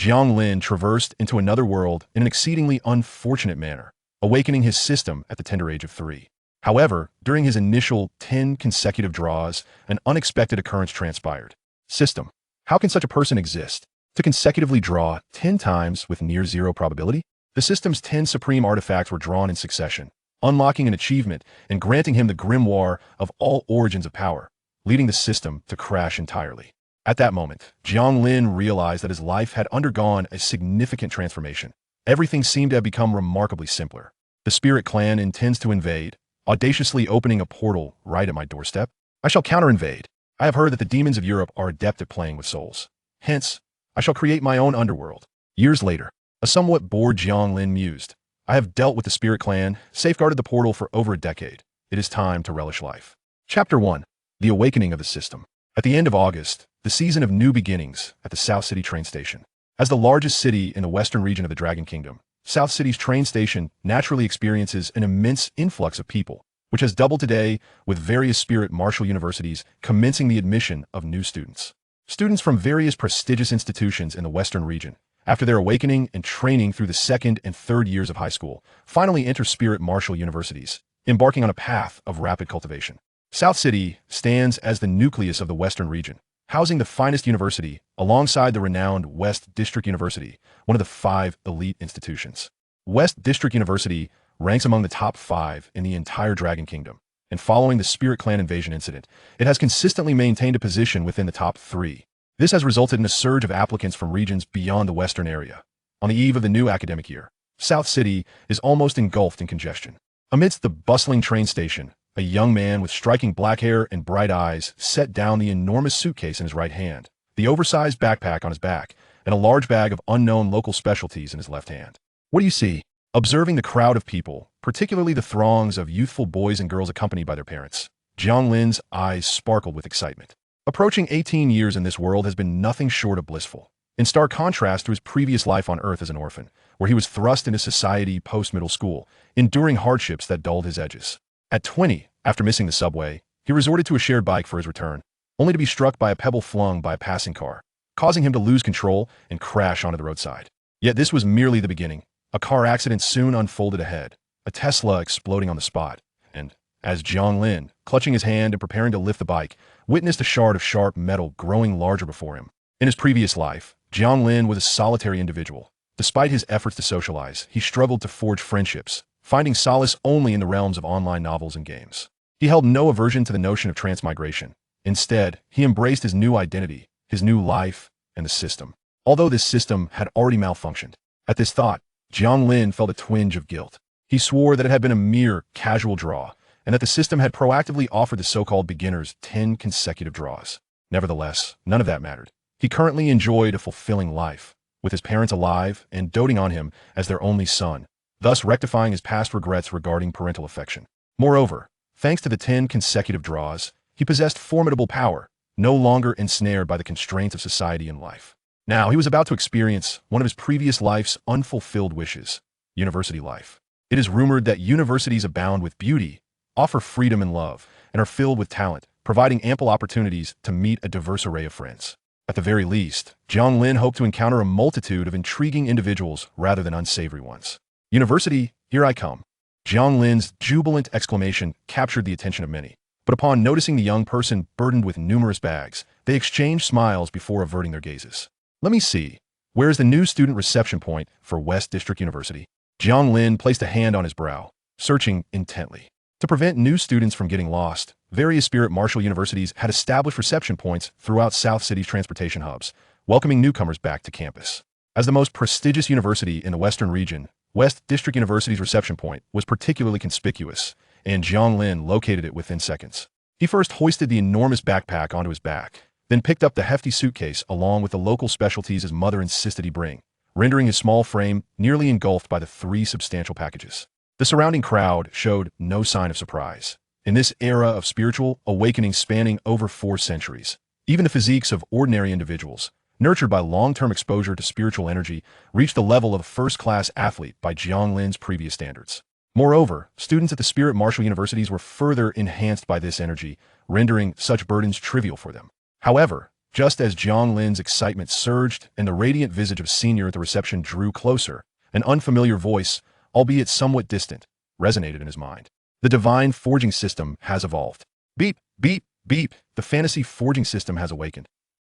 Jiang Lin traversed into another world in an exceedingly unfortunate manner, awakening his system at the tender age of 3. However, during his initial 10 consecutive draws, an unexpected occurrence transpired. System: how can such a person exist? To consecutively draw 10 times with near zero probability? The system's 10 supreme artifacts were drawn in succession, unlocking an achievement and granting him the grimoire of all origins of power, leading the system to crash entirely. At that moment, Jiang Lin realized that his life had undergone a significant transformation. Everything seemed to have become remarkably simpler. The Spirit Clan intends to invade, audaciously opening a portal right at my doorstep. I shall counter-invade. I have heard that the demons of Europe are adept at playing with souls. Hence, I shall create my own underworld. Years later, a somewhat bored Jiang Lin mused. I have dealt with the Spirit Clan, safeguarded the portal for over a decade. It is time to relish life. Chapter 1. The Awakening of the System. At the end of August, the season of new beginnings at the South City train station. As the largest city in the western region of the Dragon Kingdom, South City's train station naturally experiences an immense influx of people, which has doubled today with various spirit martial universities commencing the admission of new students. Students from various prestigious institutions in the western region, after their awakening and training through the second and third years of high school, finally enter spirit martial universities, embarking on a path of rapid cultivation. South City stands as the nucleus of the western region, housing the finest university alongside the renowned West District University, one of the 5 elite institutions. West District University ranks among the top 5 in the entire Dragon Kingdom, and following the Spirit Clan invasion incident, it has consistently maintained a position within the top 3. This has resulted in a surge of applicants from regions beyond the western area. On the eve of the new academic year, South City is almost engulfed in congestion. Amidst the bustling train station, a young man with striking black hair and bright eyes set down the enormous suitcase in his right hand, the oversized backpack on his back, and a large bag of unknown local specialties in his left hand. What do you see? Observing the crowd of people, particularly the throngs of youthful boys and girls accompanied by their parents, Jiang Lin's eyes sparkled with excitement. Approaching 18 years in this world has been nothing short of blissful, in stark contrast to his previous life on Earth as an orphan, where he was thrust into society post-middle school, enduring hardships that dulled his edges. At 20, after missing the subway, he resorted to a shared bike for his return, only to be struck by a pebble flung by a passing car, causing him to lose control and crash onto the roadside. Yet this was merely the beginning. A car accident soon unfolded ahead, a Tesla exploding on the spot, and, as Jiang Lin, clutching his hand and preparing to lift the bike, witnessed a shard of sharp metal growing larger before him. In his previous life, Jiang Lin was a solitary individual. Despite his efforts to socialize, he struggled to forge friendships, finding solace only in the realms of online novels and games. He held no aversion to the notion of transmigration. Instead, he embraced his new identity, his new life, and the system. Although this system had already malfunctioned. At this thought, Jiang Lin felt a twinge of guilt. He swore that it had been a mere casual draw, and that the system had proactively offered the so-called beginners 10 consecutive draws. Nevertheless, none of that mattered. He currently enjoyed a fulfilling life, with his parents alive and doting on him as their only son, thus rectifying his past regrets regarding parental affection. Moreover, thanks to the 10 consecutive draws, he possessed formidable power, no longer ensnared by the constraints of society and life. Now he was about to experience one of his previous life's unfulfilled wishes, university life. It is rumored that universities abound with beauty, offer freedom and love, and are filled with talent, providing ample opportunities to meet a diverse array of friends. At the very least, Jiang Lin hoped to encounter a multitude of intriguing individuals rather than unsavory ones. University, here I come. Jiang Lin's jubilant exclamation captured the attention of many. But upon noticing the young person burdened with numerous bags, they exchanged smiles before averting their gazes. Let me see. Where is the new student reception point for West District University? Jiang Lin placed a hand on his brow, searching intently. To prevent new students from getting lost, various spirit martial universities had established reception points throughout South City's transportation hubs, welcoming newcomers back to campus. As the most prestigious university in the Western region, West District University's reception point was particularly conspicuous, and Jiang Lin located it within seconds. He first hoisted the enormous backpack onto his back, then picked up the hefty suitcase along with the local specialties his mother insisted he bring, rendering his small frame nearly engulfed by the 3 substantial packages. The surrounding crowd showed no sign of surprise. In this era of spiritual awakening spanning over 4 centuries, even the physiques of ordinary individuals, nurtured by long-term exposure to spiritual energy, reached the level of a first-class athlete by Jiang Lin's previous standards. Moreover, students at the spirit martial universities were further enhanced by this energy, rendering such burdens trivial for them. However, Just as Jiang Lin's excitement surged and the radiant visage of senior at the reception drew closer, an unfamiliar voice, albeit somewhat distant, resonated in his mind. The divine forging system has evolved. Beep, beep, beep, the fantasy forging system has awakened.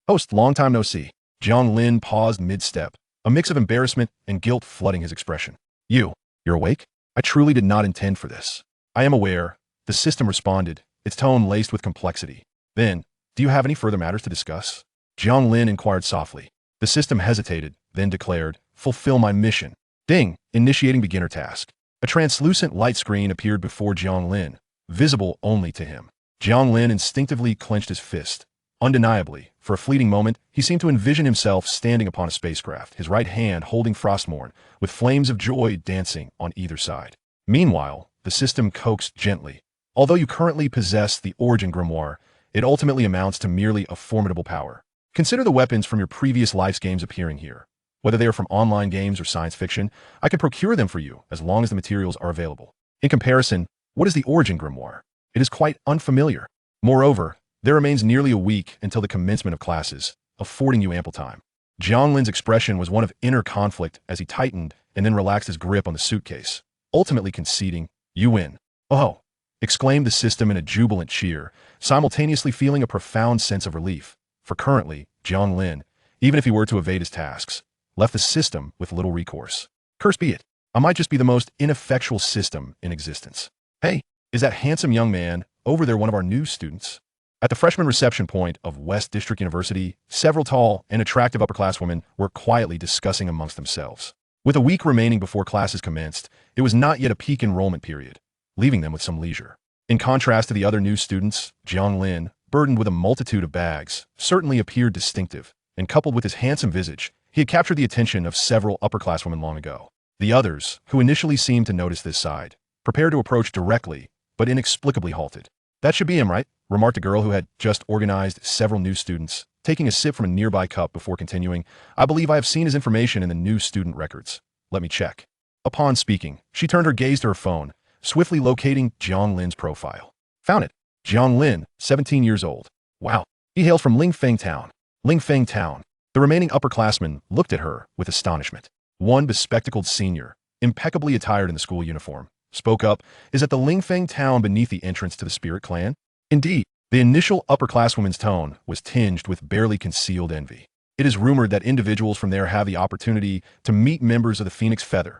Host, long time no see. Jiang Lin paused mid-step, a mix of embarrassment and guilt flooding his expression. You're awake? I truly did not intend for this. I am aware, the system responded, its tone laced with complexity. Then, do you have any further matters to discuss? Jiang Lin inquired softly. The system hesitated, then declared, fulfill my mission. Ding, initiating beginner task. A translucent light screen appeared before Jiang Lin, visible only to him. Jiang Lin instinctively clenched his fist. Undeniably, for a fleeting moment, he seemed to envision himself standing upon a spacecraft, his right hand holding Frostmourne, with flames of joy dancing on either side. Meanwhile, the system coaxed gently. Although you currently possess the Origin Grimoire, it ultimately amounts to merely a formidable power. Consider the weapons from your previous life's games appearing here. Whether they are from online games or science fiction, I can procure them for you as long as the materials are available. In comparison, what is the Origin Grimoire? It is quite unfamiliar. Moreover, there remains nearly a week until the commencement of classes, affording you ample time. Jiang Lin's expression was one of inner conflict as he tightened and then relaxed his grip on the suitcase, ultimately conceding, you win. Oh, exclaimed the system in a jubilant cheer, simultaneously feeling a profound sense of relief. For currently, Jiang Lin, even if he were to evade his tasks, left the system with little recourse. Curse be it, I might just be the most ineffectual system in existence. Hey, is that handsome young man over there one of our new students? At the freshman reception point of West District University, several tall and attractive upper-class women were quietly discussing amongst themselves. With a week remaining before classes commenced, it was not yet a peak enrollment period, leaving them with some leisure. In contrast to the other new students, Jiang Lin, burdened with a multitude of bags, certainly appeared distinctive, and coupled with his handsome visage, he had captured the attention of several upper-class women long ago. The others, who initially seemed to notice this side, prepared to approach directly, but inexplicably halted. That should be him, right? Remarked a girl who had just organized several new students, taking a sip from a nearby cup before continuing, I believe I have seen his information in the new student records. Let me check. Upon speaking, she turned her gaze to her phone, swiftly locating Jiang Lin's profile. Found it. Jiang Lin, 17 years old. Wow. He hails from Lingfeng Town. Lingfeng Town. The remaining upperclassmen looked at her with astonishment. One bespectacled senior, impeccably attired in the school uniform, spoke up, is that the Lingfeng Town beneath the entrance to the Spirit Clan? Indeed, the initial upperclasswoman's tone was tinged with barely concealed envy. It is rumored that individuals from there have the opportunity to meet members of the Phoenix Feather.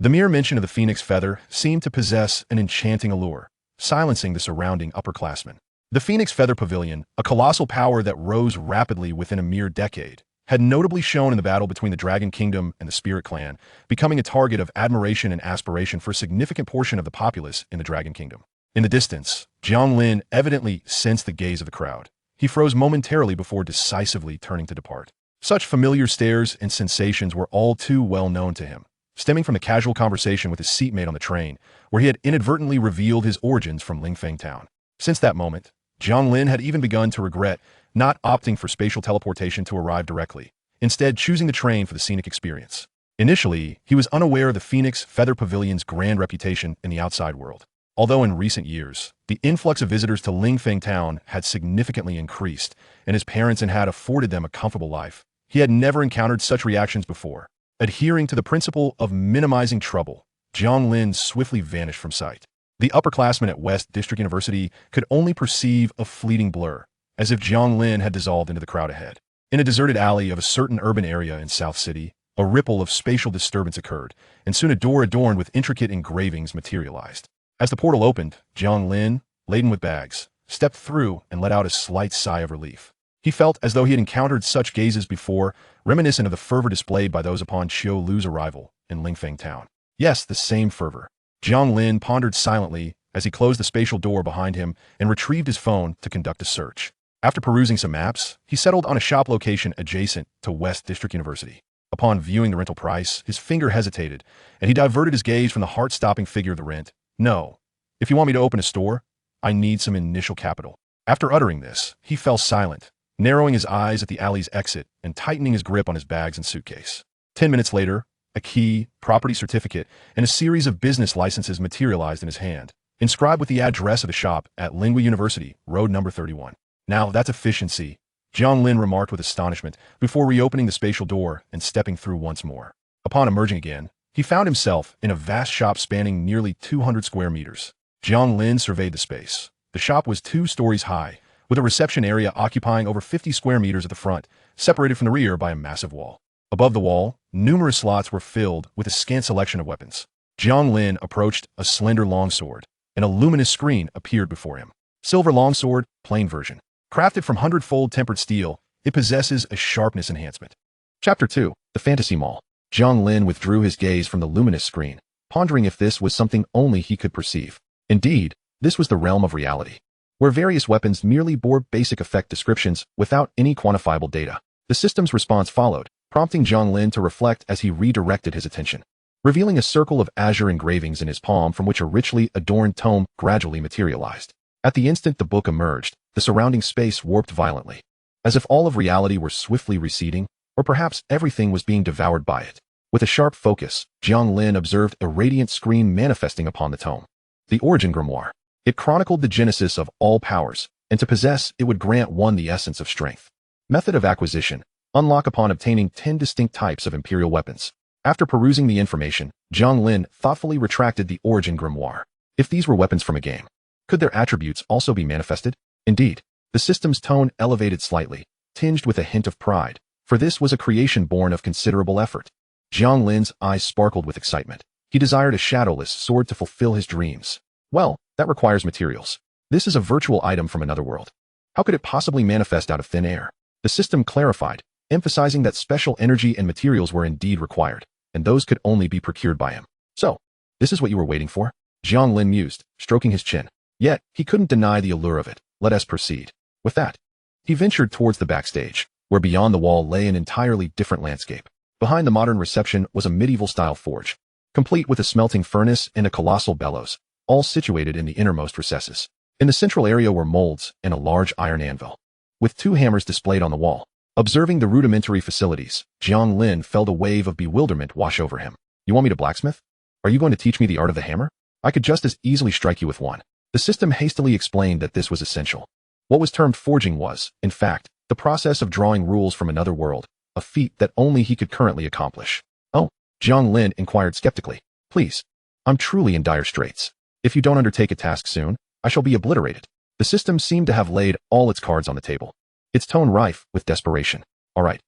The mere mention of the Phoenix Feather seemed to possess an enchanting allure, silencing the surrounding upperclassmen. The Phoenix Feather Pavilion, a colossal power that rose rapidly within a mere decade, had notably shown in the battle between the Dragon Kingdom and the Spirit Clan, becoming a target of admiration and aspiration for a significant portion of the populace in the Dragon Kingdom. In the distance, Jiang Lin evidently sensed the gaze of the crowd. He froze momentarily before decisively turning to depart. Such familiar stares and sensations were all too well known to him, stemming from the casual conversation with his seatmate on the train, where he had inadvertently revealed his origins from Lingfeng Town. Since that moment, Jiang Lin had even begun to regret not opting for spatial teleportation to arrive directly, instead choosing the train for the scenic experience. Initially, he was unaware of the Phoenix Feather Pavilion's grand reputation in the outside world. Although in recent years, the influx of visitors to Lingfeng Town had significantly increased, and his parents had afforded them a comfortable life, he had never encountered such reactions before. Adhering to the principle of minimizing trouble, Jiang Lin swiftly vanished from sight. The upperclassmen at West District University could only perceive a fleeting blur, as if Jiang Lin had dissolved into the crowd ahead. In a deserted alley of a certain urban area in South City, a ripple of spatial disturbance occurred, and soon a door adorned with intricate engravings materialized. As the portal opened, Jiang Lin, laden with bags, stepped through and let out a slight sigh of relief. He felt as though he had encountered such gazes before, reminiscent of the fervor displayed by those upon Qiu Lu's arrival in Lingfeng Town. Yes, the same fervor. Jiang Lin pondered silently as he closed the spatial door behind him and retrieved his phone to conduct a search. After perusing some maps, he settled on a shop location adjacent to West District University. Upon viewing the rental price, his finger hesitated, and he diverted his gaze from the heart-stopping figure of the rent. No. If you want me to open a store, I need some initial capital. After uttering this, he fell silent, narrowing his eyes at the alley's exit and tightening his grip on his bags and suitcase. 10 minutes later, a key, property certificate, and a series of business licenses materialized in his hand, inscribed with the address of the shop at Lingua University, Road number 31. Now that's efficiency. Jiang Lin remarked with astonishment before reopening the spatial door and stepping through once more. Upon emerging again, he found himself in a vast shop spanning nearly 200 square meters. Jiang Lin surveyed the space. The shop was 2 stories high, with a reception area occupying over 50 square meters at the front, separated from the rear by a massive wall. Above the wall, numerous slots were filled with a scant selection of weapons. Jiang Lin approached a slender longsword, and a luminous screen appeared before him. Silver longsword, plain version. Crafted from 100-fold tempered steel, it possesses a sharpness enhancement. Chapter 2, The Fantasy Mall. Jiang Lin withdrew his gaze from the luminous screen, pondering if this was something only he could perceive. Indeed, this was the realm of reality, where various weapons merely bore basic effect descriptions without any quantifiable data. The system's response followed, prompting Jiang Lin to reflect as he redirected his attention. Revealing a circle of azure engravings in his palm from which a richly adorned tome gradually materialized. At the instant the book emerged, the surrounding space warped violently, as if all of reality were swiftly receding, or perhaps everything was being devoured by it. With a sharp focus, Jiang Lin observed a radiant screen manifesting upon the tome. The Origin Grimoire. It chronicled the genesis of all powers, and to possess it would grant one the essence of strength. Method of acquisition. Unlock upon obtaining 10 distinct types of imperial weapons. After perusing the information, Jiang Lin thoughtfully retracted the Origin Grimoire. If these were weapons from a game, could their attributes also be manifested? Indeed, the system's tone elevated slightly, tinged with a hint of pride, for this was a creation born of considerable effort. Jiang Lin's eyes sparkled with excitement. He desired a shadowless sword to fulfill his dreams. Well, that requires materials. This is a virtual item from another world. How could it possibly manifest out of thin air? The system clarified, emphasizing that special energy and materials were indeed required, and those could only be procured by him. So, this is what you were waiting for? Jiang Lin mused, stroking his chin. Yet, he couldn't deny the allure of it. Let us proceed. With that, he ventured towards the backstage, where beyond the wall lay an entirely different landscape. Behind the modern reception was a medieval-style forge, complete with a smelting furnace and a colossal bellows, all situated in the innermost recesses. In the central area were molds and a large iron anvil, with 2 hammers displayed on the wall. Observing the rudimentary facilities, Jiang Lin felt a wave of bewilderment wash over him. You want me to blacksmith? Are you going to teach me the art of the hammer? I could just as easily strike you with one. The system hastily explained that this was essential. What was termed forging was, in fact, the process of drawing rules from another world, a feat that only he could currently accomplish. Oh, Jiang Lin inquired skeptically. Please, I'm truly in dire straits. If you don't undertake a task soon, I shall be obliterated. The system seemed to have laid all its cards on the table, its tone rife with desperation. All right,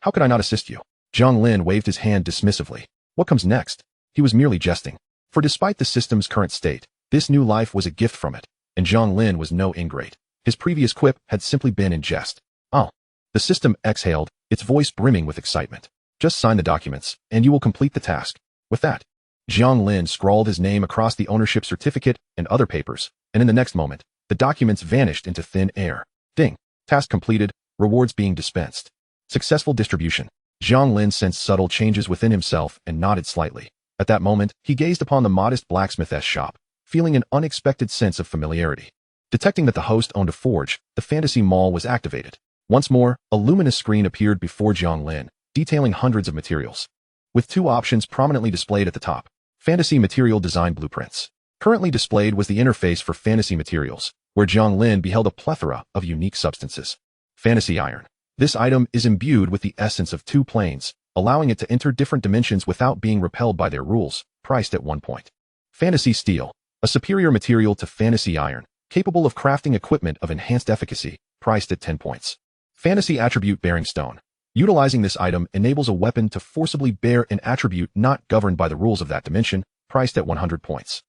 how could I not assist you? Jiang Lin waved his hand dismissively. What comes next? He was merely jesting. For despite the system's current state, this new life was a gift from it, and Jiang Lin was no ingrate. His previous quip had simply been in jest. Oh. The system exhaled, its voice brimming with excitement. Just sign the documents, and you will complete the task. With that, Jiang Lin scrawled his name across the ownership certificate and other papers, and in the next moment, the documents vanished into thin air. Ding. Task completed, rewards being dispensed. Successful distribution. Jiang Lin sensed subtle changes within himself and nodded slightly. At that moment, he gazed upon the modest blacksmith's shop, feeling an unexpected sense of familiarity. Detecting that the host owned a forge, the fantasy mall was activated. Once more, a luminous screen appeared before Jiang Lin, detailing hundreds of materials, with 2 options prominently displayed at the top. Fantasy Material Design Blueprints. Currently displayed was the interface for fantasy materials, where Jiang Lin beheld a plethora of unique substances. Fantasy Iron. This item is imbued with the essence of 2 planes, allowing it to enter different dimensions without being repelled by their rules, priced at 1 point. Fantasy Steel. A superior material to Fantasy Iron, capable of crafting equipment of enhanced efficacy, priced at 10 points. Fantasy Attribute Bearing Stone. Utilizing this item enables a weapon to forcibly bear an attribute not governed by the rules of that dimension, priced at 100 points.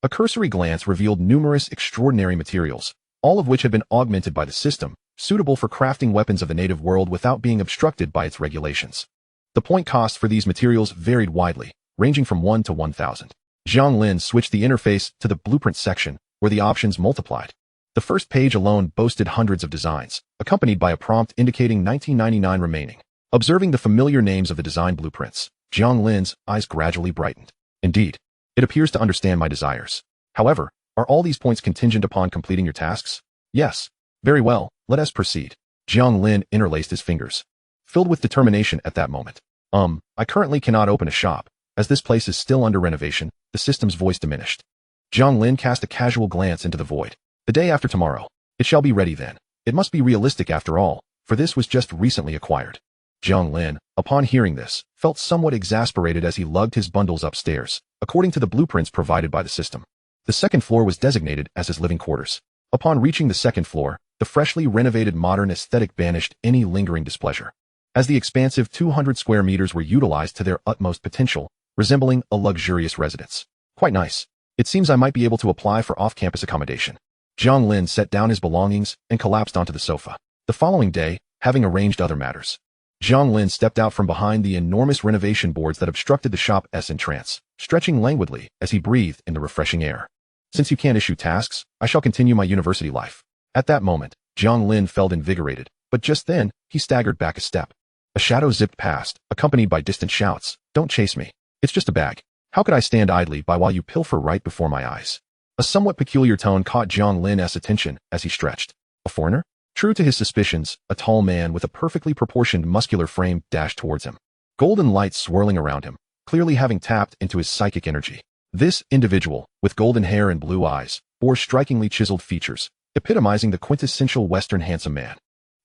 A cursory glance revealed numerous extraordinary materials, all of which had been augmented by the system, suitable for crafting weapons of the native world without being obstructed by its regulations. The point cost for these materials varied widely, ranging from 1 to 1,000. Jiang Lin switched the interface to the blueprint section, where the options multiplied. The first page alone boasted hundreds of designs, accompanied by a prompt indicating 1999 remaining. Observing the familiar names of the design blueprints, Jiang Lin's eyes gradually brightened. Indeed, it appears to understand my desires. However, are all these points contingent upon completing your tasks? Yes. Very well, let us proceed. Jiang Lin interlaced his fingers, filled with determination at that moment. I currently cannot open a shop, as this place is still under renovation. The system's voice diminished. Jiang Lin cast a casual glance into the void. The day after tomorrow. It shall be ready then. It must be realistic after all, for this was just recently acquired. Jiang Lin, upon hearing this, felt somewhat exasperated as he lugged his bundles upstairs, according to the blueprints provided by the system. The second floor was designated as his living quarters. Upon reaching the second floor, the freshly renovated modern aesthetic banished any lingering displeasure, as the expansive 200 square meters were utilized to their utmost potential, resembling a luxurious residence. Quite nice. It seems I might be able to apply for off-campus accommodation. Jiang Lin set down his belongings and collapsed onto the sofa. The following day, having arranged other matters, Jiang Lin stepped out from behind the enormous renovation boards that obstructed the shop's entrance, stretching languidly as he breathed in the refreshing air. Since you can't issue tasks, I shall continue my university life. At that moment, Jiang Lin felt invigorated, but just then, he staggered back a step. A shadow zipped past, accompanied by distant shouts. Don't chase me. It's just a bag. How could I stand idly by while you pilfer right before my eyes? A somewhat peculiar tone caught Jiang Lin's attention as he stretched. A foreigner? True to his suspicions, a tall man with a perfectly proportioned muscular frame dashed towards him. Golden lights swirling around him, clearly having tapped into his psychic energy. This individual, with golden hair and blue eyes, bore strikingly chiseled features, epitomizing the quintessential Western handsome man.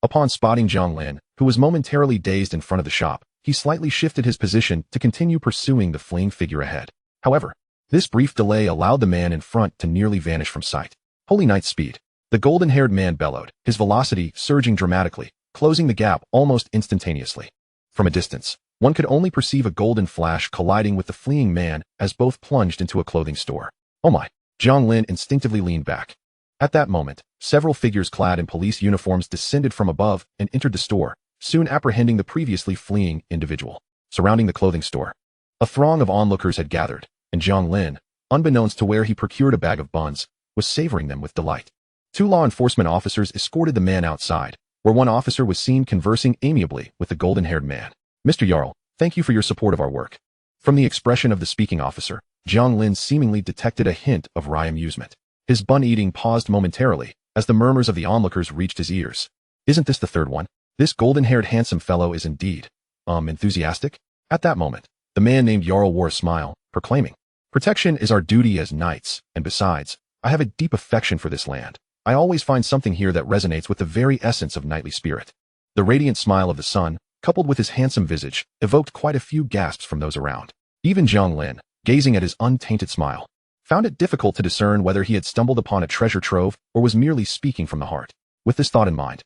Upon spotting Jiang Lin, who was momentarily dazed in front of the shop, he slightly shifted his position to continue pursuing the fleeing figure ahead. However, this brief delay allowed the man in front to nearly vanish from sight. Holy night speed. The golden-haired man bellowed, his velocity surging dramatically, closing the gap almost instantaneously. From a distance, one could only perceive a golden flash colliding with the fleeing man as both plunged into a clothing store. Oh my! Jiang Lin instinctively leaned back. At that moment, several figures clad in police uniforms descended from above and entered the store, soon apprehending the previously fleeing individual. Surrounding the clothing store, a throng of onlookers had gathered, and Jiang Lin, unbeknownst to where he procured a bag of buns, was savoring them with delight. 2 law enforcement officers escorted the man outside, where one officer was seen conversing amiably with the golden-haired man. Mr. Jarl, thank you for your support of our work. From the expression of the speaking officer, Jiang Lin seemingly detected a hint of wry amusement. His bun-eating paused momentarily, as the murmurs of the onlookers reached his ears. Isn't this the third one? This golden-haired handsome fellow is indeed, enthusiastic? At that moment, the man named Jarl wore a smile, proclaiming, protection is our duty as knights, and besides, I have a deep affection for this land. I always find something here that resonates with the very essence of knightly spirit. The radiant smile of the sun, coupled with his handsome visage, evoked quite a few gasps from those around. Even Jiang Lin, gazing at his untainted smile, found it difficult to discern whether he had stumbled upon a treasure trove or was merely speaking from the heart. With this thought in mind,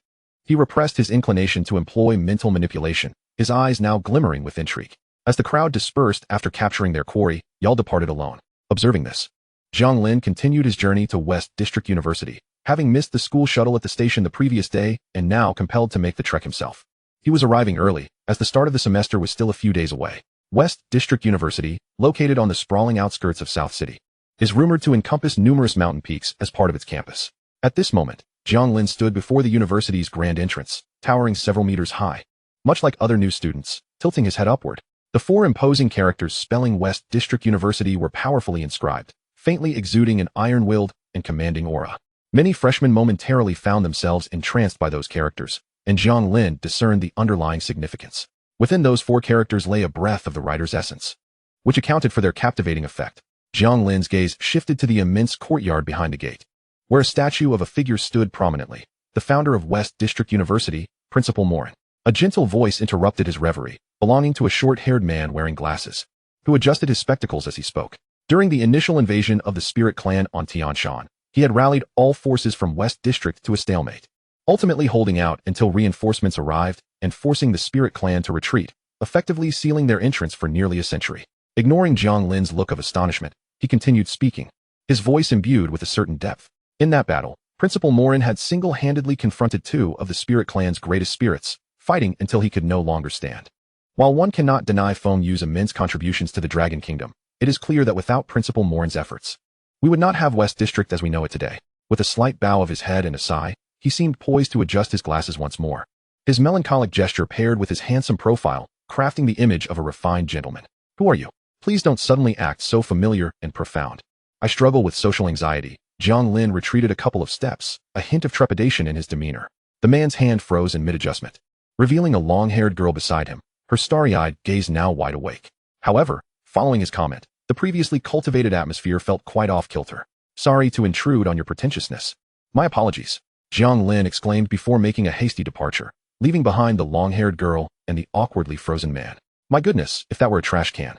he repressed his inclination to employ mental manipulation, his eyes now glimmering with intrigue. As the crowd dispersed after capturing their quarry, Yal departed alone. Observing this, Jiang Lin continued his journey to West District University, having missed the school shuttle at the station the previous day and now compelled to make the trek himself. He was arriving early, as the start of the semester was still a few days away. West District University, located on the sprawling outskirts of South City, is rumored to encompass numerous mountain peaks as part of its campus. At this moment, Jiang Lin stood before the university's grand entrance, towering several meters high. Much like other new students, tilting his head upward, the 4 imposing characters spelling West District University were powerfully inscribed, faintly exuding an iron-willed and commanding aura. Many freshmen momentarily found themselves entranced by those characters, and Jiang Lin discerned the underlying significance. Within those 4 characters lay a breath of the writer's essence, which accounted for their captivating effect. Jiang Lin's gaze shifted to the immense courtyard behind the gate, where a statue of a figure stood prominently, the founder of West District University, Principal Morin. A gentle voice interrupted his reverie, belonging to a short-haired man wearing glasses, who adjusted his spectacles as he spoke. During the initial invasion of the Spirit Clan on Tianshan, he had rallied all forces from West District to a stalemate, ultimately holding out until reinforcements arrived and forcing the Spirit Clan to retreat, effectively sealing their entrance for nearly a century. Ignoring Jiang Lin's look of astonishment, he continued speaking, his voice imbued with a certain depth. In that battle, Principal Morin had single-handedly confronted 2 of the Spirit Clan's greatest spirits, fighting until he could no longer stand. While one cannot deny Feng Yu's immense contributions to the Dragon Kingdom, it is clear that without Principal Morin's efforts, we would not have West District as we know it today. With a slight bow of his head and a sigh, he seemed poised to adjust his glasses once more. His melancholic gesture paired with his handsome profile, crafting the image of a refined gentleman. Who are you? Please don't suddenly act so familiar and profound. I struggle with social anxiety. Jiang Lin retreated a couple of steps, a hint of trepidation in his demeanor. The man's hand froze in mid-adjustment, revealing a long-haired girl beside him, her starry-eyed gaze now wide awake. However, following his comment, the previously cultivated atmosphere felt quite off-kilter. Sorry to intrude on your pretentiousness. My apologies. Jiang Lin exclaimed before making a hasty departure, leaving behind the long-haired girl and the awkwardly frozen man. My goodness, if that were a trash can.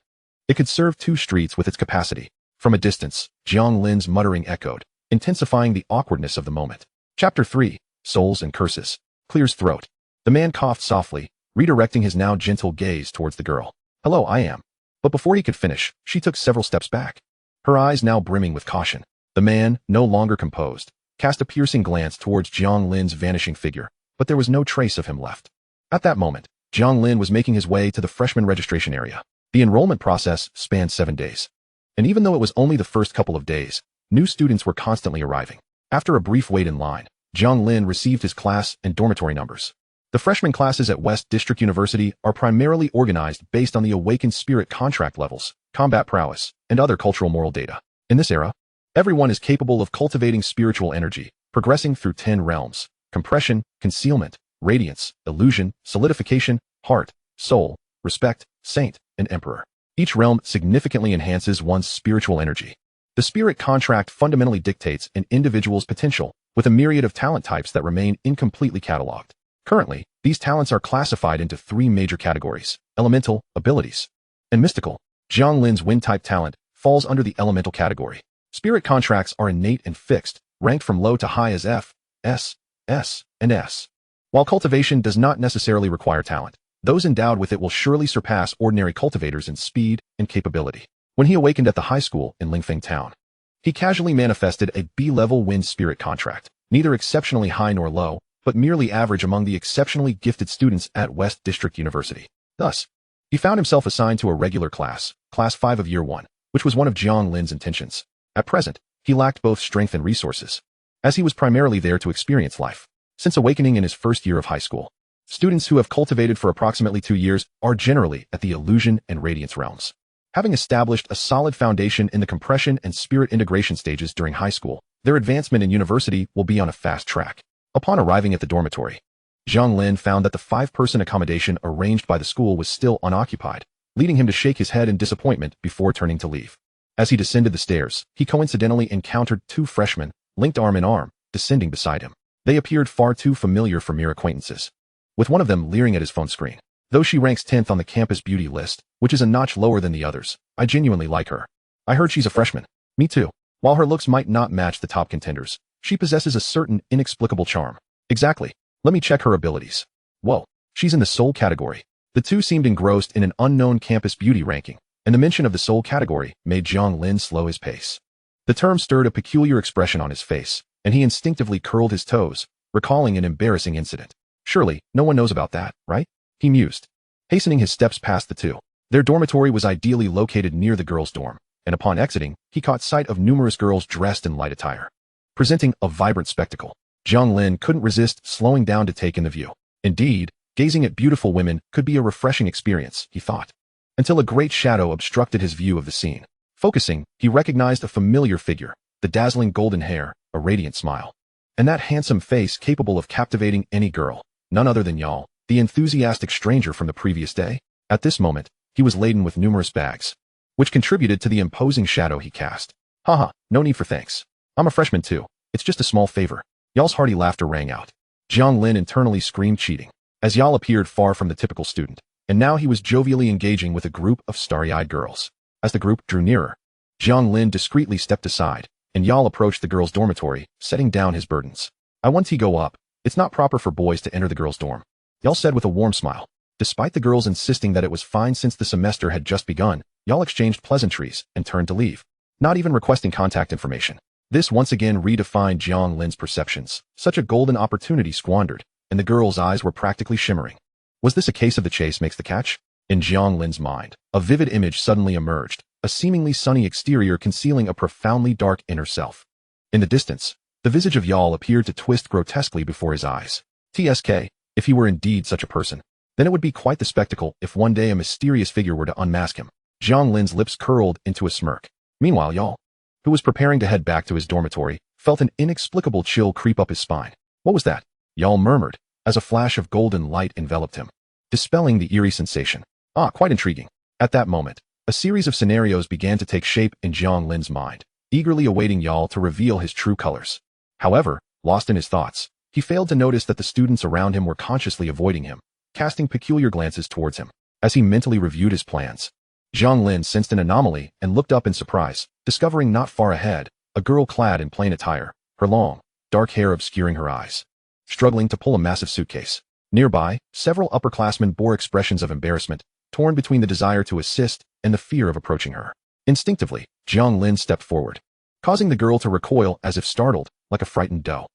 It could serve 2 streets with its capacity. From a distance, Jiang Lin's muttering echoed, intensifying the awkwardness of the moment. Chapter 3, Souls and Curses. Clear's throat. The man coughed softly, redirecting his now gentle gaze towards the girl. Hello, I am. But before he could finish, she took several steps back, her eyes now brimming with caution. The man, no longer composed, cast a piercing glance towards Jiang Lin's vanishing figure, but there was no trace of him left. At that moment, Jiang Lin was making his way to the freshman registration area. The enrollment process spanned 7 days. And even though it was only the first couple of days, new students were constantly arriving. After a brief wait in line, Jiang Lin received his class and dormitory numbers. The freshman classes at West District University are primarily organized based on the awakened spirit contract levels, combat prowess, and other cultural moral data. In this era, everyone is capable of cultivating spiritual energy, progressing through 10 realms: compression, concealment, radiance, illusion, solidification, heart, soul, respect, saint, and emperor. Each realm significantly enhances one's spiritual energy. The spirit contract fundamentally dictates an individual's potential, with a myriad of talent types that remain incompletely cataloged. Currently, these talents are classified into 3 major categories: elemental, abilities, and mystical. Jiang Lin's wind-type talent falls under the elemental category. Spirit contracts are innate and fixed, ranked from low to high as F, S, S, and S. While cultivation does not necessarily require talent, those endowed with it will surely surpass ordinary cultivators in speed and capability. When he awakened at the high school in Lingfeng Town, he casually manifested a B-level wind spirit contract, neither exceptionally high nor low, but merely average among the exceptionally gifted students at West District University. Thus, he found himself assigned to a regular class, Class 5 of Year 1, which was one of Jiang Lin's intentions. At present, he lacked both strength and resources, as he was primarily there to experience life. Since awakening in his first year of high school, students who have cultivated for approximately 2 years are generally at the illusion and radiance realms. Having established a solid foundation in the compression and spirit integration stages during high school, their advancement in university will be on a fast track. Upon arriving at the dormitory, Jiang Lin found that the 5-person accommodation arranged by the school was still unoccupied, leading him to shake his head in disappointment before turning to leave. As he descended the stairs, he coincidentally encountered 2 freshmen, linked arm in arm, descending beside him. They appeared far too familiar for mere acquaintances, with one of them leering at his phone screen. Though she ranks 10th on the campus beauty list, which is a notch lower than the others, I genuinely like her. I heard she's a freshman. Me too. While her looks might not match the top contenders, she possesses a certain inexplicable charm. Exactly. Let me check her abilities. Whoa, she's in the soul category. The two seemed engrossed in an unknown campus beauty ranking, and the mention of the soul category made Jiang Lin slow his pace. The term stirred a peculiar expression on his face, and he instinctively curled his toes, recalling an embarrassing incident. Surely, no one knows about that, right? He mused, hastening his steps past the two. Their dormitory was ideally located near the girls' dorm, and upon exiting, he caught sight of numerous girls dressed in light attire, presenting a vibrant spectacle. Jiang Lin couldn't resist slowing down to take in the view. Indeed, gazing at beautiful women could be a refreshing experience, he thought, until a great shadow obstructed his view of the scene. Focusing, he recognized a familiar figure, the dazzling golden hair, a radiant smile, and that handsome face capable of captivating any girl, none other than Yal, the enthusiastic stranger from the previous day. At this moment, he was laden with numerous bags, which contributed to the imposing shadow he cast. Haha, no need for thanks. I'm a freshman too. It's just a small favor. Yal's hearty laughter rang out. Jiang Lin internally screamed cheating, as Yal appeared far from the typical student, and now he was jovially engaging with a group of starry-eyed girls. As the group drew nearer, Jiang Lin discreetly stepped aside, and Yal approached the girls' dormitory, setting down his burdens. I want to go up. It's not proper for boys to enter the girls' dorm, Yal said with a warm smile. Despite the girls insisting that it was fine since the semester had just begun, Yal exchanged pleasantries and turned to leave, not even requesting contact information. This once again redefined Jiang Lin's perceptions. Such a golden opportunity squandered, and the girl's eyes were practically shimmering. Was this a case of the chase makes the catch? In Jiang Lin's mind, a vivid image suddenly emerged, a seemingly sunny exterior concealing a profoundly dark inner self. In the distance, the visage of Yal appeared to twist grotesquely before his eyes. TSK, if he were indeed such a person, then it would be quite the spectacle if one day a mysterious figure were to unmask him. Jiang Lin's lips curled into a smirk. Meanwhile, Yal, who was preparing to head back to his dormitory, felt an inexplicable chill creep up his spine. What was that? Yal murmured, as a flash of golden light enveloped him, dispelling the eerie sensation. Ah, quite intriguing. At that moment, a series of scenarios began to take shape in Jiang Lin's mind, eagerly awaiting Yal to reveal his true colors. However, lost in his thoughts, He failed to notice that the students around him were consciously avoiding him, casting peculiar glances towards him. As he mentally reviewed his plans, Jiang Lin sensed an anomaly and looked up in surprise, discovering not far ahead, a girl clad in plain attire, her long, dark hair obscuring her eyes, struggling to pull a massive suitcase. Nearby, several upperclassmen bore expressions of embarrassment, torn between the desire to assist and the fear of approaching her. Instinctively, Jiang Lin stepped forward, causing the girl to recoil as if startled, like a frightened doe.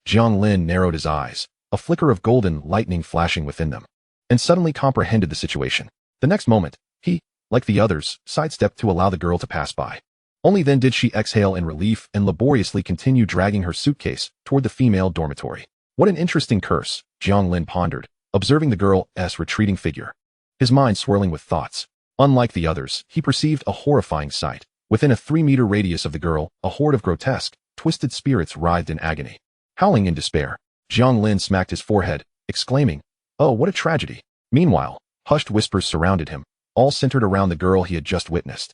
Jiang Lin narrowed his eyes, a flicker of golden lightning flashing within them, and suddenly comprehended the situation. The next moment, he, like the others, sidestepped to allow the girl to pass by. Only then did she exhale in relief and laboriously continue dragging her suitcase toward the female dormitory. What an interesting curse, Jiang Lin pondered, observing the girl's retreating figure, his mind swirling with thoughts. Unlike the others, he perceived a horrifying sight. Within a 3-meter radius of the girl, a horde of grotesque, twisted spirits writhed in agony. Howling in despair, Jiang Lin smacked his forehead, exclaiming, "Oh, what a tragedy." Meanwhile, hushed whispers surrounded him, all centered around the girl he had just witnessed.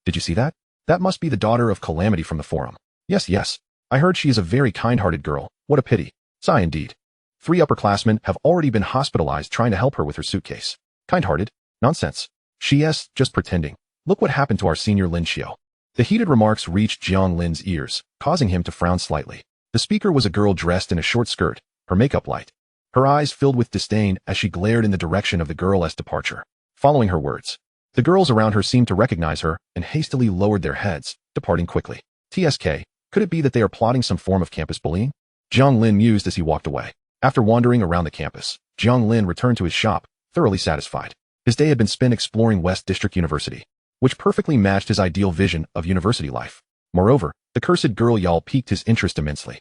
"Did you see that? That must be the daughter of Calamity from the forum. Yes. I heard she is a very kind-hearted girl. What a pity. Sigh indeed. 3 upperclassmen have already been hospitalized trying to help her with her suitcase. Kind-hearted? Nonsense. She's just pretending. Look what happened to our senior Lin Xiao." The heated remarks reached Jiang Lin's ears, causing him to frown slightly. The speaker was a girl dressed in a short skirt, her makeup light. Her eyes filled with disdain as she glared in the direction of the girl's departure. Following her words, the girls around her seemed to recognize her and hastily lowered their heads, departing quickly. TSK, could it be that they are plotting some form of campus bullying? Jiang Lin mused as he walked away. After wandering around the campus, Jiang Lin returned to his shop, thoroughly satisfied. His day had been spent exploring West District University, which perfectly matched his ideal vision of university life. Moreover, the cursed girl Yal piqued his interest immensely.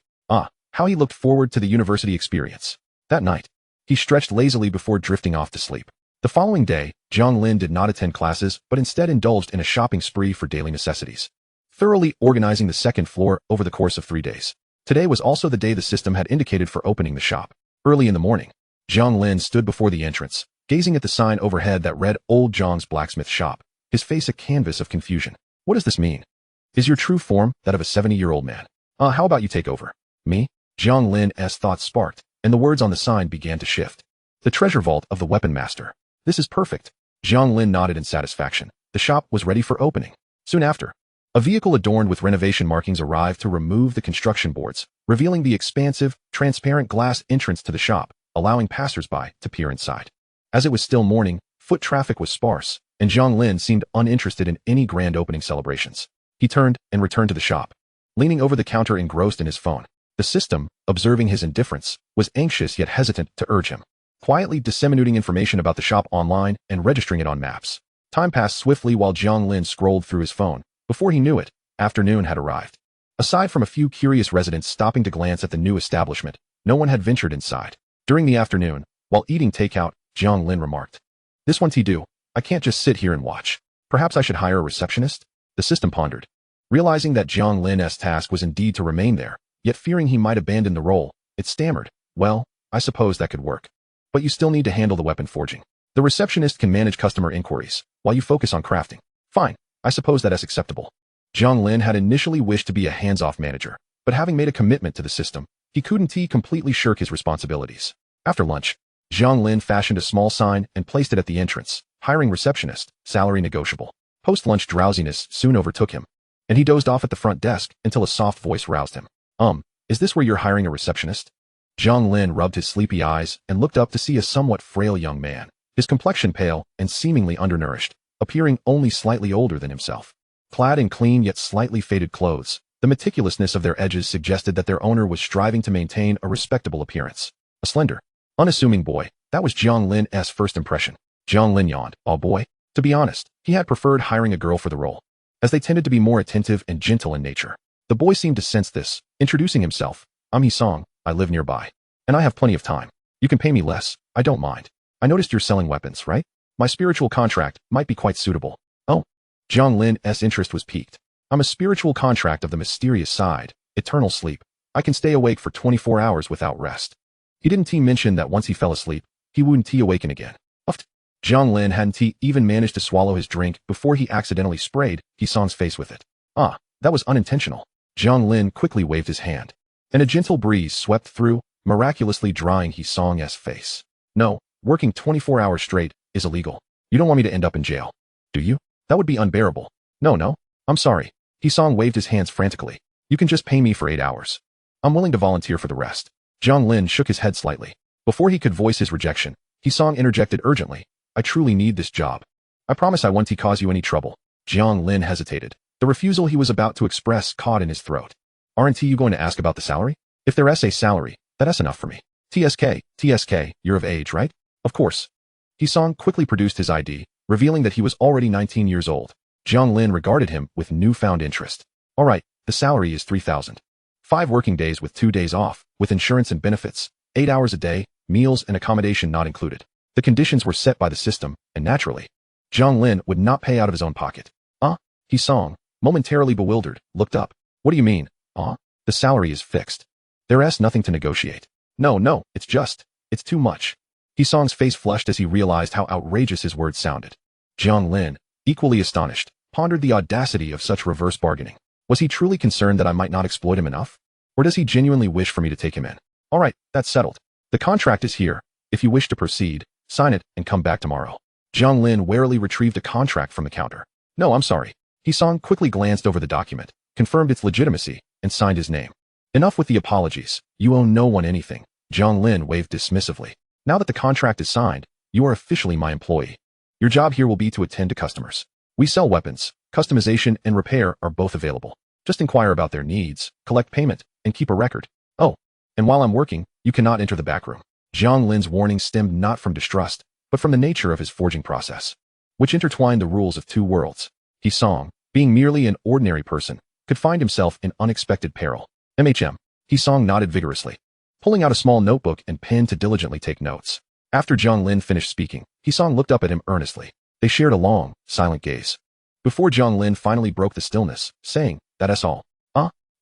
How he looked forward to the university experience. That night, he stretched lazily before drifting off to sleep. The following day, Jiang Lin did not attend classes but instead indulged in a shopping spree for daily necessities, thoroughly organizing the second floor over the course of 3 days. Today was also the day the system had indicated for opening the shop. Early in the morning, Jiang Lin stood before the entrance, gazing at the sign overhead that read Old Zhang's Blacksmith Shop, his face a canvas of confusion. What does this mean? Is your true form that of a 70-year-old man? How about you take over? Me? Jiang Lin's thoughts sparked, and the words on the sign began to shift. The treasure vault of the weapon master. This is perfect. Jiang Lin nodded in satisfaction. The shop was ready for opening. Soon after, a vehicle adorned with renovation markings arrived to remove the construction boards, revealing the expansive, transparent glass entrance to the shop, allowing passers-by to peer inside. As it was still morning, foot traffic was sparse, and Jiang Lin seemed uninterested in any grand opening celebrations. He turned and returned to the shop, leaning over the counter engrossed in his phone. The system, observing his indifference, was anxious yet hesitant to urge him, quietly disseminating information about the shop online and registering it on maps. Time passed swiftly while Jiang Lin scrolled through his phone. Before he knew it, afternoon had arrived. Aside from a few curious residents stopping to glance at the new establishment, no one had ventured inside. During the afternoon, while eating takeout, Jiang Lin remarked, "This one do. I can't just sit here and watch. Perhaps I should hire a receptionist?" The system pondered. Realizing that Jiang Lin's task was indeed to remain there, yet fearing he might abandon the role, it stammered, "Well, I suppose that could work. But you still need to handle the weapon forging. The receptionist can manage customer inquiries, while you focus on crafting." "Fine, I suppose that is acceptable." Jiang Lin had initially wished to be a hands-off manager, but having made a commitment to the system, he couldn't completely shirk his responsibilities. After lunch, Jiang Lin fashioned a small sign and placed it at the entrance, "Hiring receptionist, salary negotiable." Post-lunch drowsiness soon overtook him, and he dozed off at the front desk until a soft voice roused him. Is this where you're hiring a receptionist?" Jiang Lin rubbed his sleepy eyes and looked up to see a somewhat frail young man, his complexion pale and seemingly undernourished, appearing only slightly older than himself. Clad in clean yet slightly faded clothes, the meticulousness of their edges suggested that their owner was striving to maintain a respectable appearance. A slender, unassuming boy, that was Jiang Lin's first impression. Jiang Lin yawned. "Oh boy." To be honest, he had preferred hiring a girl for the role, as they tended to be more attentive and gentle in nature. The boy seemed to sense this, introducing himself. "I'm Hee-song, I live nearby. And I have plenty of time. You can pay me less, I don't mind. I noticed you're selling weapons, right? My spiritual contract might be quite suitable." "Oh." Jiang Lin's interest was piqued. "I'm a spiritual contract of the mysterious side, eternal sleep. I can stay awake for 24 hours without rest." He didn't mention that once he fell asleep, he wouldn't awaken again. Uffed. Jiang Lin hadn't even managed to swallow his drink before he accidentally sprayed Hee-song's face with it. That was unintentional. Jiang Lin quickly waved his hand, and a gentle breeze swept through, miraculously drying Hee-song's face. No, working 24 hours straight is illegal. You don't want me to end up in jail, do you? That would be unbearable. No, I'm sorry. Hee-song waved his hands frantically. You can just pay me for 8 hours. I'm willing to volunteer for the rest. Jiang Lin shook his head slightly. Before he could voice his rejection, Hee-song interjected urgently. I truly need this job. I promise I won't cause you any trouble. Jiang Lin hesitated. The refusal he was about to express caught in his throat. Aren't you going to ask about the salary? If there's a salary, that's enough for me. TSK, you're of age, right? Of course. Hee-song quickly produced his ID, revealing that he was already 19 years old. Jiang Lin regarded him with newfound interest. All right, the salary is 3,000. 5 working days with 2 days off, with insurance and benefits, 8 hours a day, meals and accommodation not included. The conditions were set by the system, and naturally, Jiang Lin would not pay out of his own pocket. Hee-song, momentarily bewildered, looked up. What do you mean? The salary is fixed. There's nothing to negotiate. No, it's too much. Hee-song's face flushed as he realized how outrageous his words sounded. Jiang Lin, equally astonished, pondered the audacity of such reverse bargaining. Was he truly concerned that I might not exploit him enough? Or does he genuinely wish for me to take him in? All right, that's settled. The contract is here. If you wish to proceed, sign it and come back tomorrow. Jiang Lin warily retrieved a contract from the counter. No, I'm sorry. Hee-song quickly glanced over the document, confirmed its legitimacy, and signed his name. Enough with the apologies. You owe no one anything. Jiang Lin waved dismissively. Now that the contract is signed, you are officially my employee. Your job here will be to attend to customers. We sell weapons. Customization and repair are both available. Just inquire about their needs, collect payment, and keep a record. Oh, and while I'm working, you cannot enter the back room. Jiang Lin's warning stemmed not from distrust, but from the nature of his forging process, which intertwined the rules of 2 worlds. Hee-song, being merely an ordinary person, could find himself in unexpected peril. Hee-song nodded vigorously, pulling out a small notebook and pen to diligently take notes. After Jiang Lin finished speaking, Hee-song looked up at him earnestly. They shared a long, silent gaze. Before Jiang Lin finally broke the stillness, saying, That's all.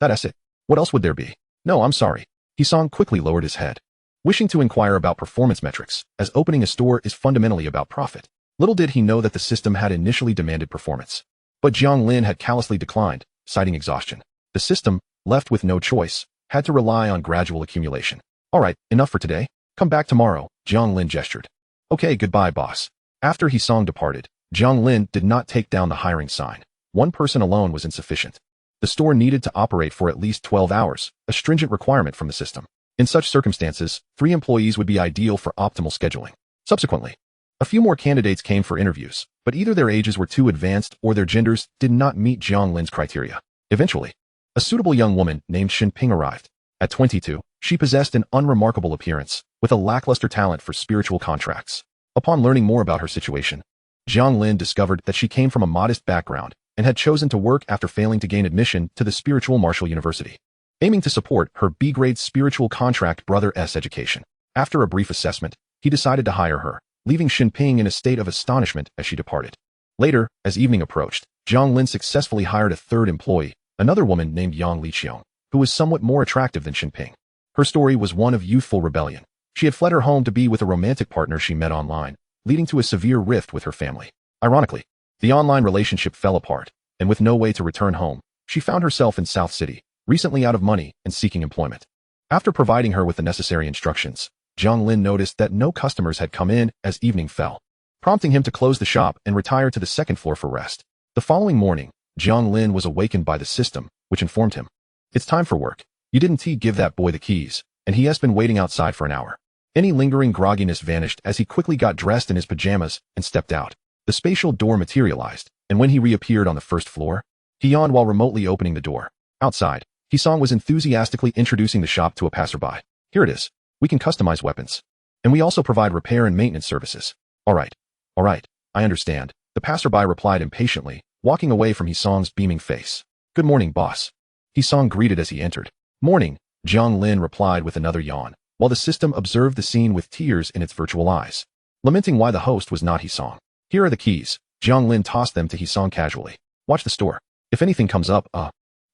That's it. What else would there be? No, I'm sorry. Hee-song quickly lowered his head, wishing to inquire about performance metrics, as opening a store is fundamentally about profit. Little did he know that the system had initially demanded performance. But Jiang Lin had callously declined, citing exhaustion. The system, left with no choice, had to rely on gradual accumulation. All right, enough for today. Come back tomorrow, Jiang Lin gestured. Okay, goodbye, boss. After Hee-song departed, Jiang Lin did not take down the hiring sign. One person alone was insufficient. The store needed to operate for at least 12 hours, a stringent requirement from the system. In such circumstances, 3 employees would be ideal for optimal scheduling. Subsequently, a few more candidates came for interviews, but either their ages were too advanced or their genders did not meet Jiang Lin's criteria. Eventually, a suitable young woman named Xinping arrived. At 22, she possessed an unremarkable appearance, with a lackluster talent for spiritual contracts. Upon learning more about her situation, Jiang Lin discovered that she came from a modest background and had chosen to work after failing to gain admission to the Spiritual Martial University, aiming to support her B-grade spiritual contract brother's education. After a brief assessment, he decided to hire her, leaving Xinping in a state of astonishment as she departed. Later, as evening approached, Jiang Lin successfully hired a 3rd employee, another woman named Yang Liqiang, who was somewhat more attractive than Xinping. Her story was one of youthful rebellion. She had fled her home to be with a romantic partner she met online, leading to a severe rift with her family. Ironically, the online relationship fell apart, and with no way to return home, she found herself in South City, recently out of money and seeking employment. After providing her with the necessary instructions, Jiang Lin noticed that no customers had come in as evening fell, prompting him to close the shop and retire to the 2nd floor for rest. The following morning, Jiang Lin was awakened by the system, which informed him, It's time for work. You didn't give that boy the keys, and he has been waiting outside for an hour. Any lingering grogginess vanished as he quickly got dressed in his pajamas and stepped out. The spatial door materialized, and when he reappeared on the 1st floor, he yawned while remotely opening the door. Outside, Hee-song was enthusiastically introducing the shop to a passerby. Here it is. We can customize weapons. And we also provide repair and maintenance services. All right, I understand. The passerby replied impatiently, walking away from Hee-song's beaming face. Good morning, boss. Hee-song greeted as he entered. Morning, Jiang Lin replied with another yawn, while the system observed the scene with tears in its virtual eyes, lamenting why the host was not Hee-song. Here are the keys. Jiang Lin tossed them to Hee-song casually. Watch the store. If anything comes up,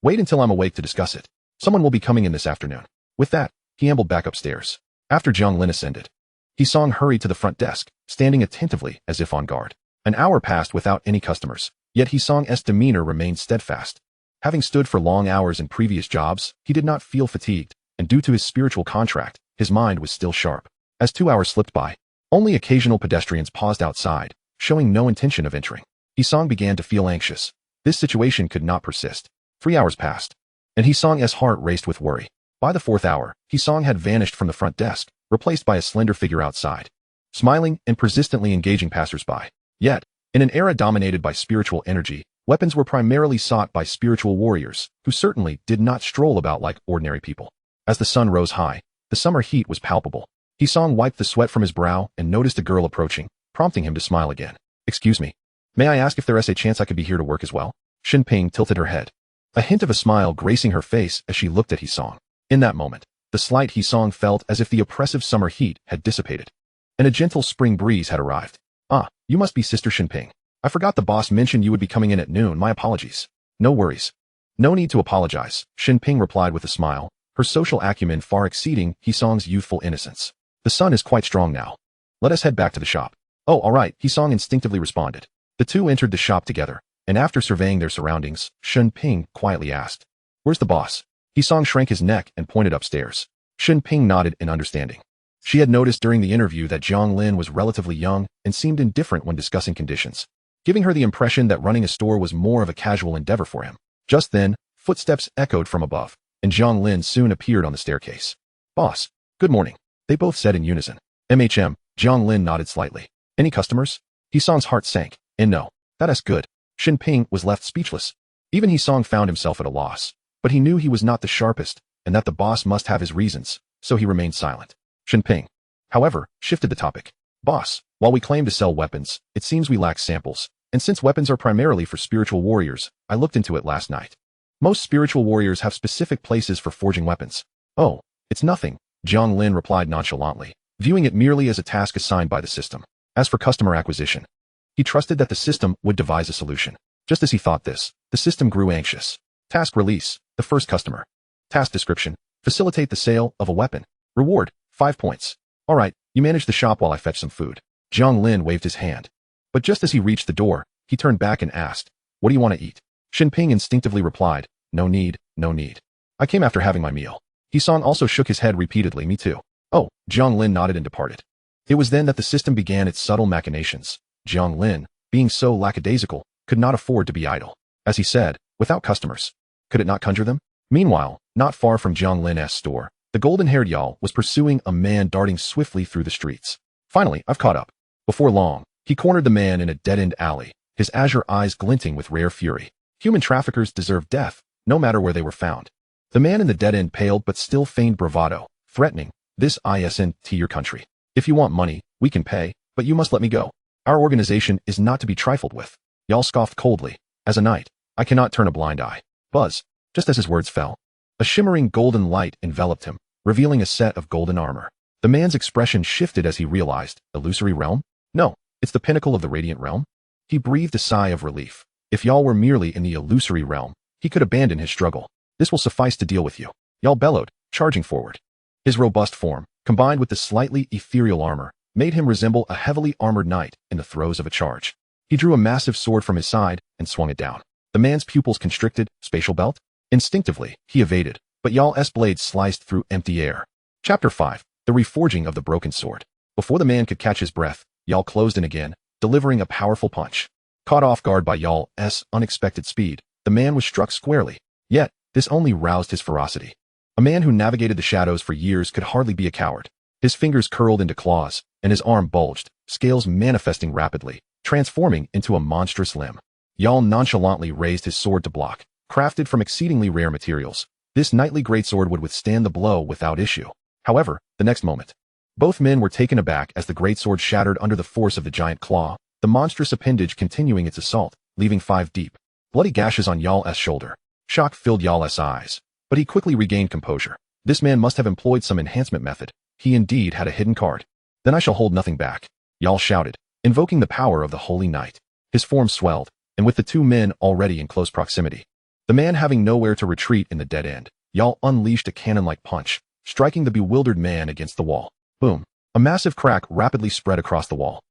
wait until I'm awake to discuss it. Someone will be coming in this afternoon. With that, he ambled back upstairs. After Jiang Lin ascended, Hee-song hurried to the front desk, standing attentively as if on guard. An hour passed without any customers, yet Hee-song's demeanor remained steadfast. Having stood for long hours in previous jobs, he did not feel fatigued, and due to his spiritual contract, his mind was still sharp. As 2 hours slipped by, only occasional pedestrians paused outside, showing no intention of entering. Hisong began to feel anxious. This situation could not persist. 3 hours passed, and Hisong's heart raced with worry. By the 4th hour, Hisong had vanished from the front desk, replaced by a slender figure outside, smiling and persistently engaging passersby. Yet, in an era dominated by spiritual energy, weapons were primarily sought by spiritual warriors, who certainly did not stroll about like ordinary people. As the sun rose high, the summer heat was palpable. Hisong wiped the sweat from his brow and noticed a girl approaching, prompting him to smile again. "Excuse me. May I ask if there is a chance I could be here to work as well?" Shinping tilted her head, a hint of a smile gracing her face as she looked at Hisong. In that moment, the slight Hisong felt as if the oppressive summer heat had dissipated, and a gentle spring breeze had arrived. "Ah, you must be Sister Shinping. I forgot the boss mentioned you would be coming in at noon. My apologies." "No worries. No need to apologize," Shinping replied with a smile, her social acumen far exceeding Hisong's youthful innocence. "The sun is quite strong now. Let us head back to the shop." "Oh, all right," Hisong instinctively responded. The two entered the shop together, and after surveying their surroundings, Shinping quietly asked, "Where's the boss?" Hisong shrank his neck and pointed upstairs. Shinping nodded in understanding. She had noticed during the interview that Jiang Lin was relatively young and seemed indifferent when discussing conditions, giving her the impression that running a store was more of a casual endeavor for him. Just then, footsteps echoed from above, and Jiang Lin soon appeared on the staircase. "Boss, good morning," they both said in unison. Jiang Lin nodded slightly. "Any customers?" Hisong's heart sank. "And no, that is good." Shinping was left speechless. Even Hisong found himself at a loss, but he knew he was not the sharpest and that the boss must have his reasons, so he remained silent. Shinping, however, shifted the topic. "Boss, while we claim to sell weapons, it seems we lack samples, and since weapons are primarily for spiritual warriors, I looked into it last night. Most spiritual warriors have specific places for forging weapons." "Oh, it's nothing," Jiang Lin replied nonchalantly, viewing it merely as a task assigned by the system. As for customer acquisition, he trusted that the system would devise a solution. Just as he thought this, the system grew anxious. Task release, the first customer. Task description, facilitate the sale of a weapon. Reward, 5 points. "All right, you manage the shop while I fetch some food." Jiang Lin waved his hand. But just as he reached the door, he turned back and asked, "What do you want to eat?" Shinping instinctively replied, "No need, no need. I came after having my meal." Hisong also shook his head repeatedly. "Me too." "Oh," Jiang Lin nodded and departed. It was then that the system began its subtle machinations. Jiang Lin, being so lackadaisical, could not afford to be idle. As he said, without customers, could it not conjure them? Meanwhile, not far from Jiang Lin's store, the golden-haired Yal was pursuing a man darting swiftly through the streets. "Finally, I've caught up." Before long, he cornered the man in a dead-end alley, his azure eyes glinting with rare fury. Human traffickers deserve death, no matter where they were found. The man in the dead end paled but still feigned bravado, threatening, "This isn't your country. If you want money, we can pay, but you must let me go. Our organization is not to be trifled with." Yal scoffed coldly. "As a knight, I cannot turn a blind eye." Buzz, just as his words fell, a shimmering golden light enveloped him, revealing a set of golden armor. The man's expression shifted as he realized, illusory realm? No, it's the pinnacle of the radiant realm. He breathed a sigh of relief. If Yal were merely in the illusory realm, he could abandon his struggle. "This will suffice to deal with you," Yal bellowed, charging forward. His robust form, combined with the slightly ethereal armor, made him resemble a heavily armored knight in the throes of a charge. He drew a massive sword from his side and swung it down. The man's pupils constricted. Spatial belt? Instinctively, he evaded, but Yal's blade sliced through empty air. Chapter 5. The Reforging of the Broken Sword. Before the man could catch his breath, Yal closed in again, delivering a powerful punch. Caught off guard by Yal's unexpected speed, the man was struck squarely. Yet, this only roused his ferocity. A man who navigated the shadows for years could hardly be a coward. His fingers curled into claws, and his arm bulged, scales manifesting rapidly, transforming into a monstrous limb. Yal nonchalantly raised his sword to block. Crafted from exceedingly rare materials, this knightly greatsword would withstand the blow without issue. However, the next moment, both men were taken aback as the greatsword shattered under the force of the giant claw, the monstrous appendage continuing its assault, leaving 5 deep, bloody gashes on Yal's shoulder. Shock filled Yal's eyes, but he quickly regained composure. This man must have employed some enhancement method. He indeed had a hidden card. "Then I shall hold nothing back," Yal shouted, invoking the power of the Holy Knight. His form swelled, and with the two men already in close proximity, the man having nowhere to retreat in the dead end, Yal unleashed a cannon-like punch, striking the bewildered man against the wall. Boom. A massive crack rapidly spread across the wall.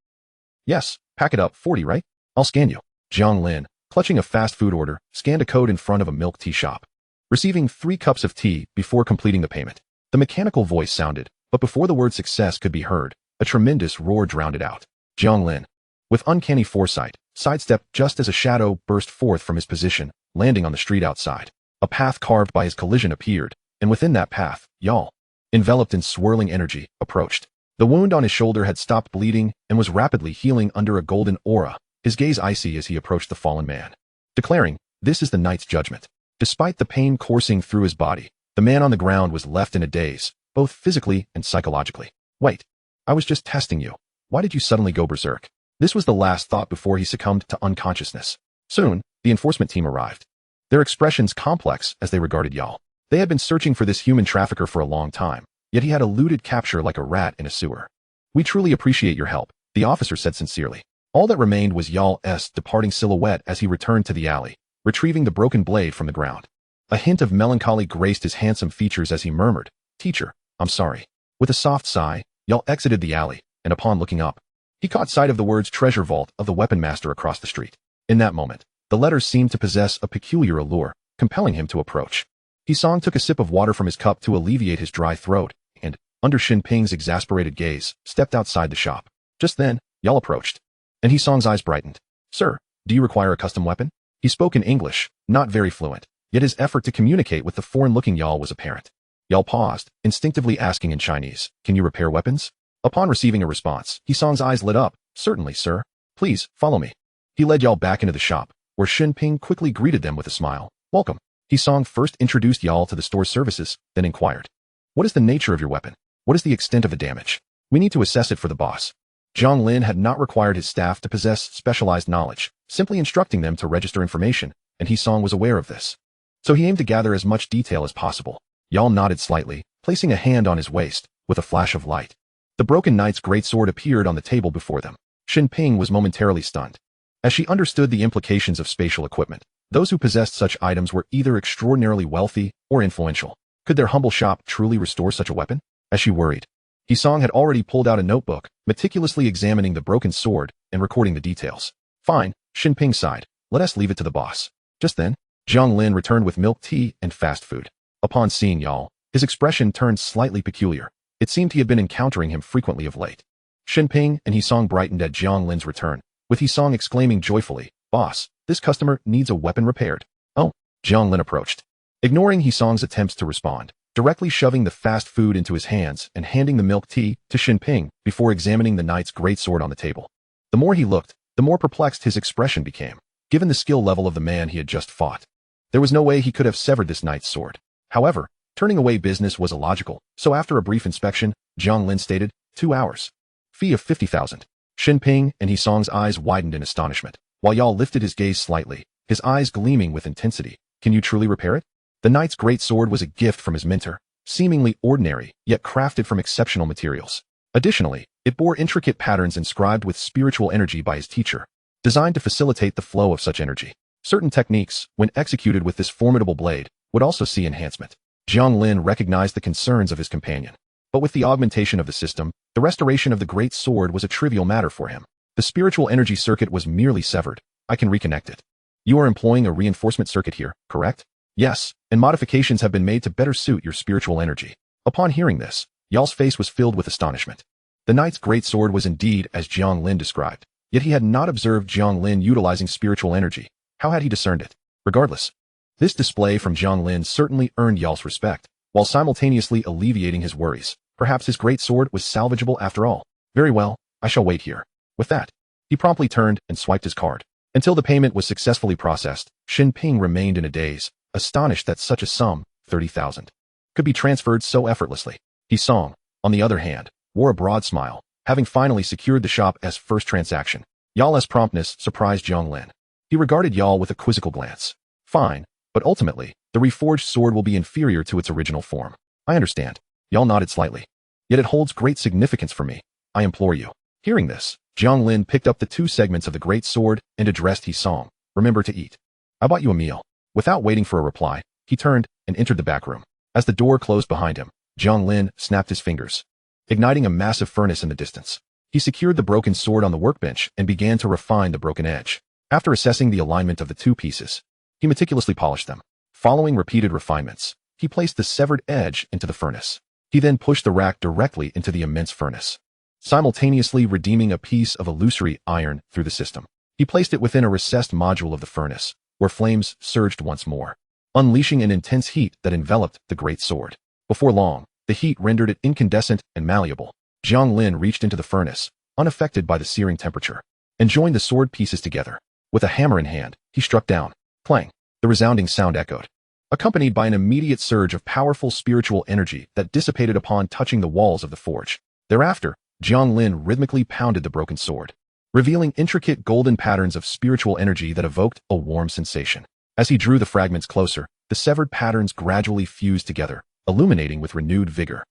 "Yes, pack it up, 40, right? I'll scan you." Jiang Lin, clutching a fast food order, scanned a code in front of a milk tea shop, receiving 3 cups of tea before completing the payment. The mechanical voice sounded, But before the word success could be heard, a tremendous roar drowned it out. Jiang Lin, with uncanny foresight, sidestepped just as a shadow burst forth from his position, landing on the street outside. A path carved by his collision appeared, and within that path, Yal, enveloped in swirling energy, approached. The wound on his shoulder had stopped bleeding and was rapidly healing under a golden aura, his gaze icy as he approached the fallen man, declaring, "This is the night's judgment." Despite the pain coursing through his body, the man on the ground was left in a daze, both physically and psychologically. "Wait, I was just testing you. Why did you suddenly go berserk?" This was the last thought before he succumbed to unconsciousness. Soon, the enforcement team arrived, their expressions complex as they regarded Yal. They had been searching for this human trafficker for a long time, yet he had eluded capture like a rat in a sewer. "We truly appreciate your help," the officer said sincerely. All that remained was Yal's departing silhouette as he returned to the alley, retrieving the broken blade from the ground. A hint of melancholy graced his handsome features as he murmured, "Teacher, I'm sorry." With a soft sigh, Yal exited the alley, and upon looking up, he caught sight of the words treasure vault of the weapon master across the street. In that moment, the letters seemed to possess a peculiar allure, compelling him to approach. Hisong took a sip of water from his cup to alleviate his dry throat, and, under Shin Ping's exasperated gaze, stepped outside the shop. Just then, Yal approached, and Hisong's eyes brightened. "Sir, do you require a custom weapon?" He spoke in English, not very fluent, yet his effort to communicate with the foreign-looking Yal was apparent. Yal paused, instinctively asking in Chinese, "Can you repair weapons?" Upon receiving a response, Hisong's eyes lit up. "Certainly, sir. Please, follow me." He led Yal back into the shop, where Shin Ping quickly greeted them with a smile. "Welcome." Hisong first introduced Yal to the store's services, then inquired, "What is the nature of your weapon? What is the extent of the damage? We need to assess it for the boss." Jiang Lin had not required his staff to possess specialized knowledge, simply instructing them to register information, and Hisong was aware of this. So he aimed to gather as much detail as possible. Yal nodded slightly, placing a hand on his waist, with a flash of light. The broken knight's greatsword appeared on the table before them. Shin Ping was momentarily stunned. As she understood the implications of spatial equipment, those who possessed such items were either extraordinarily wealthy or influential. Could their humble shop truly restore such a weapon? As she worried, Hisong had already pulled out a notebook, meticulously examining the broken sword and recording the details. "Fine," Shin Ping sighed. "Let us leave it to the boss." Just then, Jiang Lin returned with milk tea and fast food. Upon seeing Yal, his expression turned slightly peculiar. It seemed he had been encountering him frequently of late. Shin Ping and Hisong brightened at Jiang Lin's return, with Hisong exclaiming joyfully, "Boss, this customer needs a weapon repaired." "Oh." Jiang Lin approached, ignoring Hisong's attempts to respond, directly shoving the fast food into his hands and handing the milk tea to Shin Ping before examining the knight's greatsword on the table. The more he looked, the more perplexed his expression became, given the skill level of the man he had just fought. There was no way he could have severed this knight's sword. However, turning away business was illogical, so after a brief inspection, Jiang Lin stated, 2 hours. Fee of 50,000. Shin Ping and Hisong's eyes widened in astonishment, while Yal lifted his gaze slightly, his eyes gleaming with intensity. "Can you truly repair it?" The knight's great sword was a gift from his mentor, seemingly ordinary, yet crafted from exceptional materials. Additionally, it bore intricate patterns inscribed with spiritual energy by his teacher, designed to facilitate the flow of such energy. Certain techniques, when executed with this formidable blade, would also see enhancement. Jiang Lin recognized the concerns of his companion, but with the augmentation of the system, the restoration of the great sword was a trivial matter for him. The spiritual energy circuit was merely severed. "I can reconnect it." "You are employing a reinforcement circuit here, correct?" "Yes, and modifications have been made to better suit your spiritual energy." Upon hearing this, Yal's face was filled with astonishment. The knight's great sword was indeed as Jiang Lin described, yet he had not observed Jiang Lin utilizing spiritual energy. How had he discerned it? Regardless, this display from Jiang Lin certainly earned Yal's respect, while simultaneously alleviating his worries. Perhaps his great sword was salvageable after all. "Very well, I shall wait here." With that, he promptly turned and swiped his card. Until the payment was successfully processed, Shin Ping remained in a daze, astonished that such a sum, 30,000, could be transferred so effortlessly. Hisong, on the other hand, wore a broad smile, having finally secured the shop's first transaction. Yal's promptness surprised Jiang Lin. He regarded Yal with a quizzical glance. "Fine, but ultimately, the reforged sword will be inferior to its original form." "I understand." Yal nodded slightly. "Yet it holds great significance for me. I implore you." Hearing this, Jiang Lin picked up the 2 segments of the great sword and addressed Hisong. "Remember to eat. I bought you a meal." Without waiting for a reply, he turned and entered the back room. As the door closed behind him, Jiang Lin snapped his fingers, igniting a massive furnace in the distance. He secured the broken sword on the workbench and began to refine the broken edge. After assessing the alignment of the 2 pieces, he meticulously polished them. Following repeated refinements, he placed the severed edge into the furnace. He then pushed the rack directly into the immense furnace, simultaneously redeeming a piece of illusory iron through the system. He placed it within a recessed module of the furnace, where flames surged once more, unleashing an intense heat that enveloped the great sword. Before long, the heat rendered it incandescent and malleable. Jiang Lin reached into the furnace, unaffected by the searing temperature, and joined the sword pieces together. With a hammer in hand, he struck down. Clang! The resounding sound echoed, accompanied by an immediate surge of powerful spiritual energy that dissipated upon touching the walls of the forge. Thereafter, Jiang Lin rhythmically pounded the broken sword, revealing intricate golden patterns of spiritual energy that evoked a warm sensation. As he drew the fragments closer, the severed patterns gradually fused together, illuminating with renewed vigor.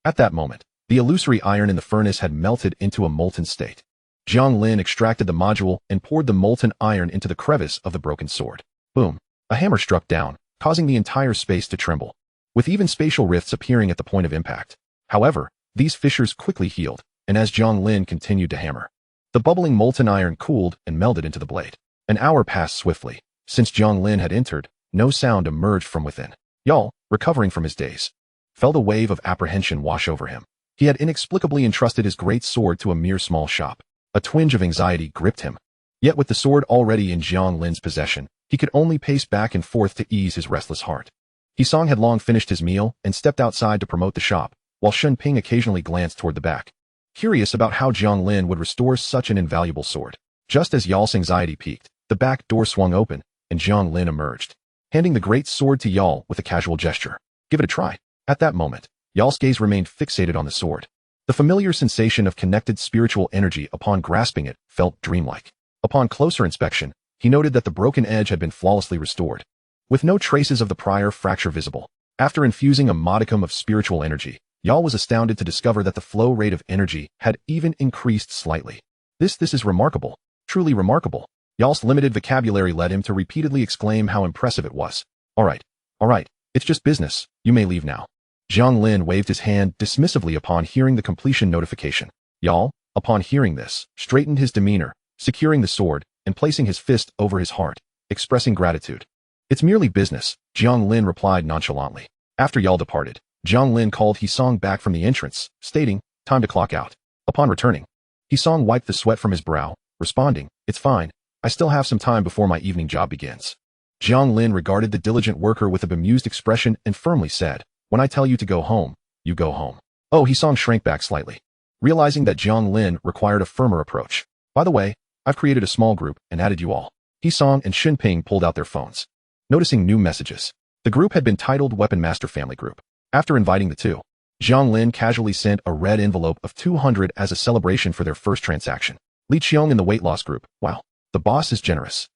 At that moment, the illusory iron in the furnace had melted into a molten state. Jiang Lin extracted the module and poured the molten iron into the crevice of the broken sword. Boom! A hammer struck down, causing the entire space to tremble, with even spatial rifts appearing at the point of impact. However, these fissures quickly healed, and as Jiang Lin continued to hammer, the bubbling molten iron cooled and melded into the blade. An hour passed swiftly. Since Jiang Lin had entered, no sound emerged from within. Yal, recovering from his daze, felt a wave of apprehension wash over him. He had inexplicably entrusted his great sword to a mere small shop. A twinge of anxiety gripped him. Yet with the sword already in Jiang Lin's possession, he could only pace back and forth to ease his restless heart. Hisong had long finished his meal and stepped outside to promote the shop, while Shun Ping occasionally glanced toward the back, curious about how Jiang Lin would restore such an invaluable sword. Just as Yal's anxiety peaked, the back door swung open, and Jiang Lin emerged, handing the great sword to Yal with a casual gesture. Give it a try. At that moment, Yal's gaze remained fixated on the sword. The familiar sensation of connected spiritual energy upon grasping it felt dreamlike. Upon closer inspection, he noted that the broken edge had been flawlessly restored, with no traces of the prior fracture visible. After infusing a modicum of spiritual energy, Yal was astounded to discover that the flow rate of energy had even increased slightly. This is remarkable. Truly remarkable. Yal's limited vocabulary led him to repeatedly exclaim how impressive it was. All right, it's just business. You may leave now. Jiang Lin waved his hand dismissively upon hearing the completion notification. Yal, upon hearing this, straightened his demeanor, securing the sword and placing his fist over his heart, expressing gratitude. It's merely business, Jiang Lin replied nonchalantly. After Yal departed, Jiang Lin called Hisong back from the entrance, stating, time to clock out. Upon returning, Hisong wiped the sweat from his brow, responding, it's fine. I still have some time before my evening job begins. Jiang Lin regarded the diligent worker with a bemused expression and firmly said, when I tell you to go home, you go home. Oh, Hisong shrank back slightly, realizing that Jiang Lin required a firmer approach. By the way, I've created a small group and added you all. Hisong and Xinping pulled out their phones, noticing new messages. The group had been titled Weapon Master Family Group. After inviting the two, Jiang Lin casually sent a red envelope of 200 as a celebration for their first transaction. Li Qiong in the weight loss group. Wow, the boss is generous.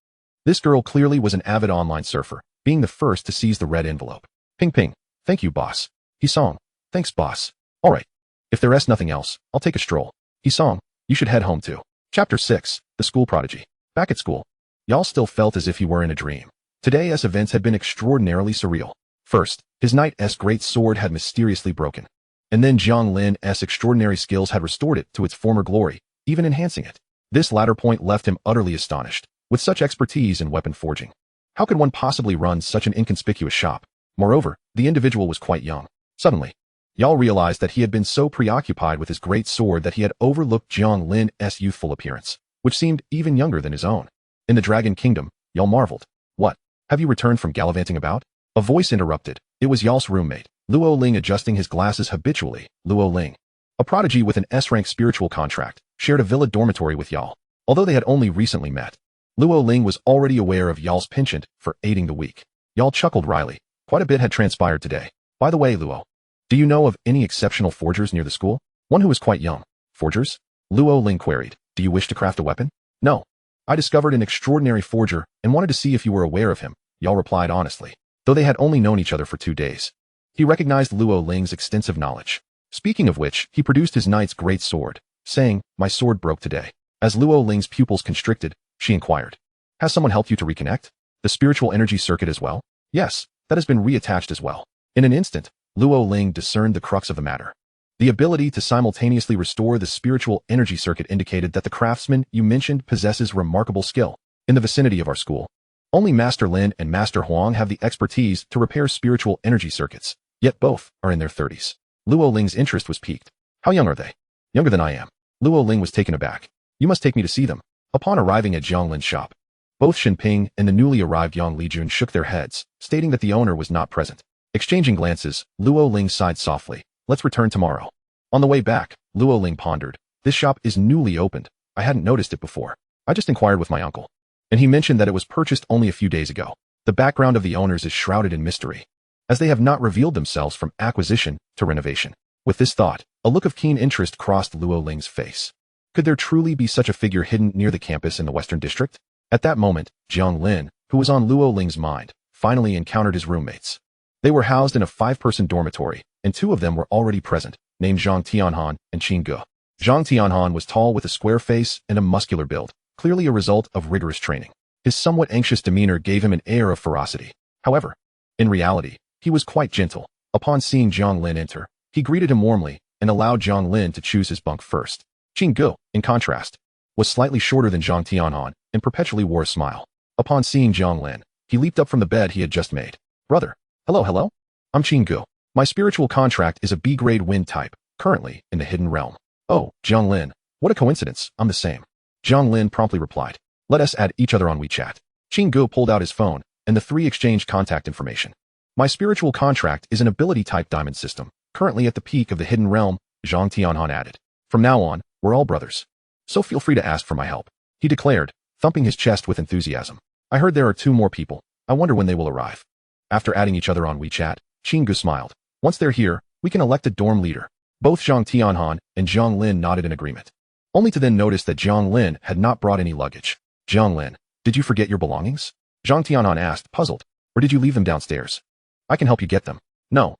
This girl clearly was an avid online surfer, being the first to seize the red envelope. Ping Ping, thank you, boss. Hisong, thanks, boss. All right, if there is nothing else, I'll take a stroll. Hisong, you should head home too. Chapter 6, The School Prodigy. Back at school, Yal still felt as if he were in a dream. Today's events had been extraordinarily surreal. First, his knight's great sword had mysteriously broken, and then Jiang Lin's extraordinary skills had restored it to its former glory, even enhancing it. This latter point left him utterly astonished. With such expertise in weapon forging, how could one possibly run such an inconspicuous shop? Moreover, the individual was quite young. Suddenly, Yal realized that he had been so preoccupied with his great sword that he had overlooked Jiang Lin's youthful appearance, which seemed even younger than his own. In the Dragon Kingdom, Yal marveled. What? Have you returned from gallivanting about? A voice interrupted. It was Yal's roommate, Luo Ling, adjusting his glasses habitually. Luo Ling, a prodigy with an S-rank spiritual contract, shared a villa dormitory with Yal. Although they had only recently met, Luo Ling was already aware of Yal's penchant for aiding the weak. Yal chuckled wryly. Quite a bit had transpired today. By the way, Luo, do you know of any exceptional forgers near the school? One who is quite young. Forgers? Luo Ling queried. Do you wish to craft a weapon? No. I discovered an extraordinary forger and wanted to see if you were aware of him, Yal replied honestly, though they had only known each other for 2 days. He recognized Luo Ling's extensive knowledge. Speaking of which, he produced his knight's great sword, saying, my sword broke today. As Luo Ling's pupils constricted, she inquired, has someone helped you to reconnect? The spiritual energy circuit as well? Yes, that has been reattached as well. In an instant, Luo Ling discerned the crux of the matter. The ability to simultaneously restore the spiritual energy circuit indicated that the craftsman you mentioned possesses remarkable skill. In the vicinity of our school, only Master Lin and Master Huang have the expertise to repair spiritual energy circuits, yet both are in their 30s. Luo Ling's interest was piqued. How young are they? Younger than I am. Luo Ling was taken aback. You must take me to see them. Upon arriving at Jiang Lin's shop, both Shinping and the newly arrived Yang Lijun shook their heads, stating that the owner was not present. Exchanging glances, Luo Ling sighed softly. Let's return tomorrow. On the way back, Luo Ling pondered. This shop is newly opened. I hadn't noticed it before. I just inquired with my uncle, and he mentioned that it was purchased only a few days ago. The background of the owners is shrouded in mystery, as they have not revealed themselves from acquisition to renovation. With this thought, a look of keen interest crossed Luo Ling's face. Could there truly be such a figure hidden near the campus in the Western District? At that moment, Jiang Lin, who was on Luo Ling's mind, finally encountered his roommates. They were housed in a 5-person dormitory, and 2 of them were already present, named Zhang Tianhan and Qin Ge. Zhang Tianhan was tall with a square face and a muscular build, clearly a result of rigorous training. His somewhat anxious demeanor gave him an air of ferocity. However, in reality, he was quite gentle. Upon seeing Jiang Lin enter, he greeted him warmly and allowed Jiang Lin to choose his bunk first. Qin Ge, in contrast, was slightly shorter than Zhang Tianhan and perpetually wore a smile. Upon seeing Jiang Lin, he leaped up from the bed he had just made. Brother. Hello. I'm Qin Ge. My spiritual contract is a B-grade wind type, currently in the hidden realm. Oh, Jiang Lin. What a coincidence. I'm the same. Jiang Lin promptly replied. Let us add each other on WeChat. Qin Ge pulled out his phone, and the 3 exchanged contact information. My spiritual contract is an ability-type diamond system, currently at the peak of the hidden realm, Zhang Tianhan added. From now on, we're all brothers. So feel free to ask for my help, he declared, thumping his chest with enthusiasm. I heard there are 2 more people. I wonder when they will arrive. After adding each other on WeChat, Qin Ge smiled. Once they're here, we can elect a dorm leader. Both Zhang Tianhan and Jiang Lin nodded in agreement, only to then notice that Jiang Lin had not brought any luggage. Jiang Lin, did you forget your belongings? Zhang Tianhan asked, puzzled. Or did you leave them downstairs? I can help you get them. No,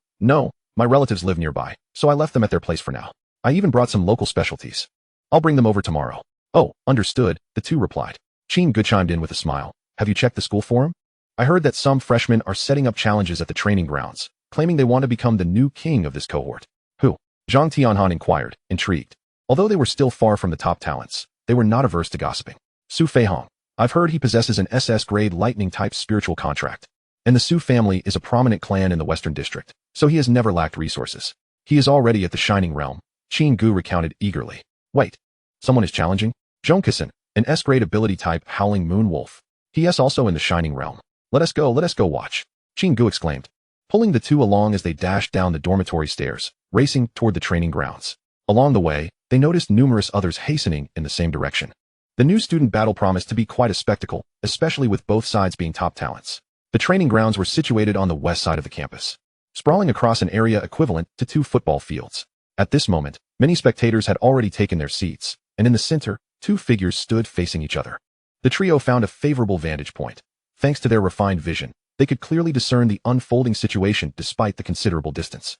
my relatives live nearby, so I left them at their place for now. I even brought some local specialties. I'll bring them over tomorrow. Oh, understood, the 2 replied. Qin Ge chimed in with a smile. Have you checked the school forum? I heard that some freshmen are setting up challenges at the training grounds, claiming they want to become the new king of this cohort. Who? Zhang Tianhan inquired, intrigued. Although they were still far from the top talents, they were not averse to gossiping. Su Feihong. I've heard he possesses an SS-grade lightning-type spiritual contract. And the Su family is a prominent clan in the Western District, so he has never lacked resources. He is already at the Shining Realm, Qin Ge recounted eagerly. Wait. Someone is challenging? Zhongkisan, an S-grade ability type Howling Moon Wolf. He is also in the Shining Realm. Let us go watch. Qin Ge exclaimed, pulling the 2 along as they dashed down the dormitory stairs, racing toward the training grounds. Along the way, they noticed numerous others hastening in the same direction. The new student battle promised to be quite a spectacle, especially with both sides being top talents. The training grounds were situated on the west side of the campus, sprawling across an area equivalent to 2 football fields. At this moment, many spectators had already taken their seats, and in the center, 2 figures stood facing each other. The trio found a favorable vantage point. Thanks to their refined vision, they could clearly discern the unfolding situation despite the considerable distance.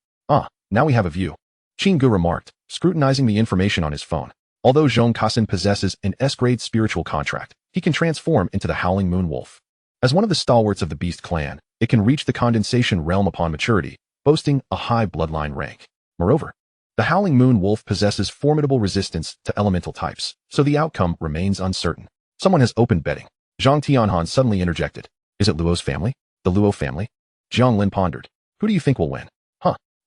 Now we have a view, Qin Ge remarked, scrutinizing the information on his phone. Although Zhongkasen possesses an S-grade spiritual contract, he can transform into the Howling Moon Wolf. As one of the stalwarts of the Beast clan, it can reach the condensation realm upon maturity, boasting a high bloodline rank. Moreover, the Howling Moon Wolf possesses formidable resistance to elemental types, so the outcome remains uncertain. Someone has opened betting. Zhang Tianhan suddenly interjected. Is it Luo's family? The Luo family? Jiang Lin pondered. Who do you think will win?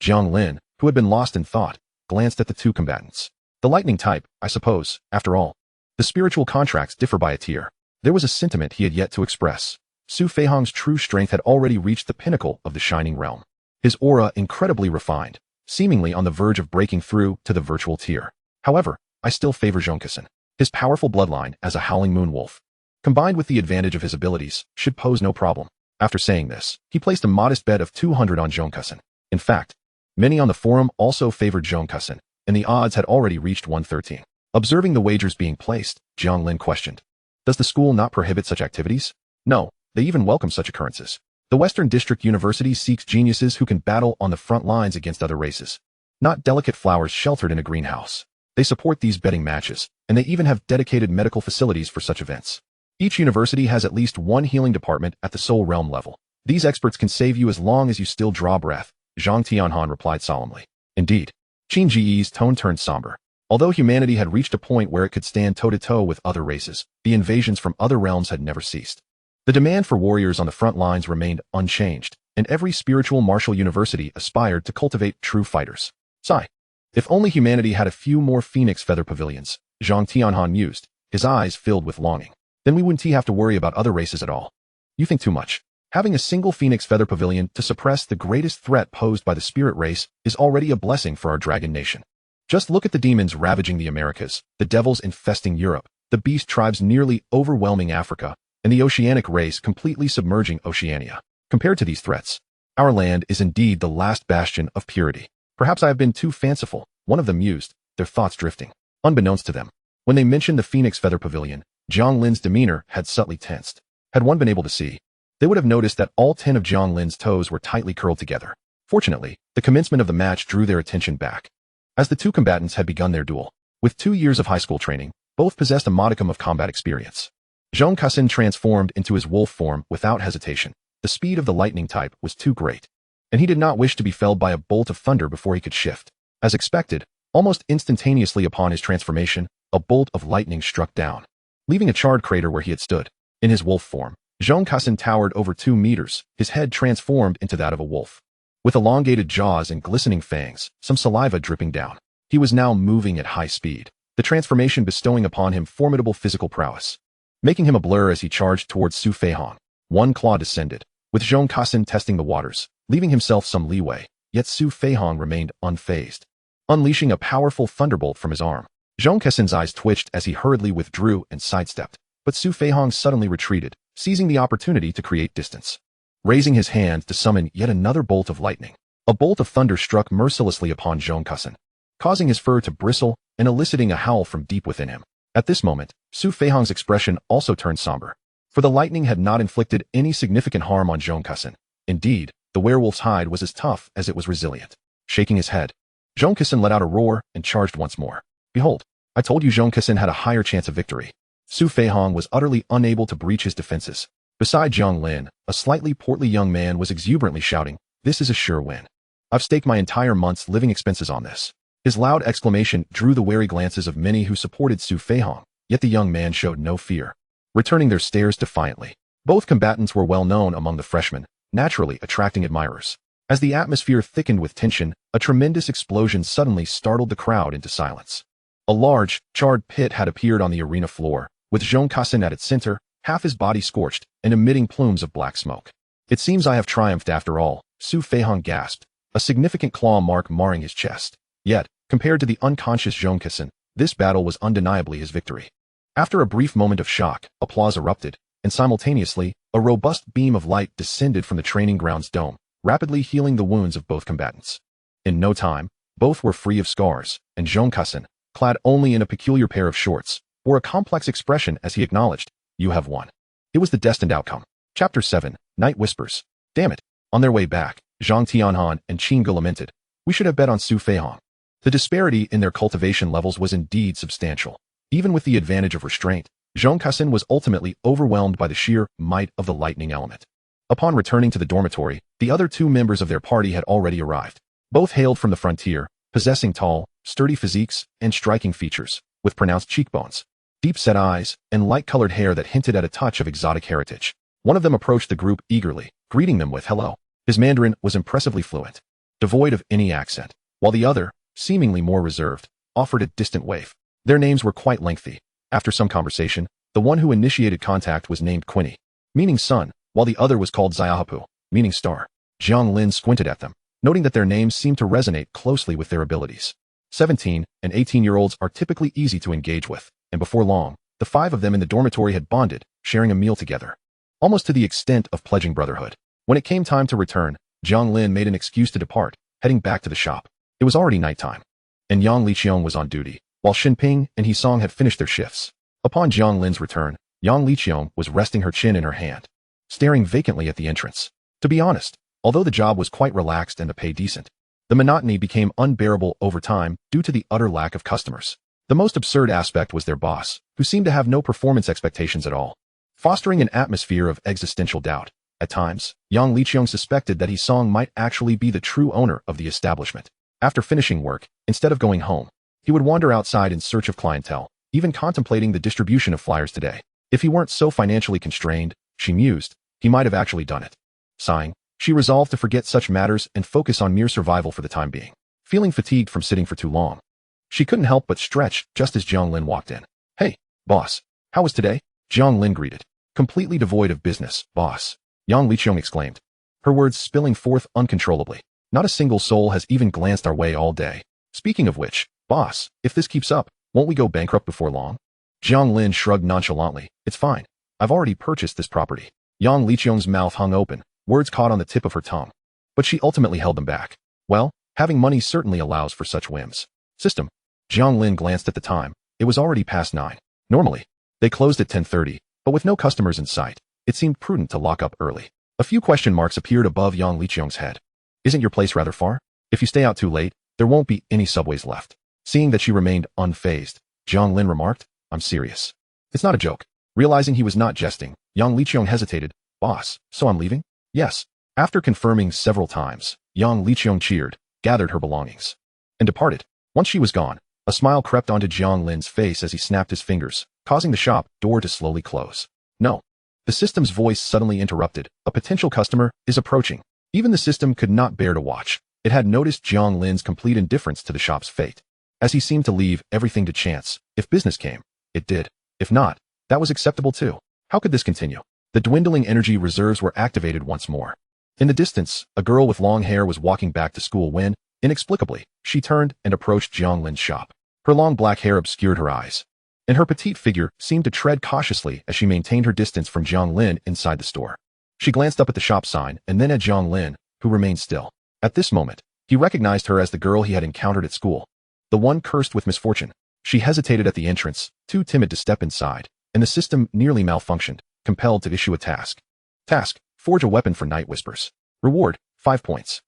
Jiang Lin, who had been lost in thought, glanced at the 2 combatants. The lightning type, I suppose, after all. The spiritual contracts differ by a tier. There was a sentiment he had yet to express. Su Feihong's true strength had already reached the pinnacle of the Shining Realm. His aura incredibly refined, seemingly on the verge of breaking through to the virtual tier. However, I still favor Zhongkasen. His powerful bloodline as a Howling Moon Wolf, combined with the advantage of his abilities, should pose no problem. After saying this, he placed a modest bet of 200 on Zhongkasen. In fact, many on the forum also favored Zhongkasen, and the odds had already reached 113. Observing the wagers being placed, Jiang Lin questioned. Does the school not prohibit such activities? No, they even welcome such occurrences. The Western District University seeks geniuses who can battle on the front lines against other races, not delicate flowers sheltered in a greenhouse. They support these betting matches, and they even have dedicated medical facilities for such events. Each university has at least one healing department at the Soul Realm level. These experts can save you as long as you still draw breath, Zhang Tianhan replied solemnly. Indeed. Qin Ji's tone turned somber. Although humanity had reached a point where it could stand toe-to-toe with other races, the invasions from other realms had never ceased. The demand for warriors on the front lines remained unchanged, and every spiritual martial university aspired to cultivate true fighters. Sigh. If only humanity had a few more phoenix feather pavilions, Jiang Tianhan mused, his eyes filled with longing. Then we wouldn't have to worry about other races at all. You think too much. Having a single phoenix feather pavilion to suppress the greatest threat posed by the spirit race is already a blessing for our dragon nation. Just look at the demons ravaging the Americas, the devils infesting Europe, the beast tribes nearly overwhelming Africa, and the oceanic race completely submerging Oceania. Compared to these threats, our land is indeed the last bastion of purity. Perhaps I have been too fanciful, one of them mused, their thoughts drifting. Unbeknownst to them, when they mentioned the Phoenix Feather Pavilion, Jiang Lin's demeanor had subtly tensed. Had one been able to see, they would have noticed that all 10 of Jiang Lin's toes were tightly curled together. Fortunately, the commencement of the match drew their attention back. As the two combatants had begun their duel, with 2 years of high school training, both possessed a modicum of combat experience. Zhong Kusin transformed into his wolf form without hesitation. The speed of the lightning type was too great, and he did not wish to be felled by a bolt of thunder before he could shift. As expected, almost instantaneously upon his transformation, a bolt of lightning struck down, leaving a charred crater where he had stood. In his wolf form, Zhong Kusin towered over 2 meters, his head transformed into that of a wolf. With elongated jaws and glistening fangs, some saliva dripping down, he was now moving at high speed, the transformation bestowing upon him formidable physical prowess, making him a blur as he charged towards Su Feihong. One claw descended, with Zhong Kusin testing the waters, leaving himself some leeway, yet Su Feihong remained unfazed. Unleashing a powerful thunderbolt from his arm, Zhong Kusin's eyes twitched as he hurriedly withdrew and sidestepped, but Su Feihong suddenly retreated, seizing the opportunity to create distance. Raising his hand to summon yet another bolt of lightning, a bolt of thunder struck mercilessly upon Zhong Kusin, causing his fur to bristle and eliciting a howl from deep within him. At this moment, Su Feihong's expression also turned somber, for the lightning had not inflicted any significant harm on Zhong Kusin. Indeed, the werewolf's hide was as tough as it was resilient. Shaking his head, Zhong Kusin let out a roar and charged once more. Behold, I told you Zhong Kusin had a higher chance of victory. Su Feihong was utterly unable to breach his defenses. Beside Jiang Lin, a slightly portly young man was exuberantly shouting, "This is a sure win. I've staked my entire month's living expenses on this." His loud exclamation drew the wary glances of many who supported Su Feihong, yet the young man showed no fear, returning their stares defiantly. Both combatants were well known among the freshmen, naturally attracting admirers. As the atmosphere thickened with tension, a tremendous explosion suddenly startled the crowd into silence. A large, charred pit had appeared on the arena floor, with Zhong Kusin at its center, half his body scorched and emitting plumes of black smoke. "It seems I have triumphed after all," Su Feihong gasped, a significant claw mark marring his chest. Yet, compared to the unconscious Zhong Kusin, this battle was undeniably his victory. After a brief moment of shock, applause erupted, and simultaneously, a robust beam of light descended from the training ground's dome, rapidly healing the wounds of both combatants. In no time, both were free of scars, and Zhong Kusin, clad only in a peculiar pair of shorts, wore a complex expression as he acknowledged, "You have won." It was the destined outcome. Chapter 7, Night Whispers. Damn it. On their way back, Zhang Tianhan and Qin Ge lamented, "We should have bet on Su Feihong." The disparity in their cultivation levels was indeed substantial. Even with the advantage of restraint, Zhong Kusin was ultimately overwhelmed by the sheer might of the lightning element. Upon returning to the dormitory, the other 2 members of their party had already arrived. Both hailed from the frontier, possessing tall, sturdy physiques and striking features, with pronounced cheekbones, deep-set eyes, and light-colored hair that hinted at a touch of exotic heritage. One of them approached the group eagerly, greeting them with hello. His Mandarin was impressively fluent, devoid of any accent, while the other, seemingly more reserved, offered a distant wave. Their names were quite lengthy. After some conversation, the one who initiated contact was named Quinny, meaning sun, while the other was called Xiaohapu, meaning star. Jiang Lin squinted at them, noting that their names seemed to resonate closely with their abilities. 17 and 18-year-olds are typically easy to engage with, and before long, the 5 of them in the dormitory had bonded, sharing a meal together, almost to the extent of pledging brotherhood. When it came time to return, Jiang Lin made an excuse to depart, heading back to the shop. It was already nighttime, and Yang Liqiong was on duty, while Xinping and Hisong had finished their shifts. Upon Jiang Lin's return, Yang Liqiong was resting her chin in her hand, staring vacantly at the entrance. To be honest, although the job was quite relaxed and the pay decent, the monotony became unbearable over time due to the utter lack of customers. The most absurd aspect was their boss, who seemed to have no performance expectations at all, fostering an atmosphere of existential doubt. At times, Yang Liqiong suspected that Hisong might actually be the true owner of the establishment. After finishing work, instead of going home, he would wander outside in search of clientele, even contemplating the distribution of flyers today. If he weren't so financially constrained, she mused, he might have actually done it. Sighing, she resolved to forget such matters and focus on mere survival for the time being. feeling fatigued from sitting for too long. She couldn't help but stretch just as Jiang Lin walked in. "Hey, boss. How was today?" Jiang Lin greeted. "Completely devoid of business, boss," Yang Liqiang exclaimed, her words spilling forth uncontrollably. "Not a single soul has even glanced our way all day. Speaking of which, boss, if this keeps up, won't we go bankrupt before long?" Jiang Lin shrugged nonchalantly. "It's fine. I've already purchased this property." Yang Liqiang's mouth hung open, words caught on the tip of her tongue. But she ultimately held them back. Well, having money certainly allows for such whims. System. Jiang Lin glanced at the time. It was already past 9. Normally, they closed at 10:30, but with no customers in sight, it seemed prudent to lock up early. A few question marks appeared above Yang Liqiang's head. "Isn't your place rather far? If you stay out too late, there won't be any subways left." Seeing that she remained unfazed, Jiang Lin remarked, "I'm serious. It's not a joke." Realizing he was not jesting, Yang Liqiang hesitated. "Boss, so I'm leaving?" "Yes." After confirming several times, Yang Liqiang cheered, gathered her belongings, and departed. Once she was gone, a smile crept onto Jiang Lin's face as he snapped his fingers, causing the shop door to slowly close. "No." The system's voice suddenly interrupted. "A potential customer is approaching." Even the system could not bear to watch. It had noticed Jiang Lin's complete indifference to the shop's fate, as he seemed to leave everything to chance. If business came, it did. If not, that was acceptable too. How could this continue? The dwindling energy reserves were activated once more. In the distance, a girl with long hair was walking back to school when, inexplicably, she turned and approached Jiang Lin's shop. Her long black hair obscured her eyes, and her petite figure seemed to tread cautiously as she maintained her distance from Jiang Lin inside the store. She glanced up at the shop sign and then at Jiang Lin, who remained still. At this moment, he recognized her as the girl he had encountered at school, the one cursed with misfortune. She hesitated at the entrance, too timid to step inside, and the system nearly malfunctioned, compelled to issue a task. Task: forge a weapon for Night Whispers. Reward: 5 points.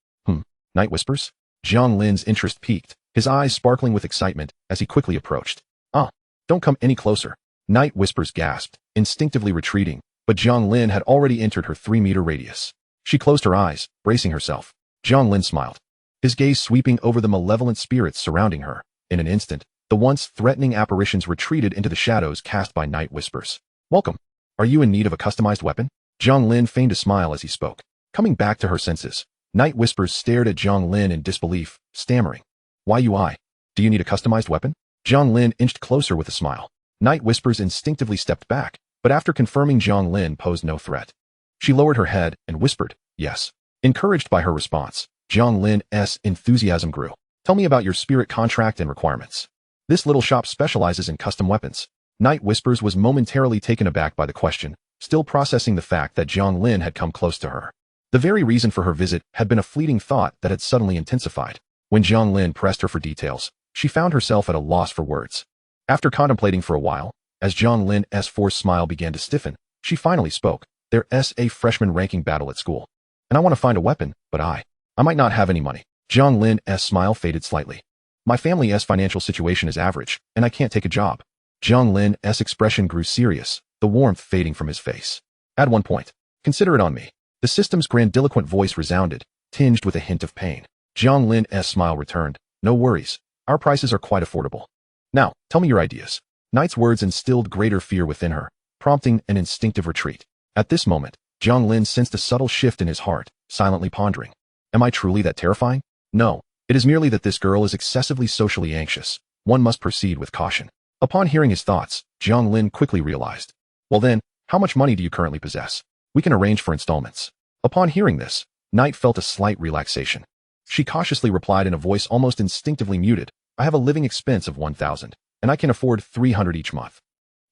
Night Whispers? Jiang Lin's interest peaked, his eyes sparkling with excitement as he quickly approached. "Ah, don't come any closer." Night Whispers gasped, instinctively retreating, but Jiang Lin had already entered her 3-meter radius. She closed her eyes, bracing herself. Jiang Lin smiled, his gaze sweeping over the malevolent spirits surrounding her. In an instant, the once threatening apparitions retreated into the shadows cast by Night Whispers. "Welcome. Are you in need of a customized weapon?" Jiang Lin feigned a smile as he spoke. Coming back to her senses, Night Whispers stared at Jiang Lin in disbelief, stammering. "Why you I? Do you need a customized weapon?" Jiang Lin inched closer with a smile. Night Whispers instinctively stepped back, but after confirming Jiang Lin posed no threat, she lowered her head and whispered, "Yes." Encouraged by her response, Jiang Lin's enthusiasm grew. "Tell me about your spirit contract and requirements. This little shop specializes in custom weapons." Night Whispers was momentarily taken aback by the question, still processing the fact that Jiang Lin had come close to her. The very reason for her visit had been a fleeting thought that had suddenly intensified. When Jiang Lin pressed her for details, she found herself at a loss for words. After contemplating for a while, as Jiang Lin's forced smile began to stiffen, she finally spoke. "There's a freshman ranking battle at school, and I want to find a weapon, but I might not have any money." Jiang Lin's smile faded slightly. "My family's financial situation is average, and I can't take a job." Jiang Lin's expression grew serious, the warmth fading from his face. "Add 1 point. Consider it on me." The system's grandiloquent voice resounded, tinged with a hint of pain. Jiang Lin's smile returned. "No worries. Our prices are quite affordable. Now, tell me your ideas." Night's words instilled greater fear within her, prompting an instinctive retreat. At this moment, Jiang Lin sensed a subtle shift in his heart, silently pondering. Am I truly that terrifying? No, it is merely that this girl is excessively socially anxious. One must proceed with caution. Upon hearing his thoughts, Jiang Lin quickly realized. "Well then, how much money do you currently possess? We can arrange for installments." Upon hearing this, Night felt a slight relaxation. She cautiously replied in a voice almost instinctively muted, "I have a living expense of 1,000, and I can afford 300 each month."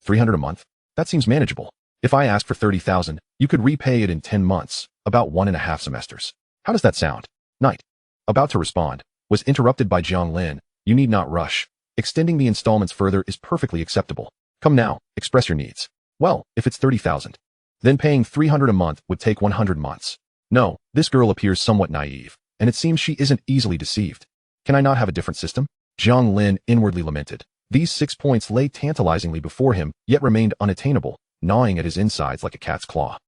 300 a month? That seems manageable. If I ask for 30,000, you could repay it in 10 months, about 1.5 semesters. How does that sound? Night, about to respond, was interrupted by Jiang Lin. "You need not rush. Extending the installments further is perfectly acceptable. Come now, express your needs." "Well, if it's 30,000. Then paying 300 a month would take 100 months. No, this girl appears somewhat naive, and it seems she isn't easily deceived. Can I not have a different system?" Jiang Lin inwardly lamented. These 6 points lay tantalizingly before him, yet remained unattainable, gnawing at his insides like a cat's claw.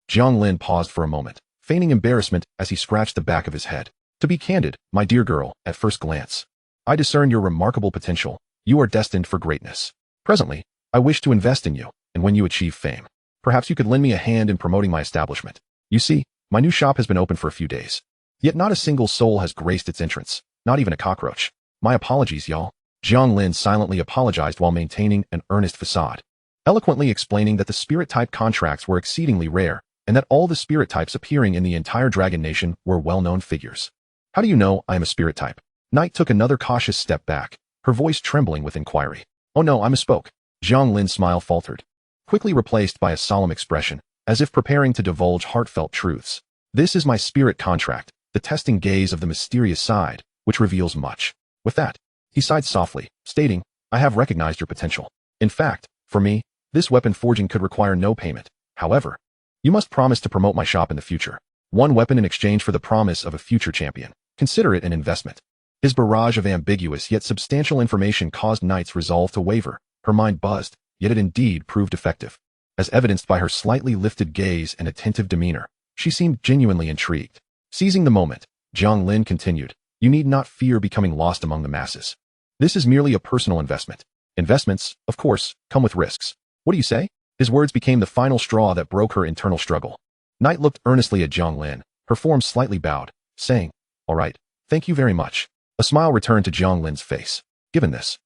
Jiang Lin paused for a moment, feigning embarrassment as he scratched the back of his head. "To be candid, my dear girl, at first glance, I discern your remarkable potential. You are destined for greatness. Presently, I wish to invest in you, and when you achieve fame, perhaps you could lend me a hand in promoting my establishment. You see, my new shop has been open for a few days. Yet not a single soul has graced its entrance, not even a cockroach. My apologies, y'all. Jiang Lin silently apologized while maintaining an earnest facade, eloquently explaining that the spirit-type contracts were exceedingly rare, and that all the spirit types appearing in the entire Dragon Nation were well-known figures. How do you know I am a spirit type? Knight took another cautious step back, her voice trembling with inquiry. Oh no, I misspoke. Jiang Lin's smile faltered, quickly replaced by a solemn expression, as if preparing to divulge heartfelt truths. This is my spirit contract, the testing gaze of the mysterious side, which reveals much. With that, he sighed softly, stating, I have recognized your potential. In fact, for me, this weapon forging could require no payment. However, you must promise to promote my shop in the future. One weapon in exchange for the promise of a future champion. Consider it an investment. His barrage of ambiguous yet substantial information caused Knight's resolve to waver. Her mind buzzed, yet it indeed proved effective. As evidenced by her slightly lifted gaze and attentive demeanor, she seemed genuinely intrigued. Seizing the moment, Jiang Lin continued, you need not fear becoming lost among the masses. This is merely a personal investment. Investments, of course, come with risks. What do you say? His words became the final straw that broke her internal struggle. Knight looked earnestly at Jiang Lin, her form slightly bowed, saying, all right, thank you very much. A smile returned to Jiang Lin's face. Given this,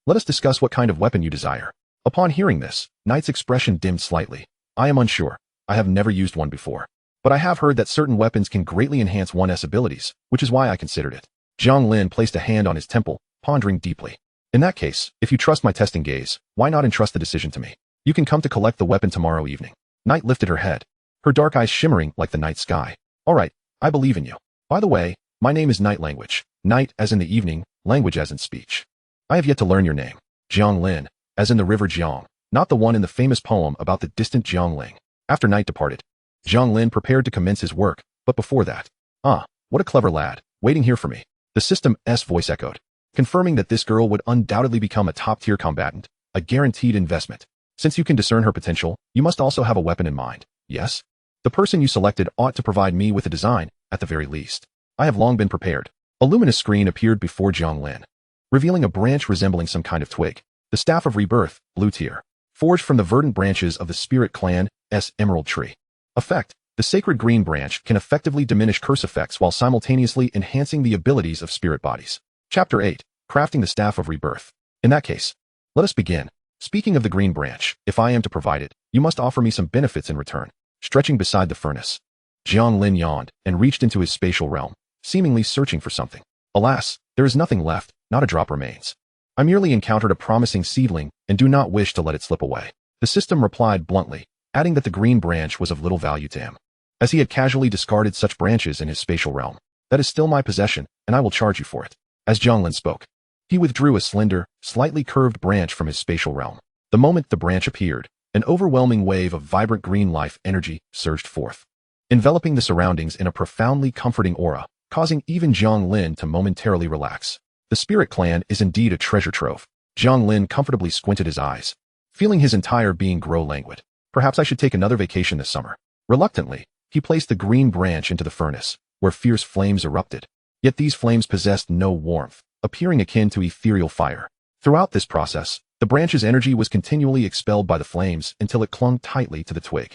let us discuss what kind of weapon you desire. Upon hearing this, Knight's expression dimmed slightly. I am unsure. I have never used one before. But I have heard that certain weapons can greatly enhance one's abilities, which is why I considered it. Jiang Lin placed a hand on his temple, pondering deeply. In that case, if you trust my testing gaze, why not entrust the decision to me? You can come to collect the weapon tomorrow evening. Knight lifted her head, her dark eyes shimmering like the night sky. All right, I believe in you. By the way, my name is Night Language. Night as in the evening, language as in speech. I have yet to learn your name. Jiang Lin, as in the river Jiang, not the one in the famous poem about the distant Jiangling. After Night departed, Jiang Lin prepared to commence his work, but before that, what a clever lad, waiting here for me. The system's voice echoed, confirming that this girl would undoubtedly become a top-tier combatant, a guaranteed investment. Since you can discern her potential, you must also have a weapon in mind, yes? The person you selected ought to provide me with a design, at the very least. I have long been prepared. A luminous screen appeared before Jiang Lin, revealing a branch resembling some kind of twig. The Staff of Rebirth, blue tier, forged from the verdant branches of the Spirit Clan's emerald tree. Effect: the sacred green branch can effectively diminish curse effects while simultaneously enhancing the abilities of spirit bodies. Chapter 8, Crafting the Staff of Rebirth. In that case, let us begin. Speaking of the green branch, if I am to provide it, you must offer me some benefits in return. Stretching beside the furnace, Jiang Lin yawned and reached into his spatial realm, seemingly searching for something. Alas, there is nothing left, not a drop remains. I merely encountered a promising seedling and do not wish to let it slip away. The system replied bluntly, adding that the green branch was of little value to him, as he had casually discarded such branches in his spatial realm. That is still my possession, and I will charge you for it. As Jiang Lin spoke, he withdrew a slender, slightly curved branch from his spatial realm. The moment the branch appeared, an overwhelming wave of vibrant green life energy surged forth, enveloping the surroundings in a profoundly comforting aura, causing even Jiang Lin to momentarily relax. The Spirit Clan is indeed a treasure trove. Jiang Lin comfortably squinted his eyes, feeling his entire being grow languid. Perhaps I should take another vacation this summer. Reluctantly, he placed the green branch into the furnace, where fierce flames erupted. Yet these flames possessed no warmth, appearing akin to ethereal fire. Throughout this process, the branch's energy was continually expelled by the flames until it clung tightly to the twig.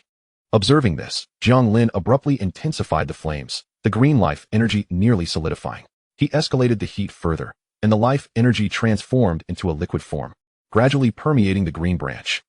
Observing this, Jiang Lin abruptly intensified the flames, the green life energy nearly solidifying. He escalated the heat further, and the life energy transformed into a liquid form, gradually permeating the green branch.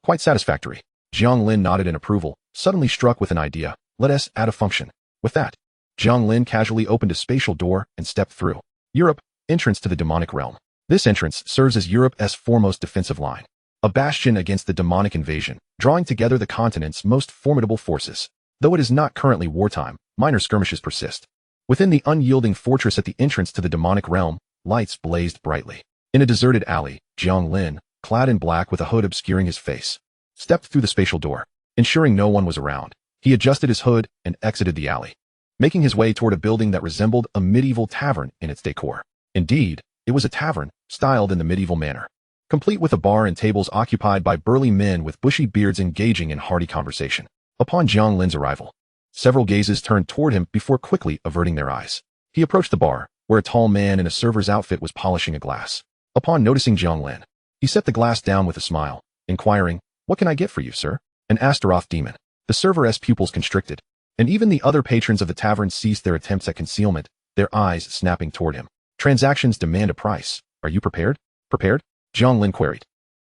Quite satisfactory. Jiang Lin nodded in approval, suddenly struck with an idea. Let us add a function. With that, Jiang Lin casually opened a spatial door and stepped through. Europe, entrance to the demonic realm. This entrance serves as Europe's foremost defensive line, a bastion against the demonic invasion, drawing together the continent's most formidable forces. Though it is not currently wartime, minor skirmishes persist. Within the unyielding fortress at the entrance to the demonic realm, lights blazed brightly. In a deserted alley, Jiang Lin, clad in black with a hood obscuring his face, stepped through the spatial door. Ensuring no one was around, he adjusted his hood and exited the alley, making his way toward a building that resembled a medieval tavern in its decor. Indeed, it was a tavern, styled in the medieval manner, complete with a bar and tables occupied by burly men with bushy beards engaging in hearty conversation. Upon Jiang Lin's arrival, several gazes turned toward him before quickly averting their eyes. He approached the bar, where a tall man in a server's outfit was polishing a glass. Upon noticing Jiang Lin, he set the glass down with a smile, inquiring, "What can I get for you, sir?" An Astaroth demon. The server's pupils constricted, and even the other patrons of the tavern ceased their attempts at concealment, their eyes snapping toward him. Transactions demand a price. Are you prepared? Prepared? Jiang Lin queried.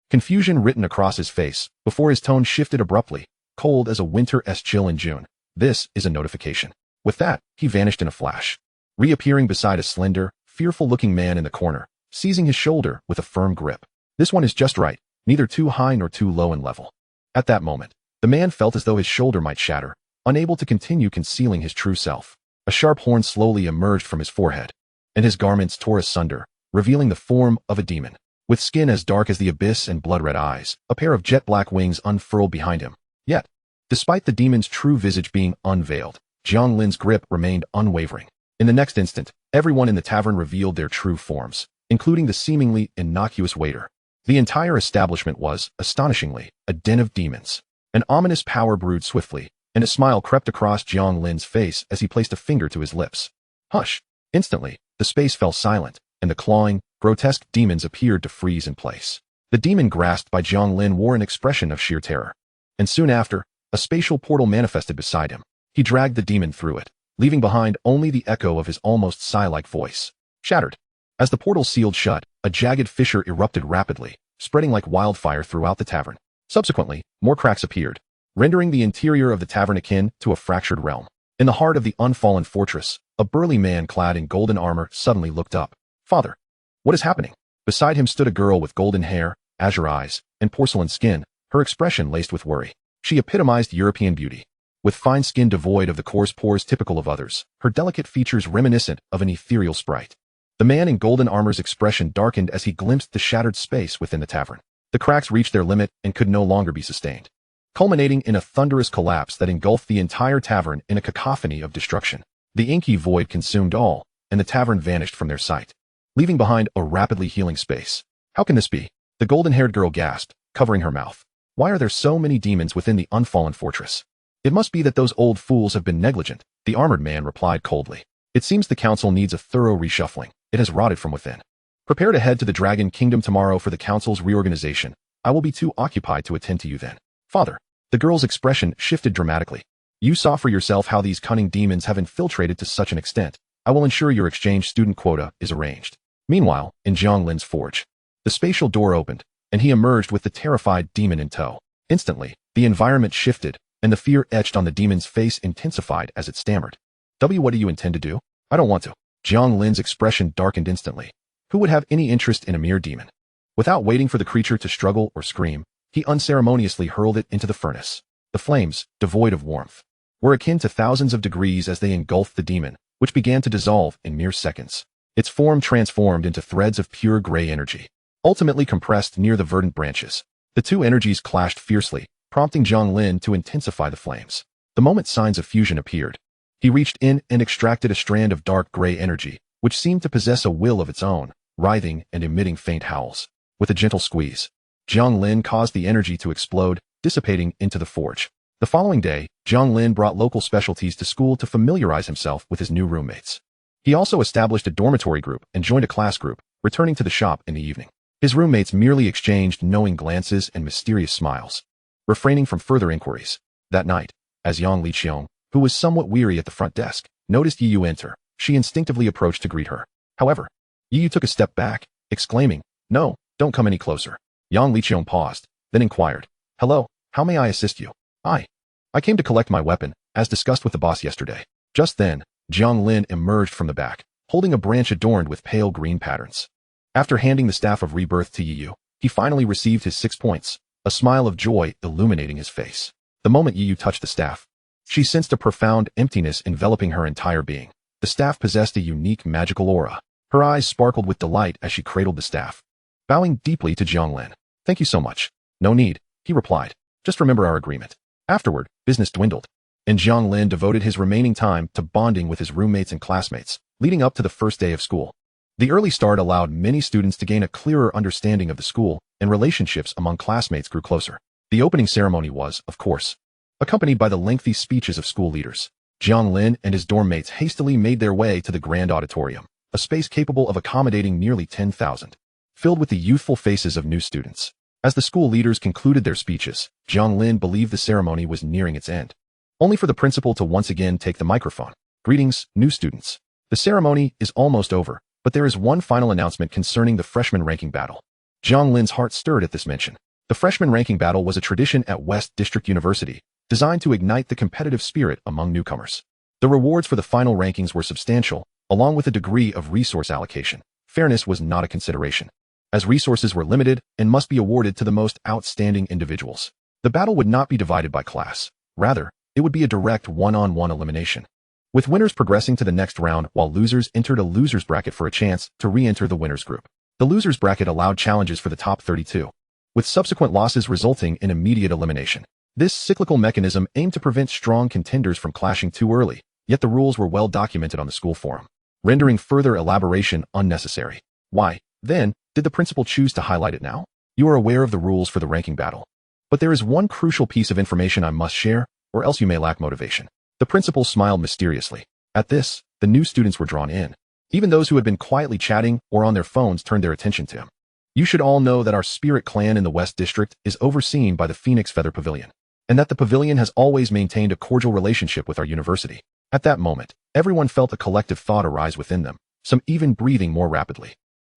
Confusion written across his face, before his tone shifted abruptly, cold as a winter's chill in June. This is a notification. With that, he vanished in a flash, reappearing beside a slender, fearful-looking man in the corner, seizing his shoulder with a firm grip. This one is just right, neither too high nor too low in level. At that moment, the man felt as though his shoulder might shatter, unable to continue concealing his true self. A sharp horn slowly emerged from his forehead, and his garments tore asunder, revealing the form of a demon. With skin as dark as the abyss and blood-red eyes, a pair of jet-black wings unfurled behind him. Yet, despite the demon's true visage being unveiled, Jiang Lin's grip remained unwavering. In the next instant, everyone in the tavern revealed their true forms, including the seemingly innocuous waiter. The entire establishment was, astonishingly, a den of demons. An ominous power brewed swiftly, and a smile crept across Jiang Lin's face as he placed a finger to his lips. Hush! Instantly, the space fell silent, and the clawing, grotesque demons appeared to freeze in place. The demon grasped by Jiang Lin wore an expression of sheer terror. And soon after, a spatial portal manifested beside him. He dragged the demon through it, leaving behind only the echo of his almost sigh-like voice. Shattered. As the portal sealed shut, a jagged fissure erupted rapidly, spreading like wildfire throughout the tavern. Subsequently, more cracks appeared, rendering the interior of the tavern akin to a fractured realm. In the heart of the unfallen fortress, a burly man clad in golden armor suddenly looked up. Father, what is happening? Beside him stood a girl with golden hair, azure eyes, and porcelain skin, her expression laced with worry. She epitomized European beauty. With fine skin devoid of the coarse pores typical of others, her delicate features reminiscent of an ethereal sprite. The man in golden armor's expression darkened as he glimpsed the shattered space within the tavern. The cracks reached their limit and could no longer be sustained, culminating in a thunderous collapse that engulfed the entire tavern in a cacophony of destruction. The inky void consumed all, and the tavern vanished from their sight, leaving behind a rapidly healing space. How can this be? The golden-haired girl gasped, covering her mouth. Why are there so many demons within the unfallen fortress? It must be that those old fools have been negligent, the armored man replied coldly. It seems the council needs a thorough reshuffling. It has rotted from within. Prepare to head to the Dragon Kingdom tomorrow for the council's reorganization. I will be too occupied to attend to you then. Father. The girl's expression shifted dramatically. You saw for yourself how these cunning demons have infiltrated to such an extent. I will ensure your exchange student quota is arranged. Meanwhile, in Jiang Lin's forge, the spatial door opened, and he emerged with the terrified demon in tow. Instantly, the environment shifted, and the fear etched on the demon's face intensified as it stammered. What do you intend to do? I don't want to. Jiang Lin's expression darkened instantly. Who would have any interest in a mere demon? Without waiting for the creature to struggle or scream, he unceremoniously hurled it into the furnace. The flames, devoid of warmth, were akin to thousands of degrees as they engulfed the demon, which began to dissolve in mere seconds. Its form transformed into threads of pure gray energy, ultimately compressed near the verdant branches. The two energies clashed fiercely, prompting Jiang Lin to intensify the flames. The moment signs of fusion appeared, he reached in and extracted a strand of dark gray energy, which seemed to possess a will of its own, writhing and emitting faint howls. With a gentle squeeze, Jiang Lin caused the energy to explode, dissipating into the forge. The following day, Jiang Lin brought local specialties to school to familiarize himself with his new roommates. He also established a dormitory group and joined a class group, returning to the shop in the evening. His roommates merely exchanged knowing glances and mysterious smiles, refraining from further inquiries. That night, as Yang Liqiong, who was somewhat weary at the front desk, noticed Yiyu enter, she instinctively approached to greet her. However, Yiyu took a step back, exclaiming, "No, don't come any closer." Yang Liqiong paused, then inquired, "Hello, how may I assist you?" I came to collect my weapon, as discussed with the boss yesterday." Just then, Jiang Lin emerged from the back, holding a branch adorned with pale green patterns. After handing the Staff of Rebirth to Yiyu, he finally received his 6 points, a smile of joy illuminating his face. The moment Yiyu touched the staff, she sensed a profound emptiness enveloping her entire being. The staff possessed a unique magical aura. Her eyes sparkled with delight as she cradled the staff. Bowing deeply to Jiang Lin, "Thank you so much." "No need," he replied. "Just remember our agreement." Afterward, business dwindled, and Jiang Lin devoted his remaining time to bonding with his roommates and classmates, leading up to the first day of school. The early start allowed many students to gain a clearer understanding of the school, and relationships among classmates grew closer. The opening ceremony was, of course, accompanied by the lengthy speeches of school leaders. Jiang Lin and his dorm mates hastily made their way to the grand auditorium, a space capable of accommodating nearly 10,000, filled with the youthful faces of new students. As the school leaders concluded their speeches, Jiang Lin believed the ceremony was nearing its end. only for the principal to once again take the microphone. Greetings, new students. The ceremony is almost over, but there is one final announcement concerning the freshman ranking battle. Jiang Lin's heart stirred at this mention. The freshman ranking battle was a tradition at West District University, designed to ignite the competitive spirit among newcomers. The rewards for the final rankings were substantial, along with a degree of resource allocation. Fairness was not a consideration, as resources were limited and must be awarded to the most outstanding individuals. The battle would not be divided by class. Rather, it would be a direct one-on-one elimination, with winners progressing to the next round while losers entered a loser's bracket for a chance to re-enter the winner's group. The loser's bracket allowed challenges for the top 32, with subsequent losses resulting in immediate elimination. This cyclical mechanism aimed to prevent strong contenders from clashing too early, yet the rules were well documented on the school forum, rendering further elaboration unnecessary. Why, then, did the principal choose to highlight it now? You are aware of the rules for the ranking battle. But there is one crucial piece of information I must share, or else you may lack motivation. The principal smiled mysteriously. At this, the new students were drawn in. Even those who had been quietly chatting or on their phones turned their attention to him. You should all know that our spirit clan in the West District is overseen by the Phoenix Feather Pavilion, and that the pavilion has always maintained a cordial relationship with our university. At that moment, everyone felt a collective thought arise within them, some even breathing more rapidly.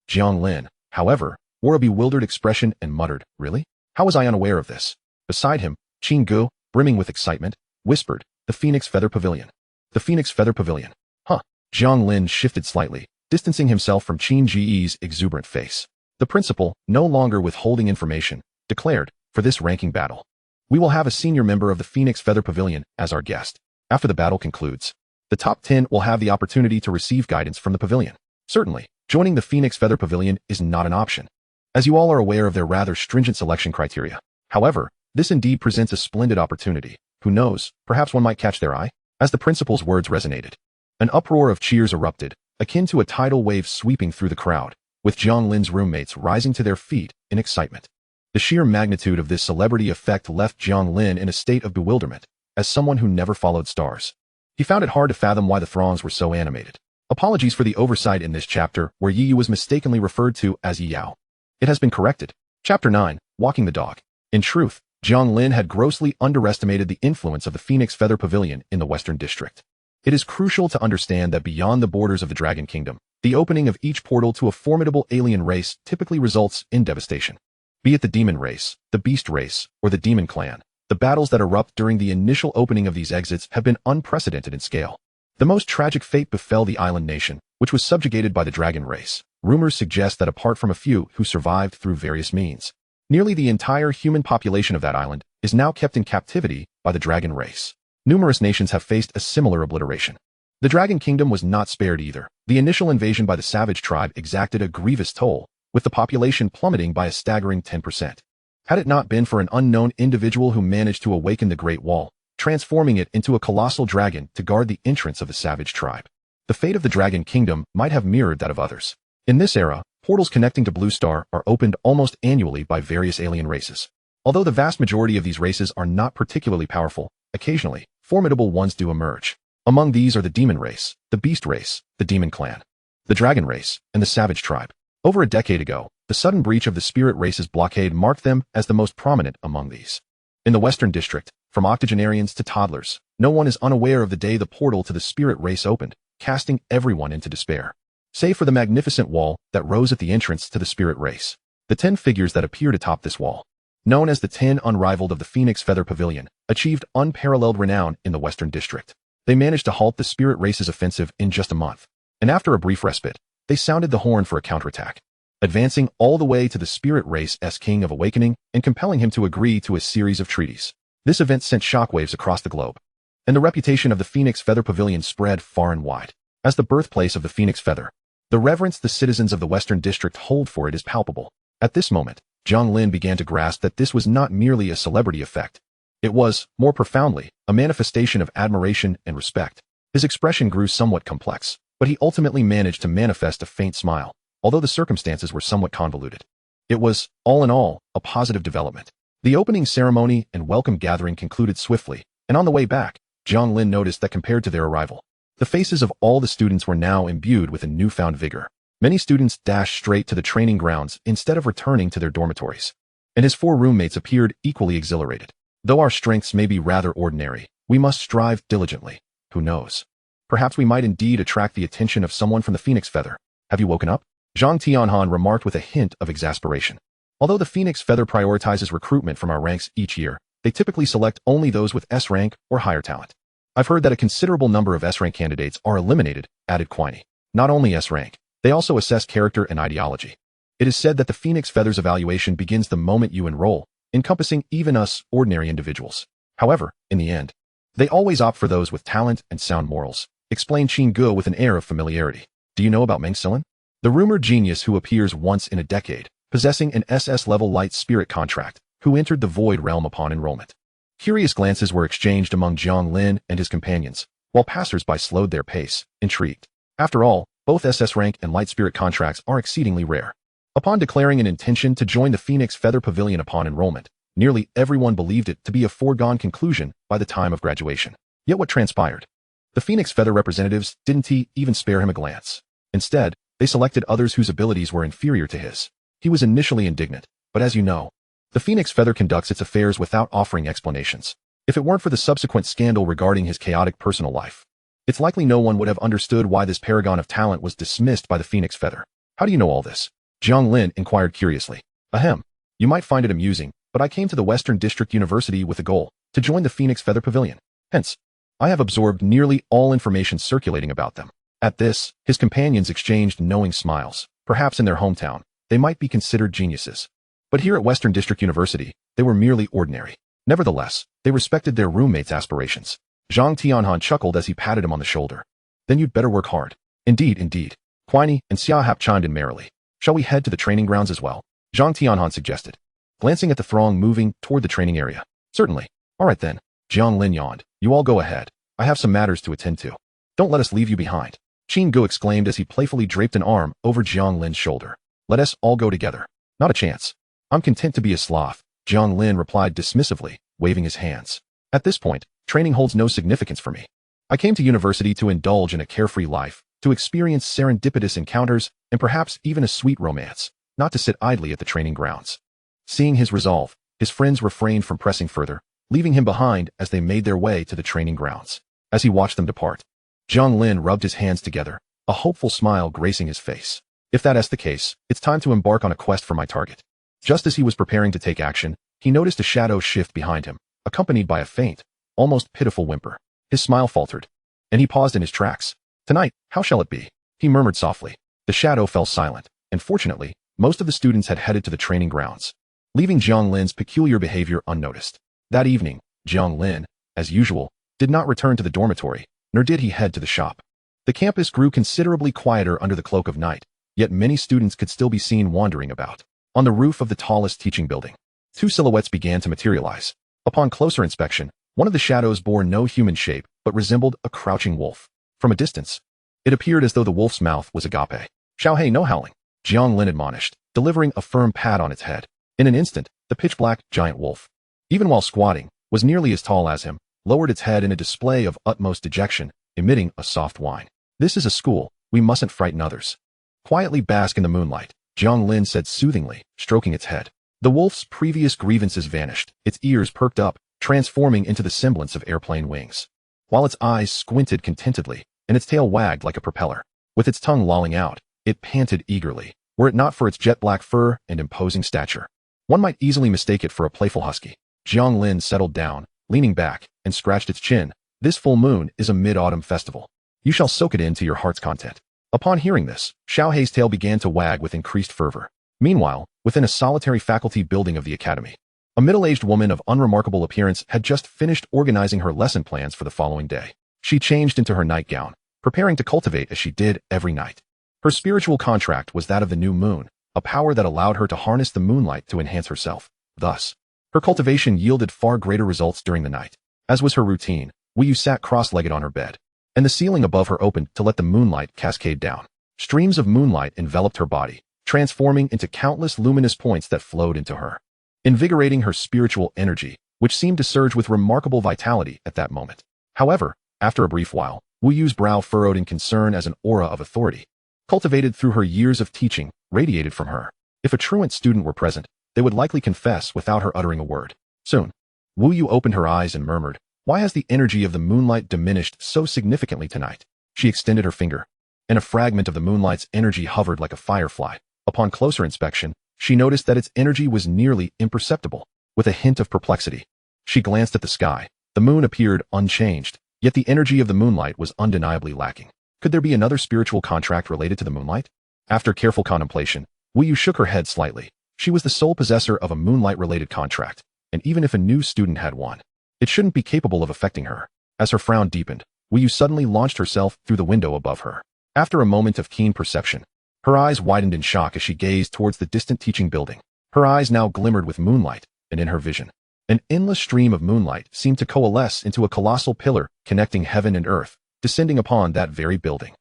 Jiang Lin, however, wore a bewildered expression and muttered, "Really? How was I unaware of this?" Beside him, Qin Gu, brimming with excitement, whispered, "The Phoenix Feather Pavilion. The Phoenix Feather Pavilion. Huh." Jiang Lin shifted slightly, distancing himself from Qin Ji's exuberant face. The principal, no longer withholding information, declared, "For this ranking battle, we will have a senior member of the Phoenix Feather Pavilion as our guest. After the battle concludes, the top 10 will have the opportunity to receive guidance from the pavilion. Certainly, joining the Phoenix Feather Pavilion is not an option, as you all are aware of their rather stringent selection criteria. However, this indeed presents a splendid opportunity. Who knows, perhaps one might catch their eye?" As the principal's words resonated, an uproar of cheers erupted, akin to a tidal wave sweeping through the crowd, with Jiang Lin's roommates rising to their feet in excitement. The sheer magnitude of this celebrity effect left Jiang Lin in a state of bewilderment, as someone who never followed stars. He found it hard to fathom why the throngs were so animated. Apologies for the oversight in this chapter, where Yi was mistakenly referred to as Yi Yao. It has been corrected. Chapter 9, Walking the Dog. In truth, Jiang Lin had grossly underestimated the influence of the Phoenix Feather Pavilion in the Western District. It is crucial to understand that beyond the borders of the Dragon Kingdom, the opening of each portal to a formidable alien race typically results in devastation. Be it the demon race, the beast race, or the demon clan, the battles that erupt during the initial opening of these exits have been unprecedented in scale. The most tragic fate befell the island nation, which was subjugated by the dragon race. Rumors suggest that apart from a few who survived through various means, nearly the entire human population of that island is now kept in captivity by the dragon race. Numerous nations have faced a similar obliteration. The Dragon Kingdom was not spared either. The initial invasion by the savage tribe exacted a grievous toll, with the population plummeting by a staggering 10%. Had it not been for an unknown individual who managed to awaken the Great Wall, transforming it into a colossal dragon to guard the entrance of the savage tribe, the fate of the Dragon Kingdom might have mirrored that of others. In this era, portals connecting to Blue Star are opened almost annually by various alien races. Although the vast majority of these races are not particularly powerful, occasionally, formidable ones do emerge. Among these are the demon race, the beast race, the demon clan, the dragon race, and the savage tribe. Over a decade ago, the sudden breach of the spirit race's blockade marked them as the most prominent among these. In the Western District, from octogenarians to toddlers, no one is unaware of the day the portal to the spirit race opened, casting everyone into despair. Save for the magnificent wall that rose at the entrance to the spirit race. The 10 figures that appeared atop this wall, known as the 10 Unrivaled of the Phoenix Feather Pavilion, achieved unparalleled renown in the Western District. They managed to halt the spirit race's offensive in just a month, and after a brief respite, they sounded the horn for a counterattack, advancing all the way to the spirit race's King of Awakening and compelling him to agree to a series of treaties. This event sent shockwaves across the globe, and the reputation of the Phoenix Feather Pavilion spread far and wide. As the birthplace of the Phoenix Feather, the reverence the citizens of the Western District hold for it is palpable. At this moment, Jiang Lin began to grasp that this was not merely a celebrity effect. It was, more profoundly, a manifestation of admiration and respect. His expression grew somewhat complex, but he ultimately managed to manifest a faint smile, although the circumstances were somewhat convoluted. It was, all in all, a positive development. The opening ceremony and welcome gathering concluded swiftly, and on the way back, Jiang Lin noticed that compared to their arrival, the faces of all the students were now imbued with a newfound vigor. Many students dashed straight to the training grounds instead of returning to their dormitories, and his 4 roommates appeared equally exhilarated. Though our strengths may be rather ordinary, We must strive diligently. Who knows? Perhaps we might indeed attract the attention of someone from the Phoenix Feather. Have you woken up? Zhang Tianhan remarked with a hint of exasperation. Although the Phoenix Feather prioritizes recruitment from our ranks each year, they typically select only those with S rank or higher talent. I've heard that a considerable number of S rank candidates are eliminated, added Quiney. Not only S rank, they also assess character and ideology. It is said that the Phoenix Feather's evaluation begins the moment you enroll, encompassing even us ordinary individuals. However, in the end, they always opt for those with talent and sound morals, explained Qin Ge with an air of familiarity. Do you know about Meng Silin? The rumored genius who appears once in a decade, possessing an SS-level light spirit contract, who entered the Void Realm upon enrollment. Curious glances were exchanged among Jiang Lin and his companions, while passers-by slowed their pace, intrigued. After all, both SS rank and light spirit contracts are exceedingly rare. Upon declaring an intention to join the Phoenix Feather Pavilion upon enrollment, nearly everyone believed it to be a foregone conclusion by the time of graduation. Yet what transpired? The Phoenix Feather representatives didn't even spare him a glance. Instead, they selected others whose abilities were inferior to his. He was initially indignant, but as you know, the Phoenix Feather conducts its affairs without offering explanations. If it weren't for the subsequent scandal regarding his chaotic personal life, it's likely no one would have understood why this paragon of talent was dismissed by the Phoenix Feather. How do you know all this? Jiang Lin inquired curiously. Ahem. You might find it amusing, but I came to the Western District University with a goal, to join the Phoenix Feather Pavilion. Hence, I have absorbed nearly all information circulating about them. At this, his companions exchanged knowing smiles. Perhaps in their hometown, they might be considered geniuses. But here at Western District University, they were merely ordinary. Nevertheless, they respected their roommates' aspirations. Zhang Tianhan chuckled as he patted him on the shoulder. Then you'd better work hard. Indeed, indeed. Quiney and Xiahap chimed in merrily. Shall we head to the training grounds as well? Zhang Tianhan suggested, glancing at the throng moving toward the training area. Certainly. All right then. Jiang Lin yawned. You all go ahead. I have some matters to attend to. Don't let us leave you behind. Qin Ge exclaimed as he playfully draped an arm over Jiang Lin's shoulder. Let us all go together. Not a chance. I'm content to be a sloth, Jiang Lin replied dismissively, waving his hands. At this point, training holds no significance for me. I came to university to indulge in a carefree life, to experience serendipitous encounters, and perhaps even a sweet romance, not to sit idly at the training grounds. Seeing his resolve, his friends refrained from pressing further, leaving him behind as they made their way to the training grounds. As he watched them depart, Jiang Lin rubbed his hands together, a hopeful smile gracing his face. If that is the case, it's time to embark on a quest for my target. Just as he was preparing to take action, he noticed a shadow shift behind him, accompanied by a faint, almost pitiful whimper. His smile faltered, and he paused in his tracks. Tonight, how shall it be? He murmured softly. The shadow fell silent, and fortunately, most of the students had headed to the training grounds, leaving Jiang Lin's peculiar behavior unnoticed. That evening, Jiang Lin, as usual, did not return to the dormitory, nor did he head to the shop. The campus grew considerably quieter under the cloak of night, yet many students could still be seen wandering about. On the roof of the tallest teaching building, two silhouettes began to materialize. Upon closer inspection, one of the shadows bore no human shape, but resembled a crouching wolf. From a distance, it appeared as though the wolf's mouth was agape. Xiaohei, no howling, Jiang Lin admonished, delivering a firm pat on its head. In an instant, the pitch-black giant wolf, even while squatting, was nearly as tall as him, lowered its head in a display of utmost dejection, emitting a soft whine. This is a school, we mustn't frighten others. Quietly bask in the moonlight, Jiang Lin said soothingly, stroking its head. The wolf's previous grievances vanished, its ears perked up, transforming into the semblance of airplane wings, while its eyes squinted contentedly, and its tail wagged like a propeller. With its tongue lolling out, it panted eagerly, were it not for its jet-black fur and imposing stature. One might easily mistake it for a playful husky. Jiang Lin settled down, leaning back, and scratched its chin. This full moon is a mid-autumn festival. You shall soak it in to your heart's content. Upon hearing this, Xiaohei's tail began to wag with increased fervor. Meanwhile, within a solitary faculty building of the academy, a middle-aged woman of unremarkable appearance had just finished organizing her lesson plans for the following day. She changed into her nightgown, preparing to cultivate as she did every night. Her spiritual contract was that of the new moon, a power that allowed her to harness the moonlight to enhance herself. Thus, her cultivation yielded far greater results during the night. As was her routine, Wu Yu sat cross-legged on her bed, and the ceiling above her opened to let the moonlight cascade down. Streams of moonlight enveloped her body, transforming into countless luminous points that flowed into her, invigorating her spiritual energy, which seemed to surge with remarkable vitality at that moment. However, after a brief while, Wu Yu's brow furrowed in concern as an aura of authority, cultivated through her years of teaching, radiated from her. If a truant student were present, they would likely confess without her uttering a word. Soon, Wu Yu opened her eyes and murmured, Why has the energy of the moonlight diminished so significantly tonight? She extended her finger, and a fragment of the moonlight's energy hovered like a firefly. Upon closer inspection, she noticed that its energy was nearly imperceptible. With a hint of perplexity, she glanced at the sky. The moon appeared unchanged, yet the energy of the moonlight was undeniably lacking. Could there be another spiritual contract related to the moonlight? After careful contemplation, Wu Yu shook her head slightly. She was the sole possessor of a moonlight-related contract, and even if a new student had one, it shouldn't be capable of affecting her. As her frown deepened, Wu Yu suddenly launched herself through the window above her. After a moment of keen perception, her eyes widened in shock as she gazed towards the distant teaching building. Her eyes now glimmered with moonlight, and in her vision, an endless stream of moonlight seemed to coalesce into a colossal pillar connecting heaven and earth, descending upon that very building.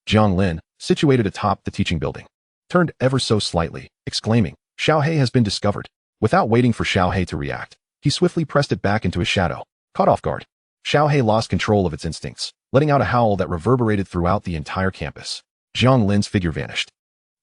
Jiang Lin, situated atop the teaching building, turned ever so slightly, exclaiming, "Xiaohei has been discovered." Without waiting for Xiaohei to react, he swiftly pressed it back into his shadow. Caught off guard, Xiaohei lost control of its instincts, letting out a howl that reverberated throughout the entire campus. Jiang Lin's figure vanished,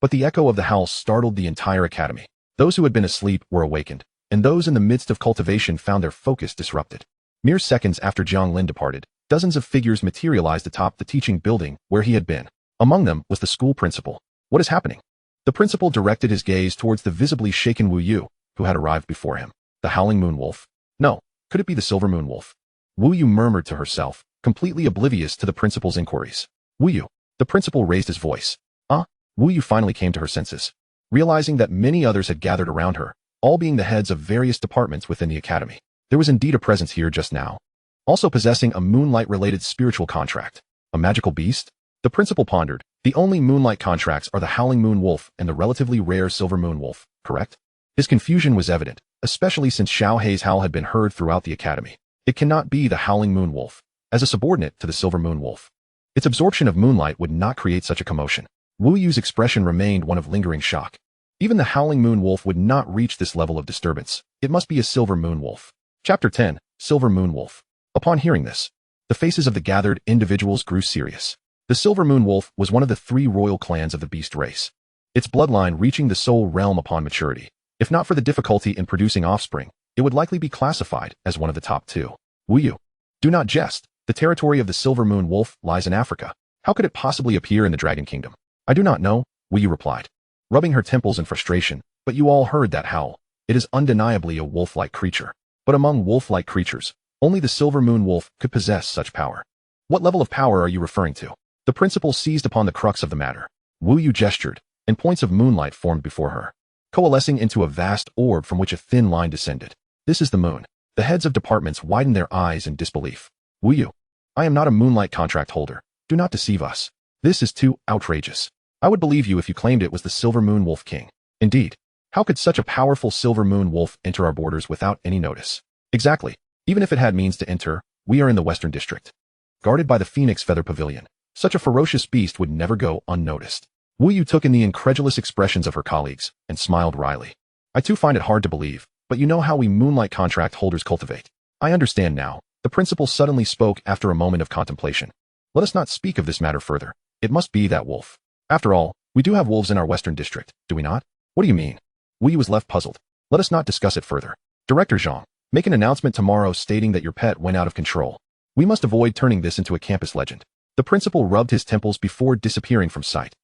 but the echo of the howl startled the entire academy. Those who had been asleep were awakened, and those in the midst of cultivation found their focus disrupted. Mere seconds after Jiang Lin departed, dozens of figures materialized atop the teaching building where he had been. Among them was the school principal. What is happening? The principal directed his gaze towards the visibly shaken Wu Yu, who had arrived before him. The howling moon wolf? No, could it be the silver moon wolf? Wu Yu murmured to herself, completely oblivious to the principal's inquiries. Wu Yu. The principal raised his voice. Wu Yu finally came to her senses, realizing that many others had gathered around her, all being the heads of various departments within the academy. There was indeed a presence here just now, also possessing a moonlight-related spiritual contract. A magical beast? The principal pondered. The only moonlight contracts are the howling moon wolf and the relatively rare silver moon wolf, correct? His confusion was evident, especially since Xiaohei's howl had been heard throughout the academy. It cannot be the howling moon wolf, as a subordinate to the silver moon wolf. Its absorption of moonlight would not create such a commotion. Wu Yu's expression remained one of lingering shock. Even the howling moon wolf would not reach this level of disturbance. It must be a silver moon wolf. Chapter 10, Silver Moon Wolf. Upon hearing this, the faces of the gathered individuals grew serious. The silver moon wolf was one of the 3 royal clans of the beast race, its bloodline reaching the soul realm upon maturity. If not for the difficulty in producing offspring, it would likely be classified as one of the top 2. Wu Yu, do not jest. The territory of the silver moon wolf lies in Africa. How could it possibly appear in the Dragon Kingdom? I do not know, Wu Yu replied, rubbing her temples in frustration. But you all heard that howl. It is undeniably a wolf-like creature. But among wolf-like creatures, only the silver moon wolf could possess such power. What level of power are you referring to? The principal seized upon the crux of the matter. Wu Yu gestured, and points of moonlight formed before her, coalescing into a vast orb from which a thin line descended. This is the moon. The heads of departments widened their eyes in disbelief. Wu Yu, I am not a moonlight contract holder. Do not deceive us. This is too outrageous. I would believe you if you claimed it was the silver moon wolf king. Indeed, how could such a powerful silver moon wolf enter our borders without any notice? Exactly. Even if it had means to enter, we are in the Western District, guarded by the Phoenix Feather Pavilion. Such a ferocious beast would never go unnoticed. Wu Yu took in the incredulous expressions of her colleagues and smiled wryly. I too find it hard to believe, but you know how we moonlight contract holders cultivate. I understand now. The principal suddenly spoke after a moment of contemplation. Let us not speak of this matter further. It must be that wolf. After all, we do have wolves in our Western District, do we not? What do you mean? Wu Yu was left puzzled. Let us not discuss it further. Director Zhang, make an announcement tomorrow stating that your pet went out of control. We must avoid turning this into a campus legend. The principal rubbed his temples before disappearing from sight.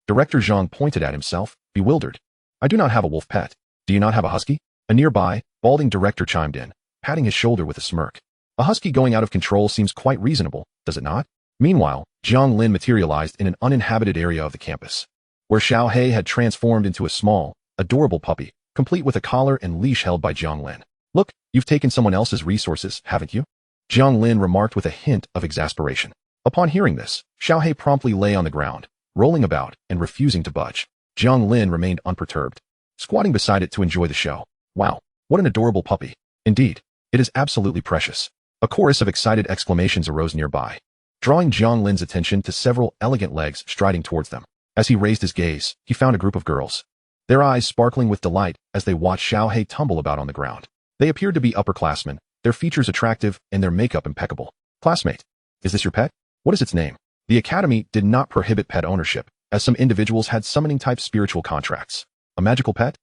Director Zhang pointed at himself, bewildered. I do not have a wolf pet. Do you not have a husky? A nearby, balding director chimed in, patting his shoulder with a smirk. A husky going out of control seems quite reasonable, does it not? Meanwhile, Jiang Lin materialized in an uninhabited area of the campus, where Xiaohei had transformed into a small, adorable puppy, complete with a collar and leash held by Jiang Lin. Look, you've taken someone else's resources, haven't you? Jiang Lin remarked with a hint of exasperation. Upon hearing this, Xiaohei promptly lay on the ground, rolling about and refusing to budge. Jiang Lin remained unperturbed, squatting beside it to enjoy the show. Wow, what an adorable puppy. Indeed, it is absolutely precious. A chorus of excited exclamations arose nearby, drawing Jiang Lin's attention to several elegant legs striding towards them. As he raised his gaze, he found a group of girls, their eyes sparkling with delight as they watched Xiaohei tumble about on the ground. They appeared to be upperclassmen, their features attractive and their makeup impeccable. Classmate, is this your pet? What is its name? The academy did not prohibit pet ownership, as some individuals had summoning-type spiritual contracts. A magical pet?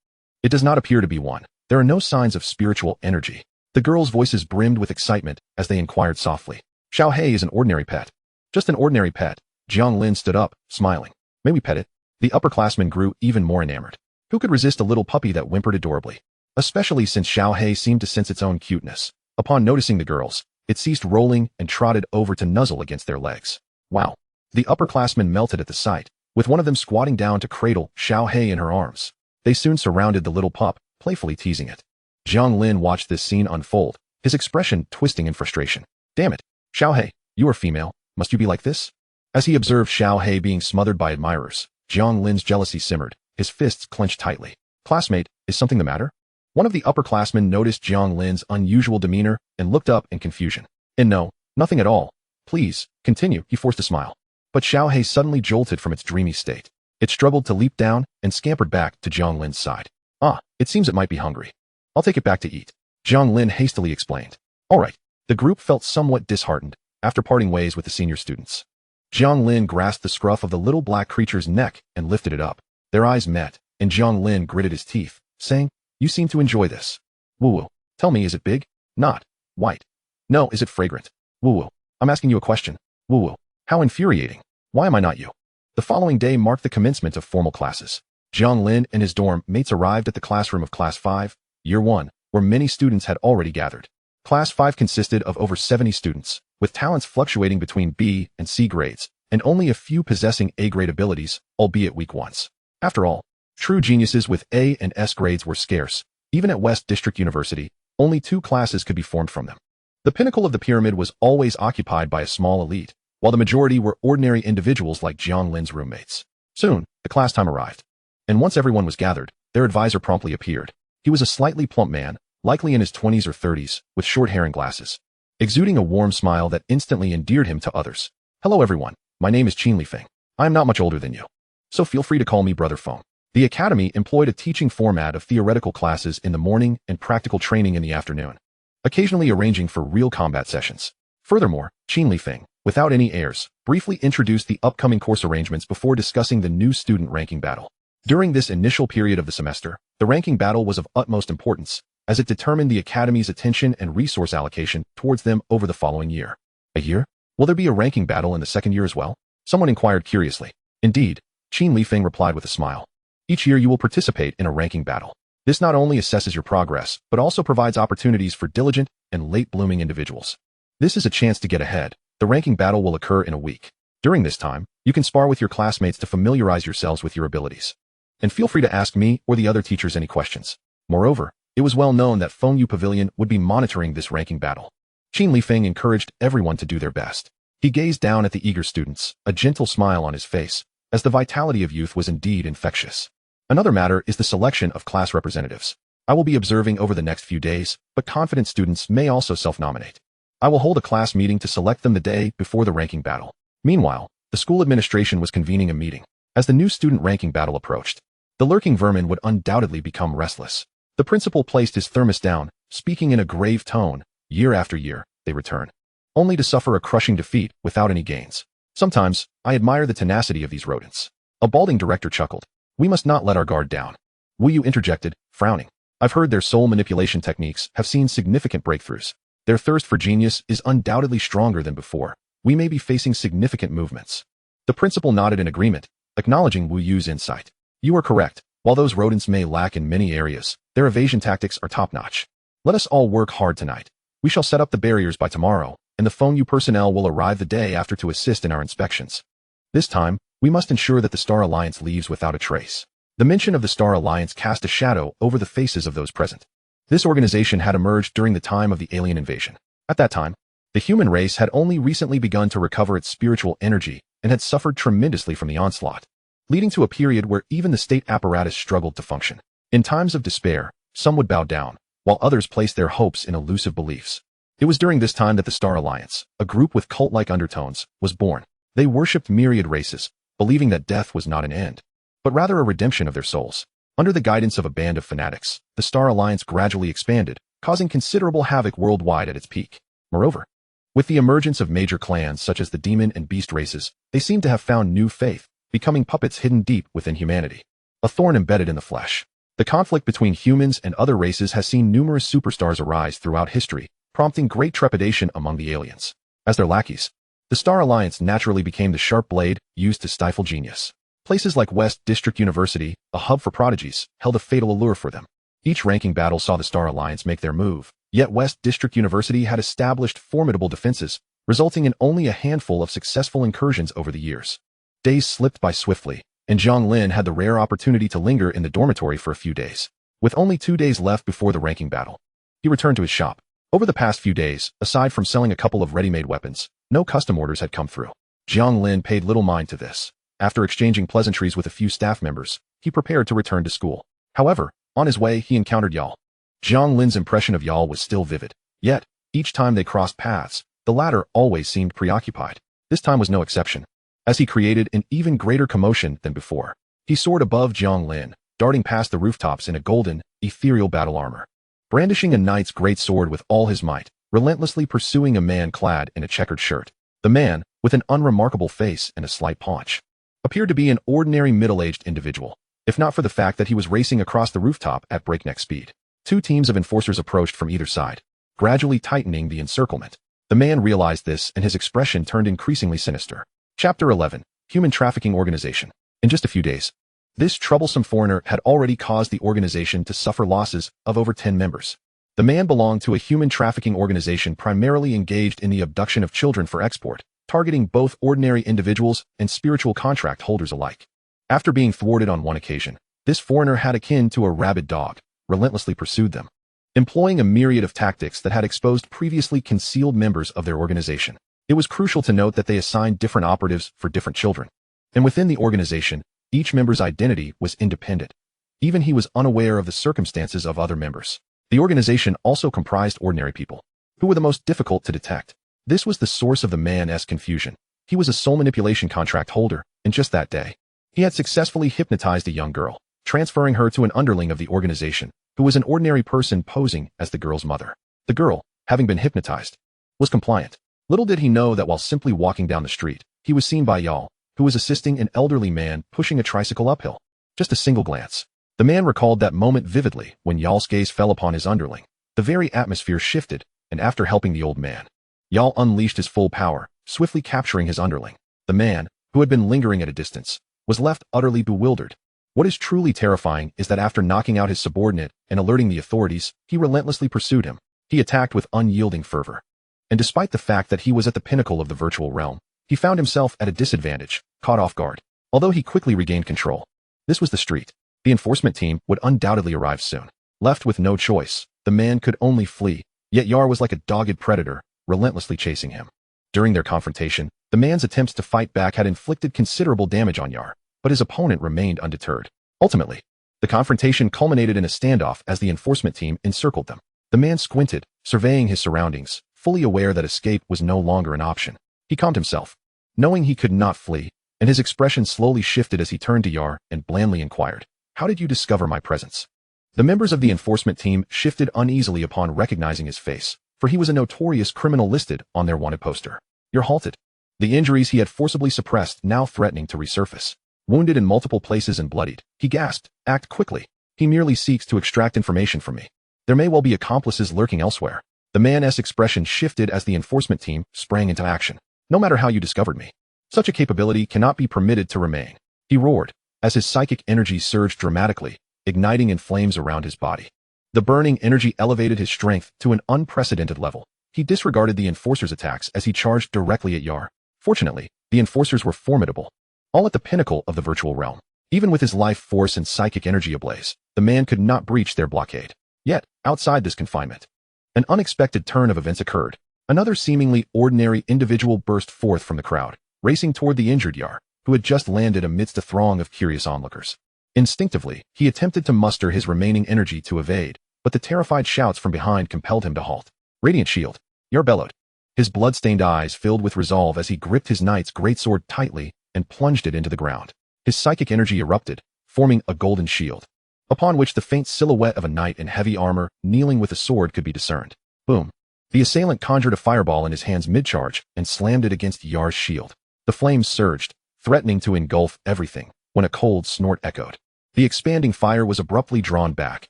It does not appear to be one. There are no signs of spiritual energy. The girls' voices brimmed with excitement as they inquired softly. Xiaohei is an ordinary pet. Just an ordinary pet. Jiang Lin stood up, smiling. May we pet it? The upperclassmen grew even more enamored. Who could resist a little puppy that whimpered adorably? Especially since Xiaohei seemed to sense its own cuteness. Upon noticing the girls, it ceased rolling and trotted over to nuzzle against their legs. Wow. The upperclassmen melted at the sight, with one of them squatting down to cradle Xiaohei in her arms. They soon surrounded the little pup, playfully teasing it. Jiang Lin watched this scene unfold, his expression twisting in frustration. Damn it. Xiaohei, you are female. Must you be like this? As he observed Xiaohei being smothered by admirers, Jiang Lin's jealousy simmered, his fists clenched tightly. Classmate, is something the matter? One of the upperclassmen noticed Jiang Lin's unusual demeanor and looked up in confusion. And no, nothing at all. Please, continue, he forced a smile. But Xiaohei suddenly jolted from its dreamy state. It struggled to leap down and scampered back to Jiang Lin's side. Ah, it seems it might be hungry. I'll take it back to eat. Jiang Lin hastily explained. All right. The group felt somewhat disheartened after parting ways with the senior students. Jiang Lin grasped the scruff of the little black creature's neck and lifted it up. Their eyes met, and Jiang Lin gritted his teeth, saying, You seem to enjoy this. Woo-woo. Tell me, is it big? Not. White. No, is it fragrant? Woo-woo. I'm asking you a question. Woo-woo. How infuriating. Why am I not you? The following day marked the commencement of formal classes. Jiang Lin and his dorm mates arrived at the classroom of Class 5, Year 1, where many students had already gathered. Class 5 consisted of over 70 students, with talents fluctuating between B and C grades, and only a few possessing A-grade abilities, albeit weak ones. After all, true geniuses with A and S grades were scarce. Even at West District University, only 2 classes could be formed from them. The pinnacle of the pyramid was always occupied by a small elite, while the majority were ordinary individuals like Jiang Lin's roommates. Soon, the class time arrived. And once everyone was gathered, their advisor promptly appeared. He was a slightly plump man, likely in his 20s or 30s, with short hair and glasses, exuding a warm smile that instantly endeared him to others. Hello everyone, my name is Qin Lifeng. I am not much older than you, so feel free to call me Brother Feng. The academy employed a teaching format of theoretical classes in the morning and practical training in the afternoon, occasionally arranging for real combat sessions. Furthermore, Qin Lifeng, without any airs, briefly introduced the upcoming course arrangements before discussing the new student ranking battle. During this initial period of the semester, the ranking battle was of utmost importance, as it determined the Academy's attention and resource allocation towards them over the following year. A year? Will there be a ranking battle in the second year as well? Someone inquired curiously. Indeed, Qin Lifeng replied with a smile. Each year you will participate in a ranking battle. This not only assesses your progress, but also provides opportunities for diligent and late-blooming individuals. This is a chance to get ahead. The ranking battle will occur in a week. During this time, you can spar with your classmates to familiarize yourselves with your abilities. And feel free to ask me or the other teachers any questions. Moreover, it was well known that Fengyu Pavilion would be monitoring this ranking battle. Qin Lifeng encouraged everyone to do their best. He gazed down at the eager students, a gentle smile on his face, as the vitality of youth was indeed infectious. Another matter is the selection of class representatives. I will be observing over the next few days, but confident students may also self-nominate. I will hold a class meeting to select them the day before the ranking battle. Meanwhile, the school administration was convening a meeting. As the new student ranking battle approached, the lurking vermin would undoubtedly become restless. The principal placed his thermos down, speaking in a grave tone. Year after year, they return, only to suffer a crushing defeat without any gains. Sometimes, I admire the tenacity of these rodents. A balding director chuckled. We must not let our guard down. Wu Yu interjected, frowning. I've heard their soul manipulation techniques have seen significant breakthroughs. Their thirst for genius is undoubtedly stronger than before. We may be facing significant movements. The principal nodded in agreement, acknowledging Wu Yu's insight. You are correct. While those rodents may lack in many areas, their evasion tactics are top-notch. Let us all work hard tonight. We shall set up the barriers by tomorrow, and the Fengyu personnel will arrive the day after to assist in our inspections. This time, we must ensure that the Star Alliance leaves without a trace. The mention of the Star Alliance cast a shadow over the faces of those present. This organization had emerged during the time of the alien invasion. At that time, the human race had only recently begun to recover its spiritual energy and had suffered tremendously from the onslaught, leading to a period where even the state apparatus struggled to function. In times of despair, some would bow down, while others placed their hopes in elusive beliefs. It was during this time that the Star Alliance, a group with cult-like undertones, was born. They worshipped myriad races, believing that death was not an end, but rather a redemption of their souls. Under the guidance of a band of fanatics, the Star Alliance gradually expanded, causing considerable havoc worldwide at its peak. Moreover, with the emergence of major clans such as the demon and beast races, they seemed to have found new faith, becoming puppets hidden deep within humanity. A thorn embedded in the flesh. The The conflict between humans and other races has seen numerous superstars arise throughout history, prompting great trepidation among the aliens. As their lackeys, the Star Alliance naturally became the sharp blade used to stifle genius. Places like West District University, a hub for prodigies, held a fatal allure for them. Each ranking battle saw the Star Alliance make their move, yet West District University had established formidable defenses, resulting in only a handful of successful incursions over the years. Days slipped by swiftly, and Jiang Lin had the rare opportunity to linger in the dormitory for a few days. With only 2 days left before the ranking battle, he returned to his shop. Over the past few days, aside from selling a couple of ready-made weapons, no custom orders had come through. Jiang Lin paid little mind to this. After exchanging pleasantries with a few staff members, he prepared to return to school. However, on his way, he encountered Yal. Jiang Lin's impression of Yal was still vivid. Yet, each time they crossed paths, the latter always seemed preoccupied. This time was no exception, as he created an even greater commotion than before. He soared above Jiang Lin, darting past the rooftops in a golden, ethereal battle armor. Brandishing a knight's great sword with all his might, relentlessly pursuing a man clad in a checkered shirt. The man, with an unremarkable face and a slight paunch, appeared to be an ordinary middle-aged individual, if not for the fact that he was racing across the rooftop at breakneck speed. 2 teams of enforcers approached from either side, gradually tightening the encirclement. The man realized this, and his expression turned increasingly sinister. Chapter 11. Human Trafficking Organization. In just a few days, this troublesome foreigner had already caused the organization to suffer losses of over 10 members. The man belonged to a human trafficking organization primarily engaged in the abduction of children for export, targeting both ordinary individuals and spiritual contract holders alike. After being thwarted on one occasion, this foreigner had akin to a rabid dog, relentlessly pursued them, employing a myriad of tactics that had exposed previously concealed members of their organization. It was crucial to note that they assigned different operatives for different children, and within the organization, each member's identity was independent. Even he was unaware of the circumstances of other members. The organization also comprised ordinary people, who were the most difficult to detect. This was the source of the man's confusion. He was a soul manipulation contract holder, and just that day, he had successfully hypnotized a young girl, transferring her to an underling of the organization, who was an ordinary person posing as the girl's mother. The girl, having been hypnotized, was compliant. Little did he know that while simply walking down the street, he was seen by Yal, who was assisting an elderly man pushing a tricycle uphill. Just a single glance. The man recalled that moment vividly when Yal's gaze fell upon his underling. The very atmosphere shifted, and after helping the old man, Yal unleashed his full power, swiftly capturing his underling. The man, who had been lingering at a distance, was left utterly bewildered. What is truly terrifying is that after knocking out his subordinate and alerting the authorities, he relentlessly pursued him. He attacked with unyielding fervor. And despite the fact that he was at the pinnacle of the virtual realm, he found himself at a disadvantage, caught off guard. Although he quickly regained control. This was the street. The enforcement team would undoubtedly arrive soon. Left with no choice, the man could only flee, yet Yar was like a dogged predator, relentlessly chasing him. During their confrontation, the man's attempts to fight back had inflicted considerable damage on Yar, but his opponent remained undeterred. Ultimately, the confrontation culminated in a standoff as the enforcement team encircled them. The man squinted, surveying his surroundings, fully aware that escape was no longer an option. He calmed himself, knowing he could not flee, and his expression slowly shifted as he turned to Yar and blandly inquired, "How did you discover my presence?" The members of the enforcement team shifted uneasily upon recognizing his face, for he was a notorious criminal listed on their wanted poster. Yar halted, the injuries he had forcibly suppressed now threatening to resurface. Wounded in multiple places and bloodied, he gasped, "Act quickly. He merely seeks to extract information from me. There may well be accomplices lurking elsewhere." The man's expression shifted as the enforcement team sprang into action. "No matter how you discovered me, such a capability cannot be permitted to remain," he roared, as his psychic energy surged dramatically, igniting in flames around his body. The burning energy elevated his strength to an unprecedented level. He disregarded the enforcers' attacks as he charged directly at Yar. Fortunately, the enforcers were formidable, all at the pinnacle of the virtual realm. Even with his life force and psychic energy ablaze, the man could not breach their blockade. Yet, outside this confinement, an unexpected turn of events occurred. Another seemingly ordinary individual burst forth from the crowd, racing toward the injured Yar, who had just landed amidst a throng of curious onlookers. Instinctively, he attempted to muster his remaining energy to evade, but the terrified shouts from behind compelled him to halt. "Radiant shield!" Yar bellowed, his blood-stained eyes filled with resolve as he gripped his knight's greatsword tightly and plunged it into the ground. His psychic energy erupted, forming a golden shield, upon which the faint silhouette of a knight in heavy armor kneeling with a sword could be discerned. Boom! The assailant conjured a fireball in his hands mid-charge and slammed it against Yar's shield. The flames surged, threatening to engulf everything, when a cold snort echoed. The expanding fire was abruptly drawn back,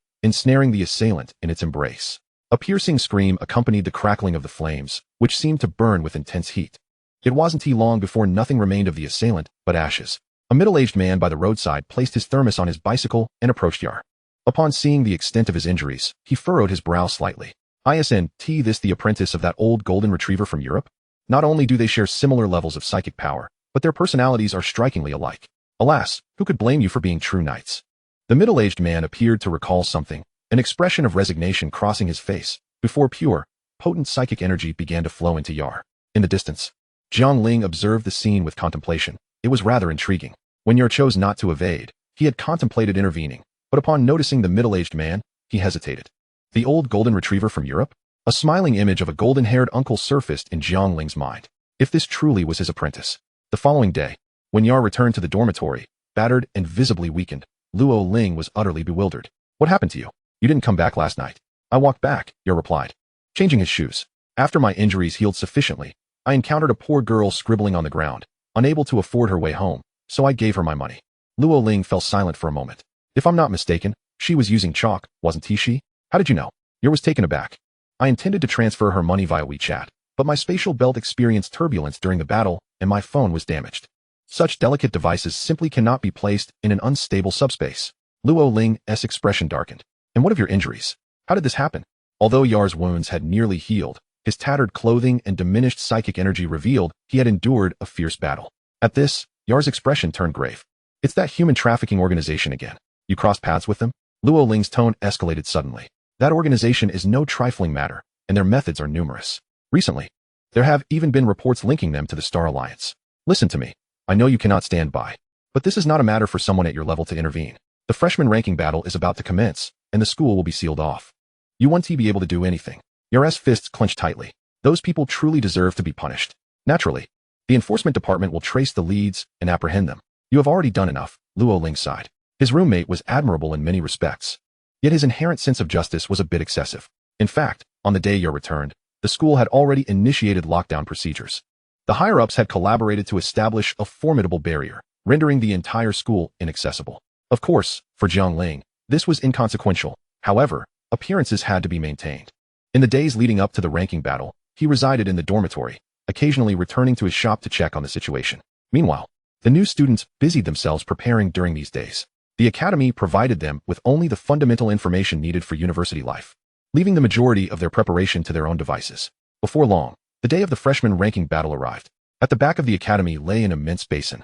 ensnaring the assailant in its embrace. A piercing scream accompanied the crackling of the flames, which seemed to burn with intense heat. It wasn't long before nothing remained of the assailant but ashes. A middle-aged man by the roadside placed his thermos on his bicycle and approached Yar. Upon seeing the extent of his injuries, he furrowed his brow slightly. Isn't this the apprentice of that old golden retriever from Europe? Not only do they share similar levels of psychic power, but their personalities are strikingly alike. Alas, who could blame you for being true knights? The middle-aged man appeared to recall something, an expression of resignation crossing his face, before pure, potent psychic energy began to flow into Yar. In the distance, Jiang Lin observed the scene with contemplation. It was rather intriguing. When Yar chose not to evade, he had contemplated intervening, but upon noticing the middle-aged man, he hesitated. The old golden retriever from Europe? A smiling image of a golden-haired uncle surfaced in Jiang Lin's mind. If this truly was his apprentice. The following day, when Yar returned to the dormitory, battered and visibly weakened, Luo Ling was utterly bewildered. What happened to you? You didn't come back last night. I walked back, Yar replied, changing his shoes. After my injuries healed sufficiently, I encountered a poor girl scribbling on the ground, unable to afford her way home, so I gave her my money. Luo Ling fell silent for a moment. If I'm not mistaken, she was using chalk, wasn't she? How did you know? Yar was taken aback. I intended to transfer her money via WeChat, but my spatial belt experienced turbulence during the battle, and my phone was damaged. Such delicate devices simply cannot be placed in an unstable subspace. Luo Ling's expression darkened. And what of your injuries? How did this happen? Although Yar's wounds had nearly healed, his tattered clothing and diminished psychic energy revealed he had endured a fierce battle. At this, Yar's expression turned grave. It's that human trafficking organization again. You crossed paths with them? Luo Ling's tone escalated suddenly. That organization is no trifling matter, and their methods are numerous. Recently, there have even been reports linking them to the Star Alliance. Listen to me. I know you cannot stand by, but this is not a matter for someone at your level to intervene. The freshman ranking battle is about to commence, and the school will be sealed off. You won't be able to do anything. Yar's fists clenched tightly. Those people truly deserve to be punished. Naturally, the enforcement department will trace the leads and apprehend them. You have already done enough, Luo Ling sighed. His roommate was admirable in many respects, yet his inherent sense of justice was a bit excessive. In fact, on the day Yar returned, the school had already initiated lockdown procedures. The higher-ups had collaborated to establish a formidable barrier, rendering the entire school inaccessible. Of course, for Jiang Lin, this was inconsequential. However, appearances had to be maintained. In the days leading up to the ranking battle, he resided in the dormitory, occasionally returning to his shop to check on the situation. Meanwhile, the new students busied themselves preparing during these days. The academy provided them with only the fundamental information needed for university life, leaving the majority of their preparation to their own devices. Before long, the day of the freshman ranking battle arrived. At the back of the academy lay an immense basin,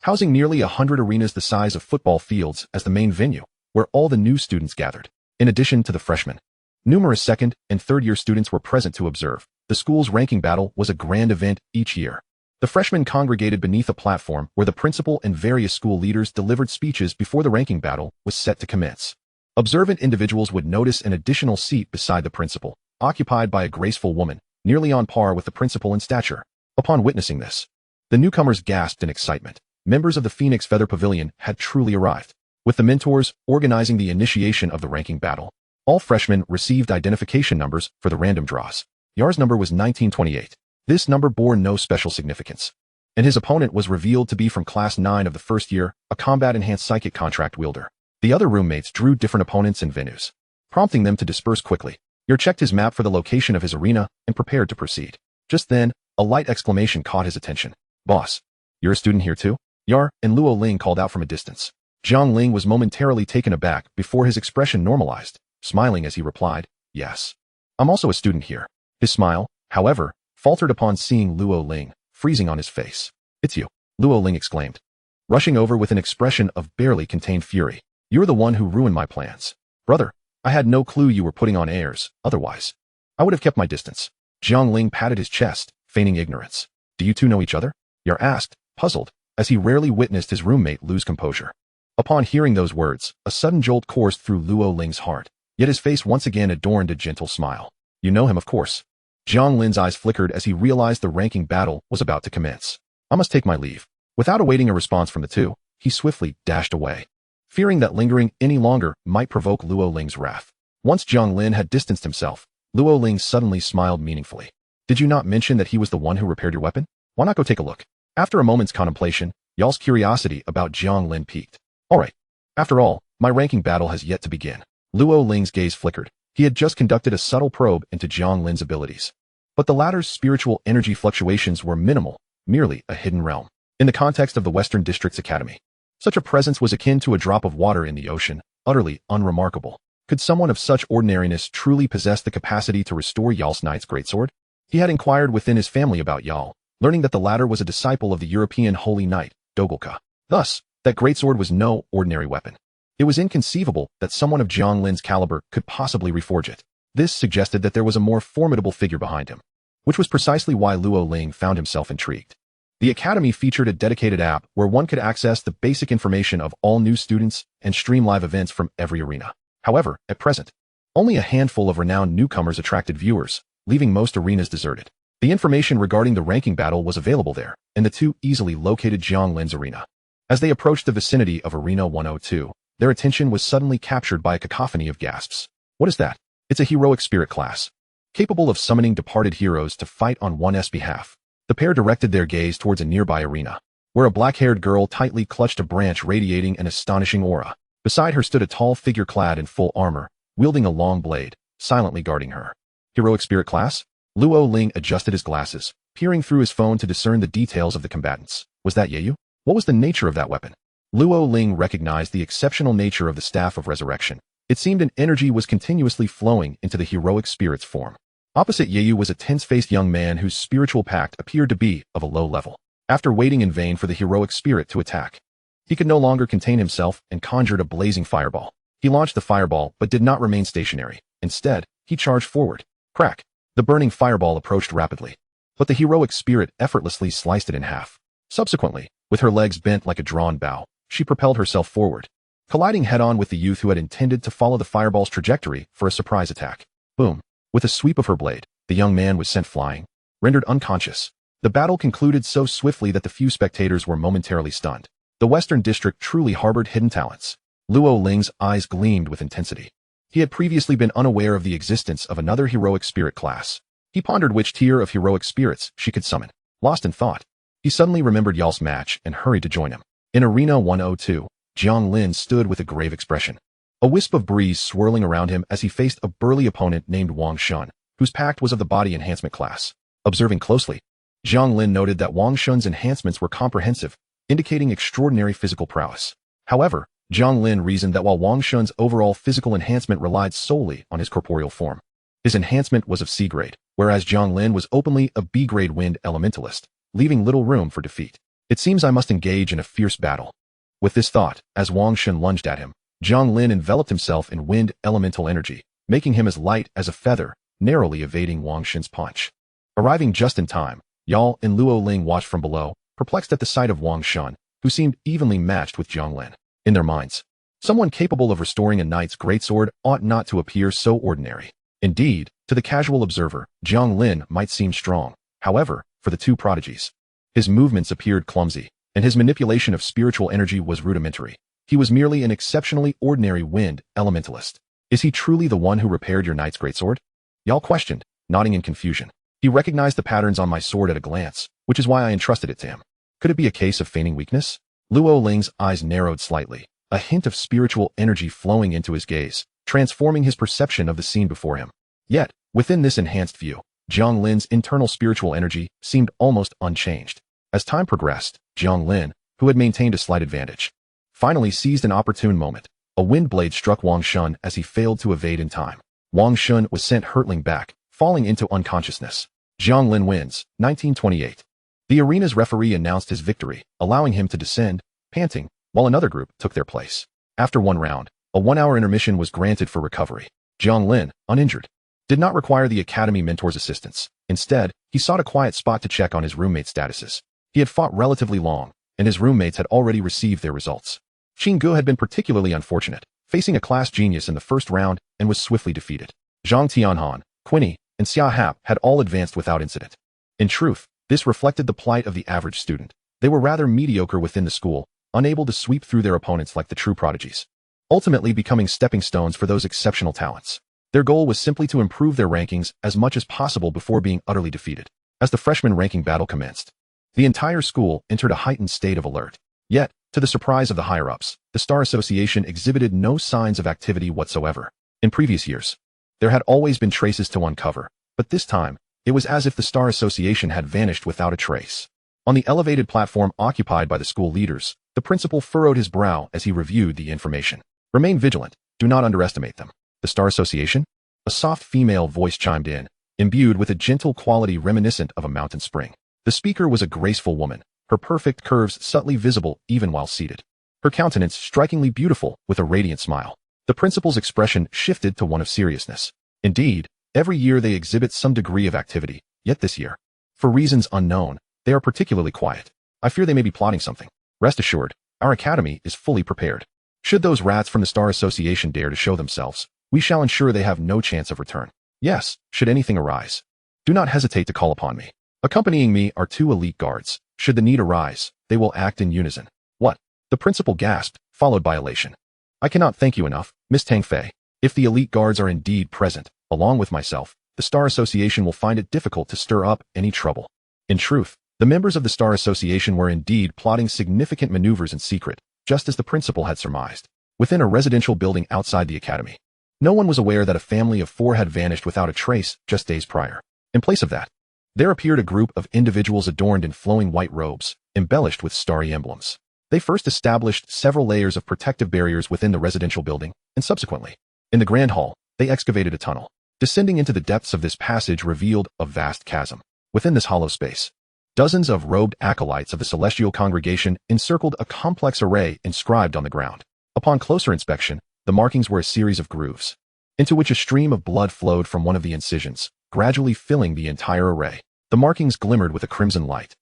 housing nearly 100 arenas the size of football fields as the main venue, where all the new students gathered. In addition to the freshmen, numerous second and third-year students were present to observe. The school's ranking battle was a grand event each year. The freshmen congregated beneath a platform where the principal and various school leaders delivered speeches before the ranking battle was set to commence. Observant individuals would notice an additional seat beside the principal, occupied by a graceful woman, nearly on par with the principal in stature. Upon witnessing this, the newcomers gasped in excitement. Members of the Phoenix Feather Pavilion had truly arrived. With the mentors organizing the initiation of the ranking battle, all freshmen received identification numbers for the random draws. Yar's number was 1928. This number bore no special significance, and his opponent was revealed to be from Class 9 of the first year, a combat-enhanced psychic contract wielder. The other roommates drew different opponents and venues, prompting them to disperse quickly. Yar checked his map for the location of his arena and prepared to proceed. Just then, a light exclamation caught his attention. Boss, you're a student here too? Yar and Luo Ling called out from a distance. Jiang Lin was momentarily taken aback before his expression normalized, smiling as he replied, yes. I'm also a student here. His smile, however, faltered upon seeing Luo Ling, freezing on his face. It's you, Luo Ling exclaimed, rushing over with an expression of barely contained fury. You're the one who ruined my plans. Brother, I had no clue you were putting on airs, otherwise I would have kept my distance. Jiang Lin patted his chest, feigning ignorance. Do you two know each other? Yar asked, puzzled, as he rarely witnessed his roommate lose composure. Upon hearing those words, a sudden jolt coursed through Luo Ling's heart, yet his face once again adorned a gentle smile. You know him, of course. Jiang Lin's eyes flickered as he realized the ranking battle was about to commence. I must take my leave. Without awaiting a response from the two, he swiftly dashed away, fearing that lingering any longer might provoke Luo Ling's wrath. Once Jiang Lin had distanced himself, Luo Ling suddenly smiled meaningfully. Did you not mention that he was the one who repaired your weapon? Why not go take a look? After a moment's contemplation, Y'all's curiosity about Jiang Lin piqued. All right, After all, my ranking battle has yet to begin. Luo Ling's gaze flickered. He had just conducted a subtle probe into Jiang Lin's abilities. But the latter's spiritual energy fluctuations were minimal, merely a hidden realm. In the context of the Western District's Academy, such a presence was akin to a drop of water in the ocean, utterly unremarkable. Could someone of such ordinariness truly possess the capacity to restore Yal's knight's greatsword? He had inquired within his family about Yal, learning that the latter was a disciple of the European holy knight, Dogolka. Thus, that greatsword was no ordinary weapon. It was inconceivable that someone of Jiang Lin's caliber could possibly reforge it. This suggested that there was a more formidable figure behind him, which was precisely why Luo Ling found himself intrigued. The Academy featured a dedicated app where one could access the basic information of all new students and stream live events from every arena. However, at present, only a handful of renowned newcomers attracted viewers, leaving most arenas deserted. The information regarding the ranking battle was available there, and the two easily located Jiang Lin's arena. As they approached the vicinity of Arena 102, their attention was suddenly captured by a cacophony of gasps. What is that? It's a heroic spirit class, capable of summoning departed heroes to fight on one's behalf. The pair directed their gaze towards a nearby arena, where a black-haired girl tightly clutched a branch radiating an astonishing aura. Beside her stood a tall figure clad in full armor, wielding a long blade, silently guarding her. Heroic spirit class? Luo Ling adjusted his glasses, peering through his phone to discern the details of the combatants. Was that Yeyu? What was the nature of that weapon? Luo Ling recognized the exceptional nature of the Staff of Resurrection. It seemed an energy was continuously flowing into the heroic spirit's form. Opposite Yeyu was a tense-faced young man whose spiritual pact appeared to be of a low level. After waiting in vain for the heroic spirit to attack, he could no longer contain himself and conjured a blazing fireball. He launched the fireball but did not remain stationary. Instead, he charged forward. Crack! The burning fireball approached rapidly, but the heroic spirit effortlessly sliced it in half. Subsequently, with her legs bent like a drawn bow, she propelled herself forward, colliding head-on with the youth who had intended to follow the fireball's trajectory for a surprise attack. Boom! With a sweep of her blade, the young man was sent flying, rendered unconscious. The battle concluded so swiftly that the few spectators were momentarily stunned. The Western District truly harbored hidden talents. Luo Ling's eyes gleamed with intensity. He had previously been unaware of the existence of another heroic spirit class. He pondered which tier of heroic spirits she could summon. Lost in thought, he suddenly remembered Yal's match and hurried to join him. In Arena 102, Jiang Lin stood with a grave expression, a wisp of breeze swirling around him as he faced a burly opponent named Wang Shun, whose pact was of the body enhancement class. Observing closely, Jiang Lin noted that Wang Shun's enhancements were comprehensive, indicating extraordinary physical prowess. However, Jiang Lin reasoned that while Wang Shun's overall physical enhancement relied solely on his corporeal form, his enhancement was of C grade, whereas Jiang Lin was openly a B grade wind elementalist, leaving little room for defeat. It seems I must engage in a fierce battle. With this thought, as Wang Shun lunged at him, Jiang Lin enveloped himself in wind elemental energy, making him as light as a feather, narrowly evading Wang Shun's punch. Arriving just in time, Yal and Luo Ling watched from below, perplexed at the sight of Wang Shun, who seemed evenly matched with Jiang Lin. In their minds, someone capable of restoring a knight's greatsword ought not to appear so ordinary. Indeed, to the casual observer, Jiang Lin might seem strong. However, for the two prodigies, his movements appeared clumsy, and his manipulation of spiritual energy was rudimentary. He was merely an exceptionally ordinary wind elementalist. Is he truly the one who repaired your knight's greatsword? Yal questioned, nodding in confusion. He recognized the patterns on my sword at a glance, which is why I entrusted it to him. Could it be a case of feigning weakness? Luo Ling's eyes narrowed slightly, a hint of spiritual energy flowing into his gaze, transforming his perception of the scene before him. Yet, within this enhanced view, Jiang Lin's internal spiritual energy seemed almost unchanged. As time progressed, Jiang Lin, who had maintained a slight advantage, finally seized an opportune moment. A wind blade struck Wang Shun as he failed to evade in time. Wang Shun was sent hurtling back, falling into unconsciousness. Jiang Lin wins, 1928. The arena's referee announced his victory, allowing him to descend, panting, while another group took their place. After one round, a 1-hour intermission was granted for recovery. Jiang Lin, uninjured, did not require the Academy mentor's assistance. Instead, he sought a quiet spot to check on his roommate statuses. He had fought relatively long, and his roommates had already received their results. Xinggu had been particularly unfortunate, facing a class genius in the first round and was swiftly defeated. Zhang Tianhan, Quinny, and Xia Hap had all advanced without incident. In truth, this reflected the plight of the average student. They were rather mediocre within the school, unable to sweep through their opponents like the true prodigies, ultimately becoming stepping stones for those exceptional talents. Their goal was simply to improve their rankings as much as possible before being utterly defeated. As the freshman ranking battle commenced, the entire school entered a heightened state of alert. Yet, To the surprise of the higher-ups, the Star Association exhibited no signs of activity whatsoever. In previous years, there had always been traces to uncover, but this time, it was as if the Star Association had vanished without a trace. On the elevated platform occupied by the school leaders, the principal furrowed his brow as he reviewed the information. Remain vigilant. Do not underestimate them. The Star Association? A soft female voice chimed in, imbued with a gentle quality reminiscent of a mountain spring. The speaker was a graceful woman, her perfect curves subtly visible even while seated. Her countenance strikingly beautiful with a radiant smile. The principal's expression shifted to one of seriousness. Indeed, every year they exhibit some degree of activity, yet this year, for reasons unknown, they are particularly quiet. I fear they may be plotting something. Rest assured, our academy is fully prepared. Should those rats from the Star Association dare to show themselves, we shall ensure they have no chance of return. Yes, should anything arise, do not hesitate to call upon me. Accompanying me are 2 elite guards. Should the need arise, they will act in unison. What? The principal gasped, followed by elation. I cannot thank you enough, Miss Tang Fei. If the elite guards are indeed present, along with myself, the Star Association will find it difficult to stir up any trouble. In truth, the members of the Star Association were indeed plotting significant maneuvers in secret, just as the principal had surmised. Within a residential building outside the academy, no one was aware that a family of 4 had vanished without a trace just days prior. In place of that, there appeared a group of individuals adorned in flowing white robes, embellished with starry emblems. They first established several layers of protective barriers within the residential building, and subsequently, in the grand hall, they excavated a tunnel. Descending into the depths of this passage revealed a vast chasm. Within this hollow space, dozens of robed acolytes of the celestial congregation encircled a complex array inscribed on the ground. Upon closer inspection, the markings were a series of grooves, into which a stream of blood flowed from one of the incisions, gradually filling the entire array. The markings glimmered with a crimson light,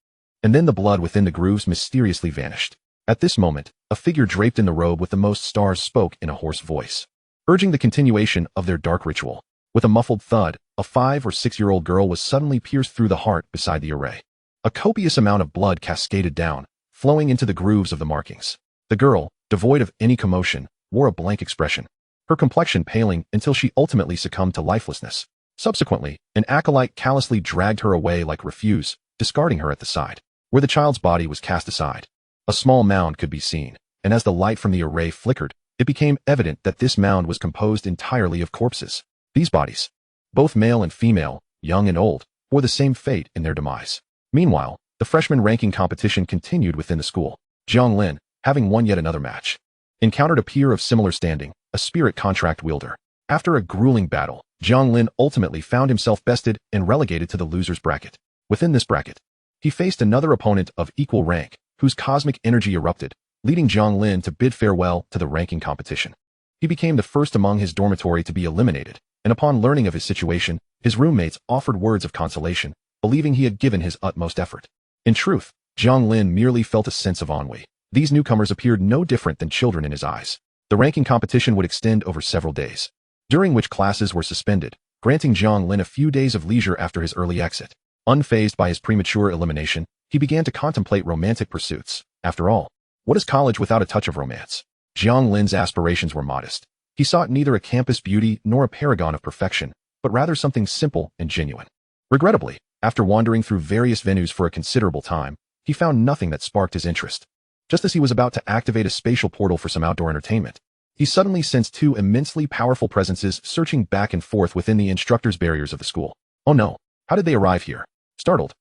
and then the blood within the grooves mysteriously vanished. At this moment, a figure draped in the robe with the most stars spoke in a hoarse voice, urging the continuation of their dark ritual. With a muffled thud, a 5 or 6-year-old girl was suddenly pierced through the heart beside the array. A copious amount of blood cascaded down, flowing into the grooves of the markings. The girl, devoid of any commotion, wore a blank expression, her complexion paling until she ultimately succumbed to lifelessness. Subsequently, an acolyte callously dragged her away like refuse, discarding her at the side, where the child's body was cast aside. A small mound could be seen, and as the light from the array flickered, it became evident that this mound was composed entirely of corpses. These bodies, both male and female, young and old, bore the same fate in their demise. Meanwhile, the freshman ranking competition continued within the school. Jiang Lin, having won yet another match, encountered a peer of similar standing, a spirit contract wielder. After a grueling battle, Jiang Lin ultimately found himself bested and relegated to the loser's bracket. Within this bracket, he faced another opponent of equal rank, whose cosmic energy erupted, leading Jiang Lin to bid farewell to the ranking competition. He became the first among his dormitory to be eliminated, and upon learning of his situation, his roommates offered words of consolation, believing he had given his utmost effort. In truth, Jiang Lin merely felt a sense of ennui. These newcomers appeared no different than children in his eyes. The ranking competition would extend over several days, during which classes were suspended, granting Jiang Lin a few days of leisure after his early exit. Unfazed by his premature elimination, he began to contemplate romantic pursuits. After all, what is college without a touch of romance? Jiang Lin's aspirations were modest. He sought neither a campus beauty nor a paragon of perfection, but rather something simple and genuine. Regrettably, after wandering through various venues for a considerable time, he found nothing that sparked his interest. Just as he was about to activate a spatial portal for some outdoor entertainment, he suddenly sensed 2 immensely powerful presences searching back and forth within the instructor's barriers of the school. Oh no, how did they arrive here? Startled,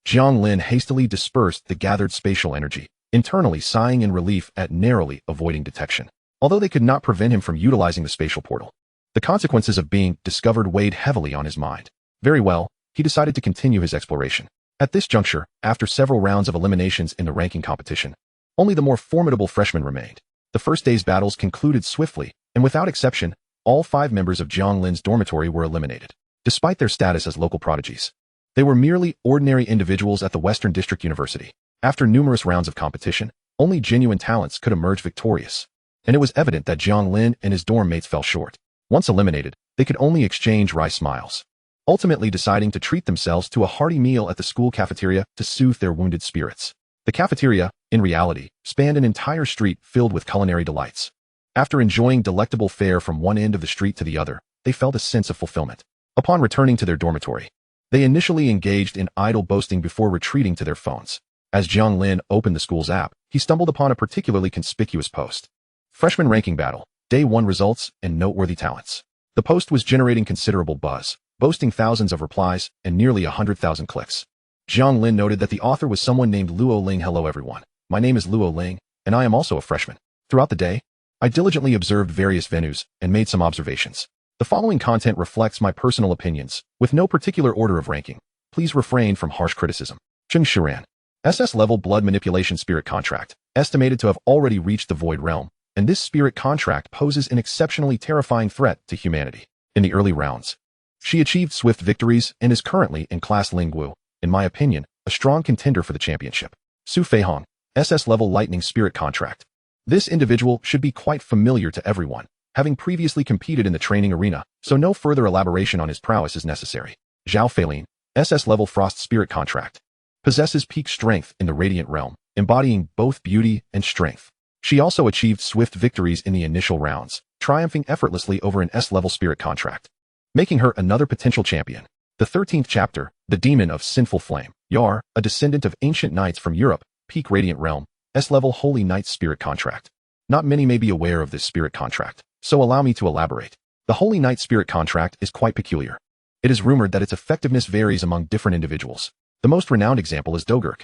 Jiang Lin hastily dispersed the gathered spatial energy, internally sighing in relief at narrowly avoiding detection. Although they could not prevent him from utilizing the spatial portal, the consequences of being discovered weighed heavily on his mind. Very well, he decided to continue his exploration. At this juncture, after several rounds of eliminations in the ranking competition, only the more formidable freshmen remained. The first day's battles concluded swiftly, and without exception, all 5 members of Jiang Lin's dormitory were eliminated. Despite their status as local prodigies, they were merely ordinary individuals at the Western District University. After numerous rounds of competition, only genuine talents could emerge victorious, and it was evident that Jiang Lin and his dorm mates fell short. Once eliminated, they could only exchange wry smiles, ultimately deciding to treat themselves to a hearty meal at the school cafeteria to soothe their wounded spirits. The cafeteria, in reality, spanned an entire street filled with culinary delights. After enjoying delectable fare from one end of the street to the other, they felt a sense of fulfillment. Upon returning to their dormitory, they initially engaged in idle boasting before retreating to their phones. As Jiang Lin opened the school's app, he stumbled upon a particularly conspicuous post. Freshman Ranking Battle, Day 1 Results and Noteworthy Talents. The post was generating considerable buzz, boasting thousands of replies and nearly 100,000 clicks. Jiang Lin noted that the author was someone named Luo Ling. Hello everyone, my name is Luo Ling, and I am also a freshman. Throughout the day, I diligently observed various venues and made some observations. The following content reflects my personal opinions, with no particular order of ranking. Please refrain from harsh criticism. Cheng Shiran. SS level blood manipulation spirit contract, estimated to have already reached the void realm, and this spirit contract poses an exceptionally terrifying threat to humanity. In the early rounds, she achieved swift victories and is currently in class Lingwu, in my opinion, a strong contender for the championship. Su Feihong, SS level lightning spirit contract. This individual should be quite familiar to everyone, having previously competed in the training arena, so no further elaboration on his prowess is necessary. Zhao Feilin, SS level frost spirit contract. Possesses peak strength in the radiant realm, embodying both beauty and strength. She also achieved swift victories in the initial rounds, triumphing effortlessly over an S-level spirit contract, making her another potential champion. The 13th chapter, The Demon of Sinful Flame. Yar, a descendant of ancient knights from Europe, peak radiant realm, S-level holy knight spirit contract. Not many may be aware of this spirit contract, so allow me to elaborate. The holy knight spirit contract is quite peculiar. It is rumored that its effectiveness varies among different individuals. The most renowned example is Dogurk,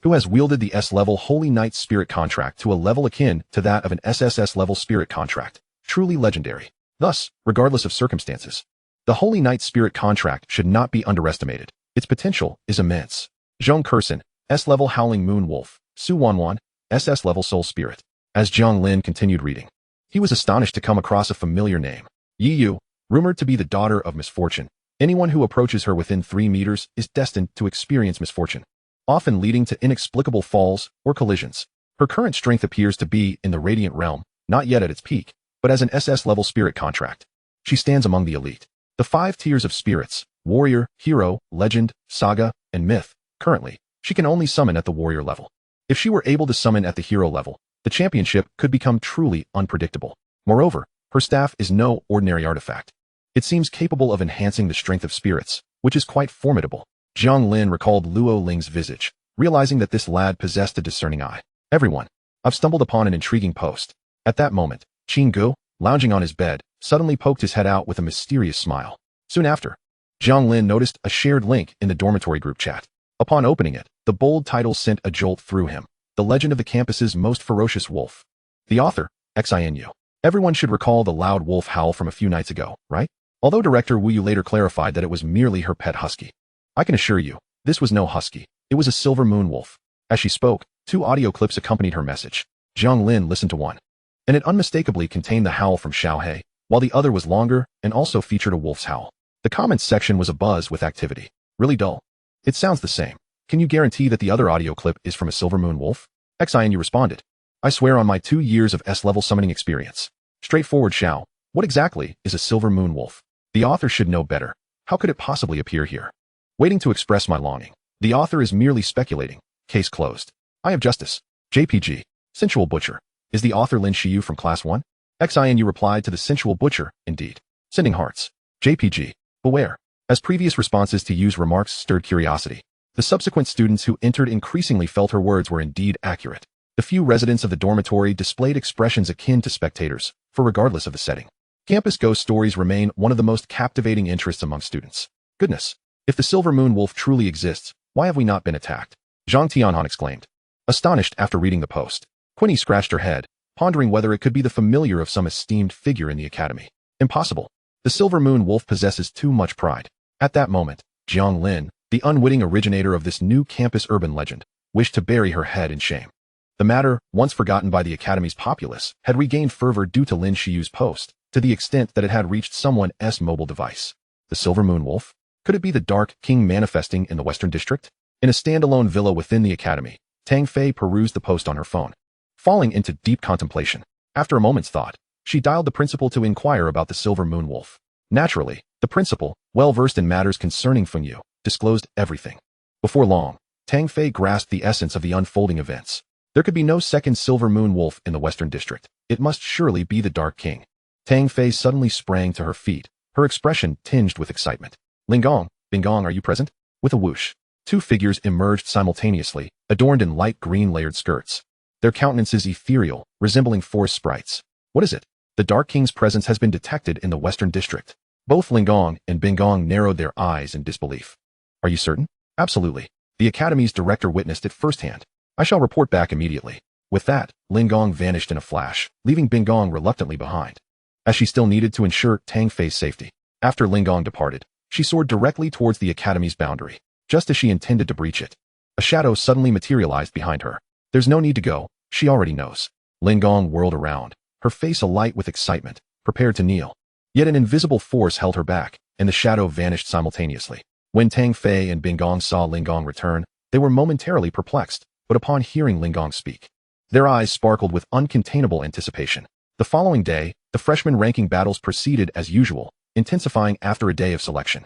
who has wielded the S-level Holy Knight Spirit contract to a level akin to that of an SSS-level Spirit contract, truly legendary. Thus, regardless of circumstances, the Holy Knight Spirit contract should not be underestimated. Its potential is immense. Zhong Kursen, S-level Howling Moon Wolf, Su Wanwan, SS-level Soul Spirit. As Jiang Lin continued reading, he was astonished to come across a familiar name. Yi Yu, rumored to be the daughter of misfortune. Anyone who approaches her within 3 meters is destined to experience misfortune, often leading to inexplicable falls or collisions. Her current strength appears to be in the radiant realm, not yet at its peak, but as an SS-level spirit contract. She stands among the elite. The 5 tiers of spirits, warrior, hero, legend, saga, and myth. Currently, she can only summon at the warrior level. If she were able to summon at the hero level, the championship could become truly unpredictable. Moreover, her staff is no ordinary artifact. It seems capable of enhancing the strength of spirits, which is quite formidable. Jiang Lin recalled Luo Ling's visage, realizing that this lad possessed a discerning eye. Everyone, I've stumbled upon an intriguing post. At that moment, Qin Gu, lounging on his bed, suddenly poked his head out with a mysterious smile. Soon after, Jiang Lin noticed a shared link in the dormitory group chat. Upon opening it, the bold title sent a jolt through him. The legend of the campus's most ferocious wolf. The author, XINU. Everyone should recall the loud wolf howl from a few nights ago, right? Although director Wu Yu later clarified that it was merely her pet husky. I can assure you, this was no husky. It was a silver moon wolf. As she spoke, 2 audio clips accompanied her message. Jiang Lin listened to one, and it unmistakably contained the howl from Xiao He, while the other was longer and also featured a wolf's howl. The comments section was abuzz with activity. Really dull. It sounds the same. Can you guarantee that the other audio clip is from a silver moon wolf? XINU responded. I swear on my 2 years of S-level summoning experience. Straightforward Xiao. What exactly is a silver moon wolf? The author should know better. How could it possibly appear here? Waiting to express my longing. The author is merely speculating. Case closed. I have justice. JPG. Sensual Butcher. Is the author Lin Shiyu from Class 1? XINU replied to the Sensual Butcher, indeed. Sending hearts. JPG. Beware. As previous responses to Yu's remarks stirred curiosity, the subsequent students who entered increasingly felt her words were indeed accurate. The few residents of the dormitory displayed expressions akin to spectators, for regardless of the setting, campus ghost stories remain one of the most captivating interests among students. Goodness, if the silver moon wolf truly exists, why have we not been attacked? Zhang Tianhan exclaimed. Astonished after reading the post, Quinny scratched her head, pondering whether it could be the familiar of some esteemed figure in the academy. Impossible. The silver moon wolf possesses too much pride. At that moment, Jiang Lin, the unwitting originator of this new campus urban legend, wished to bury her head in shame. The matter, once forgotten by the academy's populace, had regained fervor due to Lin Shiyu's post, to the extent that it had reached someone's mobile device. The silver moon wolf? Could it be the Dark King manifesting in the Western District? In a standalone villa within the academy, Tang Fei perused the post on her phone, falling into deep contemplation. After a moment's thought, she dialed the principal to inquire about the silver moon wolf. Naturally, the principal, well-versed in matters concerning Fengyu, disclosed everything. Before long, Tang Fei grasped the essence of the unfolding events. There could be no second silver moon wolf in the Western District. It must surely be the Dark King. Tang Fei suddenly sprang to her feet, her expression tinged with excitement. Lingong, Bingong, are you present? With a whoosh, Two figures emerged simultaneously, adorned in light green layered skirts. Their countenances ethereal, resembling forest sprites. What is it? The Dark King's presence has been detected in the Western District. Both Lingong and Bingong narrowed their eyes in disbelief. Are you certain? Absolutely. The Academy's director witnessed it firsthand. I shall report back immediately. With that, Lingong vanished in a flash, leaving Bingong reluctantly behind. As she still needed to ensure Tang Fei's safety. After Lingong departed, she soared directly towards the Academy's boundary. Just as she intended to breach it, a shadow suddenly materialized behind her. There's no need to go, she already knows. Lingong whirled around, her face alight with excitement, prepared to kneel. Yet an invisible force held her back, and the shadow vanished simultaneously. When Tang Fei and Bingong saw Lingong return, they were momentarily perplexed, but upon hearing Lingong speak, their eyes sparkled with uncontainable anticipation. The following day, the freshman ranking battles proceeded as usual, intensifying after a day of selection.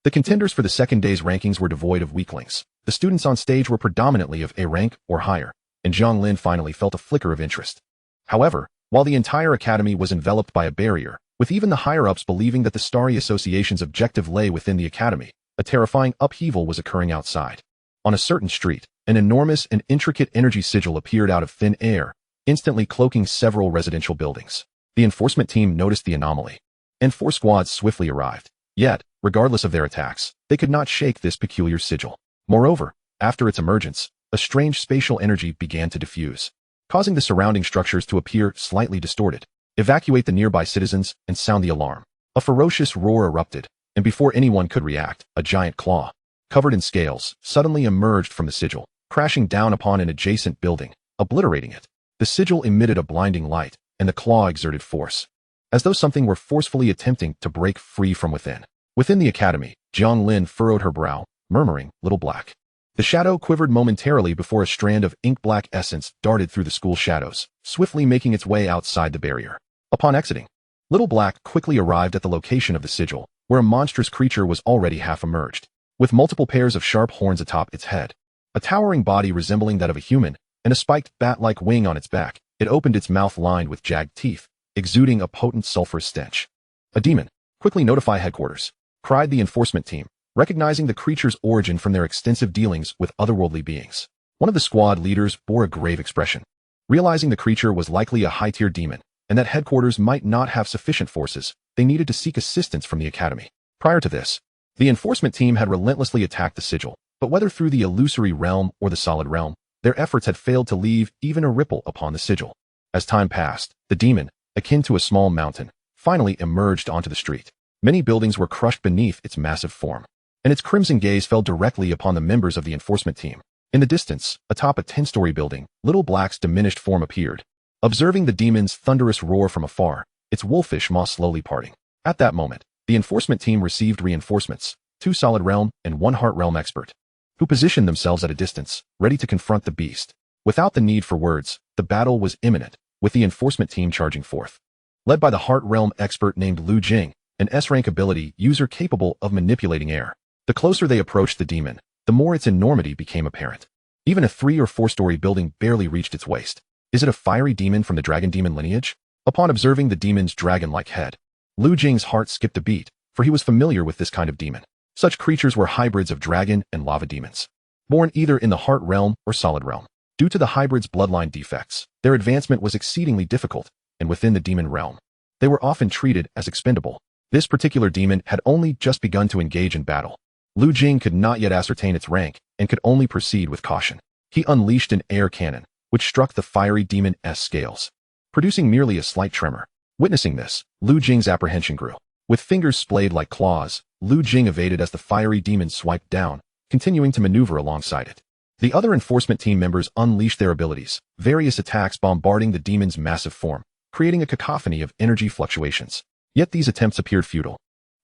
The contenders for the second day's rankings were devoid of weaklings. The students on stage were predominantly of A rank or higher, and Jiang Lin finally felt a flicker of interest. However, while the entire academy was enveloped by a barrier, with even the higher-ups believing that the Starry Association's objective lay within the academy, a terrifying upheaval was occurring outside. On a certain street, an enormous and intricate energy sigil appeared out of thin air, instantly cloaking several residential buildings. The enforcement team noticed the anomaly, and 4 squads swiftly arrived. Yet, regardless of their attacks, they could not shake this peculiar sigil. Moreover, after its emergence, a strange spatial energy began to diffuse, causing the surrounding structures to appear slightly distorted. Evacuate the nearby citizens and sound the alarm. A ferocious roar erupted, and before anyone could react, a giant claw, covered in scales, suddenly emerged from the sigil, crashing down upon an adjacent building, obliterating it. The sigil emitted a blinding light, and the claw exerted force, as though something were forcefully attempting to break free from within. Within the academy, Jiang Lin furrowed her brow, murmuring, "Little Black." The shadow quivered momentarily before a strand of ink-black essence darted through the school shadows, swiftly making its way outside the barrier. Upon exiting, Little Black quickly arrived at the location of the sigil, where a monstrous creature was already half emerged, with multiple pairs of sharp horns atop its head, a towering body resembling that of a human, and a spiked bat-like wing on its back. It opened its mouth lined with jagged teeth, exuding a potent sulfurous stench. "A demon! Quickly notify headquarters," cried the enforcement team, recognizing the creature's origin from their extensive dealings with otherworldly beings. One of the squad leaders bore a grave expression. Realizing the creature was likely a high-tier demon, and that headquarters might not have sufficient forces, they needed to seek assistance from the academy. Prior to this, the enforcement team had relentlessly attacked the sigil, but whether through the illusory realm or the solid realm, their efforts had failed to leave even a ripple upon the sigil. As time passed, the demon, akin to a small mountain, finally emerged onto the street. Many buildings were crushed beneath its massive form, and its crimson gaze fell directly upon the members of the enforcement team. In the distance, atop a 10-story building, Little Black's diminished form appeared. Observing the demon's thunderous roar from afar, its wolfish maw slowly parting. At that moment, the enforcement team received reinforcements, 2 solid realm and 1 heart realm expert, who positioned themselves at a distance, ready to confront the beast. Without the need for words, the battle was imminent, with the enforcement team charging forth. Led by the heart realm expert named Lu Jing, an S-rank ability user capable of manipulating air. The closer they approached the demon, the more its enormity became apparent. Even a 3- or 4-story building barely reached its waist. Is it a fiery demon from the dragon demon lineage? Upon observing the demon's dragon-like head, Lu Jing's heart skipped a beat, for he was familiar with this kind of demon. Such creatures were hybrids of dragon and lava demons, born either in the heart realm or solid realm. Due to the hybrid's bloodline defects, their advancement was exceedingly difficult, and within the demon realm, they were often treated as expendable. This particular demon had only just begun to engage in battle. Lu Jing could not yet ascertain its rank and could only proceed with caution. He unleashed an air cannon, which struck the fiery demon's scales, producing merely a slight tremor. Witnessing this, Lu Jing's apprehension grew. With fingers splayed like claws, Lu Jing evaded as the fiery demon swiped down, continuing to maneuver alongside it. The other enforcement team members unleashed their abilities, various attacks bombarding the demon's massive form, creating a cacophony of energy fluctuations. Yet these attempts appeared futile,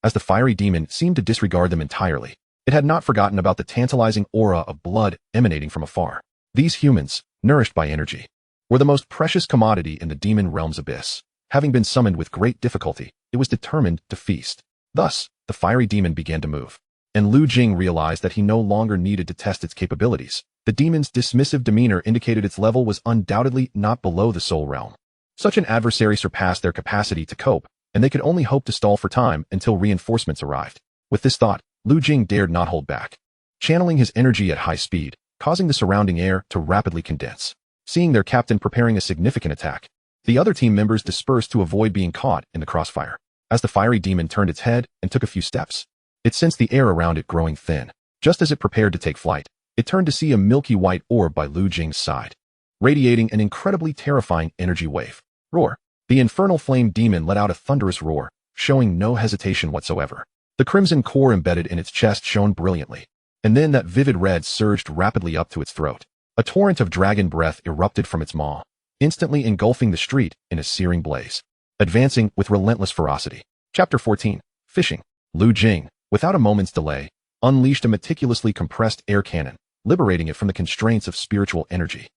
as the fiery demon seemed to disregard them entirely. It had not forgotten about the tantalizing aura of blood emanating from afar. These humans, nourished by energy, were the most precious commodity in the demon realm's abyss. Having been summoned with great difficulty, it was determined to feast. Thus, the fiery demon began to move, and Lu Jing realized that he no longer needed to test its capabilities. The demon's dismissive demeanor indicated its level was undoubtedly not below the soul realm. Such an adversary surpassed their capacity to cope, and they could only hope to stall for time until reinforcements arrived. With this thought, Lu Jing dared not hold back. channeling his energy at high speed, causing the surrounding air to rapidly condense. Seeing their captain preparing a significant attack, the other team members dispersed to avoid being caught in the crossfire. As the fiery demon turned its head and took a few steps, it sensed the air around it growing thin. Just as it prepared to take flight, it turned to see a milky white orb by Lu Jing's side, radiating an incredibly terrifying energy wave. Roar! The infernal flame demon let out a thunderous roar, showing no hesitation whatsoever. The crimson core embedded in its chest shone brilliantly, and then that vivid red surged rapidly up to its throat. A torrent of dragon breath erupted from its maw, instantly engulfing the street in a searing blaze, advancing with relentless ferocity. Chapter 14. Fishing. Lu Jing, without a moment's delay, unleashed a meticulously compressed air cannon, liberating it from the constraints of spiritual energy,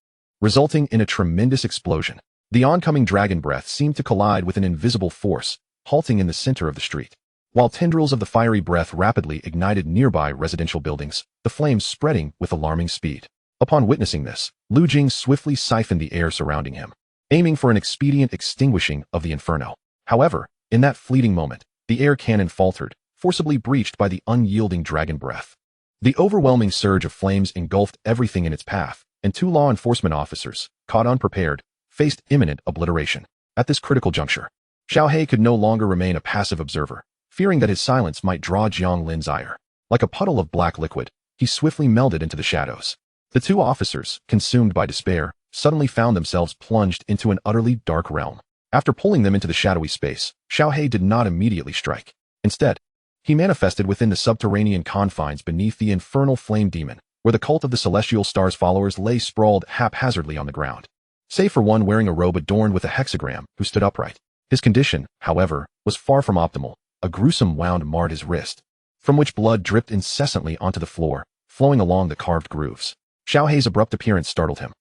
resulting in a tremendous explosion. The oncoming dragon breath seemed to collide with an invisible force, halting in the center of the street. While tendrils of the fiery breath rapidly ignited nearby residential buildings, the flames spreading with alarming speed. Upon witnessing this, Lu Jing swiftly siphoned the air surrounding him, aiming for an expedient extinguishing of the inferno. However, in that fleeting moment, the air cannon faltered, forcibly breached by the unyielding dragon breath. The overwhelming surge of flames engulfed everything in its path, and two law enforcement officers, caught unprepared, faced imminent obliteration. At this critical juncture, Xiaohei could no longer remain a passive observer, fearing that his silence might draw Jiang Lin's ire. Like a puddle of black liquid, he swiftly melded into the shadows. The two officers, consumed by despair, suddenly found themselves plunged into an utterly dark realm. After pulling them into the shadowy space, Xiaohei did not immediately strike. Instead, he manifested within the subterranean confines beneath the infernal flame demon, where the cult of the celestial stars followers lay sprawled haphazardly on the ground, save for one wearing a robe adorned with a hexagram who stood upright. His condition, however, was far from optimal. A gruesome wound marred his wrist, from which blood dripped incessantly onto the floor, flowing along the carved grooves. Xiaohei's abrupt appearance startled him,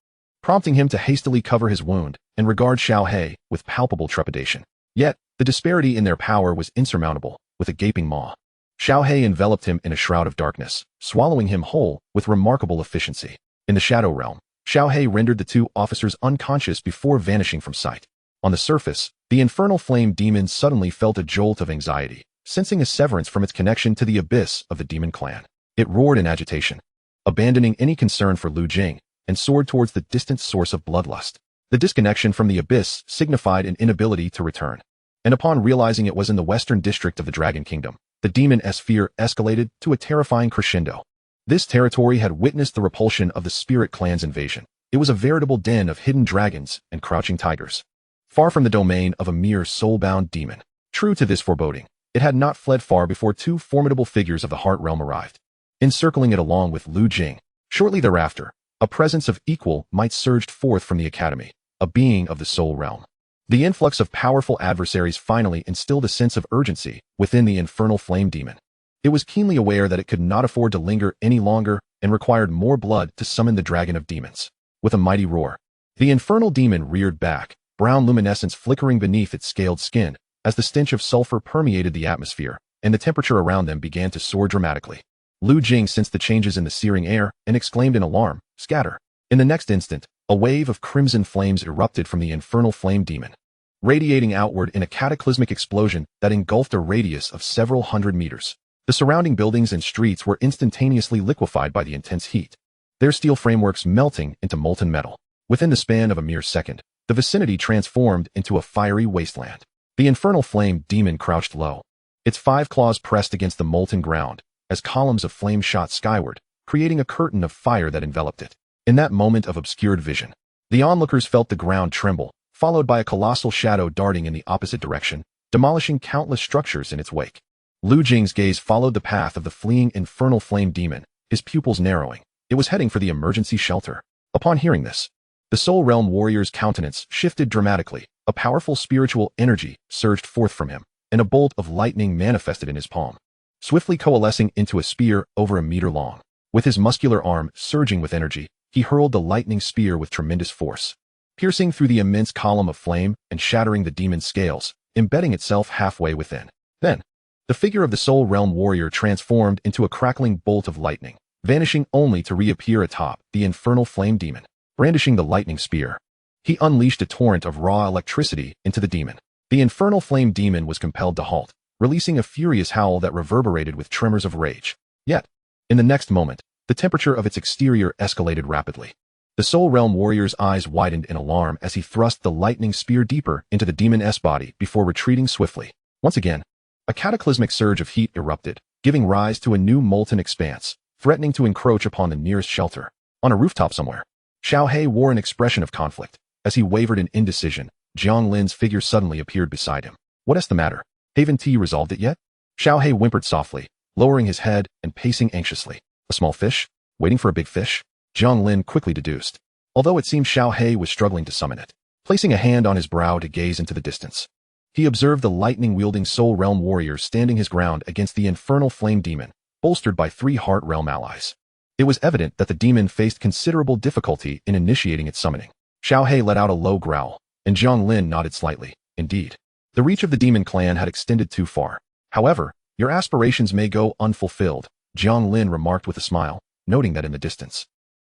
prompting him to hastily cover his wound and regard Xiaohei with palpable trepidation. Yet, the disparity in their power was insurmountable. With a gaping maw, Xiaohei enveloped him in a shroud of darkness, swallowing him whole with remarkable efficiency. In the shadow realm, Xiaohei rendered the two officers unconscious before vanishing from sight. On the surface, the infernal flame demon suddenly felt a jolt of anxiety, sensing a severance from its connection to the abyss of the demon clan. It roared in agitation, abandoning any concern for Lu Jing, and soared towards the distant source of bloodlust. The disconnection from the abyss signified an inability to return, and upon realizing it was in the western district of the Dragon Kingdom, the demon's fear escalated to a terrifying crescendo. This territory had witnessed the repulsion of the spirit clan's invasion. It was a veritable den of hidden dragons and crouching tigers, far from the domain of a mere soul-bound demon. True to this foreboding, it had not fled far before two formidable figures of the Heart Realm arrived, encircling it along with Lu Jing. Shortly thereafter, a presence of equal might surged forth from the academy, a being of the Soul Realm. The influx of powerful adversaries finally instilled a sense of urgency within the infernal flame demon. It was keenly aware that it could not afford to linger any longer and required more blood to summon the dragon of demons. With a mighty roar, the infernal demon reared back, brown luminescence flickering beneath its scaled skin, as the stench of sulfur permeated the atmosphere, and the temperature around them began to soar dramatically. Lu Jing sensed the changes in the searing air and exclaimed in alarm, "Scatter!" In the next instant, a wave of crimson flames erupted from the infernal flame demon, radiating outward in a cataclysmic explosion that engulfed a radius of several hundred meters. The surrounding buildings and streets were instantaneously liquefied by the intense heat, their steel frameworks melting into molten metal. Within the span of a mere second, the vicinity transformed into a fiery wasteland. The infernal flame demon crouched low, its 5 claws pressed against the molten ground, as columns of flame shot skyward, creating a curtain of fire that enveloped it. In that moment of obscured vision, the onlookers felt the ground tremble, followed by a colossal shadow darting in the opposite direction, demolishing countless structures in its wake. Lu Jing's gaze followed the path of the fleeing infernal flame demon, his pupils narrowing. It was heading for the emergency shelter. Upon hearing this, the Soul Realm warrior's countenance shifted dramatically. A powerful spiritual energy surged forth from him, and a bolt of lightning manifested in his palm, swiftly coalescing into a spear over a meter long. With his muscular arm surging with energy, he hurled the lightning spear with tremendous force, piercing through the immense column of flame and shattering the demon's scales, embedding itself halfway within. Then, the figure of the Soul Realm warrior transformed into a crackling bolt of lightning, vanishing only to reappear atop the infernal flame demon. Brandishing the lightning spear, he unleashed a torrent of raw electricity into the demon. The infernal flame demon was compelled to halt, releasing a furious howl that reverberated with tremors of rage. Yet, in the next moment, the temperature of its exterior escalated rapidly. The Soul Realm warrior's eyes widened in alarm as he thrust the lightning spear deeper into the demon's body before retreating swiftly. Once again, a cataclysmic surge of heat erupted, giving rise to a new molten expanse, threatening to encroach upon the nearest shelter. On a rooftop somewhere, Xiao He wore an expression of conflict. As he wavered in indecision, Jiang Lin's figure suddenly appeared beside him. What's the matter? Haven't you resolved it yet? Xiao He whimpered softly, lowering his head and pacing anxiously. A small fish? Waiting for a big fish? Jiang Lin quickly deduced, although it seemed Xiao He was struggling to summon it. Placing a hand on his brow to gaze into the distance, he observed the lightning-wielding Soul Realm warrior standing his ground against the infernal flame demon, bolstered by 3 Heart Realm allies. It was evident that the demon faced considerable difficulty in initiating its summoning. Xiao He let out a low growl, and Jiang Lin nodded slightly. Indeed, the reach of the demon clan had extended too far. However, your aspirations may go unfulfilled, Jiang Lin remarked with a smile, noting that in the distance,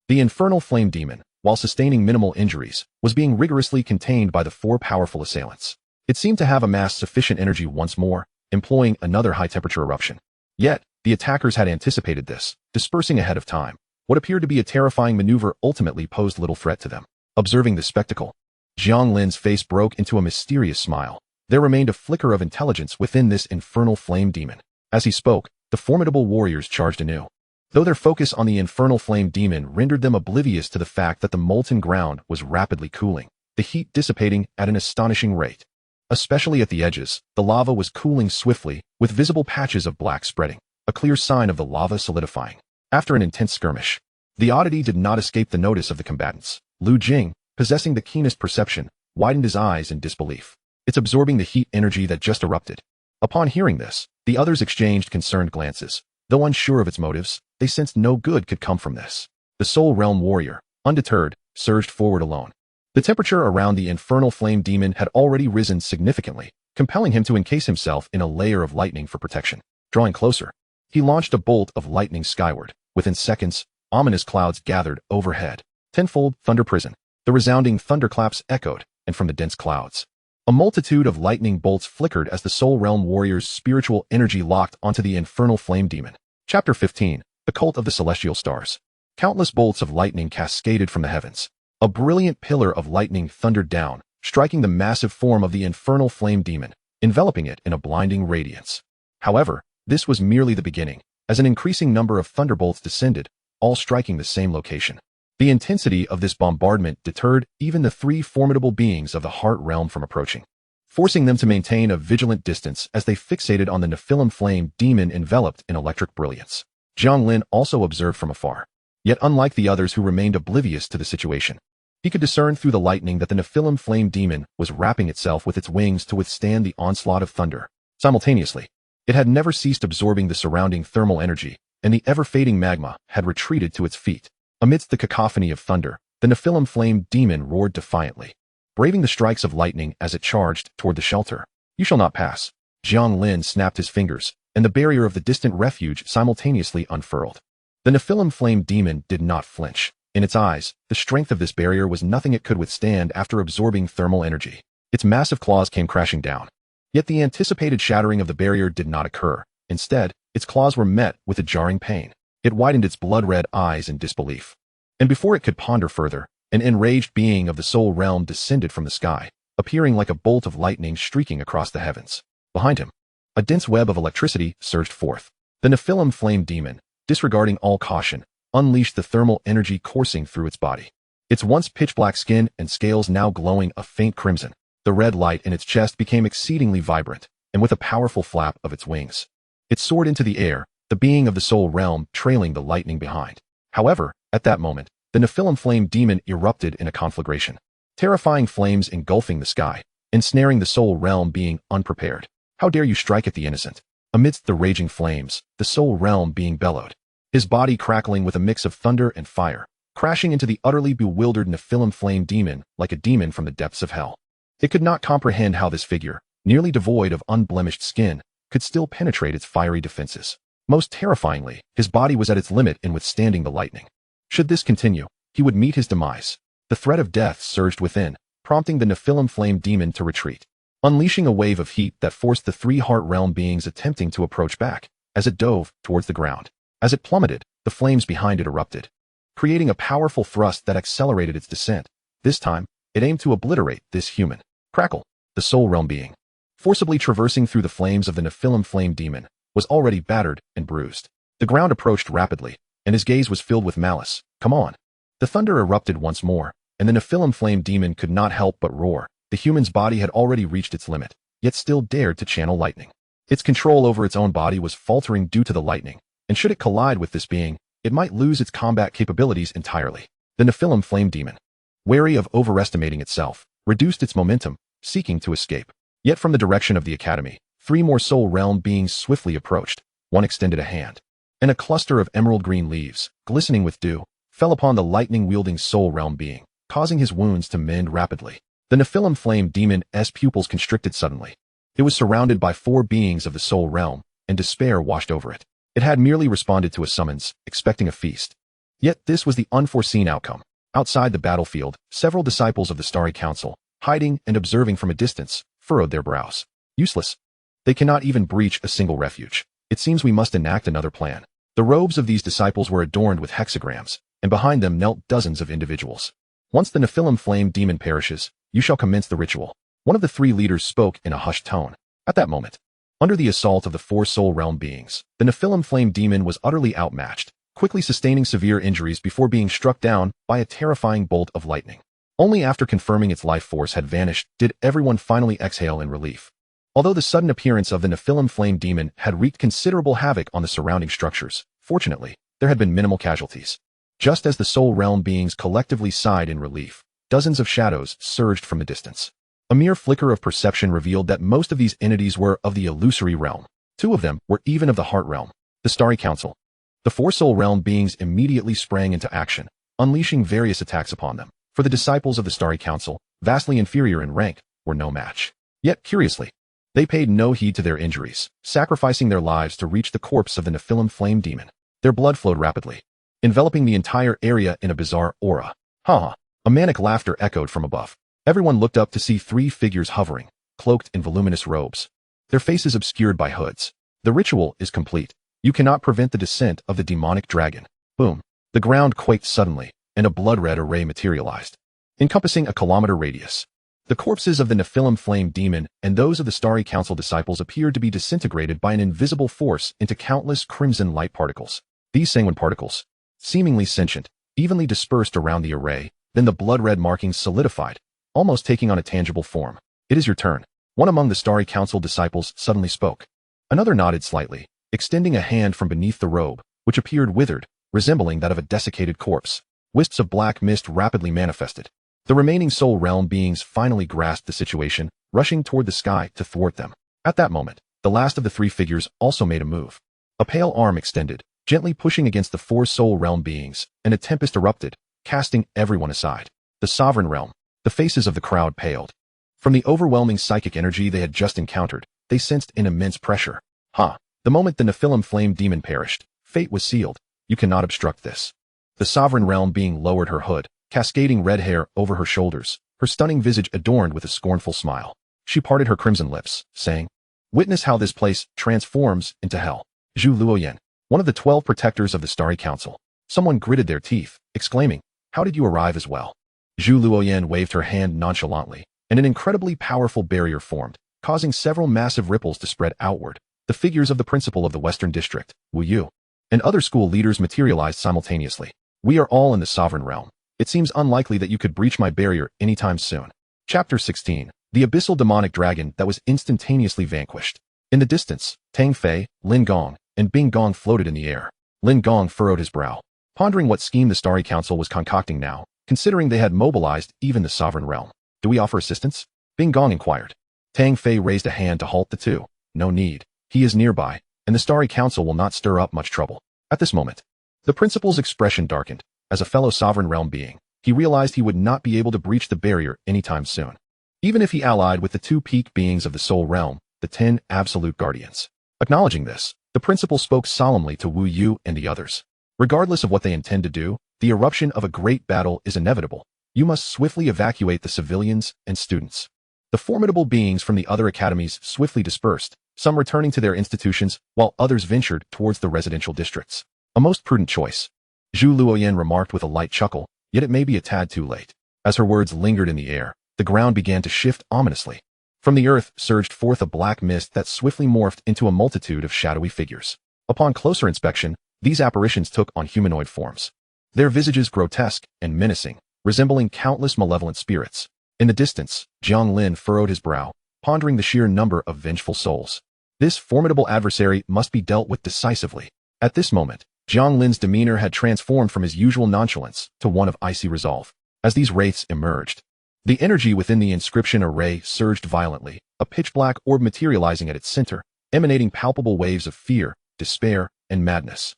the infernal flame demon, while sustaining minimal injuries, was being rigorously contained by the 4 powerful assailants. It seemed to have amassed sufficient energy once more, employing another high-temperature eruption. Yet, the attackers had anticipated this, dispersing ahead of time. What appeared to be a terrifying maneuver ultimately posed little threat to them. Observing the spectacle, Jiang Lin's face broke into a mysterious smile. There remained a flicker of intelligence within this infernal flame demon. As he spoke, the formidable warriors charged anew. Though their focus on the infernal flame demon rendered them oblivious to the fact that the molten ground was rapidly cooling, the heat dissipating at an astonishing rate. Especially at the edges, the lava was cooling swiftly, with visible patches of black spreading, a clear sign of the lava solidifying. After an intense skirmish, the oddity did not escape the notice of the combatants. Lu Jing, possessing the keenest perception, widened his eyes in disbelief. It's absorbing the heat energy that just erupted. Upon hearing this, the others exchanged concerned glances. Though unsure of its motives, they sensed no good could come from this. The Soul Realm warrior, undeterred, surged forward alone. The temperature around the infernal flame demon had already risen significantly, compelling him to encase himself in a layer of lightning for protection. Drawing closer, he launched a bolt of lightning skyward. Within seconds, ominous clouds gathered overhead. Tenfold thunder prison. The resounding thunderclaps echoed, and from the dense clouds, a multitude of lightning bolts flickered as the Soul Realm warrior's spiritual energy locked onto the infernal flame demon. Chapter 15. The Cult of the Celestial Stars. Countless bolts of lightning cascaded from the heavens. A brilliant pillar of lightning thundered down, striking the massive form of the infernal flame demon, enveloping it in a blinding radiance. However, this was merely the beginning, as an increasing number of thunderbolts descended, all striking the same location. The intensity of this bombardment deterred even the 3 formidable beings of the Heart Realm from approaching, forcing them to maintain a vigilant distance as they fixated on the Nephilim flame demon enveloped in electric brilliance. Jiang Lin also observed from afar. Yet unlike the others who remained oblivious to the situation, he could discern through the lightning that the Nephilim flame demon was wrapping itself with its wings to withstand the onslaught of thunder. Simultaneously, it had never ceased absorbing the surrounding thermal energy, and the ever-fading magma had retreated to its feet. Amidst the cacophony of thunder, the Nephilim flame demon roared defiantly, braving the strikes of lightning as it charged toward the shelter. You shall not pass. Jiang Lin snapped his fingers, and the barrier of the distant refuge simultaneously unfurled. The Nephilim flame demon did not flinch. In its eyes, the strength of this barrier was nothing it could withstand after absorbing thermal energy. Its massive claws came crashing down. Yet the anticipated shattering of the barrier did not occur. Instead, its claws were met with a jarring pain. It widened its blood-red eyes in disbelief. And before it could ponder further, an enraged being of the Soul Realm descended from the sky, appearing like a bolt of lightning streaking across the heavens. Behind him, a dense web of electricity surged forth. The Nephilim flame demon, disregarding all caution, unleashed the thermal energy coursing through its body. Its once pitch-black skin and scales now glowing a faint crimson. The red light in its chest became exceedingly vibrant, and with a powerful flap of its wings, it soared into the air, the being of the Soul Realm trailing the lightning behind. However, at that moment, the Nephilim flame demon erupted in a conflagration. Terrifying flames engulfing the sky, ensnaring the Soul Realm being unprepared. How dare you strike at the innocent? Amidst the raging flames, the Soul Realm being bellowed, his body crackling with a mix of thunder and fire, crashing into the utterly bewildered Nephilim flame demon like a demon from the depths of hell. It could not comprehend how this figure, nearly devoid of unblemished skin, could still penetrate its fiery defenses. Most terrifyingly, his body was at its limit in withstanding the lightning. Should this continue, he would meet his demise. The threat of death surged within, prompting the Nephilim flame demon to retreat, unleashing a wave of heat that forced the 3 Heart Realm beings attempting to approach back, as it dove towards the ground. As it plummeted, the flames behind it erupted, creating a powerful thrust that accelerated its descent. This time, it aimed to obliterate this human. Crackle, the soul realm being, forcibly traversing through the flames of the Nephilim flame demon, was already battered and bruised. The ground approached rapidly, and his gaze was filled with malice. Come on. The thunder erupted once more, and the Nephilim flame demon could not help but roar. The human's body had already reached its limit, yet still dared to channel lightning. Its control over its own body was faltering due to the lightning, and should it collide with this being, it might lose its combat capabilities entirely. The Nephilim flame demon, wary of overestimating itself, reduced its momentum, seeking to escape. Yet from the direction of the academy, 3 more soul realm beings swiftly approached. One extended a hand, and a cluster of emerald green leaves, glistening with dew, fell upon the lightning-wielding soul realm being, causing his wounds to mend rapidly. The Nephilim flame demon's pupils constricted suddenly. It was surrounded by 4 beings of the soul realm, and despair washed over it. It had merely responded to a summons, expecting a feast. Yet this was the unforeseen outcome. Outside the battlefield, several disciples of the Starry Council, hiding and observing from a distance, furrowed their brows. Useless. They cannot even breach a single refuge. It seems we must enact another plan. The robes of these disciples were adorned with hexagrams, and behind them knelt dozens of individuals. Once the Nephilim flame demon perishes, you shall commence the ritual. One of the 3 leaders spoke in a hushed tone. At that moment, under the assault of the 4 soul realm beings, the Nephilim flame demon was utterly outmatched, quickly sustaining severe injuries before being struck down by a terrifying bolt of lightning. Only after confirming its life force had vanished did everyone finally exhale in relief. Although the sudden appearance of the Nephilim flame demon had wreaked considerable havoc on the surrounding structures, fortunately, there had been minimal casualties. Just as the soul realm beings collectively sighed in relief, dozens of shadows surged from the distance. A mere flicker of perception revealed that most of these entities were of the illusory realm. 2 of them were even of the heart realm, the Starry Council. The 4 soul realm beings immediately sprang into action, unleashing various attacks upon them. For the disciples of the Starry Council, vastly inferior in rank, were no match. Yet, curiously, they paid no heed to their injuries, sacrificing their lives to reach the corpse of the Nephilim flame demon. Their blood flowed rapidly, enveloping the entire area in a bizarre aura. Ha! A manic laughter echoed from above. Everyone looked up to see 3 figures hovering, cloaked in voluminous robes, their faces obscured by hoods. The ritual is complete. You cannot prevent the descent of the demonic dragon. Boom. The ground quaked suddenly, and a blood-red array materialized, encompassing a kilometer radius. The corpses of the Nephilim flame demon and those of the Starry Council disciples appeared to be disintegrated by an invisible force into countless crimson light particles. These sanguine particles, seemingly sentient, evenly dispersed around the array, then the blood-red markings solidified, almost taking on a tangible form. It is your turn. One among the Starry Council disciples suddenly spoke. Another nodded slightly, extending a hand from beneath the robe, which appeared withered, resembling that of a desiccated corpse. Wisps of black mist rapidly manifested. The remaining soul realm beings finally grasped the situation, rushing toward the sky to thwart them. At that moment, the last of the 3 figures also made a move. A pale arm extended, gently pushing against the 4 soul realm beings, and a tempest erupted, casting everyone aside. The sovereign realm. The faces of the crowd paled. From the overwhelming psychic energy they had just encountered, they sensed an immense pressure. The moment the Nephilim flame demon perished, fate was sealed. You cannot obstruct this. The sovereign realm being lowered her hood, cascading red hair over her shoulders, her stunning visage adorned with a scornful smile. She parted her crimson lips, saying, "Witness how this place transforms into hell." Zhu Luoyan, one of the 12 protectors of the Starry Council. Someone gritted their teeth, exclaiming, "How did you arrive as well?" Zhu Luoyan waved her hand nonchalantly, and an incredibly powerful barrier formed, causing several massive ripples to spread outward. The figures of the principal of the Western District, Wu Yu, and other school leaders materialized simultaneously. "We are all in the sovereign realm. It seems unlikely that you could breach my barrier anytime soon." Chapter 16. The abyssal demonic dragon that was instantaneously vanquished. In the distance, Tang Fei, Lin Gong, and Bing Gong floated in the air. Lin Gong furrowed his brow, pondering what scheme the Starry Council was concocting now, considering they had mobilized even the sovereign realm. "Do we offer assistance?" Bing Gong inquired. Tang Fei raised a hand to halt the 2. "No need. He is nearby, and the Starry Council will not stir up much trouble." At this moment, the principal's expression darkened. As a fellow sovereign realm being, he realized he would not be able to breach the barrier anytime soon, even if he allied with the 2 peak beings of the soul realm, the 10 absolute guardians. Acknowledging this, the principal spoke solemnly to Wu Yu and the others. "Regardless of what they intend to do, the eruption of a great battle is inevitable. You must swiftly evacuate the civilians and students." The formidable beings from the other academies swiftly dispersed, some returning to their institutions while others ventured towards the residential districts. A most prudent choice, Zhu Luoyan remarked with a light chuckle, yet it may be a tad too late. As her words lingered in the air, the ground began to shift ominously. From the earth surged forth a black mist that swiftly morphed into a multitude of shadowy figures. Upon closer inspection, these apparitions took on humanoid forms. Their visages grotesque and menacing, resembling countless malevolent spirits. In the distance, Jiang Lin furrowed his brow, pondering the sheer number of vengeful souls. This formidable adversary must be dealt with decisively. At this moment, Jiang Lin's demeanor had transformed from his usual nonchalance to one of icy resolve. As these wraiths emerged, the energy within the inscription array surged violently, a pitch-black orb materializing at its center, emanating palpable waves of fear, despair, and madness.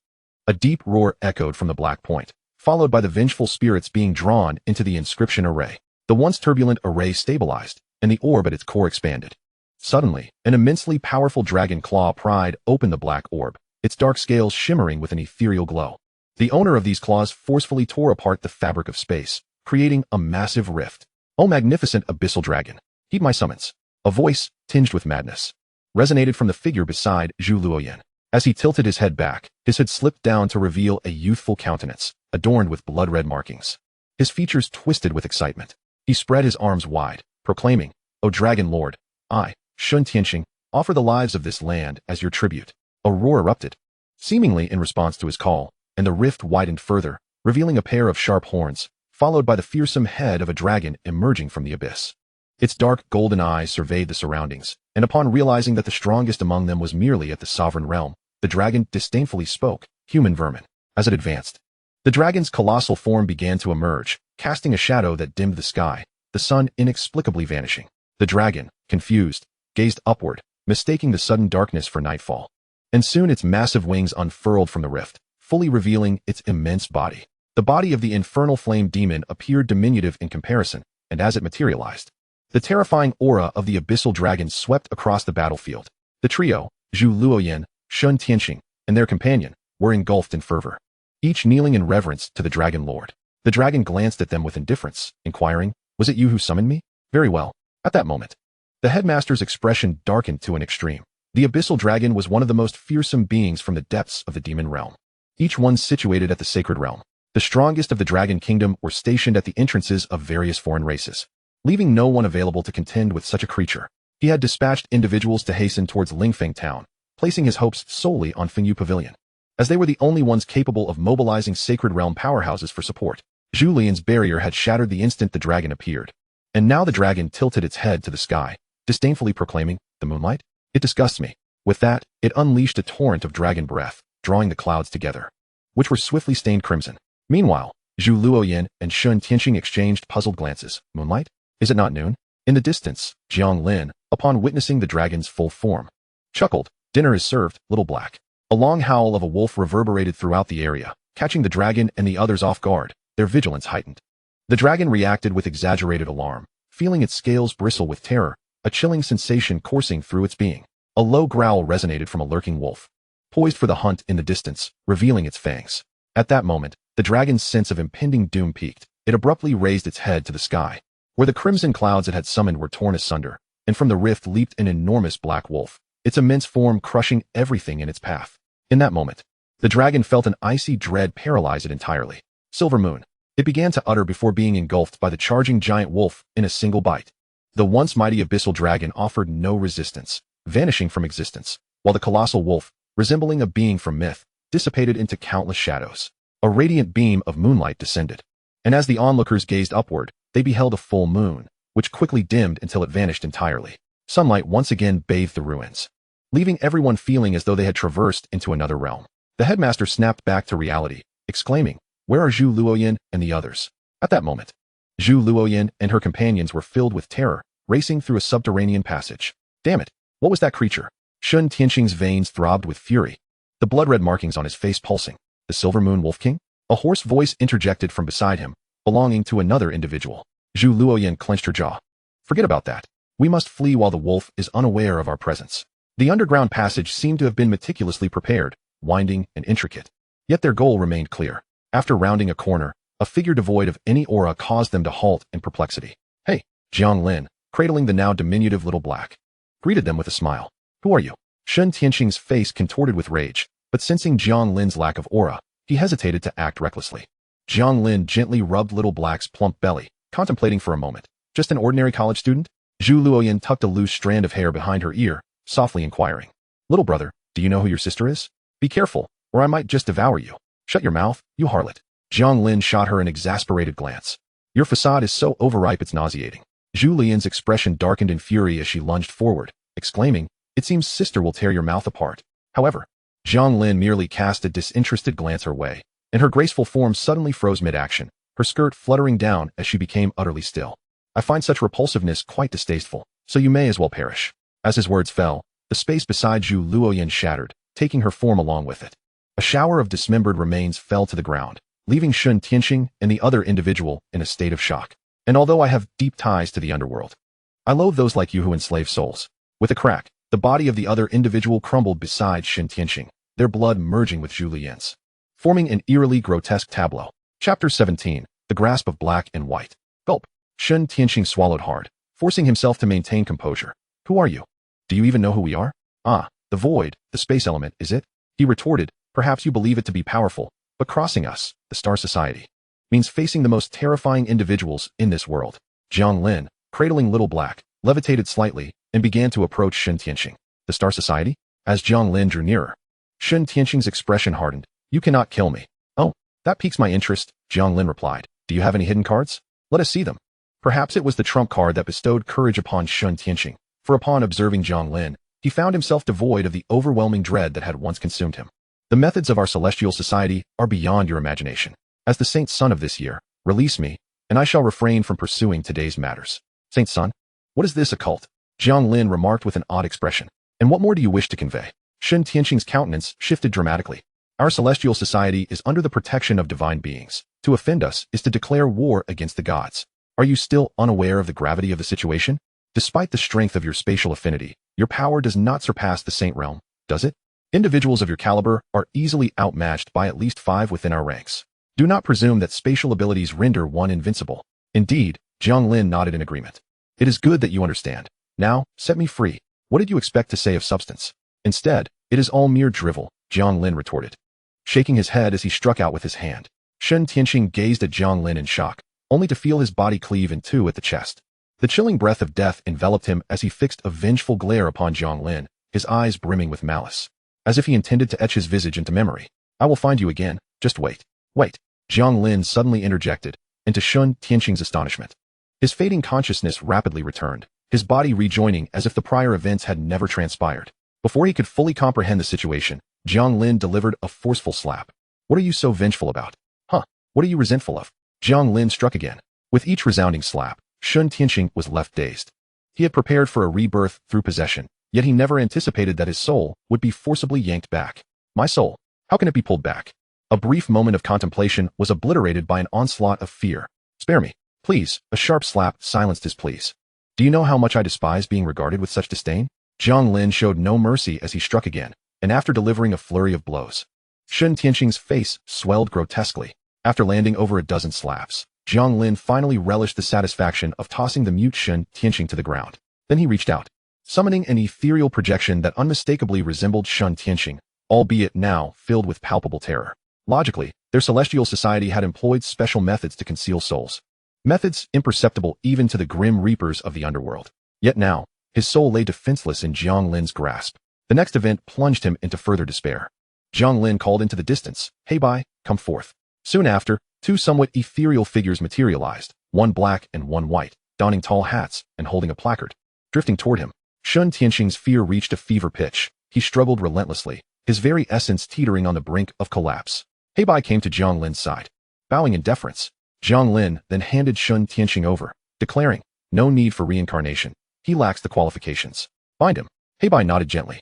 A deep roar echoed from the black point, followed by the vengeful spirits being drawn into the inscription array. The once turbulent array stabilized, and the orb at its core expanded. Suddenly, an immensely powerful dragon claw pried open the black orb, its dark scales shimmering with an ethereal glow. The owner of these claws forcefully tore apart the fabric of space, creating a massive rift. "O magnificent abyssal dragon, heed my summons." A voice, tinged with madness, resonated from the figure beside Zhu Luoyan. As he tilted his head back, his hood slipped down to reveal a youthful countenance, adorned with blood-red markings. His features twisted with excitement. He spread his arms wide, proclaiming, "O Dragon Lord, I, Shun Tianxing, offer the lives of this land as your tribute." A roar erupted, seemingly in response to his call, and the rift widened further, revealing a pair of sharp horns, followed by the fearsome head of a dragon emerging from the abyss. Its dark golden eyes surveyed the surroundings, and upon realizing that the strongest among them was merely at the sovereign realm, the dragon disdainfully spoke, "Human vermin." As it advanced, the dragon's colossal form began to emerge, casting a shadow that dimmed the sky, the sun inexplicably vanishing. The dragon, confused, gazed upward, mistaking the sudden darkness for nightfall. And soon its massive wings unfurled from the rift, fully revealing its immense body. The body of the infernal flame demon appeared diminutive in comparison, and as it materialized, the terrifying aura of the abyssal dragon swept across the battlefield. The trio, Zhu Luoyan, Shun Tianxing, and their companion, were engulfed in fervor, each kneeling in reverence to the Dragon Lord. The dragon glanced at them with indifference, inquiring, "Was it you who summoned me?" "Very well." At that moment, the headmaster's expression darkened to an extreme. The abyssal dragon was one of the most fearsome beings from the depths of the demon realm, each one situated at the sacred realm. The strongest of the dragon kingdom were stationed at the entrances of various foreign races, leaving no one available to contend with such a creature. He had dispatched individuals to hasten towards Lingfeng town, placing his hopes solely on Fengyu Pavilion, as they were the only ones capable of mobilizing sacred realm powerhouses for support. Zhu Lian's barrier had shattered the instant the dragon appeared, and now the dragon tilted its head to the sky, disdainfully proclaiming, "The moonlight? It disgusts me." With that, it unleashed a torrent of dragon breath, drawing the clouds together, which were swiftly stained crimson. Meanwhile, Zhu Luoyan and Shun Tianxing exchanged puzzled glances. "Moonlight? Is it not noon?" In the distance, Jiang Lin, upon witnessing the dragon's full form, chuckled, "Dinner is served, little black." A long howl of a wolf reverberated throughout the area, catching the dragon and the others off guard, their vigilance heightened. The dragon reacted with exaggerated alarm, feeling its scales bristle with terror, a chilling sensation coursing through its being. A low growl resonated from a lurking wolf, poised for the hunt in the distance, revealing its fangs. At that moment, the dragon's sense of impending doom peaked. It abruptly raised its head to the sky, where the crimson clouds it had summoned were torn asunder, and from the rift leaped an enormous black wolf, its immense form crushing everything in its path. In that moment, the dragon felt an icy dread paralyze it entirely. "Silver moon," it began to utter before being engulfed by the charging giant wolf in a single bite. The once mighty abyssal dragon offered no resistance, vanishing from existence, while the colossal wolf, resembling a being from myth, dissipated into countless shadows. A radiant beam of moonlight descended, and as the onlookers gazed upward, they beheld a full moon, which quickly dimmed until it vanished entirely. Sunlight once again bathed the ruins, leaving everyone feeling as though they had traversed into another realm. The headmaster snapped back to reality, exclaiming, "Where are Zhu Luoyan and the others?" At that moment, Zhu Luoyan and her companions were filled with terror, racing through a subterranean passage. "Damn it, what was that creature?" Shun Tianxing's veins throbbed with fury, the blood-red markings on his face pulsing. "The Silver Moon Wolf King?" A hoarse voice interjected from beside him, belonging to another individual. Zhu Luoyan clenched her jaw. "Forget about that. We must flee while the wolf is unaware of our presence." The underground passage seemed to have been meticulously prepared, winding and intricate. Yet their goal remained clear. After rounding a corner, a figure devoid of any aura caused them to halt in perplexity. "Hey!" Jiang Lin, cradling the now diminutive little black, greeted them with a smile. "Who are you?" Shun Tianxing's face contorted with rage, but sensing Jiang Lin's lack of aura, he hesitated to act recklessly. Jiang Lin gently rubbed Little Black's plump belly, contemplating for a moment. Just an ordinary college student? Zhu Luoyan tucked a loose strand of hair behind her ear, softly inquiring. Little brother, do you know who your sister is? Be careful, or I might just devour you. Shut your mouth, you harlot. Jiang Lin shot her an exasperated glance. Your facade is so overripe it's nauseating. Zhu Lian's expression darkened in fury as she lunged forward, exclaiming, it seems sister will tear your mouth apart. However, Jiang Lin merely cast a disinterested glance her way, and her graceful form suddenly froze mid-action, her skirt fluttering down as she became utterly still. I find such repulsiveness quite distasteful, so you may as well perish. As his words fell, the space beside Zhu Luoyan shattered, taking her form along with it. A shower of dismembered remains fell to the ground, leaving Shun Tianxing and the other individual in a state of shock. And although I have deep ties to the underworld, I loathe those like you who enslave souls. With a crack, the body of the other individual crumbled beside Shun Tianxing, their blood merging with Zhu Lian's, forming an eerily grotesque tableau. Chapter 17, The Grasp of Black and White. Gulp. Shun Tianxing swallowed hard, forcing himself to maintain composure. Who are you? Do you even know who we are? Ah, the void, the space element, is it? He retorted, perhaps you believe it to be powerful, but crossing us, the Star Society, means facing the most terrifying individuals in this world. Jiang Lin, cradling Little Black, levitated slightly and began to approach Shun Tianxing. The Star Society? As Jiang Lin drew nearer, Shun Tianxing's expression hardened. You cannot kill me. Oh, that piques my interest, Jiang Lin replied. Do you have any hidden cards? Let us see them. Perhaps it was the trump card that bestowed courage upon Shun Tianxing, for upon observing Jiang Lin, he found himself devoid of the overwhelming dread that had once consumed him. The methods of our celestial society are beyond your imagination. As the Saint Son of this year, release me, and I shall refrain from pursuing today's matters. Saint Son? What is this occult? Jiang Lin remarked with an odd expression. And what more do you wish to convey? Shun Tianxing's countenance shifted dramatically. Our celestial society is under the protection of divine beings. To offend us is to declare war against the gods. Are you still unaware of the gravity of the situation? Despite the strength of your spatial affinity, your power does not surpass the Saint Realm, does it? Individuals of your caliber are easily outmatched by at least 5 within our ranks. Do not presume that spatial abilities render one invincible. Indeed, Jiang Lin nodded in agreement. It is good that you understand. Now, set me free. What did you expect to say of substance? Instead, it is all mere drivel, Jiang Lin retorted, shaking his head as he struck out with his hand. Shun Tianxing gazed at Jiang Lin in shock, only to feel his body cleave in two at the chest. The chilling breath of death enveloped him as he fixed a vengeful glare upon Jiang Lin, his eyes brimming with malice, as if he intended to etch his visage into memory. I will find you again, just wait. Wait. Jiang Lin suddenly interjected, and to Shun Tianxing's astonishment, his fading consciousness rapidly returned, his body rejoining as if the prior events had never transpired. Before he could fully comprehend the situation, Jiang Lin delivered a forceful slap. What are you so vengeful about? Huh? What are you resentful of? Jiang Lin struck again. With each resounding slap, Shun Tianxing was left dazed. He had prepared for a rebirth through possession, yet he never anticipated that his soul would be forcibly yanked back. My soul? How can it be pulled back? A brief moment of contemplation was obliterated by an onslaught of fear. Spare me, please. A sharp slap silenced his pleas. Do you know how much I despise being regarded with such disdain? Jiang Lin showed no mercy as he struck again, and after delivering a flurry of blows, Shun Tianxing's face swelled grotesquely. After landing over a dozen slaps, Jiang Lin finally relished the satisfaction of tossing the mute Shun Tianxing to the ground. Then he reached out, summoning an ethereal projection that unmistakably resembled Shun Tianxing, albeit now filled with palpable terror. Logically, their celestial society had employed special methods to conceal souls. Methods imperceptible even to the grim reapers of the underworld. Yet now, his soul lay defenseless in Jiang Lin's grasp. The next event plunged him into further despair. Jiang Lin called into the distance, "Hey Bai, come forth." Soon after, 2 somewhat ethereal figures materialized, one black and one white, donning tall hats and holding a placard. Drifting toward him, Shun Tianxing's fear reached a fever pitch. He struggled relentlessly, his very essence teetering on the brink of collapse. Hey Bai came to Jiang Lin's side. Bowing in deference, Jiang Lin then handed Shun Tianxing over, declaring, no need for reincarnation. He lacks the qualifications. Bind him. Hey Bai nodded gently,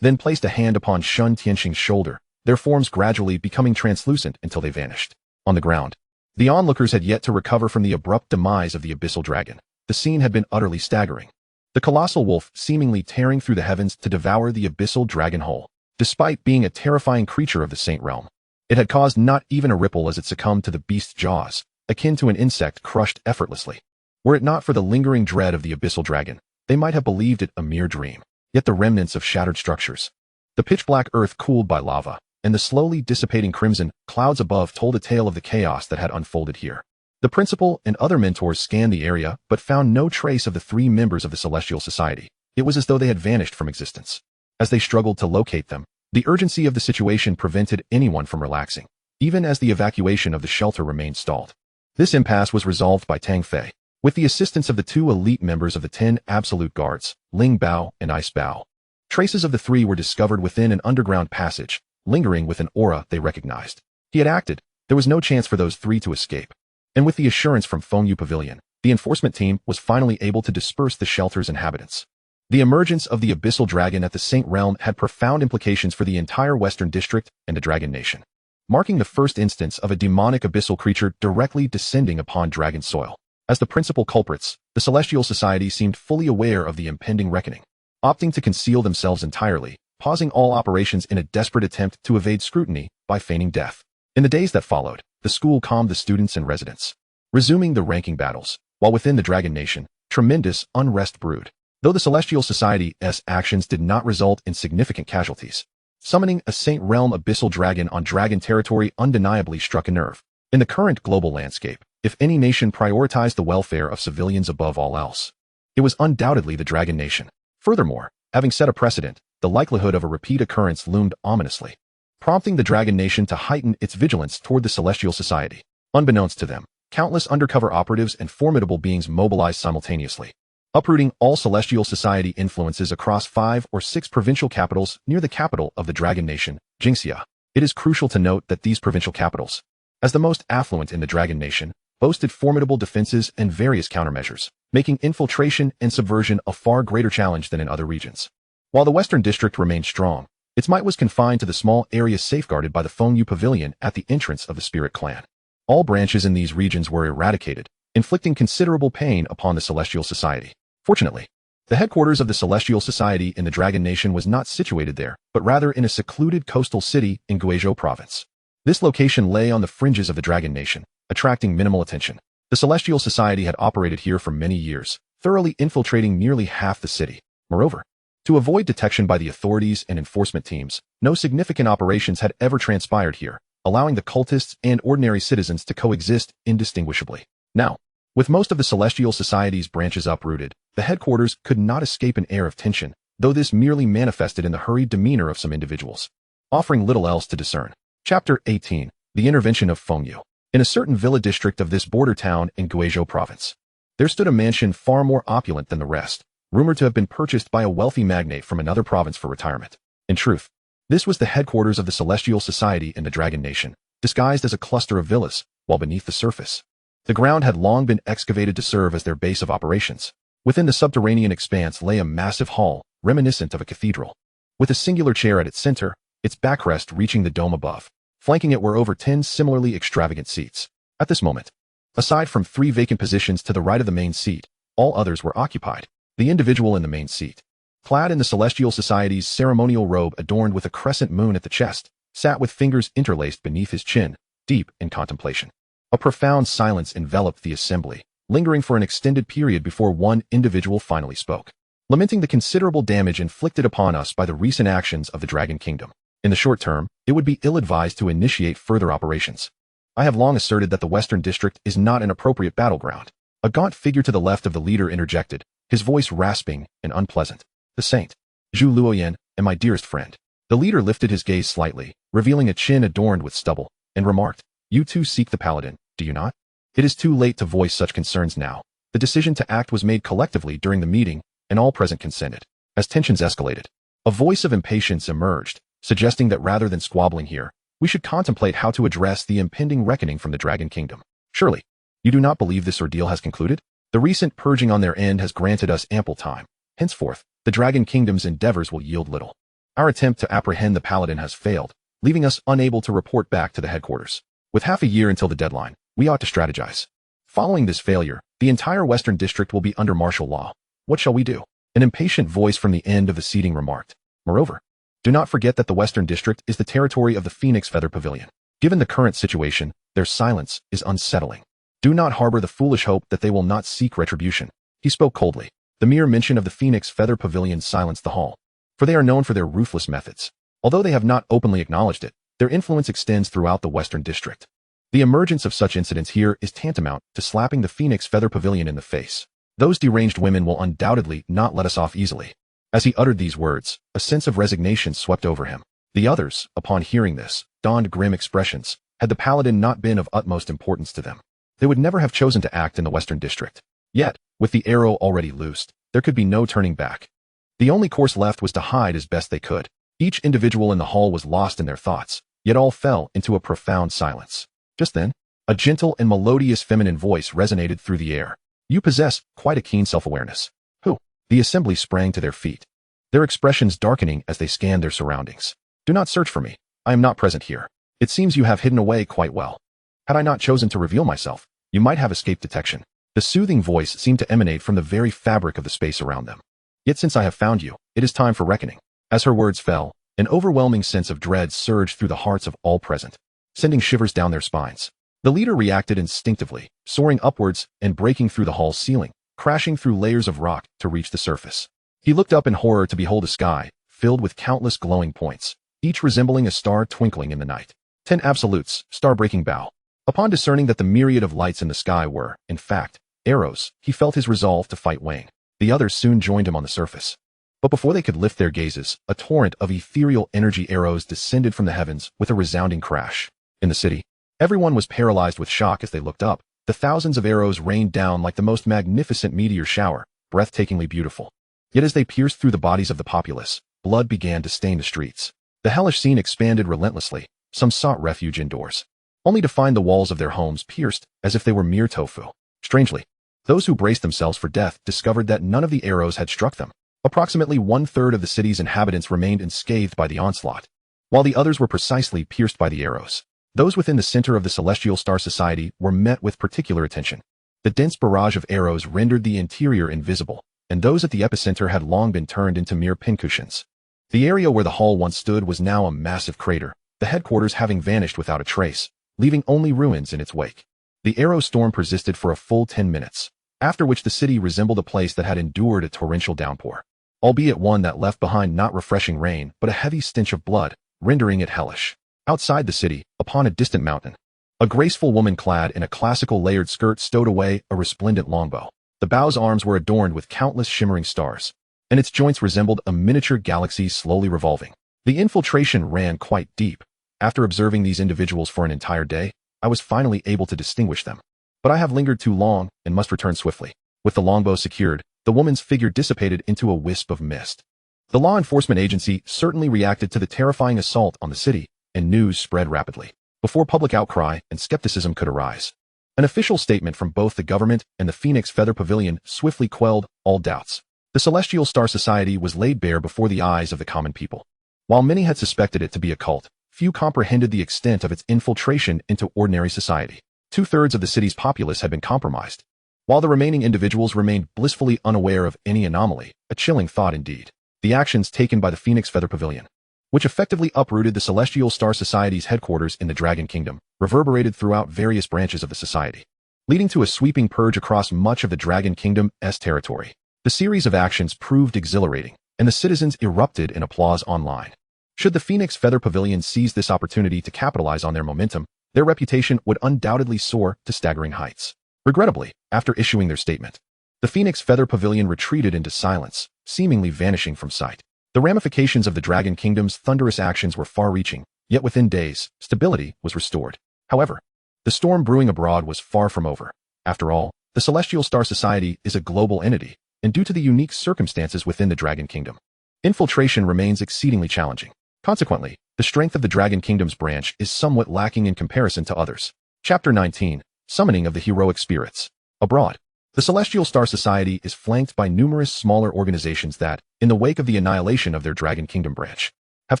then placed a hand upon Shun Tianxing's shoulder, their forms gradually becoming translucent until they vanished. On the ground, the onlookers had yet to recover from the abrupt demise of the abyssal dragon. The scene had been utterly staggering. The colossal wolf seemingly tearing through the heavens to devour the abyssal dragon whole. Despite being a terrifying creature of the Saint Realm, it had caused not even a ripple as it succumbed to the beast's jaws, akin to an insect crushed effortlessly. Were it not for the lingering dread of the abyssal dragon, they might have believed it a mere dream. Yet the remnants of shattered structures, the pitch-black earth cooled by lava, and the slowly dissipating crimson clouds above told a tale of the chaos that had unfolded here. The principal and other mentors scanned the area but found no trace of the 3 members of the Celestial Society. It was as though they had vanished from existence. As they struggled to locate them, the urgency of the situation prevented anyone from relaxing, even as the evacuation of the shelter remained stalled. This impasse was resolved by Tang Fei, with the assistance of the 2 elite members of the 10 Absolute Guards, Ling Bao and Ice Bao. Traces of the 3 were discovered within an underground passage, lingering with an aura they recognized. He had acted. There was no chance for those 3 to escape. And with the assurance from Fengyu Pavilion, the enforcement team was finally able to disperse the shelter's inhabitants. The emergence of the Abyssal Dragon at the Saint Realm had profound implications for the entire Western District and the Dragon Nation, marking the first instance of a demonic abyssal creature directly descending upon dragon soil. As the principal culprits, the Celestial Society seemed fully aware of the impending reckoning, opting to conceal themselves entirely, pausing all operations in a desperate attempt to evade scrutiny by feigning death. In the days that followed, the school calmed the students and residents, resuming the ranking battles, while within the Dragon Nation, tremendous unrest brewed. Though the Celestial Society's actions did not result in significant casualties, summoning a Saint Realm abyssal dragon on dragon territory undeniably struck a nerve. In the current global landscape, if any nation prioritized the welfare of civilians above all else, it was undoubtedly the Dragon Nation. Furthermore, having set a precedent, the likelihood of a repeat occurrence loomed ominously, prompting the Dragon Nation to heighten its vigilance toward the Celestial Society. Unbeknownst to them, countless undercover operatives and formidable beings mobilized simultaneously, uprooting all Celestial Society influences across 5 or 6 provincial capitals near the capital of the Dragon Nation, Jingxia. It is crucial to note that these provincial capitals, as the most affluent in the Dragon Nation, boasted formidable defenses and various countermeasures, making infiltration and subversion a far greater challenge than in other regions. While the Western District remained strong, its might was confined to the small area safeguarded by the Fengyu Pavilion at the entrance of the Spirit Clan. All branches in these regions were eradicated, inflicting considerable pain upon the Celestial Society. Fortunately, the headquarters of the Celestial Society in the Dragon Nation was not situated there, but rather in a secluded coastal city in Guizhou Province. This location lay on the fringes of the Dragon Nation, attracting minimal attention. The Celestial Society had operated here for many years, thoroughly infiltrating nearly half the city. Moreover, to avoid detection by the authorities and enforcement teams, no significant operations had ever transpired here, allowing the cultists and ordinary citizens to coexist indistinguishably. Now, with most of the Celestial Society's branches uprooted, the headquarters could not escape an air of tension, though this merely manifested in the hurried demeanor of some individuals, offering little else to discern. Chapter 18. The Intervention of Fengyu. In a certain villa district of this border town in Guizhou Province, there stood a mansion far more opulent than the rest, rumored to have been purchased by a wealthy magnate from another province for retirement. In truth, this was the headquarters of the Celestial Society in the Dragon Nation, disguised as a cluster of villas, while beneath the surface, the ground had long been excavated to serve as their base of operations. Within the subterranean expanse lay a massive hall, reminiscent of a cathedral, with a singular chair at its center, its backrest reaching the dome above. Flanking it were over 10 similarly extravagant seats. At this moment, aside from 3 vacant positions to the right of the main seat, all others were occupied. The individual in the main seat, clad in the Celestial Society's ceremonial robe adorned with a crescent moon at the chest, sat with fingers interlaced beneath his chin, deep in contemplation. A profound silence enveloped the assembly, lingering for an extended period before one individual finally spoke, lamenting the considerable damage inflicted upon us by the recent actions of the Dragon Kingdom. In the short term, it would be ill-advised to initiate further operations. I have long asserted that the Western District is not an appropriate battleground. A gaunt figure to the left of the leader interjected, his voice rasping and unpleasant. The Saint, Zhu Luoyan, and my dearest friend. The leader lifted his gaze slightly, revealing a chin adorned with stubble, and remarked, you too seek the paladin, do you not? It is too late to voice such concerns now. The decision to act was made collectively during the meeting, and all present consented. As tensions escalated, a voice of impatience emerged, suggesting that rather than squabbling here, we should contemplate how to address the impending reckoning from the Dragon Kingdom. Surely, you do not believe this ordeal has concluded? The recent purging on their end has granted us ample time. Henceforth, the Dragon Kingdom's endeavors will yield little. Our attempt to apprehend the paladin has failed, leaving us unable to report back to the headquarters. With half a year until the deadline, we ought to strategize. Following this failure, the entire Western District will be under martial law. What shall we do? An impatient voice from the end of the seating remarked. Moreover, do not forget that the Western District is the territory of the Phoenix Feather Pavilion. Given the current situation, their silence is unsettling. Do not harbor the foolish hope that they will not seek retribution. He spoke coldly. The mere mention of the Phoenix Feather Pavilion silenced the hall, for they are known for their ruthless methods. Although they have not openly acknowledged it, their influence extends throughout the Western District. The emergence of such incidents here is tantamount to slapping the Phoenix Feather Pavilion in the face. Those deranged women will undoubtedly not let us off easily. As he uttered these words, a sense of resignation swept over him. The others, upon hearing this, donned grim expressions. Had the paladin not been of utmost importance to them, they would never have chosen to act in the Western District. Yet, with the arrow already loosed, there could be no turning back. The only course left was to hide as best they could. Each individual in the hall was lost in their thoughts, yet all fell into a profound silence. Just then, a gentle and melodious feminine voice resonated through the air. You possess quite a keen self-awareness. Who? The assembly sprang to their feet, their expressions darkening as they scanned their surroundings. Do not search for me. I am not present here. It seems you have hidden away quite well. Had I not chosen to reveal myself, you might have escaped detection. The soothing voice seemed to emanate from the very fabric of the space around them. Yet since I have found you, it is time for reckoning. As her words fell, an overwhelming sense of dread surged through the hearts of all present, sending shivers down their spines. The leader reacted instinctively, soaring upwards and breaking through the hall's ceiling, crashing through layers of rock to reach the surface. He looked up in horror to behold a sky filled with countless glowing points, each resembling a star twinkling in the night. 10 absolutes, star-breaking bow. Upon discerning that the myriad of lights in the sky were, in fact, arrows, he felt his resolve to fight wane. The others soon joined him on the surface. But before they could lift their gazes, a torrent of ethereal energy arrows descended from the heavens with a resounding crash. In the city, everyone was paralyzed with shock as they looked up. The thousands of arrows rained down like the most magnificent meteor shower, breathtakingly beautiful. Yet as they pierced through the bodies of the populace, blood began to stain the streets. The hellish scene expanded relentlessly. Some sought refuge indoors, only to find the walls of their homes pierced as if they were mere tofu. Strangely, those who braced themselves for death discovered that none of the arrows had struck them. Approximately 1/3 of the city's inhabitants remained unscathed by the onslaught, while the others were precisely pierced by the arrows. Those within the center of the Celestial Star Society were met with particular attention. The dense barrage of arrows rendered the interior invisible, and those at the epicenter had long been turned into mere pincushions. The area where the hall once stood was now a massive crater, the headquarters having vanished without a trace, leaving only ruins in its wake. The arrow storm persisted for a full 10 minutes, after which the city resembled a place that had endured a torrential downpour, albeit one that left behind not refreshing rain but a heavy stench of blood, rendering it hellish. Outside the city, upon a distant mountain, a graceful woman clad in a classical layered skirt stowed away a resplendent longbow. The bow's arms were adorned with countless shimmering stars, and its joints resembled a miniature galaxy slowly revolving. The infiltration ran quite deep. After observing these individuals for an entire day, I was finally able to distinguish them. But I have lingered too long and must return swiftly. With the longbow secured, the woman's figure dissipated into a wisp of mist. The law enforcement agency certainly reacted to the terrifying assault on the city, and news spread rapidly, before public outcry and skepticism could arise. An official statement from both the government and the Phoenix Feather Pavilion swiftly quelled all doubts. The Celestial Star Society was laid bare before the eyes of the common people. While many had suspected it to be a cult, few comprehended the extent of its infiltration into ordinary society. 2/3 of the city's populace had been compromised, while the remaining individuals remained blissfully unaware of any anomaly, a chilling thought indeed. The actions taken by the Phoenix Feather Pavilion, which effectively uprooted the Celestial Star Society's headquarters in the Dragon Kingdom, reverberated throughout various branches of the society, leading to a sweeping purge across much of the Dragon Kingdom's territory. The series of actions proved exhilarating, and the citizens erupted in applause online. Should the Phoenix Feather Pavilion seize this opportunity to capitalize on their momentum, their reputation would undoubtedly soar to staggering heights. Regrettably, after issuing their statement, the Phoenix Feather Pavilion retreated into silence, seemingly vanishing from sight. The ramifications of the Dragon Kingdom's thunderous actions were far-reaching, yet within days, stability was restored. However, the storm brewing abroad was far from over. After all, the Celestial Star Society is a global entity, and due to the unique circumstances within the Dragon Kingdom, infiltration remains exceedingly challenging. Consequently, the strength of the Dragon Kingdom's branch is somewhat lacking in comparison to others. Chapter 19. Summoning of the Heroic Spirits. Abroad, the Celestial Star Society is flanked by numerous smaller organizations that, in the wake of the annihilation of their Dragon Kingdom branch, have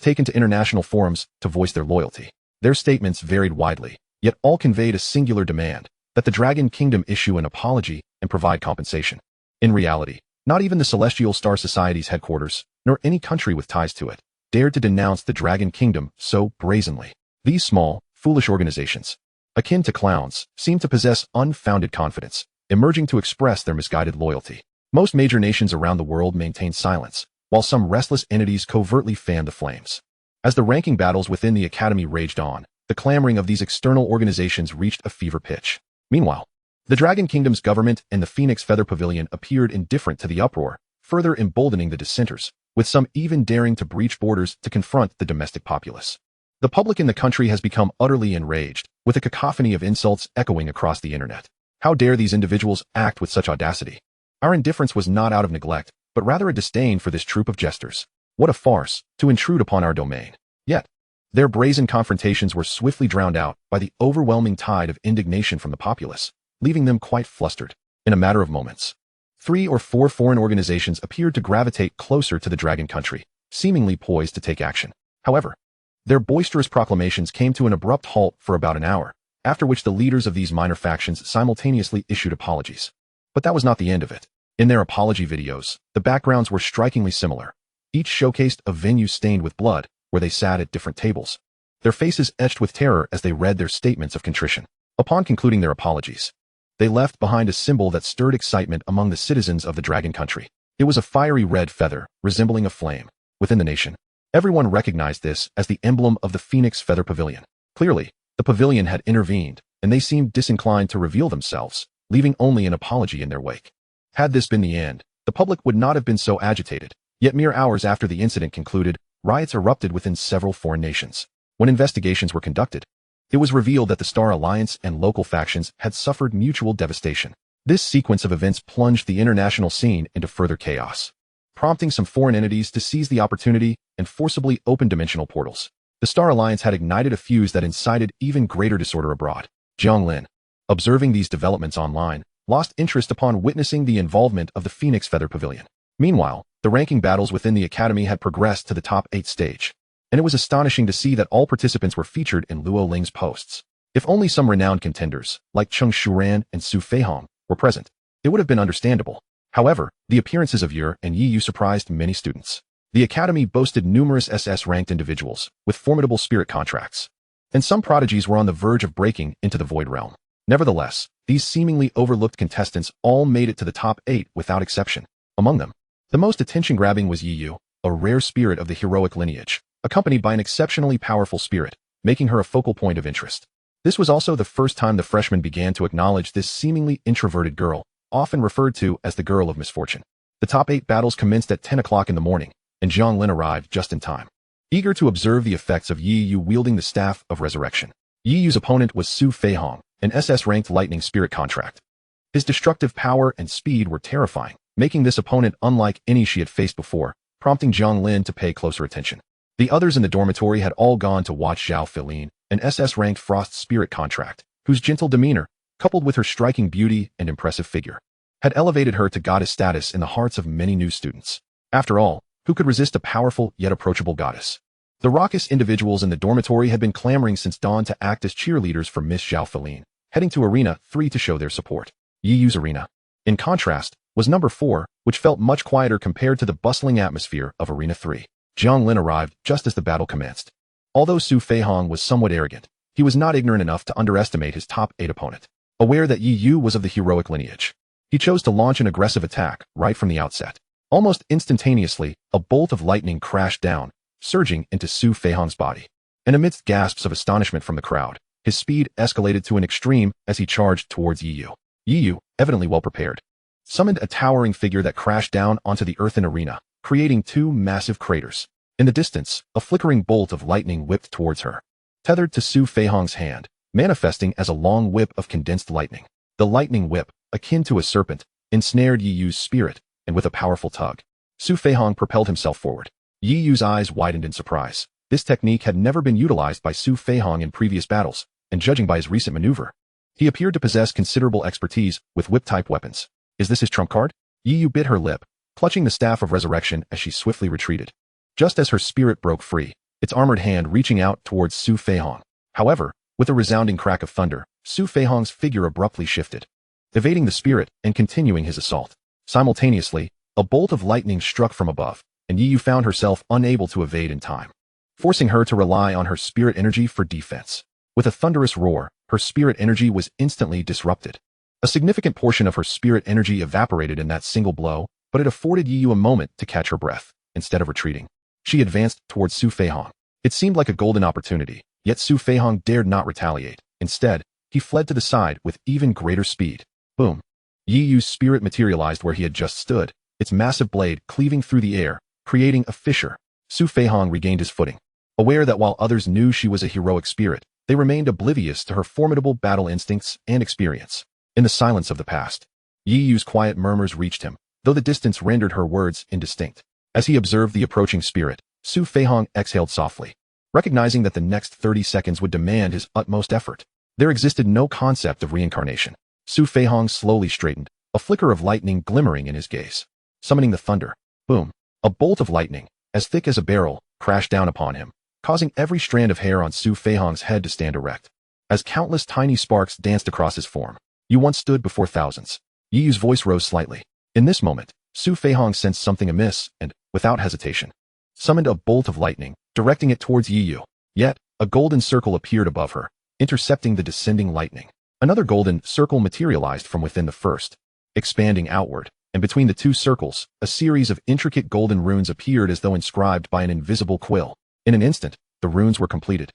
taken to international forums to voice their loyalty. Their statements varied widely, yet all conveyed a singular demand, that the Dragon Kingdom issue an apology and provide compensation. In reality, not even the Celestial Star Society's headquarters, nor any country with ties to it, dared to denounce the Dragon Kingdom so brazenly. These small, foolish organizations, akin to clowns, seem to possess unfounded confidence, emerging to express their misguided loyalty. Most major nations around the world maintain silence, while some restless entities covertly fan the flames. As the ranking battles within the academy raged on, the clamoring of these external organizations reached a fever pitch. Meanwhile, the Dragon Kingdom's government and the Phoenix Feather Pavilion appeared indifferent to the uproar, further emboldening the dissenters, with some even daring to breach borders to confront the domestic populace. The public in the country has become utterly enraged, with a cacophony of insults echoing across the internet. How dare these individuals act with such audacity? Our indifference was not out of neglect, but rather a disdain for this troop of jesters. What a farce, to intrude upon our domain. Yet, their brazen confrontations were swiftly drowned out by the overwhelming tide of indignation from the populace, leaving them quite flustered. In a matter of moments, 3 or 4 foreign organizations appeared to gravitate closer to the Dragon Country, seemingly poised to take action. However, their boisterous proclamations came to an abrupt halt for about an hour, after which the leaders of these minor factions simultaneously issued apologies. But that was not the end of it. In their apology videos, the backgrounds were strikingly similar. Each showcased a venue stained with blood, where they sat at different tables, their faces etched with terror as they read their statements of contrition. Upon concluding their apologies, they left behind a symbol that stirred excitement among the citizens of the Dragon Country. It was a fiery red feather, resembling a flame. Within the nation, everyone recognized this as the emblem of the Phoenix Feather Pavilion. Clearly, the pavilion had intervened, and they seemed disinclined to reveal themselves, leaving only an apology in their wake. Had this been the end, the public would not have been so agitated. Yet mere hours after the incident concluded, riots erupted within several foreign nations. When investigations were conducted, it was revealed that the Star Alliance and local factions had suffered mutual devastation. This sequence of events plunged the international scene into further chaos, prompting some foreign entities to seize the opportunity and forcibly open dimensional portals. The Star Alliance had ignited a fuse that incited even greater disorder abroad. Jiang Lin, observing these developments online, lost interest upon witnessing the involvement of the Phoenix Feather Pavilion. Meanwhile, the ranking battles within the academy had progressed to the top 8 stage, and it was astonishing to see that all participants were featured in Luo Ling's posts. If only some renowned contenders, like Cheng Shuran and Su Feihong, were present, it would have been understandable. However, the appearances of Yu and Yiyu surprised many students. The academy boasted numerous SS-ranked individuals with formidable spirit contracts, and some prodigies were on the verge of breaking into the Void Realm. Nevertheless, these seemingly overlooked contestants all made it to the top 8 without exception. Among them, the most attention-grabbing was Yiyu, a rare spirit of the heroic lineage, accompanied by an exceptionally powerful spirit, making her a focal point of interest. This was also the first time the freshmen began to acknowledge this seemingly introverted girl, often referred to as the girl of misfortune. The top 8 battles commenced at 10 o'clock in the morning, and Jiang Lin arrived just in time, eager to observe the effects of Yiyu wielding the Staff of Resurrection. Yiyu's opponent was Su Feihong, an SS-ranked lightning spirit contract. His destructive power and speed were terrifying, making this opponent unlike any she had faced before, prompting Jiang Lin to pay closer attention. The others in the dormitory had all gone to watch Zhao Filin, an SS-ranked frost spirit contract, whose gentle demeanor, coupled with her striking beauty and impressive figure, had elevated her to goddess status in the hearts of many new students. After all, who could resist a powerful yet approachable goddess? The raucous individuals in the dormitory had been clamoring since dawn to act as cheerleaders for Miss Zhao Filin, heading to Arena 3 to show their support. Yiyu's Arena, in contrast, was number 4, which felt much quieter compared to the bustling atmosphere of Arena 3. Jiang Lin arrived just as the battle commenced. Although Su Feihong was somewhat arrogant, he was not ignorant enough to underestimate his top 8 opponent. Aware that Yiyu was of the heroic lineage, he chose to launch an aggressive attack right from the outset. Almost instantaneously, a bolt of lightning crashed down, surging into Su Feihong's body. And amidst gasps of astonishment from the crowd, his speed escalated to an extreme as he charged towards Yiyu. Yiyu, evidently well prepared, summoned a towering figure that crashed down onto the earthen arena, creating 2 massive craters. In the distance, a flickering bolt of lightning whipped towards her, tethered to Su Feihong's hand, manifesting as a long whip of condensed lightning. The lightning whip, akin to a serpent, ensnared Yiyu's spirit, and with a powerful tug, Su Feihong propelled himself forward. Yiyu's eyes widened in surprise. This technique had never been utilized by Su Feihong in previous battles, and judging by his recent maneuver, he appeared to possess considerable expertise with whip-type weapons. Is this his trump card? Yiyu bit her lip, clutching the Staff of Resurrection as she swiftly retreated. Just as her spirit broke free, its armored hand reaching out towards Su Feihong. However, with a resounding crack of thunder, Su Feihong's figure abruptly shifted, evading the spirit and continuing his assault. Simultaneously, a bolt of lightning struck from above, and Yiyu found herself unable to evade in time, forcing her to rely on her spirit energy for defense. With a thunderous roar, her spirit energy was instantly disrupted. A significant portion of her spirit energy evaporated in that single blow, but it afforded Yiyu a moment to catch her breath. Instead of retreating, she advanced towards Su Feihong. It seemed like a golden opportunity, yet Su Feihong dared not retaliate. Instead, he fled to the side with even greater speed. Boom. Yi Yu's spirit materialized where he had just stood, its massive blade cleaving through the air, creating a fissure. Su Feihong regained his footing, aware that while others knew she was a heroic spirit, they remained oblivious to her formidable battle instincts and experience. In the silence of the past, Yi Yu's quiet murmurs reached him, though the distance rendered her words indistinct. As he observed the approaching spirit, Su Feihong exhaled softly, recognizing that the next 30 seconds would demand his utmost effort. There existed no concept of reincarnation. Su Feihong slowly straightened, a flicker of lightning glimmering in his gaze. Summoning the thunder. Boom. A bolt of lightning, as thick as a barrel, crashed down upon him, causing every strand of hair on Su Feihong's head to stand erect. As countless tiny sparks danced across his form. You once stood before thousands. Yi Yu's voice rose slightly. In this moment, Su Feihong sensed something amiss and, without hesitation, summoned a bolt of lightning, directing it towards Yi Yu. Yet, a golden circle appeared above her, intercepting the descending lightning. Another golden circle materialized from within the first, expanding outward, and between the two circles, a series of intricate golden runes appeared as though inscribed by an invisible quill. In an instant, the runes were completed.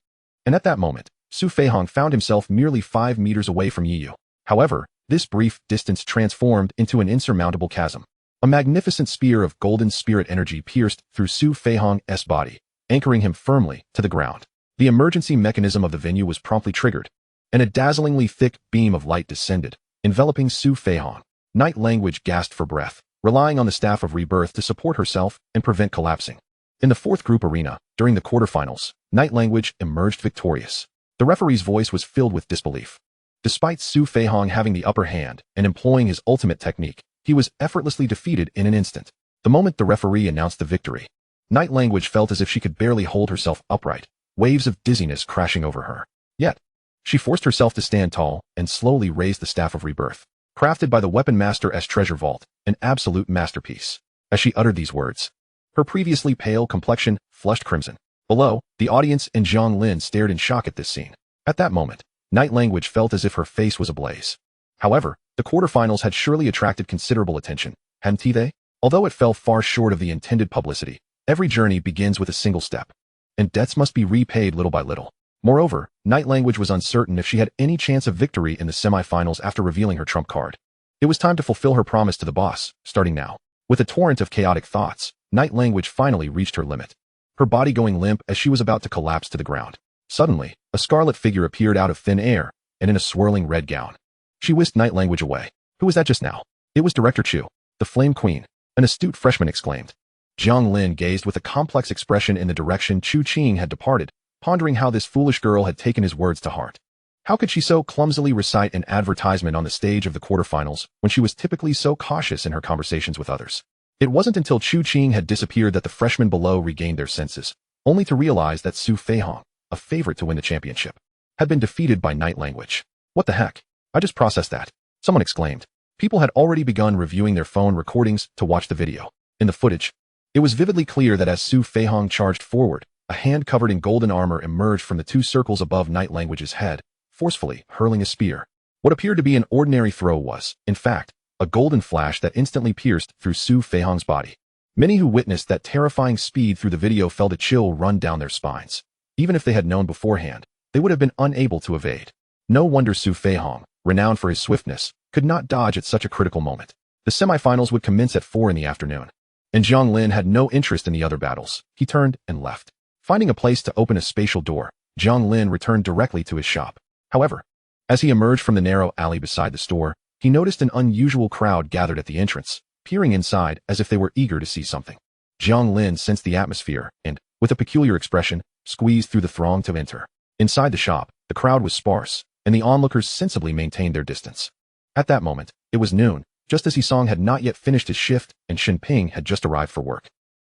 And at that moment, Su Feihong found himself merely 5 meters away from Yi Yu. However, this brief distance transformed into an insurmountable chasm. A magnificent spear of golden spirit energy pierced through Su Feihong's body, anchoring him firmly to the ground. The emergency mechanism of the venue was promptly triggered, and a dazzlingly thick beam of light descended, enveloping Su Feihong. Night Language gasped for breath, relying on the Staff of Rebirth to support herself and prevent collapsing. In the fourth group arena, during the quarterfinals, Night Language emerged victorious. The referee's voice was filled with disbelief. Despite Su Feihong having the upper hand and employing his ultimate technique, he was effortlessly defeated in an instant. The moment the referee announced the victory, Night Language felt as if she could barely hold herself upright, waves of dizziness crashing over her. Yet, she forced herself to stand tall and slowly raised the Staff of Rebirth, crafted by the Weapon Master's treasure vault, an absolute masterpiece. As she uttered these words, her previously pale complexion flushed crimson. Below, the audience and Jiang Lin stared in shock at this scene. At that moment, Night Language felt as if her face was ablaze. However, the quarterfinals had surely attracted considerable attention, hadn't they? Although it fell far short of the intended publicity, every journey begins with a single step, and debts must be repaid little by little. Moreover, Night Language was uncertain if she had any chance of victory in the semifinals after revealing her trump card. It was time to fulfill her promise to the boss, starting now. With a torrent of chaotic thoughts, Night Language finally reached her limit, her body going limp as she was about to collapse to the ground. Suddenly, a scarlet figure appeared out of thin air, and in a swirling red gown. She whisked Night Language away. Who was that just now? It was Director Chu, the Flame Queen, an astute freshman exclaimed. Jiang Lin gazed with a complex expression in the direction Chu Qing had departed, pondering how this foolish girl had taken his words to heart. How could she so clumsily recite an advertisement on the stage of the quarterfinals when she was typically so cautious in her conversations with others? It wasn't until Chu Qing had disappeared that the freshmen below regained their senses, only to realize that Su Feihong, a favorite to win the championship, had been defeated by Night Language. What the heck? I just processed that. Someone exclaimed. People had already begun reviewing their phone recordings to watch the video. In the footage, it was vividly clear that as Su Feihong charged forward, a hand covered in golden armor emerged from the two circles above Night Language's head, forcefully hurling a spear. What appeared to be an ordinary throw was, in fact, a golden flash that instantly pierced through Su Feihong's body. Many who witnessed that terrifying speed through the video felt a chill run down their spines. Even if they had known beforehand, they would have been unable to evade. No wonder Su Feihong, renowned for his swiftness, could not dodge at such a critical moment. The semifinals would commence at 4 in the afternoon, and Jiang Lin had no interest in the other battles. He turned and left. Finding a place to open a spatial door, Jiang Lin returned directly to his shop. However, as he emerged from the narrow alley beside the store, he noticed an unusual crowd gathered at the entrance, peering inside as if they were eager to see something. Jiang Lin sensed the atmosphere and, with a peculiar expression, squeezed through the throng to enter. Inside the shop, the crowd was sparse, and the onlookers sensibly maintained their distance. At that moment, it was noon, just as Hisong had not yet finished his shift and Xinping had just arrived for work.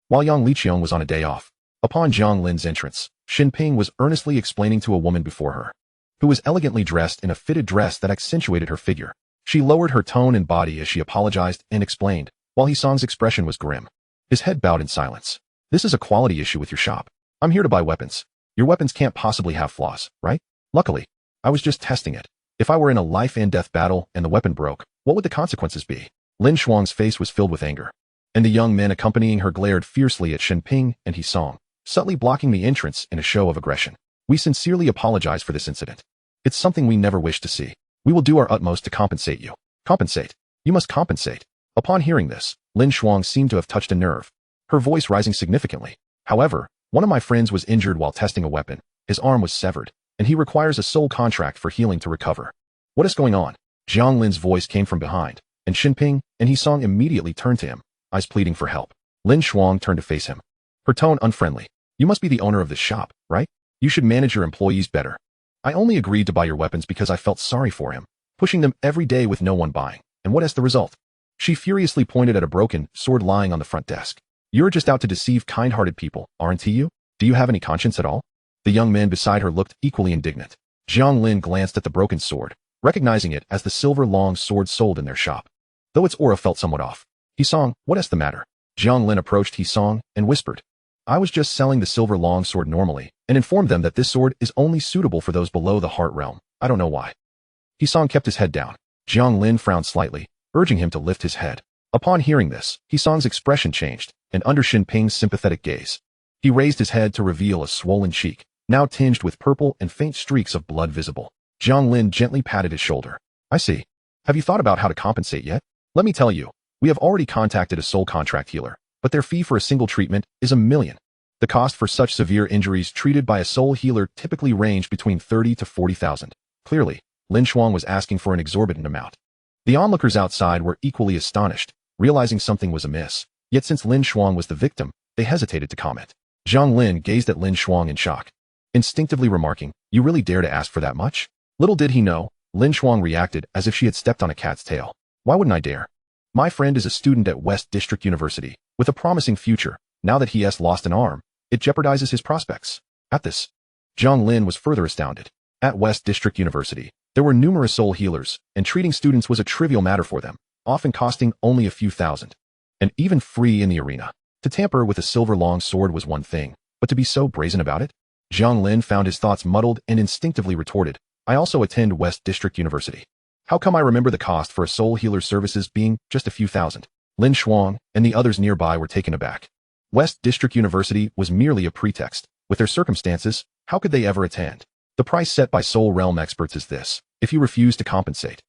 While Yang Liqiong was on a day off, upon Jiang Lin's entrance, Xinping was earnestly explaining to a woman before her, who was elegantly dressed in a fitted dress that accentuated her figure. She lowered her tone and body as she apologized and explained, while Hisong's expression was grim. His head bowed in silence. This is a quality issue with your shop. I'm here to buy weapons. Your weapons can't possibly have flaws, right? Luckily, I was just testing it. If I were in a life and death battle and the weapon broke, what would the consequences be? Lin Shuang's face was filled with anger, and the young men accompanying her glared fiercely at Xinping and Hisong. subtly blocking the entrance in a show of aggression. We sincerely apologize for this incident. It's something we never wish to see. We will do our utmost to compensate you. Compensate. You must compensate. Upon hearing this, Lin Shuang seemed to have touched a nerve, her voice rising significantly. However, one of my friends was injured while testing a weapon. His arm was severed, and he requires a sole contract for healing to recover. What is going on? Jiang Lin's voice came from behind, and Xinping and Hisong immediately turned to him, eyes pleading for help. Lin Shuang turned to face him, her tone unfriendly. You must be the owner of this shop, right? You should manage your employees better. I only agreed to buy your weapons because I felt sorry for him, pushing them every day with no one buying. And what is the result? She furiously pointed at a broken sword lying on the front desk. You're just out to deceive kind-hearted people, aren't you? Do you have any conscience at all? The young man beside her looked equally indignant. Jiang Lin glanced at the broken sword, recognizing it as the silver-long sword sold in their shop, though its aura felt somewhat off. Hisong, what is the matter? Jiang Lin approached Hisong and whispered, I was just selling the silver-long sword normally, and informed them that this sword is only suitable for those below the heart realm. I don't know why. Hisong kept his head down. Jiang Lin frowned slightly, urging him to lift his head. Upon hearing this, Hisong's expression changed, and under Xinping's sympathetic gaze, he raised his head to reveal a swollen cheek, now tinged with purple and faint streaks of blood visible. Jiang Lin gently patted his shoulder. I see. Have you thought about how to compensate yet? Let me tell you, we have already contacted a sole contract healer, but their fee for a single treatment is $1 million. The cost for such severe injuries treated by a sole healer typically range between 30 to 40,000. Clearly, Lin Shuang was asking for an exorbitant amount. The onlookers outside were equally astonished, realizing something was amiss. Yet since Lin Shuang was the victim, they hesitated to comment. Jiang Lin gazed at Lin Shuang in shock, instinctively remarking, You really dare to ask for that much? Little did he know, Lin Shuang reacted as if she had stepped on a cat's tail. Why wouldn't I dare? My friend is a student at West District University, with a promising future. Now that he has lost an arm, it jeopardizes his prospects. At this, Jiang Lin was further astounded. At West District University, there were numerous soul healers, and treating students was a trivial matter for them, often costing only a few thousand, and even free in the arena. To tamper with a silver-long sword was one thing, but to be so brazen about it? Jiang Lin found his thoughts muddled and instinctively retorted, I also attend West District University. How come I remember the cost for a soul healer's services being just a few thousand? Lin Shuang and the others nearby were taken aback. West District University was merely a pretext. With their circumstances, how could they ever attend? The price set by Soul Realm experts is this. If you refuse to compensate,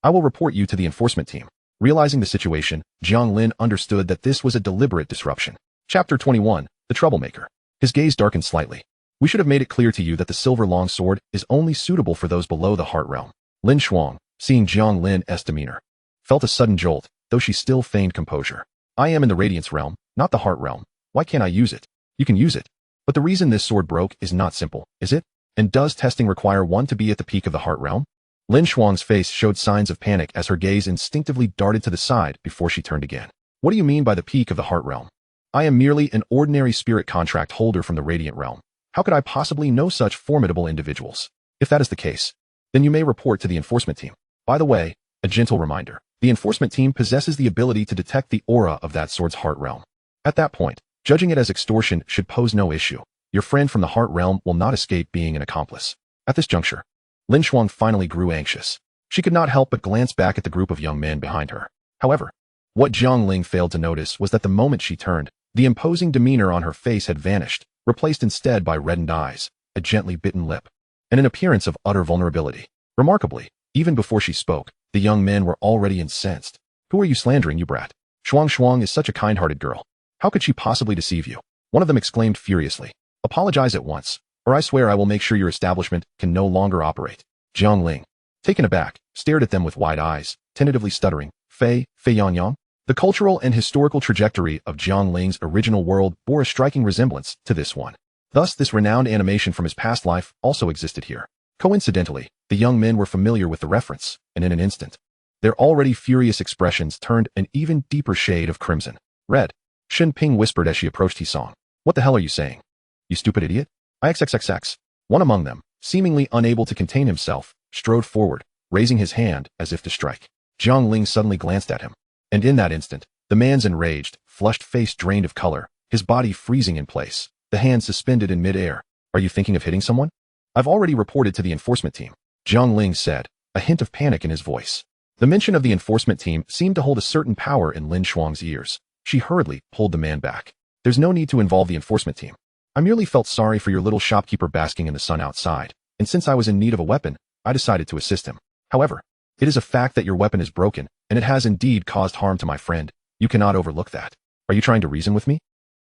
I will report you to the enforcement team. Realizing the situation, Jiang Lin understood that this was a deliberate disruption. Chapter 21, The Troublemaker. His gaze darkened slightly. We should have made it clear to you that the silver long sword is only suitable for those below the heart realm. Lin Shuang, seeing Jiang Lin's demeanor, felt a sudden jolt, though she still feigned composure. I am in the Radiance realm, not the heart realm. Why can't I use it? You can use it. But the reason this sword broke is not simple, is it? And does testing require one to be at the peak of the heart realm? Lin Shuang's face showed signs of panic as her gaze instinctively darted to the side before she turned again. What do you mean by the peak of the heart realm? I am merely an ordinary spirit contract holder from the Radiant realm. How could I possibly know such formidable individuals? If that is the case, then you may report to the enforcement team. By the way, a gentle reminder, the enforcement team possesses the ability to detect the aura of that sword's heart realm. At that point, judging it as extortion should pose no issue. Your friend from the heart realm will not escape being an accomplice. At this juncture, Lin Shuang finally grew anxious. She could not help but glance back at the group of young men behind her. However, what Jiang Lin failed to notice was that the moment she turned, the imposing demeanor on her face had vanished, replaced instead by reddened eyes, a gently bitten lip, and an appearance of utter vulnerability. Remarkably, even before she spoke, the young men were already incensed. Who are you slandering, you brat? Shuang is such a kind-hearted girl. How could she possibly deceive you? One of them exclaimed furiously. Apologize at once, or I swear I will make sure your establishment can no longer operate. Jiang Lin, taken aback, stared at them with wide eyes, tentatively stuttering, Fei Yang. The cultural and historical trajectory of Jiang Lin's original world bore a striking resemblance to this one. Thus, this renowned animation from his past life also existed here. Coincidentally, the young men were familiar with the reference, and in an instant, their already furious expressions turned an even deeper shade of crimson. Red. Xinping whispered as she approached Hisong. What the hell are you saying? You stupid idiot? XXXX. One among them, seemingly unable to contain himself, strode forward, raising his hand as if to strike. Jiang Lin suddenly glanced at him. And in that instant, the man's enraged, flushed face drained of color, his body freezing in place, the hand suspended in mid-air. Are you thinking of hitting someone? I've already reported to the enforcement team, Jiang Lin said, a hint of panic in his voice. The mention of the enforcement team seemed to hold a certain power in Lin Shuang's ears. She hurriedly pulled the man back. There's no need to involve the enforcement team. I merely felt sorry for your little shopkeeper basking in the sun outside, and since I was in need of a weapon, I decided to assist him. However, it is a fact that your weapon is broken, and it has indeed caused harm to my friend. You cannot overlook that. Are you trying to reason with me?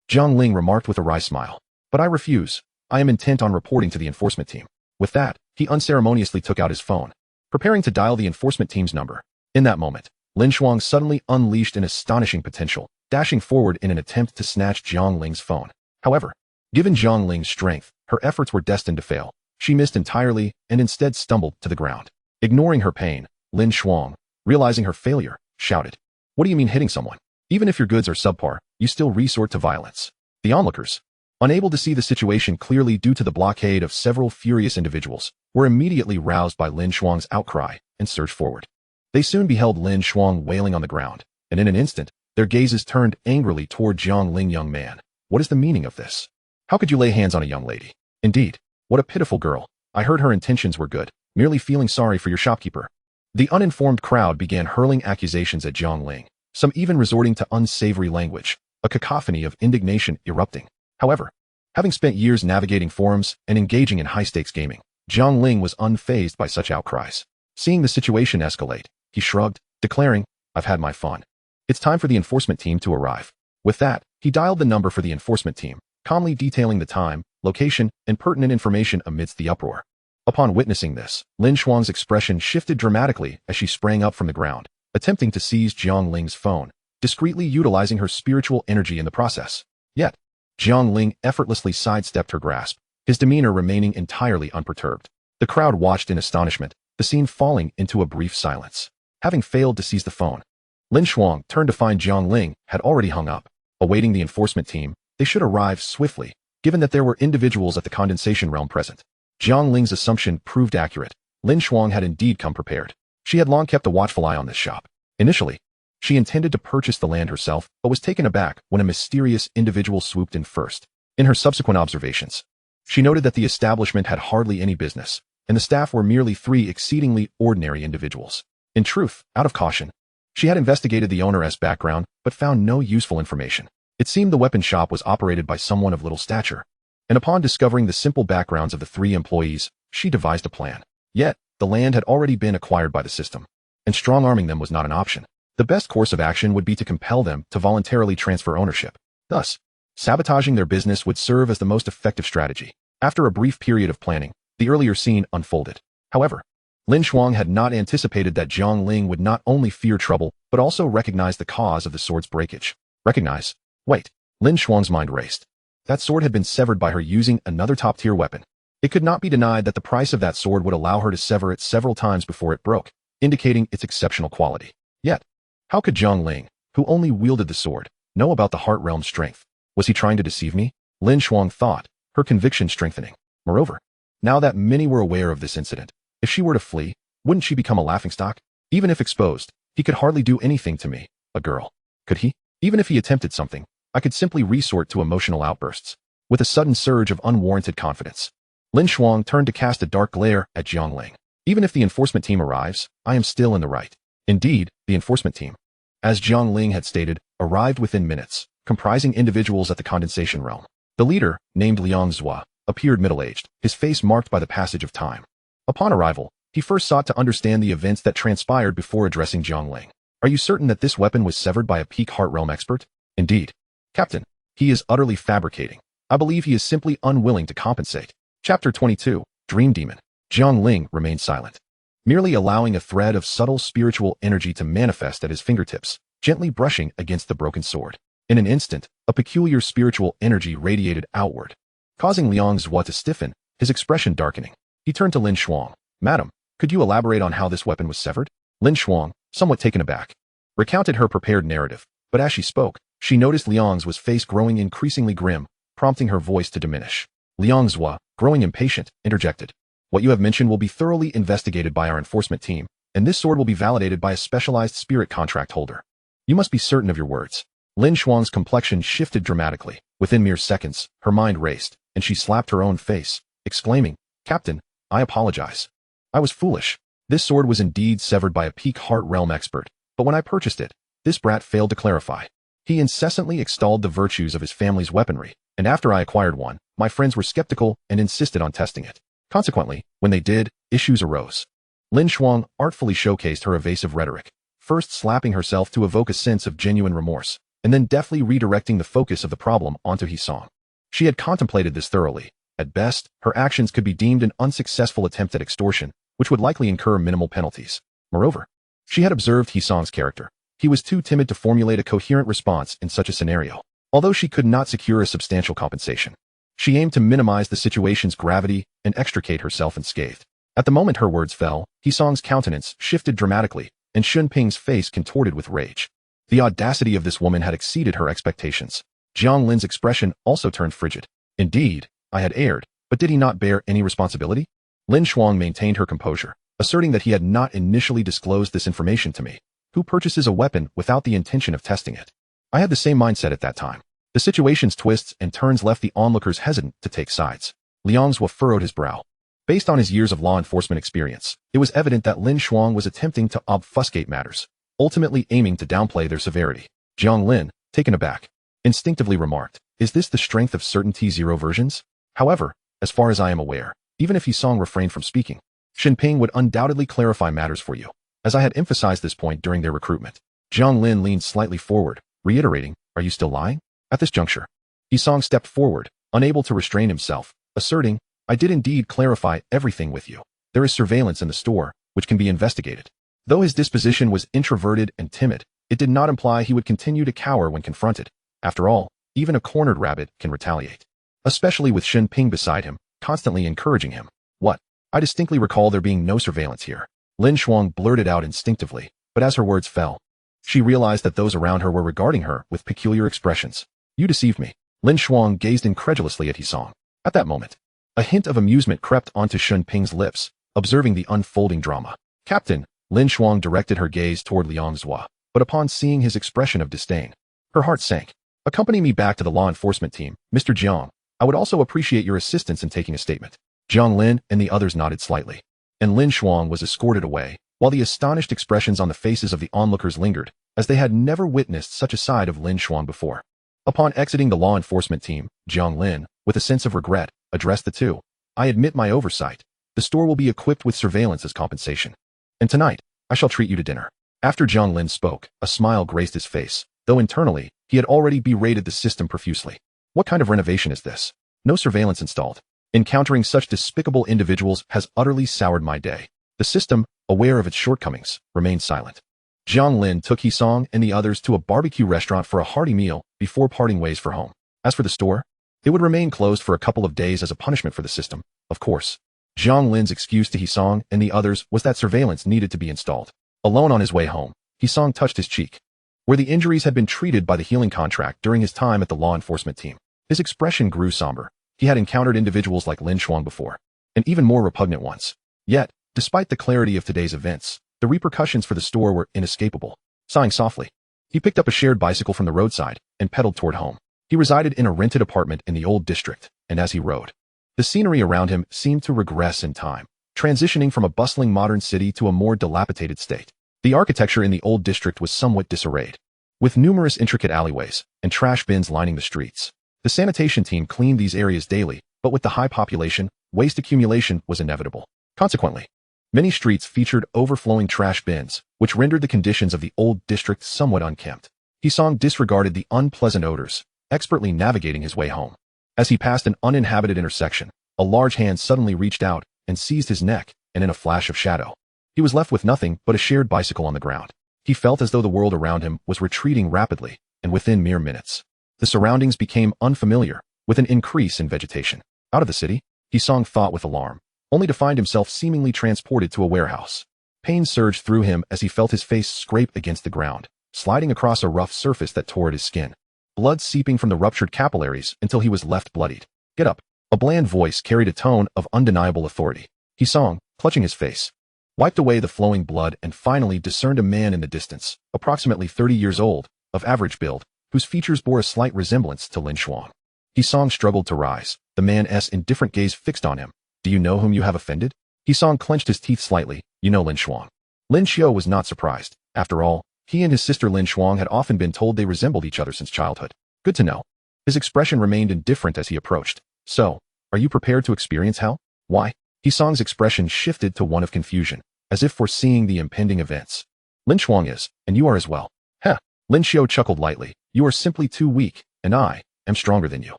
Jiang Lin remarked with a wry smile. But I refuse. I am intent on reporting to the enforcement team. With that, he unceremoniously took out his phone, preparing to dial the enforcement team's number. In that moment, Lin Shuang suddenly unleashed an astonishing potential, dashing forward in an attempt to snatch Jiang Ling's phone. However, given Jiang Ling's strength, her efforts were destined to fail. She missed entirely and instead stumbled to the ground. Ignoring her pain, Lin Shuang, realizing her failure, shouted, "What do you mean hitting someone? Even if your goods are subpar, you still resort to violence." The onlookers, unable to see the situation clearly due to the blockade of several furious individuals, were immediately roused by Lin Shuang's outcry and surged forward. They soon beheld Lin Shuang wailing on the ground, and in an instant, their gazes turned angrily toward Jiang Lin. Young man, what is the meaning of this? How could you lay hands on a young lady? Indeed, what a pitiful girl. I heard her intentions were good, merely feeling sorry for your shopkeeper. The uninformed crowd began hurling accusations at Jiang Lin, some even resorting to unsavory language, a cacophony of indignation erupting. However, having spent years navigating forums and engaging in high-stakes gaming, Jiang Lin was unfazed by such outcries. Seeing the situation escalate, he shrugged, declaring, "I've had my fun. It's time for the enforcement team to arrive." With that, he dialed the number for the enforcement team, calmly detailing the time, location, and pertinent information amidst the uproar. Upon witnessing this, Lin Shuang's expression shifted dramatically as she sprang up from the ground, attempting to seize Jiang Ling's phone, discreetly utilizing her spiritual energy in the process. Yet, Jiang Ling effortlessly sidestepped her grasp, his demeanor remaining entirely unperturbed. The crowd watched in astonishment, the scene falling into a brief silence. Having failed to seize the phone, Lin Shuang turned to find Jiang Ling had already hung up. Awaiting the enforcement team, they should arrive swiftly, given that there were individuals at the condensation realm present. Jiang Ling's assumption proved accurate. Lin Shuang had indeed come prepared. She had long kept a watchful eye on this shop. Initially, she intended to purchase the land herself, but was taken aback when a mysterious individual swooped in first. In her subsequent observations, she noted that the establishment had hardly any business, and the staff were merely 3 exceedingly ordinary individuals. In truth, out of caution, she had investigated the owner's background, but found no useful information. It seemed the weapon shop was operated by someone of little stature, and upon discovering the simple backgrounds of the 3 employees, she devised a plan. Yet, the land had already been acquired by the system, and strong-arming them was not an option. The best course of action would be to compel them to voluntarily transfer ownership. Thus, sabotaging their business would serve as the most effective strategy. After a brief period of planning, the earlier scene unfolded. However, Lin Shuang had not anticipated that Jiang Ling would not only fear trouble, but also recognize the cause of the sword's breakage. Recognize? Wait. Lin Shuang's mind raced. That sword had been severed by her using another top-tier weapon. It could not be denied that the price of that sword would allow her to sever it several times before it broke, indicating its exceptional quality. Yet, how could Jiang Ling, who only wielded the sword, know about the Heart Realm's strength? Was he trying to deceive me? Lin Shuang thought, her conviction strengthening. Moreover, now that many were aware of this incident, if she were to flee, wouldn't she become a laughingstock? Even if exposed, he could hardly do anything to me, a girl. Could he? Even if he attempted something, I could simply resort to emotional outbursts. With a sudden surge of unwarranted confidence, Lin Shuang turned to cast a dark glare at Jiang Ling. Even if the enforcement team arrives, I am still in the right. Indeed, the enforcement team, as Jiang Ling had stated, arrived within minutes, comprising individuals at the condensation realm. The leader, named Liang Zhua, appeared middle-aged, his face marked by the passage of time. Upon arrival, he first sought to understand the events that transpired before addressing Jiang Ling. Are you certain that this weapon was severed by a peak Heart Realm expert? Indeed. Captain, he is utterly fabricating. I believe he is simply unwilling to compensate. Chapter 22, Dream Demon. Jiang Ling remained silent, merely allowing a thread of subtle spiritual energy to manifest at his fingertips, gently brushing against the broken sword. In an instant, a peculiar spiritual energy radiated outward, causing Liang Zhua to stiffen, his expression darkening. He turned to Lin Shuang. Madam, could you elaborate on how this weapon was severed? Lin Shuang, somewhat taken aback, recounted her prepared narrative, but as she spoke, she noticed Liang's face growing increasingly grim, prompting her voice to diminish. Liang Zhua, growing impatient, interjected. What you have mentioned will be thoroughly investigated by our enforcement team, and this sword will be validated by a specialized spirit contract holder. You must be certain of your words. Lin Shuang's complexion shifted dramatically. Within mere seconds, her mind raced, and she slapped her own face, exclaiming, Captain, I apologize. I was foolish. This sword was indeed severed by a peak Heart Realm expert, but when I purchased it, this brat failed to clarify. He incessantly extolled the virtues of his family's weaponry, and after I acquired one, my friends were skeptical and insisted on testing it. Consequently, when they did, issues arose. Lin Shuang artfully showcased her evasive rhetoric, first slapping herself to evoke a sense of genuine remorse, and then deftly redirecting the focus of the problem onto Hisong. She had contemplated this thoroughly. At best, her actions could be deemed an unsuccessful attempt at extortion, which would likely incur minimal penalties. Moreover, she had observed Hisong's character. He was too timid to formulate a coherent response in such a scenario. Although she could not secure a substantial compensation, she aimed to minimize the situation's gravity and extricate herself unscathed. At the moment her words fell, Hisong's countenance shifted dramatically, and Shunping's face contorted with rage. The audacity of this woman had exceeded her expectations. Jiang Lin's expression also turned frigid. Indeed, I had erred, but did he not bear any responsibility? Lin Shuang maintained her composure, asserting that he had not initially disclosed this information to me. Who purchases a weapon without the intention of testing it? I had the same mindset at that time. The situation's twists and turns left the onlookers hesitant to take sides. Liang Zhua furrowed his brow. Based on his years of law enforcement experience, it was evident that Lin Shuang was attempting to obfuscate matters, ultimately aiming to downplay their severity. Jiang Lin, taken aback, instinctively remarked, "Is this the strength of certain T0 versions?" However, as far as I am aware, even if Hisong refrained from speaking, Shinping would undoubtedly clarify matters for you, as I had emphasized this point during their recruitment. Jiang Lin leaned slightly forward, reiterating, "Are you still lying?" At this juncture, Hisong stepped forward, unable to restrain himself, asserting, "I did indeed clarify everything with you. There is surveillance in the store, which can be investigated." Though his disposition was introverted and timid, it did not imply he would continue to cower when confronted. After all, even a cornered rabbit can retaliate. Especially with Shinping beside him, constantly encouraging him. "What? I distinctly recall there being no surveillance here." Lin Shuang blurted out instinctively, but as her words fell, she realized that those around her were regarding her with peculiar expressions. "You deceived me." Lin Shuang gazed incredulously at Hisong. At that moment, a hint of amusement crept onto Shunping's lips, observing the unfolding drama. "Captain," Lin Shuang directed her gaze toward Liang Zhua, but upon seeing his expression of disdain, her heart sank. "Accompany me back to the law enforcement team, Mr. Jiang. I would also appreciate your assistance in taking a statement." Jiang Lin and the others nodded slightly, and Lin Shuang was escorted away, while the astonished expressions on the faces of the onlookers lingered, as they had never witnessed such a side of Lin Shuang before. Upon exiting the law enforcement team, Jiang Lin, with a sense of regret, addressed the two. "I admit my oversight. The store will be equipped with surveillance as compensation. And tonight, I shall treat you to dinner." After Jiang Lin spoke, a smile graced his face, though internally, he had already berated the system profusely. What kind of renovation is this? No surveillance installed. Encountering such despicable individuals has utterly soured my day. The system, aware of its shortcomings, remained silent. Jiang Lin took Hisong and the others to a barbecue restaurant for a hearty meal before parting ways for home. As for the store, it would remain closed for a couple of days as a punishment for the system, of course. Jiang Lin's excuse to Hisong and the others was that surveillance needed to be installed. Alone on his way home, Hisong touched his cheek, where the injuries had been treated by the healing contract during his time at the law enforcement team. His expression grew somber. He had encountered individuals like Lin Shuang before, and even more repugnant ones. Yet, despite the clarity of today's events, the repercussions for the store were inescapable. Sighing softly, he picked up a shared bicycle from the roadside and pedaled toward home. He resided in a rented apartment in the old district, and as he rode, the scenery around him seemed to regress in time, transitioning from a bustling modern city to a more dilapidated state. The architecture in the old district was somewhat disarrayed, with numerous intricate alleyways and trash bins lining the streets. The sanitation team cleaned these areas daily, but with the high population, waste accumulation was inevitable. Consequently, many streets featured overflowing trash bins, which rendered the conditions of the old district somewhat unkempt. Hisong disregarded the unpleasant odors, expertly navigating his way home. As he passed an uninhabited intersection, a large hand suddenly reached out and seized his neck, and in a flash of shadow, he was left with nothing but a shared bicycle on the ground. He felt as though the world around him was retreating rapidly, and within mere minutes, the surroundings became unfamiliar, with an increase in vegetation. Out of the city, Hisong thought with alarm, only to find himself seemingly transported to a warehouse. Pain surged through him as he felt his face scrape against the ground, sliding across a rough surface that tore at his skin. Blood seeping from the ruptured capillaries until he was left bloodied. "Get up." A bland voice carried a tone of undeniable authority. Hisong, clutching his face, wiped away the flowing blood and finally discerned a man in the distance, approximately 30 years old, of average build, whose features bore a slight resemblance to Lin Shuang. Hisong struggled to rise, the man's indifferent gaze fixed on him. "Do you know whom you have offended?" Hisong clenched his teeth slightly. "You know Lin Shuang." Lin Xiao was not surprised. After all, He and his sister Lin Shuang had often been told they resembled each other since childhood. Good to know. His expression remained indifferent as he approached. So, are you prepared to experience hell? Why? Hisong's expression shifted to one of confusion, as if foreseeing the impending events. Lin Shuang is, and you are as well. Heh. Lin Xiao chuckled lightly. You are simply too weak, and I am stronger than you.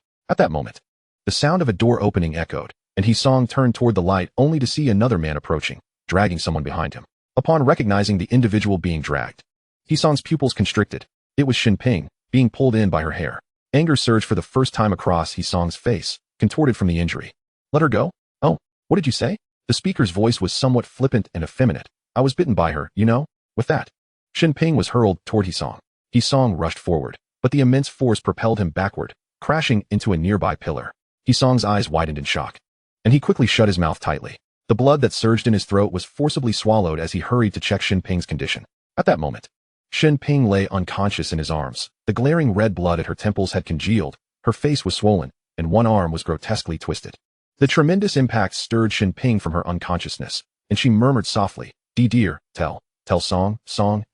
At that moment, the sound of a door opening echoed, and Hisong turned toward the light only to see another man approaching, dragging someone behind him. Upon recognizing the individual being dragged, Hisong's pupils constricted. It was Shinping, being pulled in by her hair. Anger surged for the first time across Hisong's face, contorted from the injury. Let her go? Oh, what did you say? The speaker's voice was somewhat flippant and effeminate. I was bitten by her, you know? With that, Shinping was hurled toward Hisong. Hisong rushed forward, but the immense force propelled him backward, crashing into a nearby pillar. Hisong's eyes widened in shock, and he quickly shut his mouth tightly. The blood that surged in his throat was forcibly swallowed as he hurried to check Shinping's condition. At that moment, Shinping lay unconscious in his arms. The glaring red blood at her temples had congealed, her face was swollen, and one arm was grotesquely twisted. The tremendous impact stirred Shinping from her unconsciousness, and she murmured softly, dear, tell Song,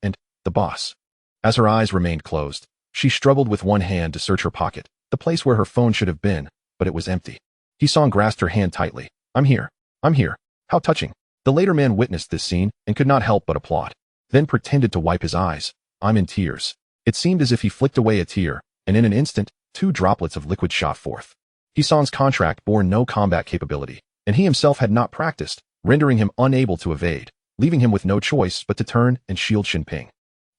and the boss. As her eyes remained closed, she struggled with one hand to search her pocket, the place where her phone should have been, but it was empty. Hisong grasped her hand tightly. I'm here. How touching. The later man witnessed this scene and could not help but applaud, then pretended to wipe his eyes. I'm in tears. It seemed as if he flicked away a tear, and in an instant, 2 droplets of liquid shot forth. Hisong's contract bore no combat capability, and he himself had not practiced, rendering him unable to evade, leaving him with no choice but to turn and shield Shinping.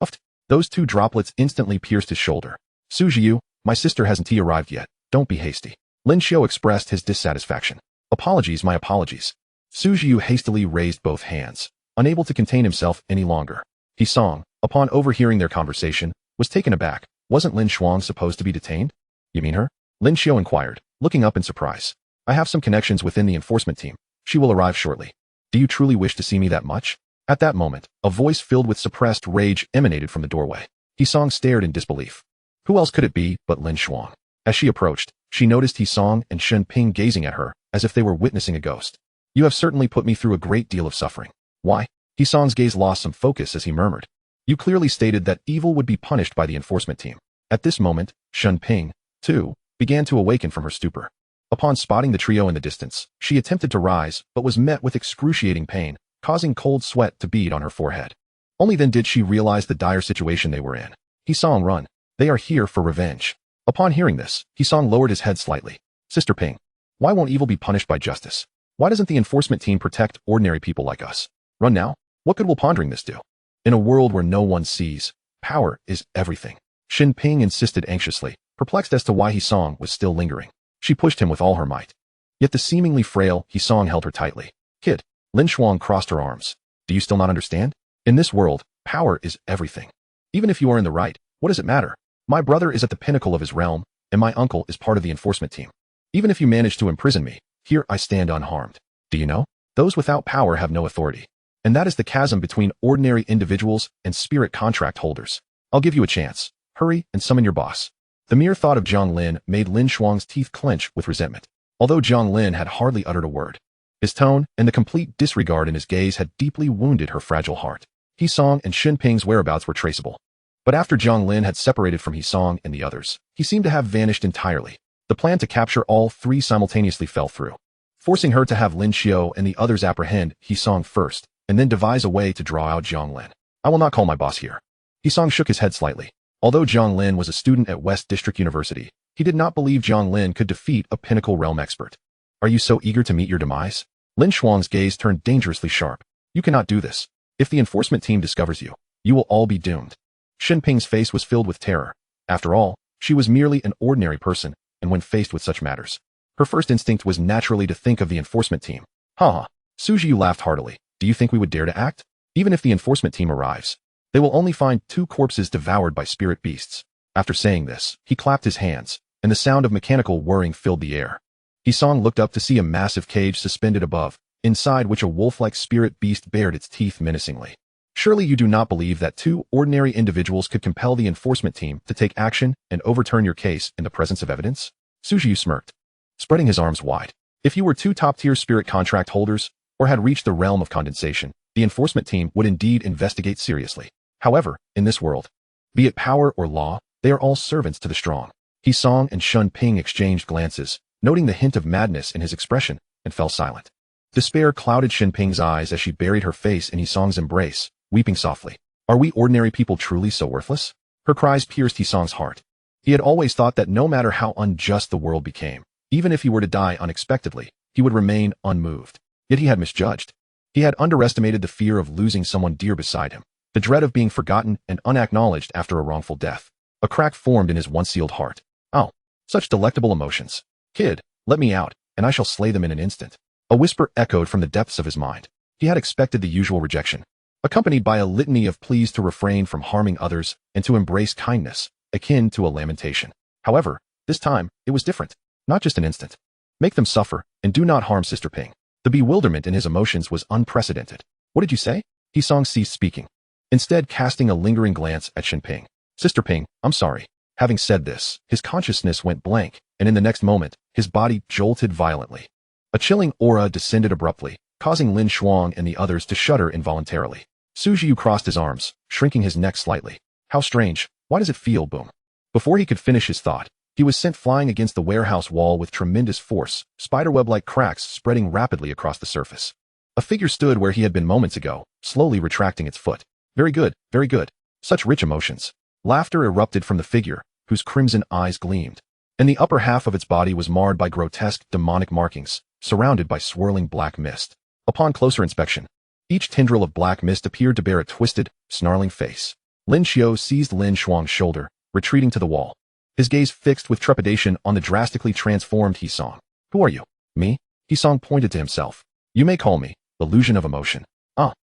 Uft. Those 2 droplets instantly pierced his shoulder. Sujiu, my sister hasn't arrived yet. Don't be hasty. Lin Xiao expressed his dissatisfaction. Apologies, my apologies. Sujiu hastily raised both hands, unable to contain himself any longer. Hisong, upon overhearing their conversation, was taken aback. Wasn't Lin Shuang supposed to be detained? You mean her? Lin Xiao inquired, looking up in surprise. I have some connections within the enforcement team. She will arrive shortly. Do you truly wish to see me that much? At that moment, a voice filled with suppressed rage emanated from the doorway. Hisong stared in disbelief. Who else could it be but Lin Shuang? As she approached, she noticed Hisong and Shinping gazing at her as if they were witnessing a ghost. You have certainly put me through a great deal of suffering. Why? Hisong's gaze lost some focus as he murmured. You clearly stated that evil would be punished by the enforcement team. At this moment, Shinping, too, began to awaken from her stupor. Upon spotting the trio in the distance, she attempted to rise, but was met with excruciating pain, causing cold sweat to bead on her forehead. Only then did she realize the dire situation they were in. Hisong, run. They are here for revenge. Upon hearing this, Hisong lowered his head slightly. Sister Ping, why won't evil be punished by justice? Why doesn't the enforcement team protect ordinary people like us? Run now? What good will pondering this do? In a world where no one sees, power is everything. Shinping insisted anxiously, perplexed as to why Hisong was still lingering. She pushed him with all her might. Yet the seemingly frail Hisong held her tightly. Kid, Lin Shuang crossed her arms. Do you still not understand? In this world, power is everything. Even if you are in the right, what does it matter? My brother is at the pinnacle of his realm, and my uncle is part of the enforcement team. Even if you manage to imprison me, here I stand unharmed. Do you know? Those without power have no authority. And that is the chasm between ordinary individuals and spirit contract holders. I'll give you a chance. Hurry and summon your boss. The mere thought of Jiang Lin made Lin Shuang's teeth clench with resentment, although Jiang Lin had hardly uttered a word. His tone and the complete disregard in his gaze had deeply wounded her fragile heart. Hisong and Shinping's whereabouts were traceable. But after Jiang Lin had separated from Hisong and the others, he seemed to have vanished entirely. The plan to capture all 3 simultaneously fell through, forcing her to have Lin Xiao and the others apprehend Hisong first, and then devise a way to draw out Jiang Lin. I will not call my boss here. Hisong shook his head slightly. Although Jiang Lin was a student at West District University, he did not believe Jiang Lin could defeat a pinnacle realm expert. Are you so eager to meet your demise? Lin Shuang's gaze turned dangerously sharp. You cannot do this. If the enforcement team discovers you, you will all be doomed. Shinping's face was filled with terror. After all, she was merely an ordinary person, and when faced with such matters, her first instinct was naturally to think of the enforcement team. Ha! Sujiu laughed heartily. Do you think we would dare to act? Even if the enforcement team arrives, they will only find 2 corpses devoured by spirit beasts. After saying this, he clapped his hands, and the sound of mechanical whirring filled the air. Hisong looked up to see a massive cage suspended above, inside which a wolf-like spirit beast bared its teeth menacingly. Surely you do not believe that 2 ordinary individuals could compel the enforcement team to take action and overturn your case in the presence of evidence? Sujiu smirked, spreading his arms wide. If you were 2 top-tier spirit contract holders, or had reached the realm of condensation, the enforcement team would indeed investigate seriously. However, in this world, be it power or law, they are all servants to the strong. Hisong and Shun Ping exchanged glances, noting the hint of madness in his expression, and fell silent. Despair clouded Shin Ping's eyes as she buried her face in Hisong's embrace, weeping softly. Are we ordinary people truly so worthless? Her cries pierced Hisong's heart. He had always thought that no matter how unjust the world became, even if he were to die unexpectedly, he would remain unmoved. Yet he had misjudged. He had underestimated the fear of losing someone dear beside him, the dread of being forgotten and unacknowledged after a wrongful death. A crack formed in his once-sealed heart. Oh, such delectable emotions. Kid, let me out, and I shall slay them in an instant. A whisper echoed from the depths of his mind. He had expected the usual rejection, accompanied by a litany of pleas to refrain from harming others and to embrace kindness, akin to a lamentation. However, this time, it was different. Not just an instant. Make them suffer, and do not harm Sister Ping. The bewilderment in his emotions was unprecedented. What did you say? Hisong ceased speaking, instead casting a lingering glance at Shin Ping. Sister Ping, I'm sorry. Having said this, his consciousness went blank, and in the next moment, his body jolted violently. A chilling aura descended abruptly, causing Lin Shuang and the others to shudder involuntarily. Su Jiu crossed his arms, shrinking his neck slightly. How strange. Why does it feel boom? Before he could finish his thought, he was sent flying against the warehouse wall with tremendous force, spiderweb-like cracks spreading rapidly across the surface. A figure stood where he had been moments ago, slowly retracting its foot. Very good, very good. Such rich emotions. Laughter erupted from the figure, whose crimson eyes gleamed, and the upper half of its body was marred by grotesque demonic markings, surrounded by swirling black mist. Upon closer inspection, each tendril of black mist appeared to bear a twisted, snarling face. Lin Xiao seized Lin Shuang's shoulder, retreating to the wall, his gaze fixed with trepidation on the drastically transformed Hisong. Who are you? Me? Hisong pointed to himself. You may call me Illusion of Emotion.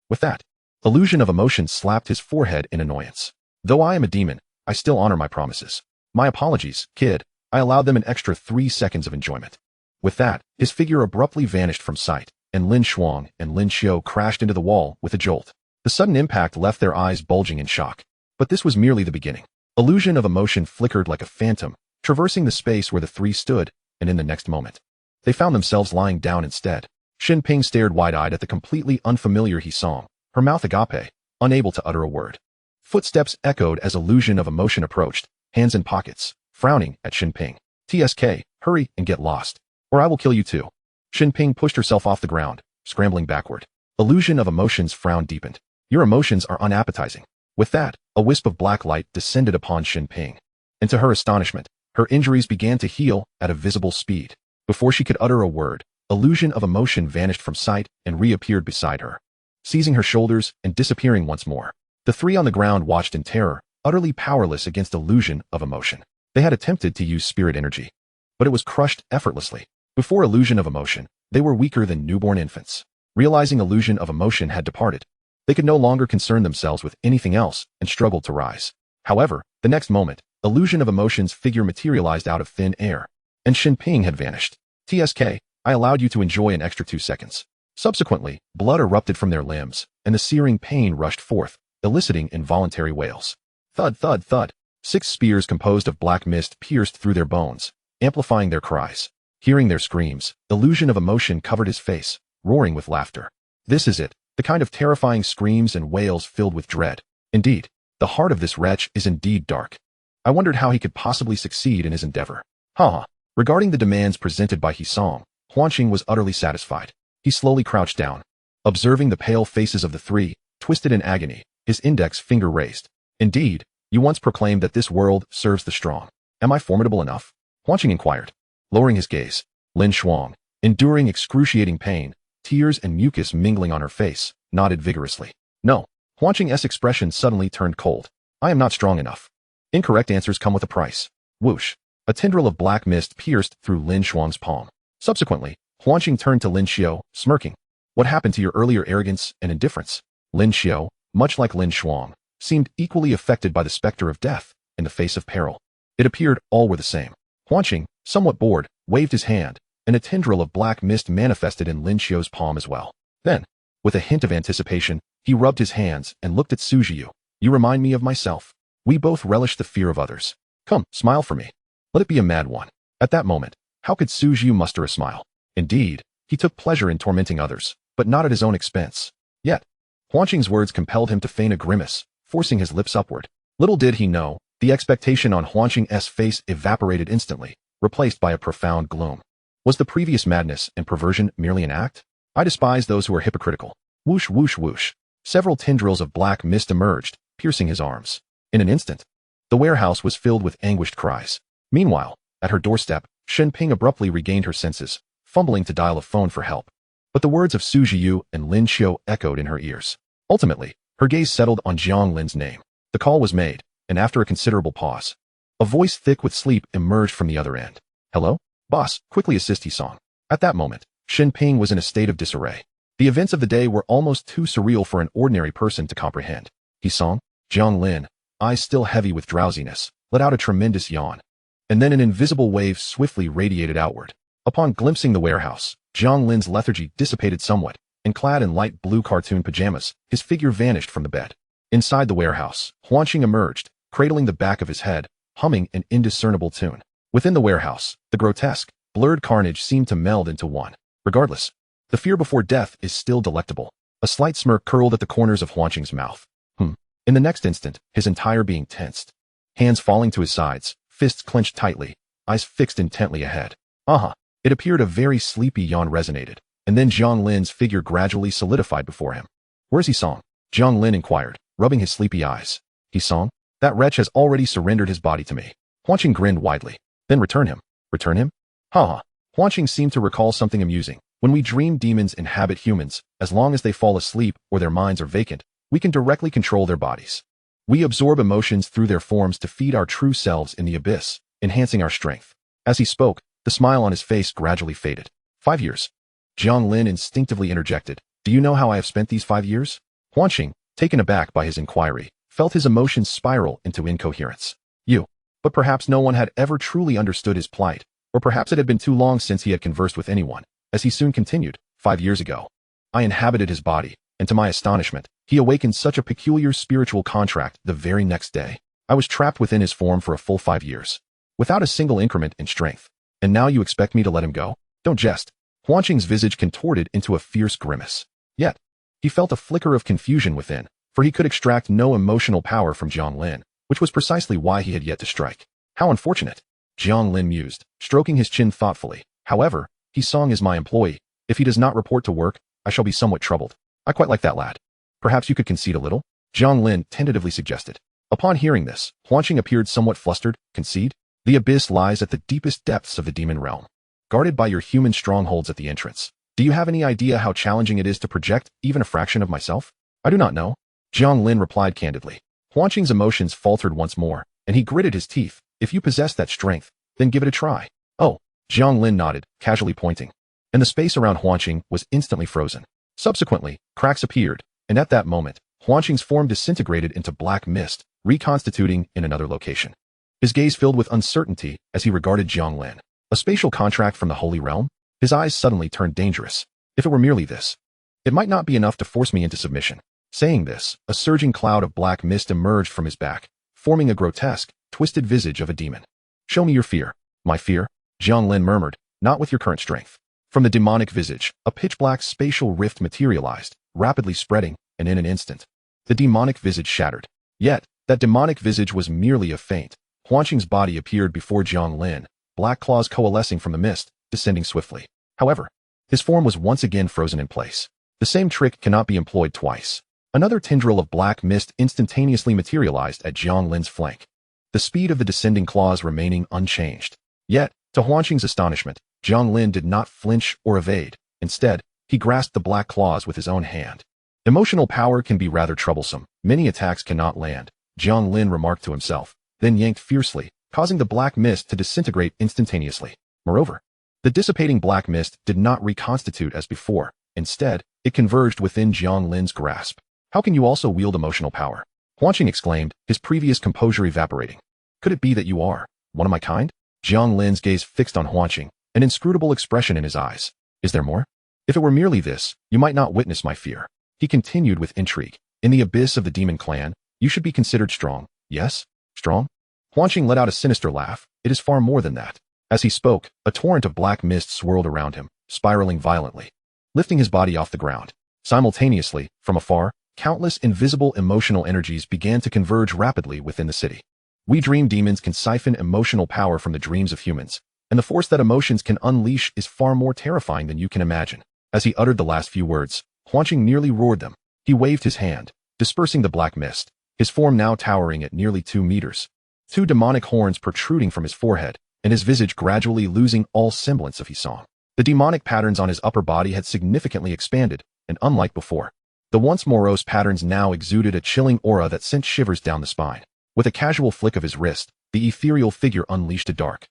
With that, Illusion of Emotion slapped his forehead in annoyance. Though I am a demon, I still honor my promises. My apologies, kid. I allowed them an extra 3 seconds of enjoyment. With that, his figure abruptly vanished from sight, and Lin Shuang and Lin Xiao crashed into the wall with a jolt. The sudden impact left their eyes bulging in shock. But this was merely the beginning. Illusion of Emotion flickered like a phantom, traversing the space where the three stood, and in the next moment, they found themselves lying down instead. Shin Ping stared wide-eyed at the completely unfamiliar Hisong, her mouth agape, unable to utter a word. Footsteps echoed as Illusion of Emotion approached, hands in pockets, frowning at Shin Ping. TSK, hurry and get lost, or I will kill you too. Shin Ping pushed herself off the ground, scrambling backward. Illusion of Emotion's frown deepened. Your emotions are unappetizing. With that, a wisp of black light descended upon Shin Ping, and to her astonishment, her injuries began to heal at a visible speed. Before she could utter a word, Illusion of Emotion vanished from sight and reappeared beside her, seizing her shoulders and disappearing once more. The three on the ground watched in terror, utterly powerless against Illusion of Emotion. They had attempted to use spirit energy, but it was crushed effortlessly. Before Illusion of Emotion, they were weaker than newborn infants. Realizing Illusion of Emotion had departed, they could no longer concern themselves with anything else and struggled to rise. However, the next moment, Illusion of Emotion's figure materialized out of thin air, and Shin Ping had vanished. TSK, I allowed you to enjoy an extra 2 seconds. Subsequently, blood erupted from their limbs, and the searing pain rushed forth, eliciting involuntary wails. Thud, thud, thud. 6 spears composed of black mist pierced through their bones, amplifying their cries. Hearing their screams, Illusion of Emotion covered his face, roaring with laughter. This is it, the kind of terrifying screams and wails filled with dread. Indeed, the heart of this wretch is indeed dark. I wondered how he could possibly succeed in his endeavor. Regarding the demands presented by Hisong, Huanqing was utterly satisfied. He slowly crouched down, observing the pale faces of the three, twisted in agony, his index finger raised. Indeed, you once proclaimed that this world serves the strong. Am I formidable enough? Huanqing inquired. Lowering his gaze, Lin Shuang, enduring excruciating pain, tears and mucus mingling on her face, nodded vigorously. No. Huanqing's expression suddenly turned cold. I am not strong enough. Incorrect answers come with a price. Whoosh. A tendril of black mist pierced through Lin Shuang's palm. Subsequently, Huanqing turned to Lin Xiao, smirking. What happened to your earlier arrogance and indifference? Lin Xiao, much like Lin Shuang, seemed equally affected by the specter of death in the face of peril. It appeared all were the same. Huanqing, somewhat bored, waved his hand, and a tendril of black mist manifested in Lin Xiao's palm as well. Then, with a hint of anticipation, he rubbed his hands and looked at Su Jiu. You remind me of myself. We both relish the fear of others. Come, smile for me. Let it be a mad one. At that moment, how could Su Jiu muster a smile? Indeed, he took pleasure in tormenting others, but not at his own expense. Yet, Huanqing's words compelled him to feign a grimace, forcing his lips upward. Little did he know, the expectation on Huanqing's face evaporated instantly, replaced by a profound gloom. Was the previous madness and perversion merely an act? I despise those who are hypocritical. Whoosh, whoosh, whoosh. Several tendrils of black mist emerged, piercing his arms. In an instant, the warehouse was filled with anguished cries. Meanwhile, at her doorstep, Shen Ping abruptly regained her senses, fumbling to dial a phone for help. But the words of Su Jiyu and Lin Xiu echoed in her ears. Ultimately, her gaze settled on Jiang Lin's name. The call was made, and after a considerable pause, a voice thick with sleep emerged from the other end. Hello? Boss, quickly assist He-song. At that moment, Shen Ping was in a state of disarray. The events of the day were almost too surreal for an ordinary person to comprehend. He-song? Jiang Lin, eyes still heavy with drowsiness, let out a tremendous yawn. And then an invisible wave swiftly radiated outward. Upon glimpsing the warehouse, Jiang Lin's lethargy dissipated somewhat, and clad in light blue cartoon pajamas, his figure vanished from the bed. Inside the warehouse, Huanqing emerged, cradling the back of his head, humming an indiscernible tune. Within the warehouse, the grotesque, blurred carnage seemed to meld into one. Regardless, the fear before death is still delectable. A slight smirk curled at the corners of Huanqing's mouth. In the next instant, his entire being tensed. Hands falling to his sides, fists clenched tightly, eyes fixed intently ahead. It appeared a very sleepy yawn resonated, and then Jiang Lin's figure gradually solidified before him. Where's He-song? Jiang Lin inquired, rubbing his sleepy eyes. He-song? That wretch has already surrendered his body to me. Huanqing grinned widely. Then return him. Return him? Huanqing seemed to recall something amusing. When we dream demons inhabit humans, as long as they fall asleep or their minds are vacant, we can directly control their bodies. We absorb emotions through their forms to feed our true selves in the abyss, enhancing our strength. As he spoke, the smile on his face gradually faded. 5 years. Jiang Lin instinctively interjected. Do you know how I have spent these 5 years? Huanqing, taken aback by his inquiry, felt his emotions spiral into incoherence. But perhaps no one had ever truly understood his plight, or perhaps it had been too long since he had conversed with anyone, as he soon continued. 5 years ago, I inhabited his body, and to my astonishment, he awakened such a peculiar spiritual contract the very next day. I was trapped within his form for a full 5 years, without a single increment in strength. And now you expect me to let him go? Don't jest. Huanqing's visage contorted into a fierce grimace. Yet, he felt a flicker of confusion within, for he could extract no emotional power from Jiang Lin, which was precisely why he had yet to strike. How unfortunate, Jiang Lin mused, stroking his chin thoughtfully. However, He-song is my employee. If he does not report to work, I shall be somewhat troubled. I quite like that lad. Perhaps you could concede a little? Jiang Lin tentatively suggested. Upon hearing this, Huanqing appeared somewhat flustered. Concede? The abyss lies at the deepest depths of the demon realm, guarded by your human strongholds at the entrance. Do you have any idea how challenging it is to project even a fraction of myself? I do not know, Jiang Lin replied candidly. Huanqing's emotions faltered once more, and he gritted his teeth. If you possess that strength, then give it a try. Oh, Jiang Lin nodded, casually pointing. And the space around Huanqing was instantly frozen. Subsequently, cracks appeared, and at that moment, Huanqing's form disintegrated into black mist, reconstituting in another location. His gaze filled with uncertainty as he regarded Jiang Lin. A spatial contract from the Holy Realm? His eyes suddenly turned dangerous. If it were merely this, it might not be enough to force me into submission. Saying this, a surging cloud of black mist emerged from his back, forming a grotesque, twisted visage of a demon. Show me your fear. My fear? Jiang Lin murmured, not with your current strength. From the demonic visage, a pitch-black spatial rift materialized, rapidly spreading, and in an instant, the demonic visage shattered. Yet, that demonic visage was merely a feint. Huanqing's body appeared before Jiang Lin, black claws coalescing from the mist, descending swiftly. However, his form was once again frozen in place. The same trick cannot be employed twice. Another tendril of black mist instantaneously materialized at Jiang Lin's flank, the speed of the descending claws remaining unchanged. Yet, to Huanqing's astonishment, Jiang Lin did not flinch or evade. Instead, he grasped the black claws with his own hand. Emotional power can be rather troublesome. Many attacks cannot land, Jiang Lin remarked to himself, then yanked fiercely, causing the black mist to disintegrate instantaneously. Moreover, the dissipating black mist did not reconstitute as before. Instead, it converged within Jiang Lin's grasp. How can you also wield emotional power? Huanqing exclaimed, his previous composure evaporating. Could it be that you are one of my kind? Jiang Lin's gaze fixed on Huanqing, an inscrutable expression in his eyes. Is there more? If it were merely this, you might not witness my fear. He continued with intrigue. In the abyss of the demon clan, you should be considered strong. Yes? Strong? Huanqing let out a sinister laugh. It is far more than that. As he spoke, a torrent of black mist swirled around him, spiraling violently, lifting his body off the ground. Simultaneously, from afar, countless invisible emotional energies began to converge rapidly within the city. We dream demons can siphon emotional power from the dreams of humans, and the force that emotions can unleash is far more terrifying than you can imagine. As he uttered the last few words, Huanqing nearly roared them. He waved his hand, dispersing the black mist, his form now towering at nearly 2 meters. 2 demonic horns protruding from his forehead, and his visage gradually losing all semblance of Hisong. The demonic patterns on his upper body had significantly expanded, and unlike before, the once morose patterns now exuded a chilling aura that sent shivers down the spine. With a casual flick of his wrist, the ethereal figure unleashed a dark,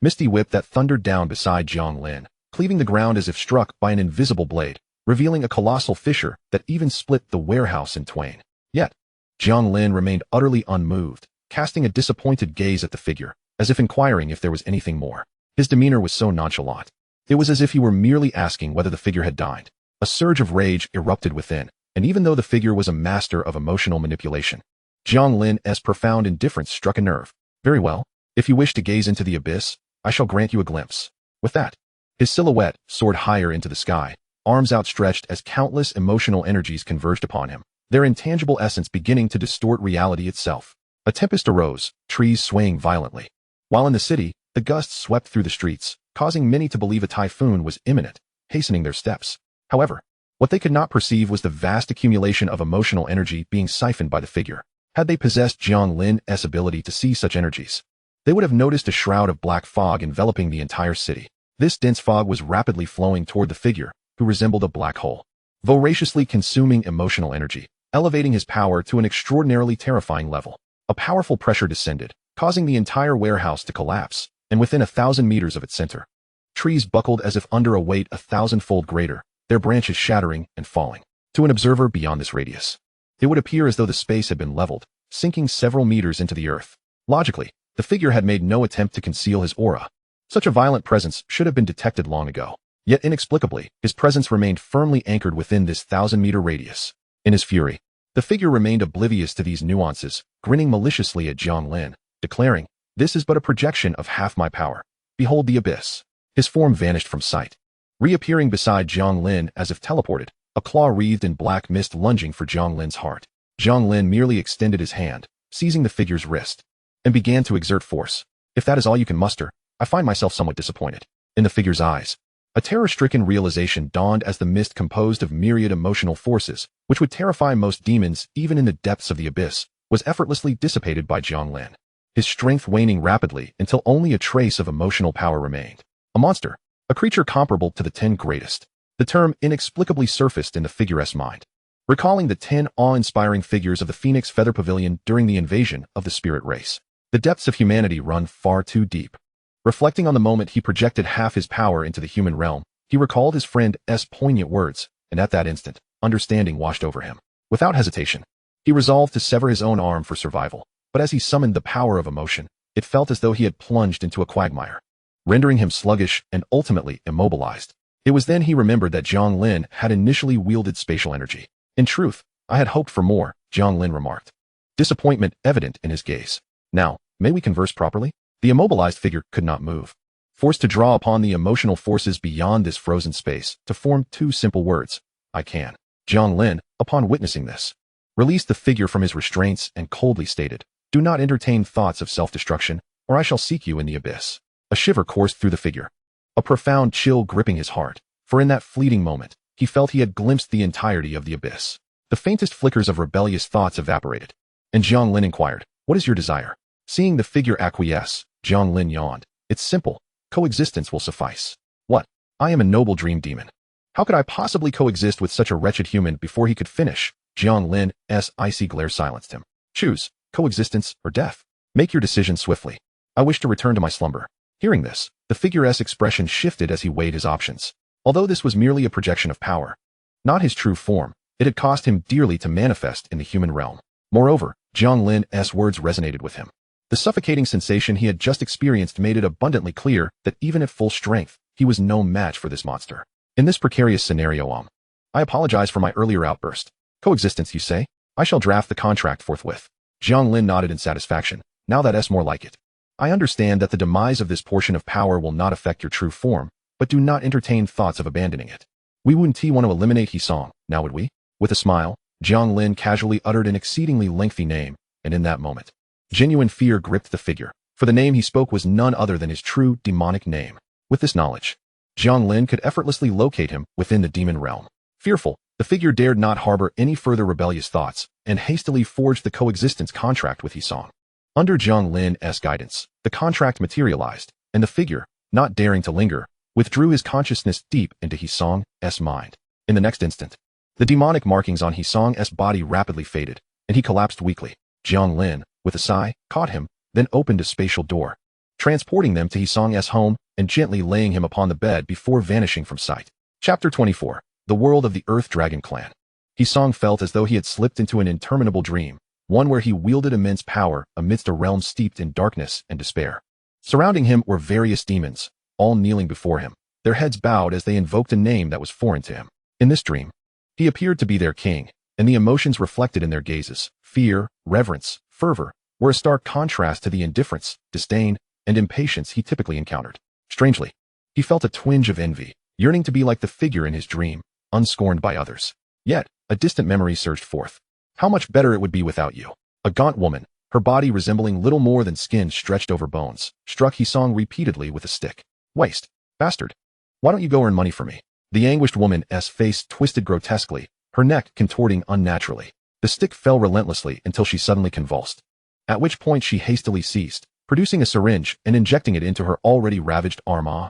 misty whip that thundered down beside Jiang Lin, cleaving the ground as if struck by an invisible blade, revealing a colossal fissure that even split the warehouse in twain. Yet, Jiang Lin remained utterly unmoved, casting a disappointed gaze at the figure, as if inquiring if there was anything more. His demeanor was so nonchalant. It was as if he were merely asking whether the figure had died. A surge of rage erupted within, and even though the figure was a master of emotional manipulation, Jiang Lin's profound indifference struck a nerve. Very well, if you wish to gaze into the abyss, I shall grant you a glimpse. With that, his silhouette soared higher into the sky, arms outstretched as countless emotional energies converged upon him, their intangible essence beginning to distort reality itself. A tempest arose, trees swaying violently. While in the city, the gusts swept through the streets, causing many to believe a typhoon was imminent, hastening their steps. However, what they could not perceive was the vast accumulation of emotional energy being siphoned by the figure. Had they possessed Jiang Lin's ability to see such energies, they would have noticed a shroud of black fog enveloping the entire city. This dense fog was rapidly flowing toward the figure, who resembled a black hole, voraciously consuming emotional energy, elevating his power to an extraordinarily terrifying level. A powerful pressure descended, causing the entire warehouse to collapse, and within 1,000 meters of its center, trees buckled as if under a weight 1,000-fold greater, their branches shattering and falling. To an observer beyond this radius, it would appear as though the space had been leveled, sinking several meters into the earth. Logically, the figure had made no attempt to conceal his aura. Such a violent presence should have been detected long ago. Yet inexplicably, his presence remained firmly anchored within this 1,000-meter radius. In his fury, the figure remained oblivious to these nuances, grinning maliciously at Jiang Lin, declaring, "This is but a projection of half my power. Behold the abyss." His form vanished from sight, reappearing beside Jiang Lin as if teleported, a claw wreathed in black mist lunging for Jiang Lin's heart. Jiang Lin merely extended his hand, seizing the figure's wrist, and began to exert force. "If that is all you can muster, I find myself somewhat disappointed." In the figure's eyes, a terror-stricken realization dawned as the mist composed of myriad emotional forces, which would terrify most demons even in the depths of the abyss, was effortlessly dissipated by Jiang Lin, his strength waning rapidly until only a trace of emotional power remained. A monster, a creature comparable to the 10 greatest. The term inexplicably surfaced in the figure's mind, recalling the 10 awe-inspiring figures of the Phoenix Feather Pavilion during the invasion of the spirit race. The depths of humanity run far too deep. Reflecting on the moment he projected half his power into the human realm, he recalled his friend's poignant words, and at that instant, understanding washed over him. Without hesitation, he resolved to sever his own arm for survival, but as he summoned the power of emotion, it felt as though he had plunged into a quagmire, rendering him sluggish and ultimately immobilized. It was then he remembered that Jiang Lin had initially wielded spatial energy. "In truth, I had hoped for more," Jiang Lin remarked, disappointment evident in his gaze. "Now, may we converse properly?" The immobilized figure could not move, forced to draw upon the emotional forces beyond this frozen space to form 2 simple words: "I can." Jiang Lin, upon witnessing this, released the figure from his restraints and coldly stated, "Do not entertain thoughts of self-destruction, or I shall seek you in the abyss." A shiver coursed through the figure, a profound chill gripping his heart, for in that fleeting moment, he felt he had glimpsed the entirety of the abyss. The faintest flickers of rebellious thoughts evaporated, and Jiang Lin inquired, "What is your desire?" Seeing the figure acquiesce, Jiang Lin yawned. "It's simple. Coexistence will suffice." "What? I am a noble dream demon. How could I possibly coexist with such a wretched human?" Before he could finish, Jiang Lin's icy glare silenced him. "Choose, coexistence or death. Make your decision swiftly. I wish to return to my slumber." Hearing this, the figure's expression shifted as he weighed his options. Although this was merely a projection of power, not his true form, it had cost him dearly to manifest in the human realm. Moreover, Jiang Lin's words resonated with him. The suffocating sensation he had just experienced made it abundantly clear that even at full strength, he was no match for this monster. In this precarious scenario, I apologize for my earlier outburst. Coexistence, you say? I shall draft the contract forthwith. Jiang Lin nodded in satisfaction. Now that's more like it. I understand that the demise of this portion of power will not affect your true form, but do not entertain thoughts of abandoning it. We wouldn't want to eliminate Hisong, now would we? With a smile, Jiang Lin casually uttered an exceedingly lengthy name, and in that moment, genuine fear gripped the figure, for the name he spoke was none other than his true demonic name. With this knowledge, Jiang Lin could effortlessly locate him within the demon realm. Fearful, the figure dared not harbor any further rebellious thoughts, and hastily forged the coexistence contract with Hisong. Under Jiang Lin's guidance, the contract materialized, and the figure, not daring to linger, withdrew his consciousness deep into Hisong's mind. In the next instant, the demonic markings on Hisong's body rapidly faded, and he collapsed weakly. Jiang Lin, with a sigh, caught him, then opened a spatial door, transporting them to Hisong's home and gently laying him upon the bed before vanishing from sight. Chapter 24. The World of the Earth Dragon Clan. Hisong felt as though he had slipped into an interminable dream, one where he wielded immense power amidst a realm steeped in darkness and despair. Surrounding him were various demons, all kneeling before him, their heads bowed as they invoked a name that was foreign to him. In this dream, he appeared to be their king, and the emotions reflected in their gazes, fear, reverence, fervor, were a stark contrast to the indifference, disdain, and impatience he typically encountered. Strangely, he felt a twinge of envy, yearning to be like the figure in his dream, unscorned by others. Yet, a distant memory surged forth. How much better it would be without you. A gaunt woman, her body resembling little more than skin stretched over bones, struck Hisong repeatedly with a stick. Waste. Bastard. Why don't you go earn money for me? The anguished woman's face twisted grotesquely, her neck contorting unnaturally. The stick fell relentlessly until she suddenly convulsed, at which point she hastily ceased, producing a syringe and injecting it into her already ravaged arm.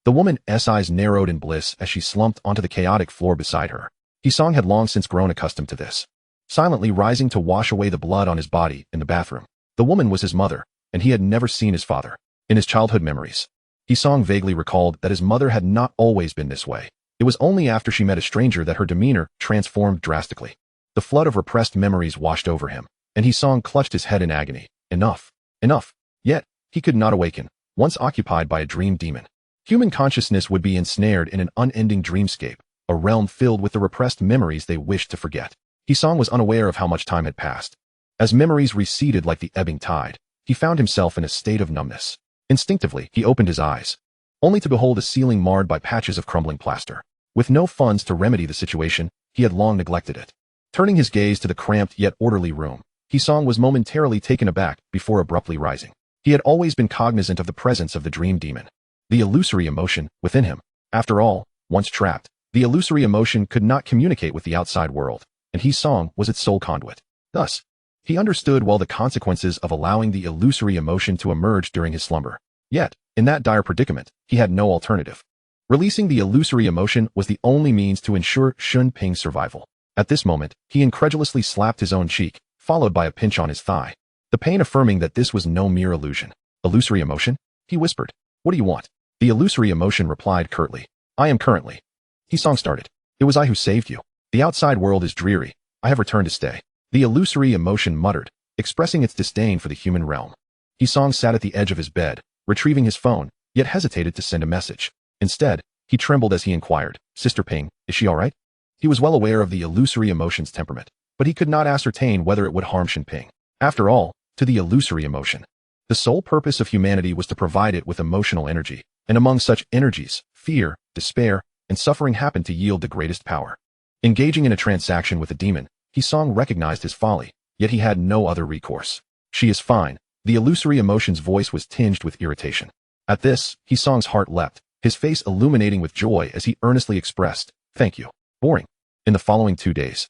The woman's eyes narrowed in bliss as she slumped onto the chaotic floor beside her. Hisong had long since grown accustomed to this, silently rising to wash away the blood on his body in the bathroom. The woman was his mother, and he had never seen his father. In his childhood memories, Hisong vaguely recalled that his mother had not always been this way. It was only after she met a stranger that her demeanor transformed drastically. The flood of repressed memories washed over him, and Hisong clutched his head in agony. Enough. Enough. Yet, he could not awaken, once occupied by a dream demon. Human consciousness would be ensnared in an unending dreamscape, a realm filled with the repressed memories they wished to forget. Hisong was unaware of how much time had passed. As memories receded like the ebbing tide, he found himself in a state of numbness. Instinctively, he opened his eyes, only to behold a ceiling marred by patches of crumbling plaster. With no funds to remedy the situation, he had long neglected it. Turning his gaze to the cramped yet orderly room, Hisong was momentarily taken aback before abruptly rising. He had always been cognizant of the presence of the dream demon, the illusory emotion within him. After all, once trapped, the illusory emotion could not communicate with the outside world, and Hisong was its sole conduit. Thus, he understood well the consequences of allowing the illusory emotion to emerge during his slumber. Yet, in that dire predicament, he had no alternative. Releasing the illusory emotion was the only means to ensure Shun Ping's survival. At this moment, he incredulously slapped his own cheek, followed by a pinch on his thigh, the pain affirming that this was no mere illusion. Illusory emotion? He whispered. What do you want? The illusory emotion replied curtly. I am currently. Hisong started. It was I who saved you. The outside world is dreary. I have returned to stay. The illusory emotion muttered, expressing its disdain for the human realm. Hisong sat at the edge of his bed, retrieving his phone, yet hesitated to send a message. Instead, he trembled as he inquired, Sister Ping, is she all right? He was well aware of the illusory emotion's temperament, but he could not ascertain whether it would harm Shen Ping. After all, to the illusory emotion, the sole purpose of humanity was to provide it with emotional energy, and among such energies, fear, despair, and suffering happened to yield the greatest power. Engaging in a transaction with a demon, Hisong recognized his folly, yet he had no other recourse. She is fine. The illusory emotion's voice was tinged with irritation. At this, Hisong's heart leapt, his face illuminating with joy as he earnestly expressed, thank you. Boring. In the following 2 days,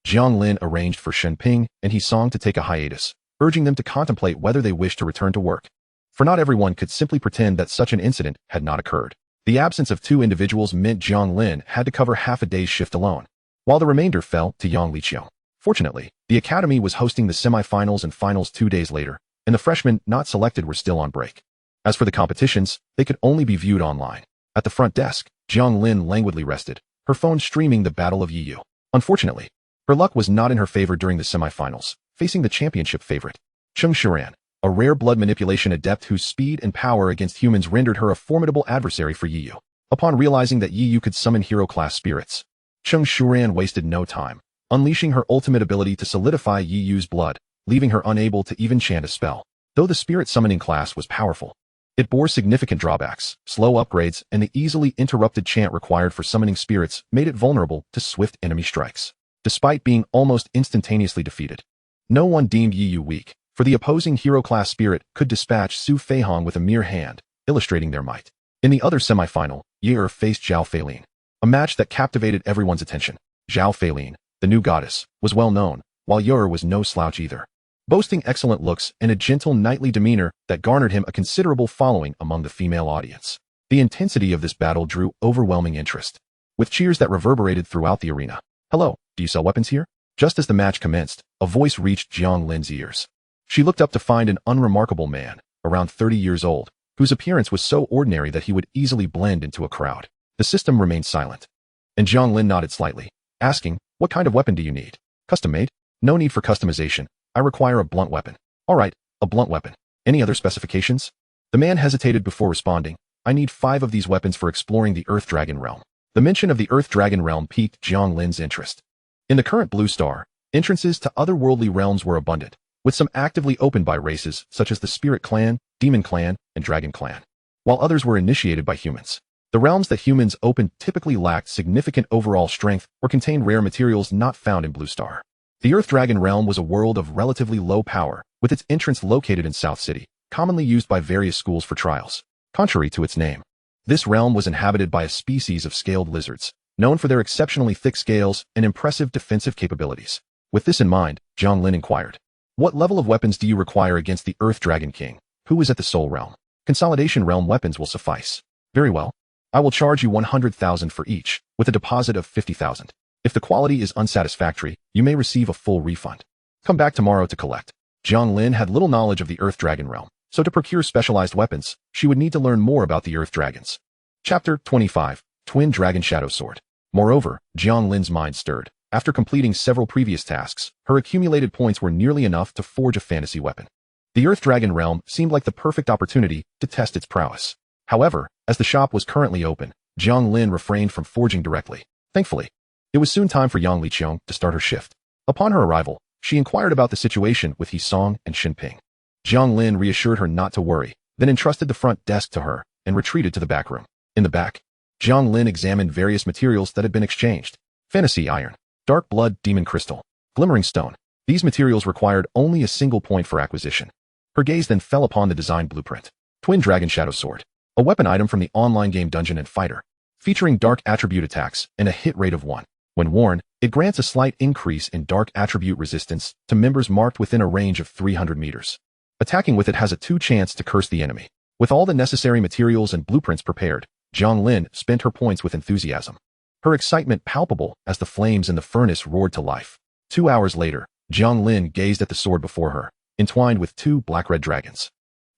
Jiang Lin arranged for Shen Ping and Hisong to take a hiatus, urging them to contemplate whether they wished to return to work. For not everyone could simply pretend that such an incident had not occurred. The absence of 2 individuals meant Jiang Lin had to cover half a day's shift alone, while the remainder fell to Yang Liqiang. Fortunately, the academy was hosting the semifinals and finals 2 days later, and the freshmen not selected were still on break. As for the competitions, they could only be viewed online. At the front desk, Jiang Lin languidly rested, her phone streaming the Battle of Yiyu. Unfortunately, her luck was not in her favor during the semifinals, facing the championship favorite, Cheng Shuran, a rare blood manipulation adept whose speed and power against humans rendered her a formidable adversary for Yiyu. Upon realizing that Yiyu could summon hero-class spirits, Cheng Shuran wasted no time, unleashing her ultimate ability to solidify Yiyu's blood, leaving her unable to even chant a spell. Though the spirit summoning class was powerful, it bore significant drawbacks. Slow upgrades and the easily interrupted chant required for summoning spirits made it vulnerable to swift enemy strikes. despite being almost instantaneously defeated. No one deemed Yi Yu weak, for the opposing hero-class spirit could dispatch Su Feihong with a mere hand, illustrating their might. In the other semi-final, Yi faced Zhao Feilin, a match that captivated everyone's attention. Zhao Feilin, the new goddess, was well known, while Yi was no slouch either, boasting excellent looks and a gentle knightly demeanor that garnered him a considerable following among the female audience. The intensity of this battle drew overwhelming interest, with cheers that reverberated throughout the arena. "Hello, do you sell weapons here?" Just as the match commenced, a voice reached Jiang Lin's ears. She looked up to find an unremarkable man, around 30 years old, whose appearance was so ordinary that he would easily blend into a crowd. The system remained silent, and Jiang Lin nodded slightly, asking, "What kind of weapon do you need? Custom-made?" "No need for customization. I require a blunt weapon." "All right, a blunt weapon. Any other specifications?" The man hesitated before responding. "I need 5 of these weapons for exploring the Earth Dragon realm." The mention of the Earth Dragon realm piqued Jiang Lin's interest. In the current Blue Star, entrances to otherworldly realms were abundant, with some actively opened by races such as the Spirit Clan, Demon Clan, and Dragon Clan, while others were initiated by humans. The realms that humans opened typically lacked significant overall strength or contained rare materials not found in Blue Star. The Earth Dragon realm was a world of relatively low power, with its entrance located in South City, commonly used by various schools for trials. Contrary to its name, this realm was inhabited by a species of scaled lizards, known for their exceptionally thick scales and impressive defensive capabilities. With this in mind, Jiang Lin inquired, "What level of weapons do you require against the Earth Dragon King, who is at the Soul Realm?" "Consolidation realm weapons will suffice." "Very well. I will charge you 100,000 for each, with a deposit of 50,000. If the quality is unsatisfactory, you may receive a full refund. Come back tomorrow to collect." Jiang Lin had little knowledge of the Earth Dragon realm, so to procure specialized weapons, she would need to learn more about the Earth Dragons. Chapter 25, Twin Dragon Shadow Sword. Moreover, Jiang Lin's mind stirred. After completing several previous tasks, her accumulated points were nearly enough to forge a fantasy weapon. The Earth Dragon realm seemed like the perfect opportunity to test its prowess. However, as the shop was currently open, Jiang Lin refrained from forging directly. Thankfully, it was soon time for Yang Liqiang to start her shift. Upon her arrival, she inquired about the situation with Hisong and Shinping. Jiang Lin reassured her not to worry, then entrusted the front desk to her and retreated to the back room. In the back, Jiang Lin examined various materials that had been exchanged. Fantasy iron, dark blood demon crystal, glimmering stone. These materials required only a single point for acquisition. Her gaze then fell upon the design blueprint. Twin Dragon Shadow Sword, a weapon item from the online game Dungeon and Fighter, featuring dark attribute attacks and a hit rate of 1. When worn, it grants a slight increase in dark attribute resistance to members marked within a range of 300 meters. Attacking with it has a 2 chance to curse the enemy. With all the necessary materials and blueprints prepared, Jiang Lin spent her points with enthusiasm, her excitement palpable as the flames in the furnace roared to life. 2 hours later, Jiang Lin gazed at the sword before her, entwined with 2 black-red dragons.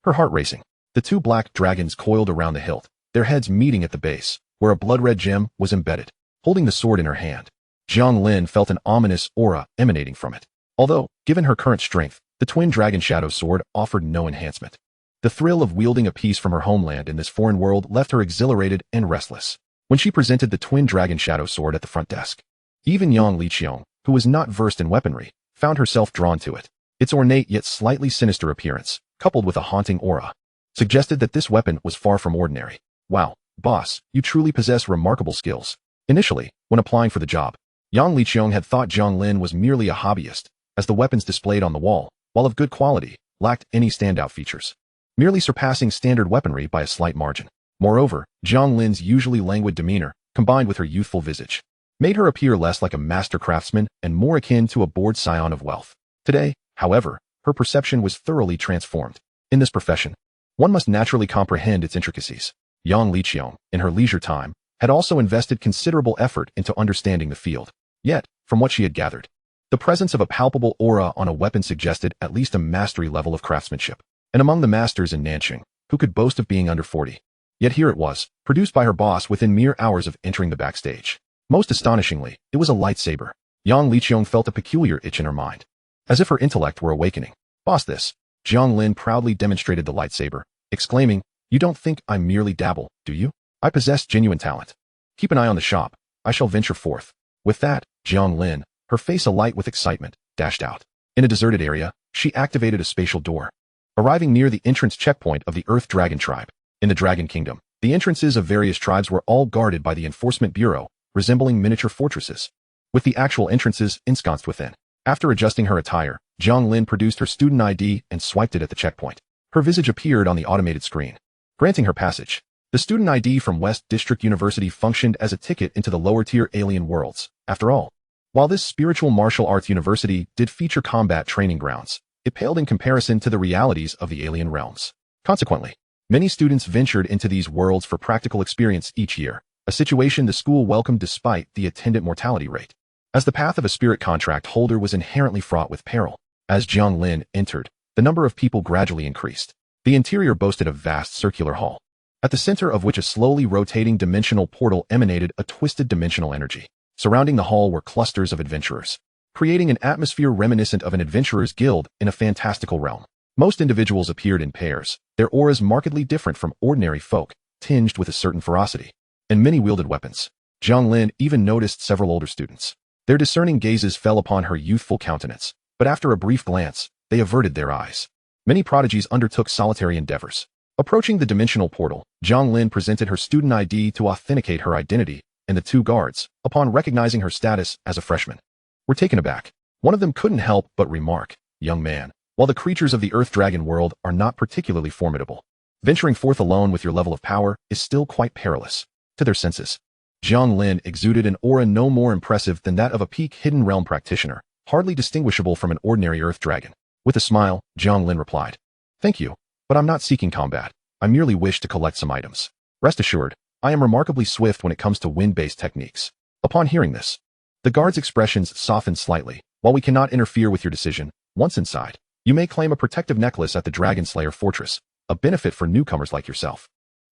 Her heart racing. The 2 black dragons coiled around the hilt, their heads meeting at the base, where a blood-red gem was embedded. Holding the sword in her hand, Jiang Lin felt an ominous aura emanating from it. Although, given her current strength, the Twin Dragon Shadow Sword offered no enhancement. The thrill of wielding a piece from her homeland in this foreign world left her exhilarated and restless. When she presented the Twin Dragon Shadow Sword at the front desk, even Yang Liqiang, who was not versed in weaponry, found herself drawn to it. Its ornate yet slightly sinister appearance, coupled with a haunting aura, suggested that this weapon was far from ordinary. "Wow, boss, you truly possess remarkable skills." Initially, when applying for the job, Yang Liqiang had thought Jiang Lin was merely a hobbyist, as the weapons displayed on the wall, while of good quality, lacked any standout features, merely surpassing standard weaponry by a slight margin. Moreover, Jiang Lin's usually languid demeanor, combined with her youthful visage, made her appear less like a master craftsman and more akin to a bored scion of wealth. Today, however, her perception was thoroughly transformed. In this profession, one must naturally comprehend its intricacies. Yang Liqiang, in her leisure time, had also invested considerable effort into understanding the field. Yet, from what she had gathered, the presence of a palpable aura on a weapon suggested at least a mastery level of craftsmanship. And among the masters in Nanqing, who could boast of being under 40? Yet here it was, produced by her boss within mere hours of entering the backstage. Most astonishingly, it was a lightsaber. Yang Liqiang felt a peculiar itch in her mind, as if her intellect were awakening. "Boss, this." Jiang Lin proudly demonstrated the lightsaber, exclaiming, "You don't think I merely dabble, do you? I possess genuine talent. Keep an eye on the shop. I shall venture forth." With that, Jiang Lin, her face alight with excitement, dashed out. In a deserted area, she activated a spatial door, arriving near the entrance checkpoint of the Earth Dragon tribe. In the Dragon Kingdom, the entrances of various tribes were all guarded by the Enforcement Bureau, resembling miniature fortresses. with the actual entrances ensconced within. After adjusting her attire, Jiang Lin produced her student ID and swiped it at the checkpoint. Her visage appeared on the automated screen, granting her passage. The student ID from West District University functioned as a ticket into the lower-tier alien worlds. After all, while this spiritual martial arts university did feature combat training grounds, it paled in comparison to the realities of the alien realms. Consequently, many students ventured into these worlds for practical experience each year, a situation the school welcomed despite the attendant mortality rate. As the path of a spirit contract holder was inherently fraught with peril, as Jiang Lin entered, the number of people gradually increased. The interior boasted a vast circular hall, at the center of which a slowly rotating dimensional portal emanated a twisted dimensional energy. Surrounding the hall were clusters of adventurers, creating an atmosphere reminiscent of an adventurer's guild in a fantastical realm. Most individuals appeared in pairs, their auras markedly different from ordinary folk, tinged with a certain ferocity, and many wielded weapons. Jiang Lin even noticed several older students. Their discerning gazes fell upon her youthful countenance, but after a brief glance, they averted their eyes. Many prodigies undertook solitary endeavors. Approaching the dimensional portal, Jiang Lin presented her student ID to authenticate her identity, and the two guards, upon recognizing her status as a freshman, were taken aback. One of them couldn't help but remark, "Young man, while the creatures of the Earth Dragon world are not particularly formidable, venturing forth alone with your level of power is still quite perilous." To their senses, Jiang Lin exuded an aura no more impressive than that of a peak hidden realm practitioner, hardly distinguishable from an ordinary Earth Dragon. With a smile, Jiang Lin replied, "Thank you, but I'm not seeking combat. I merely wish to collect some items. Rest assured, I am remarkably swift when it comes to wind-based techniques." Upon hearing this, the guard's expressions softened slightly. "While we cannot interfere with your decision, once inside, you may claim a protective necklace at the Dragon Slayer Fortress, a benefit for newcomers like yourself.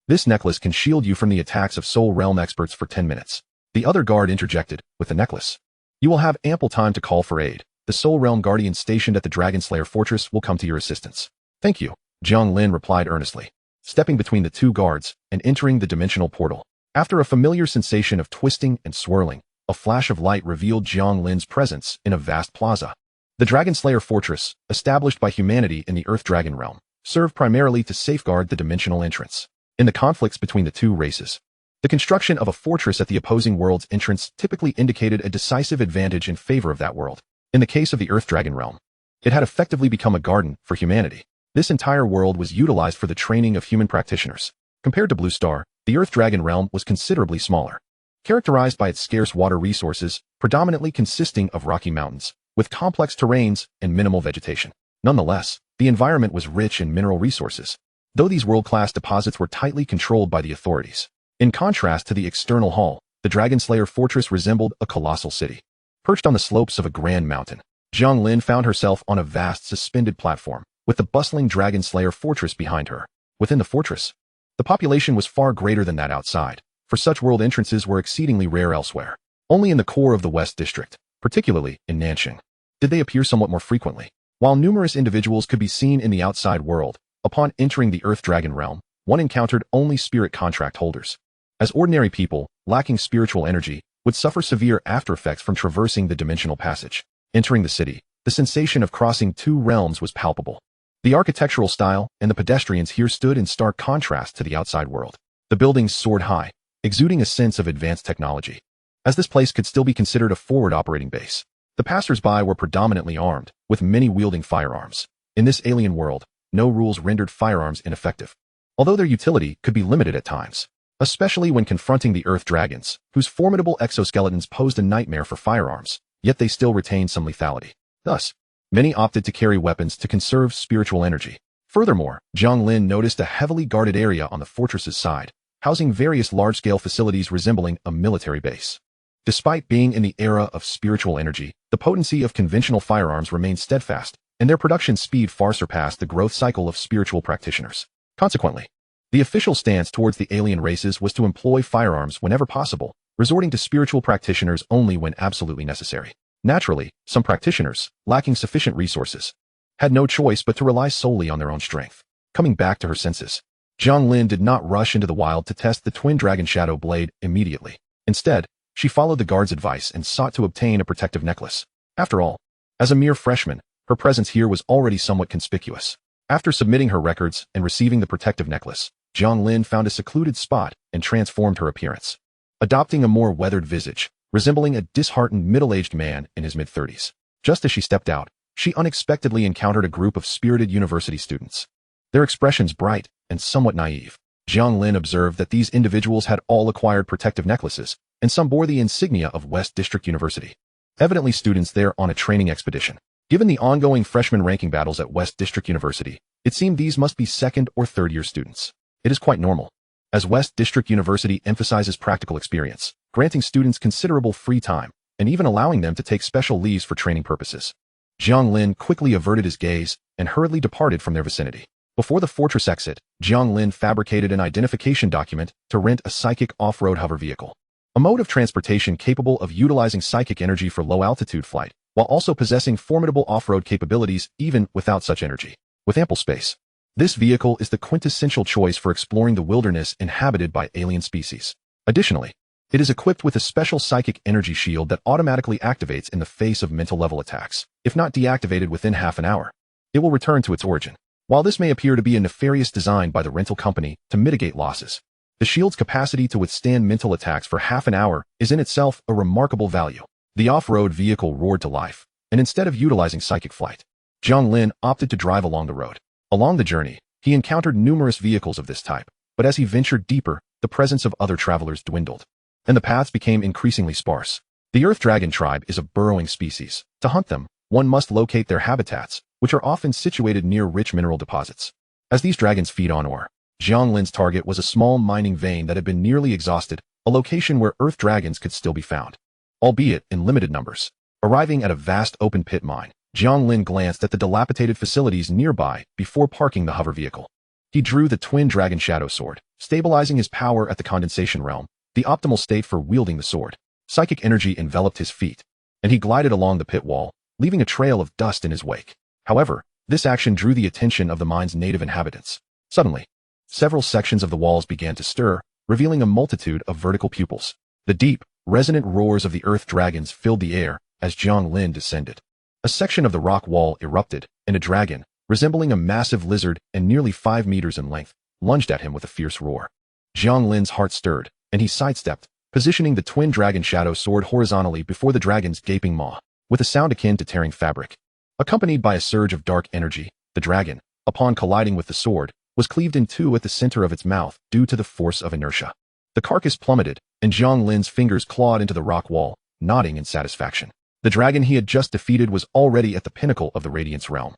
This necklace can shield you from the attacks of Soul Realm experts for 10 minutes. The other guard interjected, "With the necklace, you will have ample time to call for aid. The Soul Realm Guardian stationed at the Dragon Slayer Fortress will come to your assistance." "Thank you," Jiang Lin replied earnestly, stepping between the two guards and entering the dimensional portal. After a familiar sensation of twisting and swirling, a flash of light revealed Jiang Lin's presence in a vast plaza. The Dragon Slayer Fortress, established by humanity in the Earth Dragon realm, served primarily to safeguard the dimensional entrance. In the conflicts between the two races, the construction of a fortress at the opposing world's entrance typically indicated a decisive advantage in favor of that world. In the case of the Earth Dragon realm, it had effectively become a garden for humanity. This entire world was utilized for the training of human practitioners. Compared to Blue Star, the Earth Dragon realm was considerably smaller, characterized by its scarce water resources, predominantly consisting of rocky mountains, with complex terrains and minimal vegetation. Nonetheless, the environment was rich in mineral resources, though these world-class deposits were tightly controlled by the authorities. In contrast to the external hall, the Dragon Slayer Fortress resembled a colossal city. Perched on the slopes of a grand mountain, Jiang Lin found herself on a vast suspended platform, with the bustling Dragon Slayer Fortress behind her. Within the fortress, the population was far greater than that outside, for such world entrances were exceedingly rare elsewhere. Only in the core of the West District, particularly in Nanxing, did they appear somewhat more frequently. While numerous individuals could be seen in the outside world, upon entering the Earth Dragon realm, one encountered only spirit contract holders. As ordinary people, lacking spiritual energy, would suffer severe after-effects from traversing the dimensional passage. Entering the city, the sensation of crossing two realms was palpable. The architectural style and the pedestrians here stood in stark contrast to the outside world. The buildings soared high, exuding a sense of advanced technology. As this place could still be considered a forward operating base, the passers-by were predominantly armed, with many wielding firearms. In this alien world, no rules rendered firearms ineffective, although their utility could be limited at times, especially when confronting the Earth Dragons, whose formidable exoskeletons posed a nightmare for firearms, yet they still retained some lethality. Thus, many opted to carry weapons to conserve spiritual energy. Furthermore, Jiang Lin noticed a heavily guarded area on the fortress's side, housing various large-scale facilities resembling a military base. Despite being in the era of spiritual energy, the potency of conventional firearms remained steadfast, and their production speed far surpassed the growth cycle of spiritual practitioners. Consequently, the official stance towards the alien races was to employ firearms whenever possible, resorting to spiritual practitioners only when absolutely necessary. Naturally, some practitioners, lacking sufficient resources, had no choice but to rely solely on their own strength. Coming back to her senses, Jiang Lin did not rush into the wild to test the twin dragon shadow blade immediately. Instead, she followed the guard's advice and sought to obtain a protective necklace. After all, as a mere freshman, her presence here was already somewhat conspicuous. After submitting her records and receiving the protective necklace, Jiang Lin found a secluded spot and transformed her appearance. Adopting a more weathered visage, resembling a disheartened middle-aged man in his mid-30s. Just as she stepped out, she unexpectedly encountered a group of spirited university students. Their expressions bright and somewhat naive. Jiang Lin observed that these individuals had all acquired protective necklaces, and some bore the insignia of West District University. Evidently students there on a training expedition. Given the ongoing freshman ranking battles at West District University, it seemed these must be second or third-year students. It is quite normal, as West District University emphasizes practical experience, granting students considerable free time, and even allowing them to take special leaves for training purposes. Jiang Lin quickly averted his gaze and hurriedly departed from their vicinity. Before the fortress exit, Jiang Lin fabricated an identification document to rent a psychic off-road hover vehicle, a mode of transportation capable of utilizing psychic energy for low-altitude flight, while also possessing formidable off-road capabilities even without such energy. With ample space, this vehicle is the quintessential choice for exploring the wilderness inhabited by alien species. Additionally, it is equipped with a special psychic energy shield that automatically activates in the face of mental-level attacks. If not deactivated within half an hour, it will return to its origin. While this may appear to be a nefarious design by the rental company to mitigate losses, the shield's capacity to withstand mental attacks for half an hour is in itself a remarkable value. The off-road vehicle roared to life, and instead of utilizing psychic flight, Jiang Lin opted to drive along the road. Along the journey, he encountered numerous vehicles of this type, but as he ventured deeper, the presence of other travelers dwindled, and the paths became increasingly sparse. The Earth Dragon tribe is a burrowing species. To hunt them, one must locate their habitats, which are often situated near rich mineral deposits. As these dragons feed on ore, Jiang Lin's target was a small mining vein that had been nearly exhausted, a location where Earth dragons could still be found, albeit in limited numbers. Arriving at a vast open pit mine, Jiang Lin glanced at the dilapidated facilities nearby before parking the hover vehicle. He drew the twin dragon shadow sword, stabilizing his power at the condensation realm, the optimal state for wielding the sword. Psychic energy enveloped his feet, and he glided along the pit wall, leaving a trail of dust in his wake. However, this action drew the attention of the mine's native inhabitants. Suddenly, several sections of the walls began to stir, revealing a multitude of vertical pupils. The deep, resonant roars of the earth dragons filled the air as Jiang Lin descended. A section of the rock wall erupted, and a dragon, resembling a massive lizard and nearly 5 meters in length, lunged at him with a fierce roar. Jiang Lin's heart stirred, and he sidestepped, positioning the twin dragon shadow sword horizontally before the dragon's gaping maw. With a sound akin to tearing fabric, accompanied by a surge of dark energy, the dragon, upon colliding with the sword, was cleaved in two at the center of its mouth due to the force of inertia. The carcass plummeted, and Jiang Lin's fingers clawed into the rock wall, nodding in satisfaction. The dragon he had just defeated was already at the pinnacle of the Radiance realm.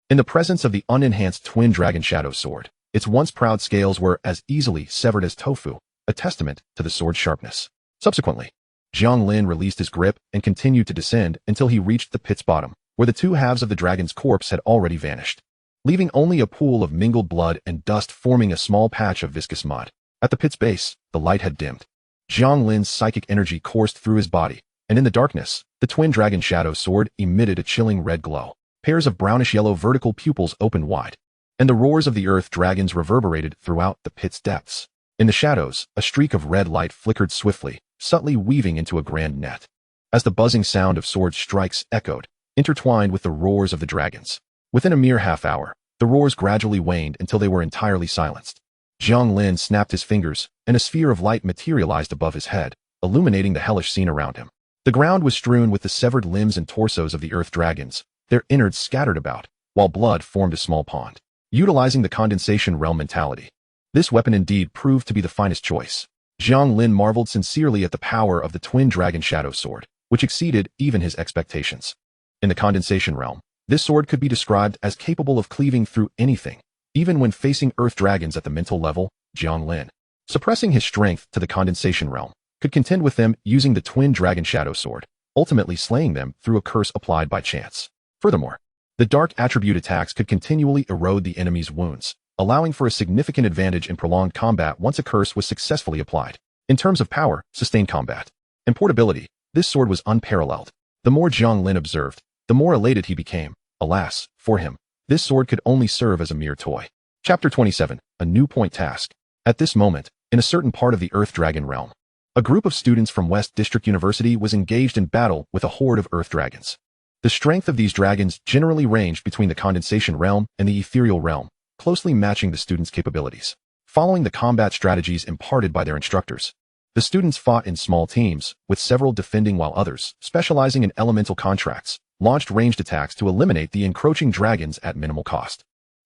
In the presence of the unenhanced twin dragon shadow sword, its once proud scales were as easily severed as tofu, a testament to the sword's sharpness. Subsequently, Jiang Lin released his grip and continued to descend until he reached the pit's bottom, where the two halves of the dragon's corpse had already vanished, leaving only a pool of mingled blood and dust forming a small patch of viscous mud. At the pit's base, the light had dimmed. Jiang Lin's psychic energy coursed through his body, and in the darkness, the twin dragon shadow sword emitted a chilling red glow. Pairs of brownish-yellow vertical pupils opened wide, and the roars of the earth dragons reverberated throughout the pit's depths. In the shadows, a streak of red light flickered swiftly, subtly weaving into a grand net. As the buzzing sound of sword strikes echoed, intertwined with the roars of the dragons. Within a mere half hour, the roars gradually waned until they were entirely silenced. Jiang Lin snapped his fingers, and a sphere of light materialized above his head, illuminating the hellish scene around him. The ground was strewn with the severed limbs and torsos of the earth dragons, their innards scattered about, while blood formed a small pond. Utilizing the condensation realm mentality, this weapon indeed proved to be the finest choice. Jiang Lin marveled sincerely at the power of the twin dragon shadow sword, which exceeded even his expectations. In the condensation realm, this sword could be described as capable of cleaving through anything, even when facing earth dragons at the mental level. Jiang Lin, suppressing his strength to the condensation realm, could contend with them using the twin dragon shadow sword, ultimately slaying them through a curse applied by chance. Furthermore, the dark attribute attacks could continually erode the enemy's wounds, allowing for a significant advantage in prolonged combat once a curse was successfully applied. In terms of power, sustained combat, and portability, this sword was unparalleled. The more Jiang Lin observed, the more elated he became. Alas, for him, this sword could only serve as a mere toy. Chapter 27, A New Point Task. At this moment, in a certain part of the Earth Dragon realm, a group of students from West District University was engaged in battle with a horde of Earth dragons. The strength of these dragons generally ranged between the condensation realm and the ethereal realm, closely matching the students' capabilities. Following the combat strategies imparted by their instructors, The students fought in small teams, with several defending while others, specializing in elemental contracts, launched ranged attacks to eliminate the encroaching dragons at minimal cost.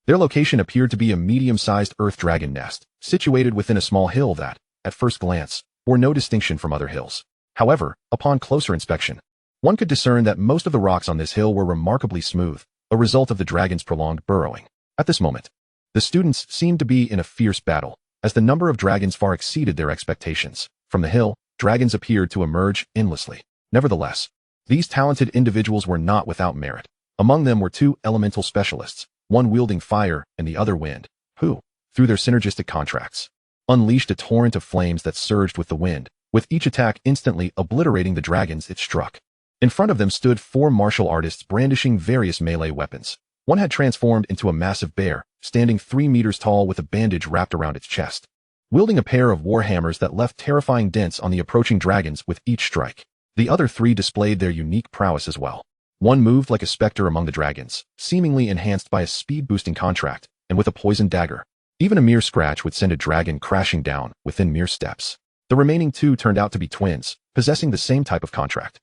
Their location appeared to be a medium-sized earth dragon nest, situated within a small hill that, at first glance, bore no distinction from other hills. However, upon closer inspection, one could discern that most of the rocks on this hill were remarkably smooth, a result of the dragon's prolonged burrowing. At this moment, the students seemed to be in a fierce battle, as the number of dragons far exceeded their expectations. From the hill, dragons appeared to emerge endlessly. Nevertheless, these talented individuals were not without merit. Among them were two elemental specialists, one wielding fire and the other wind, who, through their synergistic contracts, unleashed a torrent of flames that surged with the wind, with each attack instantly obliterating the dragons it struck. In front of them stood four martial artists brandishing various melee weapons. One had transformed into a massive bear, standing 3 meters tall with a bandage wrapped around its chest, wielding a pair of warhammers that left terrifying dents on the approaching dragons with each strike. The other three displayed their unique prowess as well. One moved like a specter among the dragons, seemingly enhanced by a speed-boosting contract, and with a poisoned dagger. Even a mere scratch would send a dragon crashing down within mere steps. The remaining two turned out to be twins, possessing the same type of contract.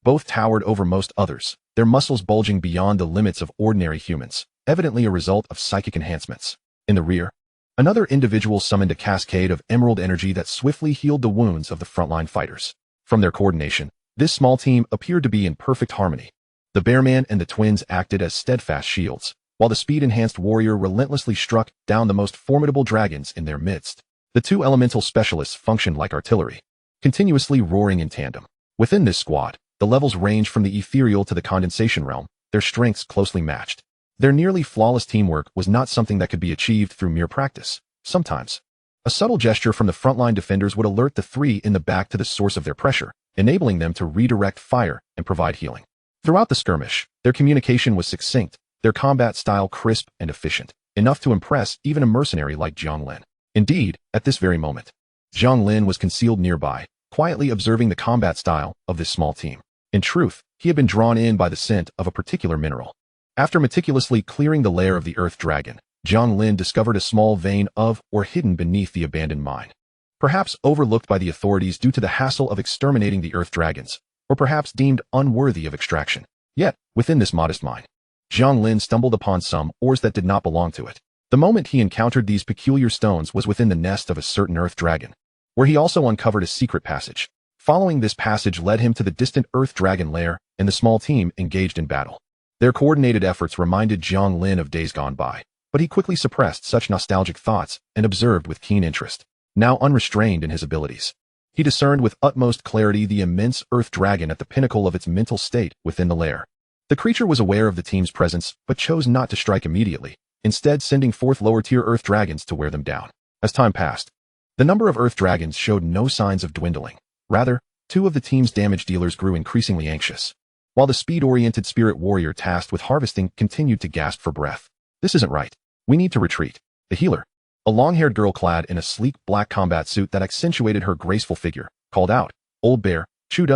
Both towered over most others, their muscles bulging beyond the limits of ordinary humans, evidently a result of psychic enhancements. In the rear, another individual summoned a cascade of emerald energy that swiftly healed the wounds of the frontline fighters. From their coordination, this small team appeared to be in perfect harmony. The Bearman and the twins acted as steadfast shields, while the speed-enhanced warrior relentlessly struck down the most formidable dragons in their midst. The two elemental specialists functioned like artillery, continuously roaring in tandem. Within this squad, the levels ranged from the ethereal to the condensation realm, their strengths closely matched. Their nearly flawless teamwork was not something that could be achieved through mere practice. Sometimes, a subtle gesture from the frontline defenders would alert the three in the back to the source of their pressure, enabling them to redirect fire and provide healing. Throughout the skirmish, their communication was succinct, their combat style crisp and efficient, enough to impress even a mercenary like Jiang Lin. Indeed, at this very moment, Jiang Lin was concealed nearby, quietly observing the combat style of this small team. In truth, he had been drawn in by the scent of a particular mineral. After meticulously clearing the lair of the earth dragon, Jiang Lin discovered a small vein of or hidden beneath the abandoned mine. Perhaps overlooked by the authorities due to the hassle of exterminating the earth dragons, or perhaps deemed unworthy of extraction. Yet, within this modest mine, Jiang Lin stumbled upon some ores that did not belong to it. The moment he encountered these peculiar stones was within the nest of a certain earth dragon, where he also uncovered a secret passage. Following this passage led him to the distant earth dragon lair, and the small team engaged in battle. Their coordinated efforts reminded Jiang Lin of days gone by, but he quickly suppressed such nostalgic thoughts and observed with keen interest. Now unrestrained in his abilities, he discerned with utmost clarity the immense earth dragon at the pinnacle of its mental state within the lair. The creature was aware of the team's presence, but chose not to strike immediately, instead sending forth lower-tier earth dragons to wear them down. As time passed, the number of earth dragons showed no signs of dwindling. Rather, two of the team's damage dealers grew increasingly anxious, while the speed-oriented spirit warrior tasked with harvesting continued to gasp for breath. "This isn't right. We need to retreat." The healer, a long-haired girl clad in a sleek black combat suit that accentuated her graceful figure, called out, "Old Bear, Chu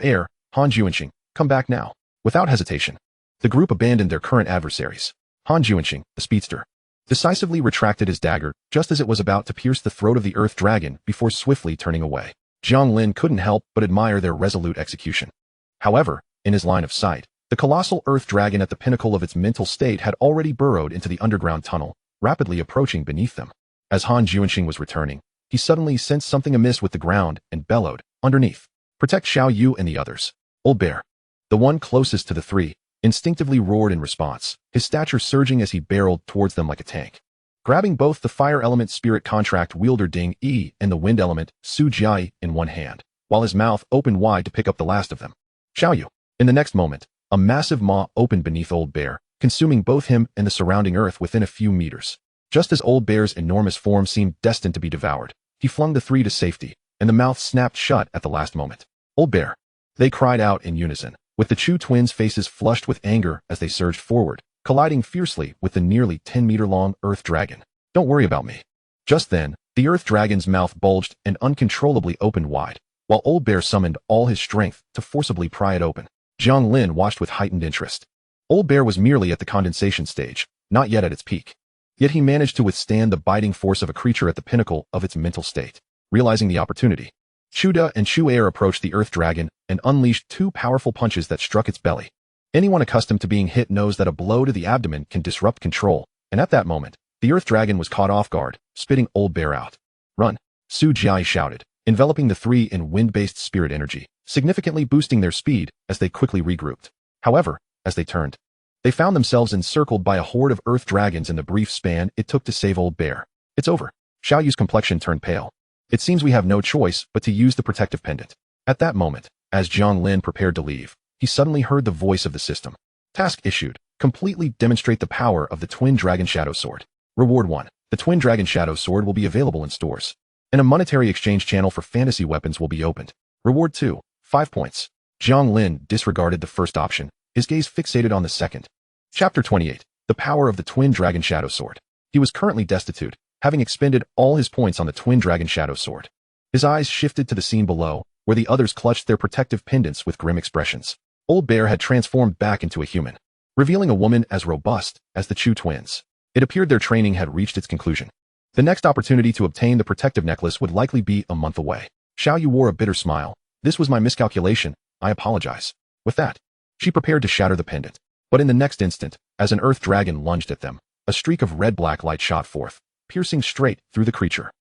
Air, Han Juanxing, come back now." Without hesitation, the group abandoned their current adversaries. Han Juanxing, the speedster, decisively retracted his dagger just as it was about to pierce the throat of the earth dragon before swiftly turning away. Jiang Lin couldn't help but admire their resolute execution. However, in his line of sight, the colossal earth dragon at the pinnacle of its mental state had already burrowed into the underground tunnel, rapidly approaching beneath them. As Han Juanxing was returning, he suddenly sensed something amiss with the ground and bellowed, "Underneath! Protect Xiao Yu and the others." Old Bear, the one closest to the three, instinctively roared in response, his stature surging as he barreled towards them like a tank. Grabbing both the fire element spirit contract wielder Ding Yi and the wind element Su Jiai in one hand, while his mouth opened wide to pick up the last of them. Xiao Yu. In the next moment, a massive maw opened beneath Old Bear, consuming both him and the surrounding earth within a few meters. Just as Old Bear's enormous form seemed destined to be devoured, he flung the three to safety, and the mouth snapped shut at the last moment. "Old Bear!" They cried out in unison, with the Chu twins' faces flushed with anger as they surged forward, colliding fiercely with the nearly 10-meter-long earth dragon. "Don't worry about me." Just then, the earth dragon's mouth bulged and uncontrollably opened wide, while Old Bear summoned all his strength to forcibly pry it open. Jiang Lin watched with heightened interest. Old Bear was merely at the condensation stage, not yet at its peak. Yet he managed to withstand the biting force of a creature at the pinnacle of its mental state. Realizing the opportunity, Chuda and Chu Air approached the Earth Dragon and unleashed two powerful punches that struck its belly. Anyone accustomed to being hit knows that a blow to the abdomen can disrupt control, and at that moment, the Earth Dragon was caught off guard, spitting Old Bear out. Run! Su Jiai shouted, enveloping the three in wind-based spirit energy, significantly boosting their speed as they quickly regrouped. However, as they turned, they found themselves encircled by a horde of Earth Dragons in the brief span it took to save Old Bear. It's over. Xiaoyu's complexion turned pale. It seems we have no choice but to use the protective pendant. At that moment, as Jiang Lin prepared to leave, he suddenly heard the voice of the system. Task issued. Completely demonstrate the power of the Twin Dragon Shadow Sword. Reward 1. The Twin Dragon Shadow Sword will be available in stores, and a monetary exchange channel for fantasy weapons will be opened. Reward 2. 5 points. Jiang Lin disregarded the first option, his gaze fixated on the second. Chapter 28. The Power of the Twin Dragon Shadow Sword. He was currently destitute, having expended all his points on the Twin Dragon Shadow Sword. His eyes shifted to the scene below, where the others clutched their protective pendants with grim expressions. Old Bear had transformed back into a human, revealing a woman as robust as the Chu twins. It appeared their training had reached its conclusion. The next opportunity to obtain the protective necklace would likely be a month away. Xiaoyu wore a bitter smile. This was my miscalculation. I apologize. With that, she prepared to shatter the pendant. But in the next instant, as an Earth Dragon lunged at them, a streak of red-black light shot forth, piercing straight through the creature.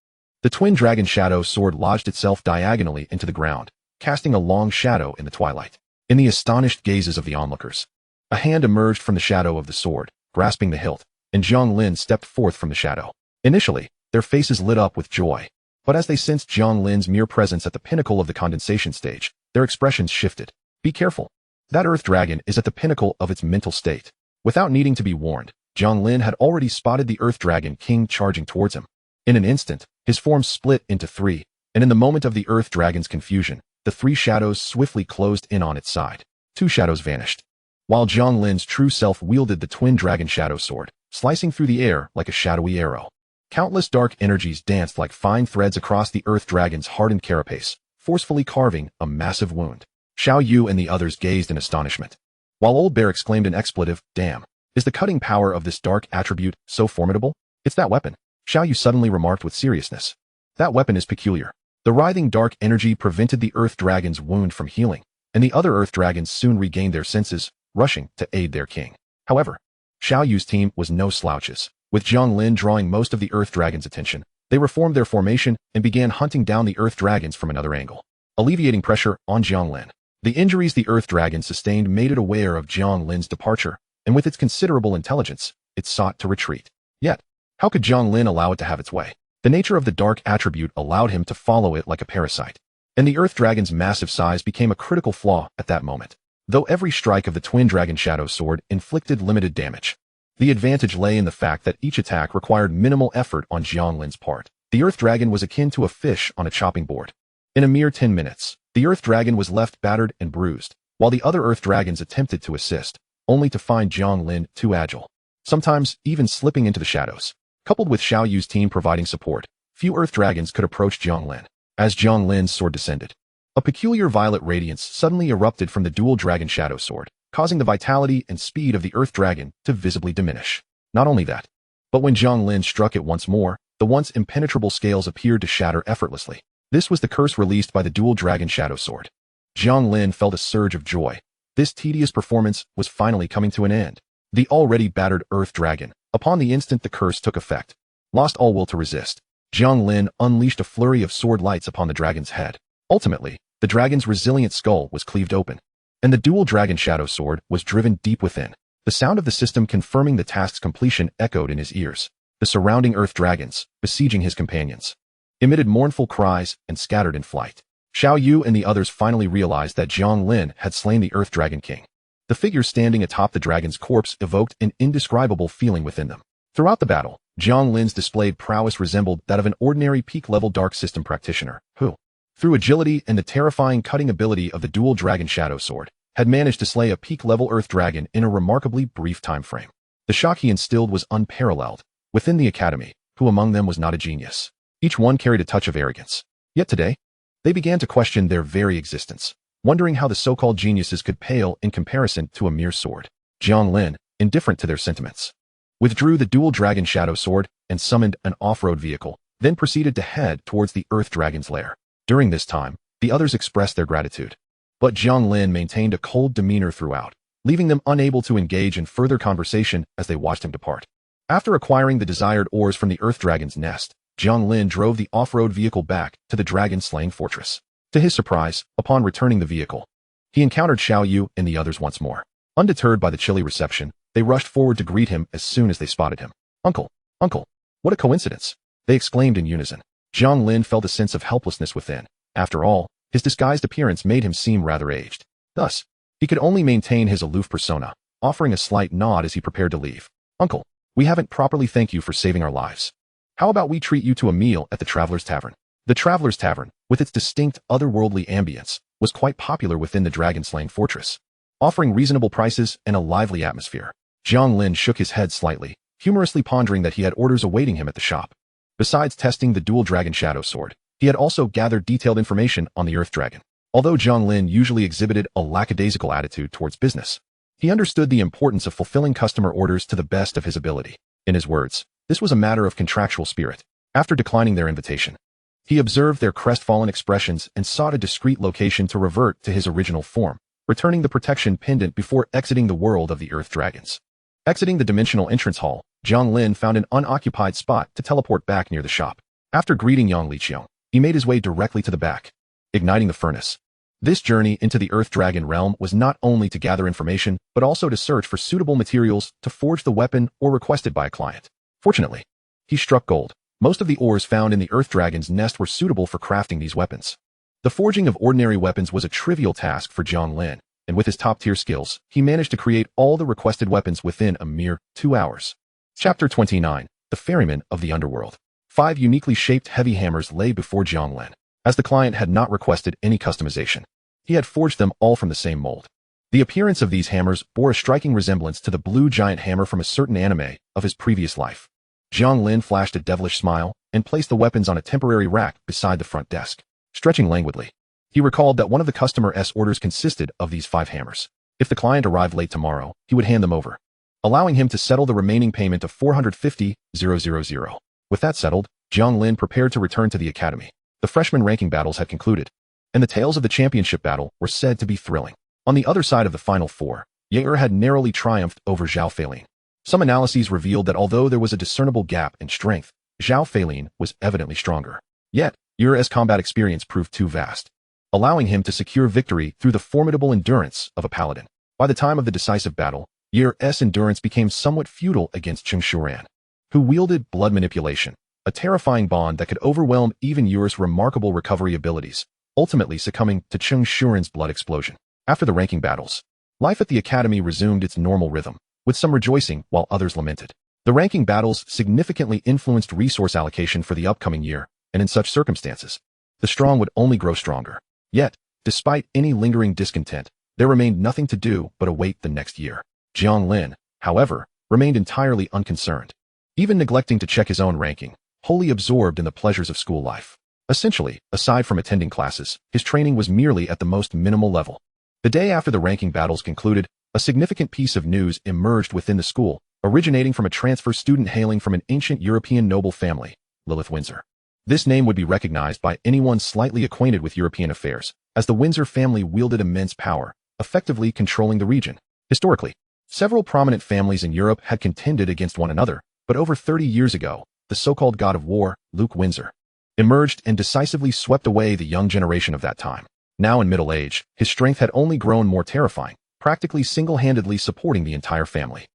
The Twin Dragon Shadow Sword lodged itself diagonally into the ground, casting a long shadow in the twilight. In the astonished gazes of the onlookers, a hand emerged from the shadow of the sword, grasping the hilt, and Jiang Lin stepped forth from the shadow. Initially, their faces lit up with joy, but as they sensed Jiang Lin's mere presence at the pinnacle of the condensation stage, their expressions shifted. Be careful. That Earth Dragon is at the pinnacle of its mental state. Without needing to be warned, Jiang Lin had already spotted the Earth Dragon King charging towards him. In an instant, his form split into three, and in the moment of the Earth Dragon's confusion, the three shadows swiftly closed in on its side. Two shadows vanished, while Jiang Lin's true self wielded the Twin Dragon Shadow Sword, slicing through the air like a shadowy arrow. Countless dark energies danced like fine threads across the Earth Dragon's hardened carapace, forcefully carving a massive wound. Xiaoyu and the others gazed in astonishment, while Old Bear exclaimed an expletive, "Damn! Is the cutting power of this dark attribute so formidable? It's that weapon," Xiaoyu suddenly remarked with seriousness. "That weapon is peculiar." The writhing dark energy prevented the Earth Dragon's wound from healing, and the other Earth Dragons soon regained their senses, rushing to aid their king. However, Xiaoyu's team was no slouches. With Jiang Lin drawing most of the Earth Dragon's attention, they reformed their formation and began hunting down the Earth Dragons from another angle, alleviating pressure on Jiang Lin. The injuries the Earth Dragon sustained made it aware of Jiang Lin's departure, and with its considerable intelligence, it sought to retreat. Yet, how could Jiang Lin allow it to have its way? The nature of the dark attribute allowed him to follow it like a parasite, and the Earth Dragon's massive size became a critical flaw at that moment. Though every strike of the Twin Dragon Shadow Sword inflicted limited damage, the advantage lay in the fact that each attack required minimal effort on Jiang Lin's part. The Earth Dragon was akin to a fish on a chopping board. In a mere 10 minutes, the Earth Dragon was left battered and bruised, while the other Earth Dragons attempted to assist, only to find Jiang Lin too agile, sometimes even slipping into the shadows. Coupled with Xiaoyu's team providing support, few Earth Dragons could approach Jiang Lin. As Jiang Lin's sword descended, a peculiar violet radiance suddenly erupted from the dual Dragon Shadow Sword, causing the vitality and speed of the Earth Dragon to visibly diminish. Not only that, but when Jiang Lin struck it once more, the once impenetrable scales appeared to shatter effortlessly. This was the curse released by the dual Dragon Shadow Sword. Jiang Lin felt a surge of joy. This tedious performance was finally coming to an end. The already battered Earth Dragon, upon the instant the curse took effect, lost all will to resist. Jiang Lin unleashed a flurry of sword lights upon the dragon's head. Ultimately, the dragon's resilient skull was cleaved open, and the dual Dragon Shadow Sword was driven deep within. The sound of the system confirming the task's completion echoed in his ears. The surrounding Earth Dragons, besieging his companions, emitted mournful cries and scattered in flight. Xiaoyu and the others finally realized that Jiang Lin had slain the Earth Dragon King. The figure standing atop the dragon's corpse evoked an indescribable feeling within them. Throughout the battle, Jiang Lin's displayed prowess resembled that of an ordinary peak-level Dark System practitioner, who, through agility and the terrifying cutting ability of the dual Dragon Shadow Sword, had managed to slay a peak-level Earth Dragon in a remarkably brief time frame. The shock he instilled was unparalleled. Within the academy, who among them was not a genius? Each one carried a touch of arrogance. Yet today, they began to question their very existence, wondering how the so-called geniuses could pale in comparison to a mere sword. Jiang Lin, indifferent to their sentiments, withdrew the dual Dragon Shadow Sword and summoned an off-road vehicle, then proceeded to head towards the Earth Dragon's lair. During this time, The others expressed their gratitude. But Jiang Lin maintained a cold demeanor throughout, leaving them unable to engage in further conversation as they watched him depart. After acquiring the desired ores from the Earth Dragon's nest, Jiang Lin drove the off-road vehicle back to the dragon-slaying fortress. To his surprise, upon returning the vehicle, he encountered Xiao Yu and the others once more. Undeterred by the chilly reception, they rushed forward to greet him as soon as they spotted him. "Uncle! Uncle! What a coincidence!" they exclaimed in unison. Jiang Lin felt a sense of helplessness within. After all, his disguised appearance made him seem rather aged. Thus, he could only maintain his aloof persona, offering a slight nod as he prepared to leave. "Uncle, we haven't properly thanked you for saving our lives. How about we treat you to a meal at the Traveler's Tavern?" The Traveler's Tavern, with its distinct otherworldly ambience, was quite popular within the dragon-slaying fortress, offering reasonable prices and a lively atmosphere. Jiang Lin shook his head slightly, humorously pondering that he had orders awaiting him at the shop. Besides testing the dual dragon shadow sword, he had also gathered detailed information on the Earth Dragon. Although Jiang Lin usually exhibited a lackadaisical attitude towards business, he understood the importance of fulfilling customer orders to the best of his ability. In his words, this was a matter of contractual spirit. After declining their invitation, he observed their crestfallen expressions and sought a discreet location to revert to his original form, returning the protection pendant before exiting the world of the Earth Dragons. Exiting the dimensional entrance hall, Jiang Lin found an unoccupied spot to teleport back near the shop. After greeting Yang Liqiang, he made his way directly to the back, igniting the furnace. This journey into the Earth Dragon realm was not only to gather information, but also to search for suitable materials to forge the weapon or requested by a client. Fortunately, he struck gold. Most of the ores found in the Earth Dragon's nest were suitable for crafting these weapons. The forging of ordinary weapons was a trivial task for Jiang Lin, and with his top-tier skills, he managed to create all the requested weapons within a mere 2 hours. Chapter 29. The Ferryman of the Underworld. 5 uniquely shaped heavy hammers lay before Jiang Lin. As the client had not requested any customization, he had forged them all from the same mold. The appearance of these hammers bore a striking resemblance to the blue giant hammer from a certain anime of his previous life. Jiang Lin flashed a devilish smile and placed the weapons on a temporary rack beside the front desk. Stretching languidly, he recalled that one of the customer's orders consisted of these 5 hammers. If the client arrived late tomorrow, he would hand them over, allowing him to settle the remaining payment of 450,000. With that settled, Jiang Lin prepared to return to the academy. The freshman ranking battles had concluded, and the tales of the championship battle were said to be thrilling. On the other side of the final 4, Ye had narrowly triumphed over Zhao Feilin. Some analyses revealed that although there was a discernible gap in strength, Zhao Feilin was evidently stronger. Yet, Ye's combat experience proved too vast, allowing him to secure victory through the formidable endurance of a paladin. By the time of the decisive battle, Ye's endurance became somewhat futile against Cheng Shuran, who wielded blood manipulation, a terrifying bond that could overwhelm even Ye's remarkable recovery abilities, ultimately succumbing to Cheng Shuran's blood explosion. After the ranking battles, life at the academy resumed its normal rhythm, with some rejoicing while others lamented. The ranking battles significantly influenced resource allocation for the upcoming year, and in such circumstances, the strong would only grow stronger. Yet, despite any lingering discontent, there remained nothing to do but await the next year. Jiang Lin, however, remained entirely unconcerned, even neglecting to check his own ranking, wholly absorbed in the pleasures of school life. Essentially, aside from attending classes, his training was merely at the most minimal level. The day after the ranking battles concluded, a significant piece of news emerged within the school, originating from a transfer student hailing from an ancient European noble family, Lilith Windsor. This name would be recognized by anyone slightly acquainted with European affairs, as the Windsor family wielded immense power, effectively controlling the region. Historically, several prominent families in Europe had contended against one another, but over 30 years ago, the so-called god of war, Luke Windsor, emerged and decisively swept away the young generation of that time. Now in middle age, his strength had only grown more terrifying, practically single-handedly supporting the entire family.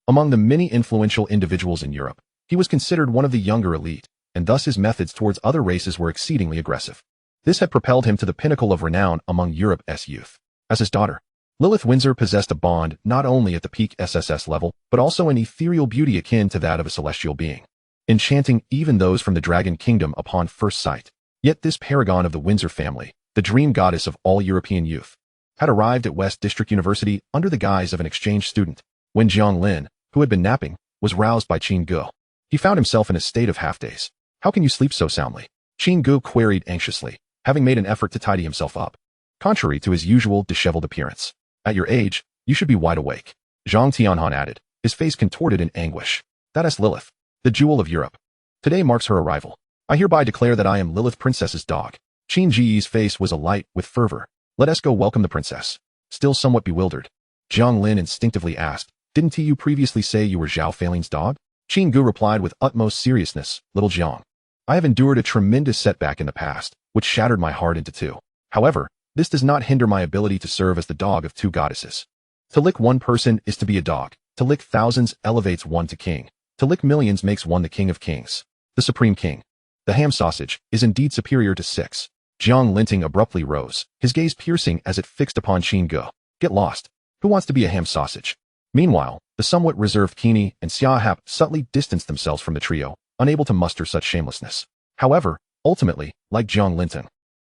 Among the many influential individuals in Europe, he was considered one of the younger elite, and thus his methods towards other races were exceedingly aggressive. This had propelled him to the pinnacle of renown among Europe's youth. As his daughter, Lilith Windsor possessed a bond not only at the peak SSS level, but also an ethereal beauty akin to that of a celestial being, enchanting even those from the Dragon Kingdom upon first sight. Yet this paragon of the Windsor family, the dream goddess of all European youth, had arrived at West District University under the guise of an exchange student. When Jiang Lin, who had been napping, was roused by Qin Gu, he found himself in a state of half-daze. "How can you sleep so soundly?" Qin Gu queried anxiously, having made an effort to tidy himself up, contrary to his usual disheveled appearance. "At your age, you should be wide awake," Zhang Tianhan added, his face contorted in anguish. "That is Lilith, the jewel of Europe. Today marks her arrival. I hereby declare that I am Lilith Princess's dog." Qin Ji's face was alight with fervor. Let us go welcome the princess. Still somewhat bewildered, Jiang Lin instinctively asked, didn't you previously say you were Zhao Feiling's dog? Qin Gu replied with utmost seriousness, little Jiang. I have endured a tremendous setback in the past, which shattered my heart into two. However, this does not hinder my ability to serve as the dog of two goddesses. To lick one person is to be a dog. To lick thousands elevates one to king. To lick millions makes one the king of kings. The supreme king. The ham sausage is indeed superior to 6. Jiang Lin abruptly rose, his gaze piercing as it fixed upon Qin Gu. Get lost. Who wants to be a ham sausage? Meanwhile, the somewhat reserved Qini and Xia Hap subtly distanced themselves from the trio, unable to muster such shamelessness. However, ultimately, like Jiang Lin,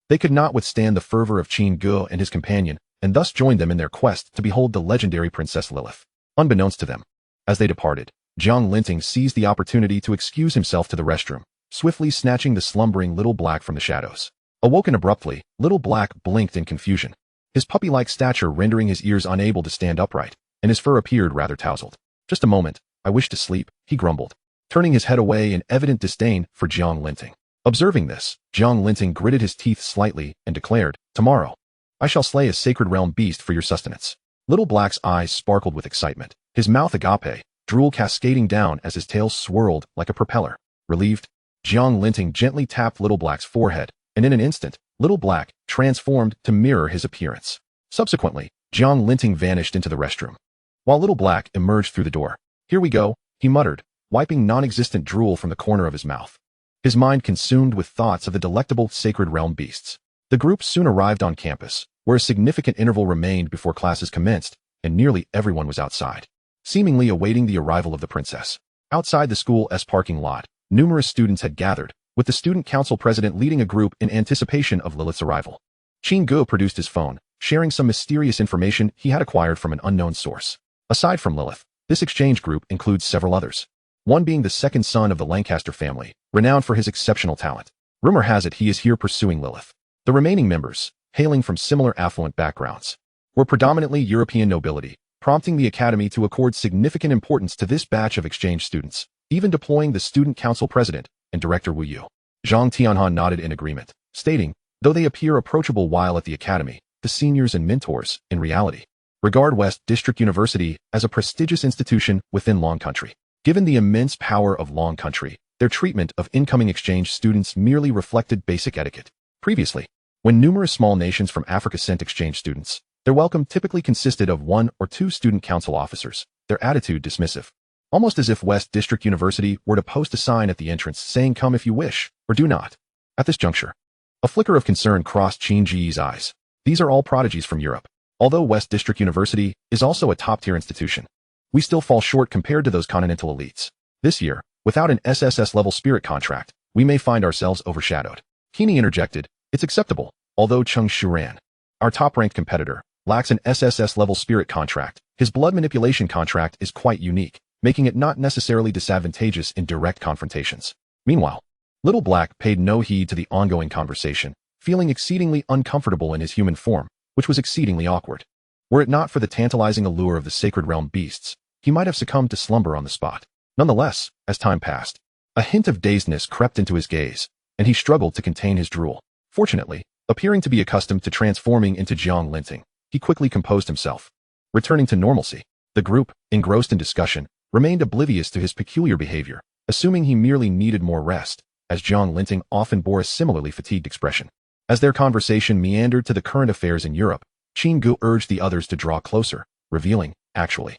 they could not withstand the fervor of Qin Gu and his companion, and thus joined them in their quest to behold the legendary Princess Lilith. Unbeknownst to them, as they departed, Jiang Lin seized the opportunity to excuse himself to the restroom, swiftly snatching the slumbering Little Black from the shadows. Awoken abruptly, Little Black blinked in confusion, his puppy-like stature rendering his ears unable to stand upright, and his fur appeared rather tousled. Just a moment, I wish to sleep, he grumbled, turning his head away in evident disdain for Jiang Lin. Observing this, Jiang Lin gritted his teeth slightly and declared, tomorrow, I shall slay a sacred realm beast for your sustenance. Little Black's eyes sparkled with excitement, his mouth agape, drool cascading down as his tail swirled like a propeller. Relieved, Jiang Lin gently tapped Little Black's forehead, and in an instant, Little Black transformed to mirror his appearance. Subsequently, Jiang Lin vanished into the restroom, while Little Black emerged through the door. Here we go, he muttered, wiping non-existent drool from the corner of his mouth. His mind consumed with thoughts of the delectable sacred realm beasts. The group soon arrived on campus, where a significant interval remained before classes commenced, and nearly everyone was outside, seemingly awaiting the arrival of the princess. Outside the school's parking lot, numerous students had gathered, with the student council president leading a group in anticipation of Lilith's arrival. Qin Gu produced his phone, sharing some mysterious information he had acquired from an unknown source. Aside from Lilith, this exchange group includes several others, one being the second son of the Lancaster family, renowned for his exceptional talent. Rumor has it he is here pursuing Lilith. The remaining members, hailing from similar affluent backgrounds, were predominantly European nobility, prompting the academy to accord significant importance to this batch of exchange students, even deploying the student council president and director Wu Yu. Zhang Tianhan nodded in agreement, stating, though they appear approachable while at the academy, the seniors and mentors, in reality, regard West District University as a prestigious institution within Long Country. Given the immense power of Long Country, their treatment of incoming exchange students merely reflected basic etiquette. Previously, when numerous small nations from Africa sent exchange students, their welcome typically consisted of 1 or 2 student council officers, their attitude dismissive. Almost as if West District University were to post a sign at the entrance saying come if you wish, or do not. At this juncture, a flicker of concern crossed Qin Ji's eyes. These are all prodigies from Europe. Although West District University is also a top-tier institution, we still fall short compared to those continental elites. This year, without an SSS-level spirit contract, we may find ourselves overshadowed. Qini interjected, it's acceptable, although Cheng Shuran, our top-ranked competitor, lacks an SSS-level spirit contract. His blood manipulation contract is quite unique, making it not necessarily disadvantageous in direct confrontations. Meanwhile, Little Black paid no heed to the ongoing conversation, feeling exceedingly uncomfortable in his human form, which was exceedingly awkward. Were it not for the tantalizing allure of the sacred realm beasts, he might have succumbed to slumber on the spot. Nonetheless, as time passed, a hint of dazedness crept into his gaze, and he struggled to contain his drool. Fortunately, appearing to be accustomed to transforming into Jiang Lin, he quickly composed himself. Returning to normalcy, the group, engrossed in discussion, remained oblivious to his peculiar behavior, assuming he merely needed more rest, as Jiang Lin often bore a similarly fatigued expression. As their conversation meandered to the current affairs in Europe, Qin Gu urged the others to draw closer, revealing, actually,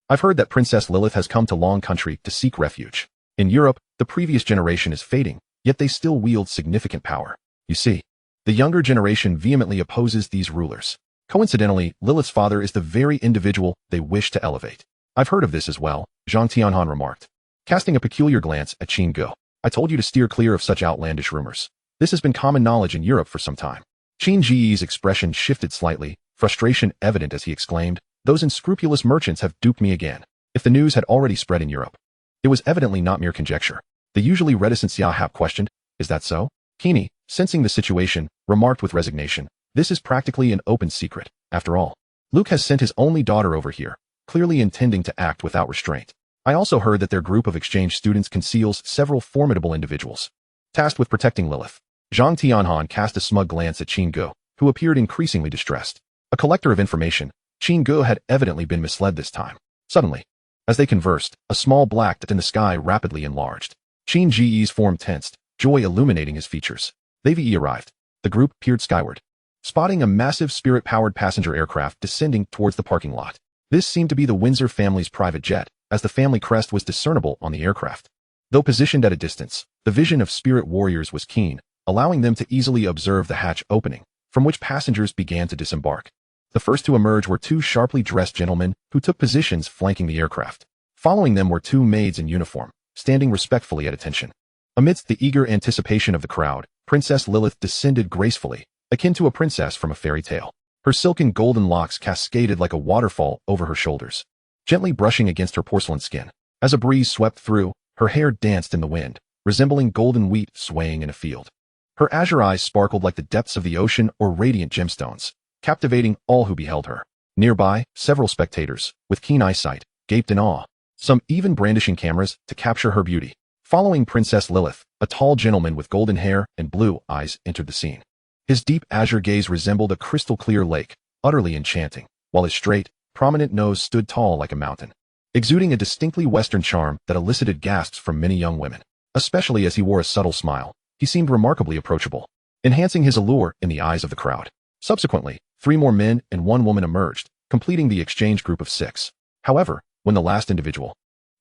I've heard that Princess Lilith has come to Long Country to seek refuge. In Europe, the previous generation is fading, yet they still wield significant power. You see, the younger generation vehemently opposes these rulers. Coincidentally, Lilith's father is the very individual they wish to elevate. I've heard of this as well, Zhang Tianhan remarked, casting a peculiar glance at Qin Gu. I told you to steer clear of such outlandish rumors. This has been common knowledge in Europe for some time. Qin Ji's expression shifted slightly, frustration evident as he exclaimed, those unscrupulous merchants have duped me again. If the news had already spread in Europe, it was evidently not mere conjecture. The usually reticent Xia Hap questioned, is that so? Qini, sensing the situation, remarked with resignation, this is practically an open secret. After all, Luke has sent his only daughter over here, clearly intending to act without restraint. I also heard that their group of exchange students conceals several formidable individuals, tasked with protecting Lilith. Zhang Tianhan cast a smug glance at Qin Ge, who appeared increasingly distressed. A collector of information, Qin Ge had evidently been misled this time. Suddenly, as they conversed, a small black dot in the sky rapidly enlarged. Qin Ge's form tensed, joy illuminating his features. They arrived. The group peered skyward, spotting a massive spirit-powered passenger aircraft descending towards the parking lot. This seemed to be the Windsor family's private jet, as the family crest was discernible on the aircraft. Though positioned at a distance, the vision of spirit warriors was keen, allowing them to easily observe the hatch opening, from which passengers began to disembark. The first to emerge were two sharply dressed gentlemen who took positions flanking the aircraft. Following them were two maids in uniform, standing respectfully at attention. Amidst the eager anticipation of the crowd, Princess Lilith descended gracefully, akin to a princess from a fairy tale. Her silken golden locks cascaded like a waterfall over her shoulders, gently brushing against her porcelain skin. As a breeze swept through, her hair danced in the wind, resembling golden wheat swaying in a field. Her azure eyes sparkled like the depths of the ocean or radiant gemstones, captivating all who beheld her. Nearby, several spectators, with keen eyesight, gaped in awe, some even brandishing cameras to capture her beauty. Following Princess Lilith, a tall gentleman with golden hair and blue eyes entered the scene. His deep azure gaze resembled a crystal-clear lake, utterly enchanting, while his straight, prominent nose stood tall like a mountain, exuding a distinctly Western charm that elicited gasps from many young women. Especially as he wore a subtle smile, he seemed remarkably approachable, enhancing his allure in the eyes of the crowd. Subsequently, 3 more men and 1 woman emerged, completing the exchange group of 6. However, when the last individual,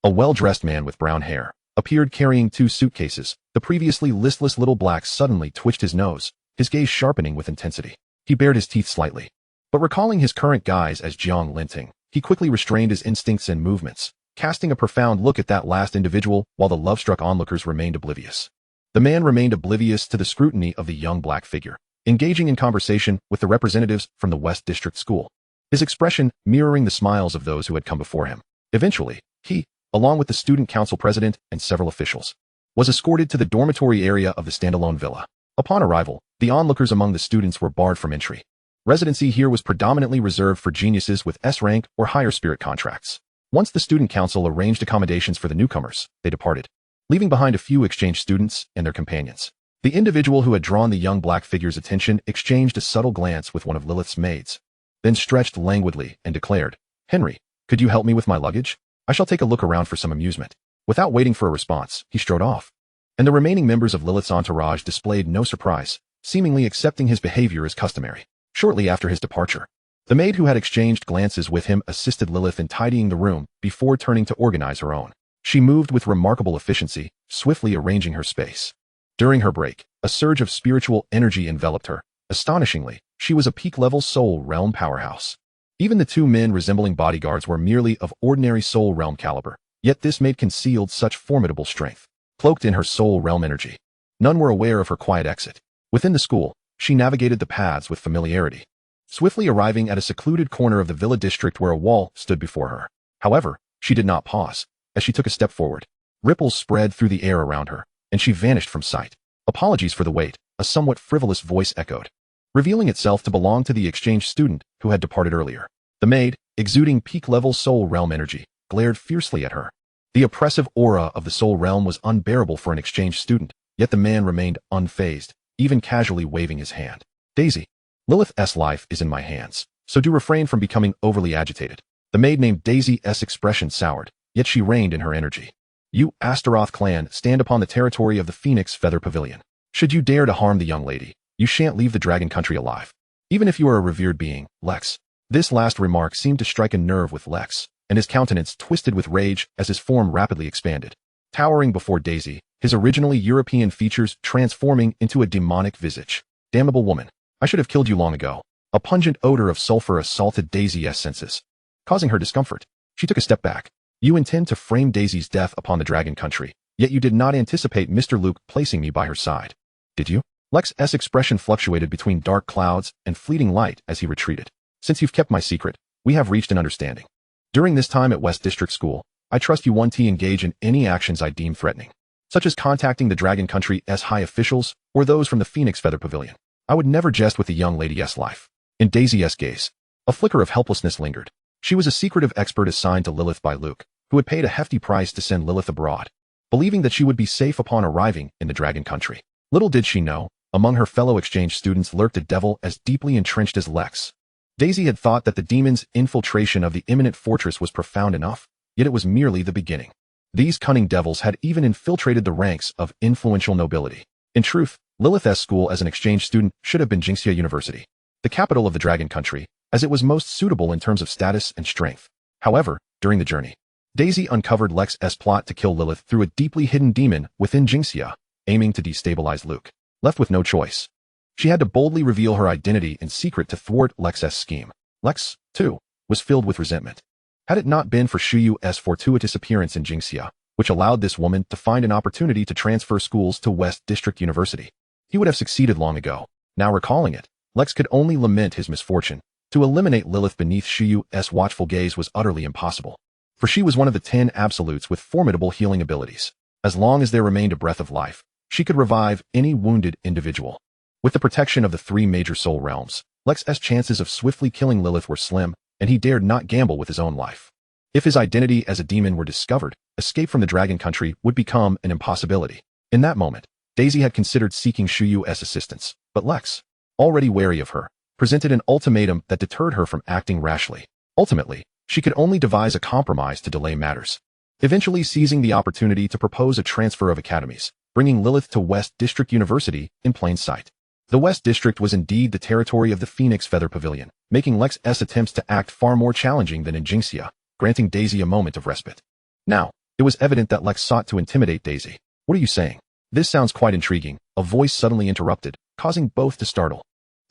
a well-dressed man with brown hair, appeared carrying 2 suitcases, the previously listless little black suddenly twitched his nose, his gaze sharpening with intensity. He bared his teeth slightly. But recalling his current guise as Jiang Lin, he quickly restrained his instincts and movements, casting a profound look at that last individual while the love-struck onlookers remained oblivious. The man remained oblivious to the scrutiny of the young black figure, engaging in conversation with the representatives from the West District School, his expression mirroring the smiles of those who had come before him. Eventually, he, along with the student council president and several officials, was escorted to the dormitory area of the standalone villa. Upon arrival, the onlookers among the students were barred from entry. Residency here was predominantly reserved for geniuses with S-rank or higher spirit contracts. Once the student council arranged accommodations for the newcomers, they departed, leaving behind a few exchange students and their companions. The individual who had drawn the young black figure's attention exchanged a subtle glance with one of Lilith's maids, then stretched languidly and declared, "Henry, could you help me with my luggage? I shall take a look around for some amusement." Without waiting for a response, he strode off, and the remaining members of Lilith's entourage displayed no surprise, seemingly accepting his behavior as customary. Shortly after his departure, the maid who had exchanged glances with him assisted Lilith in tidying the room before turning to organize her own. She moved with remarkable efficiency, swiftly arranging her space. During her break, a surge of spiritual energy enveloped her. Astonishingly, she was a peak-level soul realm powerhouse. Even the 2 men resembling bodyguards were merely of ordinary soul realm caliber, yet this maid concealed such formidable strength, cloaked in her soul realm energy. None were aware of her quiet exit. Within the school, she navigated the paths with familiarity, swiftly arriving at a secluded corner of the villa district where a wall stood before her. However, she did not pause. As she took a step forward, ripples spread through the air around her, and she vanished from sight. "Apologies for the wait," a somewhat frivolous voice echoed, revealing itself to belong to the exchange student who had departed earlier. The maid, exuding peak-level soul realm energy, glared fiercely at her. The oppressive aura of the soul realm was unbearable for an exchange student, yet the man remained unfazed, even casually waving his hand. "Daisy, Lilith's life is in my hands, so do refrain from becoming overly agitated." The maid named Daisy's expression soured, yet she reigned in her energy. "You Astaroth clan stand upon the territory of the Phoenix Feather Pavilion. Should you dare to harm the young lady, you shan't leave the dragon country alive. Even if you are a revered being, Lex." This last remark seemed to strike a nerve with Lex, and his countenance twisted with rage as his form rapidly expanded. Towering before Daisy, his originally European features transforming into a demonic visage. "Damnable woman, I should have killed you long ago." A pungent odor of sulfur assaulted Daisy's senses, causing her discomfort. She took a step back. "You intend to frame Daisy's death upon the dragon country, yet you did not anticipate Mr. Luke placing me by her side, did you?" Lex's expression fluctuated between dark clouds and fleeting light as he retreated. "Since you've kept my secret, we have reached an understanding. During this time at West District School, I trust you won't engage in any actions I deem threatening, such as contacting the Dragon Country's high officials or those from the Phoenix Feather Pavilion. I would never jest with the young lady's life." In Daisy's gaze, a flicker of helplessness lingered. She was a secretive expert assigned to Lilith by Luke, who had paid a hefty price to send Lilith abroad, believing that she would be safe upon arriving in the Dragon Country. Little did she know, Among her fellow exchange students lurked a devil as deeply entrenched as Lex. Daisy had thought that the demon's infiltration of the imminent fortress was profound enough, yet it was merely the beginning. These cunning devils had even infiltrated the ranks of influential nobility. In truth, Lilith's school as an exchange student should have been Jinxia University, the capital of the Dragon Country, as it was most suitable in terms of status and strength. However, during the journey, Daisy uncovered Lex's plot to kill Lilith through a deeply hidden demon within Jinxia, aiming to destabilize Luke. Left with no choice, she had to boldly reveal her identity in secret to thwart Lex's scheme. Lex, too, was filled with resentment. Had it not been for Shuyu's fortuitous appearance in Jinxia, which allowed this woman to find an opportunity to transfer schools to West District University, he would have succeeded long ago. Now recalling it, Lex could only lament his misfortune. To eliminate Lilith beneath Shuyu's watchful gaze was utterly impossible, for she was one of the 10 absolutes with formidable healing abilities. As long as there remained a breath of life, she could revive any wounded individual. With the protection of the 3 major soul realms, Lex's chances of swiftly killing Lilith were slim, and he dared not gamble with his own life. If his identity as a demon were discovered, escape from the Dragon Country would become an impossibility. In that moment, Daisy had considered seeking Shuyu's assistance, but Lex, already wary of her, presented an ultimatum that deterred her from acting rashly. Ultimately, she could only devise a compromise to delay matters, eventually seizing the opportunity to propose a transfer of academies, bringing Lilith to West District University in plain sight. The West District was indeed the territory of the Phoenix Feather Pavilion, making Lex's attempts to act far more challenging than in Jinxia, granting Daisy a moment of respite. Now, it was evident that Lex sought to intimidate Daisy. What are you saying? This sounds quite intriguing, a voice suddenly interrupted, causing both to startle.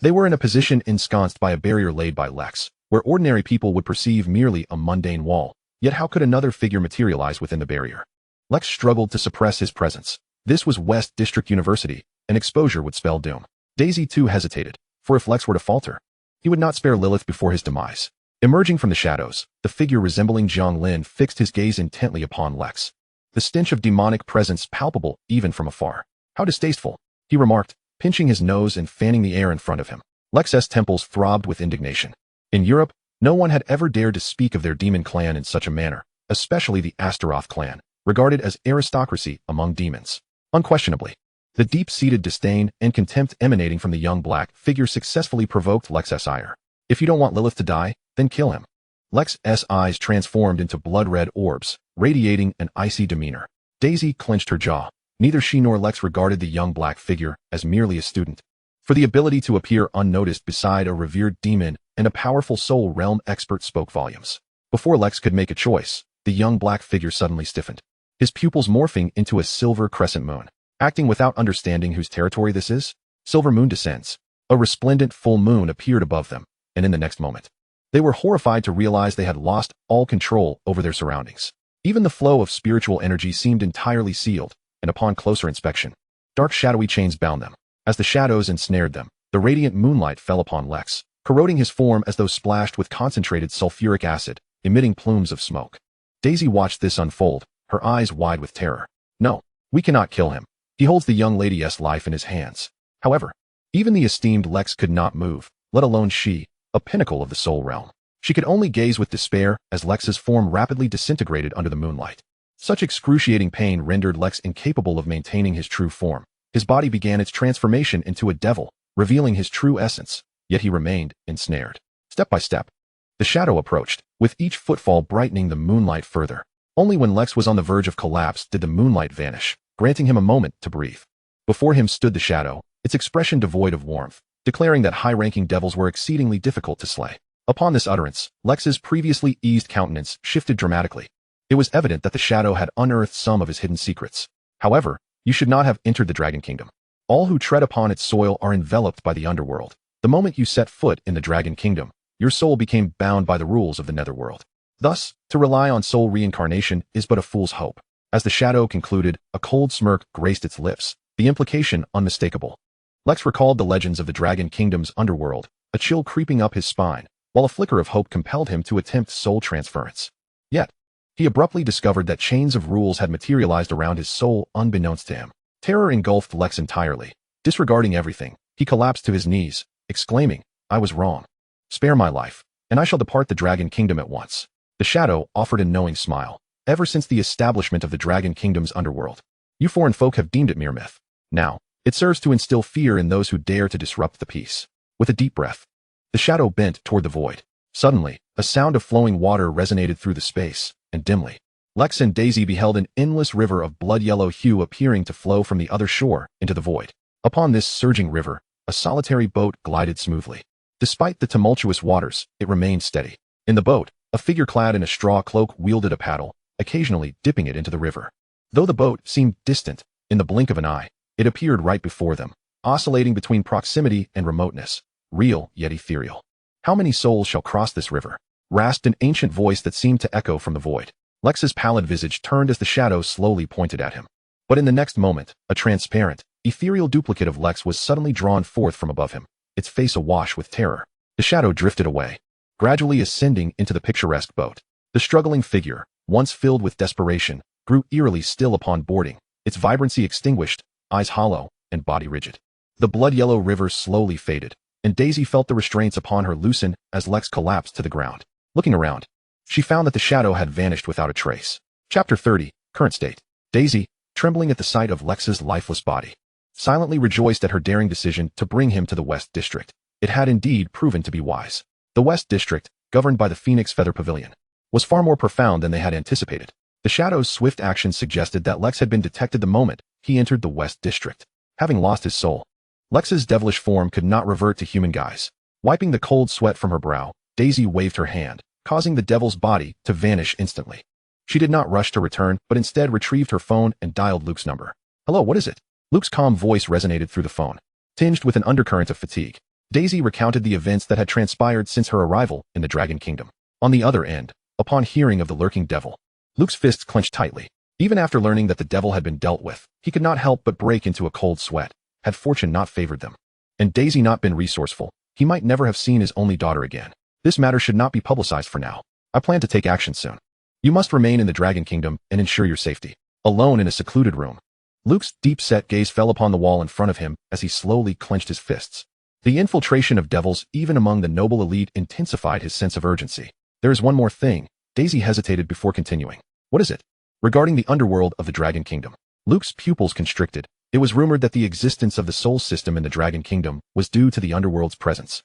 They were in a position ensconced by a barrier laid by Lex, where ordinary people would perceive merely a mundane wall, yet how could another figure materialize within the barrier? Lex struggled to suppress his presence. This was West District University, and exposure would spell doom. Daisy too hesitated, for if Lex were to falter, he would not spare Lilith before his demise. Emerging from the shadows, the figure resembling Jiang Lin fixed his gaze intently upon Lex, the stench of demonic presence palpable even from afar. How distasteful, he remarked, pinching his nose and fanning the air in front of him. Lex's temples throbbed with indignation. In Europe, no one had ever dared to speak of their demon clan in such a manner, especially the Astaroth clan, regarded as aristocracy among demons. Unquestionably, the deep-seated disdain and contempt emanating from the young black figure successfully provoked Lex's ire. If you don't want Lilith to die, then kill him. Lex's eyes transformed into blood-red orbs, radiating an icy demeanor. Daisy clenched her jaw. Neither she nor Lex regarded the young black figure as merely a student, for the ability to appear unnoticed beside a revered demon and a powerful soul realm expert spoke volumes. Before Lex could make a choice, the young black figure suddenly stiffened, his pupils morphing into a silver crescent moon. Acting without understanding whose territory this is, Silver Moon descends. A resplendent full moon appeared above them, and in the next moment, they were horrified to realize they had lost all control over their surroundings. Even the flow of spiritual energy seemed entirely sealed, and upon closer inspection, dark shadowy chains bound them. As the shadows ensnared them, the radiant moonlight fell upon Lex, corroding his form as though splashed with concentrated sulfuric acid, emitting plumes of smoke. Daisy watched this unfold, her eyes wide with terror. No, we cannot kill him. He holds the young lady's life in his hands. However, even the esteemed Lex could not move, let alone she, a pinnacle of the soul realm. She could only gaze with despair as Lex's form rapidly disintegrated under the moonlight. Such excruciating pain rendered Lex incapable of maintaining his true form. His body began its transformation into a devil, revealing his true essence, yet he remained ensnared. Step by step, the shadow approached, with each footfall brightening the moonlight further. Only when Lex was on the verge of collapse did the moonlight vanish, granting him a moment to breathe. Before him stood the shadow, its expression devoid of warmth, declaring that high-ranking devils were exceedingly difficult to slay. Upon this utterance, Lex's previously eased countenance shifted dramatically. It was evident that the shadow had unearthed some of his hidden secrets. However, you should not have entered the Dragon Kingdom. All who tread upon its soil are enveloped by the underworld. The moment you set foot in the Dragon Kingdom, your soul became bound by the rules of the netherworld. Thus, to rely on soul reincarnation is but a fool's hope. As the shadow concluded, a cold smirk graced its lips, the implication unmistakable. Lex recalled the legends of the Dragon Kingdom's underworld, a chill creeping up his spine, while a flicker of hope compelled him to attempt soul transference. Yet, he abruptly discovered that chains of rules had materialized around his soul unbeknownst to him. Terror engulfed Lex entirely. Disregarding everything, he collapsed to his knees, exclaiming, "I was wrong. Spare my life, and I shall depart the Dragon Kingdom at once." The shadow offered a knowing smile. Ever since the establishment of the Dragon Kingdom's underworld, you foreign folk have deemed it mere myth. Now, It serves to instill fear in those who dare to disrupt the peace. With a deep breath, the shadow bent toward the void. Suddenly, a sound of flowing water resonated through the space, and dimly, Lex and Daisy beheld an endless river of blood-yellow hue appearing to flow from the other shore into the void. Upon this surging river, a solitary boat glided smoothly. Despite the tumultuous waters, it remained steady. In the boat, a figure clad in a straw cloak wielded a paddle, occasionally dipping it into the river. Though the boat seemed distant, in the blink of an eye, it appeared right before them, oscillating between proximity and remoteness, real yet ethereal. How many souls shall cross this river? Rasped an ancient voice that seemed to echo from the void. Lex's pallid visage turned as the shadow slowly pointed at him. But in the next moment, a transparent, ethereal duplicate of Lex was suddenly drawn forth from above him, its face awash with terror. The shadow drifted away, gradually ascending into the picturesque boat. The struggling figure, once filled with desperation, grew eerily still upon boarding, its vibrancy extinguished, eyes hollow, and body rigid. The blood-yellow river slowly faded, and Daisy felt the restraints upon her loosen as Lex collapsed to the ground. Looking around, she found that the shadow had vanished without a trace. Chapter 30, Current State. Daisy, trembling at the sight of Lex's lifeless body, silently rejoiced at her daring decision to bring him to the West District. It had indeed proven to be wise. The West District, governed by the Phoenix Feather Pavilion, was far more profound than they had anticipated. The shadow's swift action suggested that Lex had been detected the moment he entered the West District. Having lost his soul, Lex's devilish form could not revert to human guise. Wiping the cold sweat from her brow, Daisy waved her hand, causing the devil's body to vanish instantly. She did not rush to return, but instead retrieved her phone and dialed Luke's number. "Hello, what is it?" Luke's calm voice resonated through the phone. Tinged with an undercurrent of fatigue, Daisy recounted the events that had transpired since her arrival in the Dragon Kingdom. On the other end, upon hearing of the lurking devil, Luke's fists clenched tightly. Even after learning that the devil had been dealt with, he could not help but break into a cold sweat. Had fortune not favored them, and Daisy not been resourceful, he might never have seen his only daughter again. This matter should not be publicized for now. I plan to take action soon. You must remain in the Dragon Kingdom and ensure your safety. Alone in a secluded room, Luke's deep-set gaze fell upon the wall in front of him as he slowly clenched his fists. The infiltration of devils, even among the noble elite, intensified his sense of urgency. There is one more thing. Daisy hesitated before continuing. What is it? Regarding the underworld of the Dragon Kingdom. Luke's pupils constricted. It was rumored that the existence of the soul system in the Dragon Kingdom was due to the underworld's presence.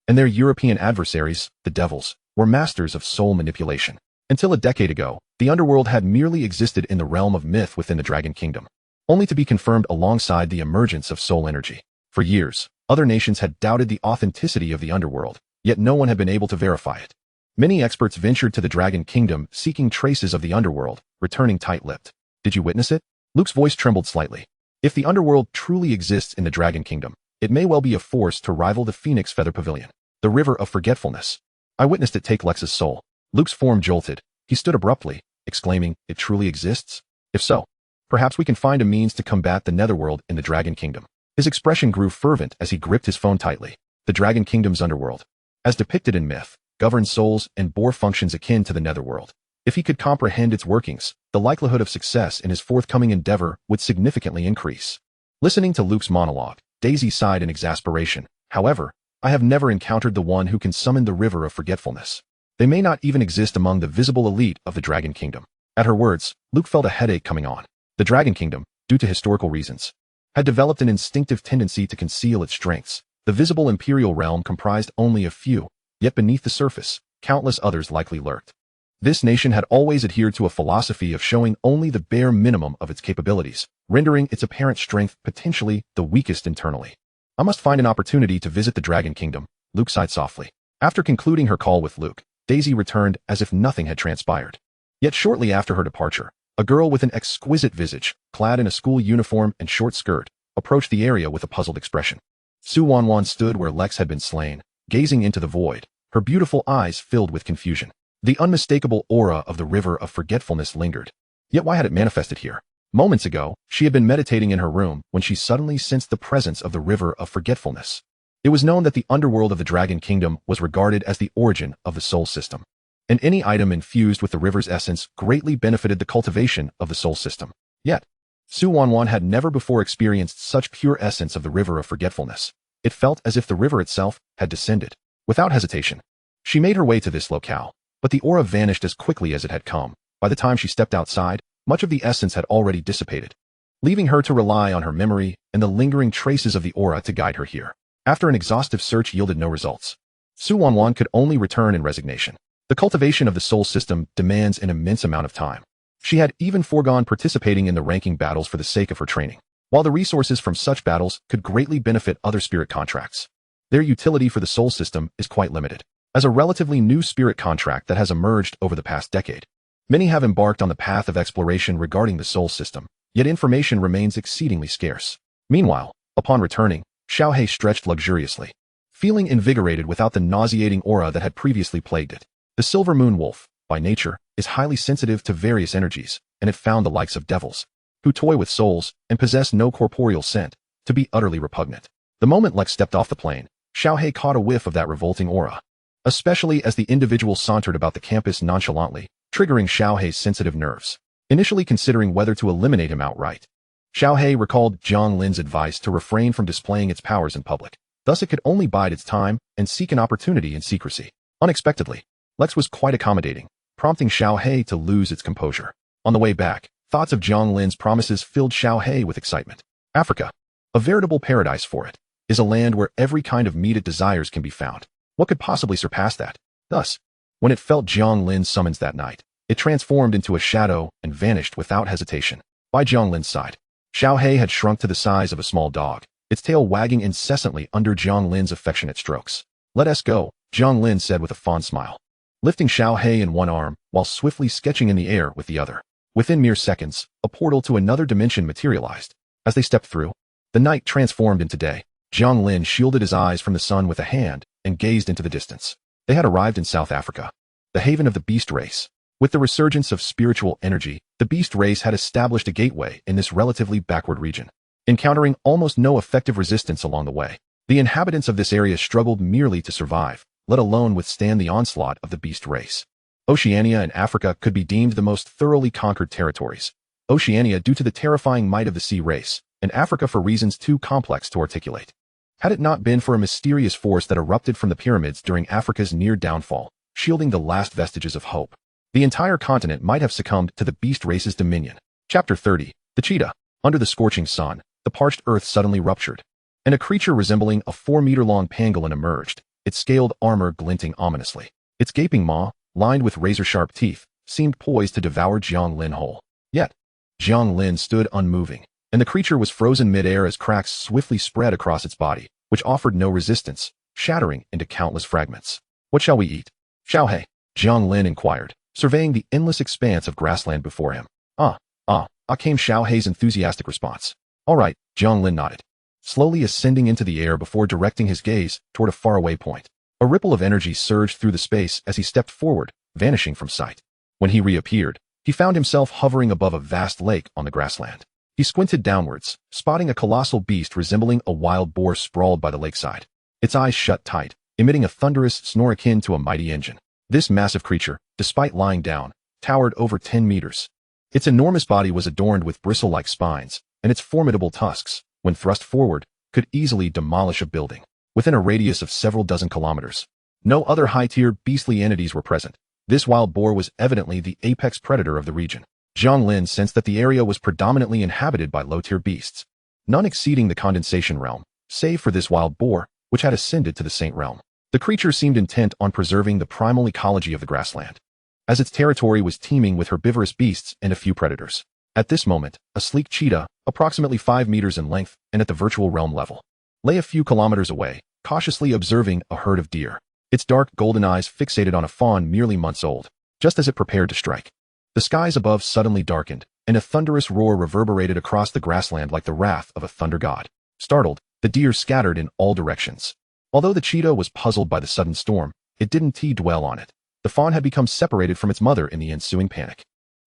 And their European adversaries, the devils, were masters of soul manipulation. Until a decade ago, the underworld had merely existed in the realm of myth within the Dragon Kingdom, only to be confirmed alongside the emergence of soul energy. For years, other nations had doubted the authenticity of the underworld, yet no one had been able to verify it. Many experts ventured to the Dragon Kingdom seeking traces of the underworld, returning tight-lipped. Did you witness it? Luke's voice trembled slightly. If the underworld truly exists in the Dragon Kingdom, it may well be a force to rival the Phoenix Feather Pavilion, the River of Forgetfulness. I witnessed it take Lex's soul. Luke's form jolted. He stood abruptly, exclaiming, "It truly exists? If so, perhaps we can find a means to combat the netherworld in the Dragon Kingdom." His expression grew fervent as he gripped his phone tightly. The Dragon Kingdom's underworld, as depicted in myth, governed souls and bore functions akin to the netherworld. If he could comprehend its workings, the likelihood of success in his forthcoming endeavor would significantly increase. Listening to Luke's monologue, Daisy sighed in exasperation. However, I have never encountered the one who can summon the River of Forgetfulness. They may not even exist among the visible elite of the Dragon Kingdom. At her words, Luke felt a headache coming on. The Dragon Kingdom, due to historical reasons, had developed an instinctive tendency to conceal its strengths. The visible imperial realm comprised only a few, yet beneath the surface, countless others likely lurked. This nation had always adhered to a philosophy of showing only the bare minimum of its capabilities, rendering its apparent strength potentially the weakest internally. I must find an opportunity to visit the Dragon Kingdom, Luke sighed softly. After concluding her call with Luke, Daisy returned as if nothing had transpired. Yet shortly after her departure, a girl with an exquisite visage, clad in a school uniform and short skirt, approached the area with a puzzled expression. Su Wanwan stood where Lex had been slain, gazing into the void, her beautiful eyes filled with confusion. The unmistakable aura of the River of Forgetfulness lingered. Yet why had it manifested here? Moments ago, she had been meditating in her room when she suddenly sensed the presence of the River of Forgetfulness. It was known that the underworld of the Dragon Kingdom was regarded as the origin of the soul system, and any item infused with the river's essence greatly benefited the cultivation of the soul system. Yet, Su Wanwan had never before experienced such pure essence of the River of Forgetfulness. It felt as if the river itself had descended. Without hesitation, she made her way to this locale, but the aura vanished as quickly as it had come. By the time she stepped outside, much of the essence had already dissipated. leaving her to rely on her memory and the lingering traces of the aura to guide her here. After an exhaustive search yielded no results, Su Wanwan could only return in resignation. The cultivation of the soul system demands an immense amount of time. She had even foregone participating in the ranking battles for the sake of her training. While the resources from such battles could greatly benefit other spirit contracts, their utility for the soul system is quite limited. As a relatively new spirit contract that has emerged over the past decade, many have embarked on the path of exploration regarding the soul system, yet information remains exceedingly scarce. Meanwhile, upon returning, Xiaohei stretched luxuriously, feeling invigorated without the nauseating aura that had previously plagued it. The silver moon wolf, by nature, is highly sensitive to various energies, and it found the likes of devils, who toy with souls and possess no corporeal scent, to be utterly repugnant. The moment Lex stepped off the plane, Xiaohei caught a whiff of that revolting aura, especially as the individual sauntered about the campus nonchalantly, triggering Xiaohei's sensitive nerves. Initially considering whether to eliminate him outright, Xiaohei recalled Jiang Lin's advice to refrain from displaying its powers in public. Thus it could only bide its time and seek an opportunity in secrecy. Unexpectedly, Lex was quite accommodating, prompting Xiaohei to lose its composure. On the way back, thoughts of Jiang Lin's promises filled Xiaohei with excitement. Africa, a veritable paradise for it, is a land where every kind of meat it desires can be found. What could possibly surpass that? Thus, when it felt Jiang Lin's summons that night, it transformed into a shadow and vanished without hesitation. By Jiang Lin's side, Xiaohei had shrunk to the size of a small dog, its tail wagging incessantly under Jiang Lin's affectionate strokes. "Let us go," Jiang Lin said with a fond smile, lifting Xiaohei in one arm while swiftly sketching in the air with the other. Within mere seconds, a portal to another dimension materialized. As they stepped through, the night transformed into day. Jiang Lin shielded his eyes from the sun with a hand and gazed into the distance. They had arrived in South Africa, the haven of the beast race. With the resurgence of spiritual energy, the beast race had established a gateway in this relatively backward region. Encountering almost no effective resistance along the way, the inhabitants of this area struggled merely to survive, let alone withstand the onslaught of the beast race. Oceania and Africa could be deemed the most thoroughly conquered territories. Oceania due to the terrifying might of the sea race, and Africa for reasons too complex to articulate. Had it not been for a mysterious force that erupted from the pyramids during Africa's near downfall, shielding the last vestiges of hope, the entire continent might have succumbed to the beast race's dominion. Chapter 30. The Cheetah. Under the scorching sun, the parched earth suddenly ruptured, and a creature resembling a 4-meter-long pangolin emerged, its scaled armor glinting ominously. Its gaping maw, lined with razor-sharp teeth, seemed poised to devour Jiang Lin whole. Yet, Jiang Lin stood unmoving, and the creature was frozen mid-air as cracks swiftly spread across its body, which offered no resistance, shattering into countless fragments. "What shall we eat?" "Xiaohei," Jiang Lin inquired, surveying the endless expanse of grassland before him. Came Xiaohei's enthusiastic response. "All right," Jiang Lin nodded, slowly ascending into the air before directing his gaze toward a faraway point. A ripple of energy surged through the space as he stepped forward, vanishing from sight. When he reappeared, he found himself hovering above a vast lake on the grassland. He squinted downwards, spotting a colossal beast resembling a wild boar sprawled by the lakeside. Its eyes shut tight, emitting a thunderous snore akin to a mighty engine. This massive creature, despite lying down, towered over 10 meters. Its enormous body was adorned with bristle-like spines, and its formidable tusks, when thrust forward, could easily demolish a building. Within a radius of several dozen kilometers, no other high-tier beastly entities were present. This wild boar was evidently the apex predator of the region. Jiang Lin sensed that the area was predominantly inhabited by low-tier beasts, none exceeding the condensation realm, save for this wild boar, which had ascended to the saint realm. The creature seemed intent on preserving the primal ecology of the grassland, as its territory was teeming with herbivorous beasts and a few predators. At this moment, a sleek cheetah, approximately 5 meters in length and at the virtual realm level, lay a few kilometers away, cautiously observing a herd of deer, its dark golden eyes fixated on a fawn merely months old. Just as it prepared to strike, the skies above suddenly darkened, and a thunderous roar reverberated across the grassland like the wrath of a thunder god. Startled, the deer scattered in all directions. Although the cheetah was puzzled by the sudden storm, it didn't dwell on it. The fawn had become separated from its mother in the ensuing panic.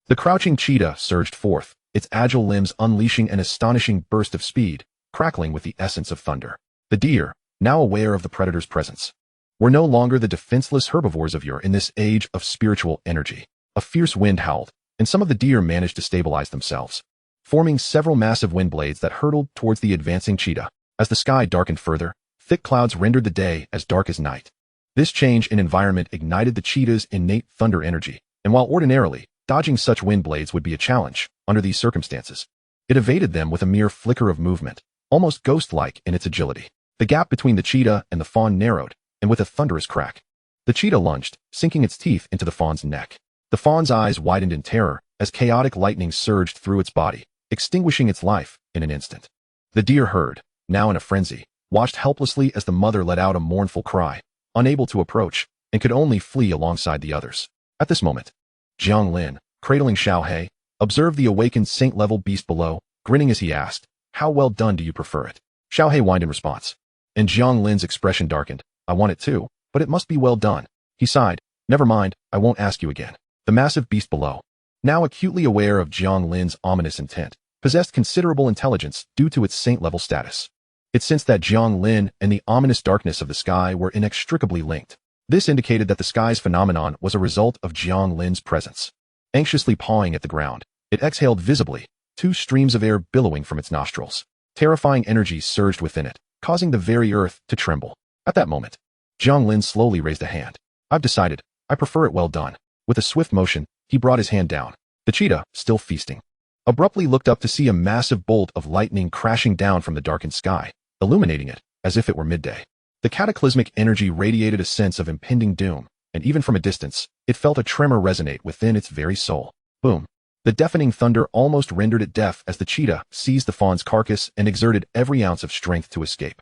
The crouching cheetah surged forth, its agile limbs unleashing an astonishing burst of speed, crackling with the essence of thunder. The deer, now aware of the predator's presence, were no longer the defenseless herbivores of yore in this age of spiritual energy. A fierce wind howled, and some of the deer managed to stabilize themselves, forming several massive wind blades that hurtled towards the advancing cheetah. As the sky darkened further, thick clouds rendered the day as dark as night. This change in environment ignited the cheetah's innate thunder energy, and while ordinarily, dodging such wind blades would be a challenge, under these circumstances, It evaded them with a mere flicker of movement, almost ghost-like in its agility. The gap between the cheetah and the fawn narrowed, and with a thunderous crack, the cheetah lunged, sinking its teeth into the fawn's neck. The fawn's eyes widened in terror as chaotic lightning surged through its body, extinguishing its life in an instant. The deer herd, now in a frenzy, watched helplessly as the mother let out a mournful cry, unable to approach, and could only flee alongside the others. At this moment, Jiang Lin, cradling Xiaohei, observed the awakened saint-level beast below, grinning as he asked, "How well done do you prefer it?" Xiaohei whined in response, and Jiang Lin's expression darkened. "I want it too, but it must be well done." He sighed. "Never mind, I won't ask you again." The massive beast below, now acutely aware of Jiang Lin's ominous intent, possessed considerable intelligence due to its saint-level status. It sensed that Jiang Lin and the ominous darkness of the sky were inextricably linked. This indicated that the sky's phenomenon was a result of Jiang Lin's presence. Anxiously pawing at the ground, it exhaled visibly, 2 streams of air billowing from its nostrils. Terrifying energy surged within it, causing the very earth to tremble. At that moment, Jiang Lin slowly raised a hand. "I've decided. I prefer it well done." With a swift motion, he brought his hand down. The cheetah, still feasting, abruptly looked up to see a massive bolt of lightning crashing down from the darkened sky, illuminating it as if it were midday. The cataclysmic energy radiated a sense of impending doom, and even from a distance, it felt a tremor resonate within its very soul. Boom! The deafening thunder almost rendered it deaf as the cheetah seized the fawn's carcass and exerted every ounce of strength to escape.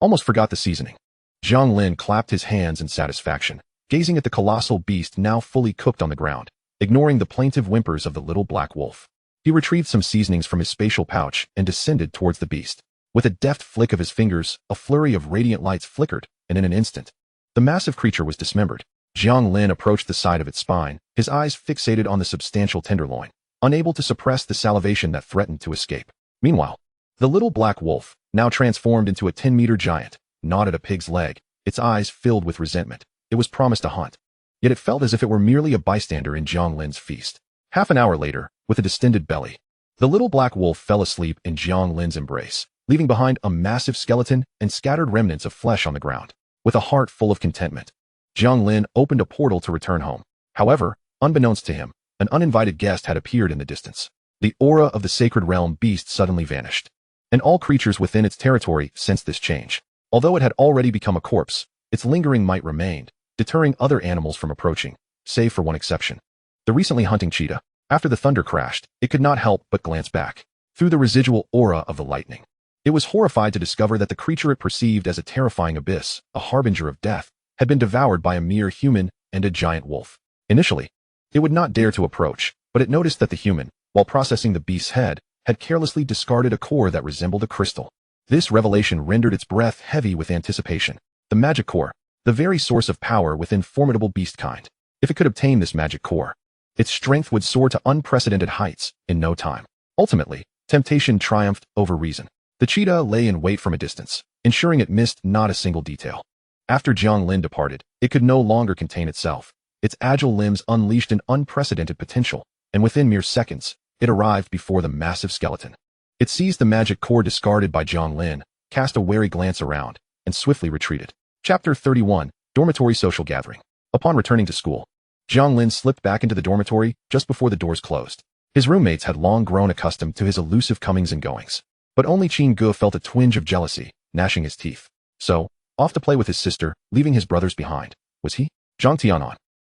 Almost forgot the seasoning. Jiang Lin clapped his hands in satisfaction, gazing at the colossal beast now fully cooked on the ground, ignoring the plaintive whimpers of the little black wolf. He retrieved some seasonings from his spatial pouch and descended towards the beast. With a deft flick of his fingers, a flurry of radiant lights flickered, and in an instant, the massive creature was dismembered. Jiang Lin approached the side of its spine, his eyes fixated on the substantial tenderloin, unable to suppress the salivation that threatened to escape. Meanwhile, the little black wolf, now transformed into a 10-meter giant, gnawed at a pig's leg, its eyes filled with resentment. It was promised a hunt, yet it felt as if it were merely a bystander in Jiang Lin's feast. Half an hour later, with a distended belly, the little black wolf fell asleep in Jiang Lin's embrace, leaving behind a massive skeleton and scattered remnants of flesh on the ground. With a heart full of contentment, Jiang Lin opened a portal to return home. However, unbeknownst to him, an uninvited guest had appeared in the distance. The aura of the sacred realm beast suddenly vanished, and all creatures within its territory sensed this change. Although it had already become a corpse, its lingering might remained, deterring other animals from approaching, save for one exception. The recently hunting cheetah. After the thunder crashed, it could not help but glance back, through the residual aura of the lightning. It was horrified to discover that the creature it perceived as a terrifying abyss, a harbinger of death, had been devoured by a mere human and a giant wolf. Initially, it would not dare to approach, but it noticed that the human, while processing the beast's head, had carelessly discarded a core that resembled a crystal. This revelation rendered its breath heavy with anticipation. The magic core, the very source of power within formidable beast kind. If it could obtain this magic core, its strength would soar to unprecedented heights in no time. Ultimately, temptation triumphed over reason. The cheetah lay in wait from a distance, ensuring it missed not a single detail. After Jiang Lin departed, it could no longer contain itself. Its agile limbs unleashed an unprecedented potential, and within mere seconds, it arrived before the massive skeleton. It seized the magic core discarded by Jiang Lin, cast a wary glance around, and swiftly retreated. Chapter 31, Dormitory Social Gathering. Upon returning to school, Jiang Lin slipped back into the dormitory just before the doors closed. His roommates had long grown accustomed to his elusive comings and goings, but only Qin Ge felt a twinge of jealousy, gnashing his teeth. So, off to play with his sister, leaving his brothers behind. Was he? Zhang Tianan,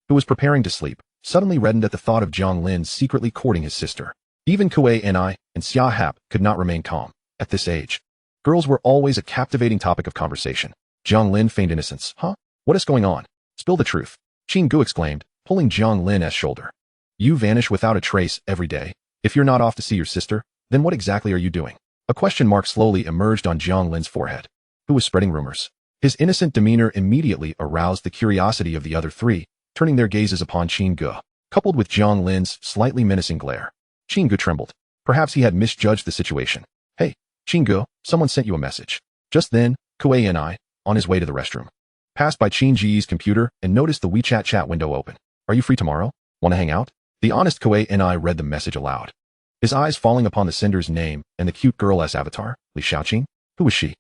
who was preparing to sleep, suddenly reddened at the thought of Jiang Lin secretly courting his sister. Even Kuei and Xia Hap could not remain calm. At this age, girls were always a captivating topic of conversation. Jiang Lin feigned innocence. Huh? What is going on? Spill the truth. Qin Ge exclaimed, pulling Jiang Lin's shoulder. You vanish without a trace every day. If you're not off to see your sister, then what exactly are you doing? A question mark slowly emerged on Jiang Lin's forehead. Who was spreading rumors? His innocent demeanor immediately aroused the curiosity of the other three, turning their gazes upon Qin Ge, coupled with Jiang Lin's slightly menacing glare. Qin Ge trembled. Perhaps he had misjudged the situation. Hey, Qin Ge, someone sent you a message. Just then, Kuei and on his way to the restroom, passed by Qin Ji's computer and noticed the WeChat chat window open. Are you free tomorrow? Want to hang out? The honest Kuei and read the message aloud, his eyes falling upon the sender's name and the cute girl's avatar, Li Xiaoqing. Who was she?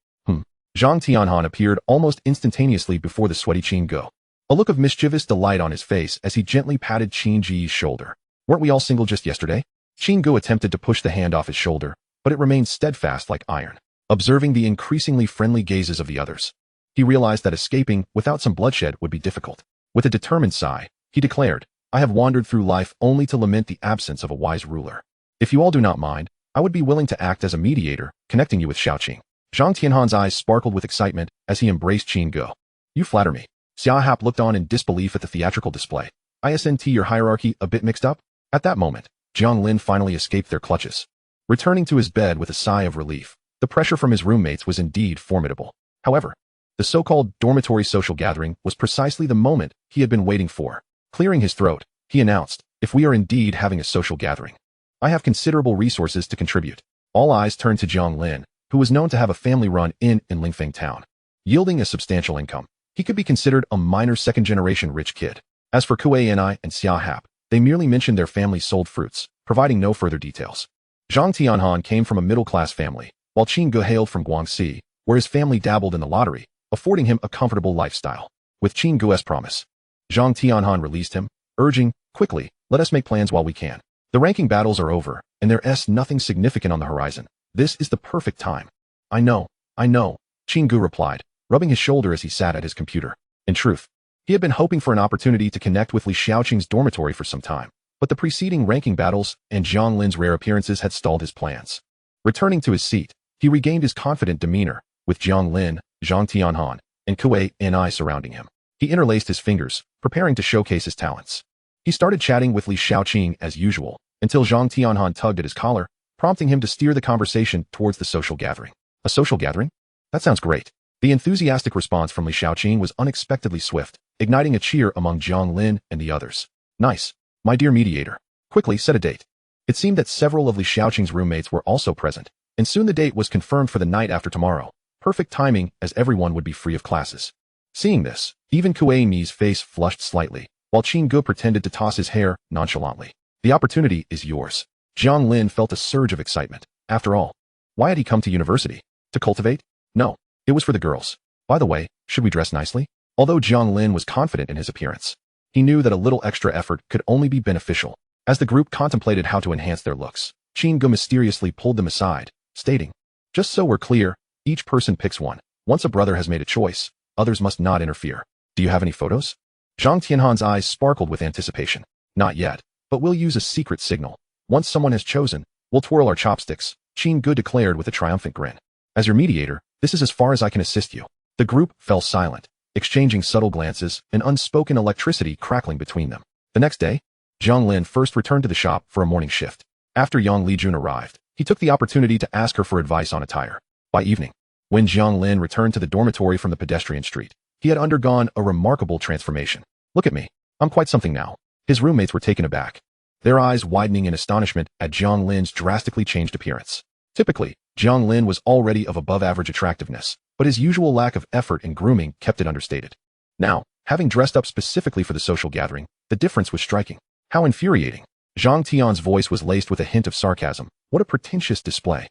Zhang Tianhan appeared almost instantaneously before the sweaty Qin Ge, a look of mischievous delight on his face as he gently patted Qin Ji's shoulder. Weren't we all single just yesterday? Gu attempted to push the hand off his shoulder, but it remained steadfast like iron. Observing the increasingly friendly gazes of the others, he realized that escaping without some bloodshed would be difficult. With a determined sigh, he declared, "I have wandered through life only to lament the absence of a wise ruler. If you all do not mind, I would be willing to act as a mediator, connecting you with Xiaoqing." Zhang Tianhan's eyes sparkled with excitement as he embraced Gu. "You flatter me." Xia Hap looked on in disbelief at the theatrical display. "Isn't your hierarchy a bit mixed up?" At that moment, Jiang Lin finally escaped their clutches. Returning to his bed with a sigh of relief, the pressure from his roommates was indeed formidable. However, the so-called dormitory social gathering was precisely the moment he had been waiting for. Clearing his throat, he announced, "If we are indeed having a social gathering, I have considerable resources to contribute." All eyes turned to Jiang Lin, who was known to have a family-run inn in Lingfeng town. Yielding a substantial income, he could be considered a minor second-generation rich kid. As for Kuei and Xia Hap, they merely mentioned their family sold fruits, providing no further details. Zhang Tianhan came from a middle-class family, while Gu hailed from Guangxi, where his family dabbled in the lottery, affording him a comfortable lifestyle. With Gu's promise, Zhang Tianhan released him, urging, "Quickly, let us make plans while we can. The ranking battles are over, and there is nothing significant on the horizon. This is the perfect time." I know, Gu replied, rubbing his shoulder as he sat at his computer. In truth, he had been hoping for an opportunity to connect with Li Xiaoqing's dormitory for some time, but the preceding ranking battles and Jiang Lin's rare appearances had stalled his plans. Returning to his seat, he regained his confident demeanor, with Jiang Lin, Zhang Tianhan, and Kuei and surrounding him. He interlaced his fingers, preparing to showcase his talents. He started chatting with Li Xiaoqing as usual, until Zhang Tianhan tugged at his collar, prompting him to steer the conversation towards the social gathering. A social gathering? That sounds great. The enthusiastic response from Li Xiaoqing was unexpectedly swift, igniting a cheer among Jiang Lin and the others. "Nice, my dear mediator. Quickly set a date." It seemed that several of Li Xiaoqing's roommates were also present, and soon the date was confirmed for the night after tomorrow. Perfect timing, as everyone would be free of classes. Seeing this, even Kuei Mi's face flushed slightly, while Gu pretended to toss his hair nonchalantly. "The opportunity is yours." Jiang Lin felt a surge of excitement. After all, why had he come to university? To cultivate? No, it was for the girls. By the way, should we dress nicely? Although Jiang Lin was confident in his appearance, he knew that a little extra effort could only be beneficial. As the group contemplated how to enhance their looks, Gu mysteriously pulled them aside, stating, "Just so we're clear, each person picks one. Once a brother has made a choice, others must not interfere. Do you have any photos?" Zhang Tianhan's eyes sparkled with anticipation. "Not yet, but we'll use a secret signal. Once someone has chosen, we'll twirl our chopsticks," Gu declared with a triumphant grin. "As your mediator, this is as far as I can assist you." The group fell silent, exchanging subtle glances and unspoken electricity crackling between them. The next day, Jiang Lin first returned to the shop for a morning shift. After Yang Lijun arrived, he took the opportunity to ask her for advice on attire. By evening, when Jiang Lin returned to the dormitory from the pedestrian street, he had undergone a remarkable transformation. "Look at me. I'm quite something now." His roommates were taken aback, their eyes widening in astonishment at Jiang Lin's drastically changed appearance. Typically, Jiang Lin was already of above-average attractiveness, but his usual lack of effort in grooming kept it understated. Now, having dressed up specifically for the social gathering, the difference was striking. How infuriating. Zhang Tian's voice was laced with a hint of sarcasm. What a pretentious display.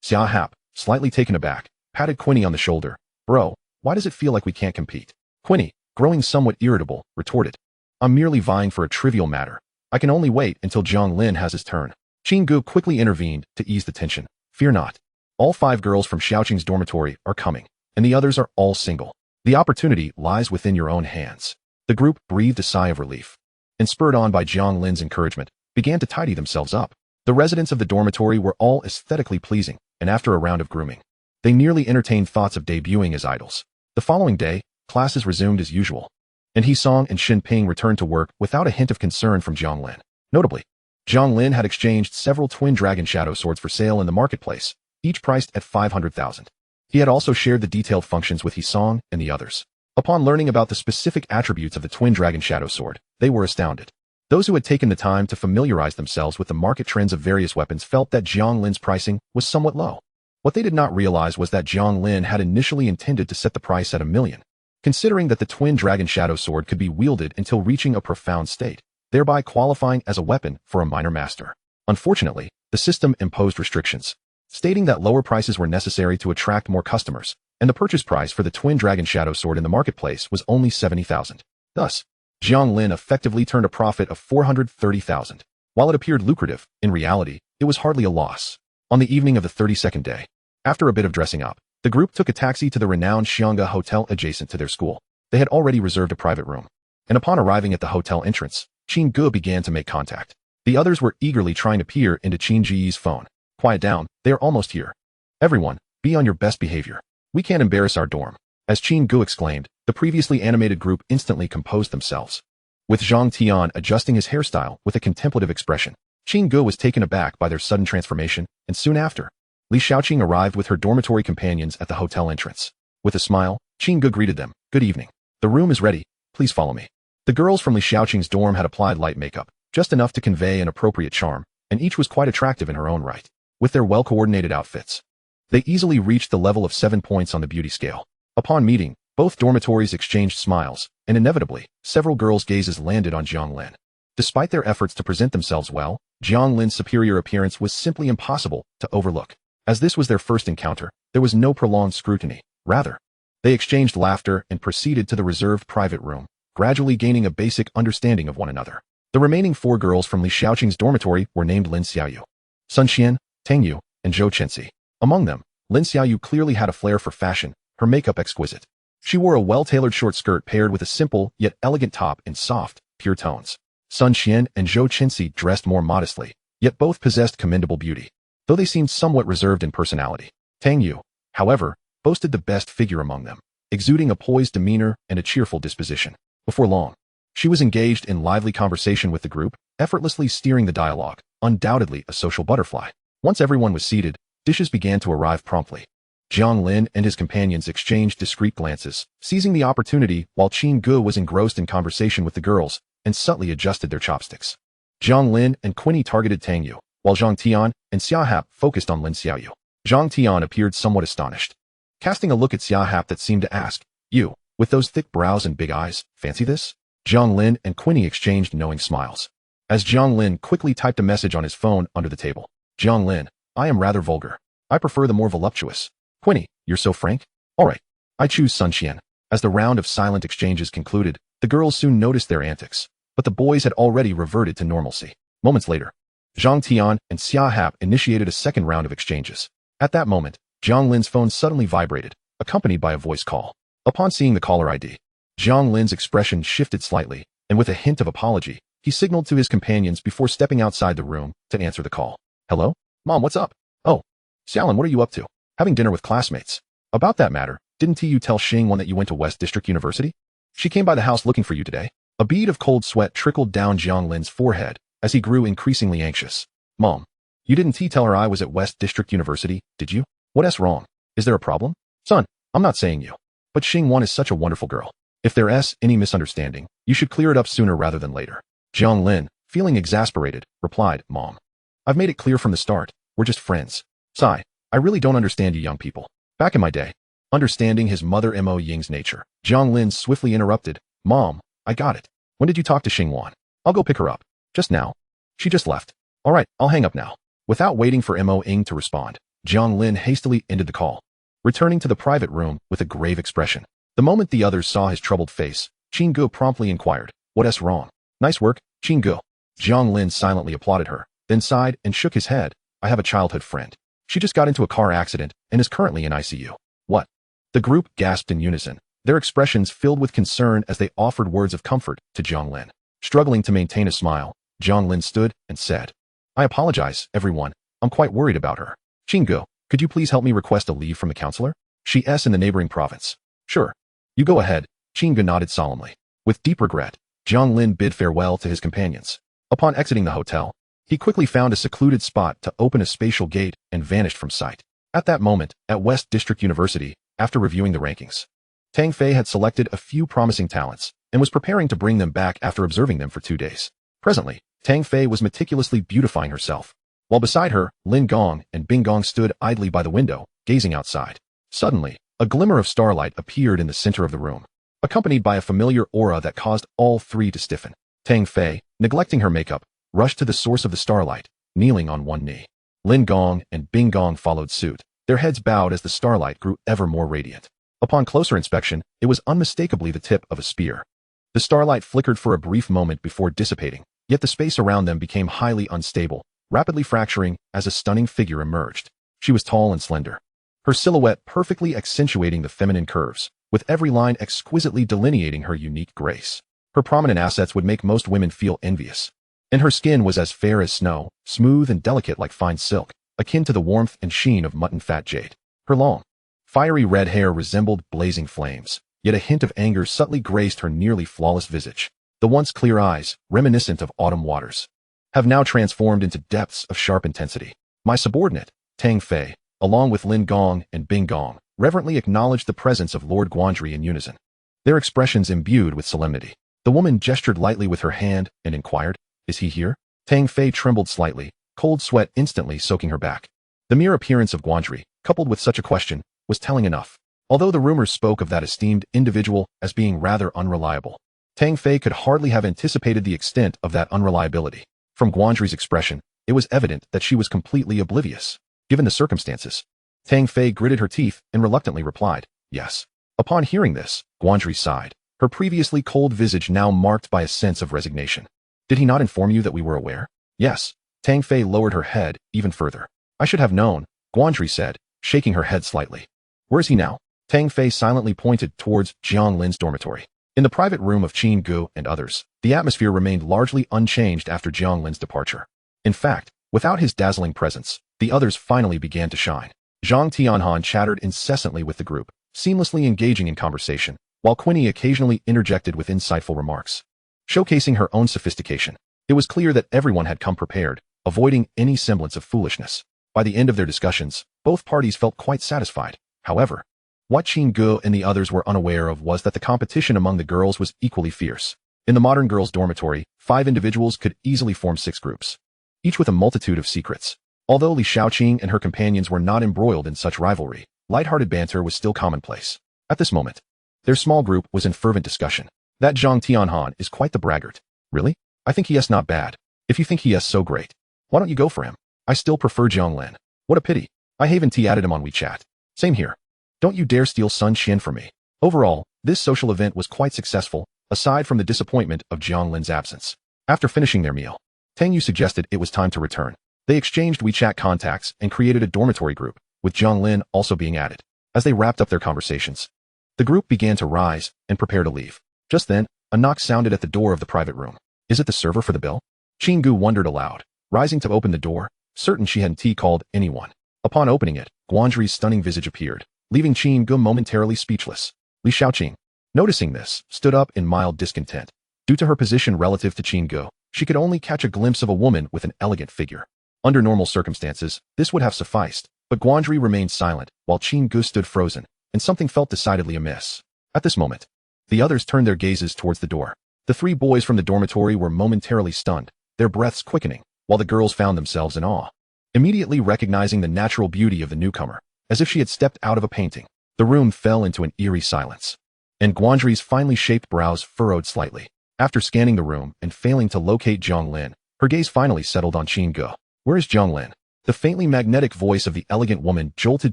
Xia Hap, slightly taken aback, patted Quinny on the shoulder. "Bro, why does it feel like we can't compete?" Quinny, growing somewhat irritable, retorted, "I'm merely vying for a trivial matter. I can only wait until Jiang Lin has his turn." Gu quickly intervened to ease the tension. "Fear not. All 5 girls from Xiaoqing's dormitory are coming, and the others are all single. The opportunity lies within your own hands." The group breathed a sigh of relief, and spurred on by Jiang Lin's encouragement, began to tidy themselves up. The residents of the dormitory were all aesthetically pleasing, and after a round of grooming, they nearly entertained thoughts of debuting as idols. The following day, classes resumed as usual, and Song and Xin Ping returned to work without a hint of concern from Jiang Lin. Notably, Jiang Lin had exchanged several twin dragon shadow swords for sale in the marketplace, each priced at 500,000. He had also shared the detailed functions with Song and the others. Upon learning about the specific attributes of the twin dragon shadow sword, they were astounded. Those who had taken the time to familiarize themselves with the market trends of various weapons felt that Jiang Lin's pricing was somewhat low. What they did not realize was that Jiang Lin had initially intended to set the price at 1 million, considering that the twin dragon shadow sword could be wielded until reaching a profound state, thereby qualifying as a weapon for a minor master. Unfortunately, the system imposed restrictions, stating that lower prices were necessary to attract more customers, and the purchase price for the twin dragon shadow sword in the marketplace was only 70,000. Thus, Jiang Lin effectively turned a profit of 430,000. While it appeared lucrative, in reality, it was hardly a loss. On the evening of the 32nd day, after a bit of dressing up, the group took a taxi to the renowned Xianga hotel adjacent to their school. They had already reserved a private room. And upon arriving at the hotel entrance, Qin Ge began to make contact. The others were eagerly trying to peer into Qin Ji's phone. Quiet down, they are almost here. Everyone, be on your best behavior. We can't embarrass our dorm. As Qin Ge exclaimed, the previously animated group instantly composed themselves. With Zhang Tian adjusting his hairstyle with a contemplative expression, Qin Ge was taken aback by their sudden transformation, and soon after, Li Xiaoqing arrived with her dormitory companions at the hotel entrance. With a smile, Qin Ge greeted them. Good evening. The room is ready. Please follow me. The girls from Li Xiaoqing's dorm had applied light makeup, just enough to convey an appropriate charm, and each was quite attractive in her own right. With their well-coordinated outfits, they easily reached the level of 7 points on the beauty scale. Upon meeting, both dormitories exchanged smiles, and inevitably, several girls' gazes landed on Jiang Lin. Despite their efforts to present themselves well, Jiang Lin's superior appearance was simply impossible to overlook. As this was their first encounter, there was no prolonged scrutiny. Rather, they exchanged laughter and proceeded to the reserved private room, gradually gaining a basic understanding of one another. The remaining 4 girls from Li Xiaoqing's dormitory were named Lin Xiaoyu, Sun Xian, Tang Yu, and Zhou Chenxi. Among them, Lin Xiaoyu clearly had a flair for fashion, her makeup exquisite. She wore a well-tailored short skirt paired with a simple yet elegant top in soft, pure tones. Sun Xian and Zhou Chenxi dressed more modestly, yet both possessed commendable beauty, though they seemed somewhat reserved in personality. Tang Yu, however, boasted the best figure among them, exuding a poised demeanor and a cheerful disposition. Before long, she was engaged in lively conversation with the group, effortlessly steering the dialogue, undoubtedly a social butterfly. Once everyone was seated, dishes began to arrive promptly. Jiang Lin and his companions exchanged discreet glances, seizing the opportunity while Qin Ge was engrossed in conversation with the girls and subtly adjusted their chopsticks. Jiang Lin and Quinny targeted Tang Yu, while Zhang Tian and Xia Hap focused on Lin Xiaoyu. Zhang Tian appeared somewhat astonished, casting a look at Xia Hap that seemed to ask, "You, with those thick brows and big eyes, fancy this?" Jiang Lin and Quinny exchanged knowing smiles. As Jiang Lin quickly typed a message on his phone under the table. Jiang Lin, I am rather vulgar. I prefer the more voluptuous. Quinny, you're so frank? Alright, I choose Sun Xian. As the round of silent exchanges concluded, the girls soon noticed their antics, but the boys had already reverted to normalcy. Moments later, Zhang Tian and Xia Hap initiated a second round of exchanges. At that moment, Jiang Lin's phone suddenly vibrated, accompanied by a voice call. Upon seeing the caller ID, Jiang Lin's expression shifted slightly, and with a hint of apology, he signaled to his companions before stepping outside the room to answer the call. Hello? Mom, what's up? Oh, Xiaolin, what are you up to? Having dinner with classmates. About that matter, didn't you tell Xing that you went to West District University? She came by the house looking for you today. A bead of cold sweat trickled down Jiang Lin's forehead as he grew increasingly anxious. Mom, you didn't tell her I was at West District University, did you? What's wrong? Is there a problem? Son, I'm not saying you. But Xing is such a wonderful girl. If there's any misunderstanding, you should clear it up sooner rather than later. Jiang Lin, feeling exasperated, replied, Mom, I've made it clear from the start, we're just friends. Sigh, I really don't understand you young people. Back in my day, understanding his mother Mo Ying's nature, Jiang Lin swiftly interrupted, Mom, I got it. When did you talk to Xing? I'll go pick her up. Just now. She just left. Alright, I'll hang up now. Without waiting for Mo Ying to respond, Jiang Lin hastily ended the call, returning to the private room with a grave expression. The moment the others saw his troubled face, Qin Ge promptly inquired, What's wrong? Nice work, Qin Ge. Jiang Lin silently applauded her, then sighed and shook his head. I have a childhood friend. She just got into a car accident and is currently in ICU. What? The group gasped in unison, their expressions filled with concern as they offered words of comfort to Jiang Lin. Struggling to maintain a smile, Jiang Lin stood and said, I apologize, everyone. I'm quite worried about her. Qin Ge, could you please help me request a leave from the counselor? She's in the neighboring province. Sure. You go ahead. Qin Ge nodded solemnly. With deep regret, Jiang Lin bid farewell to his companions. Upon exiting the hotel, he quickly found a secluded spot to open a spatial gate and vanished from sight. At that moment, at West District University, after reviewing the rankings, Tang Fei had selected a few promising talents and was preparing to bring them back after observing them for 2 days. Presently, Tang Fei was meticulously beautifying herself, while beside her, Lin Gong and Bing Gong stood idly by the window, gazing outside. Suddenly, a glimmer of starlight appeared in the center of the room, accompanied by a familiar aura that caused all three to stiffen. Tang Fei, neglecting her makeup, rushed to the source of the starlight, kneeling on one knee. Lin Gong and Bing Gong followed suit, their heads bowed as the starlight grew ever more radiant. Upon closer inspection, it was unmistakably the tip of a spear. The starlight flickered for a brief moment before dissipating, Yet the space around them became highly unstable, rapidly fracturing as a stunning figure emerged. She was tall and slender, her silhouette perfectly accentuating the feminine curves, with every line exquisitely delineating her unique grace. Her prominent assets would make most women feel envious. And her skin was as fair as snow, smooth and delicate like fine silk, akin to the warmth and sheen of mutton fat jade. Her long, fiery red hair resembled blazing flames, yet a hint of anger subtly graced her nearly flawless visage. The once clear eyes, reminiscent of autumn waters, have now transformed into depths of sharp intensity. My subordinate, Tang Fei, along with Lin Gong and Bing Gong, reverently acknowledged the presence of Lord Guanzhi in unison, their expressions imbued with solemnity. The woman gestured lightly with her hand and inquired, "Is he here?" Tang Fei trembled slightly, cold sweat instantly soaking her back. The mere appearance of Guanzhi, coupled with such a question, was telling enough. Although the rumors spoke of that esteemed individual as being rather unreliable, Tang Fei could hardly have anticipated the extent of that unreliability. From Guanzhi's expression, it was evident that she was completely oblivious. Given the circumstances, Tang Fei gritted her teeth and reluctantly replied, "Yes." Upon hearing this, Guanzhi sighed, her previously cold visage now marked by a sense of resignation. "Did he not inform you that we were aware?" "Yes." Tang Fei lowered her head even further. "I should have known," Guanzhi said, shaking her head slightly. "Where is he now?" Tang Fei silently pointed towards Jiang Lin's dormitory. In the private room of Qin Gu and others, the atmosphere remained largely unchanged after Jiang Lin's departure. In fact, without his dazzling presence, the others finally began to shine. Zhang Tianhan chattered incessantly with the group, seamlessly engaging in conversation, while Quinny occasionally interjected with insightful remarks, showcasing her own sophistication. It was clear that everyone had come prepared, avoiding any semblance of foolishness. By the end of their discussions, both parties felt quite satisfied. However, what Qin Gu and the others were unaware of was that the competition among the girls was equally fierce. In the modern girls' dormitory, 5 individuals could easily form 6 groups, each with a multitude of secrets. Although Li Shaoqing and her companions were not embroiled in such rivalry, light-hearted banter was still commonplace. At this moment, their small group was in fervent discussion. "That Zhang Tianhan is quite the braggart." "Really? I think he is not bad. If you think he is so great, why don't you go for him? I still prefer Jiang Lin." "What a pity. I haven't added him on WeChat." "Same here. Don't you dare steal Sun Xian from me." Overall, this social event was quite successful, aside from the disappointment of Jiang Lin's absence. After finishing their meal, Tang Yu suggested it was time to return. They exchanged WeChat contacts and created a dormitory group, with Jiang Lin also being added. As they wrapped up their conversations, the group began to rise and prepare to leave. Just then, a knock sounded at the door of the private room. "Is it the server for the bill?" Qin Gu wondered aloud, rising to open the door, certain she hadn't called anyone. Upon opening it, Guanzhi's stunning visage appeared, leaving Qin Gu momentarily speechless. Li Shaoqing, noticing this, stood up in mild discontent. Due to her position relative to Qin Gu, she could only catch a glimpse of a woman with an elegant figure. Under normal circumstances, this would have sufficed, but Guanzhi remained silent, while Qin Gu stood frozen, and something felt decidedly amiss. At this moment, the others turned their gazes towards the door. The 3 boys from the dormitory were momentarily stunned, their breaths quickening, while the girls found themselves in awe. Immediately recognizing the natural beauty of the newcomer, as if she had stepped out of a painting, the room fell into an eerie silence. And Guanzhi's finely shaped brows furrowed slightly. After scanning the room and failing to locate Jiang Lin, her gaze finally settled on Qin Gu. "Where is Jiang Lin?" The faintly magnetic voice of the elegant woman jolted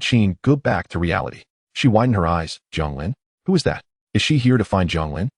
Qin Gu back to reality. She widened her eyes. "Jiang Lin? Who is that? Is she here to find Jiang Lin?"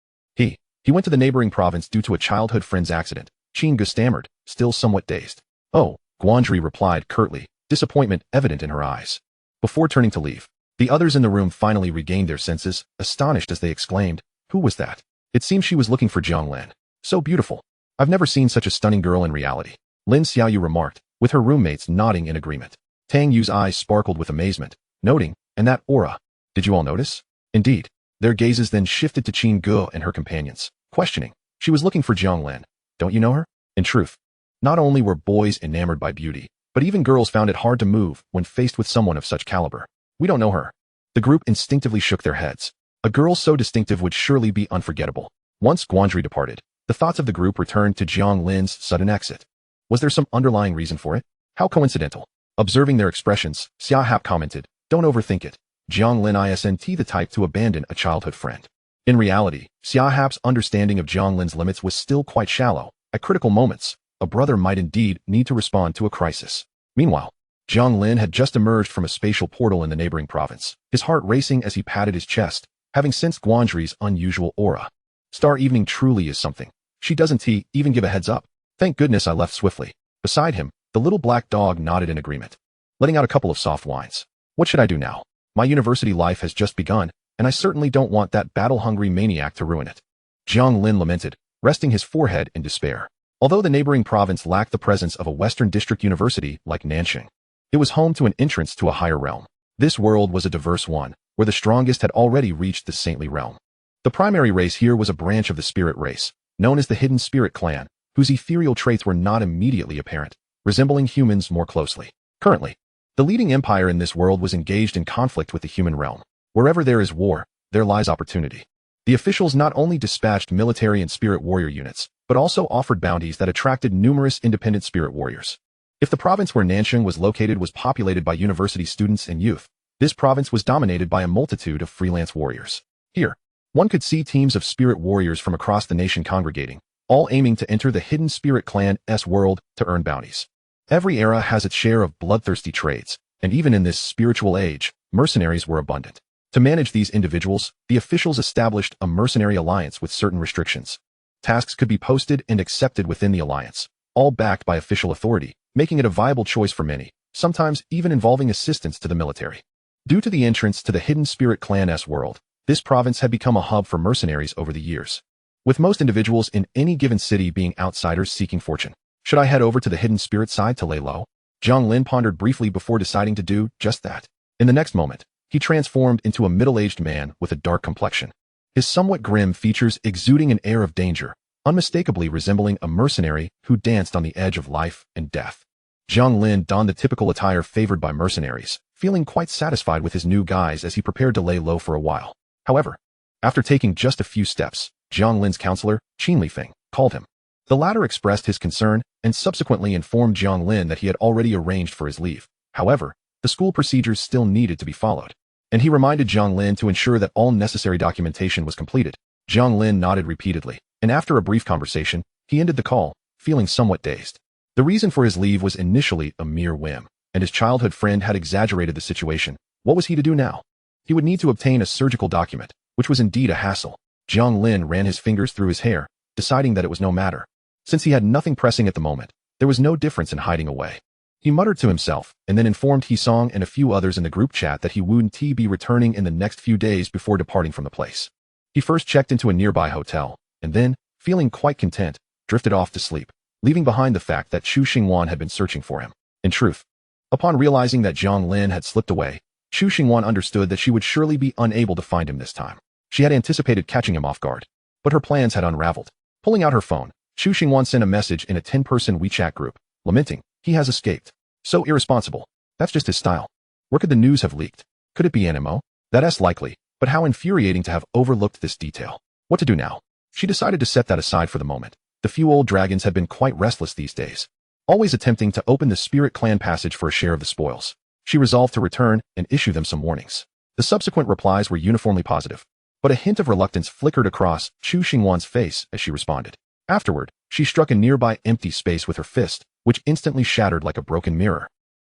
He went to the neighboring province due to a childhood friend's accident," Qin Gu stammered, still somewhat dazed. "Oh," Guanzhi replied curtly, disappointment evident in her eyes. Before turning to leave, the others in the room finally regained their senses, astonished as they exclaimed, "Who was that?" It seemed she was looking for Jiang Lin. "So beautiful. I've never seen such a stunning girl in reality," Lin Xiaoyu remarked, with her roommates nodding in agreement. Tang Yu's eyes sparkled with amazement, noting, "And that aura. Did you all notice?" Indeed. Their gazes then shifted to Qin Gu and her companions, questioning. "She was looking for Jiang Lin. Don't you know her?" In truth, not only were boys enamored by beauty, but even girls found it hard to move when faced with someone of such caliber. "We don't know her." The group instinctively shook their heads. A girl so distinctive would surely be unforgettable. Once Guanzhi departed, the thoughts of the group returned to Jiang Lin's sudden exit. Was there some underlying reason for it? How coincidental. Observing their expressions, Xia Hap commented, "Don't overthink it. Jiang Lin isn't the type to abandon a childhood friend." In reality, Xia Hap's understanding of Jiang Lin's limits was still quite shallow. At critical moments, a brother might indeed need to respond to a crisis. Meanwhile, Jiang Lin had just emerged from a spatial portal in the neighboring province, his heart racing as he patted his chest, having sensed Guanzhi's unusual aura. Star Evening truly is something. She doesn't even give a heads up. Thank goodness I left swiftly. Beside him, the little black dog nodded in agreement, letting out a couple of soft whines. What should I do now? My university life has just begun, and I certainly don't want that battle-hungry maniac to ruin it. Jiang Lin lamented, resting his forehead in despair. Although the neighboring province lacked the presence of a Western District university like Nanxing, it was home to an entrance to a higher realm. This world was a diverse one, where the strongest had already reached the saintly realm. The primary race here was a branch of the spirit race, known as the Hidden Spirit Clan, whose ethereal traits were not immediately apparent, resembling humans more closely. Currently, the leading empire in this world was engaged in conflict with the human realm. Wherever there is war, there lies opportunity. The officials not only dispatched military and spirit warrior units, but also offered bounties that attracted numerous independent spirit warriors. If the province where Nanxing was located was populated by university students and youth, this province was dominated by a multitude of freelance warriors. Here, one could see teams of spirit warriors from across the nation congregating, all aiming to enter the Hidden Spirit Clan's world to earn bounties. Every era has its share of bloodthirsty trades, and even in this spiritual age, mercenaries were abundant. To manage these individuals, the officials established a mercenary alliance with certain restrictions. Tasks could be posted and accepted within the alliance, all backed by official authority, making it a viable choice for many, sometimes even involving assistance to the military. Due to the entrance to the Hidden Spirit Clan's world, this province had become a hub for mercenaries over the years. With most individuals in any given city being outsiders seeking fortune. Should I head over to the Hidden Spirit side to lay low? Jiang Lin pondered briefly before deciding to do just that. In the next moment, he transformed into a middle-aged man with a dark complexion. His somewhat grim features exuding an air of danger, unmistakably resembling a mercenary who danced on the edge of life and death. Jiang Lin donned the typical attire favored by mercenaries, feeling quite satisfied with his new guise as he prepared to lay low for a while. However, after taking just a few steps, Jiang Lin's counselor, Qin Lifeng, called him. The latter expressed his concern and subsequently informed Jiang Lin that he had already arranged for his leave. However, the school procedures still needed to be followed, and he reminded Jiang Lin to ensure that all necessary documentation was completed. Jiang Lin nodded repeatedly, and after a brief conversation, he ended the call, feeling somewhat dazed. The reason for his leave was initially a mere whim, and his childhood friend had exaggerated the situation. What was he to do now? He would need to obtain a surgical document, which was indeed a hassle. Jiang Lin ran his fingers through his hair, deciding that it was no matter. Since he had nothing pressing at the moment, there was no difference in hiding away. He muttered to himself, and then informed Hisong and a few others in the group chat that he would be returning in the next few days before departing from the place. He first checked into a nearby hotel, and then, feeling quite content, drifted off to sleep, leaving behind the fact that Chu Xingwan had been searching for him. In truth, upon realizing that Jiang Lin had slipped away, Chu Xingwan understood that she would surely be unable to find him this time. She had anticipated catching him off guard, but her plans had unraveled. Pulling out her phone, Chu Xingwan sent a message in a 10-person WeChat group, lamenting, "He has escaped. So irresponsible. That's just his style. Where could the news have leaked? Could it be Animo? That's likely, but how infuriating to have overlooked this detail. What to do now?" She decided to set that aside for the moment. The few old dragons had been quite restless these days, always attempting to open the Spirit Clan passage for a share of the spoils. She resolved to return and issue them some warnings. The subsequent replies were uniformly positive, but a hint of reluctance flickered across Chu Xingwan's face as she responded. Afterward, she struck a nearby empty space with her fist, which instantly shattered like a broken mirror,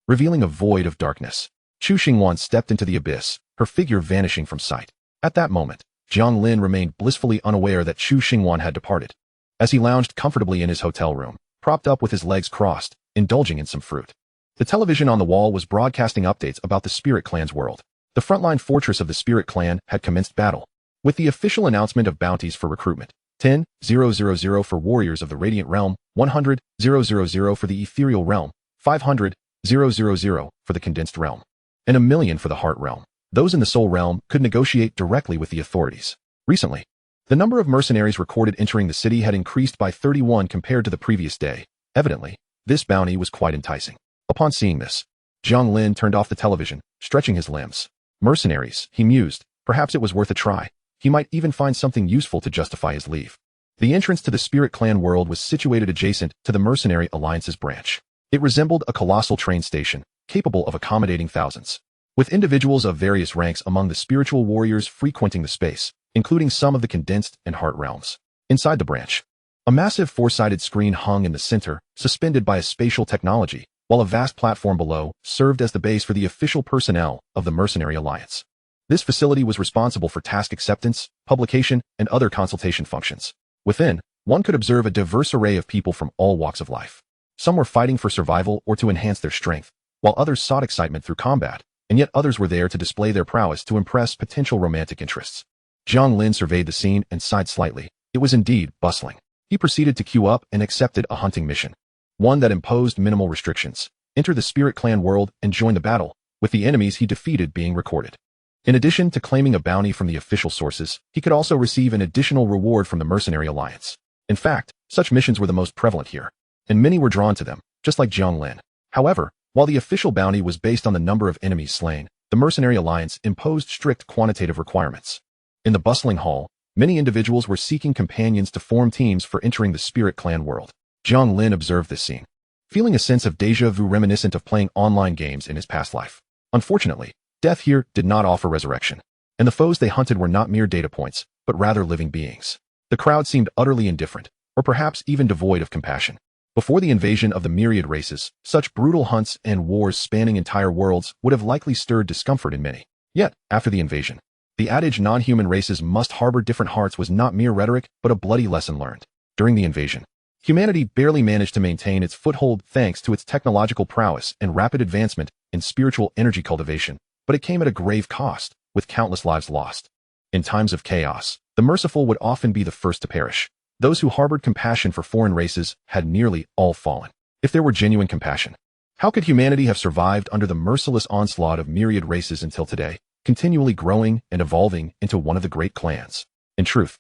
revealing a void of darkness. Chu Xingwan stepped into the abyss, her figure vanishing from sight. At that moment, Jiang Lin remained blissfully unaware that Chu Xingwan had departed. As he lounged comfortably in his hotel room, propped up with his legs crossed, indulging in some fruit. The television on the wall was broadcasting updates about the Spirit Clan's world. The frontline fortress of the Spirit Clan had commenced battle, with the official announcement of bounties for recruitment. 10,000 for warriors of the Radiant Realm, 100,000 for the Ethereal Realm, 500,000 for the Condensed Realm, and 1,000,000 for the Heart Realm. Those in the Soul Realm could negotiate directly with the authorities. Recently, the number of mercenaries recorded entering the city had increased by 31 compared to the previous day. Evidently, this bounty was quite enticing. Upon seeing this, Jiang Lin turned off the television, stretching his limbs. Mercenaries, he mused, perhaps it was worth a try. He might even find something useful to justify his leave. The entrance to the Spirit Clan world was situated adjacent to the Mercenary Alliance's branch. It resembled a colossal train station, capable of accommodating thousands, with individuals of various ranks among the spiritual warriors frequenting the space, including some of the Condensed and Heart realms. Inside the branch, a massive four-sided screen hung in the center, suspended by a spatial technology, while a vast platform below served as the base for the official personnel of the Mercenary Alliance. This facility was responsible for task acceptance, publication, and other consultation functions. Within, one could observe a diverse array of people from all walks of life. Some were fighting for survival or to enhance their strength, while others sought excitement through combat, and yet others were there to display their prowess to impress potential romantic interests. Jiang Lin surveyed the scene and sighed slightly. It was indeed bustling. He proceeded to queue up and accepted a hunting mission. One that imposed minimal restrictions. Enter the Spirit Clan world and join the battle, with the enemies he defeated being recorded. In addition to claiming a bounty from the official sources, he could also receive an additional reward from the Mercenary Alliance. In fact, such missions were the most prevalent here, and many were drawn to them, just like Jiang Lin. However, while the official bounty was based on the number of enemies slain, the Mercenary Alliance imposed strict quantitative requirements. In the bustling hall, many individuals were seeking companions to form teams for entering the Spirit Clan world. Jiang Lin observed this scene, feeling a sense of déjà vu reminiscent of playing online games in his past life. Unfortunately, death here did not offer resurrection, and the foes they hunted were not mere data points, but rather living beings. The crowd seemed utterly indifferent, or perhaps even devoid of compassion. Before the invasion of the myriad races, such brutal hunts and wars spanning entire worlds would have likely stirred discomfort in many. Yet, after the invasion, the adage non-human races must harbor different hearts was not mere rhetoric, but a bloody lesson learned. During the invasion, humanity barely managed to maintain its foothold thanks to its technological prowess and rapid advancement in spiritual energy cultivation, but it came at a grave cost, with countless lives lost. In times of chaos, the merciful would often be the first to perish. Those who harbored compassion for foreign races had nearly all fallen. If there were genuine compassion, how could humanity have survived under the merciless onslaught of myriad races until today, continually growing and evolving into one of the great clans? In truth,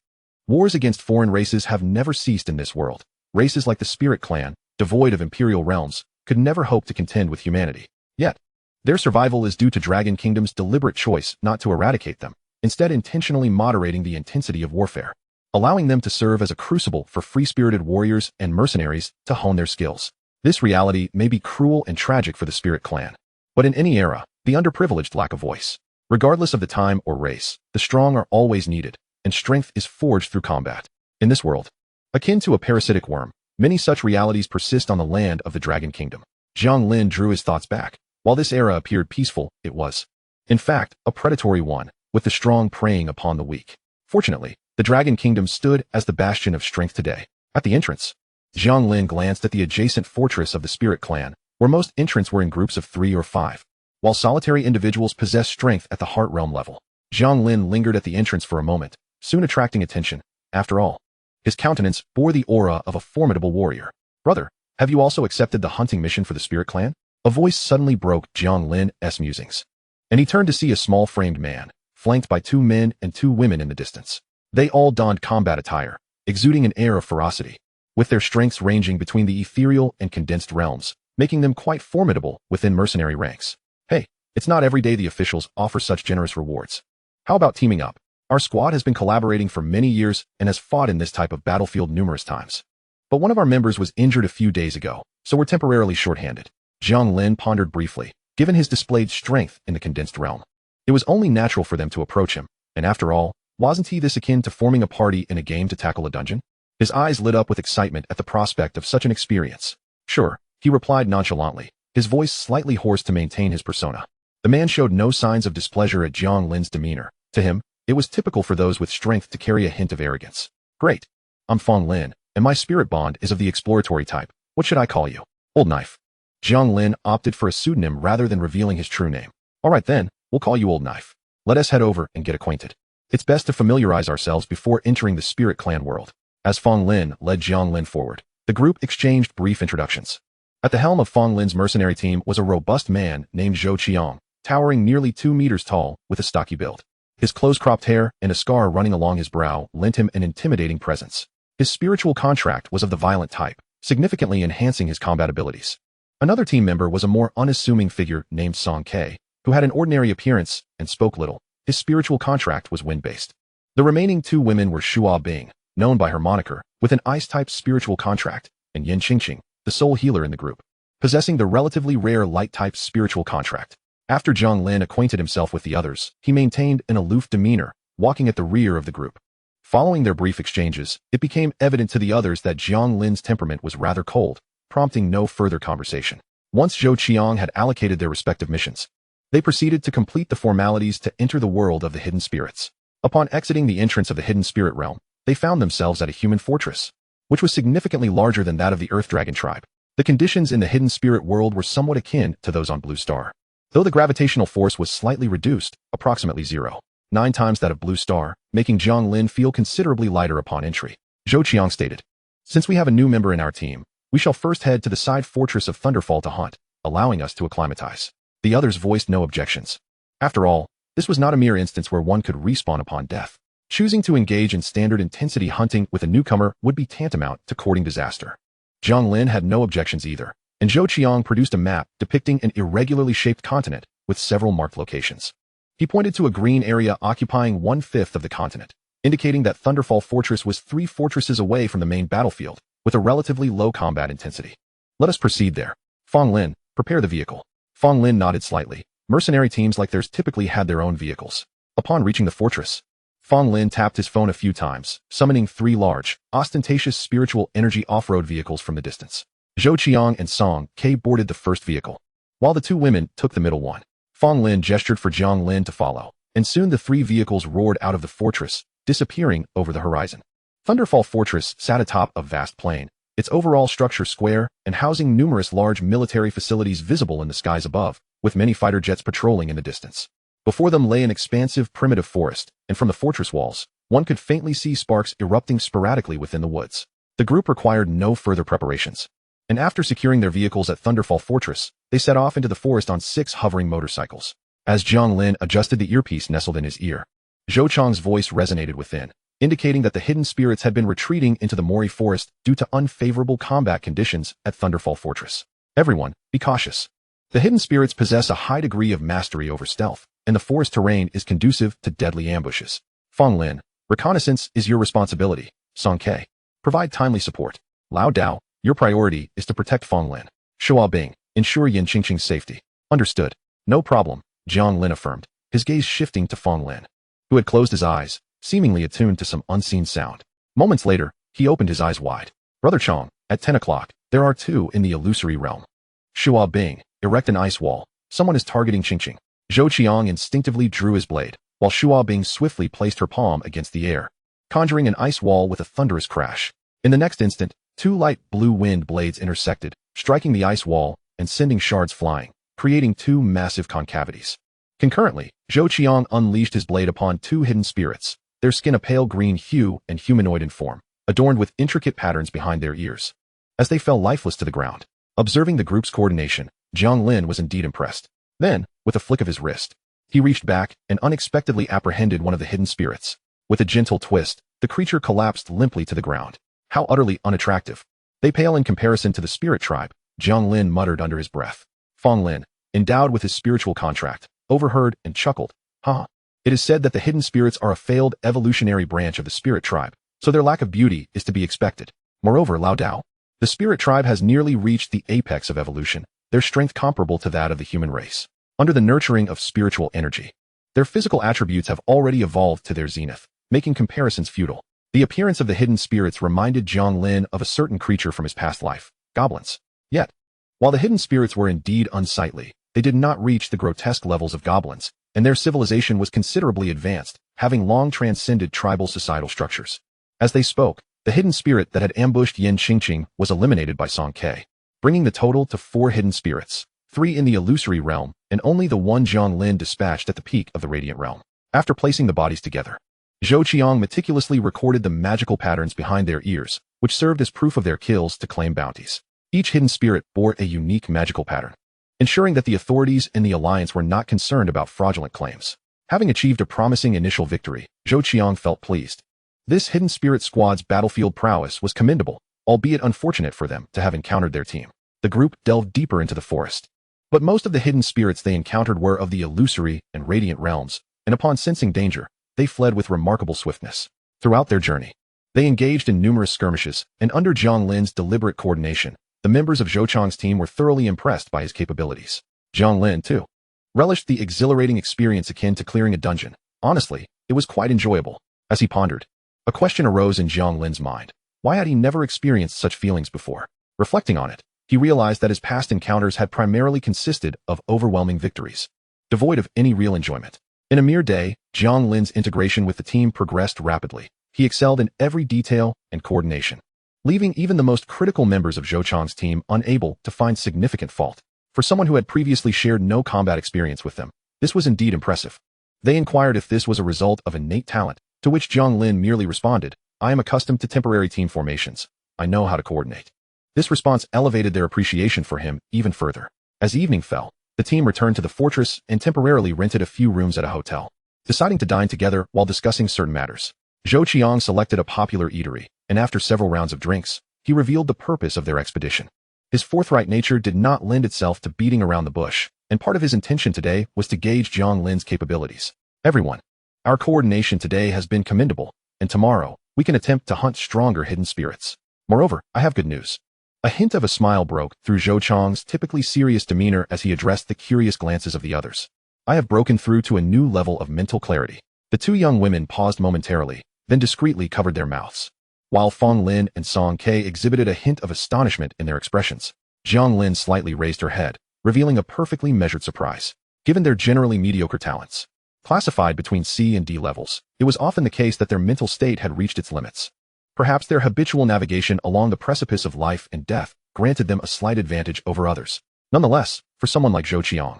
wars against foreign races have never ceased in this world. Races like the Spirit Clan, devoid of imperial realms, could never hope to contend with humanity. Yet, their survival is due to Dragon Kingdom's deliberate choice not to eradicate them, instead intentionally moderating the intensity of warfare, allowing them to serve as a crucible for free-spirited warriors and mercenaries to hone their skills. This reality may be cruel and tragic for the Spirit Clan, but in any era, the underprivileged lack a voice. Regardless of the time or race, the strong are always needed, and strength is forged through combat. In this world, akin to a parasitic worm, many such realities persist on the land of the Dragon Kingdom. Jiang Lin drew his thoughts back. While this era appeared peaceful, it was, in fact, a predatory one, with the strong preying upon the weak. Fortunately, the Dragon Kingdom stood as the bastion of strength today. At the entrance, Jiang Lin glanced at the adjacent fortress of the Spirit Clan, where most entrants were in groups of 3 or 5, while solitary individuals possessed strength at the heart realm level. Jiang Lin lingered at the entrance for a moment, soon attracting attention. After all, his countenance bore the aura of a formidable warrior. "Brother, have you also accepted the hunting mission for the Spirit Clan?" A voice suddenly broke Jiang Lin's musings, and he turned to see a small-framed man, flanked by 2 men and 2 women in the distance. They all donned combat attire, exuding an air of ferocity, with their strengths ranging between the ethereal and condensed realms, making them quite formidable within mercenary ranks. "Hey, it's not every day the officials offer such generous rewards. How about teaming up? Our squad has been collaborating for many years and has fought in this type of battlefield numerous times. But one of our members was injured a few days ago, so we're temporarily short-handed." Jiang Lin pondered briefly. Given his displayed strength in the condensed realm, it was only natural for them to approach him, and after all, wasn't he this akin to forming a party in a game to tackle a dungeon? His eyes lit up with excitement at the prospect of such an experience. "Sure," he replied nonchalantly, his voice slightly hoarse to maintain his persona. The man showed no signs of displeasure at Jiang Lin's demeanor. To him, it was typical for those with strength to carry a hint of arrogance. "Great. I'm Feng Lin, and my spirit bond is of the exploratory type. What should I call you?" "Old Knife." Jiang Lin opted for a pseudonym rather than revealing his true name. "All right then, we'll call you Old Knife. Let us head over and get acquainted. It's best to familiarize ourselves before entering the Spirit Clan world." As Feng Lin led Jiang Lin forward, the group exchanged brief introductions. At the helm of Feng Lin's mercenary team was a robust man named Zhou Qiang, towering nearly 2 meters tall with a stocky build. His close-cropped hair and a scar running along his brow lent him an intimidating presence. His spiritual contract was of the violent type, significantly enhancing his combat abilities. Another team member was a more unassuming figure named Song Ke, who had an ordinary appearance and spoke little. His spiritual contract was wind-based. The remaining 2 women were Shua Bing, known by her moniker, with an ice-type spiritual contract, and Yin Qingqing, the sole healer in the group, possessing the relatively rare light-type spiritual contract. After Jiang Lin acquainted himself with the others, he maintained an aloof demeanor, walking at the rear of the group. Following their brief exchanges, it became evident to the others that Jiang Lin's temperament was rather cold, prompting no further conversation. Once Zhou Qiang had allocated their respective missions, they proceeded to complete the formalities to enter the world of the hidden spirits. Upon exiting the entrance of the hidden spirit realm, they found themselves at a human fortress. which was significantly larger than that of the Earth Dragon tribe. The conditions in the hidden spirit world were somewhat akin to those on Blue Star, though the gravitational force was slightly reduced, approximately 0.9 times that of Blue Star, making Jiang Lin feel considerably lighter upon entry. Zhou Qiang stated, "Since we have a new member in our team, we shall first head to the side fortress of Thunderfall to hunt, allowing us to acclimatize." The others voiced no objections. After all, this was not a mere instance where one could respawn upon death. Choosing to engage in standard intensity hunting with a newcomer would be tantamount to courting disaster. Jiang Lin had no objections either, and Zhou Qiang produced a map depicting an irregularly shaped continent with several marked locations. He pointed to a green area occupying 1/5 of the continent, indicating that Thunderfall Fortress was 3 fortresses away from the main battlefield, with a relatively low combat intensity. "Let us proceed there. Fong Lin, prepare the vehicle." Fong Lin nodded slightly. Mercenary teams like theirs typically had their own vehicles. Upon reaching the fortress, Fong Lin tapped his phone a few times, summoning 3 large, ostentatious spiritual energy off-road vehicles from the distance. Zhou Qiang and Song Ke boarded the first vehicle, while the 2 women took the middle one. Fong Lin gestured for Jiang Lin to follow, and soon the 3 vehicles roared out of the fortress, disappearing over the horizon. Thunderfall Fortress sat atop a vast plain, its overall structure square and housing numerous large military facilities visible in the skies above, with many fighter jets patrolling in the distance. Before them lay an expansive primitive forest, and from the fortress walls, one could faintly see sparks erupting sporadically within the woods. The group required no further preparations, and after securing their vehicles at Thunderfall Fortress, they set off into the forest on 6 hovering motorcycles. As Jiang Lin adjusted the earpiece nestled in his ear, Zhou Qiang's voice resonated within, indicating that the hidden spirits had been retreating into the Mori Forest due to unfavorable combat conditions at Thunderfall Fortress. "Everyone, be cautious. The hidden spirits possess a high degree of mastery over stealth, and the forest terrain is conducive to deadly ambushes. Fong Lin, reconnaissance is your responsibility. Song Ke, provide timely support. Lao Dao, your priority is to protect Fong Lin. Shua Bing, ensure Yin Qingqing's safety." "Understood. No problem," Jiang Lin affirmed, his gaze shifting to Fong Lin, who had closed his eyes, seemingly attuned to some unseen sound. Moments later, he opened his eyes wide. "Brother Chong, at 10 o'clock, there are 2 in the illusory realm. Shua Bing, erect an ice wall. Someone is targeting Qingqing." Zhou Qiang instinctively drew his blade, while Shua Bing swiftly placed her palm against the air, conjuring an ice wall with a thunderous crash. In the next instant, 2 light blue wind blades intersected, striking the ice wall and sending shards flying, creating 2 massive concavities. Concurrently, Zhou Qiang unleashed his blade upon 2 hidden spirits, their skin a pale green hue and humanoid in form, adorned with intricate patterns behind their ears. As they fell lifeless to the ground, observing the group's coordination, Jiang Lin was indeed impressed. Then, with a flick of his wrist, he reached back and unexpectedly apprehended one of the hidden spirits. With a gentle twist, the creature collapsed limply to the ground. "How utterly unattractive. They pale in comparison to the spirit tribe," Jiang Lin muttered under his breath. Fong Lin, endowed with his spiritual contract, overheard and chuckled. "Huh. It is said that the hidden spirits are a failed evolutionary branch of the spirit tribe, so their lack of beauty is to be expected. Moreover, Lao Dao, the spirit tribe has nearly reached the apex of evolution, their strength comparable to that of the human race. Under the nurturing of spiritual energy, their physical attributes have already evolved to their zenith, making comparisons futile." The appearance of the hidden spirits reminded Jiang Lin of a certain creature from his past life, goblins. Yet, while the hidden spirits were indeed unsightly, they did not reach the grotesque levels of goblins, and their civilization was considerably advanced, having long transcended tribal societal structures. As they spoke, the hidden spirit that had ambushed Yin Qingqing was eliminated by Song Ke, bringing the total to 4 hidden spirits, 3 in the illusory realm, and only the 1 Jiang Lin dispatched at the peak of the radiant realm. After placing the bodies together, Zhou Qiang meticulously recorded the magical patterns behind their ears, which served as proof of their kills to claim bounties. Each hidden spirit bore a unique magical pattern, ensuring that the authorities in the alliance were not concerned about fraudulent claims. Having achieved a promising initial victory, Zhou Qiang felt pleased. This hidden spirit squad's battlefield prowess was commendable, albeit unfortunate for them to have encountered their team. The group delved deeper into the forest, but most of the hidden spirits they encountered were of the illusory and radiant realms, and upon sensing danger, they fled with remarkable swiftness. Throughout their journey, they engaged in numerous skirmishes, and under Jiang Lin's deliberate coordination, the members of Zhou Qiang's team were thoroughly impressed by his capabilities. Jiang Lin, too, relished the exhilarating experience akin to clearing a dungeon. Honestly, it was quite enjoyable. As he pondered, a question arose in Jiang Lin's mind. Why had he never experienced such feelings before? Reflecting on it, he realized that his past encounters had primarily consisted of overwhelming victories, devoid of any real enjoyment. In a mere day, Jiang Lin's integration with the team progressed rapidly. He excelled in every detail and coordination. leaving even the most critical members of Zhou Chang's team unable to find significant fault. For someone who had previously shared no combat experience with them, this was indeed impressive. They inquired if this was a result of innate talent, to which Jiang Lin merely responded, "I am accustomed to temporary team formations. I know how to coordinate." This response elevated their appreciation for him even further. As evening fell, the team returned to the fortress and temporarily rented a few rooms at a hotel. Deciding to dine together while discussing certain matters, Zhou Qiang selected a popular eatery, and after several rounds of drinks, he revealed the purpose of their expedition. His forthright nature did not lend itself to beating around the bush, and part of his intention today was to gauge Jiang Lin's capabilities. "Everyone, our coordination today has been commendable, and tomorrow, we can attempt to hunt stronger hidden spirits. Moreover, I have good news." A hint of a smile broke through Zhou Chang's typically serious demeanor as he addressed the curious glances of the others. "I have broken through to a new level of mental clarity." The two young women paused momentarily, then discreetly covered their mouths. While Fong Lin and Song Ke exhibited a hint of astonishment in their expressions, Jiang Lin slightly raised her head, revealing a perfectly measured surprise. Given their generally mediocre talents, classified between C and D levels, it was often the case that their mental state had reached its limits. Perhaps their habitual navigation along the precipice of life and death granted them a slight advantage over others. Nonetheless, for someone like Zhou Qiang,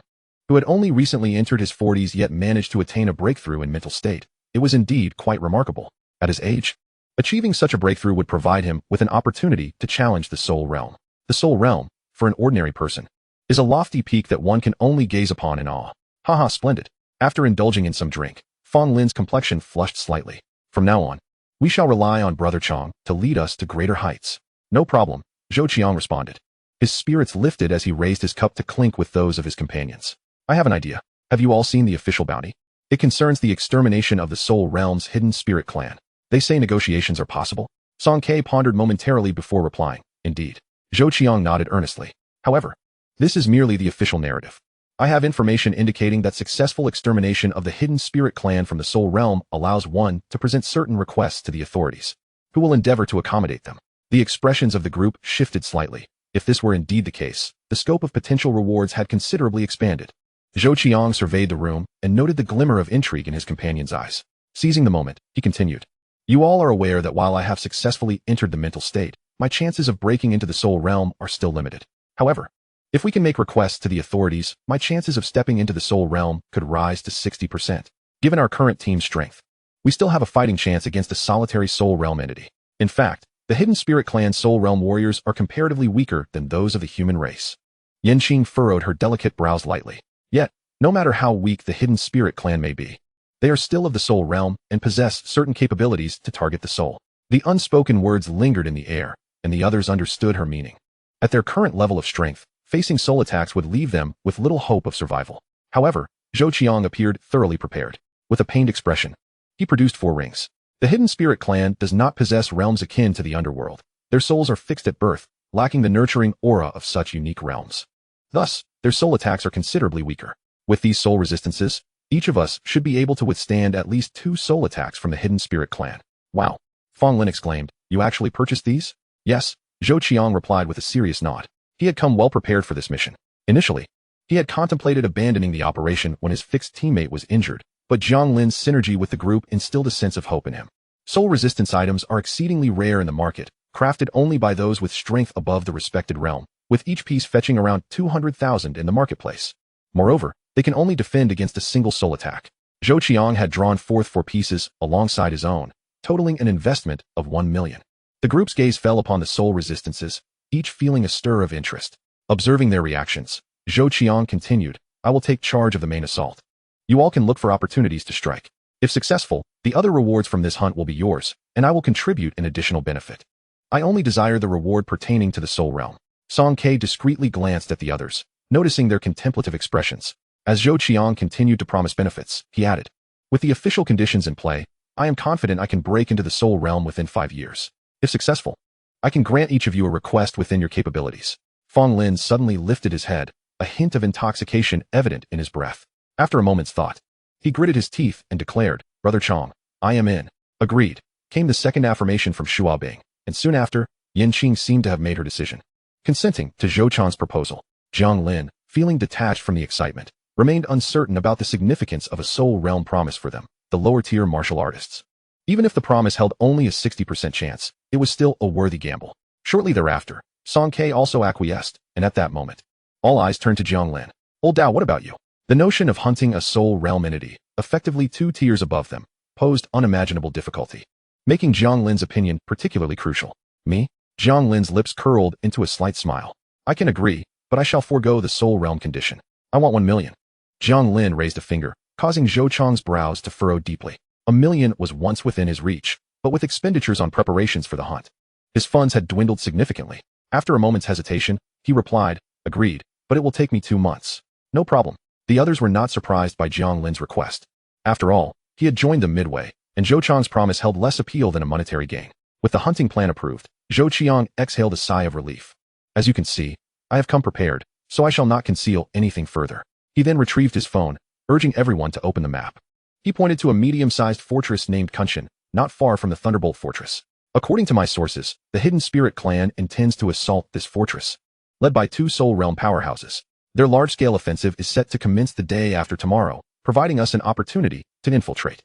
who had only recently entered his 40s yet managed to attain a breakthrough in mental state, it was indeed quite remarkable. At his age, achieving such a breakthrough would provide him with an opportunity to challenge the soul realm. The soul realm, for an ordinary person, is a lofty peak that one can only gaze upon in awe. Haha, splendid. After indulging in some drink, Fong Lin's complexion flushed slightly. "From now on, we shall rely on Brother Chang to lead us to greater heights." "No problem," Zhou Qiang responded. His spirits lifted as he raised his cup to clink with those of his companions. "I have an idea. Have you all seen the official bounty? It concerns the extermination of the Soul Realm's hidden spirit clan. They say negotiations are possible." Song Ke pondered momentarily before replying, "Indeed." Zhou Qiang nodded earnestly. "However, this is merely the official narrative. I have information indicating that successful extermination of the hidden spirit clan from the Soul Realm allows one to present certain requests to the authorities, who will endeavor to accommodate them." The expressions of the group shifted slightly. If this were indeed the case, the scope of potential rewards had considerably expanded. Zhou Qiang surveyed the room and noted the glimmer of intrigue in his companion's eyes. Seizing the moment, he continued, "You all are aware that while I have successfully entered the mental state, my chances of breaking into the Soul Realm are still limited. However, if we can make requests to the authorities, my chances of stepping into the Soul Realm could rise to 60%. Given our current team strength, we still have a fighting chance against a solitary Soul Realm entity. In fact, the Hidden Spirit Clan Soul Realm warriors are comparatively weaker than those of the human race." Yanqing furrowed her delicate brows lightly. Yet, no matter how weak the Hidden Spirit Clan may be, they are still of the Soul Realm and possess certain capabilities to target the soul. The unspoken words lingered in the air, and the others understood her meaning. At their current level of strength, facing soul attacks would leave them with little hope of survival. However, Zhou Qiang appeared thoroughly prepared. With a pained expression, he produced 4 rings. The Hidden Spirit Clan does not possess realms akin to the underworld. Their souls are fixed at birth, lacking the nurturing aura of such unique realms. Thus, their soul attacks are considerably weaker. With these soul resistances, each of us should be able to withstand at least 2 soul attacks from the Hidden Spirit Clan. "Wow!" Fong Lin exclaimed. "You actually purchased these?" "Yes," Zhou Qiang replied with a serious nod. He had come well prepared for this mission. Initially, he had contemplated abandoning the operation when his fixed teammate was injured, but Jiang Lin's synergy with the group instilled a sense of hope in him. Soul resistance items are exceedingly rare in the market, crafted only by those with strength above the respected realm, with each piece fetching around 200,000 in the marketplace. Moreover, they can only defend against a single soul attack. Zhou Qiang had drawn forth 4 pieces alongside his own, totaling an investment of 1 million. The group's gaze fell upon the soul resistances, each feeling a stir of interest. Observing their reactions, Zhou Qiang continued, "I will take charge of the main assault. You all can look for opportunities to strike. If successful, the other rewards from this hunt will be yours, and I will contribute an additional benefit. I only desire the reward pertaining to the Soul Realm." Song Ke discreetly glanced at the others, noticing their contemplative expressions. As Zhou Qiang continued to promise benefits, he added, "With the official conditions in play, I am confident I can break into the Soul Realm within 5 years. If successful, I can grant each of you a request within your capabilities." Fong Lin suddenly lifted his head, a hint of intoxication evident in his breath. After a moment's thought, he gritted his teeth and declared, "Brother Chang, I am in." "Agreed," came the second affirmation from Shuabing, and soon after, Yanqing seemed to have made her decision. Consenting to Zhou Chang's proposal, Jiang Lin, feeling detached from the excitement, remained uncertain about the significance of a Soul Realm promise for them, the lower-tier martial artists. Even if the promise held only a 60% chance, it was still a worthy gamble. Shortly thereafter, Song Ke also acquiesced, and at that moment, all eyes turned to Jiang Lin. Old Dao, what about you? The notion of hunting a soul realm entity, effectively 2 tiers above them, posed unimaginable difficulty, making Jiang Lin's opinion particularly crucial. Me? Jiang Lin's lips curled into a slight smile. I can agree, but I shall forego the soul realm condition. I want 1 million. Jiang Lin raised a finger, causing Zhou Chang's brows to furrow deeply. 1 million was once within his reach, but with expenditures on preparations for the hunt, his funds had dwindled significantly. After a moment's hesitation, he replied, agreed, but it will take me 2 months. No problem. The others were not surprised by Jiang Lin's request. After all, he had joined them midway, and Zhou Chang's promise held less appeal than a monetary gain. With the hunting plan approved, Zhou Qiang exhaled a sigh of relief. As you can see, I have come prepared, so I shall not conceal anything further. He then retrieved his phone, urging everyone to open the map. He pointed to a medium-sized fortress named Kunshan, not far from the Thunderbolt Fortress. According to my sources, the Hidden Spirit clan intends to assault this fortress, led by 2 Soul Realm powerhouses. Their large-scale offensive is set to commence the day after tomorrow, providing us an opportunity to infiltrate.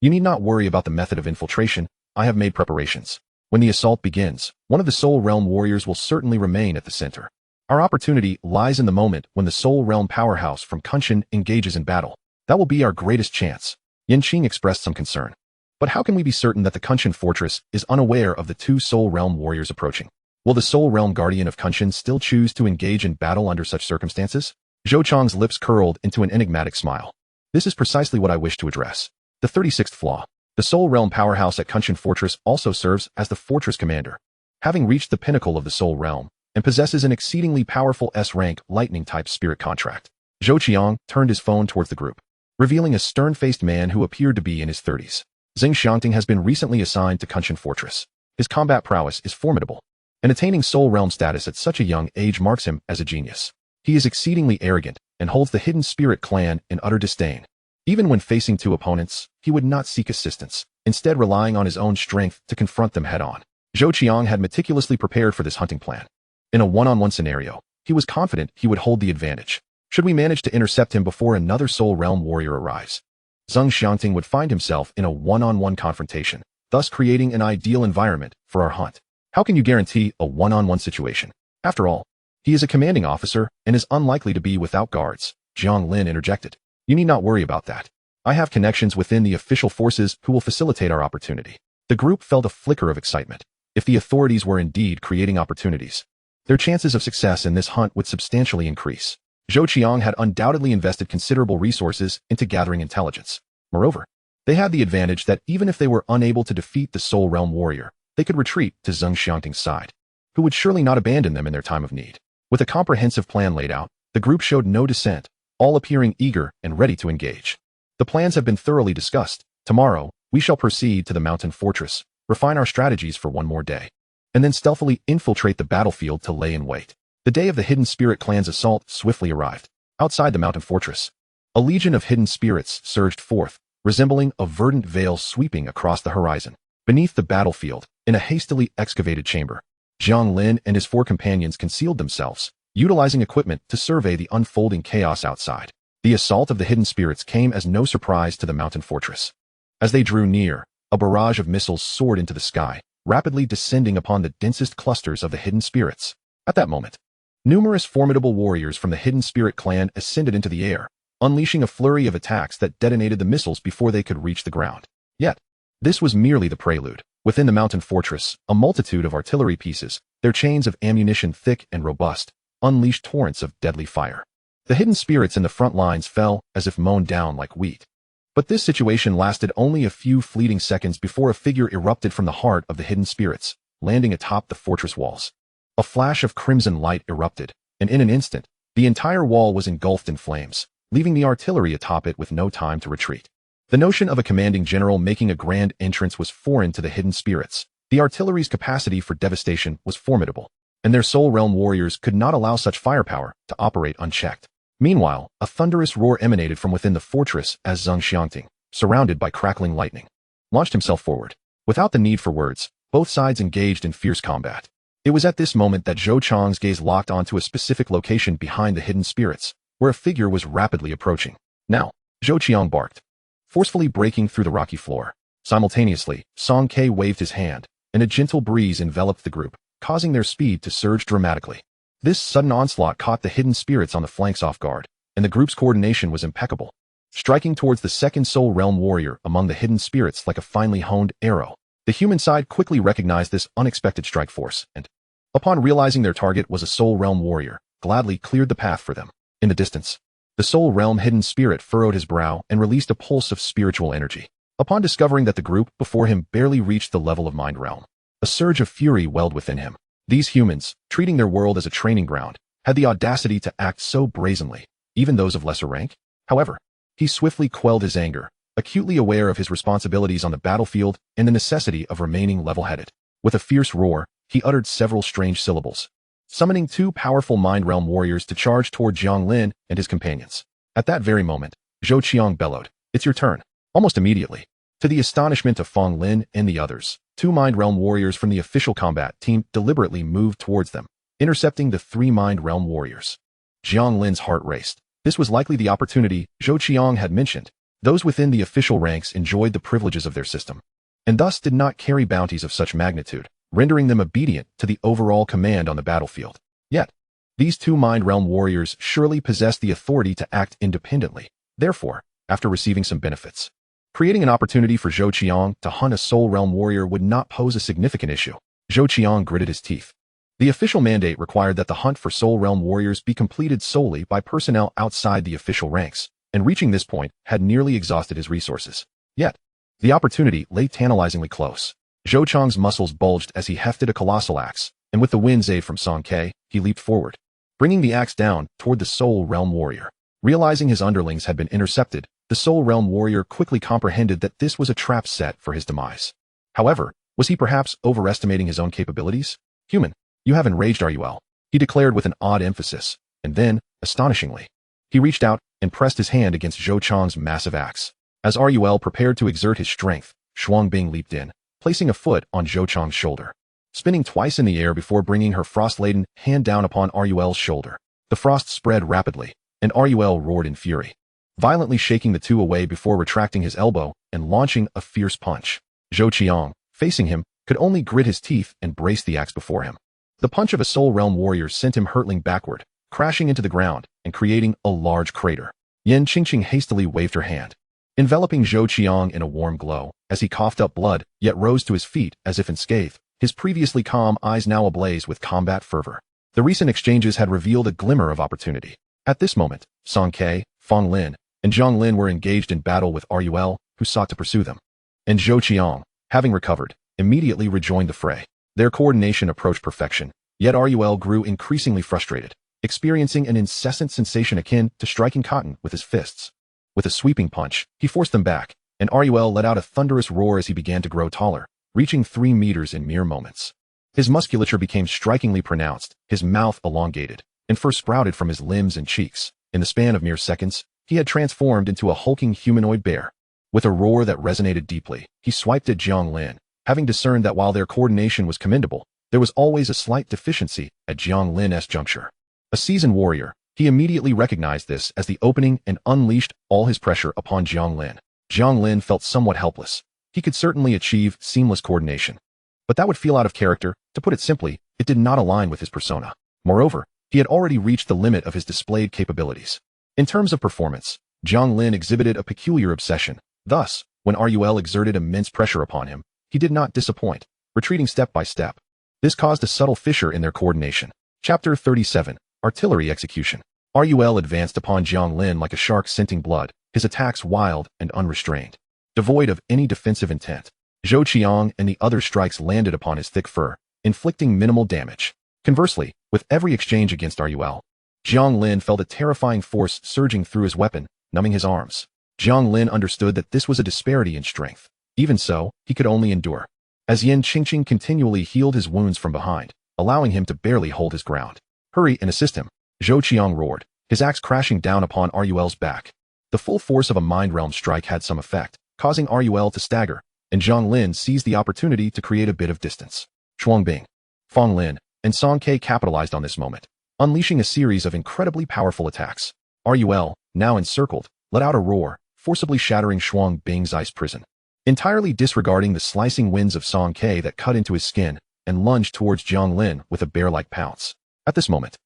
You need not worry about the method of infiltration. I have made preparations. When the assault begins, one of the Soul Realm warriors will certainly remain at the center. Our opportunity lies in the moment when the Soul Realm powerhouse from Kunshan engages in battle. That will be our greatest chance. Yanqing expressed some concern. But how can we be certain that the Kunshan fortress is unaware of the 2 Soul Realm warriors approaching? Will the Soul Realm guardian of Kunshan still choose to engage in battle under such circumstances? Zhou Chang's lips curled into an enigmatic smile. This is precisely what I wish to address. The 36th flaw. The Soul Realm powerhouse at Kunshan Fortress also serves as the fortress commander. Having reached the pinnacle of the Soul Realm, and possesses an exceedingly powerful S-rank lightning-type spirit contract. Zhou Qiang turned his phone towards the group, revealing a stern-faced man who appeared to be in his 30s. Xing Xiangting has been recently assigned to Kunshan Fortress. His combat prowess is formidable, and attaining Soul Realm status at such a young age marks him as a genius. He is exceedingly arrogant and holds the Hidden Spirit clan in utter disdain. Even when facing 2 opponents, he would not seek assistance, instead relying on his own strength to confront them head-on. Zhou Qiang had meticulously prepared for this hunting plan. In a one-on-one scenario, he was confident he would hold the advantage. Should we manage to intercept him before another Soul Realm warrior arrives, Xing Xiangting would find himself in a one-on-one confrontation, thus creating an ideal environment for our hunt. How can you guarantee a one-on-one situation? After all, he is a commanding officer and is unlikely to be without guards, Jiang Lin interjected. You need not worry about that. I have connections within the official forces who will facilitate our opportunity. The group felt a flicker of excitement. If the authorities were indeed creating opportunities, their chances of success in this hunt would substantially increase. Zhou Qiang had undoubtedly invested considerable resources into gathering intelligence. Moreover, they had the advantage that even if they were unable to defeat the Soul Realm warrior, they could retreat to Xing Xiangting's side, who would surely not abandon them in their time of need. With a comprehensive plan laid out, the group showed no dissent, all appearing eager and ready to engage. The plans have been thoroughly discussed. Tomorrow, we shall proceed to the mountain fortress, refine our strategies for 1 more day, and then stealthily infiltrate the battlefield to lay in wait. The day of the Hidden Spirit clan's assault swiftly arrived. Outside the mountain fortress, a legion of hidden spirits surged forth, resembling a verdant veil sweeping across the horizon. Beneath the battlefield, in a hastily excavated chamber, Jiang Lin and his 4 companions concealed themselves, utilizing equipment to survey the unfolding chaos outside. The assault of the hidden spirits came as no surprise to the mountain fortress. As they drew near, a barrage of missiles soared into the sky, rapidly descending upon the densest clusters of the hidden spirits. At that moment, numerous formidable warriors from the Hidden Spirit clan ascended into the air, unleashing a flurry of attacks that detonated the missiles before they could reach the ground. Yet, this was merely the prelude. Within the mountain fortress, a multitude of artillery pieces, their chains of ammunition thick and robust, unleashed torrents of deadly fire. The hidden spirits in the front lines fell as if mown down like wheat. But this situation lasted only a few fleeting seconds before a figure erupted from the heart of the hidden spirits, landing atop the fortress walls. A flash of crimson light erupted, and in an instant, the entire wall was engulfed in flames, leaving the artillery atop it with no time to retreat. The notion of a commanding general making a grand entrance was foreign to the hidden spirits. The artillery's capacity for devastation was formidable, and their Soul Realm warriors could not allow such firepower to operate unchecked. Meanwhile, a thunderous roar emanated from within the fortress as Xing Xiangting, surrounded by crackling lightning, launched himself forward. Without the need for words, both sides engaged in fierce combat. It was at this moment that Zhou Chang's gaze locked onto a specific location behind the hidden spirits, where a figure was rapidly approaching. Now, Zhou Qiang barked, forcefully breaking through the rocky floor. Simultaneously, Song Ke waved his hand, and a gentle breeze enveloped the group, causing their speed to surge dramatically. This sudden onslaught caught the hidden spirits on the flanks off guard, and the group's coordination was impeccable, striking towards the second soul realm warrior among the hidden spirits like a finely honed arrow. The human side quickly recognized this unexpected strike force, and, upon realizing their target was a soul realm warrior, gladly cleared the path for them. In the distance, the soul realm hidden spirit furrowed his brow and released a pulse of spiritual energy. Upon discovering that the group before him barely reached the level of mind realm, a surge of fury welled within him. These humans, treating their world as a training ground, had the audacity to act so brazenly, even those of lesser rank. However, he swiftly quelled his anger, acutely aware of his responsibilities on the battlefield and the necessity of remaining level-headed. With a fierce roar, he uttered several strange syllables, summoning two powerful mind realm warriors to charge toward Jiang Lin and his companions. At that very moment, Zhou Qiang bellowed, "It's your turn." Almost immediately, to the astonishment of Fong Lin and the others, two mind realm warriors from the official combat team deliberately moved towards them, intercepting the three mind realm warriors. Jiang Lin's heart raced. This was likely the opportunity Zhou Qiang had mentioned. Those within the official ranks enjoyed the privileges of their system, and thus did not carry bounties of such magnitude, rendering them obedient to the overall command on the battlefield. Yet, these two mind realm warriors surely possessed the authority to act independently. Therefore, after receiving some benefits, creating an opportunity for Zhou Qiang to hunt a soul realm warrior would not pose a significant issue. Zhou Qiang gritted his teeth. The official mandate required that the hunt for soul realm warriors be completed solely by personnel outside the official ranks, and reaching this point had nearly exhausted his resources. Yet, the opportunity lay tantalizingly close. Zhou Qiang's muscles bulged as he hefted a colossal axe, and with the wind's aid from Song Ke, he leaped forward, bringing the axe down toward the soul realm warrior. Realizing his underlings had been intercepted, the soul realm warrior quickly comprehended that this was a trap set for his demise. However, was he perhaps overestimating his own capabilities? "Human, you have enraged Rul," he declared with an odd emphasis, and then, astonishingly, he reached out and pressed his hand against Zhou Qiang's massive axe. As Rul prepared to exert his strength, Shuang Bing leaped in, placing a foot on Zhou Qiang's shoulder, spinning twice in the air before bringing her frost-laden hand down upon Rul's shoulder. The frost spread rapidly, and Rul roared in fury, violently shaking the two away before retracting his elbow and launching a fierce punch. Zhou Qiang, facing him, could only grit his teeth and brace the axe before him. The punch of a soul realm warrior sent him hurtling backward, crashing into the ground and creating a large crater. Yan Qingqing hastily waved her hand, enveloping Zhou Qiang in a warm glow, as he coughed up blood, yet rose to his feet as if unscathed, his previously calm eyes now ablaze with combat fervor. The recent exchanges had revealed a glimmer of opportunity. At this moment, Song Ke, Fong Lin, and Jiang Lin were engaged in battle with Rul, who sought to pursue them. And Zhou Qiang, having recovered, immediately rejoined the fray. Their coordination approached perfection, yet Rul grew increasingly frustrated, experiencing an incessant sensation akin to striking cotton with his fists. With a sweeping punch, he forced them back, and Rul let out a thunderous roar as he began to grow taller, reaching 3 meters in mere moments. His musculature became strikingly pronounced, his mouth elongated, and fur sprouted from his limbs and cheeks. In the span of mere seconds, he had transformed into a hulking humanoid bear. With a roar that resonated deeply, he swiped at Jiang Lin, having discerned that while their coordination was commendable, there was always a slight deficiency at Jiang Lin's juncture. A seasoned warrior, he immediately recognized this as the opening and unleashed all his pressure upon Jiang Lin. Jiang Lin felt somewhat helpless. He could certainly achieve seamless coordination, but that would feel out of character. To put it simply, it did not align with his persona. Moreover, he had already reached the limit of his displayed capabilities. In terms of performance, Jiang Lin exhibited a peculiar obsession. Thus, when Rul exerted immense pressure upon him, he did not disappoint, retreating step by step. This caused a subtle fissure in their coordination. Chapter 37, Artillery Execution. Rul advanced upon Jiang Lin like a shark scenting blood, his attacks wild and unrestrained, devoid of any defensive intent. Zhou Qiang and the other strikes landed upon his thick fur, inflicting minimal damage. Conversely, with every exchange against Rul, Jiang Lin felt a terrifying force surging through his weapon, numbing his arms. Jiang Lin understood that this was a disparity in strength. Even so, he could only endure, as Yan Qingqing continually healed his wounds from behind, allowing him to barely hold his ground. "Hurry and assist him," Zhou Qiang roared, his axe crashing down upon Rul's back. The full force of a mind realm strike had some effect, causing Rul to stagger, and Jiang Lin seized the opportunity to create a bit of distance. Shuang Bing, Fong Lin, and Song Ke capitalized on this moment, unleashing a series of incredibly powerful attacks. Rul, now encircled, let out a roar, forcibly shattering Shuang Bing's ice prison. entirely disregarding the slicing winds of Song Ke that cut into his skin, and lunged towards Jiang Lin with a bear-like pounce. At this moment,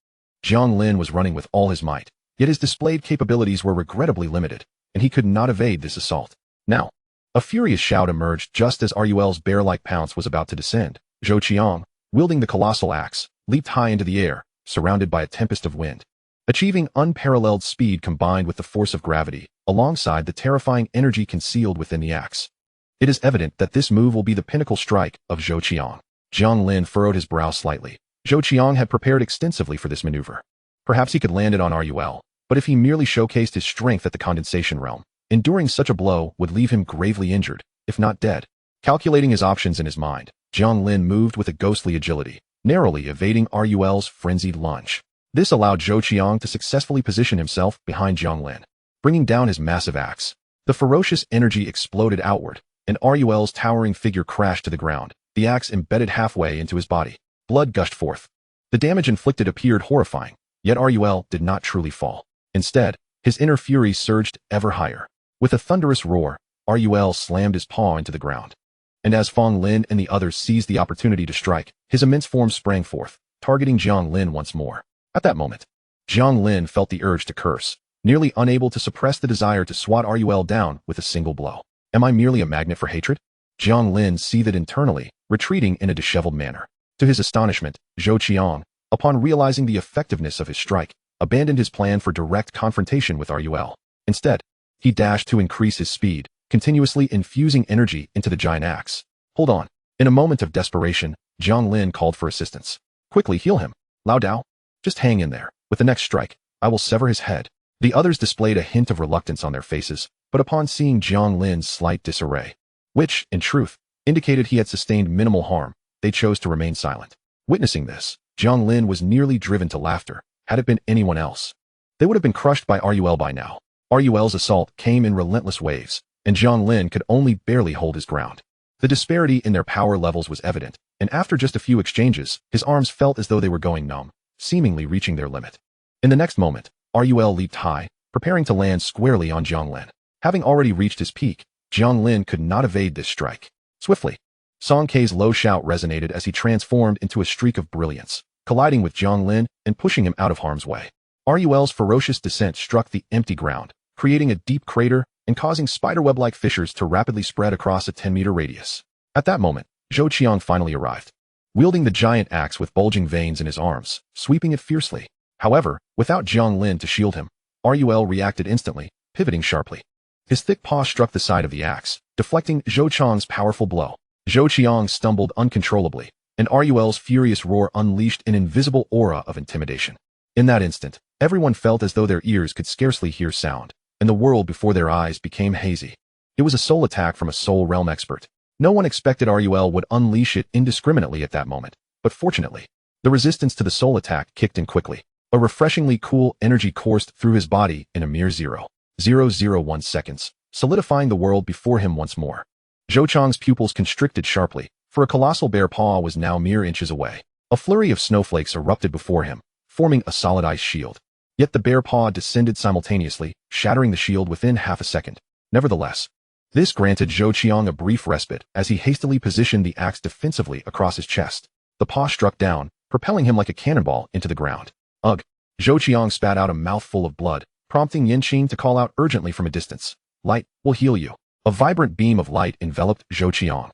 Jiang Lin was running with all his might, yet his displayed capabilities were regrettably limited, and he could not evade this assault. Now, a furious shout emerged just as Rul's bear-like pounce was about to descend. Zhou Qiang, wielding the colossal axe, leaped high into the air, surrounded by a tempest of wind. Achieving unparalleled speed combined with the force of gravity, alongside the terrifying energy concealed within the axe. It is evident that this move will be the pinnacle strike of Zhou Qiang. Jiang Lin furrowed his brow slightly. Zhou Qiang had prepared extensively for this maneuver. Perhaps he could land it on Rul, but if he merely showcased his strength at the condensation realm, enduring such a blow would leave him gravely injured, if not dead. Calculating his options in his mind, Jiang Lin moved with a ghostly agility, narrowly evading Rul's frenzied lunge. This allowed Zhou Qiang to successfully position himself behind Jiang Lin, bringing down his massive axe. The ferocious energy exploded outward, and Rul's towering figure crashed to the ground, the axe embedded halfway into his body. Blood gushed forth. The damage inflicted appeared horrifying, yet Rul did not truly fall. Instead, his inner fury surged ever higher. With a thunderous roar, Rul slammed his paw into the ground. And as Fong Lin and the others seized the opportunity to strike, his immense form sprang forth, targeting Jiang Lin once more. At that moment, Jiang Lin felt the urge to curse, nearly unable to suppress the desire to swat Rul down with a single blow. Am I merely a magnet for hatred? Jiang Lin seethed internally, retreating in a disheveled manner. To his astonishment, Zhou Qiang, upon realizing the effectiveness of his strike, abandoned his plan for direct confrontation with Rul. Instead, he dashed to increase his speed, continuously infusing energy into the giant axe. Hold on. In a moment of desperation, Jiang Lin called for assistance. Quickly heal him, Lao Dao. Just hang in there. With the next strike, I will sever his head. The others displayed a hint of reluctance on their faces, but upon seeing Jiang Lin's slight disarray, which, in truth, indicated he had sustained minimal harm, they chose to remain silent. Witnessing this, Jiang Lin was nearly driven to laughter. Had it been anyone else, they would have been crushed by Rul by now. Rul's assault came in relentless waves, and Jiang Lin could only barely hold his ground. The disparity in their power levels was evident, and after just a few exchanges, his arms felt as though they were going numb, seemingly reaching their limit. In the next moment, Rul leaped high, preparing to land squarely on Jiang Lin. Having already reached his peak, Jiang Lin could not evade this strike. Swiftly, Song Ke's low shout resonated as he transformed into a streak of brilliance, colliding with Jiang Lin and pushing him out of harm's way. Rul's ferocious descent struck the empty ground, creating a deep crater and causing spiderweb-like fissures to rapidly spread across a 10-meter radius. At that moment, Zhou Qiang finally arrived, wielding the giant axe with bulging veins in his arms, sweeping it fiercely. However, without Jiang Lin to shield him, Rul reacted instantly, pivoting sharply. His thick paw struck the side of the axe, deflecting Zhou Qiang's powerful blow. Zhou Qiang stumbled uncontrollably, and Rul's furious roar unleashed an invisible aura of intimidation. In that instant, everyone felt as though their ears could scarcely hear sound, and the world before their eyes became hazy. It was a soul attack from a soul realm expert. No one expected Rul would unleash it indiscriminately at that moment, but fortunately, the resistance to the soul attack kicked in quickly. A refreshingly cool energy coursed through his body in a mere 0.001 seconds, solidifying the world before him once more. Zhou Qiang's pupils constricted sharply, for a colossal bear paw was now mere inches away. A flurry of snowflakes erupted before him, forming a solid ice shield. Yet the bear paw descended simultaneously, shattering the shield within half a second. Nevertheless, this granted Zhou Qiang a brief respite as he hastily positioned the axe defensively across his chest. The paw struck down, propelling him like a cannonball into the ground. Ugh! Zhou Qiang spat out a mouthful of blood, prompting Yanqing to call out urgently from a distance. Light will heal you. A vibrant beam of light enveloped Zhou Qiang,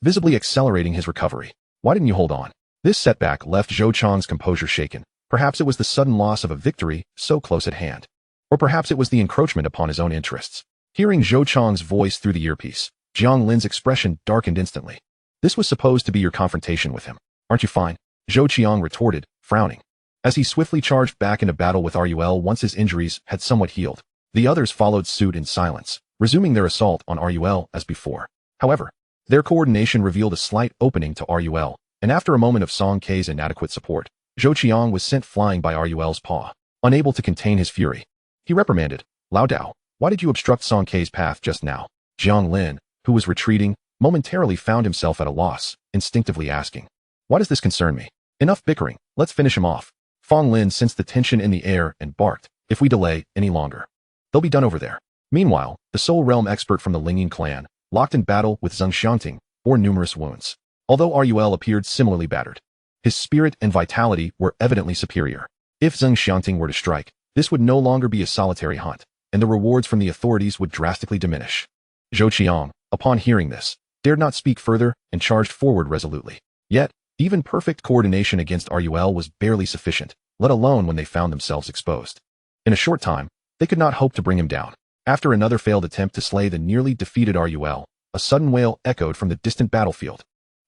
visibly accelerating his recovery. Why didn't you hold on? This setback left Zhou Qiang's composure shaken. Perhaps it was the sudden loss of a victory so close at hand. Or perhaps it was the encroachment upon his own interests. Hearing Zhou Qiang's voice through the earpiece, Jiang Lin's expression darkened instantly. This was supposed to be your confrontation with him. Aren't you fine? Zhou Qiang retorted, frowning, as he swiftly charged back into battle with Rul once his injuries had somewhat healed. The others followed suit in silence, resuming their assault on Rul as before. However, their coordination revealed a slight opening to Rul, and after a moment of Song Ke's inadequate support, Zhou Qiang was sent flying by Rul's paw. Unable to contain his fury, he reprimanded, Lao Dao, why did you obstruct Song Ke's path just now? Jiang Lin, who was retreating, momentarily found himself at a loss, instinctively asking, why does this concern me? Enough bickering, let's finish him off. Fong Lin sensed the tension in the air and barked, if we delay any longer, they'll be done over there. Meanwhile, the Soul Realm expert from the Lingyin clan, locked in battle with Zheng Xiangting, bore numerous wounds. Although Rul appeared similarly battered, his spirit and vitality were evidently superior. If Zheng Xiangting were to strike, this would no longer be a solitary hunt, and the rewards from the authorities would drastically diminish. Zhou Qiang, upon hearing this, dared not speak further and charged forward resolutely. Yet, even perfect coordination against Rul was barely sufficient, let alone when they found themselves exposed. In a short time, they could not hope to bring him down. After another failed attempt to slay the nearly defeated Rul, a sudden wail echoed from the distant battlefield.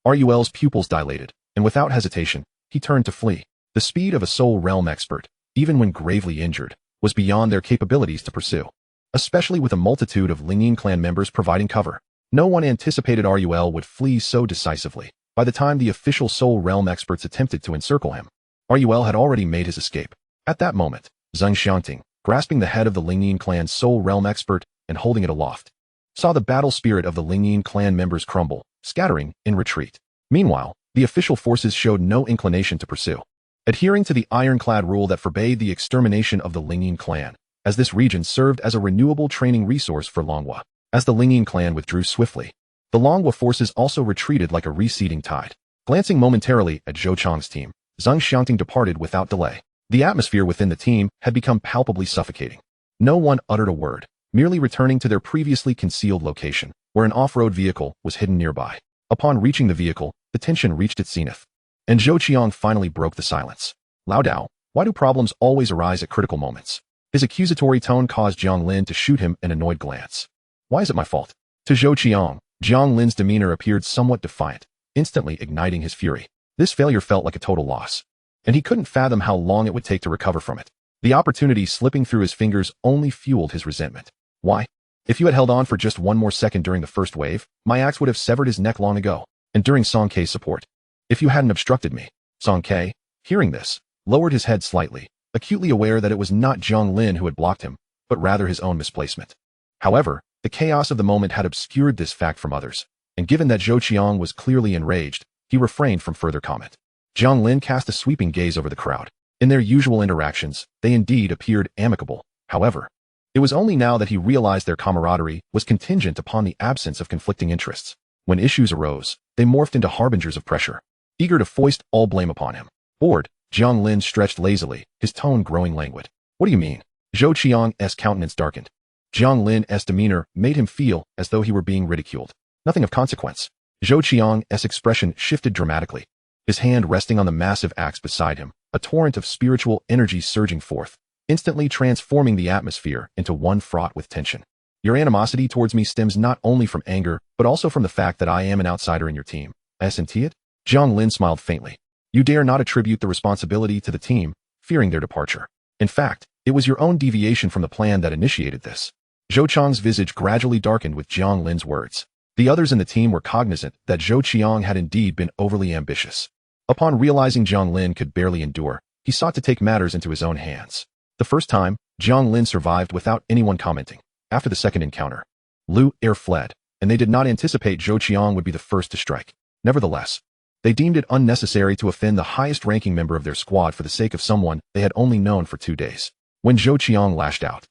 Rul's pupils dilated, and without hesitation, he turned to flee. The speed of a soul realm expert, even when gravely injured, was beyond their capabilities to pursue. Especially with a multitude of Lingyin clan members providing cover. No one anticipated Rul would flee so decisively. By the time the official soul realm experts attempted to encircle him, Rul had already made his escape. At that moment, Zheng Xiangting, grasping the head of the Lingyin clan's soul realm expert and holding it aloft, saw the battle spirit of the Lingyin clan members crumble, scattering in retreat. Meanwhile, the official forces showed no inclination to pursue, adhering to the ironclad rule that forbade the extermination of the Lingyin clan, as this region served as a renewable training resource for Longhua. As the Lingyin clan withdrew swiftly, the Longhua forces also retreated like a receding tide. Glancing momentarily at Zhou Chang's team, Zheng Xiangting departed without delay. The atmosphere within the team had become palpably suffocating. No one uttered a word, merely returning to their previously concealed location, where an off-road vehicle was hidden nearby. Upon reaching the vehicle, the tension reached its zenith, and Zhou Qiang finally broke the silence. Lao Dao, why do problems always arise at critical moments? His accusatory tone caused Jiang Lin to shoot him an annoyed glance. Why is it my fault? To Zhou Qiang, Jiang Lin's demeanor appeared somewhat defiant, instantly igniting his fury. This failure felt like a total loss, and he couldn't fathom how long it would take to recover from it. The opportunity slipping through his fingers only fueled his resentment. Why? If you had held on for just one more second during the first wave, my axe would have severed his neck long ago. And during Song Kei's support, if you hadn't obstructed me. Song Kei, hearing this, lowered his head slightly, acutely aware that it was not Jiang Lin who had blocked him, but rather his own misplacement. However, the chaos of the moment had obscured this fact from others, and given that Zhou Qiang was clearly enraged, he refrained from further comment. Jiang Lin cast a sweeping gaze over the crowd. In their usual interactions, they indeed appeared amicable. However, it was only now that he realized their camaraderie was contingent upon the absence of conflicting interests. When issues arose, they morphed into harbingers of pressure, eager to foist all blame upon him. Bored, Jiang Lin stretched lazily, his tone growing languid. What do you mean? Zhou Qiang's countenance darkened. Jiang Lin's demeanor made him feel as though he were being ridiculed. Nothing of consequence. Zhou Qiang's expression shifted dramatically, his hand resting on the massive axe beside him, a torrent of spiritual energy surging forth, instantly transforming the atmosphere into one fraught with tension. Your animosity towards me stems not only from anger, but also from the fact that I am an outsider in your team. Isn't it? Jiang Lin smiled faintly. You dare not attribute the responsibility to the team, fearing their departure. In fact, it was your own deviation from the plan that initiated this. Zhou Chang's visage gradually darkened with Jiang Lin's words. The others in the team were cognizant that Zhou Qiang had indeed been overly ambitious. Upon realizing Jiang Lin could barely endure, he sought to take matters into his own hands. The first time, Jiang Lin survived without anyone commenting. After the second encounter, Lu Er fled, and they did not anticipate Zhou Qiang would be the first to strike. Nevertheless, they deemed it unnecessary to offend the highest-ranking member of their squad for the sake of someone they had only known for 2 days. When Zhou Qiang lashed out,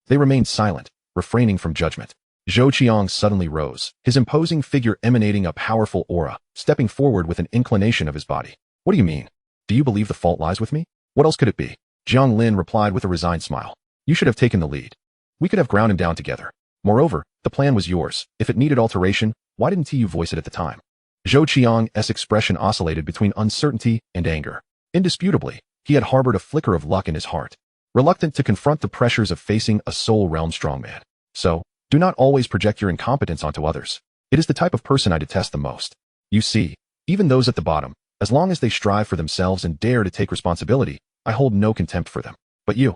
they remained silent, refraining from judgment. Zhou Qiang suddenly rose, his imposing figure emanating a powerful aura, stepping forward with an inclination of his body. What do you mean? Do you believe the fault lies with me? What else could it be? Jiang Lin replied with a resigned smile. You should have taken the lead. We could have ground him down together. Moreover, the plan was yours. If it needed alteration, why didn't you voice it at the time? Zhou Qiang's expression oscillated between uncertainty and anger. Indisputably, he had harbored a flicker of luck in his heart, reluctant to confront the pressures of facing a soul realm strongman. So, do not always project your incompetence onto others. It is the type of person I detest the most. You see, even those at the bottom, as long as they strive for themselves and dare to take responsibility, I hold no contempt for them. But you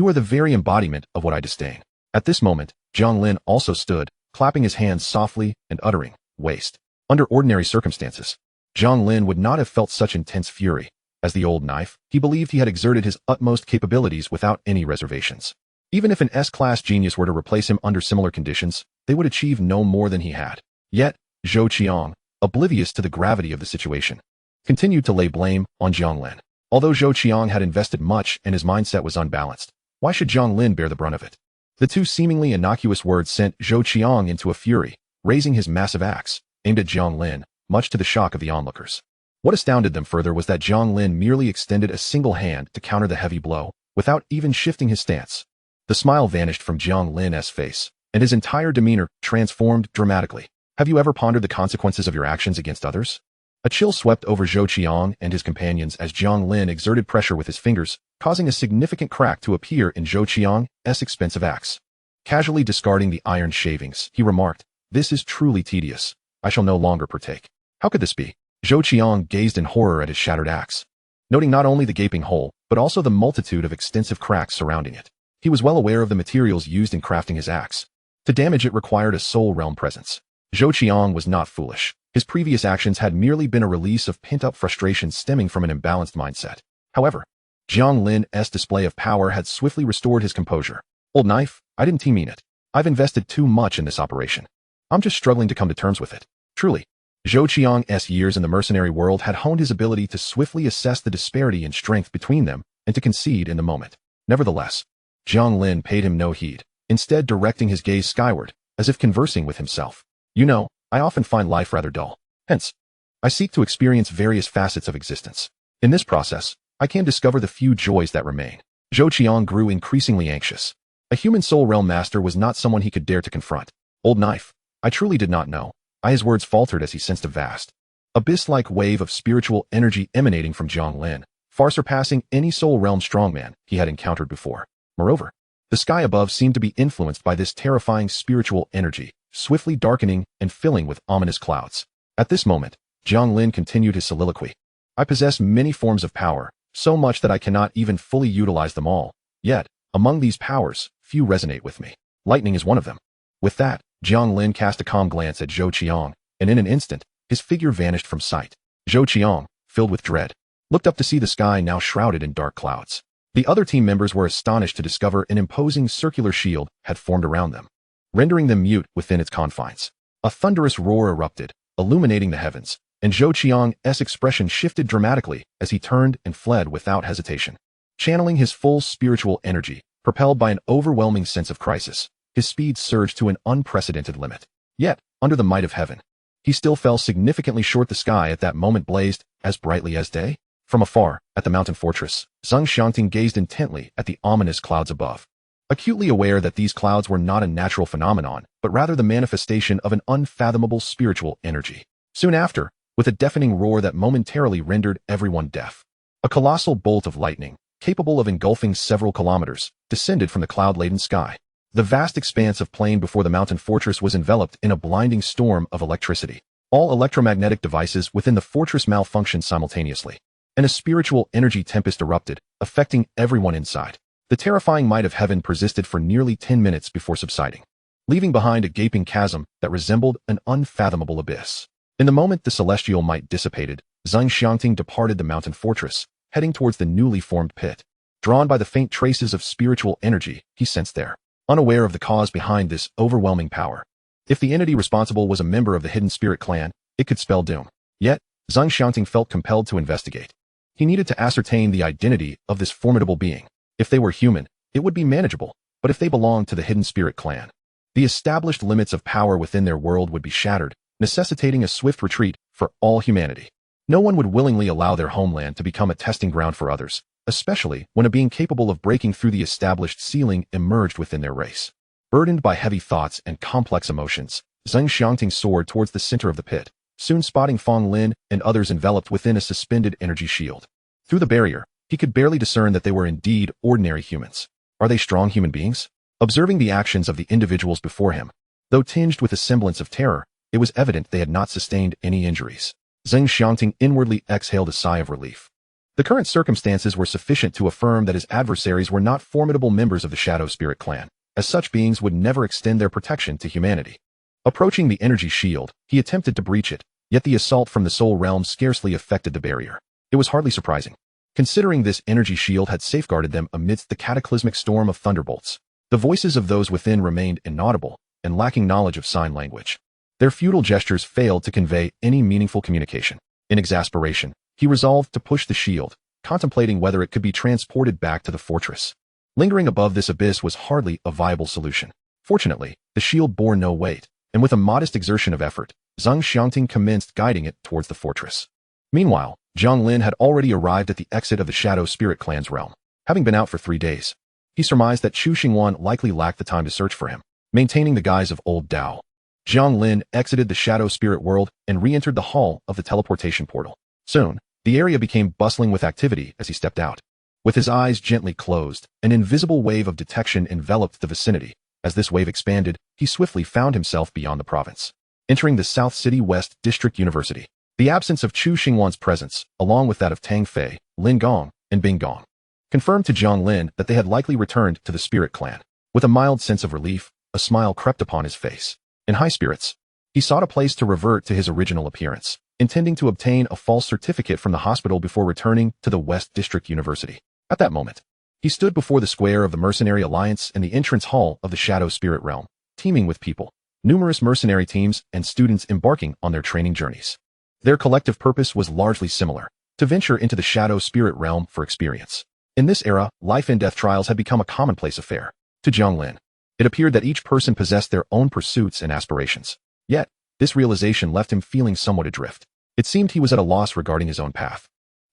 are the very embodiment of what I disdain. At this moment, Jiang Lin also stood, clapping his hands softly and uttering, waste. Under ordinary circumstances, Jiang Lin would not have felt such intense fury. As the old knife, he believed he had exerted his utmost capabilities without any reservations. Even if an S-class genius were to replace him under similar conditions, they would achieve no more than he had. Yet, Zhou Qiang, oblivious to the gravity of the situation, continued to lay blame on Jiang Lin. Although Zhou Qiang had invested much and his mindset was unbalanced, why should Jiang Lin bear the brunt of it? The two seemingly innocuous words sent Zhou Qiang into a fury, raising his massive axe, aimed at Jiang Lin, much to the shock of the onlookers. What astounded them further was that Jiang Lin merely extended a single hand to counter the heavy blow, without even shifting his stance. The smile vanished from Jiang Lin's face, and his entire demeanor transformed dramatically. Have you ever pondered the consequences of your actions against others? A chill swept over Zhou Qiang and his companions as Jiang Lin exerted pressure with his fingers, causing a significant crack to appear in Zhou Qiang's expensive axe. Casually discarding the iron shavings, he remarked, "This is truly tedious. I shall no longer partake." How could this be? Zhou Qiang gazed in horror at his shattered axe, noting not only the gaping hole, but also the multitude of extensive cracks surrounding it. He was well aware of the materials used in crafting his axe. To damage it required a soul realm presence. Zhou Qiang was not foolish. His previous actions had merely been a release of pent-up frustration stemming from an imbalanced mindset. However, Jiang Lin's display of power had swiftly restored his composure. "Old knife, I didn't mean it. I've invested too much in this operation. I'm just struggling to come to terms with it." Truly, Zhou Qiang's years in the mercenary world had honed his ability to swiftly assess the disparity in strength between them and to concede in the moment. Nevertheless, Jiang Lin paid him no heed, instead directing his gaze skyward, as if conversing with himself. "You know, I often find life rather dull. Hence, I seek to experience various facets of existence. In this process, I can discover the few joys that remain." Zhou Qiang grew increasingly anxious. A human soul realm master was not someone he could dare to confront. "Old knife, I truly did not know." His words faltered as he sensed a vast, abyss-like wave of spiritual energy emanating from Jiang Lin, far surpassing any soul realm strongman he had encountered before. Moreover, the sky above seemed to be influenced by this terrifying spiritual energy, swiftly darkening and filling with ominous clouds. At this moment, Jiang Lin continued his soliloquy. "I possess many forms of power, so much that I cannot even fully utilize them all. Yet, among these powers, few resonate with me. Lightning is one of them." With that, Jiang Lin cast a calm glance at Zhou Qiang, and in an instant, his figure vanished from sight. Zhou Qiang, filled with dread, looked up to see the sky now shrouded in dark clouds. The other team members were astonished to discover an imposing circular shield had formed around them, rendering them mute within its confines. A thunderous roar erupted, illuminating the heavens, and Zhou Qiang's expression shifted dramatically as he turned and fled without hesitation. Channeling his full spiritual energy, propelled by an overwhelming sense of crisis, his speed surged to an unprecedented limit. Yet, under the might of heaven, he still fell significantly short. The sky at that moment blazed as brightly as day. From afar, at the mountain fortress, Zhang Xiangting gazed intently at the ominous clouds above, acutely aware that these clouds were not a natural phenomenon, but rather the manifestation of an unfathomable spiritual energy. Soon after, with a deafening roar that momentarily rendered everyone deaf, a colossal bolt of lightning, capable of engulfing several kilometers, descended from the cloud-laden sky. The vast expanse of plain before the mountain fortress was enveloped in a blinding storm of electricity. All electromagnetic devices within the fortress malfunctioned simultaneously, and a spiritual energy tempest erupted, affecting everyone inside. The terrifying might of heaven persisted for nearly 10 minutes before subsiding, leaving behind a gaping chasm that resembled an unfathomable abyss. In the moment the celestial might dissipated, Zhang Xiangting departed the mountain fortress, heading towards the newly formed pit. Drawn by the faint traces of spiritual energy he sensed there, unaware of the cause behind this overwhelming power. If the entity responsible was a member of the hidden spirit clan, it could spell doom. Yet, Zhang Xiangting felt compelled to investigate. He needed to ascertain the identity of this formidable being. If they were human, it would be manageable, but if they belonged to the hidden spirit clan, the established limits of power within their world would be shattered, necessitating a swift retreat for all humanity. No one would willingly allow their homeland to become a testing ground for others, especially when a being capable of breaking through the established ceiling emerged within their race. Burdened by heavy thoughts and complex emotions, Zhang Xiangting soared towards the center of the pit, soon spotting Fang Lin and others enveloped within a suspended energy shield. Through the barrier, he could barely discern that they were indeed ordinary humans. Are they strong human beings? Observing the actions of the individuals before him, though tinged with a semblance of terror, it was evident they had not sustained any injuries. Zhang Xiangting inwardly exhaled a sigh of relief. The current circumstances were sufficient to affirm that his adversaries were not formidable members of the Shadow Spirit clan, as such beings would never extend their protection to humanity. Approaching the energy shield, he attempted to breach it, yet the assault from the soul realm scarcely affected the barrier. It was hardly surprising, considering this energy shield had safeguarded them amidst the cataclysmic storm of thunderbolts. The voices of those within remained inaudible and lacking knowledge of sign language. Their futile gestures failed to convey any meaningful communication. In exasperation, he resolved to push the shield, contemplating whether it could be transported back to the fortress. Lingering above this abyss was hardly a viable solution. Fortunately, the shield bore no weight, and with a modest exertion of effort, Zhang Xiangting commenced guiding it towards the fortress. Meanwhile, Jiang Lin had already arrived at the exit of the Shadow Spirit Clan's realm. Having been out for 3 days, he surmised that Chu Xingwan likely lacked the time to search for him, maintaining the guise of Old Dao. Jiang Lin exited the Shadow Spirit world and re-entered the hall of the teleportation portal. Soon, the area became bustling with activity as he stepped out. With his eyes gently closed, an invisible wave of detection enveloped the vicinity. As this wave expanded, he swiftly found himself beyond the province, entering the South City West District University. The absence of Chu Xingwan's presence, along with that of Tang Fei, Lin Gong, and Bing Gong, confirmed to Jiang Lin that they had likely returned to the Spirit Clan. With a mild sense of relief, a smile crept upon his face. In high spirits, he sought a place to revert to his original appearance, intending to obtain a false certificate from the hospital before returning to the West District University. At that moment, he stood before the square of the Mercenary Alliance in the entrance hall of the Shadow Spirit realm, teeming with people, numerous mercenary teams, and students embarking on their training journeys. Their collective purpose was largely similar: to venture into the Shadow Spirit realm for experience. In this era, life and death trials had become a commonplace affair. To Jiang Lin, it appeared that each person possessed their own pursuits and aspirations. Yet, this realization left him feeling somewhat adrift. It seemed he was at a loss regarding his own path,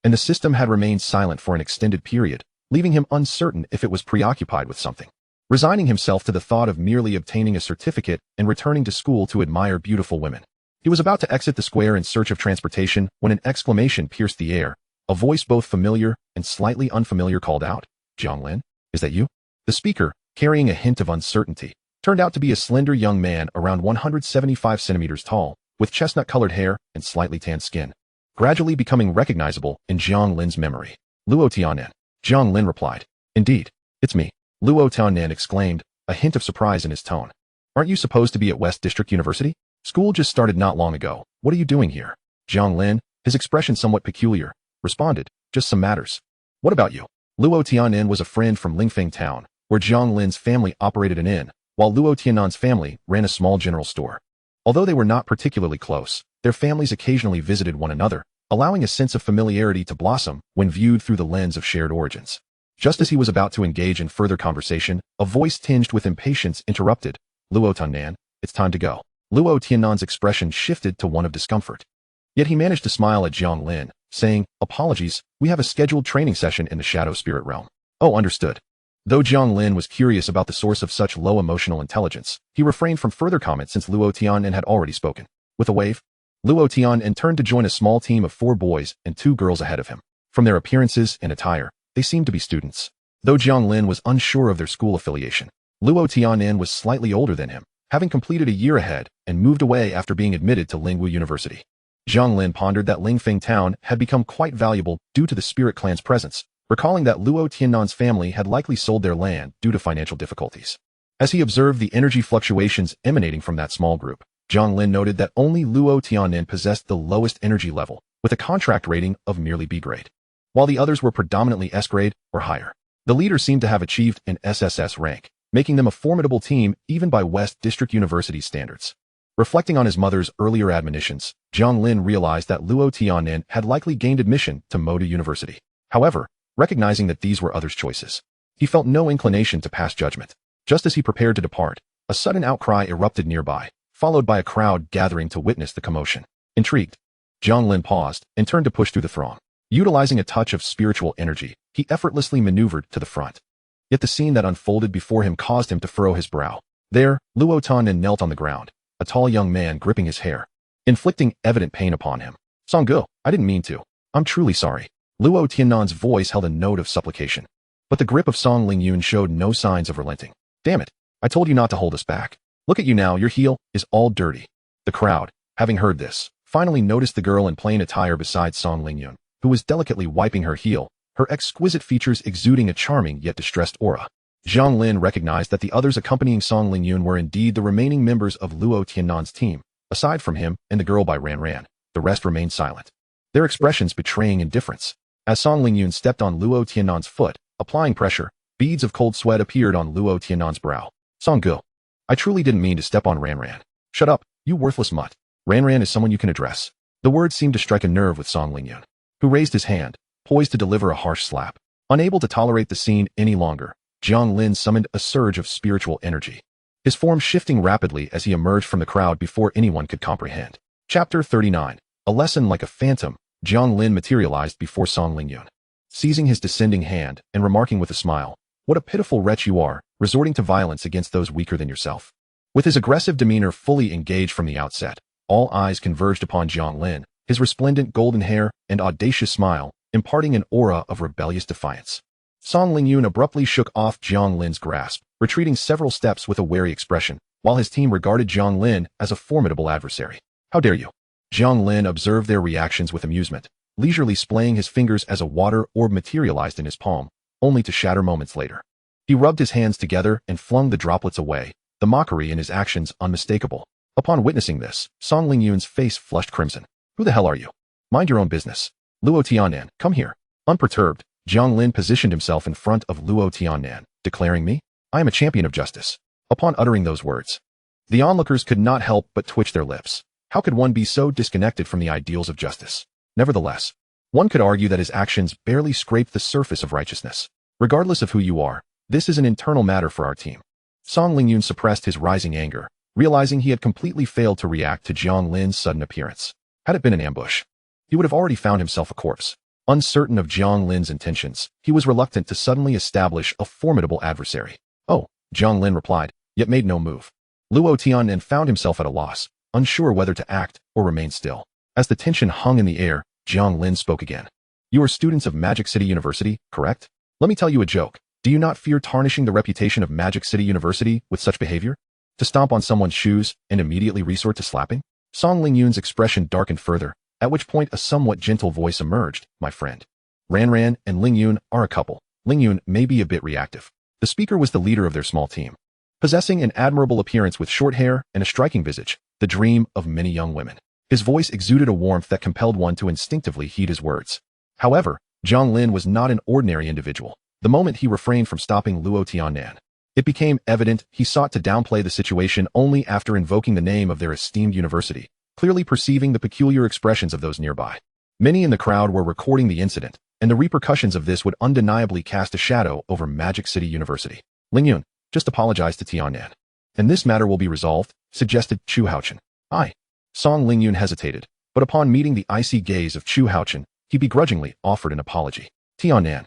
and the system had remained silent for an extended period, leaving him uncertain if it was preoccupied with something. Resigning himself to the thought of merely obtaining a certificate and returning to school to admire beautiful women, he was about to exit the square in search of transportation when an exclamation pierced the air. A voice both familiar and slightly unfamiliar called out, "Jiang Lin, is that you?" The speaker, carrying a hint of uncertainty, turned out to be a slender young man around 175 centimeters tall, with chestnut-colored hair and slightly tanned skin, gradually becoming recognizable in Jiang Lin's memory. "Luo Tianan." Jiang Lin replied, "Indeed, it's me." Luo Tianan exclaimed, a hint of surprise in his tone. "Aren't you supposed to be at West District University? School just started not long ago. What are you doing here?" Jiang Lin, his expression somewhat peculiar, responded, "Just some matters." "What about you?" Luo Tianan was a friend from Lingfeng Town, where Jiang Lin's family operated an inn, while Luo Tianan's family ran a small general store. Although they were not particularly close, their families occasionally visited one another, allowing a sense of familiarity to blossom when viewed through the lens of shared origins. Just as he was about to engage in further conversation, a voice tinged with impatience interrupted, "Luo Tianan, it's time to go." Luo Tianan's expression shifted to one of discomfort. Yet he managed to smile at Jiang Lin, saying, "Apologies, we have a scheduled training session in the Shadow Spirit realm." "Oh, understood." Though Jiang Lin was curious about the source of such low emotional intelligence, he refrained from further comment since Luo Tianan had already spoken. With a wave, Luo Tianan turned to join a small team of 4 boys and 2 girls ahead of him. From their appearances and attire, they seemed to be students. Though Jiang Lin was unsure of their school affiliation, Luo Tianan was slightly older than him, having completed a year ahead and moved away after being admitted to Lingwu University. Jiang Lin pondered that Lingfeng Town had become quite valuable due to the Spirit Clan's presence, recalling that Luo Tianan's family had likely sold their land due to financial difficulties. As he observed the energy fluctuations emanating from that small group, Jiang Lin noted that only Luo Tianan possessed the lowest energy level, with a contract rating of merely B grade, while the others were predominantly S grade or higher. The leader seemed to have achieved an SSS rank, making them a formidable team even by West District University standards. Reflecting on his mother's earlier admonitions, Jiang Lin realized that Luo Tianan had likely gained admission to Moda University. However, recognizing that these were others' choices, he felt no inclination to pass judgment. Just as he prepared to depart, a sudden outcry erupted nearby, followed by a crowd gathering to witness the commotion. Intrigued, Jiang Lin paused and turned to push through the throng. Utilizing a touch of spiritual energy, he effortlessly maneuvered to the front. Yet the scene that unfolded before him caused him to furrow his brow. There, Luo Tianan knelt on the ground, a tall young man gripping his hair, inflicting evident pain upon him. "Songgu, I didn't mean to. I'm truly sorry." Luo Tianan's voice held a note of supplication, but the grip of Song Lingyun showed no signs of relenting. "Damn it, I told you not to hold us back. Look at you now, your heel is all dirty." The crowd, having heard this, finally noticed the girl in plain attire beside Song Lingyun, who was delicately wiping her heel, her exquisite features exuding a charming yet distressed aura. Jiang Lin recognized that the others accompanying Song Lingyun were indeed the remaining members of Luo Tianan's team. Aside from him and the girl by Ran Ran, the rest remained silent, their expressions betraying indifference. As Song Lingyun stepped on Luo Tianan's foot, applying pressure, beads of cold sweat appeared on Luo Tianan's brow. "Songgu, I truly didn't mean to step on Ran Ran." "Shut up, you worthless mutt. Ran Ran is someone you can address." The words seemed to strike a nerve with Song Lingyun, who raised his hand, poised to deliver a harsh slap. Unable to tolerate the scene any longer, Jiang Lin summoned a surge of spiritual energy. his form shifting rapidly as he emerged from the crowd before anyone could comprehend. Chapter 39. A lesson like a phantom, Jiang Lin materialized before Song Lingyun. Seizing his descending hand and remarking with a smile, "What a pitiful wretch you are, resorting to violence against those weaker than yourself." With his aggressive demeanor fully engaged from the outset, all eyes converged upon Jiang Lin, his resplendent golden hair and audacious smile imparting an aura of rebellious defiance. Song Lingyun abruptly shook off Jiang Lin's grasp, retreating several steps with a wary expression, while his team regarded Jiang Lin as a formidable adversary. "How dare you?" Jiang Lin observed their reactions with amusement, leisurely splaying his fingers as a water orb materialized in his palm, only to shatter moments later. He rubbed his hands together and flung the droplets away, the mockery in his actions unmistakable. Upon witnessing this, Song Lingyun's face flushed crimson. "Who the hell are you? Mind your own business. Luo Tiannan, come here." Unperturbed, Jiang Lin positioned himself in front of Luo Tiannan, declaring, "Me? I am a champion of justice." Upon uttering those words, the onlookers could not help but twitch their lips. How could one be so disconnected from the ideals of justice? Nevertheless, one could argue that his actions barely scraped the surface of righteousness. Regardless of who you are, this is an internal matter for our team. Song Lingyun suppressed his rising anger, realizing he had completely failed to react to Jiang Lin's sudden appearance. Had it been an ambush, he would have already found himself a corpse. Uncertain of Jiang Lin's intentions, he was reluctant to suddenly establish a formidable adversary. "Oh," Jiang Lin replied, yet made no move. Luo Tiannan found himself at a loss, unsure whether to act or remain still. As the tension hung in the air, Jiang Lin spoke again. "You are students of Magic City University, correct? Let me tell you a joke. Do you not fear tarnishing the reputation of Magic City University with such behavior? To stomp on someone's shoes and immediately resort to slapping?" Song Lingyun's expression darkened further, at which point a somewhat gentle voice emerged. "My friend, Ran and Lingyun are a couple. Lingyun may be a bit reactive." The speaker was the leader of their small team. Possessing an admirable appearance with short hair and a striking visage, the dream of many young women. His voice exuded a warmth that compelled one to instinctively heed his words. However, Jiang Lin was not an ordinary individual. The moment he refrained from stopping Luo Tiannan, it became evident he sought to downplay the situation only after invoking the name of their esteemed university, clearly perceiving the peculiar expressions of those nearby. Many in the crowd were recording the incident, and the repercussions of this would undeniably cast a shadow over Magic City University. "Lingyun, just apologize to Tiannan, and this matter will be resolved," suggested Chu Haochen. "Aye." Song Lingyun hesitated, but upon meeting the icy gaze of Chu Haochen, he begrudgingly offered an apology. "Tiannan,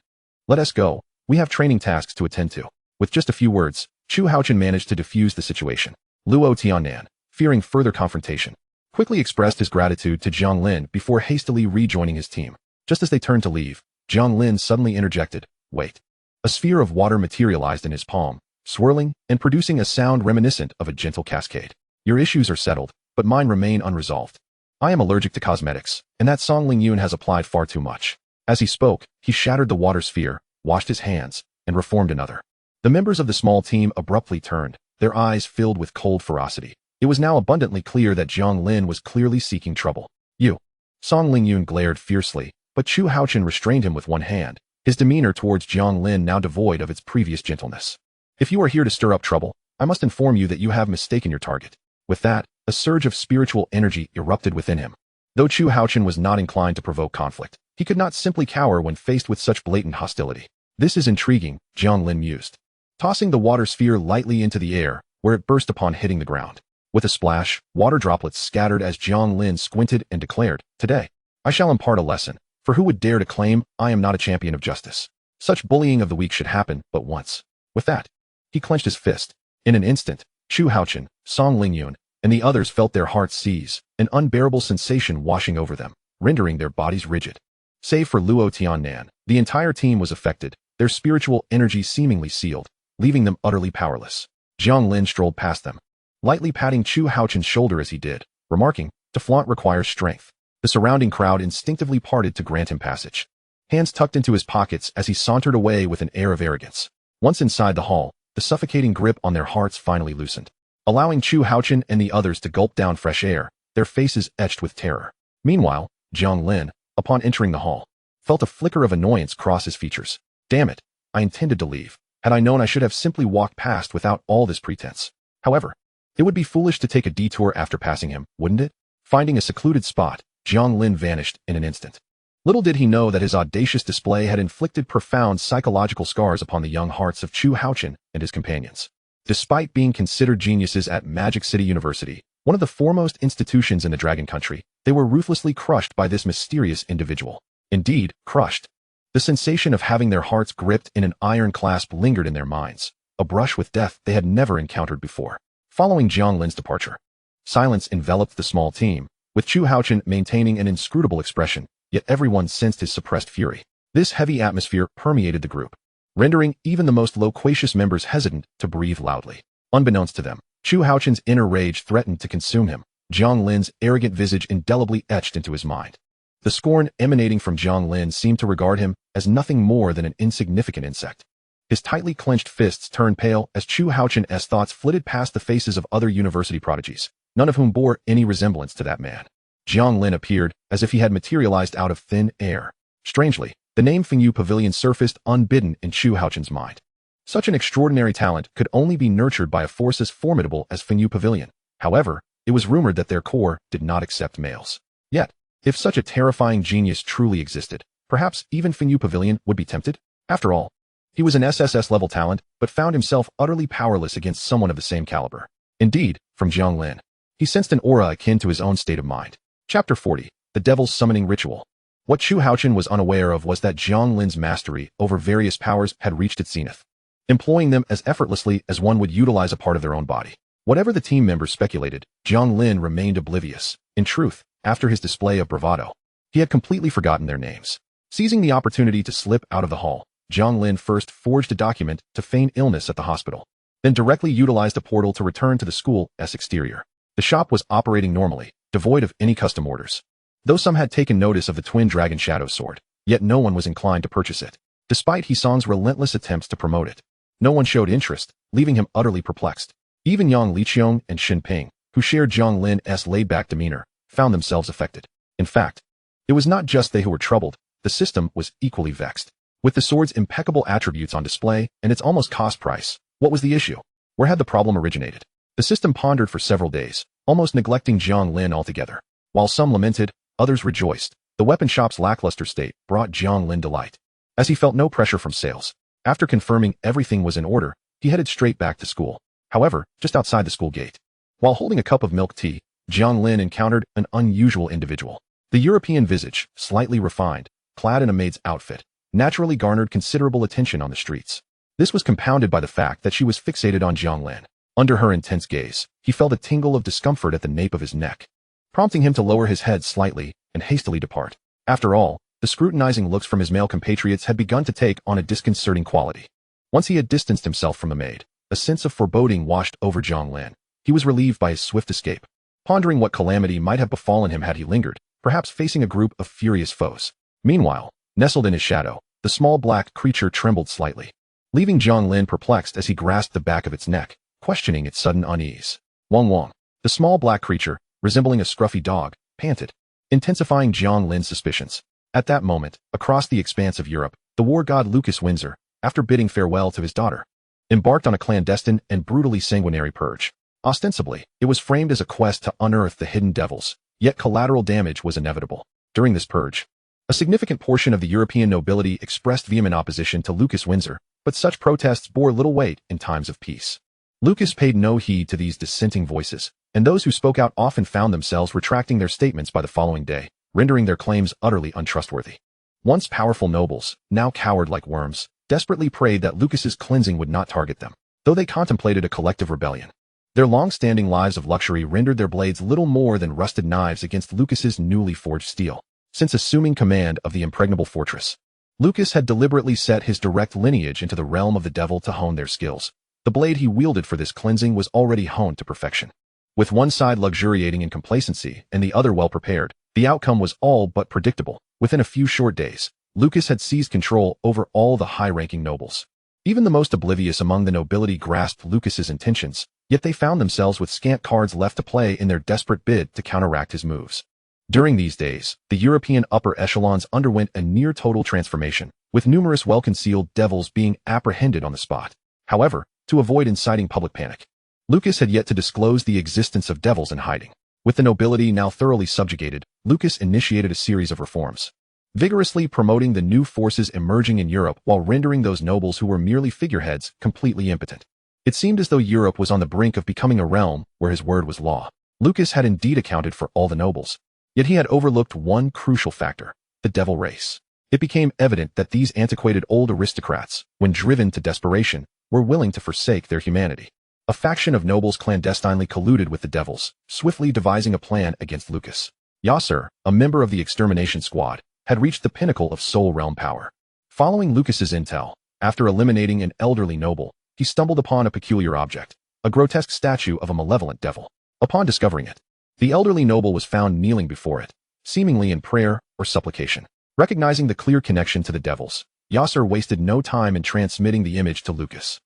let us go. We have training tasks to attend to." With just a few words, Chu Haochen managed to defuse the situation. Luo Tiannan, fearing further confrontation, quickly expressed his gratitude to Jiang Lin before hastily rejoining his team. Just as they turned to leave, Jiang Lin suddenly interjected, "Wait." A sphere of water materialized in his palm, swirling and producing a sound reminiscent of a gentle cascade. "Your issues are settled, but mine remain unresolved. I am allergic to cosmetics, and that Song Lingyun has applied far too much." As he spoke, he shattered the water sphere, washed his hands, and reformed another. The members of the small team abruptly turned, their eyes filled with cold ferocity. It was now abundantly clear that Jiang Lin was clearly seeking trouble. "You." Song Lingyun glared fiercely, but Chu Haochen restrained him with one hand, his demeanor towards Jiang Lin now devoid of its previous gentleness. "If you are here to stir up trouble, I must inform you that you have mistaken your target." With that, a surge of spiritual energy erupted within him. Though Chu Haochen was not inclined to provoke conflict, he could not simply cower when faced with such blatant hostility. "This is intriguing," Jiang Lin mused, tossing the water sphere lightly into the air, where it burst upon hitting the ground. With a splash, water droplets scattered as Jiang Lin squinted and declared, "Today, I shall impart a lesson, for who would dare to claim I am not a champion of justice? Such bullying of the weak should happen but once." With that, he clenched his fist. In an instant, Chu Haochen, Song Lingyun, and the others felt their hearts seize, an unbearable sensation washing over them, rendering their bodies rigid. Save for Luo Tiannan, the entire team was affected, their spiritual energy seemingly sealed, leaving them utterly powerless. Jiang Lin strolled past them, lightly patting Chu Haochen's shoulder as he did, remarking, "To flaunt requires strength." The surrounding crowd instinctively parted to grant him passage, hands tucked into his pockets as he sauntered away with an air of arrogance. Once inside the hall, the suffocating grip on their hearts finally loosened, allowing Chu Haochen and the others to gulp down fresh air, their faces etched with terror. Meanwhile, Jiang Lin, upon entering the hall, felt a flicker of annoyance cross his features. "Damn it, I intended to leave. Had I known, I should have simply walked past without all this pretense." However, it would be foolish to take a detour after passing him, wouldn't it? Finding a secluded spot, Jiang Lin vanished in an instant. Little did he know that his audacious display had inflicted profound psychological scars upon the young hearts of Chu Haochen and his companions. Despite being considered geniuses at Magic City University, one of the foremost institutions in the Dragon Country, they were ruthlessly crushed by this mysterious individual. Indeed, crushed. The sensation of having their hearts gripped in an iron clasp lingered in their minds, a brush with death they had never encountered before. Following Jiang Lin's departure, silence enveloped the small team, with Chu Haochen maintaining an inscrutable expression, yet everyone sensed his suppressed fury. This heavy atmosphere permeated the group, rendering even the most loquacious members hesitant to breathe loudly. Unbeknownst to them, Chu Haochen's inner rage threatened to consume him, Jiang Lin's arrogant visage indelibly etched into his mind. The scorn emanating from Jiang Lin seemed to regard him as nothing more than an insignificant insect. His tightly clenched fists turned pale as Chu Haochen's thoughts flitted past the faces of other university prodigies, none of whom bore any resemblance to that man. Jiang Lin appeared as if he had materialized out of thin air. Strangely, the name Fengyu Pavilion surfaced unbidden in Chu Haochen's mind. Such an extraordinary talent could only be nurtured by a force as formidable as Fengyu Pavilion. However, it was rumored that their core did not accept males. Yet, if such a terrifying genius truly existed, perhaps even Fengyu Pavilion would be tempted? After all, he was an SSS-level talent, but found himself utterly powerless against someone of the same caliber. Indeed, from Jiang Lin, he sensed an aura akin to his own state of mind. Chapter 40. The Devil's Summoning Ritual. What Chu Haochen was unaware of was that Jiang Lin's mastery over various powers had reached its zenith, employing them as effortlessly as one would utilize a part of their own body. Whatever the team members speculated, Jiang Lin remained oblivious. In truth, after his display of bravado, he had completely forgotten their names. Seizing the opportunity to slip out of the hall, Jiang Lin first forged a document to feign illness at the hospital, then directly utilized a portal to return to the school's exterior. The shop was operating normally, devoid of any custom orders. Though some had taken notice of the twin dragon shadow sword, yet no one was inclined to purchase it. Despite Hisong's relentless attempts to promote it, no one showed interest, leaving him utterly perplexed. Even Yang Liqiong and Xin Ping, who shared Jiang Lin's laid-back demeanor, found themselves affected. In fact, it was not just they who were troubled, the system was equally vexed. With the sword's impeccable attributes on display and its almost cost price, what was the issue? Where had the problem originated? The system pondered for several days, almost neglecting Jiang Lin altogether. While some lamented, others rejoiced. The weapon shop's lackluster state brought Jiang Lin delight, as he felt no pressure from sales. After confirming everything was in order, he headed straight back to school. However, just outside the school gate, while holding a cup of milk tea, Jiang Lin encountered an unusual individual. The European visage, slightly refined, clad in a maid's outfit, naturally garnered considerable attention on the streets. This was compounded by the fact that she was fixated on Jiang Lin. Under her intense gaze, he felt a tingle of discomfort at the nape of his neck, prompting him to lower his head slightly and hastily depart. After all, the scrutinizing looks from his male compatriots had begun to take on a disconcerting quality. Once he had distanced himself from the maid, a sense of foreboding washed over Jiang Lin. He was relieved by his swift escape, pondering what calamity might have befallen him had he lingered, perhaps facing a group of furious foes. Meanwhile, nestled in his shadow, the small black creature trembled slightly, leaving Jiang Lin perplexed as he grasped the back of its neck, questioning its sudden unease. Wang Wang, the small black creature, resembling a scruffy dog, panted, intensifying Jiang Lin's suspicions. At that moment, across the expanse of Europe, the war god Lucas Windsor, after bidding farewell to his daughter, embarked on a clandestine and brutally sanguinary purge. Ostensibly, it was framed as a quest to unearth the hidden devils, yet collateral damage was inevitable. During this purge, a significant portion of the European nobility expressed vehement opposition to Lucas Windsor, but such protests bore little weight in times of peace. Lucas paid no heed to these dissenting voices, and those who spoke out often found themselves retracting their statements by the following day, rendering their claims utterly untrustworthy. Once powerful nobles, now cowered like worms, desperately prayed that Lucas's cleansing would not target them, though they contemplated a collective rebellion. Their long-standing lives of luxury rendered their blades little more than rusted knives against Lucas's newly forged steel. Since assuming command of the impregnable fortress, Lucas had deliberately set his direct lineage into the realm of the devil to hone their skills. The blade he wielded for this cleansing was already honed to perfection. With one side luxuriating in complacency and the other well-prepared, the outcome was all but predictable. Within a few short days, Lucas had seized control over all the high-ranking nobles. Even the most oblivious among the nobility grasped Lucas's intentions, yet they found themselves with scant cards left to play in their desperate bid to counteract his moves. During these days, the European upper echelons underwent a near-total transformation, with numerous well-concealed devils being apprehended on the spot. However, to avoid inciting public panic, Lucas had yet to disclose the existence of devils in hiding. With the nobility now thoroughly subjugated, Lucas initiated a series of reforms, vigorously promoting the new forces emerging in Europe while rendering those nobles who were merely figureheads completely impotent. It seemed as though Europe was on the brink of becoming a realm where his word was law. Lucas had indeed accounted for all the nobles, yet he had overlooked one crucial factor: the devil race. It became evident that these antiquated old aristocrats, when driven to desperation, were willing to forsake their humanity. A faction of nobles clandestinely colluded with the devils, swiftly devising a plan against Lucas. Yasser, a member of the extermination squad, had reached the pinnacle of soul realm power. Following Lucas's intel, after eliminating an elderly noble, he stumbled upon a peculiar object, a grotesque statue of a malevolent devil. Upon discovering it, the elderly noble was found kneeling before it, seemingly in prayer or supplication. Recognizing the clear connection to the devils, Yasser wasted no time in transmitting the image to Lucas.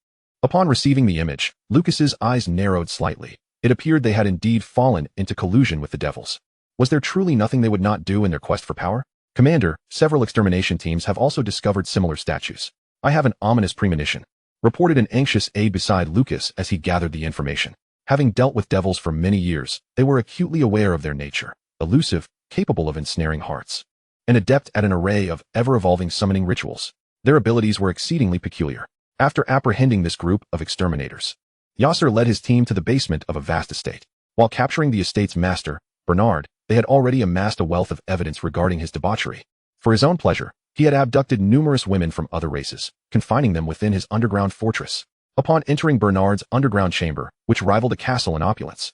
Upon receiving the image, Lucas's eyes narrowed slightly. It appeared they had indeed fallen into collusion with the devils. Was there truly nothing they would not do in their quest for power? Commander, several extermination teams have also discovered similar statues. I have an ominous premonition, reported an anxious aide beside Lucas as he gathered the information. Having dealt with devils for many years, they were acutely aware of their nature, elusive, capable of ensnaring hearts. An adept at an array of ever-evolving summoning rituals, their abilities were exceedingly peculiar. After apprehending this group of exterminators, Yasser led his team to the basement of a vast estate. While capturing the estate's master, Bernard, they had already amassed a wealth of evidence regarding his debauchery. For his own pleasure, he had abducted numerous women from other races, confining them within his underground fortress. Upon entering Bernard's underground chamber, which rivaled a castle in opulence,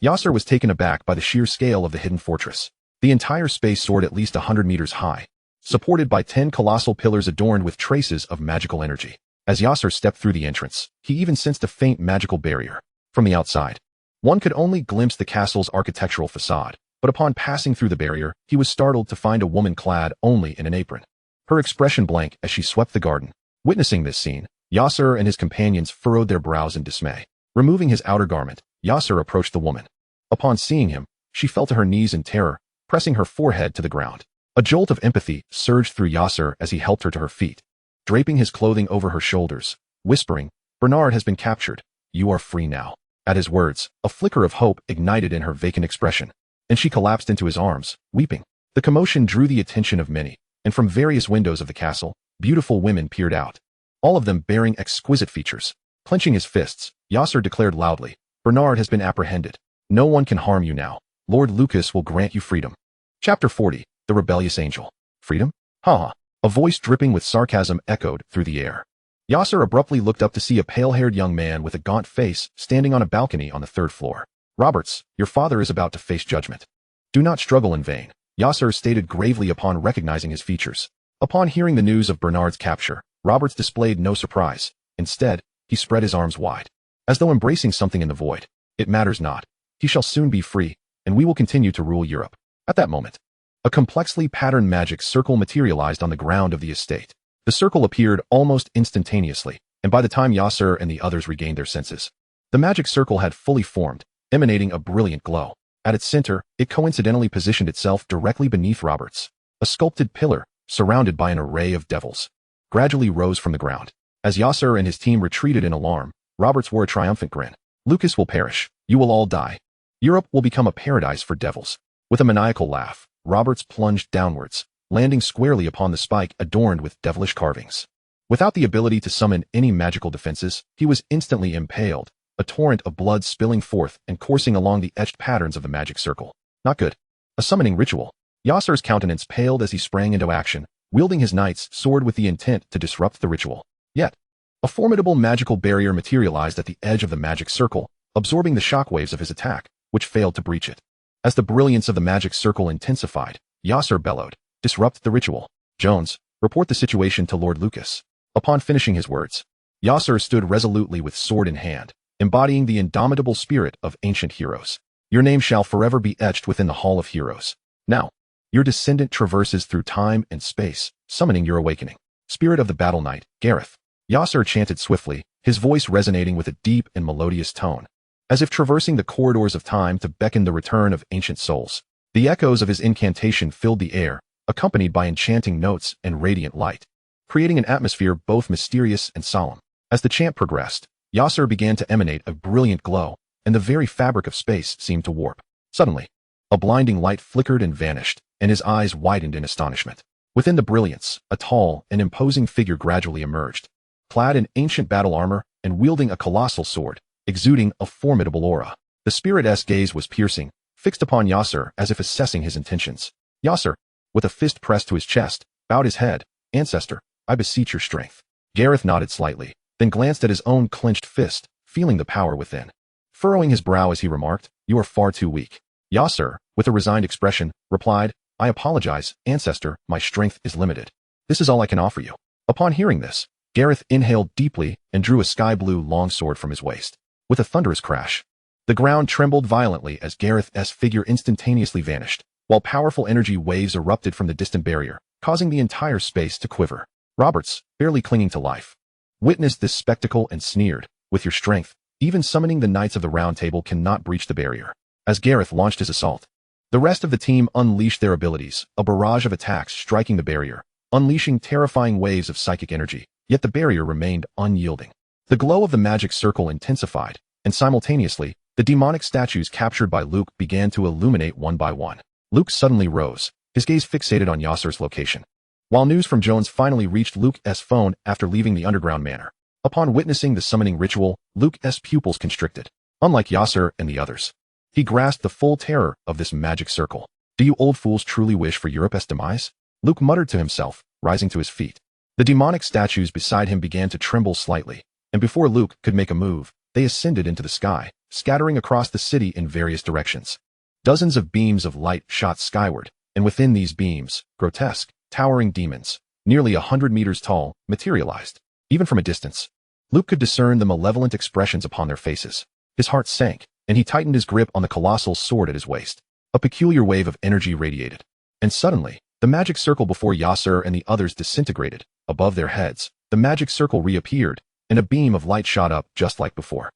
Yasser was taken aback by the sheer scale of the hidden fortress. The entire space soared at least 100 meters high, supported by 10 colossal pillars adorned with traces of magical energy. As Yasser stepped through the entrance, he even sensed a faint magical barrier. From the outside, one could only glimpse the castle's architectural facade, but upon passing through the barrier, he was startled to find a woman clad only in an apron. Her expression blank as she swept the garden. Witnessing this scene, Yasser and his companions furrowed their brows in dismay. Removing his outer garment, Yasser approached the woman. Upon seeing him, she fell to her knees in terror, pressing her forehead to the ground. A jolt of empathy surged through Yasser as he helped her to her feet, draping his clothing over her shoulders, whispering, "Bernard has been captured. You are free now." At his words, a flicker of hope ignited in her vacant expression, and she collapsed into his arms, weeping. The commotion drew the attention of many, and from various windows of the castle, beautiful women peered out, all of them bearing exquisite features. Clenching his fists, Yasser declared loudly, "Bernard has been apprehended. No one can harm you now. Lord Lucas will grant you freedom." Chapter 40, The Rebellious Angel. Freedom? Ha! A voice dripping with sarcasm echoed through the air. Yasser abruptly looked up to see a pale-haired young man with a gaunt face standing on a balcony on the 3rd floor. "Roberts, your father is about to face judgment. Do not struggle in vain," Yasser stated gravely upon recognizing his features. Upon hearing the news of Bernard's capture, Roberts displayed no surprise. Instead, he spread his arms wide, as though embracing something in the void. "It matters not. He shall soon be free, and we will continue to rule Europe." At that moment, a complexly patterned magic circle materialized on the ground of the estate. The circle appeared almost instantaneously, and by the time Yasser and the others regained their senses, the magic circle had fully formed, emanating a brilliant glow. At its center, it coincidentally positioned itself directly beneath Roberts. A sculpted pillar, surrounded by an array of devils, gradually rose from the ground. As Yasser and his team retreated in alarm, Roberts wore a triumphant grin. "Lucas will perish. You will all die. Europe will become a paradise for devils." With a maniacal laugh, Roberts plunged downwards, landing squarely upon the spike adorned with devilish carvings. Without the ability to summon any magical defenses, he was instantly impaled, a torrent of blood spilling forth and coursing along the etched patterns of the magic circle. Not good. A summoning ritual. Yasser's countenance paled as he sprang into action, wielding his knight's sword with the intent to disrupt the ritual. Yet, a formidable magical barrier materialized at the edge of the magic circle, absorbing the shockwaves of his attack, which failed to breach it. As the brilliance of the magic circle intensified, Yasser bellowed, "Disrupt the ritual. Jones, report the situation to Lord Lucas." Upon finishing his words, Yasser stood resolutely with sword in hand, embodying the indomitable spirit of ancient heroes. "Your name shall forever be etched within the Hall of Heroes. Now, your descendant traverses through time and space, summoning your awakening. Spirit of the Battle Knight, Gareth." Yasser chanted swiftly, his voice resonating with a deep and melodious tone, as if traversing the corridors of time to beckon the return of ancient souls. The echoes of his incantation filled the air, accompanied by enchanting notes and radiant light, creating an atmosphere both mysterious and solemn. As the chant progressed, Yasser began to emanate a brilliant glow, and the very fabric of space seemed to warp. Suddenly, a blinding light flickered and vanished, and his eyes widened in astonishment. Within the brilliance, a tall and imposing figure gradually emerged. Clad in ancient battle armor, and wielding a colossal sword, exuding a formidable aura. The spirit's gaze was piercing, fixed upon Yasser as if assessing his intentions. Yasser, with a fist pressed to his chest, bowed his head. "Ancestor, I beseech your strength." Gareth nodded slightly, then glanced at his own clenched fist, feeling the power within. Furrowing his brow as he remarked, "You are far too weak." Yasser, with a resigned expression, replied, "I apologize, Ancestor, my strength is limited. This is all I can offer you." Upon hearing this, Gareth inhaled deeply and drew a sky-blue longsword from his waist. With a thunderous crash, the ground trembled violently as Gareth's figure instantaneously vanished, while powerful energy waves erupted from the distant barrier, causing the entire space to quiver. Roberts, barely clinging to life, witnessed this spectacle and sneered, "With your strength, even summoning the Knights of the Round Table cannot breach the barrier." As Gareth launched his assault, the rest of the team unleashed their abilities, a barrage of attacks striking the barrier, unleashing terrifying waves of psychic energy, yet the barrier remained unyielding. The glow of the magic circle intensified, and simultaneously, the demonic statues captured by Luke began to illuminate one by one. Luke suddenly rose, his gaze fixated on Yasser's location. While news from Jones finally reached Luke's phone after leaving the underground manor. Upon witnessing the summoning ritual, Luke's pupils constricted. Unlike Yasser and the others, he grasped the full terror of this magic circle. "Do you old fools truly wish for Europe's demise?" Luke muttered to himself, rising to his feet. The demonic statues beside him began to tremble slightly, and before Luke could make a move, they ascended into the sky, scattering across the city in various directions. Dozens of beams of light shot skyward, and within these beams, grotesque, towering demons, nearly 100 meters tall, materialized. Even from a distance, Luke could discern the malevolent expressions upon their faces. His heart sank, and he tightened his grip on the colossal sword at his waist. A peculiar wave of energy radiated, and suddenly, the magic circle before Yasser and the others disintegrated. Above their heads, the magic circle reappeared, and a beam of light shot up just like before.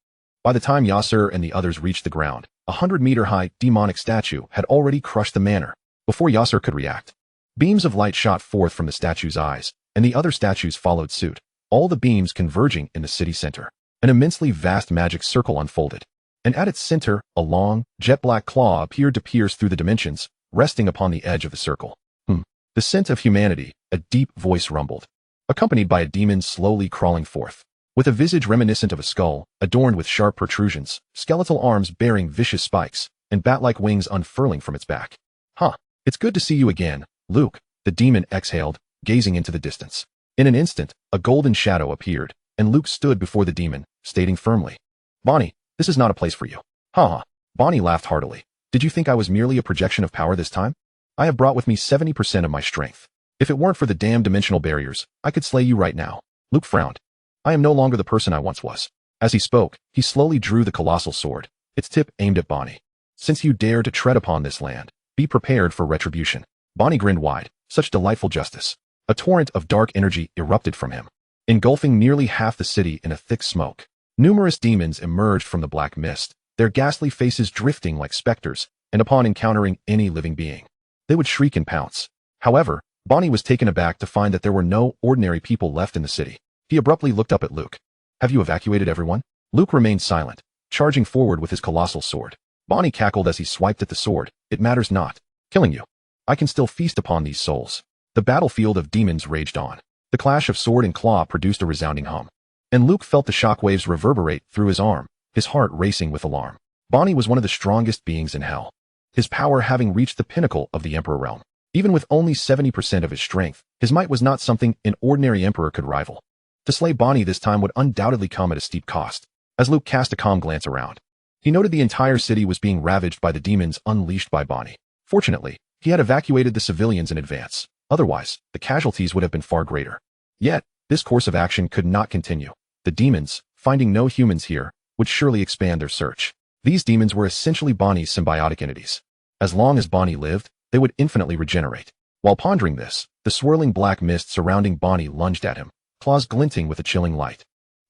By the time Yasser and the others reached the ground, a 100-meter-high demonic statue had already crushed the manor. Before Yasser could react, beams of light shot forth from the statue's eyes, and the other statues followed suit, all the beams converging in the city center. An immensely vast magic circle unfolded, and at its center, a long, jet-black claw appeared to pierce through the dimensions, resting upon the edge of the circle. The scent of humanity, a deep voice rumbled, accompanied by a demon slowly crawling forth. With a visage reminiscent of a skull, adorned with sharp protrusions, skeletal arms bearing vicious spikes, and bat-like wings unfurling from its back. It's good to see you again, Luke," the demon exhaled, gazing into the distance. In an instant, a golden shadow appeared, and Luke stood before the demon, stating firmly, "Bonnie, this is not a place for you." Bonnie laughed heartily. "Did you think I was merely a projection of power this time? I have brought with me 70% of my strength. If it weren't for the damn dimensional barriers, I could slay you right now." Luke frowned. "I am no longer the person I once was." As he spoke, he slowly drew the colossal sword, its tip aimed at Bonnie. "Since you dare to tread upon this land, be prepared for retribution." Bonnie grinned wide. Such delightful justice. A torrent of dark energy erupted from him, engulfing nearly half the city in a thick smoke. Numerous demons emerged from the black mist, their ghastly faces drifting like specters, and upon encountering any living being, they would shriek and pounce. However, Bonnie was taken aback to find that there were no ordinary people left in the city. He abruptly looked up at Luke. "Have you evacuated everyone?" Luke remained silent, charging forward with his colossal sword. Bonnie cackled as he swiped at the sword. "It matters not. Killing you. I can still feast upon these souls." The battlefield of demons raged on. The clash of sword and claw produced a resounding hum, and Luke felt the shockwaves reverberate through his arm, his heart racing with alarm. Bonnie was one of the strongest beings in hell, his power having reached the pinnacle of the Emperor realm. Even with only 70% of his strength, his might was not something an ordinary emperor could rival. To slay Bonnie this time would undoubtedly come at a steep cost. As Luke cast a calm glance around, he noted the entire city was being ravaged by the demons unleashed by Bonnie. Fortunately, he had evacuated the civilians in advance. Otherwise, the casualties would have been far greater. Yet, this course of action could not continue. The demons, finding no humans here, would surely expand their search. These demons were essentially Bonnie's symbiotic entities. As long as Bonnie lived, they would infinitely regenerate. While pondering this, the swirling black mist surrounding Bonnie lunged at him, claws glinting with a chilling light,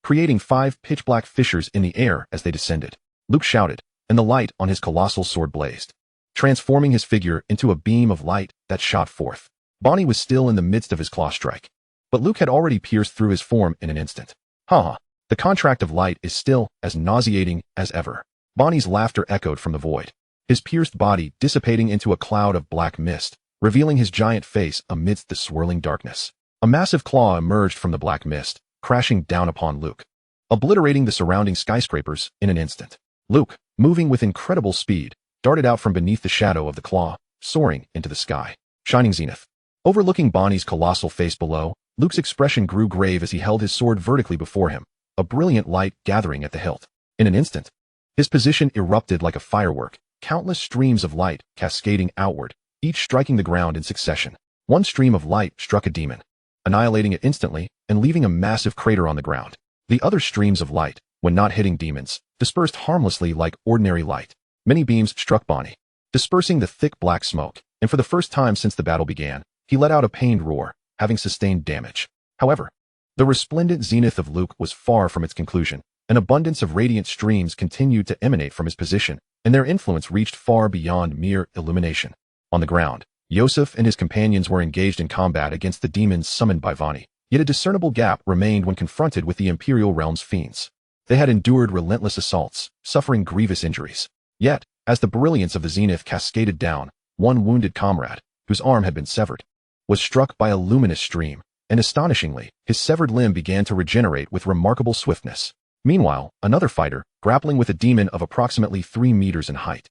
creating 5 pitch-black fissures in the air as they descended. Luke shouted, and the light on his colossal sword blazed, transforming his figure into a beam of light that shot forth. Bonnie was still in the midst of his claw strike, but Luke had already pierced through his form in an instant. The contract of light is still as nauseating as ever. Bonnie's laughter echoed from the void, his pierced body dissipating into a cloud of black mist, revealing his giant face amidst the swirling darkness. A massive claw emerged from the black mist, crashing down upon Luke. obliterating the surrounding skyscrapers in an instant. Luke, moving with incredible speed, darted out from beneath the shadow of the claw, soaring into the sky. Shining zenith. Overlooking Bonnie's colossal face below, Luke's expression grew grave as he held his sword vertically before him, a brilliant light gathering at the hilt. In an instant, his position erupted like a firework, countless streams of light cascading outward, each striking the ground in succession. One stream of light struck a demon, annihilating it instantly and leaving a massive crater on the ground. The other streams of light, when not hitting demons, dispersed harmlessly like ordinary light. Many beams struck Bonnie, dispersing the thick black smoke, and for the first time since the battle began, he let out a pained roar, having sustained damage. However, the resplendent zenith of Luke was far from its conclusion. An abundance of radiant streams continued to emanate from his position, and their influence reached far beyond mere illumination. On the ground, Yosef and his companions were engaged in combat against the demons summoned by Vani, yet a discernible gap remained when confronted with the Imperial Realm's fiends. They had endured relentless assaults, suffering grievous injuries. Yet, as the brilliance of the zenith cascaded down, one wounded comrade, whose arm had been severed, was struck by a luminous stream, and astonishingly, his severed limb began to regenerate with remarkable swiftness. Meanwhile, another fighter, grappling with a demon of approximately 3 meters in height,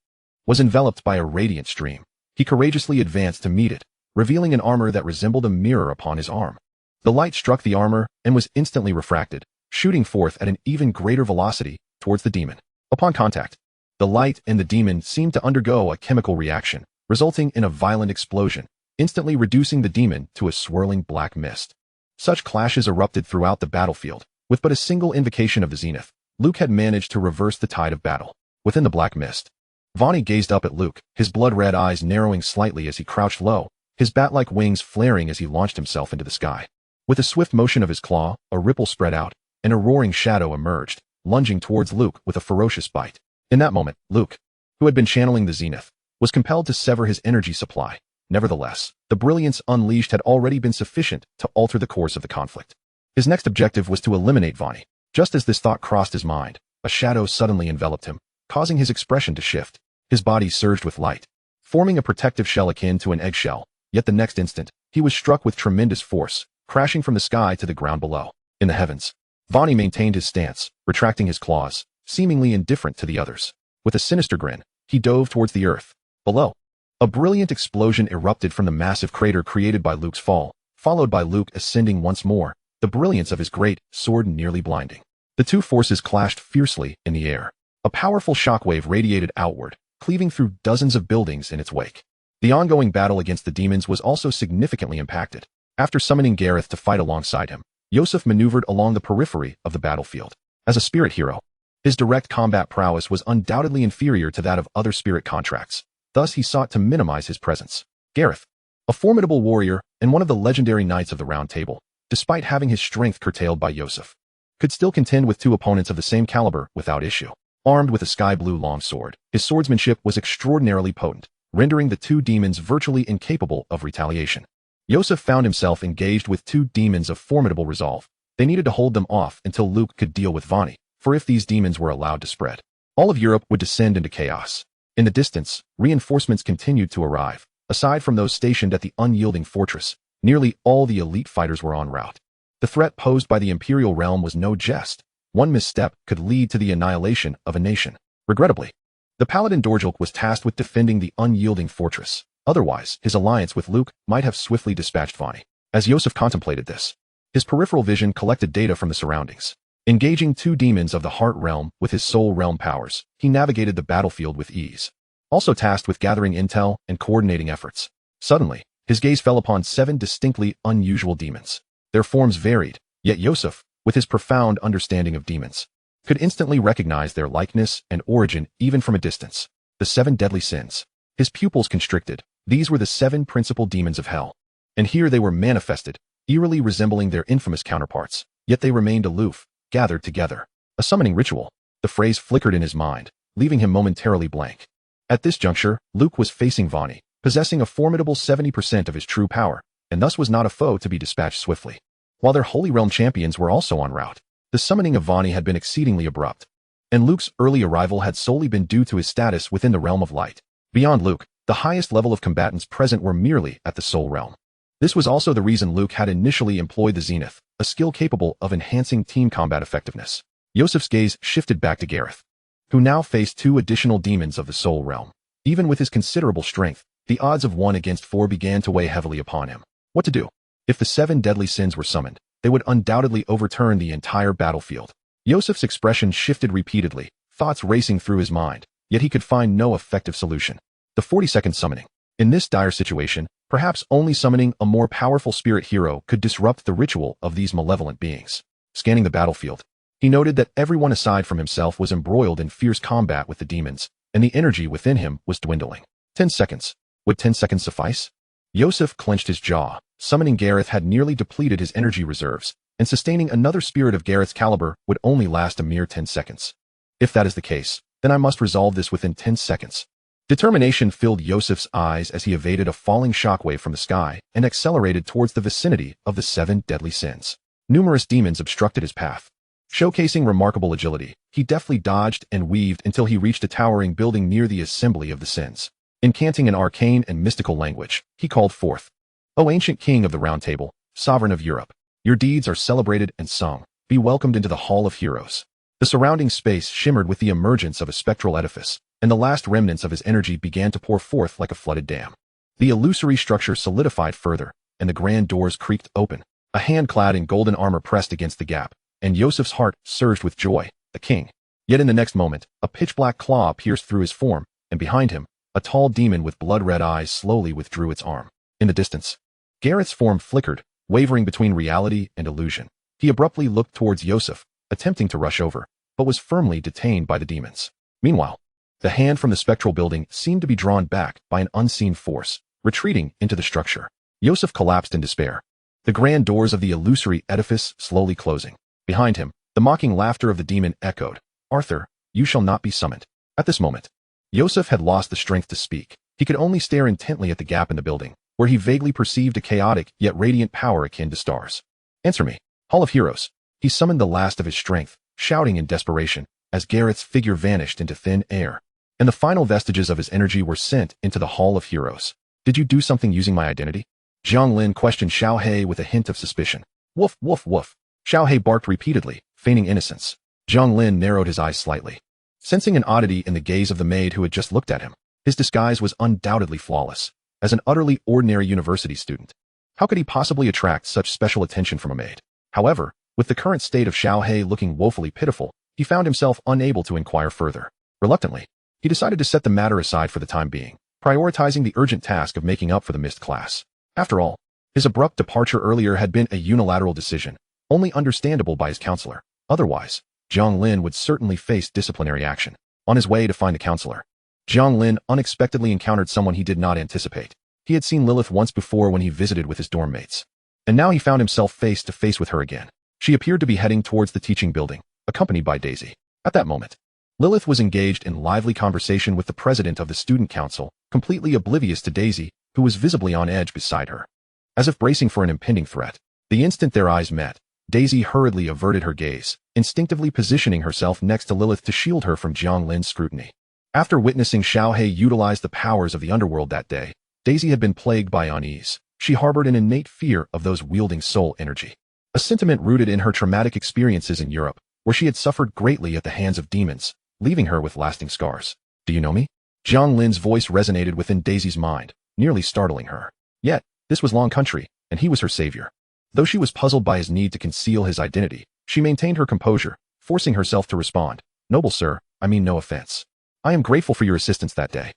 was enveloped by a radiant stream. He courageously advanced to meet it, revealing an armor that resembled a mirror upon his arm. The light struck the armor and was instantly refracted, shooting forth at an even greater velocity towards the demon. Upon contact, the light and the demon seemed to undergo a chemical reaction, resulting in a violent explosion, instantly reducing the demon to a swirling black mist. Such clashes erupted throughout the battlefield. With but a single invocation of the zenith, Luke had managed to reverse the tide of battle. Within the black mist, Vani gazed up at Luke, his blood-red eyes narrowing slightly as he crouched low, his bat-like wings flaring as he launched himself into the sky. With a swift motion of his claw, a ripple spread out, and a roaring shadow emerged, lunging towards Luke with a ferocious bite. In that moment, Luke, who had been channeling the zenith, was compelled to sever his energy supply. Nevertheless, the brilliance unleashed had already been sufficient to alter the course of the conflict. His next objective was to eliminate Vani. Just as this thought crossed his mind, a shadow suddenly enveloped him, causing his expression to shift. His body surged with light, forming a protective shell akin to an eggshell, yet the next instant, he was struck with tremendous force, crashing from the sky to the ground below. In the heavens, Vani maintained his stance, retracting his claws, seemingly indifferent to the others. With a sinister grin, he dove towards the earth. Below, a brilliant explosion erupted from the massive crater created by Luke's fall, followed by Luke ascending once more, the brilliance of his great sword nearly blinding. The two forces clashed fiercely in the air. A powerful shockwave radiated outward, cleaving through dozens of buildings in its wake. The ongoing battle against the demons was also significantly impacted. After summoning Gareth to fight alongside him, Yosef maneuvered along the periphery of the battlefield. As a spirit hero, his direct combat prowess was undoubtedly inferior to that of other spirit contracts. Thus he sought to minimize his presence. Gareth, a formidable warrior and one of the legendary knights of the Round Table, despite having his strength curtailed by Yosef, could still contend with two opponents of the same caliber without issue. Armed with a sky-blue longsword, his swordsmanship was extraordinarily potent, rendering the two demons virtually incapable of retaliation. Yosef found himself engaged with two demons of formidable resolve. They needed to hold them off until Luke could deal with Vani, for if these demons were allowed to spread, all of Europe would descend into chaos. In the distance, reinforcements continued to arrive. Aside from those stationed at the unyielding fortress, nearly all the elite fighters were en route. The threat posed by the Imperial Realm was no jest. One misstep could lead to the annihilation of a nation. Regrettably, the Paladin Dorjulk was tasked with defending the unyielding fortress. Otherwise, his alliance with Luke might have swiftly dispatched Vani. As Yosef contemplated this, his peripheral vision collected data from the surroundings. Engaging two demons of the Heart Realm with his Soul Realm powers, he navigated the battlefield with ease. Also tasked with gathering intel and coordinating efforts. Suddenly, his gaze fell upon 7 distinctly unusual demons. Their forms varied, yet Yosef, with his profound understanding of demons, could instantly recognize their likeness and origin even from a distance. The 7 deadly sins. His pupils constricted. These were the 7 principal demons of hell. And here they were manifested, eerily resembling their infamous counterparts, yet they remained aloof, gathered together. A summoning ritual. The phrase flickered in his mind, leaving him momentarily blank. At this juncture, Luke was facing Vani, possessing a formidable 70% of his true power, and thus was not a foe to be dispatched swiftly. While their Holy Realm champions were also en route, the summoning of Vani had been exceedingly abrupt, and Luke's early arrival had solely been due to his status within the Realm of Light. Beyond Luke, the highest level of combatants present were merely at the Soul Realm. This was also the reason Luke had initially employed the Zenith, a skill capable of enhancing team combat effectiveness. Yosef's gaze shifted back to Gareth, who now faced 2 additional demons of the soul realm. Even with his considerable strength, the odds of 1 against 4 began to weigh heavily upon him. What to do? If the 7 deadly sins were summoned, they would undoubtedly overturn the entire battlefield. Yosef's expression shifted repeatedly, thoughts racing through his mind, yet he could find no effective solution. The 40-second summoning. In this dire situation, perhaps only summoning a more powerful spirit hero could disrupt the ritual of these malevolent beings. Scanning the battlefield, he noted that everyone aside from himself was embroiled in fierce combat with the demons, and the energy within him was dwindling. 10 seconds. Would 10 seconds suffice? Yosef clenched his jaw. Summoning Gareth had nearly depleted his energy reserves, and sustaining another spirit of Gareth's caliber would only last a mere 10 seconds. If that is the case, then I must resolve this within 10 seconds. Determination filled Yosef's eyes as he evaded a falling shockwave from the sky and accelerated towards the vicinity of the 7 deadly sins. Numerous demons obstructed his path. Showcasing remarkable agility, he deftly dodged and weaved until he reached a towering building near the assembly of the sins. Incanting an arcane and mystical language, he called forth, "O ancient king of the Round Table, sovereign of Europe, your deeds are celebrated and sung. Be welcomed into the Hall of Heroes." The surrounding space shimmered with the emergence of a spectral edifice, and the last remnants of his energy began to pour forth like a flooded dam. The illusory structure solidified further, and the grand doors creaked open. A hand clad in golden armor pressed against the gap, and Yosef's heart surged with joy. The king. Yet in the next moment, a pitch-black claw pierced through his form, and behind him, a tall demon with blood-red eyes slowly withdrew its arm. In the distance, Gareth's form flickered, wavering between reality and illusion. He abruptly looked towards Yosef, attempting to rush over, but was firmly detained by the demons. Meanwhile, the hand from the spectral building seemed to be drawn back by an unseen force, retreating into the structure. Yosef collapsed in despair. The grand doors of the illusory edifice slowly closing. Behind him, the mocking laughter of the demon echoed, "Arthur, you shall not be summoned." At this moment, Yosef had lost the strength to speak. He could only stare intently at the gap in the building, where he vaguely perceived a chaotic yet radiant power akin to stars. "Answer me, Hall of Heroes." He summoned the last of his strength, shouting in desperation, as Gareth's figure vanished into thin air, and the final vestiges of his energy were sent into the Hall of Heroes. "Did you do something using my identity?" Jiang Lin questioned Xiao He with a hint of suspicion. "Woof, woof, woof." Xiao He barked repeatedly, feigning innocence. Jiang Lin narrowed his eyes slightly, sensing an oddity in the gaze of the maid who had just looked at him. His disguise was undoubtedly flawless. As an utterly ordinary university student, how could he possibly attract such special attention from a maid? However, with the current state of Xiao He looking woefully pitiful, he found himself unable to inquire further. Reluctantly, he decided to set the matter aside for the time being, prioritizing the urgent task of making up for the missed class. After all, his abrupt departure earlier had been a unilateral decision, only understandable by his counselor. Otherwise, Jiang Lin would certainly face disciplinary action. On his way to find a counselor, Jiang Lin unexpectedly encountered someone he did not anticipate. He had seen Lilith once before when he visited with his dorm mates, and now he found himself face to face with her again. She appeared to be heading towards the teaching building, accompanied by Daisy. At that moment, Lilith was engaged in lively conversation with the president of the student council, completely oblivious to Daisy, who was visibly on edge beside her. As if bracing for an impending threat, the instant their eyes met, Daisy hurriedly averted her gaze, instinctively positioning herself next to Lilith to shield her from Jiang Lin's scrutiny. After witnessing Xiao He utilize the powers of the underworld that day, Daisy had been plagued by unease. She harbored an innate fear of those wielding soul energy, a sentiment rooted in her traumatic experiences in Europe, where she had suffered greatly at the hands of demons, leaving her with lasting scars. "Do you know me?" Jiang Lin's voice resonated within Daisy's mind, nearly startling her. Yet, this was Long Country, and he was her savior. Though she was puzzled by his need to conceal his identity, she maintained her composure, forcing herself to respond, "Noble sir, I mean no offense. I am grateful for your assistance that day."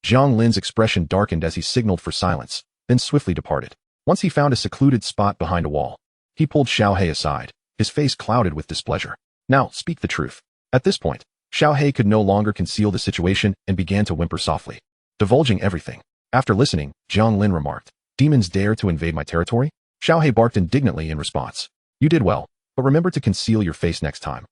Jiang Lin's expression darkened as he signaled for silence, then swiftly departed. Once he found a secluded spot behind a wall, he pulled Xiao He aside, his face clouded with displeasure. "Now, speak the truth." At this point, Xiao He could no longer conceal the situation and began to whimper softly, divulging everything. After listening, Jiang Lin remarked, "Demons dare to invade my territory?" Xiao He barked indignantly in response. "You did well, but remember to conceal your face next time."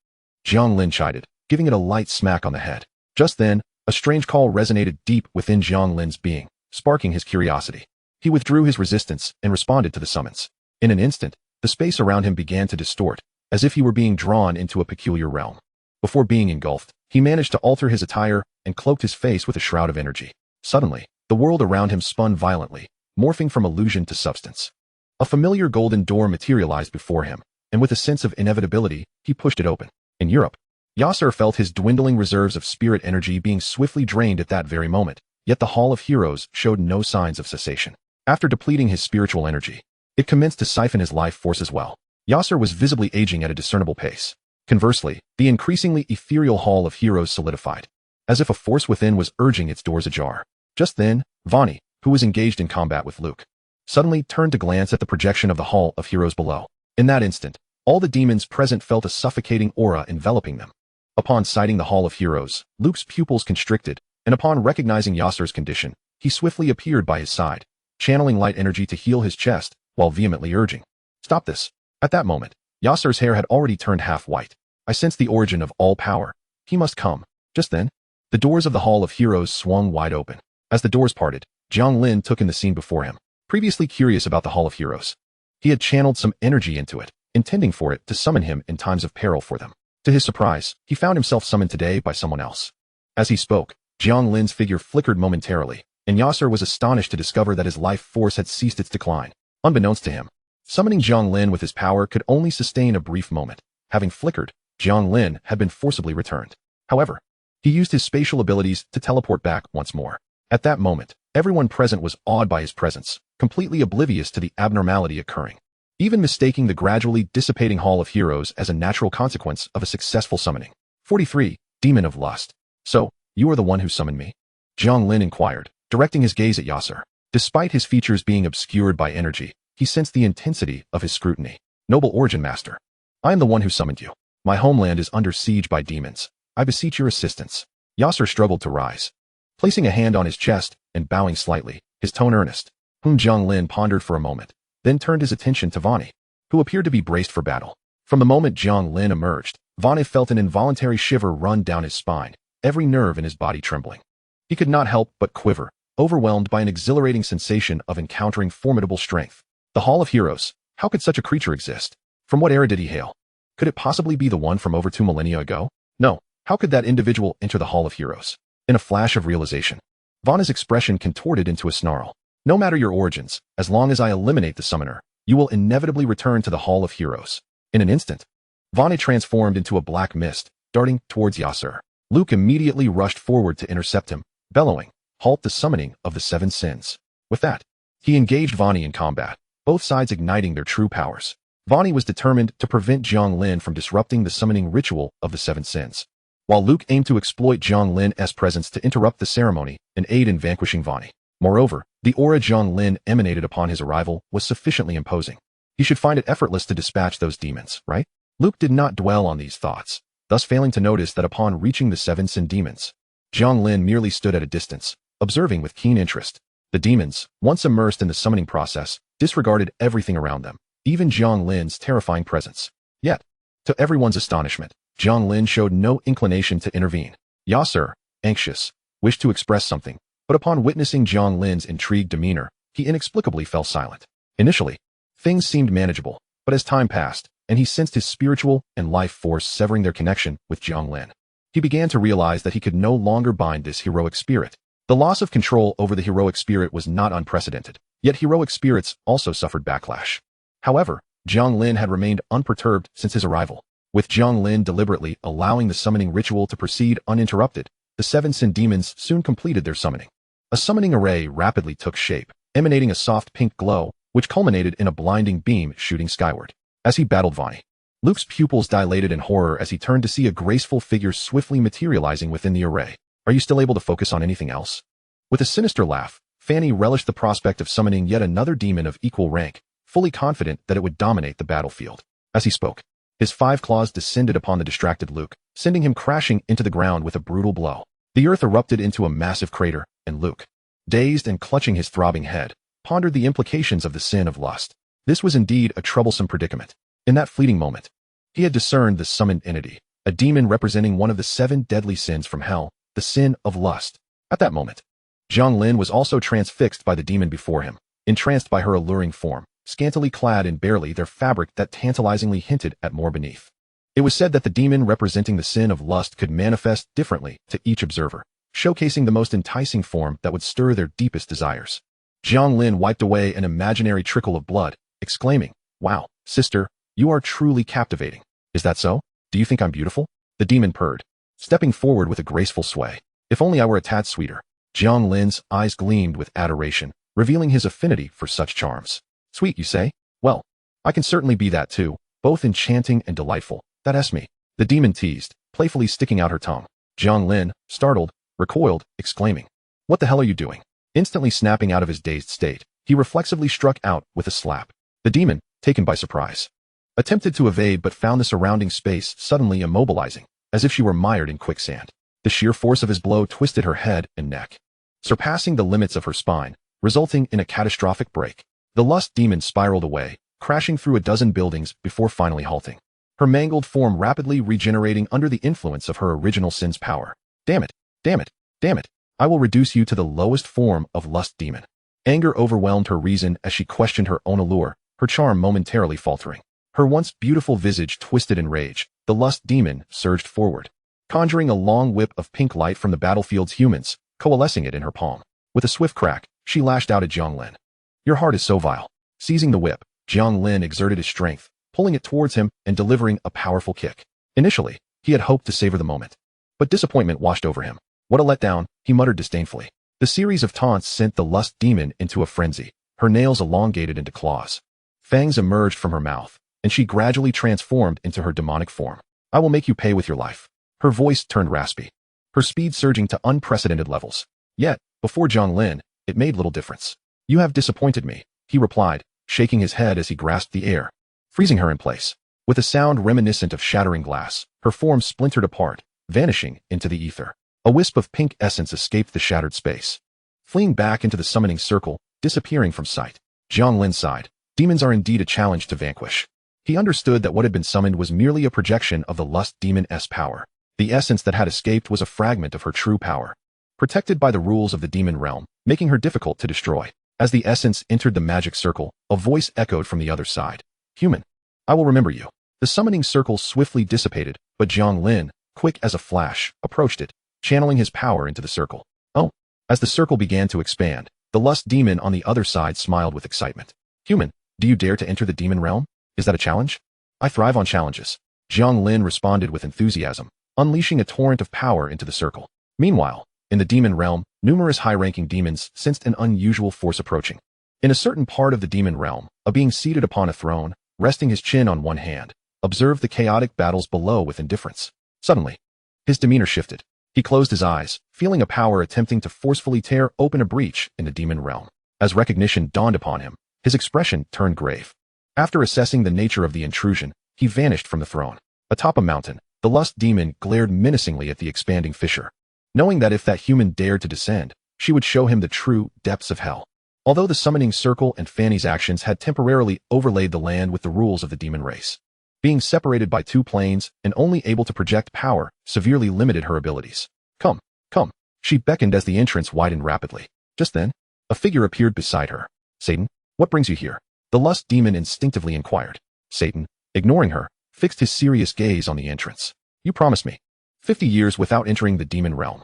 Jiang Lin chided, giving it a light smack on the head. Just then, a strange call resonated deep within Jiang Lin's being, sparking his curiosity. He withdrew his resistance and responded to the summons. In an instant, the space around him began to distort, as if he were being drawn into a peculiar realm. Before being engulfed, he managed to alter his attire and cloaked his face with a shroud of energy. Suddenly, the world around him spun violently, morphing from illusion to substance. A familiar golden door materialized before him, and with a sense of inevitability, he pushed it open. In Europe, Yasser felt his dwindling reserves of spirit energy being swiftly drained at that very moment, yet the Hall of Heroes showed no signs of cessation. After depleting his spiritual energy, it commenced to siphon his life force as well. Yasser was visibly aging at a discernible pace. Conversely, the increasingly ethereal Hall of Heroes solidified, as if a force within was urging its doors ajar. Just then, Vani, who was engaged in combat with Luke, suddenly turned to glance at the projection of the Hall of Heroes below. In that instant, all the demons present felt a suffocating aura enveloping them. Upon sighting the Hall of Heroes, Luke's pupils constricted, and upon recognizing Yasser's condition, he swiftly appeared by his side, channeling light energy to heal his chest, while vehemently urging, "Stop this." At that moment, Yasser's hair had already turned half white. "I sense the origin of all power. He must come." Just then, the doors of the Hall of Heroes swung wide open. As the doors parted, Jiang Lin took in the scene before him. Previously curious about the Hall of Heroes, he had channeled some energy into it, intending for it to summon him in times of peril for them. To his surprise, he found himself summoned today by someone else. As he spoke, Jiang Lin's figure flickered momentarily, and Yasser was astonished to discover that his life force had ceased its decline. Unbeknownst to him, summoning Jiang Lin with his power could only sustain a brief moment. Having flickered, Jiang Lin had been forcibly returned. However, he used his spatial abilities to teleport back once more. At that moment, everyone present was awed by his presence, completely oblivious to the abnormality occurring, even mistaking the gradually dissipating Hall of Heroes as a natural consequence of a successful summoning. 43. Demon of Lust. "So, you are the one who summoned me?" Jiang Lin inquired, directing his gaze at Yasser. Despite his features being obscured by energy, he sensed the intensity of his scrutiny. "Noble Origin Master, I am the one who summoned you. My homeland is under siege by demons. I beseech your assistance." Yasser struggled to rise, placing a hand on his chest and bowing slightly, his tone earnest. Jiang Lin pondered for a moment, then turned his attention to Vani, who appeared to be braced for battle. From the moment Jiang Lin emerged, Vani felt an involuntary shiver run down his spine, every nerve in his body trembling. He could not help but quiver, overwhelmed by an exhilarating sensation of encountering formidable strength. The Hall of Heroes. How could such a creature exist? From what era did he hail? Could it possibly be the one from over 2 millennia ago? No. How could that individual enter the Hall of Heroes? In a flash of realization, Vana's expression contorted into a snarl. "No matter your origins, as long as I eliminate the summoner, you will inevitably return to the Hall of Heroes." In an instant, Vana transformed into a black mist, darting towards Yasser. Luke immediately rushed forward to intercept him, bellowing, "Halt the summoning of the 7 sins." With that, he engaged Vani in combat, both sides igniting their true powers. Vani was determined to prevent Jiang Lin from disrupting the summoning ritual of the 7 sins, while Luke aimed to exploit Jiang Lin's presence to interrupt the ceremony and aid in vanquishing Vani. Moreover, the aura Jiang Lin emanated upon his arrival was sufficiently imposing. He should find it effortless to dispatch those demons, right? Luke did not dwell on these thoughts, thus failing to notice that upon reaching the 7 sin demons, Jiang Lin merely stood at a distance, observing with keen interest. The demons, once immersed in the summoning process, disregarded everything around them, even Jiang Lin's terrifying presence. Yet, to everyone's astonishment, Jiang Lin showed no inclination to intervene. Yasser, anxious, wished to express something, but upon witnessing Jiang Lin's intrigued demeanor, he inexplicably fell silent. Initially, things seemed manageable, but as time passed, and he sensed his spiritual and life force severing their connection with Jiang Lin, he began to realize that he could no longer bind this heroic spirit. The loss of control over the heroic spirit was not unprecedented, yet heroic spirits also suffered backlash. However, Jiang Lin had remained unperturbed since his arrival. With Jiang Lin deliberately allowing the summoning ritual to proceed uninterrupted, the 7 sin demons soon completed their summoning. A summoning array rapidly took shape, emanating a soft pink glow, which culminated in a blinding beam shooting skyward. As he battled Vani, Luke's pupils dilated in horror as he turned to see a graceful figure swiftly materializing within the array. "Are you still able to focus on anything else?" With a sinister laugh, Fanny relished the prospect of summoning yet another demon of equal rank, fully confident that it would dominate the battlefield. As he spoke, his 5 claws descended upon the distracted Luke, sending him crashing into the ground with a brutal blow. The earth erupted into a massive crater, and Luke, dazed and clutching his throbbing head, pondered the implications of the sin of lust. This was indeed a troublesome predicament. In that fleeting moment, he had discerned the summoned entity, a demon representing one of the 7 deadly sins from hell, the sin of lust. At that moment, Jiang Lin was also transfixed by the demon before him, entranced by her alluring form, scantily clad in barely their fabric that tantalizingly hinted at more beneath. It was said that the demon representing the sin of lust could manifest differently to each observer, showcasing the most enticing form that would stir their deepest desires. Jiang Lin wiped away an imaginary trickle of blood, exclaiming, "Wow, sister, you are truly captivating." "Is that so?" Do you think I'm beautiful? The demon purred, stepping forward with a graceful sway. If only I were a tad sweeter. Jiang Lin's eyes gleamed with adoration, revealing his affinity for such charms. Sweet, you say? Well, I can certainly be that too, both enchanting and delightful. That's me. The demon teased, playfully sticking out her tongue. Jiang Lin, startled, recoiled, exclaiming, "What the hell are you doing?" Instantly snapping out of his dazed state, he reflexively struck out with a slap. The demon, taken by surprise, attempted to evade but found the surrounding space suddenly immobilizing, as if she were mired in quicksand. The sheer force of his blow twisted her head and neck, surpassing the limits of her spine, resulting in a catastrophic break. The lust demon spiraled away, crashing through a dozen buildings before finally halting, her mangled form rapidly regenerating under the influence of her original sin's power. Damn it, damn it, damn it. I will reduce you to the lowest form of lust demon. Anger overwhelmed her reason as she questioned her own allure, her charm momentarily faltering. Her once beautiful visage twisted in rage. The lust demon surged forward, conjuring a long whip of pink light from the battlefield's humans, coalescing it in her palm. With a swift crack, she lashed out at Jiang Lin. Your heart is so vile. Seizing the whip, Jiang Lin exerted his strength, pulling it towards him and delivering a powerful kick. Initially, he had hoped to savor the moment, but disappointment washed over him. What a letdown, he muttered disdainfully. The series of taunts sent the lust demon into a frenzy, her nails elongated into claws. Fangs emerged from her mouth, and she gradually transformed into her demonic form. I will make you pay with your life. Her voice turned raspy, her speed surging to unprecedented levels. Yet, before Jiang Lin, it made little difference. You have disappointed me, he replied, shaking his head as he grasped the air, freezing her in place. With a sound reminiscent of shattering glass, her form splintered apart, vanishing into the ether. A wisp of pink essence escaped the shattered space, fleeing back into the summoning circle, disappearing from sight. Jiang Lin sighed. Demons are indeed a challenge to vanquish. He understood that what had been summoned was merely a projection of the lust demon's power. The essence that had escaped was a fragment of her true power, protected by the rules of the demon realm, making her difficult to destroy. As the essence entered the magic circle, a voice echoed from the other side. Human, I will remember you. The summoning circle swiftly dissipated, but Jiang Lin, quick as a flash, approached it, channeling his power into the circle. Oh! As the circle began to expand, the lust demon on the other side smiled with excitement. Human, do you dare to enter the demon realm? Is that a challenge? I thrive on challenges. Jiang Lin responded with enthusiasm, unleashing a torrent of power into the circle. Meanwhile, in the demon realm, numerous high-ranking demons sensed an unusual force approaching. In a certain part of the demon realm, a being seated upon a throne, resting his chin on one hand, observed the chaotic battles below with indifference. Suddenly, his demeanor shifted. He closed his eyes, feeling a power attempting to forcefully tear open a breach in the demon realm. As recognition dawned upon him, his expression turned grave. After assessing the nature of the intrusion, he vanished from the throne. Atop a mountain, the lust demon glared menacingly at the expanding fissure, knowing that if that human dared to descend, she would show him the true depths of hell. Although the summoning circle and Fanny's actions had temporarily overlaid the land with the rules of the demon race, being separated by two planes and only able to project power severely limited her abilities. Come, come, she beckoned as the entrance widened rapidly. Just then, a figure appeared beside her. Satan, what brings you here? The lust demon instinctively inquired. Satan, ignoring her, fixed his serious gaze on the entrance. You promised me 50 years without entering the demon realm.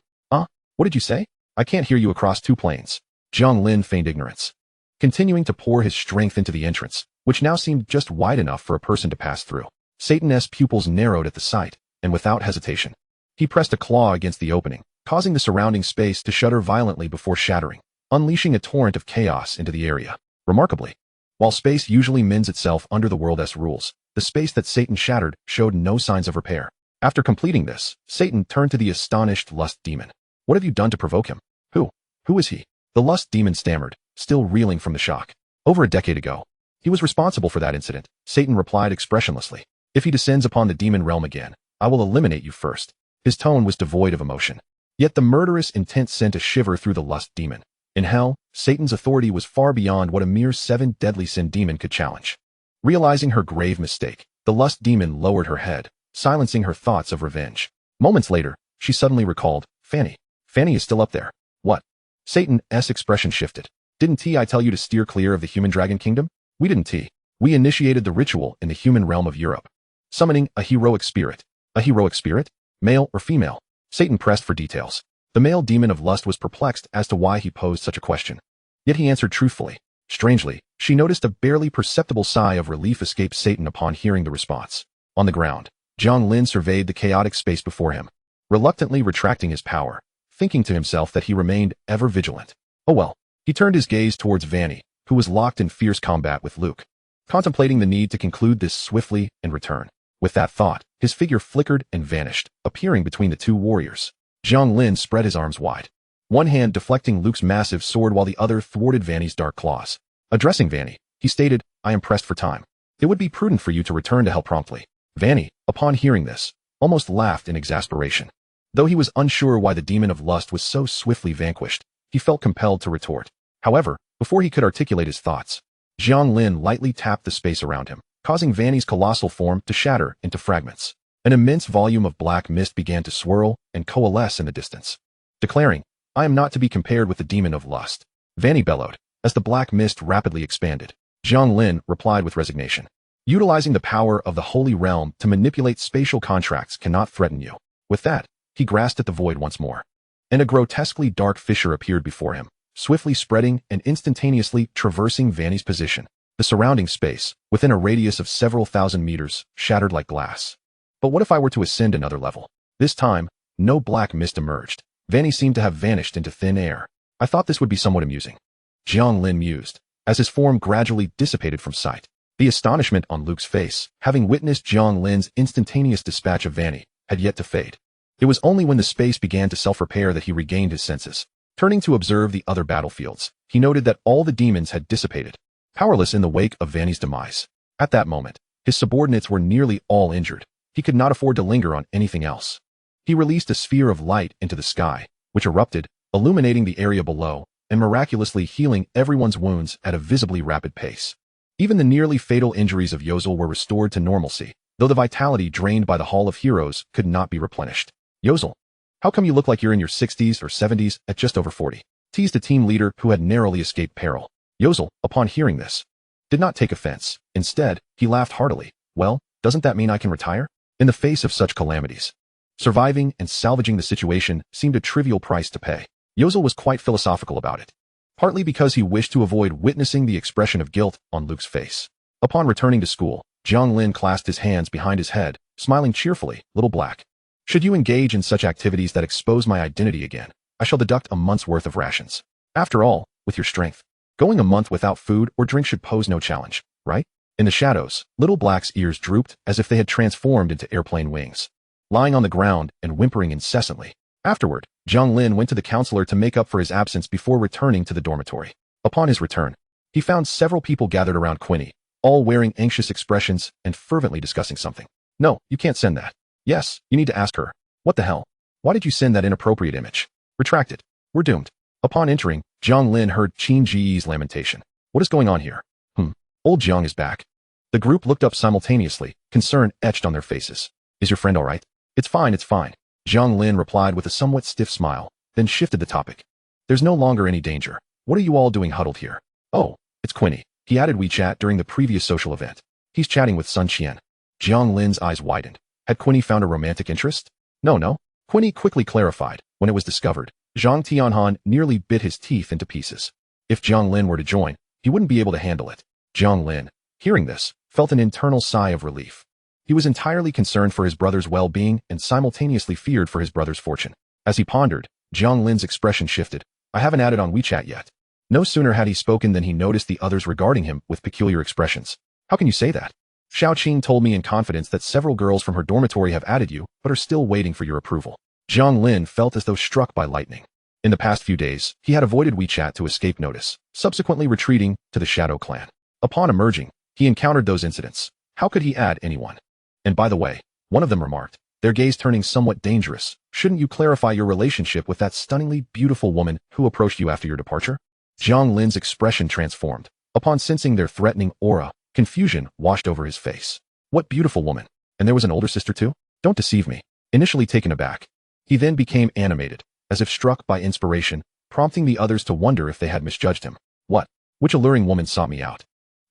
What did you say? I can't hear you across two planes. Jiang Lin feigned ignorance, continuing to pour his strength into the entrance, which now seemed just wide enough for a person to pass through. Satan's pupils narrowed at the sight, and without hesitation, he pressed a claw against the opening, causing the surrounding space to shudder violently before shattering, unleashing a torrent of chaos into the area. Remarkably, while space usually mends itself under the world's rules, the space that Satan shattered showed no signs of repair. After completing this, Satan turned to the astonished lust demon. What have you done to provoke him? Who is he? The lust demon stammered, still reeling from the shock. Over a decade ago, he was responsible for that incident. Satan replied expressionlessly. If he descends upon the demon realm again, I will eliminate you first. His tone was devoid of emotion. Yet the murderous intent sent a shiver through the lust demon. In hell, Satan's authority was far beyond what a mere 7 deadly sin demon could challenge. Realizing her grave mistake, the lust demon lowered her head, silencing her thoughts of revenge. Moments later, she suddenly recalled, Fanny. Fanny is still up there. What? Satan's expression shifted. Didn't I tell you to steer clear of the human dragon kingdom? We didn't. We initiated the ritual in the human realm of Europe, summoning a heroic spirit. A heroic spirit? Male or female? Satan pressed for details. The male demon of lust was perplexed as to why he posed such a question. Yet he answered truthfully. Strangely, she noticed a barely perceptible sigh of relief escape Satan upon hearing the response. On the ground, Jiang Lin surveyed the chaotic space before him, reluctantly retracting his power, thinking to himself that he remained ever vigilant. Oh well. He turned his gaze towards Vanny, who was locked in fierce combat with Luke, contemplating the need to conclude this swiftly and return. With that thought, his figure flickered and vanished, appearing between the two warriors. Jiang Lin spread his arms wide, one hand deflecting Luke's massive sword while the other thwarted Vanny's dark claws. Addressing Vanny, he stated, "I am pressed for time. It would be prudent for you to return to hell promptly." Vanny, upon hearing this, almost laughed in exasperation. Though he was unsure why the demon of lust was so swiftly vanquished, he felt compelled to retort. However, before he could articulate his thoughts, Jiang Lin lightly tapped the space around him, causing Vanny's colossal form to shatter into fragments. An immense volume of black mist began to swirl and coalesce in the distance, declaring, "I am not to be compared with the demon of lust," Vanny bellowed, as the black mist rapidly expanded. Jiang Lin replied with resignation. "Utilizing the power of the Holy Realm to manipulate spatial contracts cannot threaten you." With that, he grasped at the void once more, and a grotesquely dark fissure appeared before him, swiftly spreading and instantaneously traversing Vanny's position. The surrounding space, within a radius of several thousand meters, shattered like glass. But what if I were to ascend another level? This time, no black mist emerged. Vanny seemed to have vanished into thin air. I thought this would be somewhat amusing, Jiang Lin mused, as his form gradually dissipated from sight. The astonishment on Luke's face, having witnessed Jiang Lin's instantaneous dispatch of Vanny, had yet to fade. It was only when the space began to self-repair that he regained his senses. Turning to observe the other battlefields, he noted that all the demons had dissipated, powerless in the wake of Vanny's demise. At that moment, his subordinates were nearly all injured. He could not afford to linger on anything else. He released a sphere of light into the sky, which erupted, illuminating the area below, and miraculously healing everyone's wounds at a visibly rapid pace. Even the nearly fatal injuries of Yozel were restored to normalcy, though the vitality drained by the Hall of Heroes could not be replenished. "Yozel, how come you look like you're in your 60s or 70s at just over 40? Teased a team leader who had narrowly escaped peril. Yozel, upon hearing this, did not take offense. Instead, he laughed heartily. "Well, doesn't that mean I can retire?" In the face of such calamities, surviving and salvaging the situation seemed a trivial price to pay. Yozel was quite philosophical about it, partly because he wished to avoid witnessing the expression of guilt on Luke's face. Upon returning to school, Jiang Lin clasped his hands behind his head, smiling cheerfully. "Little Black, should you engage in such activities that expose my identity again, I shall deduct a month's worth of rations. After all, with your strength, going a month without food or drink should pose no challenge, right?" In the shadows, Little Black's ears drooped as if they had transformed into airplane wings, lying on the ground and whimpering incessantly. Afterward, Jiang Lin went to the counselor to make up for his absence before returning to the dormitory. Upon his return, he found several people gathered around Quinny, all wearing anxious expressions and fervently discussing something. "No, you can't send that." "Yes, you need to ask her." "What the hell? Why did you send that inappropriate image?" "Retract it. We're doomed." Upon entering, Jiang Lin heard Qin Ji's lamentation. "What is going on here?" Old Jiang is back." The group looked up simultaneously, concern etched on their faces. "Is your friend all right?" It's fine. Jiang Lin replied with a somewhat stiff smile, then shifted the topic. "There's no longer any danger. What are you all doing huddled here?" "Oh, it's Quinny. He added WeChat during the previous social event. He's chatting with Sun Qian." Jiang Lin's eyes widened. Had Quinny found a romantic interest? No. Quinny quickly clarified. When it was discovered, Zhang Tianhan nearly bit his teeth into pieces. If Jiang Lin were to join, he wouldn't be able to handle it. Jiang Lin, hearing this, felt an internal sigh of relief. He was entirely concerned for his brother's well-being and simultaneously feared for his brother's fortune. As he pondered, Jiang Lin's expression shifted. "I haven't added on WeChat yet." No sooner had he spoken than he noticed the others regarding him with peculiar expressions. "How can you say that? Xiao Qing told me in confidence that several girls from her dormitory have added you, but are still waiting for your approval." Jiang Lin felt as though struck by lightning. In the past few days, he had avoided WeChat to escape notice, subsequently retreating to the Shadow Clan. Upon emerging, he encountered those incidents. How could he add anyone? And by the way, one of them remarked, their gaze turning somewhat dangerous, "Shouldn't you clarify your relationship with that stunningly beautiful woman who approached you after your departure?" Jiang Lin's expression transformed. Upon sensing their threatening aura, confusion washed over his face. "What beautiful woman? And there was an older sister too? Don't deceive me." Initially taken aback, he then became animated, as if struck by inspiration, prompting the others to wonder if they had misjudged him. "What? Which alluring woman sought me out?"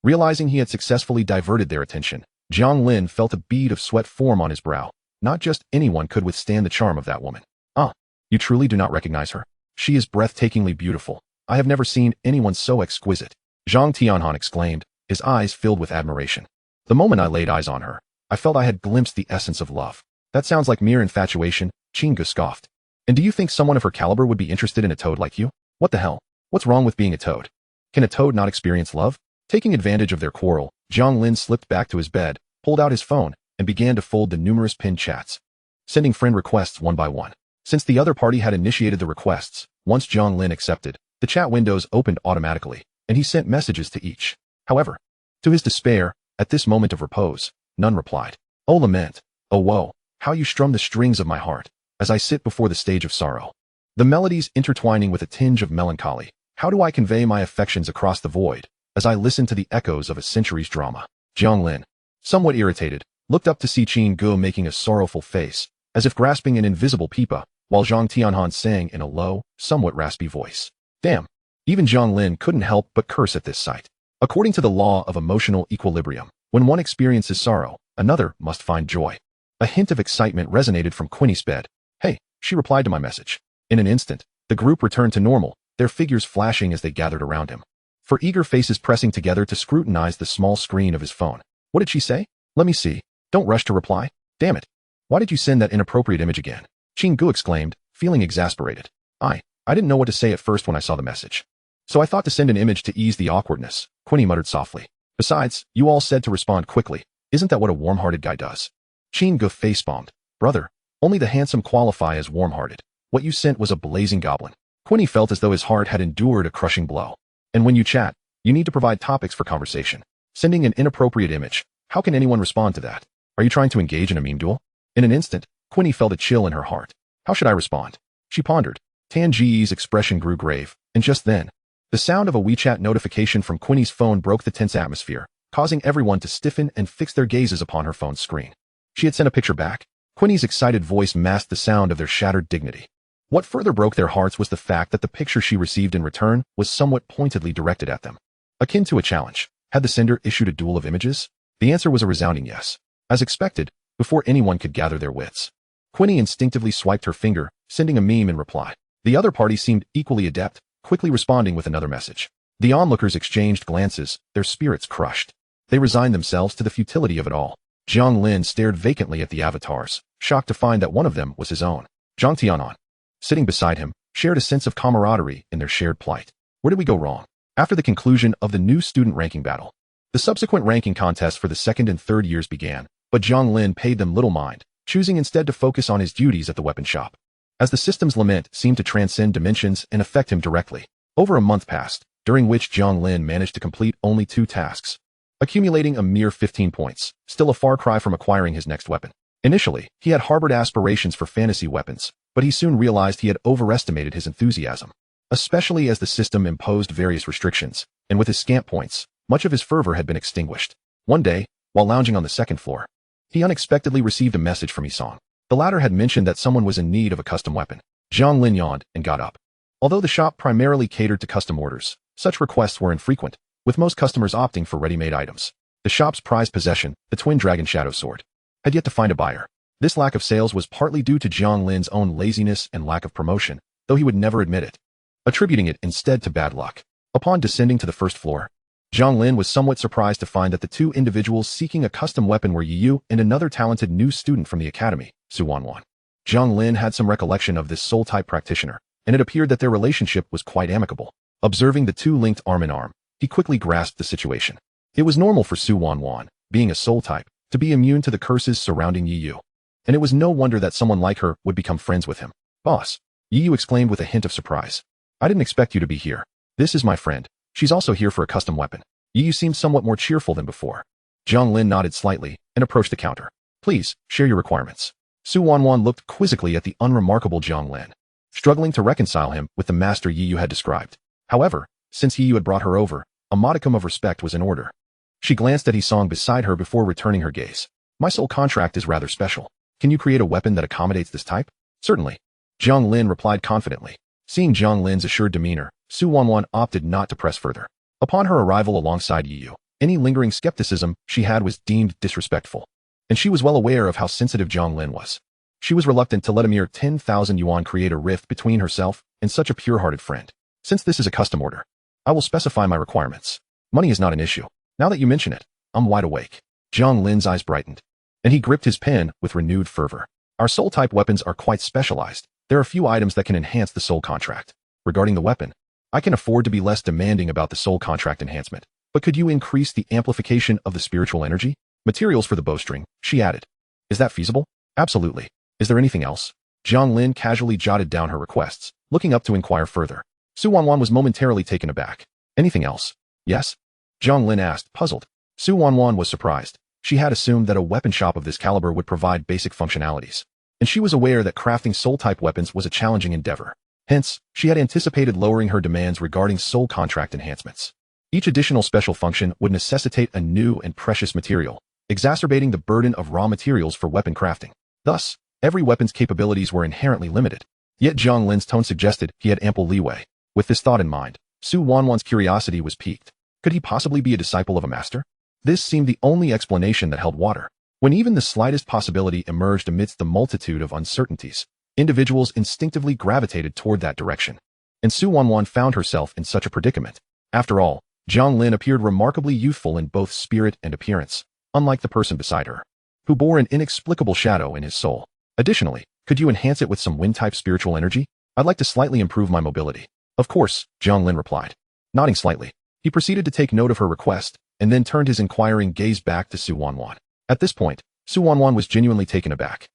Realizing he had successfully diverted their attention, Jiang Lin felt a bead of sweat form on his brow. Not just anyone could withstand the charm of that woman. "Ah, you truly do not recognize her? She is breathtakingly beautiful. I have never seen anyone so exquisite." Zhang Tianhan exclaimed, his eyes filled with admiration. "The moment I laid eyes on her, I felt I had glimpsed the essence of love. That sounds like mere infatuation, Chingu scoffed. And do you think someone of her caliber would be interested in a toad like you? What the hell? What's wrong with being a toad? Can a toad not experience love? Taking advantage of their quarrel, Jiang Lin slipped back to his bed, pulled out his phone, and began to fold the numerous pinned chats, sending friend requests one by one. Since the other party had initiated the requests, once Jiang Lin accepted, the chat windows opened automatically, and he sent messages to each. However, to his despair, at this moment of repose, none replied. Oh lament, oh woe, how you strum the strings of my heart, as I sit before the stage of sorrow. The melodies intertwining with a tinge of melancholy. How do I convey my affections across the void, as I listen to the echoes of a century's drama? Jiang Lin, somewhat irritated, looked up to see Qin Gu making a sorrowful face, as if grasping an invisible pipa, while Zhang Tianhan sang in a low, somewhat raspy voice. Damn. Even Jiang Lin couldn't help but curse at this sight. According to the law of emotional equilibrium, when one experiences sorrow, another must find joy. A hint of excitement resonated from Quinny's bed. Hey, she replied to my message. In an instant, the group returned to normal, their figures flashing as they gathered around him. For eager faces pressing together to scrutinize the small screen of his phone. What did she say? Let me see. Don't rush to reply. Damn it. Why did you send that inappropriate image again? Qin Gu exclaimed, feeling exasperated. I didn't know what to say at first when I saw the message. So I thought to send an image to ease the awkwardness, Quinny muttered softly. Besides, you all said to respond quickly. Isn't that what a warm-hearted guy does? Qin Gu facepalmed. Brother, only the handsome qualify as warm-hearted. What you sent was a blazing goblin. Quinny felt as though his heart had endured a crushing blow. And when you chat, you need to provide topics for conversation. Sending an inappropriate image, how can anyone respond to that? Are you trying to engage in a meme duel? In an instant, Quinny felt a chill in her heart. How should I respond? She pondered. Tan Ji's expression grew grave, and just then, the sound of a WeChat notification from Quinny's phone broke the tense atmosphere, causing everyone to stiffen and fix their gazes upon her phone's screen. She had sent a picture back. Quinny's excited voice masked the sound of their shattered dignity. What further broke their hearts was the fact that the picture she received in return was somewhat pointedly directed at them. Akin to a challenge. Had the sender issued a duel of images? The answer was a resounding yes. As expected, before anyone could gather their wits, Quinny instinctively swiped her finger, sending a meme in reply. The other party seemed equally adept, quickly responding with another message. The onlookers exchanged glances, their spirits crushed. They resigned themselves to the futility of it all. Jiang Lin stared vacantly at the avatars, shocked to find that one of them was his own. Zhang Tianhan, sitting beside him, shared a sense of camaraderie in their shared plight. Where did we go wrong? After the conclusion of the new student ranking battle, the subsequent ranking contest for the second and third years began, but Jiang Lin paid them little mind, choosing instead to focus on his duties at the weapon shop. As the system's lament seemed to transcend dimensions and affect him directly, over a month passed, during which Jiang Lin managed to complete only 2 tasks, accumulating a mere 15 points, still a far cry from acquiring his next weapon. Initially, he had harbored aspirations for fantasy weapons, but he soon realized he had overestimated his enthusiasm, especially as the system imposed various restrictions, and with his scant points, much of his fervor had been extinguished. One day, while lounging on the second floor, he unexpectedly received a message from Isong. The latter had mentioned that someone was in need of a custom weapon. Jiang Lin yawned and got up. Although the shop primarily catered to custom orders, such requests were infrequent, with most customers opting for ready-made items. The shop's prized possession, the Twin Dragon Shadow Sword, had yet to find a buyer. This lack of sales was partly due to Jiang Lin's own laziness and lack of promotion, though he would never admit it, attributing it instead to bad luck. Upon descending to the first floor, Jiang Lin was somewhat surprised to find that the 2 individuals seeking a custom weapon were Yu and another talented new student from the academy, Su Wanwan. Jiang Lin had some recollection of this soul-type practitioner, and it appeared that their relationship was quite amicable. Observing the 2 linked arm in arm, he quickly grasped the situation. It was normal for Su Wanwan, being a soul type, to be immune to the curses surrounding Yu, and it was no wonder that someone like her would become friends with him. Boss, Yu exclaimed with a hint of surprise. I didn't expect you to be here. This is my friend. She's also here for a custom weapon. Yu seemed somewhat more cheerful than before. Jiang Lin nodded slightly and approached the counter. Please, share your requirements. Su Wanwan looked quizzically at the unremarkable Jiang Lin, struggling to reconcile him with the master Yu had described. However, since Yu had brought her over, a modicum of respect was in order. She glanced at Isong beside her before returning her gaze. My soul contract is rather special. Can you create a weapon that accommodates this type? Certainly. Jiang Lin replied confidently. Seeing Jiang Lin's assured demeanor, Su Wanwan opted not to press further. Upon her arrival alongside Yu, any lingering skepticism she had was deemed disrespectful, and she was well aware of how sensitive Jiang Lin was. She was reluctant to let a mere 10,000 yuan create a rift between herself and such a pure-hearted friend. Since this is a custom order, I will specify my requirements. Money is not an issue. Now that you mention it, I'm wide awake. Jiang Lin's eyes brightened. and he gripped his pen with renewed fervor. Our soul-type weapons are quite specialized. There are few items that can enhance the soul contract. Regarding the weapon, I can afford to be less demanding about the soul contract enhancement, but could you increase the amplification of the spiritual energy? Materials for the bowstring, she added. Is that feasible? Absolutely. Is there anything else? Jiang Lin casually jotted down her requests, looking up to inquire further. Su Wanwan was momentarily taken aback. Anything else? Yes? Jiang Lin asked, puzzled. Su Wanwan was surprised. She had assumed that a weapon shop of this caliber would provide basic functionalities, and she was aware that crafting soul-type weapons was a challenging endeavor. Hence, she had anticipated lowering her demands regarding soul contract enhancements. Each additional special function would necessitate a new and precious material, exacerbating the burden of raw materials for weapon crafting. Thus, every weapon's capabilities were inherently limited. Yet Jiang Lin's tone suggested he had ample leeway. With this thought in mind, Su Wanwan's curiosity was piqued. Could he possibly be a disciple of a master? This seemed the only explanation that held water. When even the slightest possibility emerged amidst the multitude of uncertainties, individuals instinctively gravitated toward that direction. And Su Wanwan found herself in such a predicament. After all, Jiang Lin appeared remarkably youthful in both spirit and appearance, unlike the person beside her, who bore an inexplicable shadow in his soul. Additionally, could you enhance it with some wind-type spiritual energy? I'd like to slightly improve my mobility. Of course, Jiang Lin replied. Nodding slightly, he proceeded to take note of her request, and then turned his inquiring gaze back to Su Wanwan. At this point, Su Wanwan was genuinely taken aback.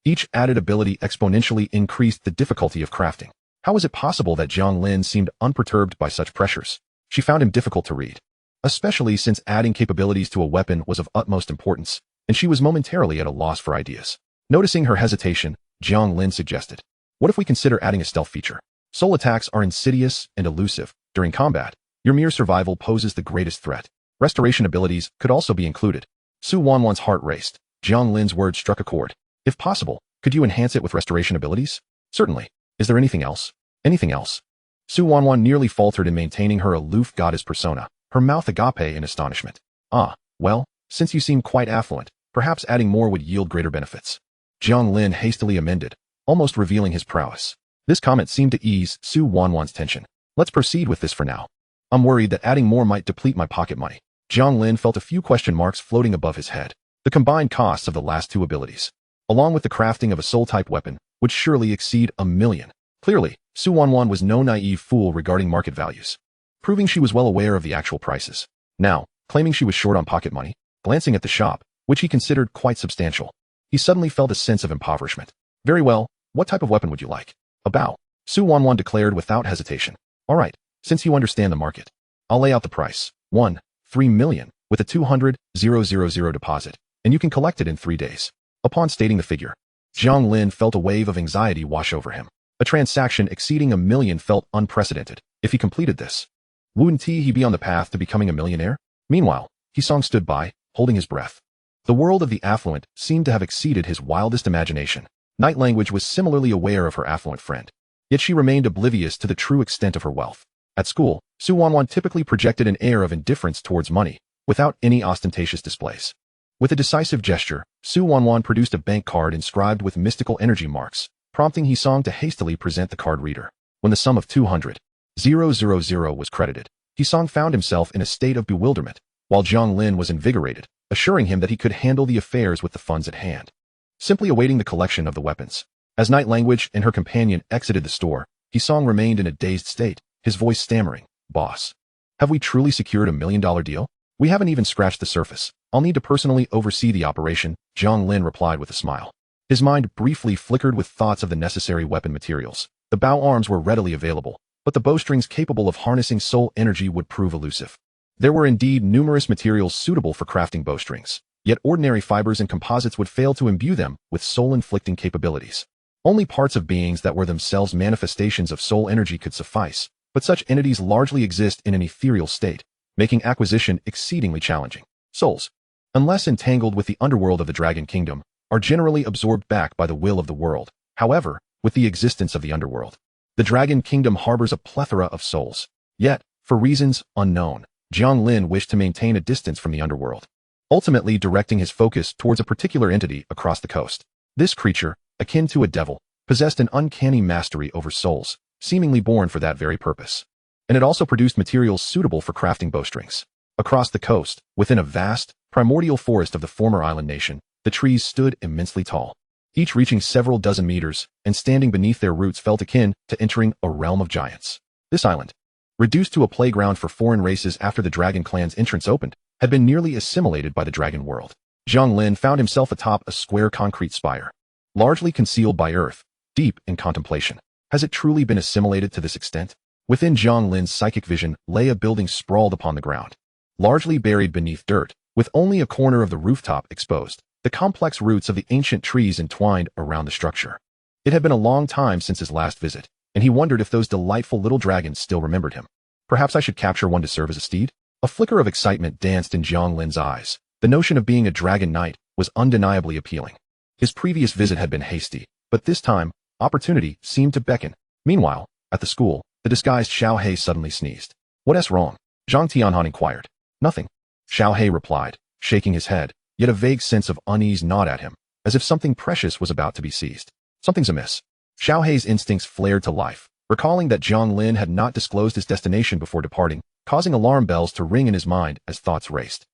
Each added ability exponentially increased the difficulty of crafting. How was it possible that Jiang Lin seemed unperturbed by such pressures? She found him difficult to read, especially since adding capabilities to a weapon was of utmost importance, and she was momentarily at a loss for ideas. Noticing her hesitation, Jiang Lin suggested, what if we consider adding a stealth feature? Soul attacks are insidious and elusive. During combat, your mere survival poses the greatest threat. Restoration abilities could also be included. Su Wanwan's heart raced. Jiang Lin's words struck a chord. If possible, could you enhance it with restoration abilities? Certainly. Is there anything else? Anything else? Su Wanwan nearly faltered in maintaining her aloof goddess persona, her mouth agape in astonishment. Ah, well, since you seem quite affluent, perhaps adding more would yield greater benefits. Jiang Lin hastily amended, almost revealing his prowess. This comment seemed to ease Su Wanwan's tension. Let's proceed with this for now. I'm worried that adding more might deplete my pocket money. Jiang Lin felt a few question marks floating above his head. The combined costs of the last two abilities, along with the crafting of a soul-type weapon, would surely exceed $1 million. Clearly, Su Wanwan was no naive fool regarding market values, proving she was well aware of the actual prices. Now, claiming she was short on pocket money, glancing at the shop, which he considered quite substantial, he suddenly felt a sense of impoverishment. Very well, what type of weapon would you like? A bow, Su Wanwan declared without hesitation. All right, since you understand the market, I'll lay out the price. 3 million, with a 200,000 deposit, and you can collect it in 3 days. Upon stating the figure, Jiang Lin felt a wave of anxiety wash over him. A transaction exceeding $1 million felt unprecedented. If he completed this, wouldn't he be on the path to becoming a millionaire? Meanwhile, Hisong stood by, holding his breath. The world of the affluent seemed to have exceeded his wildest imagination. Night Language was similarly aware of her affluent friend, yet she remained oblivious to the true extent of her wealth. At school, Su Wanwan typically projected an air of indifference towards money, without any ostentatious displays. With a decisive gesture, Su Wanwan produced a bank card inscribed with mystical energy marks, prompting Hisong to hastily present the card reader. When the sum of 200,000 was credited, Hisong found himself in a state of bewilderment, while Jiang Lin was invigorated, assuring him that he could handle the affairs with the funds at hand, simply awaiting the collection of the weapons. As Night Language and her companion exited the store, Hisong remained in a dazed state, his voice stammering. Boss, have we truly secured $1 million deal? We haven't even scratched the surface. I'll need to personally oversee the operation, Jiang Lin replied with a smile. His mind briefly flickered with thoughts of the necessary weapon materials. The bow arms were readily available, but the bowstrings capable of harnessing soul energy would prove elusive. There were indeed numerous materials suitable for crafting bowstrings, yet ordinary fibers and composites would fail to imbue them with soul-inflicting capabilities. Only parts of beings that were themselves manifestations of soul energy could suffice, but such entities largely exist in an ethereal state, making acquisition exceedingly challenging. Souls, unless entangled with the underworld of the Dragon Kingdom, are generally absorbed back by the will of the world. However, with the existence of the underworld, the Dragon Kingdom harbors a plethora of souls. Yet, for reasons unknown, Jiang Lin wished to maintain a distance from the underworld, ultimately directing his focus towards a particular entity across the coast. This creature, akin to a devil, possessed an uncanny mastery over souls, seemingly born for that very purpose. And it also produced materials suitable for crafting bowstrings. Across the coast, within a vast, primordial forest of the former island nation, The trees stood immensely tall, each reaching several dozen meters, and standing beneath their roots felt akin to entering a realm of giants. This island, reduced to a playground for foreign races after the Dragon Clan's entrance opened, had been nearly assimilated by the Dragon world. Jiang Lin found himself atop a square concrete spire, largely concealed by earth, deep in contemplation. Has it truly been assimilated to this extent? Within Jiang Lin's psychic vision lay a building sprawled upon the ground, largely buried beneath dirt, with only a corner of the rooftop exposed. The complex roots of the ancient trees entwined around the structure. It had been a long time since his last visit, and he wondered if those delightful little dragons still remembered him. Perhaps I should capture one to serve as a steed? A flicker of excitement danced in Jiang Lin's eyes. The notion of being a dragon knight was undeniably appealing. His previous visit had been hasty, but this time, opportunity seemed to beckon. Meanwhile, at the school, the disguised Xiao He suddenly sneezed. "What's wrong?" Zhang Tianhan inquired. "Nothing," Xiao He replied, shaking his head, yet a vague sense of unease gnawed at him, as if something precious was about to be seized. Something's amiss. Xiao He's instincts flared to life, recalling that Jiang Lin had not disclosed his destination before departing, causing alarm bells to ring in his mind as thoughts raced.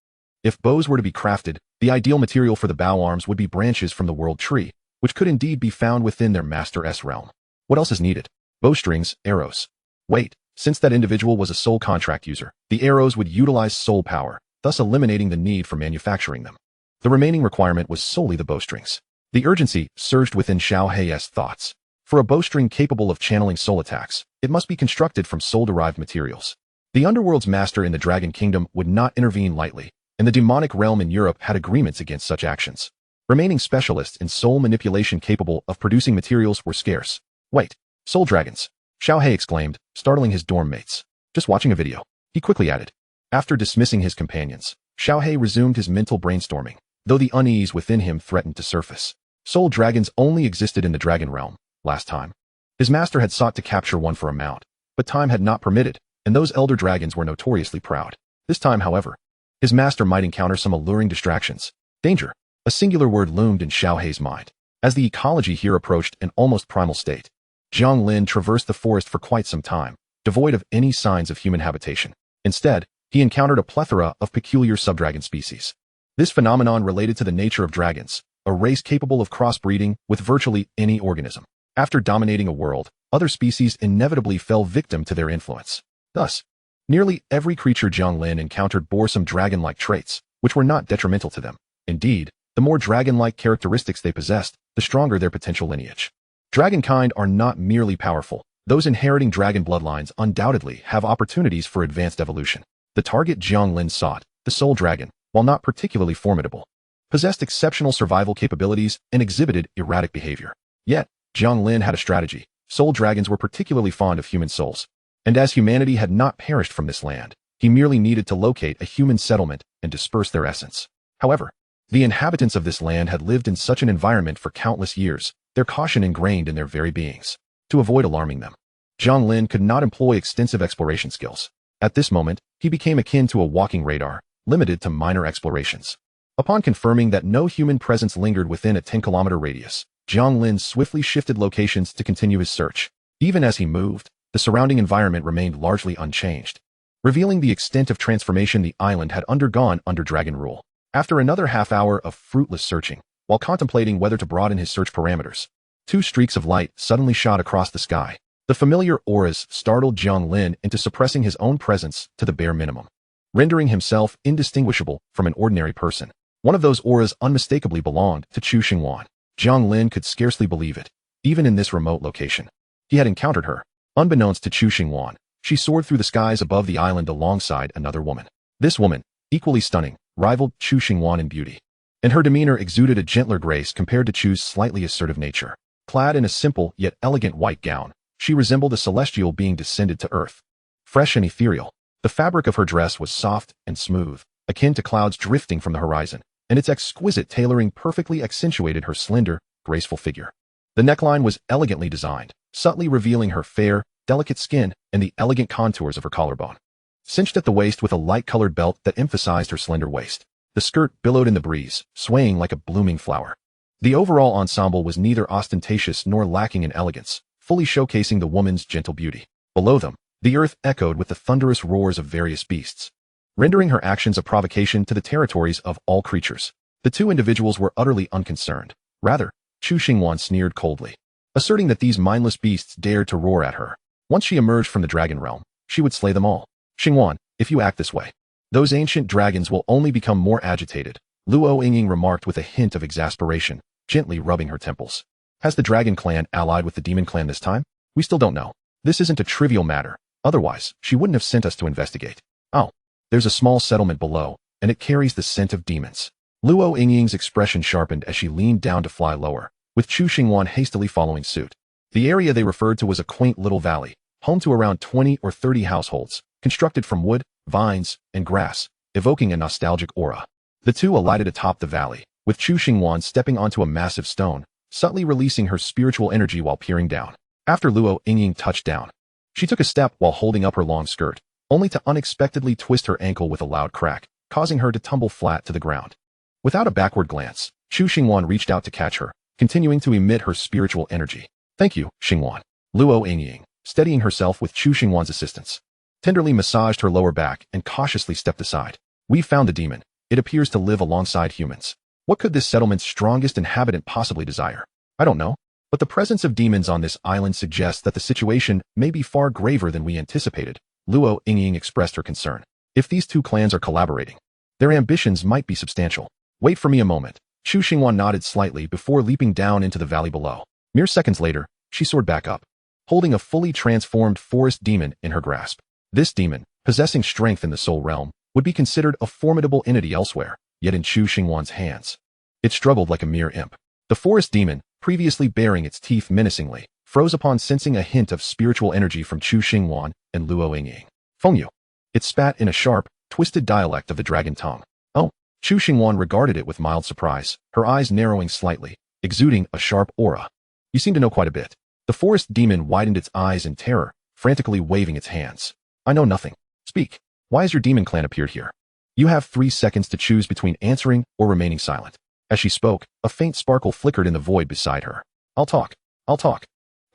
If bows were to be crafted, the ideal material for the bow arms would be branches from the world tree, which could indeed be found within their master's realm. What else is needed? Bowstrings, arrows. Wait, since that individual was a soul contract user, the arrows would utilize soul power, thus eliminating the need for manufacturing them. The remaining requirement was solely the bowstrings. The urgency surged within Xiao He's thoughts. For a bowstring capable of channeling soul attacks, it must be constructed from soul-derived materials. The Underworld's master in the Dragon Kingdom would not intervene lightly, and the demonic realm in Europe had agreements against such actions. Remaining specialists in soul manipulation capable of producing materials were scarce. Wait, soul dragons! Xiao He exclaimed, startling his dorm mates. Just watching a video. He quickly added. After dismissing his companions, Xiao He resumed his mental brainstorming, though the unease within him threatened to surface. Soul dragons only existed in the dragon realm, last time. His master had sought to capture one for a mount, but time had not permitted, and those elder dragons were notoriously proud. This time, however, his master might encounter some alluring distractions. Danger. A singular word loomed in Xiao He's mind. As the ecology here approached an almost primal state, Jiang Lin traversed the forest for quite some time, devoid of any signs of human habitation. Instead, he encountered a plethora of peculiar subdragon species. This phenomenon related to the nature of dragons, a race capable of crossbreeding with virtually any organism. After dominating a world, other species inevitably fell victim to their influence. Thus, nearly every creature Jiang Lin encountered bore some dragon-like traits, which were not detrimental to them. Indeed, the more dragon-like characteristics they possessed, the stronger their potential lineage. Dragonkind are not merely powerful. Those inheriting dragon bloodlines undoubtedly have opportunities for advanced evolution. The target Jiang Lin sought, the soul dragon, while not particularly formidable, possessed exceptional survival capabilities and exhibited erratic behavior. Yet, Jiang Lin had a strategy. Soul dragons were particularly fond of human souls, and as humanity had not perished from this land, he merely needed to locate a human settlement and disperse their essence. However, the inhabitants of this land had lived in such an environment for countless years, their caution ingrained in their very beings. To avoid alarming them, Jiang Lin could not employ extensive exploration skills. At this moment, he became akin to a walking radar, limited to minor explorations. Upon confirming that no human presence lingered within a 10-kilometer radius, Jiang Lin swiftly shifted locations to continue his search. Even as he moved, the surrounding environment remained largely unchanged, revealing the extent of transformation the island had undergone under dragon rule. After another half-hour of fruitless searching, while contemplating whether to broaden his search parameters, two streaks of light suddenly shot across the sky. The familiar auras startled Jiang Lin into suppressing his own presence to the bare minimum, rendering himself indistinguishable from an ordinary person. One of those auras unmistakably belonged to Chu Xingwan. Jiang Lin could scarcely believe it. Even in this remote location, he had encountered her. Unbeknownst to Chu Xingwan, she soared through the skies above the island alongside another woman. This woman, equally stunning, rivaled Chu Xingwan in beauty, and her demeanor exuded a gentler grace compared to Chu's slightly assertive nature. Clad in a simple yet elegant white gown, she resembled a celestial being descended to earth. Fresh and ethereal, the fabric of her dress was soft and smooth, akin to clouds drifting from the horizon, and its exquisite tailoring perfectly accentuated her slender, graceful figure. The neckline was elegantly designed, subtly revealing her fair, delicate skin and the elegant contours of her collarbone. Cinched at the waist with a light-colored belt that emphasized her slender waist, the skirt billowed in the breeze, swaying like a blooming flower. The overall ensemble was neither ostentatious nor lacking in elegance, fully showcasing the woman's gentle beauty. Below them, the earth echoed with the thunderous roars of various beasts, rendering her actions a provocation to the territories of all creatures. The two individuals were utterly unconcerned. Rather, Chu Xingwan sneered coldly, asserting that these mindless beasts dared to roar at her. Once she emerged from the dragon realm, she would slay them all. Xingwan, if you act this way, those ancient dragons will only become more agitated, Luo Yingying remarked with a hint of exasperation, gently rubbing her temples. Has the dragon clan allied with the demon clan this time? We still don't know. This isn't a trivial matter. Otherwise, she wouldn't have sent us to investigate. Oh, there's a small settlement below, and it carries the scent of demons. Luo Yingying's expression sharpened as she leaned down to fly lower, with Chu Xingwan hastily following suit. The area they referred to was a quaint little valley, home to around 20 or 30 households, constructed from wood, vines, and grass, evoking a nostalgic aura. The two alighted atop the valley, with Chu Xingwan stepping onto a massive stone, subtly releasing her spiritual energy while peering down. After Luo Yingying touched down, she took a step while holding up her long skirt, only to unexpectedly twist her ankle with a loud crack, causing her to tumble flat to the ground. Without a backward glance, Chu Xingwan reached out to catch her, continuing to emit her spiritual energy. Thank you, Xingwan. Luo Yingying, steadying herself with Chu Xingwan's assistance, tenderly massaged her lower back and cautiously stepped aside. We found the demon. It appears to live alongside humans. What could this settlement's strongest inhabitant possibly desire? I don't know, but the presence of demons on this island suggests that the situation may be far graver than we anticipated. Luo Yingying expressed her concern. If these two clans are collaborating, their ambitions might be substantial. Wait for me a moment. Chu Xingwan nodded slightly before leaping down into the valley below. Mere seconds later, she soared back up, holding a fully transformed forest demon in her grasp. This demon, possessing strength in the soul realm, would be considered a formidable entity elsewhere, yet in Chu Xingwan's hands, it struggled like a mere imp. The forest demon, previously baring its teeth menacingly, froze upon sensing a hint of spiritual energy from Chu Xingwan and Luo Yingying. Fengyu. It spat in a sharp, twisted dialect of the dragon tongue. Oh. Chu Xingwan regarded it with mild surprise, her eyes narrowing slightly, exuding a sharp aura. You seem to know quite a bit. The forest demon widened its eyes in terror, frantically waving its hands. I know nothing. Speak. Why has your demon clan appeared here? You have 3 seconds to choose between answering or remaining silent. As she spoke, a faint sparkle flickered in the void beside her. I'll talk. I'll talk.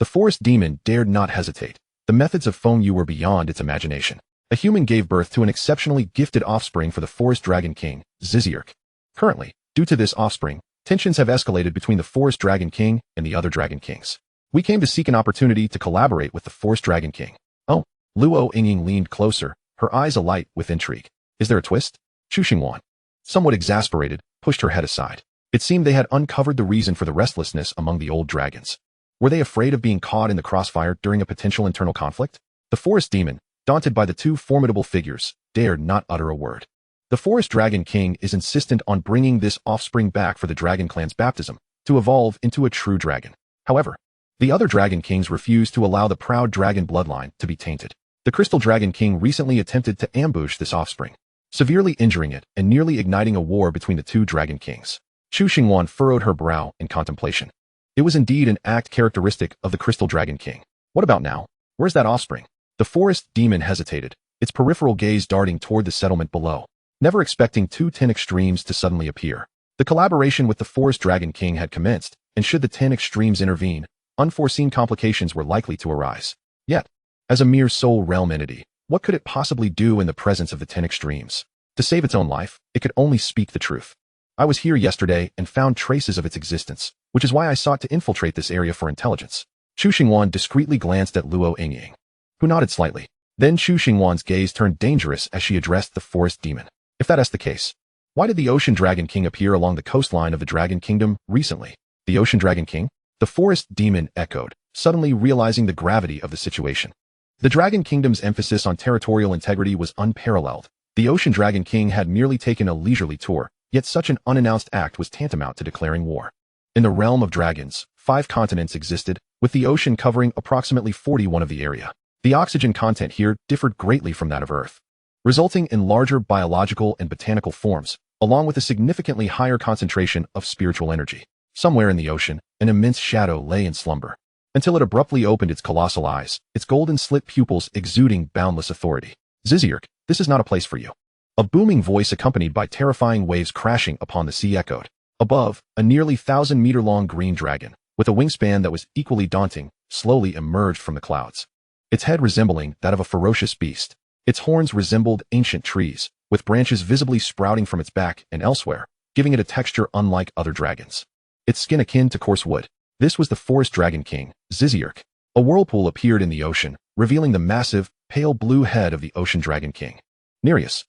The forest demon dared not hesitate. The methods of Fengyu were beyond its imagination. A human gave birth to an exceptionally gifted offspring for the forest dragon king, Zizierk. Currently, due to this offspring, tensions have escalated between the forest dragon king and the other dragon kings. We came to seek an opportunity to collaborate with the forest dragon king. Oh. Luo Yingying leaned closer, her eyes alight with intrigue. Is there a twist? Chu Xingwan, somewhat exasperated, pushed her head aside. It seemed they had uncovered the reason for the restlessness among the old dragons. Were they afraid of being caught in the crossfire during a potential internal conflict? The forest demon, daunted by the two formidable figures, dared not utter a word. The forest dragon king is insistent on bringing this offspring back for the dragon clan's baptism, to evolve into a true dragon. However, the other dragon kings refuse to allow the proud dragon bloodline to be tainted. The crystal dragon king recently attempted to ambush this offspring, severely injuring it and nearly igniting a war between the two dragon kings. Chu Xingwan furrowed her brow in contemplation. It was indeed an act characteristic of the crystal dragon king. What about now? Where's that offspring? The forest demon hesitated, its peripheral gaze darting toward the settlement below, never expecting two 10 extremes to suddenly appear. The collaboration with the forest dragon king had commenced, and should the 10 extremes intervene, unforeseen complications were likely to arise. Yet, as a mere soul realm entity, what could it possibly do in the presence of the 10 extremes? To save its own life, it could only speak the truth. I was here yesterday and found traces of its existence, which is why I sought to infiltrate this area for intelligence. Chu Xingwan discreetly glanced at Luo Yingying, who nodded slightly. Then Chu Xingwan's gaze turned dangerous as she addressed the forest demon. If that is the case, why did the Ocean Dragon King appear along the coastline of the Dragon Kingdom recently? The Ocean Dragon King? The forest demon echoed, suddenly realizing the gravity of the situation. The Dragon Kingdom's emphasis on territorial integrity was unparalleled. The Ocean Dragon King had merely taken a leisurely tour, yet such an unannounced act was tantamount to declaring war. In the realm of dragons, 5 continents existed, with the ocean covering approximately 41% of the area. The oxygen content here differed greatly from that of Earth, resulting in larger biological and botanical forms, along with a significantly higher concentration of spiritual energy. Somewhere in the ocean, an immense shadow lay in slumber, until it abruptly opened its colossal eyes, its golden slit pupils exuding boundless authority. Zizierk, this is not a place for you. A booming voice accompanied by terrifying waves crashing upon the sea echoed. Above, a nearly 1,000-meter-long green dragon, with a wingspan that was equally daunting, slowly emerged from the clouds. Its head resembling that of a ferocious beast. Its horns resembled ancient trees, with branches visibly sprouting from its back and elsewhere, giving it a texture unlike other dragons. Its skin akin to coarse wood. This was the forest dragon king, Zizierk. A whirlpool appeared in the ocean, revealing the massive, pale blue head of the ocean dragon king. Nereus,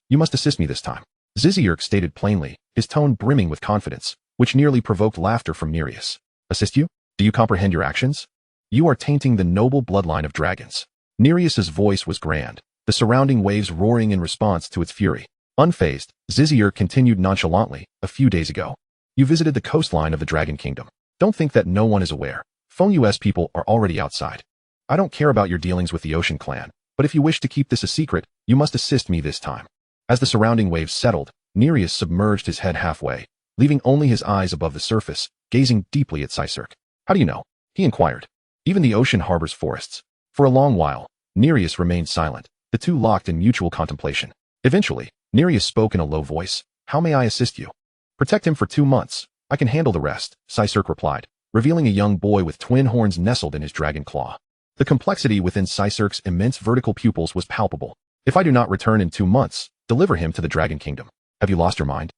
you must assist me this time. Zizierk stated plainly, his tone brimming with confidence, which nearly provoked laughter from Nereus. Assist you? Do you comprehend your actions? You are tainting the noble bloodline of dragons. Nereus's voice was grand, the surrounding waves roaring in response to its fury. Unfazed, Zizierk continued nonchalantly, a few days ago. You visited the coastline of the Dragon Kingdom. Don't think that no one is aware. Phone US people are already outside. I don't care about your dealings with the Ocean Clan, but if you wish to keep this a secret, you must assist me this time. As the surrounding waves settled, Nereus submerged his head halfway, leaving only his eyes above the surface, gazing deeply at Zizierk. How do you know? He inquired. Even the ocean harbors forests. For a long while, Nereus remained silent, the two locked in mutual contemplation. Eventually, Nereus spoke in a low voice. How may I assist you? Protect him for 2 months. I can handle the rest, Zizierk replied, revealing a young boy with twin horns nestled in his dragon claw. The complexity within Zizierk's immense vertical pupils was palpable. If I do not return in 2 months, deliver him to the Dragon Kingdom. Have you lost your mind?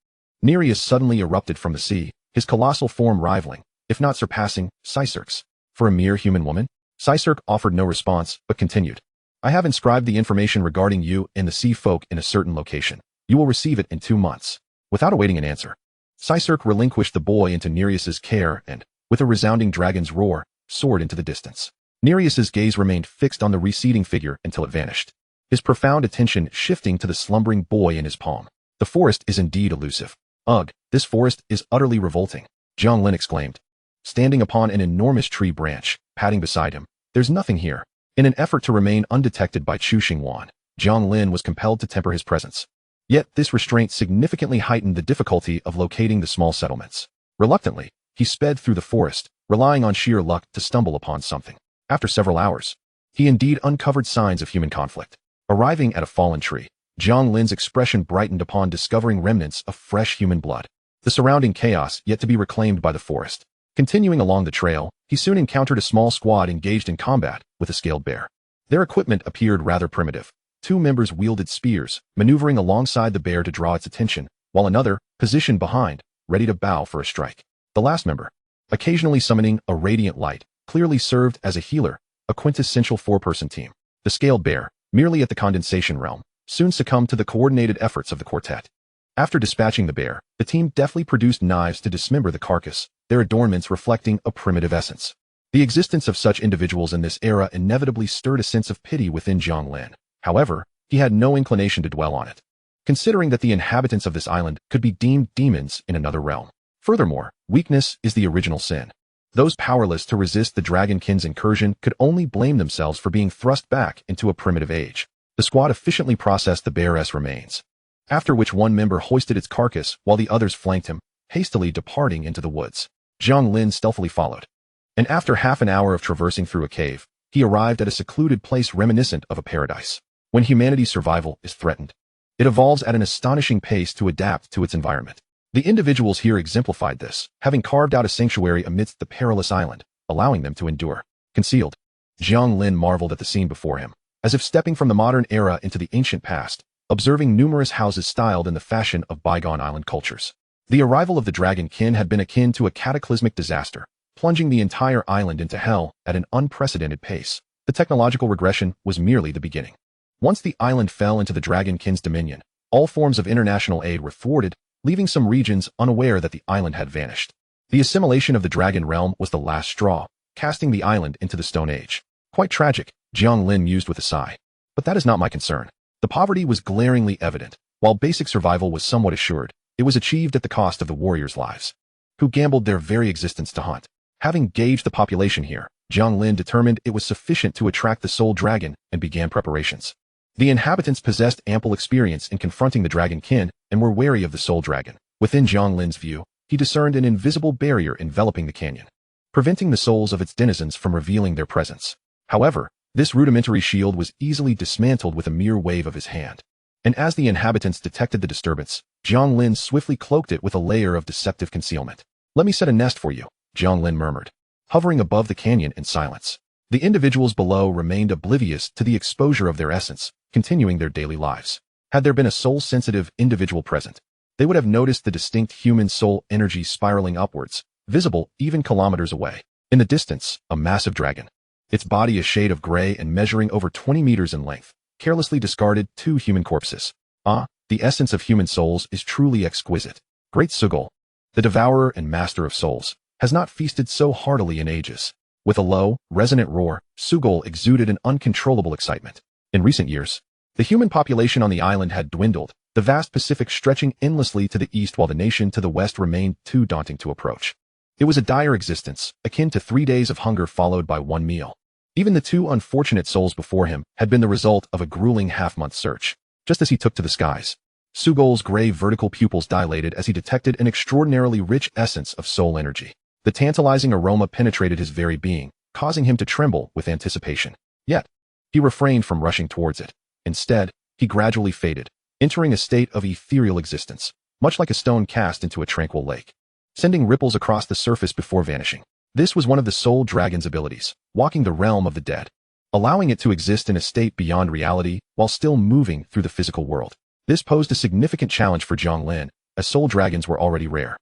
Nereus suddenly erupted from the sea, his colossal form rivaling, if not surpassing, Zizierk's. For a mere human woman? Zizierk offered no response, but continued. I have inscribed the information regarding you and the sea folk in a certain location. You will receive it in 2 months. Without awaiting an answer, Zizierk relinquished the boy into Nereus's care and, with a resounding dragon's roar, soared into the distance. Nereus's gaze remained fixed on the receding figure until it vanished, his profound attention shifting to the slumbering boy in his palm. The forest is indeed elusive. Ugh, this forest is utterly revolting, Jiang Lin exclaimed, standing upon an enormous tree branch, padding beside him. There's nothing here. In an effort to remain undetected by Chu Xingwan, Jiang Lin was compelled to temper his presence. Yet this restraint significantly heightened the difficulty of locating the small settlements. Reluctantly, he sped through the forest, relying on sheer luck to stumble upon something. After several hours, he indeed uncovered signs of human conflict. Arriving at a fallen tree, Jiang Lin's expression brightened upon discovering remnants of fresh human blood. The surrounding chaos yet to be reclaimed by the forest. Continuing along the trail, he soon encountered a small squad engaged in combat with a scaled bear. Their equipment appeared rather primitive. 2 members wielded spears, maneuvering alongside the bear to draw its attention, while another, positioned behind, ready to bow for a strike. The last member, occasionally summoning a radiant light, clearly served as a healer, a quintessential 4-person team. The scaled bear, merely at the condensation realm, soon succumbed to the coordinated efforts of the quartet. After dispatching the bear, the team deftly produced knives to dismember the carcass, their adornments reflecting a primitive essence. The existence of such individuals in this era inevitably stirred a sense of pity within Jiang Lin. However, he had no inclination to dwell on it, considering that the inhabitants of this island could be deemed demons in another realm. Furthermore, weakness is the original sin. Those powerless to resist the Dragonkin's incursion could only blame themselves for being thrust back into a primitive age. The squad efficiently processed the bear's remains, after which one member hoisted its carcass while the others flanked him, hastily departing into the woods. Jiang Lin stealthily followed, and after half an hour of traversing through a cave, he arrived at a secluded place reminiscent of a paradise. When humanity's survival is threatened, it evolves at an astonishing pace to adapt to its environment. The individuals here exemplified this, having carved out a sanctuary amidst the perilous island, allowing them to endure. Concealed, Jiang Lin marveled at the scene before him, as if stepping from the modern era into the ancient past, observing numerous houses styled in the fashion of bygone island cultures. The arrival of the Dragonkin had been akin to a cataclysmic disaster, plunging the entire island into hell at an unprecedented pace. The technological regression was merely the beginning. Once the island fell into the Dragonkin's dominion, all forms of international aid were thwarted, leaving some regions unaware that the island had vanished. The assimilation of the Dragon Realm was the last straw, casting the island into the Stone Age. Quite tragic, Jiang Lin mused with a sigh. But that is not my concern. The poverty was glaringly evident. While basic survival was somewhat assured, it was achieved at the cost of the warriors' lives, who gambled their very existence to hunt. Having gauged the population here, Jiang Lin determined it was sufficient to attract the Soul Dragon and began preparations. The inhabitants possessed ample experience in confronting the Dragonkin and were wary of the Soul Dragon. Within Jiang Lin's view, he discerned an invisible barrier enveloping the canyon, preventing the souls of its denizens from revealing their presence. However, this rudimentary shield was easily dismantled with a mere wave of his hand. And as the inhabitants detected the disturbance, Jiang Lin swiftly cloaked it with a layer of deceptive concealment. Let me set a nest for you, Jiang Lin murmured, hovering above the canyon in silence. The individuals below remained oblivious to the exposure of their essence, continuing their daily lives. Had there been a soul-sensitive individual present, they would have noticed the distinct human soul energy spiraling upwards, visible even kilometers away. In the distance, a massive dragon. Its body a shade of gray and measuring over 20 meters in length, carelessly discarded 2 human corpses. Ah, the essence of human souls is truly exquisite. Great Sugol, the devourer and master of souls, has not feasted so heartily in ages. With a low, resonant roar, Sugol exuded an uncontrollable excitement. In recent years, the human population on the island had dwindled, the vast Pacific stretching endlessly to the east while the nation to the west remained too daunting to approach. It was a dire existence, akin to 3 days of hunger followed by 1 meal. Even the 2 unfortunate souls before him had been the result of a grueling half-month search. Just as he took to the skies, Sugol's gray vertical pupils dilated as he detected an extraordinarily rich essence of soul energy. The tantalizing aroma penetrated his very being, causing him to tremble with anticipation. Yet, he refrained from rushing towards it. Instead, he gradually faded, entering a state of ethereal existence, much like a stone cast into a tranquil lake, sending ripples across the surface before vanishing. This was one of the soul dragon's abilities, walking the realm of the dead, allowing it to exist in a state beyond reality while still moving through the physical world. This posed a significant challenge for Jiang Lin, as soul dragons were already rare,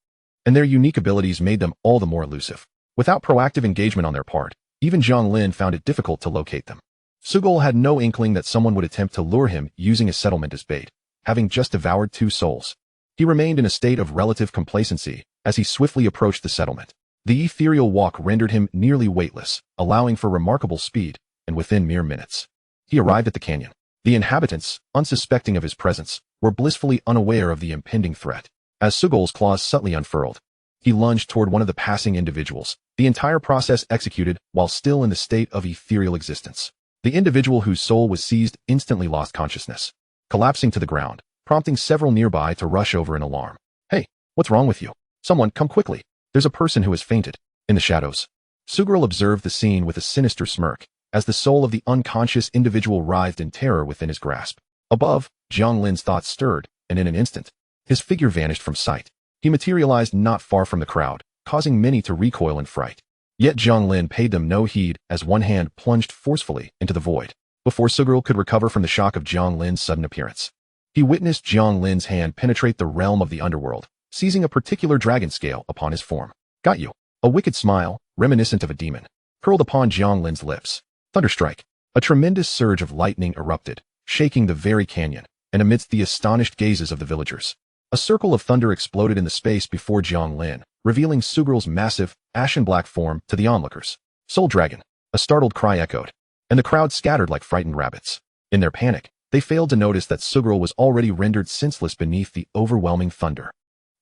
and their unique abilities made them all the more elusive. Without proactive engagement on their part, even Jiang Lin found it difficult to locate them. Sugol had no inkling that someone would attempt to lure him using a settlement as bait, having just devoured 2 souls. He remained in a state of relative complacency as he swiftly approached the settlement. The ethereal walk rendered him nearly weightless, allowing for remarkable speed, and within mere minutes, he arrived at the canyon. The inhabitants, unsuspecting of his presence, were blissfully unaware of the impending threat. As Sugol's claws subtly unfurled, he lunged toward one of the passing individuals, the entire process executed while still in the state of ethereal existence. The individual whose soul was seized instantly lost consciousness, collapsing to the ground, prompting several nearby to rush over in alarm. "Hey, what's wrong with you? Someone, come quickly. There's a person who has fainted." In the shadows, Sugol observed the scene with a sinister smirk, as the soul of the unconscious individual writhed in terror within his grasp. Above, Jiang Lin's thoughts stirred, and in an instant, his figure vanished from sight. He materialized not far from the crowd, causing many to recoil in fright. Yet Jiang Lin paid them no heed as one hand plunged forcefully into the void. Before Sugol could recover from the shock of Jiang Lin's sudden appearance, he witnessed Jiang Lin's hand penetrate the realm of the underworld, seizing a particular dragon scale upon his form. "Got you." A wicked smile, reminiscent of a demon, curled upon Jiang Lin's lips. Thunderstrike. A tremendous surge of lightning erupted, shaking the very canyon, and amidst the astonished gazes of the villagers, a circle of thunder exploded in the space before Jiang Lin, revealing Sugol's massive, ashen-black form to the onlookers. "Soul Dragon." A startled cry echoed, and the crowd scattered like frightened rabbits. In their panic, they failed to notice that Sugol was already rendered senseless beneath the overwhelming thunder.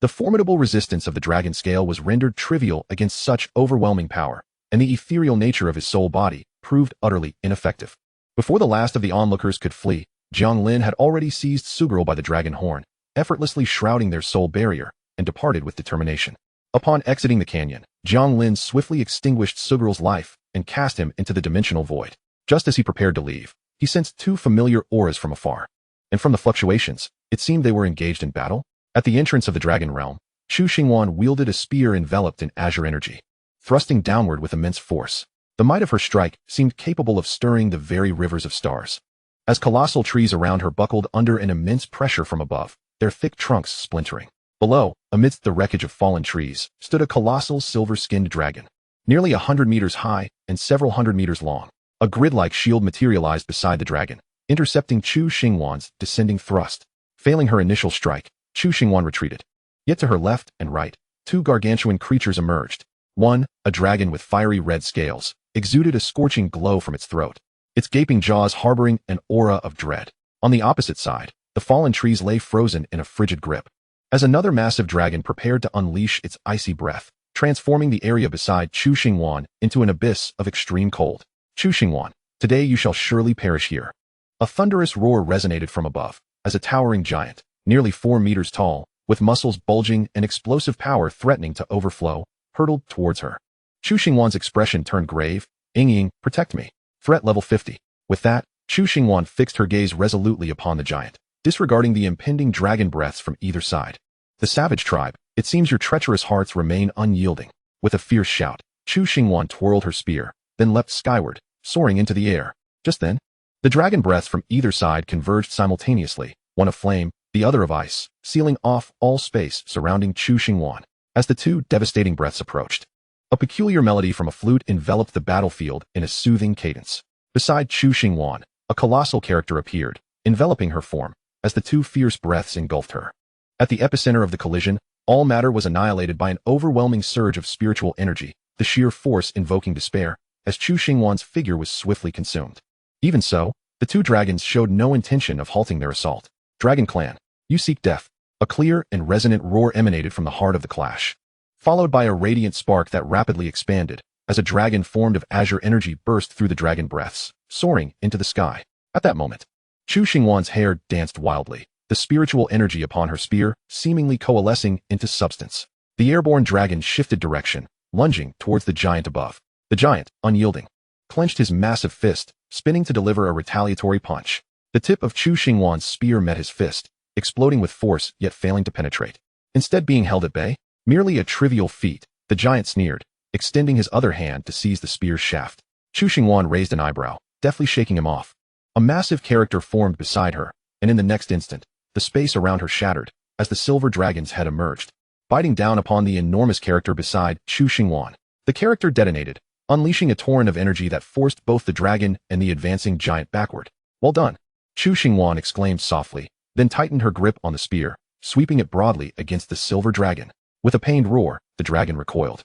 The formidable resistance of the dragon scale was rendered trivial against such overwhelming power, and the ethereal nature of his soul body proved utterly ineffective. Before the last of the onlookers could flee, Jiang Lin had already seized Sugol by the dragon horn, effortlessly shrouding their soul barrier, and departed with determination. Upon exiting the canyon, Jiang Lin swiftly extinguished Sugol's life and cast him into the dimensional void. Just as he prepared to leave, he sensed 2 familiar auras from afar, and from the fluctuations, it seemed they were engaged in battle. At the entrance of the dragon realm, Chu Xingwan wielded a spear enveloped in azure energy, thrusting downward with immense force. The might of her strike seemed capable of stirring the very rivers of stars. As colossal trees around her buckled under an immense pressure from above, their thick trunks splintering. Below, amidst the wreckage of fallen trees, stood a colossal silver-skinned dragon, nearly 100 meters high and several hundred meters long. A grid-like shield materialized beside the dragon, intercepting Chu Xingwan's descending thrust. Failing her initial strike, Chu Xingwan retreated. Yet to her left and right, 2 gargantuan creatures emerged. One, a dragon with fiery red scales, exuded a scorching glow from its throat, its gaping jaws harboring an aura of dread. On the opposite side, the fallen trees lay frozen in a frigid grip, as another massive dragon prepared to unleash its icy breath, transforming the area beside Chu Xingwan into an abyss of extreme cold. "Chu Xingwan, today you shall surely perish here." A thunderous roar resonated from above, as a towering giant, nearly 4 meters tall, with muscles bulging and explosive power threatening to overflow, hurtled towards her. Chu Xingwan's expression turned grave. "Ying, protect me." Threat level 50. With that, Chu Xingwan fixed her gaze resolutely upon the giant, disregarding the impending dragon breaths from either side. "The savage tribe, it seems your treacherous hearts remain unyielding." With a fierce shout, Chu Xingwan twirled her spear, then leapt skyward, soaring into the air. Just then, the dragon breaths from either side converged simultaneously, one of flame, the other of ice, sealing off all space surrounding Chu Xingwan. As the two devastating breaths approached, a peculiar melody from a flute enveloped the battlefield in a soothing cadence. Beside Chu Xingwan, a colossal character appeared, enveloping her form, as the two fierce breaths engulfed her. At the epicenter of the collision, all matter was annihilated by an overwhelming surge of spiritual energy, the sheer force invoking despair, as Chu Xingwan's figure was swiftly consumed. Even so, the two dragons showed no intention of halting their assault. Dragon Clan, you seek death. A clear and resonant roar emanated from the heart of the clash, followed by a radiant spark that rapidly expanded, as a dragon formed of azure energy burst through the dragon breaths, soaring into the sky. At that moment, Chu Xingwan's hair danced wildly, the spiritual energy upon her spear seemingly coalescing into substance. The airborne dragon shifted direction, lunging towards the giant above. The giant, unyielding, clenched his massive fist, spinning to deliver a retaliatory punch. The tip of Chu Xingwan's spear met his fist, exploding with force yet failing to penetrate. Instead being held at bay, merely a trivial feat, the giant sneered, extending his other hand to seize the spear's shaft. Chu Xingwan raised an eyebrow, deftly shaking him off. A massive character formed beside her, and in the next instant, the space around her shattered, as the silver dragon's head emerged, biting down upon the enormous character beside Chu Xingwan. The character detonated, unleashing a torrent of energy that forced both the dragon and the advancing giant backward. Well done, Chu Xingwan exclaimed softly, then tightened her grip on the spear, sweeping it broadly against the silver dragon. With a pained roar, the dragon recoiled,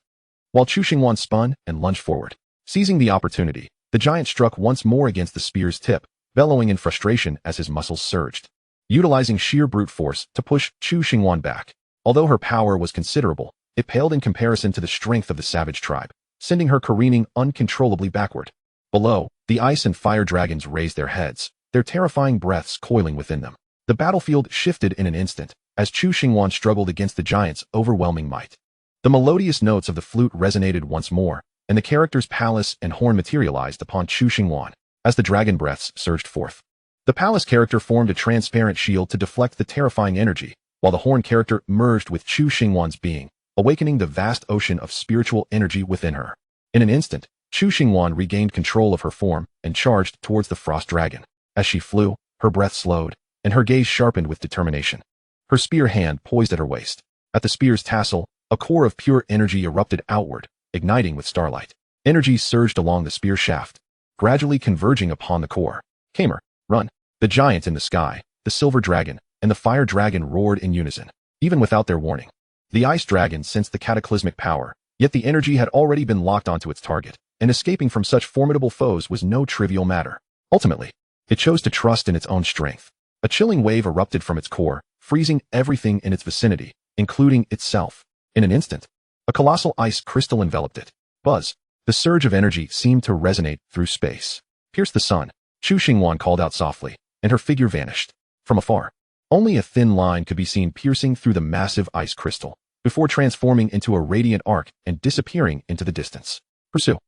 while Chu Xingwan spun and lunged forward. Seizing the opportunity, the giant struck once more against the spear's tip, bellowing in frustration as his muscles surged, utilizing sheer brute force to push Chu Xingwan back. Although her power was considerable, it paled in comparison to the strength of the savage tribe, sending her careening uncontrollably backward. Below, the ice and fire dragons raised their heads, their terrifying breaths coiling within them. The battlefield shifted in an instant, as Chu Xingwan struggled against the giant's overwhelming might. The melodious notes of the flute resonated once more, and the character's palace and horn materialized upon Chu Xingwan, as the dragon breaths surged forth. The palace character formed a transparent shield to deflect the terrifying energy, while the horn character merged with Chu Xingwan's being, awakening the vast ocean of spiritual energy within her. In an instant, Chu Xingwan regained control of her form and charged towards the frost dragon. As she flew, her breath slowed, and her gaze sharpened with determination. Her spear hand poised at her waist. At the spear's tassel, a core of pure energy erupted outward, igniting with starlight. Energy surged along the spear shaft, gradually converging upon the core. Kamer, run! The giant in the sky, the silver dragon, and the fire dragon roared in unison, even without their warning. The ice dragon sensed the cataclysmic power, yet the energy had already been locked onto its target, and escaping from such formidable foes was no trivial matter. Ultimately, it chose to trust in its own strength. A chilling wave erupted from its core, freezing everything in its vicinity, including itself. In an instant, a colossal ice crystal enveloped it. Buzz! The surge of energy seemed to resonate through space. Pierce the sun, Chu Xingwan called out softly, and her figure vanished. From afar, only a thin line could be seen piercing through the massive ice crystal, before transforming into a radiant arc and disappearing into the distance. Pursue!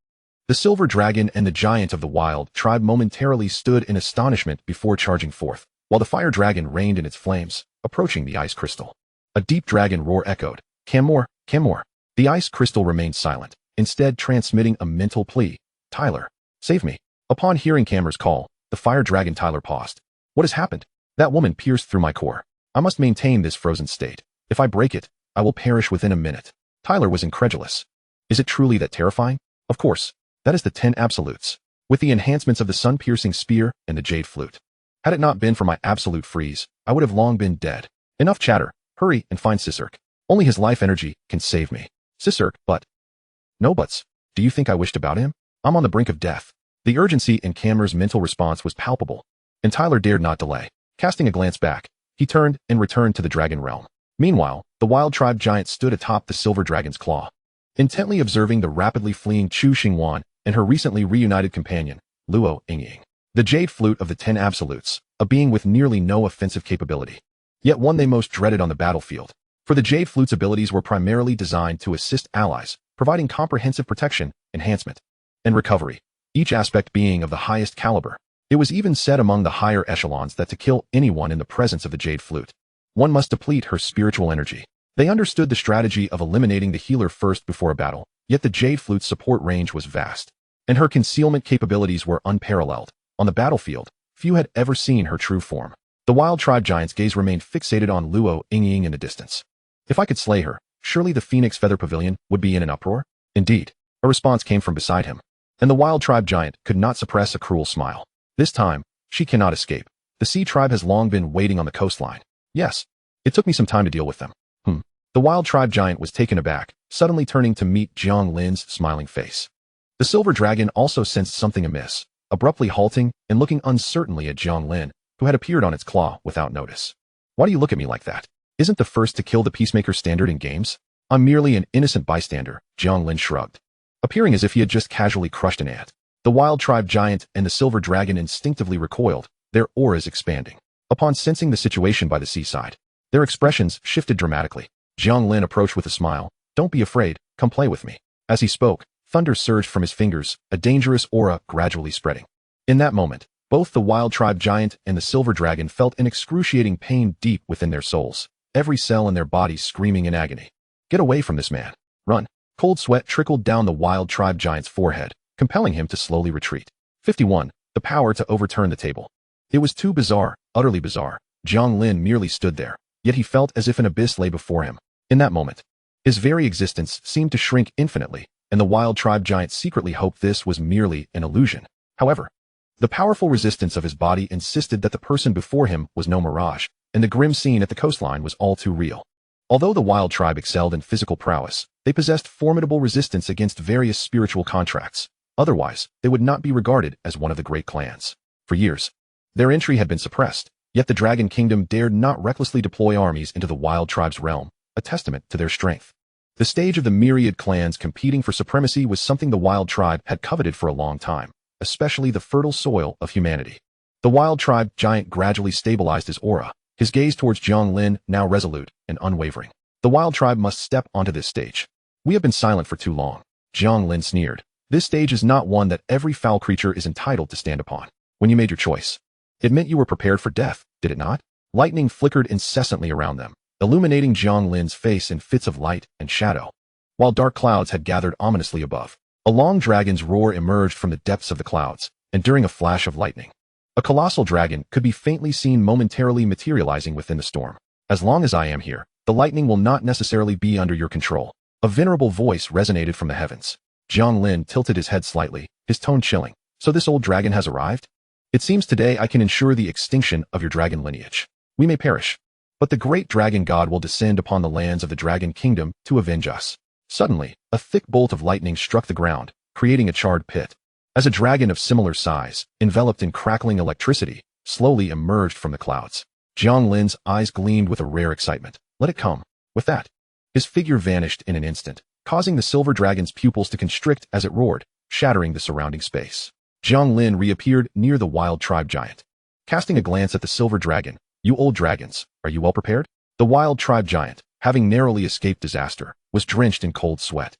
The silver dragon and the giant of the wild tribe momentarily stood in astonishment before charging forth, while the fire dragon reigned in its flames, approaching the ice crystal. A deep dragon roar echoed, "Come more, come more." The ice crystal remained silent, instead transmitting a mental plea, "Tyler, save me." Upon hearing Cameron's call, the fire dragon Tyler paused. "What has happened? That woman pierced through my core. I must maintain this frozen state. If I break it, I will perish within a minute." Tyler was incredulous. "Is it truly that terrifying?" "Of course. That is the 10 absolutes, with the enhancements of the sun-piercing spear and the jade flute. Had it not been for my absolute freeze, I would have long been dead. Enough chatter. Hurry and find Cicerc. Only his life energy can save me." "Cicerc, but..." "No buts. Do you think I wished about him? I'm on the brink of death." The urgency in Cameron's mental response was palpable, and Tyler dared not delay. Casting a glance back, he turned and returned to the dragon realm. Meanwhile, the wild tribe giant stood atop the silver dragon's claw, intently observing the rapidly fleeing Chu Xingwan and her recently reunited companion, Luo Yingying. The jade flute of the 10 absolutes, a being with nearly no offensive capability, yet one they most dreaded on the battlefield. For the jade flute's abilities were primarily designed to assist allies, providing comprehensive protection, enhancement, and recovery, each aspect being of the highest caliber. It was even said among the higher echelons that to kill anyone in the presence of the jade flute, one must deplete her spiritual energy. They understood the strategy of eliminating the healer first before a battle, yet the jade flute's support range was vast, and her concealment capabilities were unparalleled. On the battlefield, few had ever seen her true form. The wild tribe giant's gaze remained fixated on Luo Yingying in the distance. If I could slay her, surely the Phoenix Feather Pavilion would be in an uproar? Indeed. A response came from beside him, and the wild tribe giant could not suppress a cruel smile. This time, she cannot escape. The sea tribe has long been waiting on the coastline. Yes. It took me some time to deal with them. The wild tribe giant was taken aback, suddenly turning to meet Jiang Lin's smiling face. The silver dragon also sensed something amiss, abruptly halting and looking uncertainly at Jiang Lin, who had appeared on its claw without notice. Why do you look at me like that? Isn't the first to kill the peacemaker standard in games? I'm merely an innocent bystander, Jiang Lin shrugged, appearing as if he had just casually crushed an ant. The wild tribe giant and the silver dragon instinctively recoiled, their auras expanding. Upon sensing the situation by the seaside, their expressions shifted dramatically. Jiang Lin approached with a smile. Don't be afraid, come play with me. As he spoke, thunder surged from his fingers, a dangerous aura gradually spreading. In that moment, both the wild tribe giant and the silver dragon felt an excruciating pain deep within their souls, every cell in their bodies screaming in agony. Get away from this man. Run. Cold sweat trickled down the wild tribe giant's forehead, compelling him to slowly retreat. 51. The power to overturn the table. It was too bizarre, utterly bizarre. Jiang Lin merely stood there, yet he felt as if an abyss lay before him. In that moment, his very existence seemed to shrink infinitely, and the wild tribe giant secretly hoped this was merely an illusion. However, the powerful resistance of his body insisted that the person before him was no mirage, and the grim scene at the coastline was all too real. Although the wild tribe excelled in physical prowess, they possessed formidable resistance against various spiritual contracts. Otherwise, they would not be regarded as one of the great clans. For years, their entry had been suppressed, yet the Dragon Kingdom dared not recklessly deploy armies into the wild tribe's realm, a testament to their strength. The stage of the myriad clans competing for supremacy was something the wild tribe had coveted for a long time, especially the fertile soil of humanity. The wild tribe giant gradually stabilized his aura, his gaze towards Jiang Lin now resolute and unwavering. The wild tribe must step onto this stage. We have been silent for too long. Jiang Lin sneered. This stage is not one that every foul creature is entitled to stand upon. When you made your choice, it meant you were prepared for death, did it not? Lightning flickered incessantly around them, illuminating Jiang Lin's face in fits of light and shadow. While dark clouds had gathered ominously above, a long dragon's roar emerged from the depths of the clouds, enduring a flash of lightning. A colossal dragon could be faintly seen momentarily materializing within the storm. As long as I am here, the lightning will not necessarily be under your control. A venerable voice resonated from the heavens. Jiang Lin tilted his head slightly, his tone chilling. So this old dragon has arrived? It seems today I can ensure the extinction of your dragon lineage. We may perish, but the great dragon god will descend upon the lands of the Dragon Kingdom to avenge us. Suddenly, a thick bolt of lightning struck the ground, creating a charred pit. As a dragon of similar size, enveloped in crackling electricity, slowly emerged from the clouds. Jiang Lin's eyes gleamed with a rare excitement. Let it come. With that, his figure vanished in an instant, causing the silver dragon's pupils to constrict as it roared, shattering the surrounding space. Jiang Lin reappeared near the wild tribe giant. Casting a glance at the silver dragon, "You old dragons, are you well prepared?" The wild tribe giant, having narrowly escaped disaster, was drenched in cold sweat.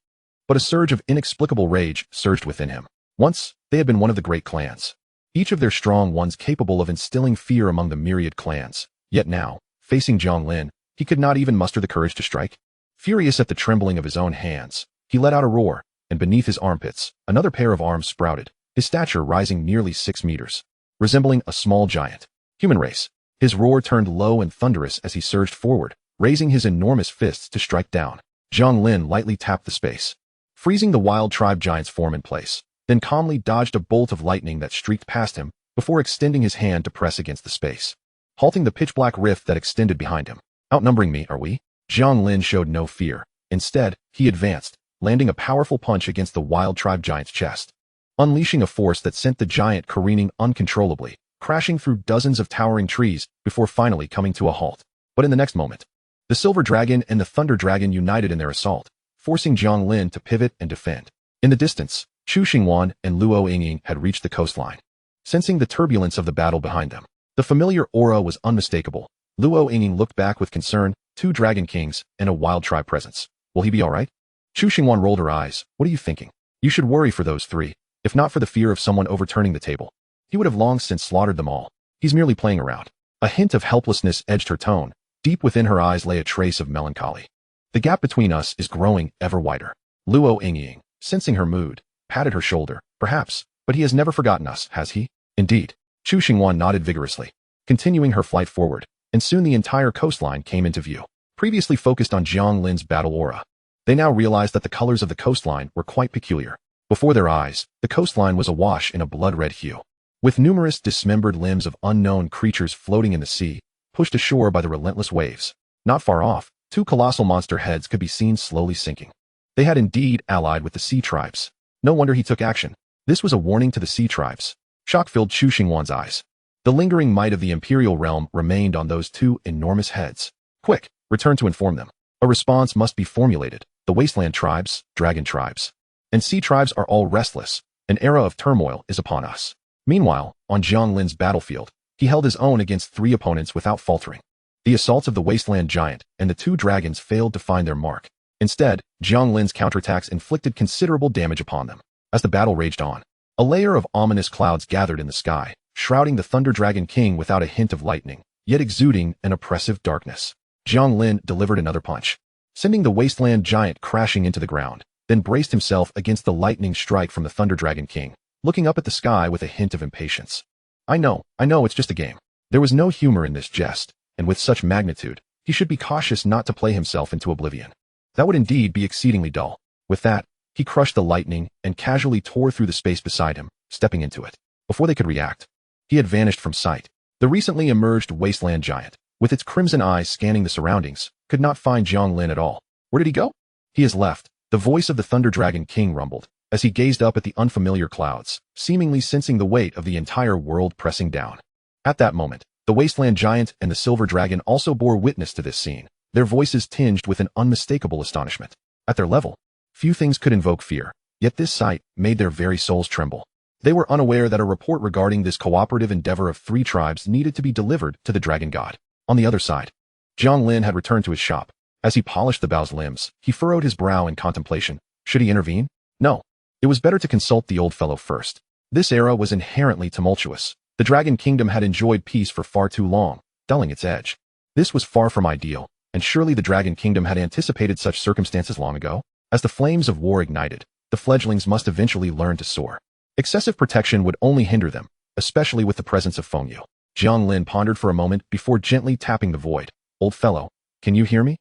But a surge of inexplicable rage surged within him. Once, they had been one of the great clans, each of their strong ones capable of instilling fear among the myriad clans. Yet now, facing Jiang Lin, he could not even muster the courage to strike. Furious at the trembling of his own hands, he let out a roar, and beneath his armpits, another pair of arms sprouted, his stature rising nearly 6 meters. Resembling a small giant. Human race. His roar turned low and thunderous as he surged forward, raising his enormous fists to strike down. Jiang Lin lightly tapped the space, freezing the wild tribe giant's form in place, then calmly dodged a bolt of lightning that streaked past him before extending his hand to press against the space, halting the pitch-black rift that extended behind him. Outnumbering me, are we? Jiang Lin showed no fear. Instead, he advanced, landing a powerful punch against the wild tribe giant's chest, unleashing a force that sent the giant careening uncontrollably, crashing through dozens of towering trees before finally coming to a halt. But in the next moment, the silver dragon and the thunder dragon united in their assault, forcing Jiang Lin to pivot and defend. In the distance, Chu Xingwan and Luo Yingying had reached the coastline. Sensing the turbulence of the battle behind them, the familiar aura was unmistakable. Luo Yingying looked back with concern, 2 dragon kings and a wild tribe presence. Will he be all right? Chu Xingwan rolled her eyes. What are you thinking? You should worry for those 3, if not for the fear of someone overturning the table. He would have long since slaughtered them all. He's merely playing around. A hint of helplessness edged her tone. Deep within her eyes lay a trace of melancholy. The gap between us is growing ever wider. Luo Yingying, sensing her mood, patted her shoulder. Perhaps, but he has never forgotten us, has he? Indeed. Chu Xingwan nodded vigorously. continuing her flight forward, and soon the entire coastline came into view. Previously focused on Jiang Lin's battle aura, they now realized that the colors of the coastline were quite peculiar. Before their eyes, the coastline was awash in a blood-red hue, with numerous dismembered limbs of unknown creatures floating in the sea, pushed ashore by the relentless waves. Not far off, two colossal monster heads could be seen slowly sinking. They had indeed allied with the sea tribes. No wonder he took action. This was a warning to the sea tribes. Shock filled Chu Xingwan's eyes. The lingering might of the imperial realm remained on those two enormous heads. Quick, return to inform them. A response must be formulated. The wasteland tribes, dragon tribes, and sea tribes are all restless. An era of turmoil is upon us. Meanwhile, on Jiang Lin's battlefield, he held his own against three opponents without faltering. The assaults of the wasteland giant and the two dragons failed to find their mark. Instead, Jiang Lin's counterattacks inflicted considerable damage upon them. As the battle raged on, a layer of ominous clouds gathered in the sky, shrouding the Thunder Dragon King without a hint of lightning, yet exuding an oppressive darkness. Jiang Lin delivered another punch, sending the wasteland giant crashing into the ground, then braced himself against the lightning strike from the Thunder Dragon King, looking up at the sky with a hint of impatience. I know, it's just a game. There was no humor in this jest, and with such magnitude, he should be cautious not to play himself into oblivion. That would indeed be exceedingly dull. With that, he crushed the lightning and casually tore through the space beside him, stepping into it. Before they could react, he had vanished from sight. The recently emerged wasteland giant, with its crimson eyes scanning the surroundings, could not find Jiang Lin at all. Where did he go? He has left. The voice of the Thunder Dragon King rumbled, as he gazed up at the unfamiliar clouds, seemingly sensing the weight of the entire world pressing down. At that moment, the wasteland giant and the silver dragon also bore witness to this scene, their voices tinged with an unmistakable astonishment. At their level, few things could invoke fear, yet this sight made their very souls tremble. They were unaware that a report regarding this cooperative endeavor of three tribes needed to be delivered to the dragon god. On the other side, Jiang Lin had returned to his shop. As he polished the bow's limbs, he furrowed his brow in contemplation. Should he intervene? No. It was better to consult the old fellow first. This era was inherently tumultuous. The Dragon Kingdom had enjoyed peace for far too long, dulling its edge. This was far from ideal, and surely the Dragon Kingdom had anticipated such circumstances long ago. As the flames of war ignited, the fledglings must eventually learn to soar. Excessive protection would only hinder them, especially with the presence of Fengyu. Jiang Lin pondered for a moment before gently tapping the void. Old fellow, can you hear me?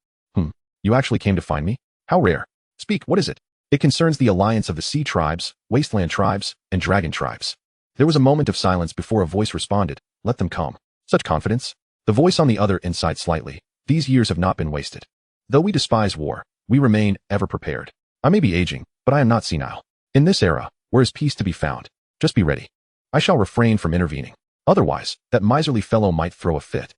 You actually came to find me? How rare. Speak, what is it? It concerns the alliance of the sea tribes, wasteland tribes, and dragon tribes. There was a moment of silence before a voice responded. Let them come. Such confidence? The voice on the other end sighed slightly. These years have not been wasted. Though we despise war, we remain ever prepared. I may be aging, but I am not senile. In this era, where is peace to be found? Just be ready. I shall refrain from intervening. Otherwise, that miserly fellow might throw a fit.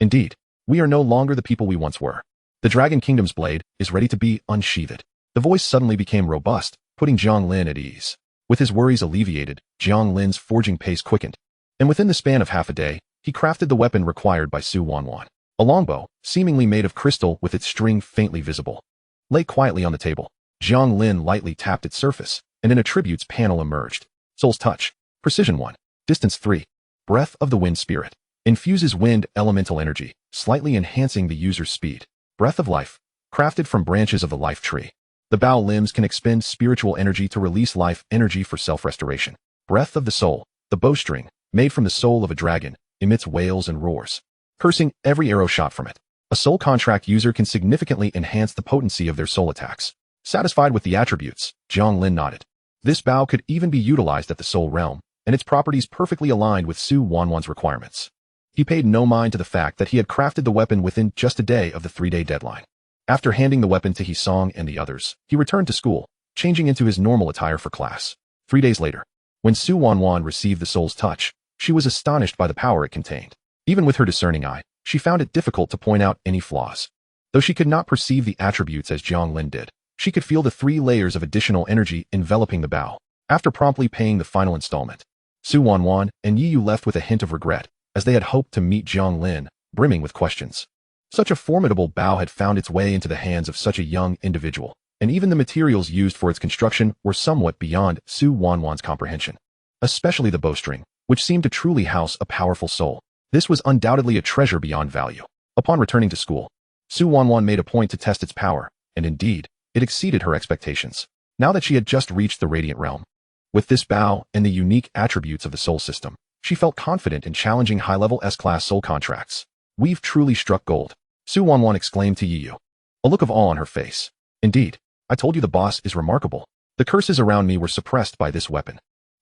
Indeed, we are no longer the people we once were. The Dragon Kingdom's blade is ready to be unsheathed. The voice suddenly became robust, putting Jiang Lin at ease. With his worries alleviated, Jiang Lin's forging pace quickened, and within the span of half a day, he crafted the weapon required by Su Wanwan. A longbow, seemingly made of crystal with its string faintly visible, lay quietly on the table. Jiang Lin lightly tapped its surface, and an attributes panel emerged. Soul's Touch. Precision 1. Distance 3. Breath of the Wind Spirit. Infuses wind elemental energy, slightly enhancing the user's speed. Breath of Life. Crafted from branches of the life tree. The bow limbs can expend spiritual energy to release life energy for self-restoration. Breath of the Soul. The bowstring, made from the soul of a dragon, emits wails and roars, cursing every arrow shot from it. A soul contract user can significantly enhance the potency of their soul attacks. Satisfied with the attributes, Jiang Lin nodded. This bow could even be utilized at the soul realm, and its properties perfectly aligned with Su Wanwan's requirements. He paid no mind to the fact that he had crafted the weapon within just a day of the 3-day deadline. After handing the weapon to Hisong and the others, he returned to school, changing into his normal attire for class. 3 days later, when Su Wanwan received the Soul's Touch, she was astonished by the power it contained. Even with her discerning eye, she found it difficult to point out any flaws. Though she could not perceive the attributes as Jiang Lin did, she could feel the 3 layers of additional energy enveloping the bow. After promptly paying the final installment, Su Wanwan and Yi Yu left with a hint of regret, as they had hoped to meet Jiang Lin, brimming with questions. Such a formidable bow had found its way into the hands of such a young individual, and even the materials used for its construction were somewhat beyond Su Wanwan's comprehension. Especially the bowstring, which seemed to truly house a powerful soul. This was undoubtedly a treasure beyond value. Upon returning to school, Su Wanwan made a point to test its power, and indeed, it exceeded her expectations. Now that she had just reached the Radiant Realm, with this bow and the unique attributes of the soul system, She felt confident in challenging high-level S-class soul contracts. We've truly struck gold, Su Wanwan exclaimed to Yiyu, a look of awe on her face. Indeed, I told you the boss is remarkable. The curses around me were suppressed by this weapon.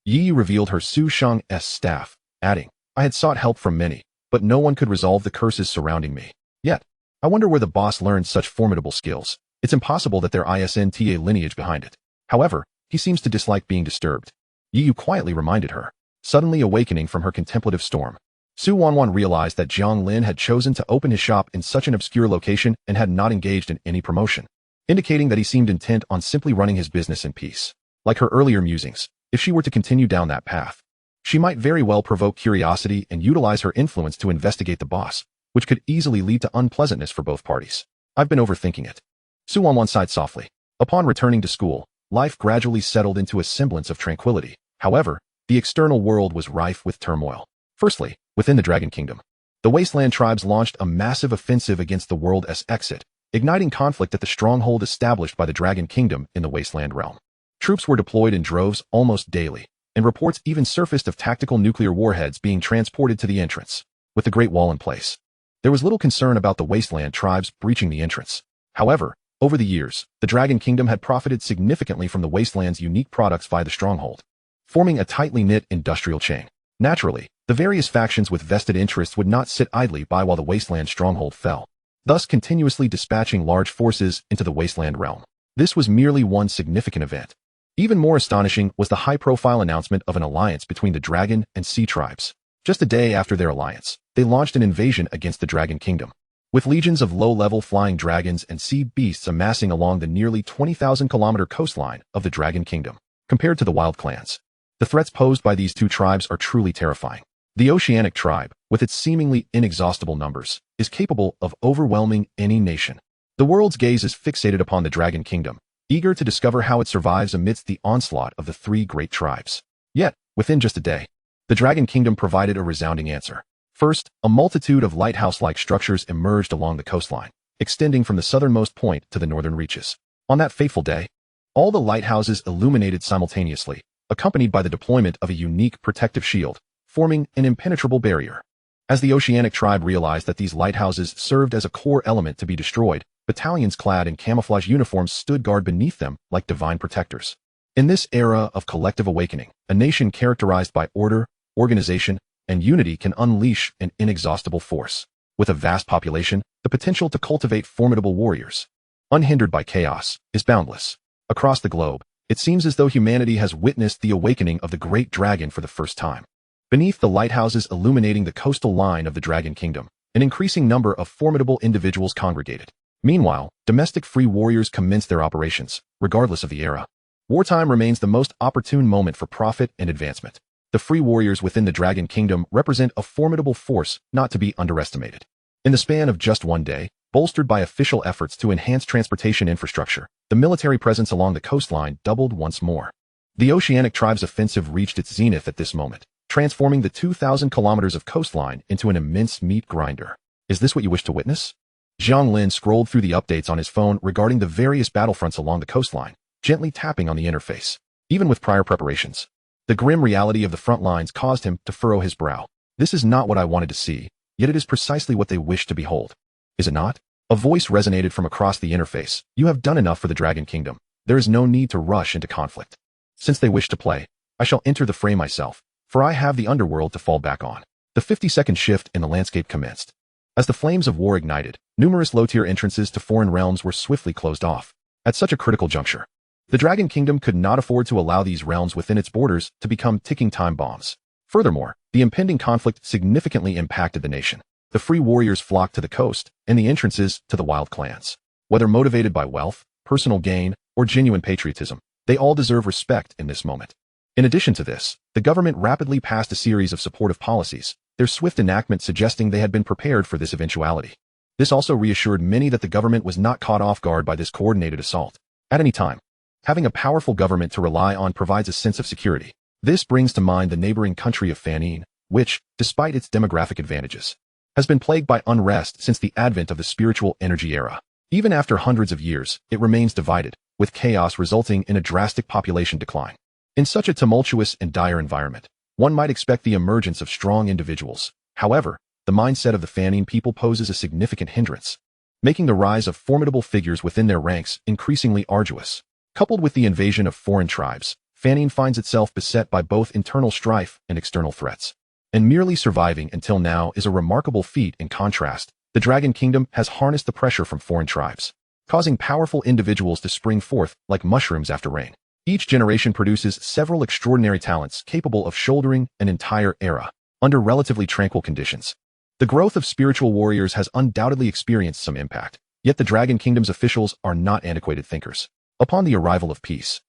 Yiyu revealed her Su Shang's staff, adding, I had sought help from many, but no one could resolve the curses surrounding me. Yet, I wonder where the boss learned such formidable skills. It's impossible that there isn't a lineage behind it. However, he seems to dislike being disturbed. Yiyu quietly reminded her, suddenly awakening from her contemplative storm. Su Wanwan realized that Jiang Lin had chosen to open his shop in such an obscure location and had not engaged in any promotion, indicating that he seemed intent on simply running his business in peace. Like her earlier musings, if she were to continue down that path, she might very well provoke curiosity and utilize her influence to investigate the boss, which could easily lead to unpleasantness for both parties. I've been overthinking it. Su Wanwan sighed softly. Upon returning to school, life gradually settled into a semblance of tranquility. However, the external world was rife with turmoil. Firstly, within the Dragon Kingdom, the Wasteland tribes launched a massive offensive against the world's exit, igniting conflict at the stronghold established by the Dragon Kingdom in the Wasteland realm. Troops were deployed in droves almost daily, and reports even surfaced of tactical nuclear warheads being transported to the entrance. With the Great Wall in place, there was little concern about the Wasteland tribes breaching the entrance. However, over the years, the Dragon Kingdom had profited significantly from the Wasteland's unique products via the stronghold, forming a tightly knit industrial chain. Naturally, the various factions with vested interests would not sit idly by while the Wasteland stronghold fell, thus continuously dispatching large forces into the Wasteland realm. This was merely one significant event. Even more astonishing was the high-profile announcement of an alliance between the Dragon and Sea tribes. Just a day after their alliance, they launched an invasion against the Dragon Kingdom, with legions of low-level flying dragons and sea beasts amassing along the nearly 20,000-kilometer coastline of the Dragon Kingdom. Compared to the wild clans, the threats posed by these two tribes are truly terrifying. The Oceanic tribe, with its seemingly inexhaustible numbers, is capable of overwhelming any nation. The world's gaze is fixated upon the Dragon Kingdom, eager to discover how it survives amidst the onslaught of the three great tribes. Yet, within just a day, the Dragon Kingdom provided a resounding answer. First, a multitude of lighthouse-like structures emerged along the coastline, extending from the southernmost point to the northern reaches. On that fateful day, all the lighthouses illuminated simultaneously, accompanied by the deployment of a unique protective shield, forming an impenetrable barrier. As the Oceanic tribe realized that these lighthouses served as a core element to be destroyed, battalions clad in camouflage uniforms stood guard beneath them like divine protectors. In this era of collective awakening, a nation characterized by order, organization, and unity can unleash an inexhaustible force. With a vast population, the potential to cultivate formidable warriors, unhindered by chaos, is boundless. Across the globe, it seems as though humanity has witnessed the awakening of the great dragon for the first time. Beneath the lighthouses illuminating the coastal line of the Dragon Kingdom, an increasing number of formidable individuals congregated. Meanwhile, domestic free warriors commenced their operations, regardless of the era. Wartime remains the most opportune moment for profit and advancement. The free warriors within the Dragon Kingdom represent a formidable force not to be underestimated. In the span of just one day, bolstered by official efforts to enhance transportation infrastructure, the military presence along the coastline doubled once more. The Oceanic tribe's offensive reached its zenith at this moment, transforming the 2,000 kilometers of coastline into an immense meat grinder. Is this what you wish to witness? Jiang Lin scrolled through the updates on his phone regarding the various battlefronts along the coastline, gently tapping on the interface. Even with prior preparations, the grim reality of the front lines caused him to furrow his brow. This is not what I wanted to see, yet it is precisely what they wish to behold. Is it not? A voice resonated from across the interface. You have done enough for the Dragon Kingdom. There is no need to rush into conflict. Since they wish to play, I shall enter the fray myself, for I have the underworld to fall back on. The 50-second shift in the landscape commenced. As the flames of war ignited, numerous low-tier entrances to foreign realms were swiftly closed off. At such a critical juncture, the Dragon Kingdom could not afford to allow these realms within its borders to become ticking time bombs. Furthermore, the impending conflict significantly impacted the nation. The free warriors flocked to the coast, and the entrances to the wild clans. Whether motivated by wealth, personal gain, or genuine patriotism, they all deserve respect in this moment. In addition to this, the government rapidly passed a series of supportive policies, their swift enactment suggesting they had been prepared for this eventuality. This also reassured many that the government was not caught off guard by this coordinated assault. At any time, having a powerful government to rely on provides a sense of security. This brings to mind the neighboring country of Fanine, which, despite its demographic advantages, has been plagued by unrest since the advent of the spiritual energy era. Even after hundreds of years, it remains divided, with chaos resulting in a drastic population decline. In such a tumultuous and dire environment, one might expect the emergence of strong individuals. However, the mindset of the Fanine people poses a significant hindrance, making the rise of formidable figures within their ranks increasingly arduous. Coupled with the invasion of foreign tribes, Fanine finds itself beset by both internal strife and external threats. And merely surviving until now is a remarkable feat. In contrast, the Dragon Kingdom has harnessed the pressure from foreign tribes, causing powerful individuals to spring forth like mushrooms after rain. Each generation produces several extraordinary talents capable of shouldering an entire era under relatively tranquil conditions. The growth of spiritual warriors has undoubtedly experienced some impact, yet the Dragon Kingdom's officials are not antiquated thinkers. Upon the arrival of peace,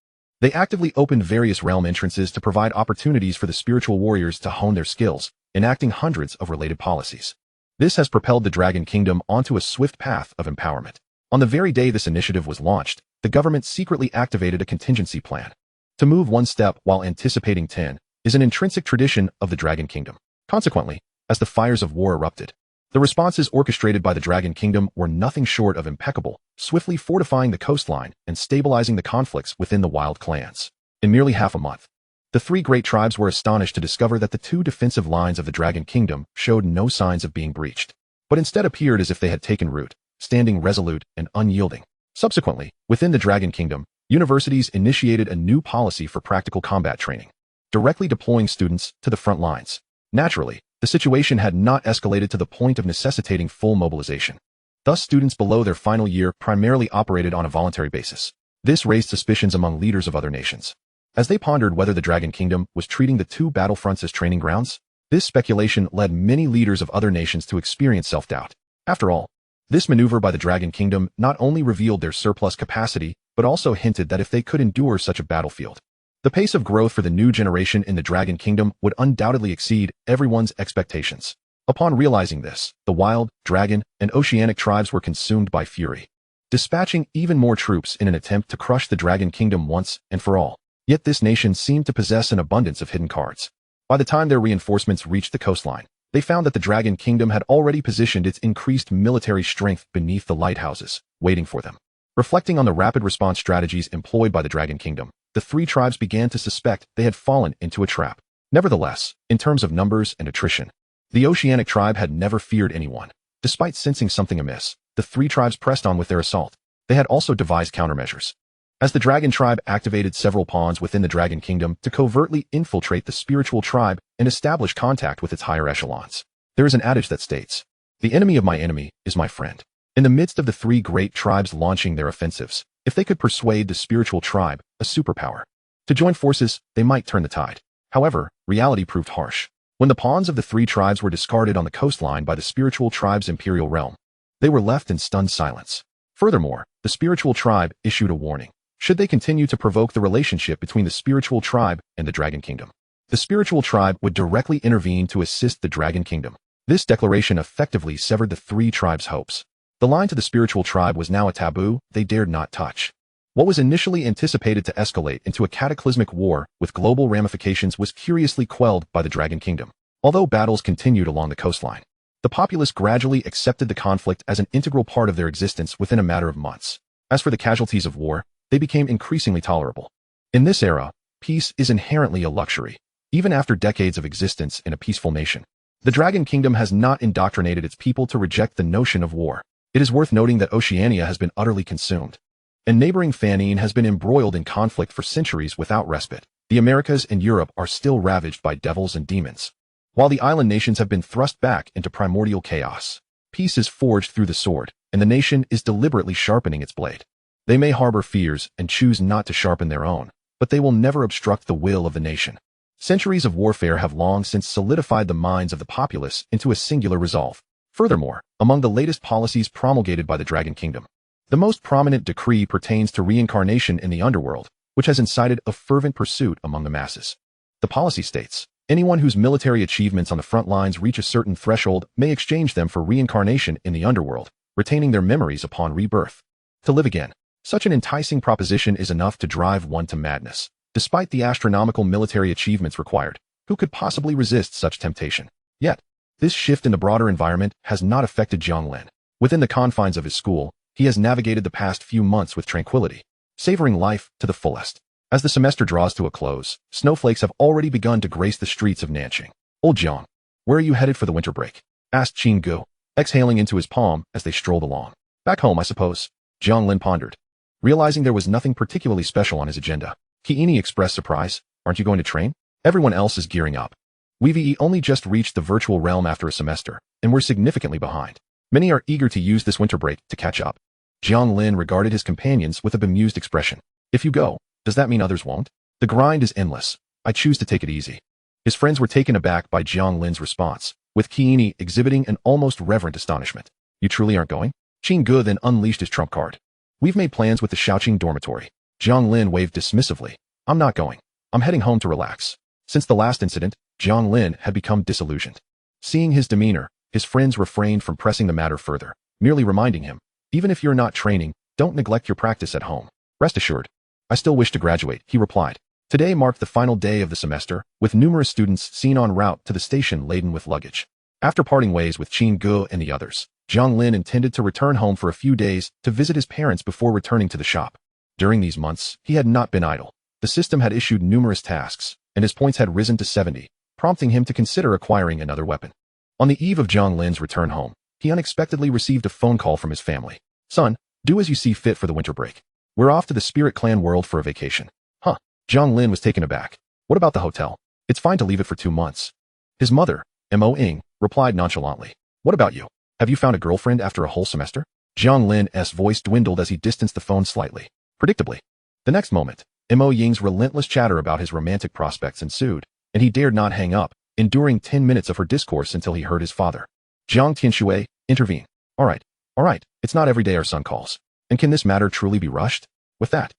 they actively opened various realm entrances to provide opportunities for the spiritual warriors to hone their skills, enacting hundreds of related policies. This has propelled the Dragon Kingdom onto a swift path of empowerment. On the very day this initiative was launched, the government secretly activated a contingency plan. To move one step while anticipating 10 is an intrinsic tradition of the Dragon Kingdom. Consequently, as the fires of war erupted, the responses orchestrated by the Dragon Kingdom were nothing short of impeccable, swiftly fortifying the coastline and stabilizing the conflicts within the wild clans. In merely half a month, the three great tribes were astonished to discover that the two defensive lines of the Dragon Kingdom showed no signs of being breached, but instead appeared as if they had taken root, standing resolute and unyielding. Subsequently, within the Dragon Kingdom, universities initiated a new policy for practical combat training, directly deploying students to the front lines. Naturally, the situation had not escalated to the point of necessitating full mobilization. Thus, students below their final year primarily operated on a voluntary basis. This raised suspicions among leaders of other nations, as they pondered whether the Dragon Kingdom was treating the two battlefronts as training grounds. This speculation led many leaders of other nations to experience self-doubt. After all, this maneuver by the Dragon Kingdom not only revealed their surplus capacity, but also hinted that if they could endure such a battlefield, the pace of growth for the new generation in the Dragon Kingdom would undoubtedly exceed everyone's expectations. Upon realizing this, the wild, dragon, and oceanic tribes were consumed by fury, dispatching even more troops in an attempt to crush the Dragon Kingdom once and for all. Yet this nation seemed to possess an abundance of hidden cards. By the time their reinforcements reached the coastline, they found that the Dragon Kingdom had already positioned its increased military strength beneath the lighthouses, waiting for them. Reflecting on the rapid response strategies employed by the Dragon Kingdom, the three tribes began to suspect they had fallen into a trap. Nevertheless, in terms of numbers and attrition, the Oceanic tribe had never feared anyone. Despite sensing something amiss, the three tribes pressed on with their assault. They had also devised countermeasures, as the Dragon tribe activated several pawns within the Dragon Kingdom to covertly infiltrate the spiritual tribe and establish contact with its higher echelons. There is an adage that states, "The enemy of my enemy is my friend." In the midst of the three great tribes launching their offensives, if they could persuade the spiritual tribe, a superpower, to join forces, they might turn the tide. However, reality proved harsh. When the pawns of the three tribes were discarded on the coastline by the spiritual tribe's imperial realm, they were left in stunned silence. Furthermore, the spiritual tribe issued a warning. Should they continue to provoke the relationship between the spiritual tribe and the Dragon Kingdom, the spiritual tribe would directly intervene to assist the Dragon Kingdom. This declaration effectively severed the three tribes' hopes. The line to the spiritual tribe was now a taboo they dared not touch. What was initially anticipated to escalate into a cataclysmic war with global ramifications was curiously quelled by the Dragon Kingdom. Although battles continued along the coastline, the populace gradually accepted the conflict as an integral part of their existence within a matter of months. As for the casualties of war, they became increasingly tolerable. In this era, peace is inherently a luxury, even after decades of existence in a peaceful nation. The Dragon Kingdom has not indoctrinated its people to reject the notion of war. It is worth noting that Oceania has been utterly consumed, and neighboring Fanine has been embroiled in conflict for centuries without respite. The Americas and Europe are still ravaged by devils and demons, while the island nations have been thrust back into primordial chaos. Peace is forged through the sword, and the nation is deliberately sharpening its blade. They may harbor fears and choose not to sharpen their own, but they will never obstruct the will of the nation. Centuries of warfare have long since solidified the minds of the populace into a singular resolve. Furthermore, among the latest policies promulgated by the Dragon Kingdom, the most prominent decree pertains to reincarnation in the underworld, which has incited a fervent pursuit among the masses. The policy states, anyone whose military achievements on the front lines reach a certain threshold may exchange them for reincarnation in the underworld, retaining their memories upon rebirth. To live again. Such an enticing proposition is enough to drive one to madness. Despite the astronomical military achievements required, who could possibly resist such temptation? Yet, this shift in the broader environment has not affected Jiang Lin. Within the confines of his school, he has navigated the past few months with tranquility, savoring life to the fullest. As the semester draws to a close, snowflakes have already begun to grace the streets of Nanjing. Old Jiang, where are you headed for the winter break? Asked Qin Gu, exhaling into his palm as they strolled along. Back home, I suppose. Jiang Lin pondered. Realizing there was nothing particularly special on his agenda, Kiini expressed surprise. Aren't you going to train? Everyone else is gearing up. We've only just reached the virtual realm after a semester, and we're significantly behind. Many are eager to use this winter break to catch up. Jiang Lin regarded his companions with a bemused expression. If you go, does that mean others won't? The grind is endless. I choose to take it easy. His friends were taken aback by Jiang Lin's response, with Kiini exhibiting an almost reverent astonishment. You truly aren't going? Qin Gu then unleashed his trump card. We've made plans with the Shaoqing dormitory. Jiang Lin waved dismissively. I'm not going. I'm heading home to relax. Since the last incident, Jiang Lin had become disillusioned. Seeing his demeanor, his friends refrained from pressing the matter further, merely reminding him, even if you're not training, don't neglect your practice at home. Rest assured. I still wish to graduate, he replied. Today marked the final day of the semester, with numerous students seen en route to the station laden with luggage. After parting ways with Qin Gu and the others, Jiang Lin intended to return home for a few days to visit his parents before returning to the shop. During these months, he had not been idle. The system had issued numerous tasks, and his points had risen to 70, prompting him to consider acquiring another weapon. On the eve of Jiang Lin's return home, he unexpectedly received a phone call from his family. Son, do as you see fit for the winter break. We're off to the Spirit Clan world for a vacation. Huh. Jiang Lin was taken aback. What about the hotel? It's fine to leave it for 2 months. His mother, Mo Ying, replied nonchalantly. What about you? Have you found a girlfriend after a whole semester? Jiang Lin's voice dwindled as he distanced the phone slightly. Predictably. The next moment, Mo Ying's relentless chatter about his romantic prospects ensued, and he dared not hang up, enduring 10 minutes of her discourse until he heard his father. Jiang Tianshui, intervene. All right, it's not every day our son calls. And can this matter truly be rushed? With that,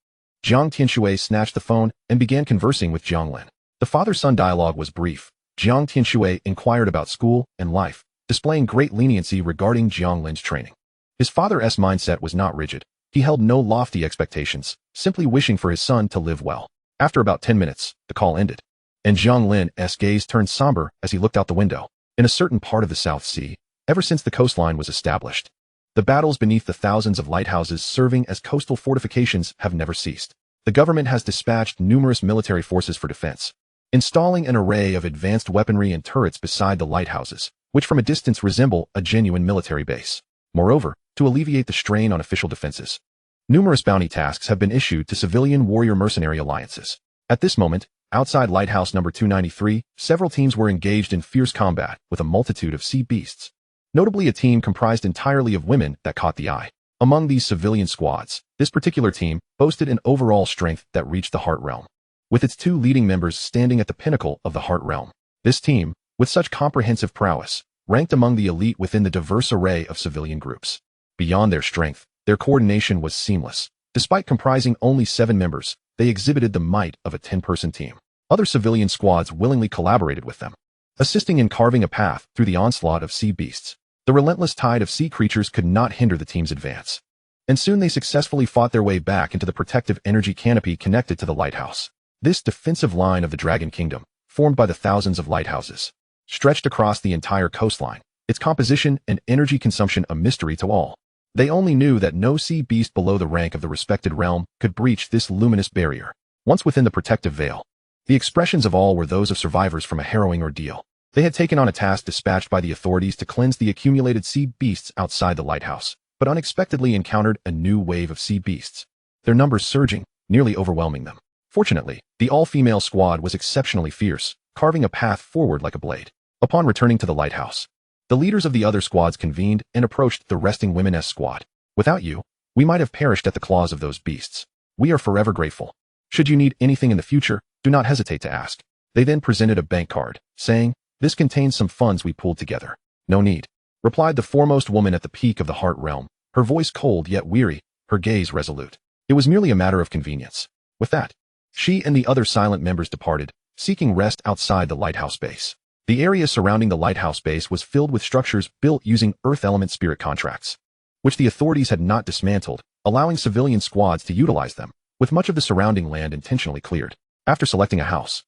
Jiang Tianshui snatched the phone and began conversing with Jiang Lin. The father-son dialogue was brief. Jiang Tianshui inquired about school and life, displaying great leniency regarding Jiang Lin's training. His father's mindset was not rigid. He held no lofty expectations, simply wishing for his son to live well. After about 10 minutes, the call ended, and Jiang Lin's gaze turned somber as he looked out the window. In a certain part of the South Sea, ever since the coastline was established, the battles beneath the thousands of lighthouses serving as coastal fortifications have never ceased. The government has dispatched numerous military forces for defense, installing an array of advanced weaponry and turrets beside the lighthouses, which from a distance resemble a genuine military base. Moreover, to alleviate the strain on official defenses, numerous bounty tasks have been issued to civilian warrior mercenary alliances. At this moment, outside Lighthouse number 293, several teams were engaged in fierce combat with a multitude of sea beasts. Notably a team comprised entirely of women that caught the eye. Among these civilian squads, this particular team boasted an overall strength that reached the Heart Realm, with its 2 leading members standing at the pinnacle of the Heart Realm. This team, with such comprehensive prowess, ranked among the elite within the diverse array of civilian groups. Beyond their strength, their coordination was seamless. Despite comprising only 7 members, they exhibited the might of a 10-person team. Other civilian squads willingly collaborated with them, assisting in carving a path through the onslaught of sea beasts. The relentless tide of sea creatures could not hinder the team's advance, and soon they successfully fought their way back into the protective energy canopy connected to the lighthouse. This defensive line of the Dragon Kingdom, formed by the thousands of lighthouses, stretched across the entire coastline, its composition and energy consumption a mystery to all. They only knew that no sea beast below the rank of the respected realm could breach this luminous barrier. Once within the protective veil, the expressions of all were those of survivors from a harrowing ordeal. They had taken on a task dispatched by the authorities to cleanse the accumulated sea beasts outside the lighthouse, but unexpectedly encountered a new wave of sea beasts, their numbers surging, nearly overwhelming them. Fortunately, the all-female squad was exceptionally fierce, carving a path forward like a blade. Upon returning to the lighthouse, the leaders of the other squads convened and approached the resting women's squad. Without you, we might have perished at the claws of those beasts. We are forever grateful. Should you need anything in the future, do not hesitate to ask. They then presented a bank card, saying, this contains some funds we pulled together. No need, replied the foremost woman at the peak of the Heart Realm, her voice cold yet weary, her gaze resolute. It was merely a matter of convenience. With that, she and the other silent members departed, seeking rest outside the lighthouse base. The area surrounding the lighthouse base was filled with structures built using Earth Element Spirit contracts, which the authorities had not dismantled, allowing civilian squads to utilize them, with much of the surrounding land intentionally cleared. After selecting a house,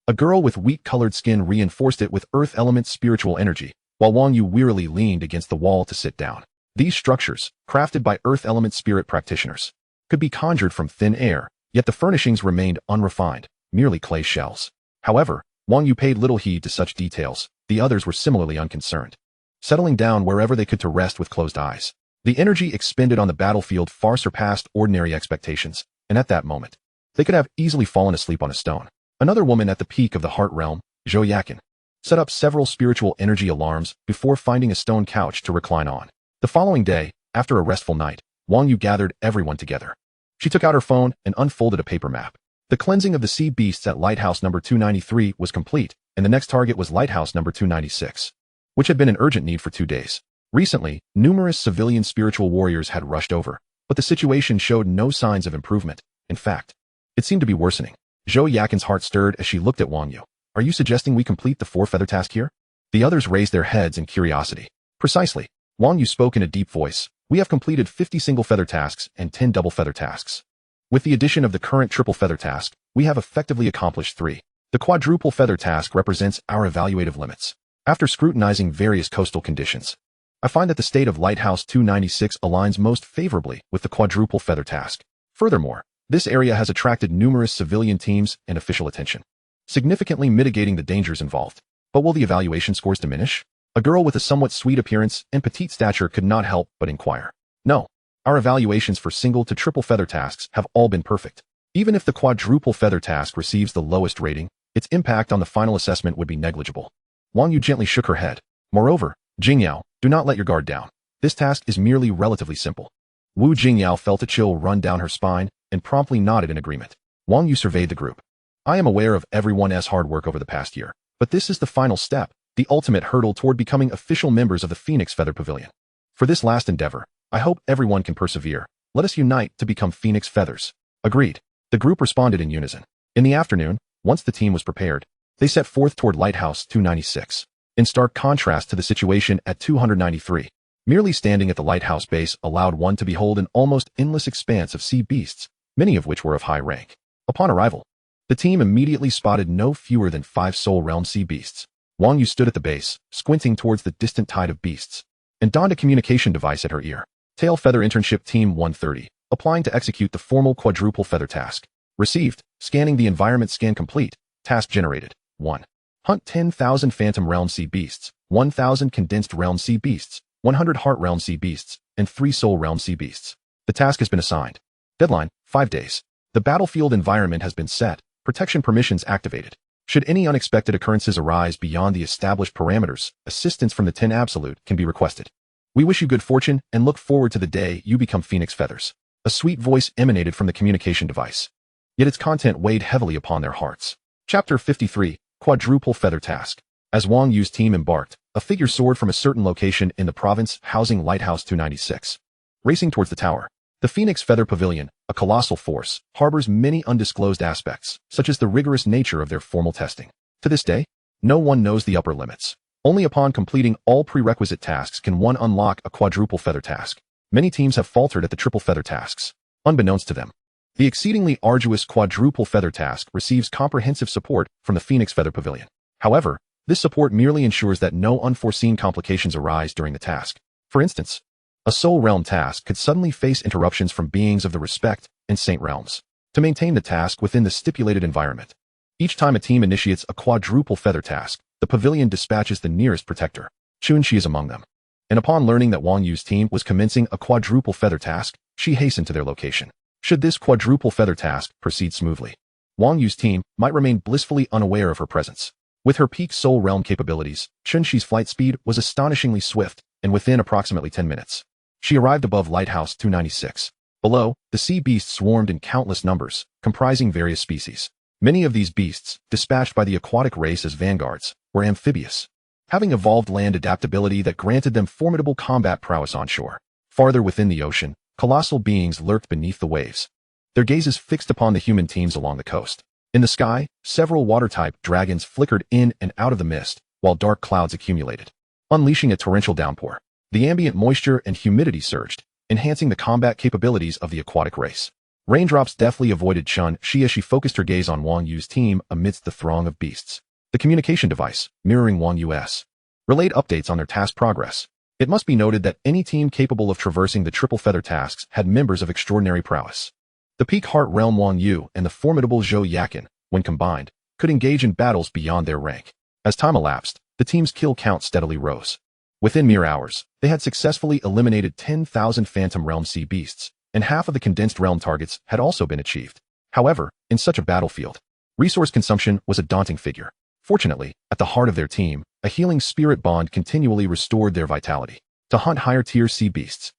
a girl with wheat-colored skin reinforced it with Earth Element spiritual energy, while Wang Yu wearily leaned against the wall to sit down. These structures, crafted by Earth Element Spirit practitioners, could be conjured from thin air, Yet the furnishings remained unrefined, merely clay shells. However, Wang Yu paid little heed to such details. The others were similarly unconcerned, settling down wherever they could to rest with closed eyes. The energy expended on the battlefield far surpassed ordinary expectations, and at that moment, they could have easily fallen asleep on a stone. Another woman at the peak of the heart realm, Zhou Yakin, set up several spiritual energy alarms before finding a stone couch to recline on. The following day, after a restful night, Wang Yu gathered everyone together. She took out her phone and unfolded a paper map. The cleansing of the sea beasts at lighthouse number 293 was complete, and the next target was lighthouse number 296, which had been an urgent need for 2 days. Recently, numerous civilian spiritual warriors had rushed over, but the situation showed no signs of improvement. In fact, it seemed to be worsening. Zhou Yakin's heart stirred as she looked at Wang Yu. Are you suggesting we complete the 4-feather task here? The others raised their heads in curiosity. Precisely. Wang Yu spoke in a deep voice. We have completed 50 single-feather tasks and 10 double-feather tasks. With the addition of the current triple-feather task, we have effectively accomplished 3. The quadruple-feather task represents our evaluative limits. After scrutinizing various coastal conditions, I find that the state of Lighthouse 296 aligns most favorably with the quadruple-feather task. Furthermore, this area has attracted numerous civilian teams and official attention, significantly mitigating the dangers involved. But will the evaluation scores diminish? A girl with a somewhat sweet appearance and petite stature could not help but inquire. No. Our evaluations for single to triple feather tasks have all been perfect. Even if the quadruple feather task receives the lowest rating, its impact on the final assessment would be negligible. Wang Yu gently shook her head. Moreover, Jingyao, do not let your guard down. This task is merely relatively simple. Wu Jingyao felt a chill run down her spine and promptly nodded in agreement. Wang Yu surveyed the group. I am aware of everyone's hard work over the past year, but this is the final step, the ultimate hurdle toward becoming official members of the Phoenix Feather Pavilion. For this last endeavor, I hope everyone can persevere. Let us unite to become Phoenix Feathers. Agreed. The group responded in unison. In the afternoon, once the team was prepared, they set forth toward Lighthouse 296. In stark contrast to the situation at 293, merely standing at the lighthouse base allowed one to behold an almost endless expanse of sea beasts, many of which were of high rank. Upon arrival, the team immediately spotted no fewer than 5 Soul Realm sea beasts. Wang Yu stood at the base, squinting towards the distant tide of beasts, and donned a communication device at her ear. Tail Feather Internship Team 130, applying to execute the formal quadruple feather task. Received, scanning the environment scan complete, task generated. 1. Hunt 10,000 Phantom Realm Sea Beasts, 1,000 Condensed Realm Sea Beasts, 100 Heart Realm Sea Beasts, and 3 Soul Realm Sea Beasts. The task has been assigned. Deadline, 5 days. The battlefield environment has been set, protection permissions activated. Should any unexpected occurrences arise beyond the established parameters, assistance from the 10 Absolute can be requested. We wish you good fortune and look forward to the day you become Phoenix Feathers. A sweet voice emanated from the communication device, yet its content weighed heavily upon their hearts. Chapter 53, Quadruple Feather Task. As Wang Yu's team embarked, a figure soared from a certain location in the province housing Lighthouse 296. Racing towards the tower, the Phoenix Feather Pavilion, a colossal force, harbors many undisclosed aspects, such as the rigorous nature of their formal testing. To this day, no one knows the upper limits. Only upon completing all prerequisite tasks can one unlock a quadruple feather task. Many teams have faltered at the triple feather tasks. Unbeknownst to them, the exceedingly arduous quadruple feather task receives comprehensive support from the Phoenix Feather Pavilion. However, this support merely ensures that no unforeseen complications arise during the task. For instance, a Soul Realm task could suddenly face interruptions from beings of the Respect and Saint Realms. To maintain the task within the stipulated environment, each time a team initiates a quadruple feather task, the pavilion dispatches the nearest protector. Chun-Chi is among them. And upon learning that Wang Yu's team was commencing a quadruple feather task, she hastened to their location. Should this quadruple feather task proceed smoothly, Wang Yu's team might remain blissfully unaware of her presence. With her peak Soul Realm capabilities, Chun-Chi's flight speed was astonishingly swift, and within approximately 10 minutes, she arrived above Lighthouse 296. Below, the sea beasts swarmed in countless numbers, comprising various species. Many of these beasts, dispatched by the aquatic race as vanguards, were amphibious, having evolved land adaptability that granted them formidable combat prowess on shore. Farther within the ocean, colossal beings lurked beneath the waves, their gazes fixed upon the human teams along the coast. In the sky, several water-type dragons flickered in and out of the mist, while dark clouds accumulated, unleashing a torrential downpour. The ambient moisture and humidity surged, enhancing the combat capabilities of the aquatic race. Raindrops deftly avoided Chun-Chi as she focused her gaze on Wang Yu's team amidst the throng of beasts. The communication device, mirroring Wang Yu's, relayed updates on their task progress. It must be noted that any team capable of traversing the triple feather tasks had members of extraordinary prowess. The peak Heart Realm Wang Yu and the formidable Zhou Yakin, when combined, could engage in battles beyond their rank. As time elapsed, the team's kill count steadily rose. Within mere hours, they had successfully eliminated 10,000 Phantom Realm sea beasts, and half of the condensed realm targets had also been achieved. However, in such a battlefield, resource consumption was a daunting figure. Fortunately, at the heart of their team, a healing spirit bond continually restored their vitality. To hunt higher-tier sea beasts,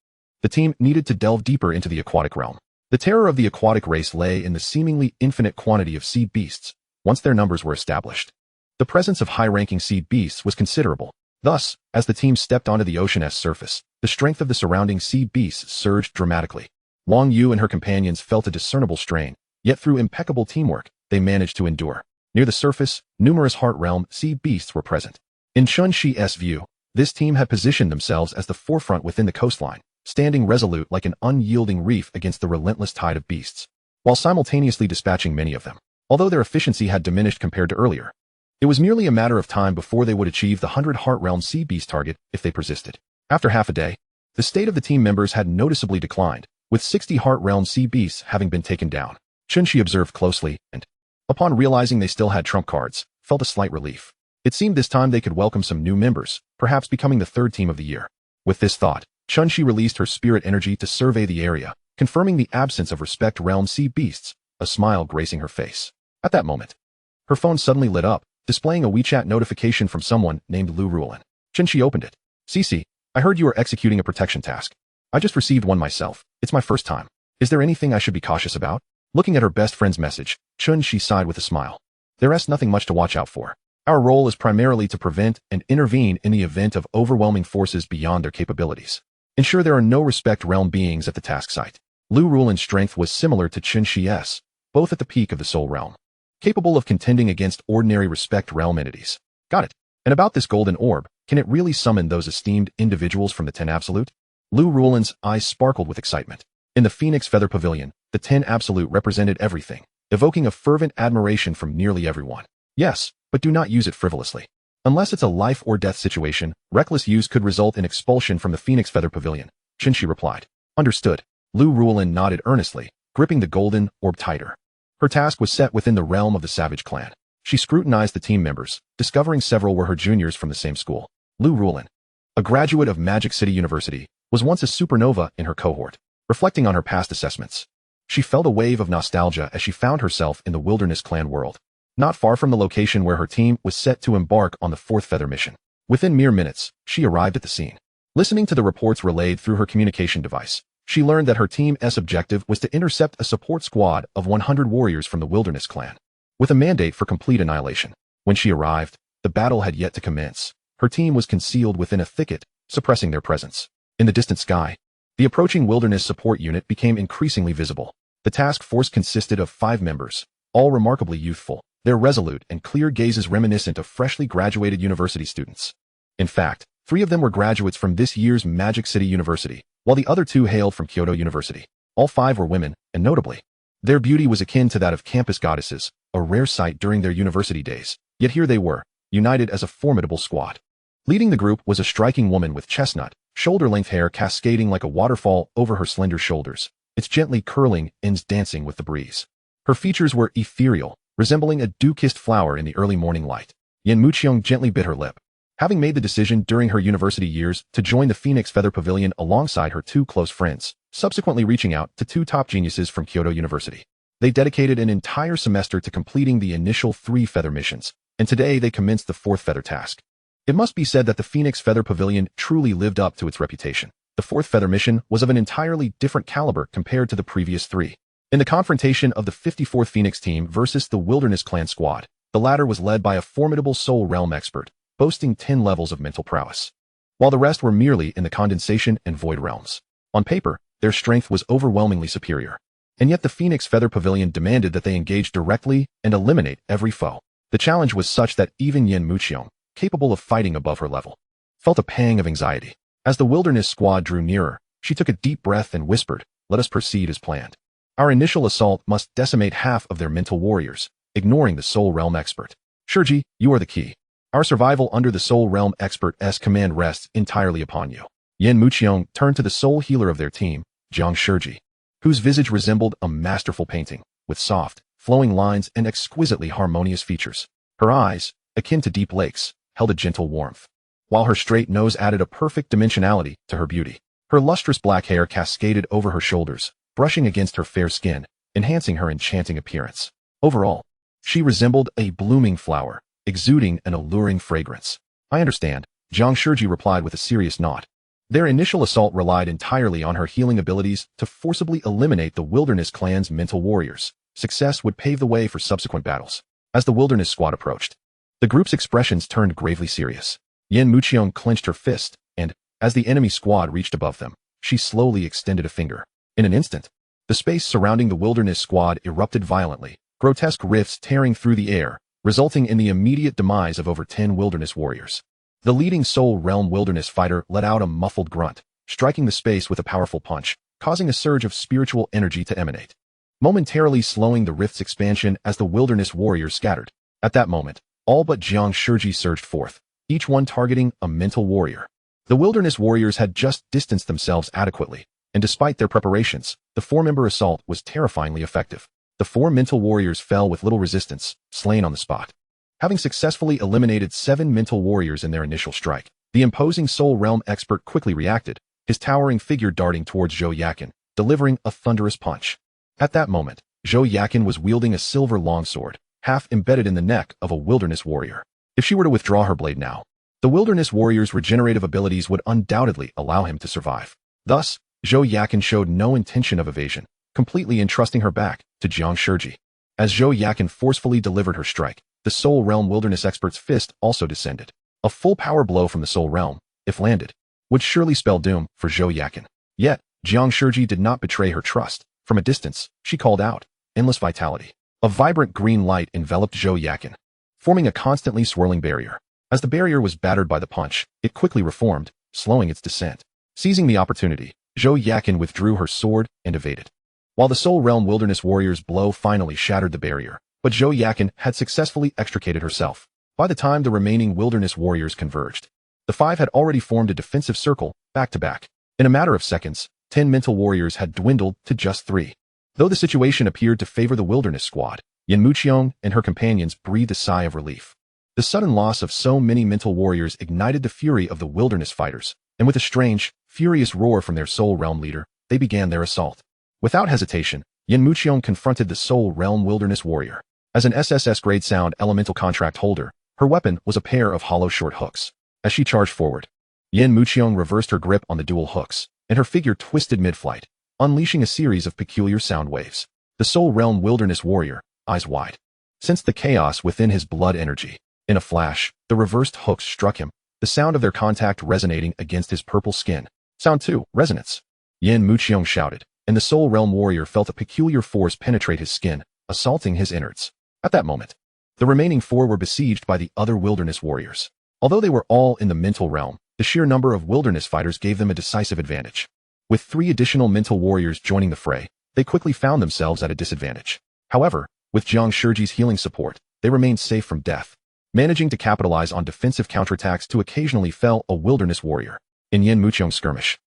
the team needed to delve deeper into the aquatic realm. The terror of the aquatic race lay in the seemingly infinite quantity of sea beasts, once their numbers were established. The presence of high-ranking sea beasts was considerable. Thus, as the team stepped onto the ocean's surface, the strength of the surrounding sea beasts surged dramatically. Wang Yu and her companions felt a discernible strain, yet through impeccable teamwork, they managed to endure. Near the surface, numerous Heart Realm sea beasts were present. In Chun Shi's view, this team had positioned themselves as the forefront within the coastline, standing resolute like an unyielding reef against the relentless tide of beasts, while simultaneously dispatching many of them. Although their efficiency had diminished compared to earlier, it was merely a matter of time before they would achieve the 100 Heart Realm sea beast target if they persisted. After half a day, the state of the team members had noticeably declined, with 60 Heart Realm sea beasts having been taken down. Chun Shi observed closely and, upon realizing they still had trump cards, felt a slight relief. It seemed this time they could welcome some new members, perhaps becoming the third team of the year. With this thought, Chun Shi released her spirit energy to survey the area, confirming the absence of Respect Realm sea beasts, a smile gracing her face. At that moment, her phone suddenly lit up, displaying a WeChat notification from someone named Lu Rulin. Chun Shi opened it. "Cici, I heard you are executing a protection task. I just received one myself. It's my first time. Is there anything I should be cautious about?" Looking at her best friend's message, Chun Shi sighed with a smile. "There's nothing much to watch out for. Our role is primarily to prevent and intervene in the event of overwhelming forces beyond their capabilities. Ensure there are no Respect Realm beings at the task site." Lu Rulin's strength was similar to Chun Shi's, both at the peak of the Soul Realm, capable of contending against ordinary Respect Realm entities. Got it. And about this golden orb, can it really summon those esteemed individuals from the 10 Absolute? Lu Rulin's eyes sparkled with excitement. In the Phoenix Feather Pavilion, the 10 Absolute represented everything, evoking a fervent admiration from nearly everyone. Yes, but do not use it frivolously. Unless it's a life or death situation, reckless use could result in expulsion from the Phoenix Feather Pavilion, Chun Shi replied. Understood. Lu Rulin nodded earnestly, gripping the golden orb tighter. Her task was set within the realm of the Savage clan. She scrutinized the team members, discovering several were her juniors from the same school. Lu Rulin, a graduate of Magic City University, was once a supernova in her cohort. Reflecting on her past assessments, she felt a wave of nostalgia as she found herself in the Wilderness Clan world, not far from the location where her team was set to embark on the 4th Feather mission. Within mere minutes, she arrived at the scene. Listening to the reports relayed through her communication device, she learned that her team's objective was to intercept a support squad of 100 warriors from the Wilderness Clan, with a mandate for complete annihilation. When she arrived, the battle had yet to commence. Her team was concealed within a thicket, suppressing their presence. In the distant sky, the approaching Wilderness Support Unit became increasingly visible. The task force consisted of 5 members, all remarkably youthful, their resolute and clear gazes reminiscent of freshly graduated university students. In fact, 3 of them were graduates from this year's Magic City University, while the other 2 hailed from Kyoto University. All 5 were women, and notably, their beauty was akin to that of campus goddesses, a rare sight during their university days. Yet here they were, united as a formidable squad. Leading the group was a striking woman with chestnut, shoulder-length hair cascading like a waterfall over her slender shoulders, its gently curling ends dancing with the breeze. Her features were ethereal, resembling a dew-kissed flower in the early morning light. Yen Muqiong gently bit her lip. Having made the decision during her university years to join the Phoenix Feather Pavilion alongside her 2 close friends, subsequently reaching out to 2 top geniuses from Kyoto University. They dedicated an entire semester to completing the initial 3 feather missions, and today they commenced the 4th feather task. It must be said that the Phoenix Feather Pavilion truly lived up to its reputation. The 4th feather mission was of an entirely different caliber compared to the previous 3. In the confrontation of the 54th Phoenix team versus the Wilderness Clan squad, the latter was led by a formidable Soul Realm expert, boasting 10 levels of mental prowess, while the rest were merely in the Condensation and Void realms. On paper, their strength was overwhelmingly superior. And yet the Phoenix Feather Pavilion demanded that they engage directly and eliminate every foe. The challenge was such that even Yen Muqiong, capable of fighting above her level, felt a pang of anxiety. As the Wilderness squad drew nearer, she took a deep breath and whispered, "Let us proceed as planned. Our initial assault must decimate half of their mental warriors," ignoring the Soul Realm expert. "Shurji, you are the key. Our survival under the Soul Realm expert's command rests entirely upon you." Yen Muqiong turned to the sole healer of their team, Jiang Shurji. whose visage resembled a masterful painting, with soft, flowing lines and exquisitely harmonious features. Her eyes, akin to deep lakes, held a gentle warmth, while her straight nose added a perfect dimensionality to her beauty. Her lustrous black hair cascaded over her shoulders, brushing against her fair skin, enhancing her enchanting appearance. Overall, she resembled a blooming flower, exuding an alluring fragrance. I understand, Jiang Shiji replied with a serious nod. Their initial assault relied entirely on her healing abilities to forcibly eliminate the Wilderness Clan's mental warriors. Success would pave the way for subsequent battles. As the Wilderness Squad approached, the group's expressions turned gravely serious. Yin Muqiong clenched her fist, and, as the enemy squad reached above them, she slowly extended a finger. In an instant, the space surrounding the Wilderness Squad erupted violently, grotesque rifts tearing through the air, resulting in the immediate demise of over 10 Wilderness warriors. The leading Soul Realm Wilderness fighter let out a muffled grunt, striking the space with a powerful punch, causing a surge of spiritual energy to emanate, momentarily slowing the rift's expansion as the Wilderness warriors scattered. At that moment, all but Jiang Shiji surged forth, each one targeting a mental warrior. The Wilderness warriors had just distanced themselves adequately, and despite their preparations, the 4-member assault was terrifyingly effective. The 4 mental warriors fell with little resistance, slain on the spot. Having successfully eliminated 7 mental warriors in their initial strike, the imposing Soul Realm expert quickly reacted, his towering figure darting towards Zhou Yakin, delivering a thunderous punch. At that moment, Zhou Yakin was wielding a silver longsword, half embedded in the neck of a Wilderness warrior. If she were to withdraw her blade now, the Wilderness warrior's regenerative abilities would undoubtedly allow him to survive. Thus, Zhou Yakin showed no intention of evasion, completely entrusting her back to Jiang Shiji. As Zhou Yakin forcefully delivered her strike, the Soul Realm Wilderness expert's fist also descended. A full power blow from the Soul Realm, if landed, would surely spell doom for Zhou Yakin. Yet, Jiang Shiji did not betray her trust. From a distance, she called out, "Endless vitality." A vibrant green light enveloped Zhou Yakin, forming a constantly swirling barrier. As the barrier was battered by the punch, it quickly reformed, slowing its descent. Seizing the opportunity, Zhou Yakin withdrew her sword and evaded. While the Soul Realm Wilderness warrior's blow finally shattered the barrier, but Zhou Yakin had successfully extricated herself. By the time the remaining Wilderness warriors converged, the 5 had already formed a defensive circle, back to back. In a matter of seconds, 10 mental warriors had dwindled to just 3. Though the situation appeared to favor the Wilderness Squad, Yin Muqiong and her companions breathed a sigh of relief. The sudden loss of so many mental warriors ignited the fury of the Wilderness fighters, and with a strange, furious roar from their Soul Realm leader, they began their assault. Without hesitation, Yin Muqiong confronted the Soul Realm Wilderness warrior. As an SSS grade sound elemental contract holder, her weapon was a pair of hollow short hooks. As she charged forward, Yin Muqiong reversed her grip on the dual hooks, and her figure twisted mid-flight, unleashing a series of peculiar sound waves. The Soul Realm Wilderness warrior, eyes wide, sensed the chaos within his blood energy. In a flash, the reversed hooks struck him, the sound of their contact resonating against his purple skin. Sound 2, resonance. Yin Muqiong shouted, and the Soul Realm warrior felt a peculiar force penetrate his skin, assaulting his innards. At that moment, the remaining 4 were besieged by the other Wilderness warriors. Although they were all in the mental realm, the sheer number of Wilderness fighters gave them a decisive advantage. With 3 additional mental warriors joining the fray, they quickly found themselves at a disadvantage. However, with Jiang Shiji's healing support, they remained safe from death, managing to capitalize on defensive counterattacks to occasionally fell a Wilderness warrior. In Yin Muqiong's skirmish,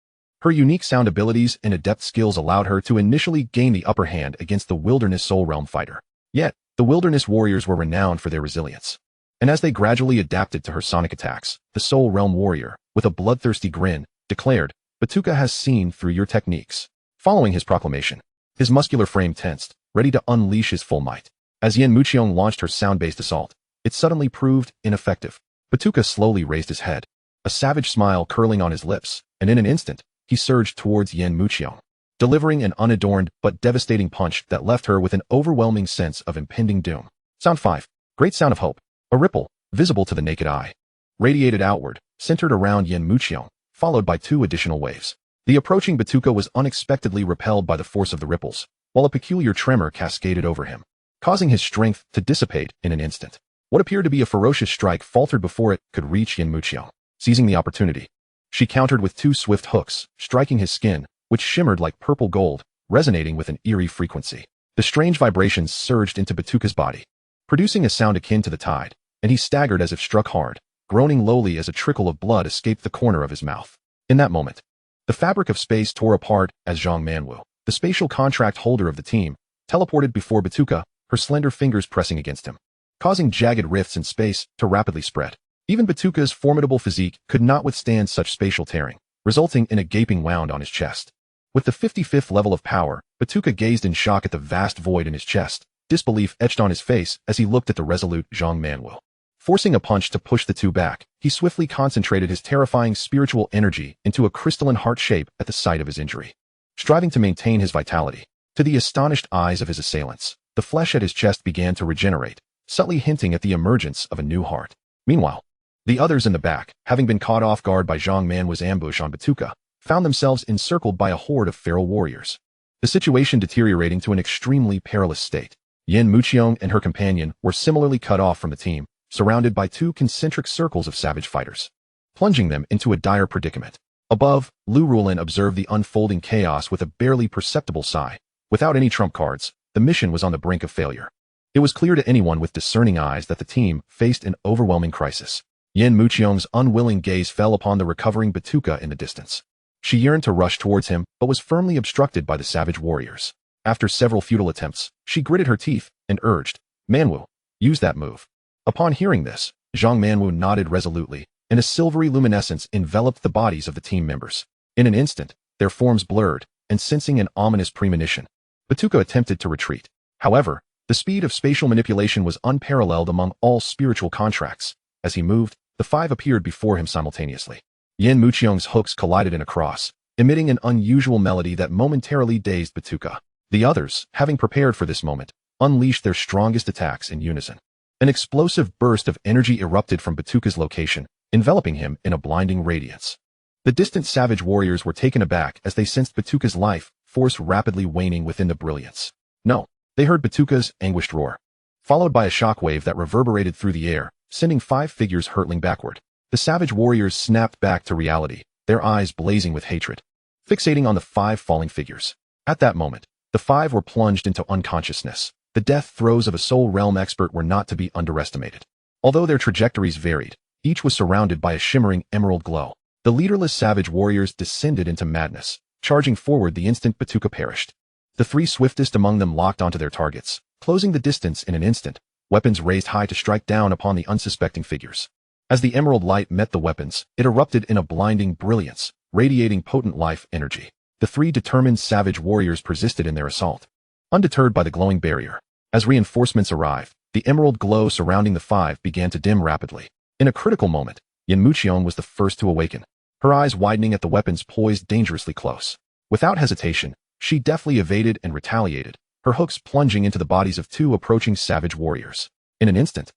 her unique sound abilities and adept skills allowed her to initially gain the upper hand against the Wilderness Soul Realm fighter. Yet, the Wilderness warriors were renowned for their resilience. And as they gradually adapted to her sonic attacks, the Soul Realm warrior, with a bloodthirsty grin, declared, "Batuka has seen through your techniques." Following his proclamation, his muscular frame tensed, ready to unleash his full might. As Yin Muqiong launched her sound-based assault, it suddenly proved ineffective. Batuka slowly raised his head, a savage smile curling on his lips, and in an instant, he surged towards Yin Muqiong, delivering an unadorned but devastating punch that left her with an overwhelming sense of impending doom. Sound 5. Great sound of hope. A ripple, visible to the naked eye, radiated outward, centered around Yin Muqiong, followed by 2 additional waves. The approaching Batuka was unexpectedly repelled by the force of the ripples, while a peculiar tremor cascaded over him, causing his strength to dissipate in an instant. What appeared to be a ferocious strike faltered before it could reach Yin Muqiong. Seizing the opportunity, she countered with 2 swift hooks, striking his skin, which shimmered like purple gold, resonating with an eerie frequency. The strange vibrations surged into Batuka's body, producing a sound akin to the tide, and he staggered as if struck hard, groaning lowly as a trickle of blood escaped the corner of his mouth. In that moment, the fabric of space tore apart as Zhang Manwu, the spatial contract holder of the team, teleported before Batuka, her slender fingers pressing against him, causing jagged rifts in space to rapidly spread. Even Batuka's formidable physique could not withstand such spatial tearing, resulting in a gaping wound on his chest. With the 55th level of power, Batuka gazed in shock at the vast void in his chest, disbelief etched on his face as he looked at the resolute Jiang Lin. Forcing a punch to push the two back, he swiftly concentrated his terrifying spiritual energy into a crystalline heart shape at the site of his injury, striving to maintain his vitality. To the astonished eyes of his assailants, the flesh at his chest began to regenerate, subtly hinting at the emergence of a new heart. Meanwhile, the others in the back, having been caught off guard by Jiang Manhwa's ambush on Batuka, found themselves encircled by a horde of feral warriors, the situation deteriorating to an extremely perilous state. Yin Muqiong and her companion were similarly cut off from the team, surrounded by two concentric circles of savage fighters, plunging them into a dire predicament. Above, Lu Rulin observed the unfolding chaos with a barely perceptible sigh. Without any trump cards, the mission was on the brink of failure. It was clear to anyone with discerning eyes that the team faced an overwhelming crisis. Yin Muqiong's unwilling gaze fell upon the recovering Batuka in the distance. She yearned to rush towards him, but was firmly obstructed by the savage warriors. After several futile attempts, she gritted her teeth and urged, "Manhwa, use that move." Upon hearing this, Jiang Manhwa nodded resolutely, and a silvery luminescence enveloped the bodies of the team members. In an instant, their forms blurred, and sensing an ominous premonition, Batuka attempted to retreat. However, the speed of spatial manipulation was unparalleled among all spiritual contracts. As he moved, the five appeared before him simultaneously. Yin Muqiong's hooks collided in a cross, emitting an unusual melody that momentarily dazed Batuka. The others, having prepared for this moment, unleashed their strongest attacks in unison. An explosive burst of energy erupted from Batuka's location, enveloping him in a blinding radiance. The distant savage warriors were taken aback as they sensed Batuka's life force rapidly waning within the brilliance. No, they heard Batuka's anguished roar, followed by a shockwave that reverberated through the air, sending five figures hurtling backward. The savage warriors snapped back to reality, their eyes blazing with hatred, fixating on the five falling figures. At that moment, the five were plunged into unconsciousness. The death throes of a soul realm expert were not to be underestimated. Although their trajectories varied, each was surrounded by a shimmering emerald glow. The leaderless savage warriors descended into madness, charging forward the instant Batuka perished. The three swiftest among them locked onto their targets, closing the distance in an instant, weapons raised high to strike down upon the unsuspecting figures. As the emerald light met the weapons, it erupted in a blinding brilliance, radiating potent life energy. The three determined savage warriors persisted in their assault, undeterred by the glowing barrier. As reinforcements arrived, the emerald glow surrounding the five began to dim rapidly. In a critical moment, Yin Muqiong was the first to awaken, her eyes widening at the weapons poised dangerously close. Without hesitation, she deftly evaded and retaliated, her hooks plunging into the bodies of two approaching savage warriors. In an instant,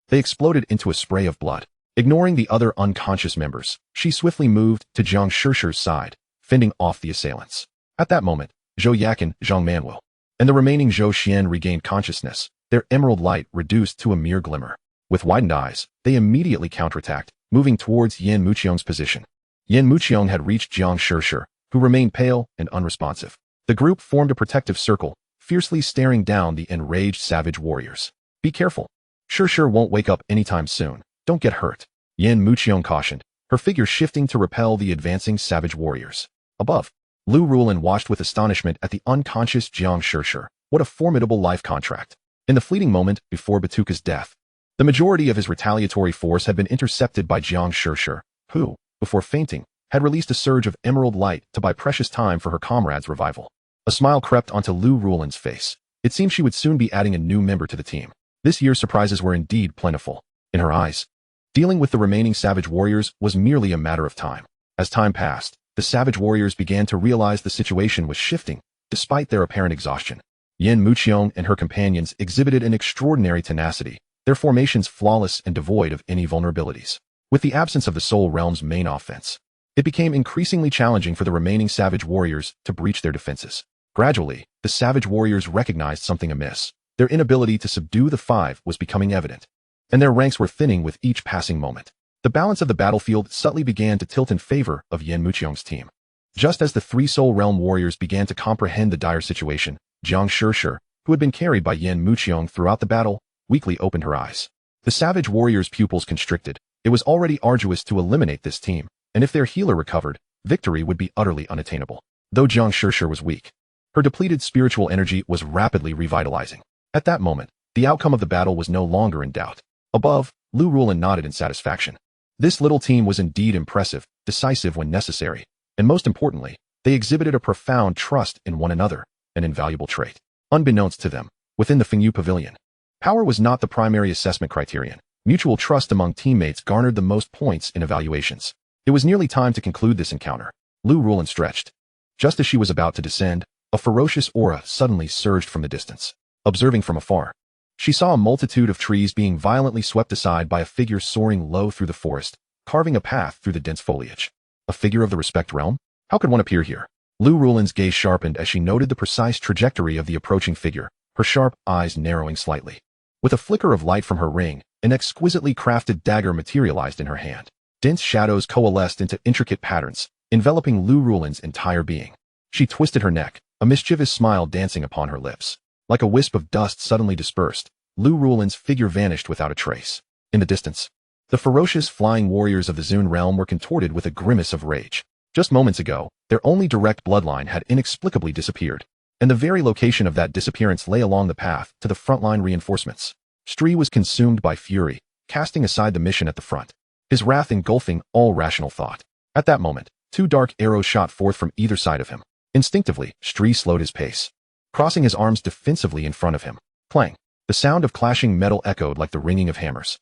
they exploded into a spray of blood. Ignoring the other unconscious members, she swiftly moved to Jiang Shishi's side, fending off the assailants. At that moment, Zhou Yakin, Jiang Manhwa, and the remaining Zhou Xian regained consciousness, their emerald light reduced to a mere glimmer. With widened eyes, they immediately counterattacked, moving towards Yin Muqiong's position. Yin Muqiong had reached Jiang Shishi, who remained pale and unresponsive. The group formed a protective circle, fiercely staring down the enraged savage warriors. "Be careful. Shishi won't wake up anytime soon. Don't get hurt," Yin Muqiong cautioned, her figure shifting to repel the advancing savage warriors. Above, Lu Rulin watched with astonishment at the unconscious Jiang Shishi. What a formidable life contract. In the fleeting moment before Batuka's death, the majority of his retaliatory force had been intercepted by Jiang Shishi, who, before fainting, had released a surge of emerald light to buy precious time for her comrade's revival. A smile crept onto Lu Rulin's face. It seemed she would soon be adding a new member to the team. This year's surprises were indeed plentiful. In her eyes, dealing with the remaining savage warriors was merely a matter of time. As time passed, the savage warriors began to realize the situation was shifting, despite their apparent exhaustion. Yin Muqiong and her companions exhibited an extraordinary tenacity, their formations flawless and devoid of any vulnerabilities. With the absence of the Soul Realm's main offense, it became increasingly challenging for the remaining savage warriors to breach their defenses. Gradually, the savage warriors recognized something amiss. Their inability to subdue the five was becoming evident, and their ranks were thinning with each passing moment. The balance of the battlefield subtly began to tilt in favor of Yin Muqiong's team. Just as the three Soul Realm warriors began to comprehend the dire situation, Jiang Shishi, who had been carried by Yin Muqiong throughout the battle, weakly opened her eyes. The savage warriors' pupils constricted. It was already arduous to eliminate this team, and if their healer recovered, victory would be utterly unattainable. Though Jiang Shishi was weak, Her depleted spiritual energy was rapidly revitalizing. At that moment, the outcome of the battle was no longer in doubt. Above, Lu Rulin nodded in satisfaction. This little team was indeed impressive, decisive when necessary, and most importantly, they exhibited a profound trust in one another, an invaluable trait. Unbeknownst to them, within the Fengyu Pavilion, power was not the primary assessment criterion. Mutual trust among teammates garnered the most points in evaluations. It was nearly time to conclude this encounter. Lu Rulin stretched. Just as she was about to descend, a ferocious aura suddenly surged from the distance. Observing from afar, she saw a multitude of trees being violently swept aside by a figure soaring low through the forest, carving a path through the dense foliage. A figure of the Respect realm? How could one appear here? Lu Rulin's gaze sharpened as she noted the precise trajectory of the approaching figure, her sharp eyes narrowing slightly. With a flicker of light from her ring, an exquisitely crafted dagger materialized in her hand. Dense shadows coalesced into intricate patterns, enveloping Lu Rulin's entire being. She twisted her neck, a mischievous smile dancing upon her lips. Like a wisp of dust suddenly dispersed, Lu Rulin's figure vanished without a trace. In the distance, the ferocious flying warriors of the Zun realm were contorted with a grimace of rage. Just moments ago, their only direct bloodline had inexplicably disappeared, and the very location of that disappearance lay along the path to the frontline reinforcements. Stree was consumed by fury, casting aside the mission at the front, his wrath engulfing all rational thought. At that moment, two dark arrows shot forth from either side of him. Instinctively, Stree slowed his pace, crossing his arms defensively in front of him. Clang! The sound of clashing metal echoed like the ringing of hammers.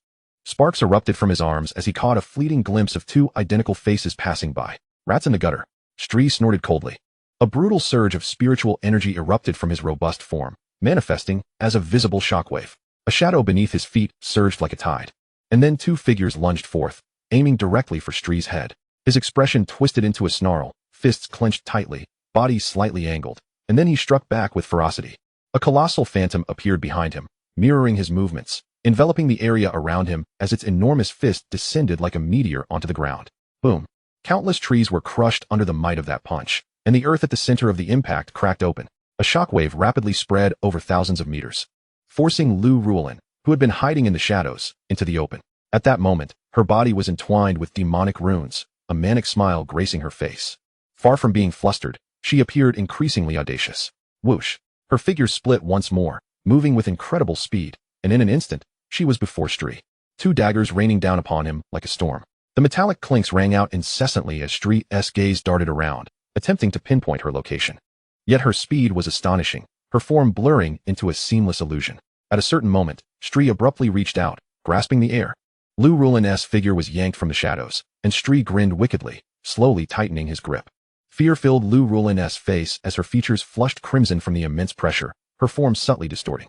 Sparks erupted from his arms as he caught a fleeting glimpse of two identical faces passing by. Rats in the gutter. Stree snorted coldly. A brutal surge of spiritual energy erupted from his robust form, manifesting as a visible shockwave. A shadow beneath his feet surged like a tide. And then two figures lunged forth, aiming directly for Stree's head. His expression twisted into a snarl, fists clenched tightly, body slightly angled, and then he struck back with ferocity. A colossal phantom appeared behind him, mirroring his movements, enveloping the area around him as its enormous fist descended like a meteor onto the ground. Boom! Countless trees were crushed under the might of that punch, and the earth at the center of the impact cracked open. A shockwave rapidly spread over thousands of meters, forcing Lu Rulin, who had been hiding in the shadows, into the open. At that moment, her body was entwined with demonic runes, a manic smile gracing her face. Far from being flustered, she appeared increasingly audacious. Whoosh! Her figure split once more, moving with incredible speed, and in an instant, she was before Stree. Two daggers raining down upon him like a storm. The metallic clinks rang out incessantly as Stree's gaze darted around, attempting to pinpoint her location. Yet her speed was astonishing, her form blurring into a seamless illusion. At a certain moment, Stree abruptly reached out, grasping the air. Lu Rulin's figure was yanked from the shadows, and Stree grinned wickedly, slowly tightening his grip. Fear filled Lu Rulin's face as her features flushed crimson from the immense pressure, her form subtly distorting.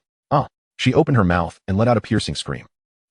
She opened her mouth and let out a piercing scream.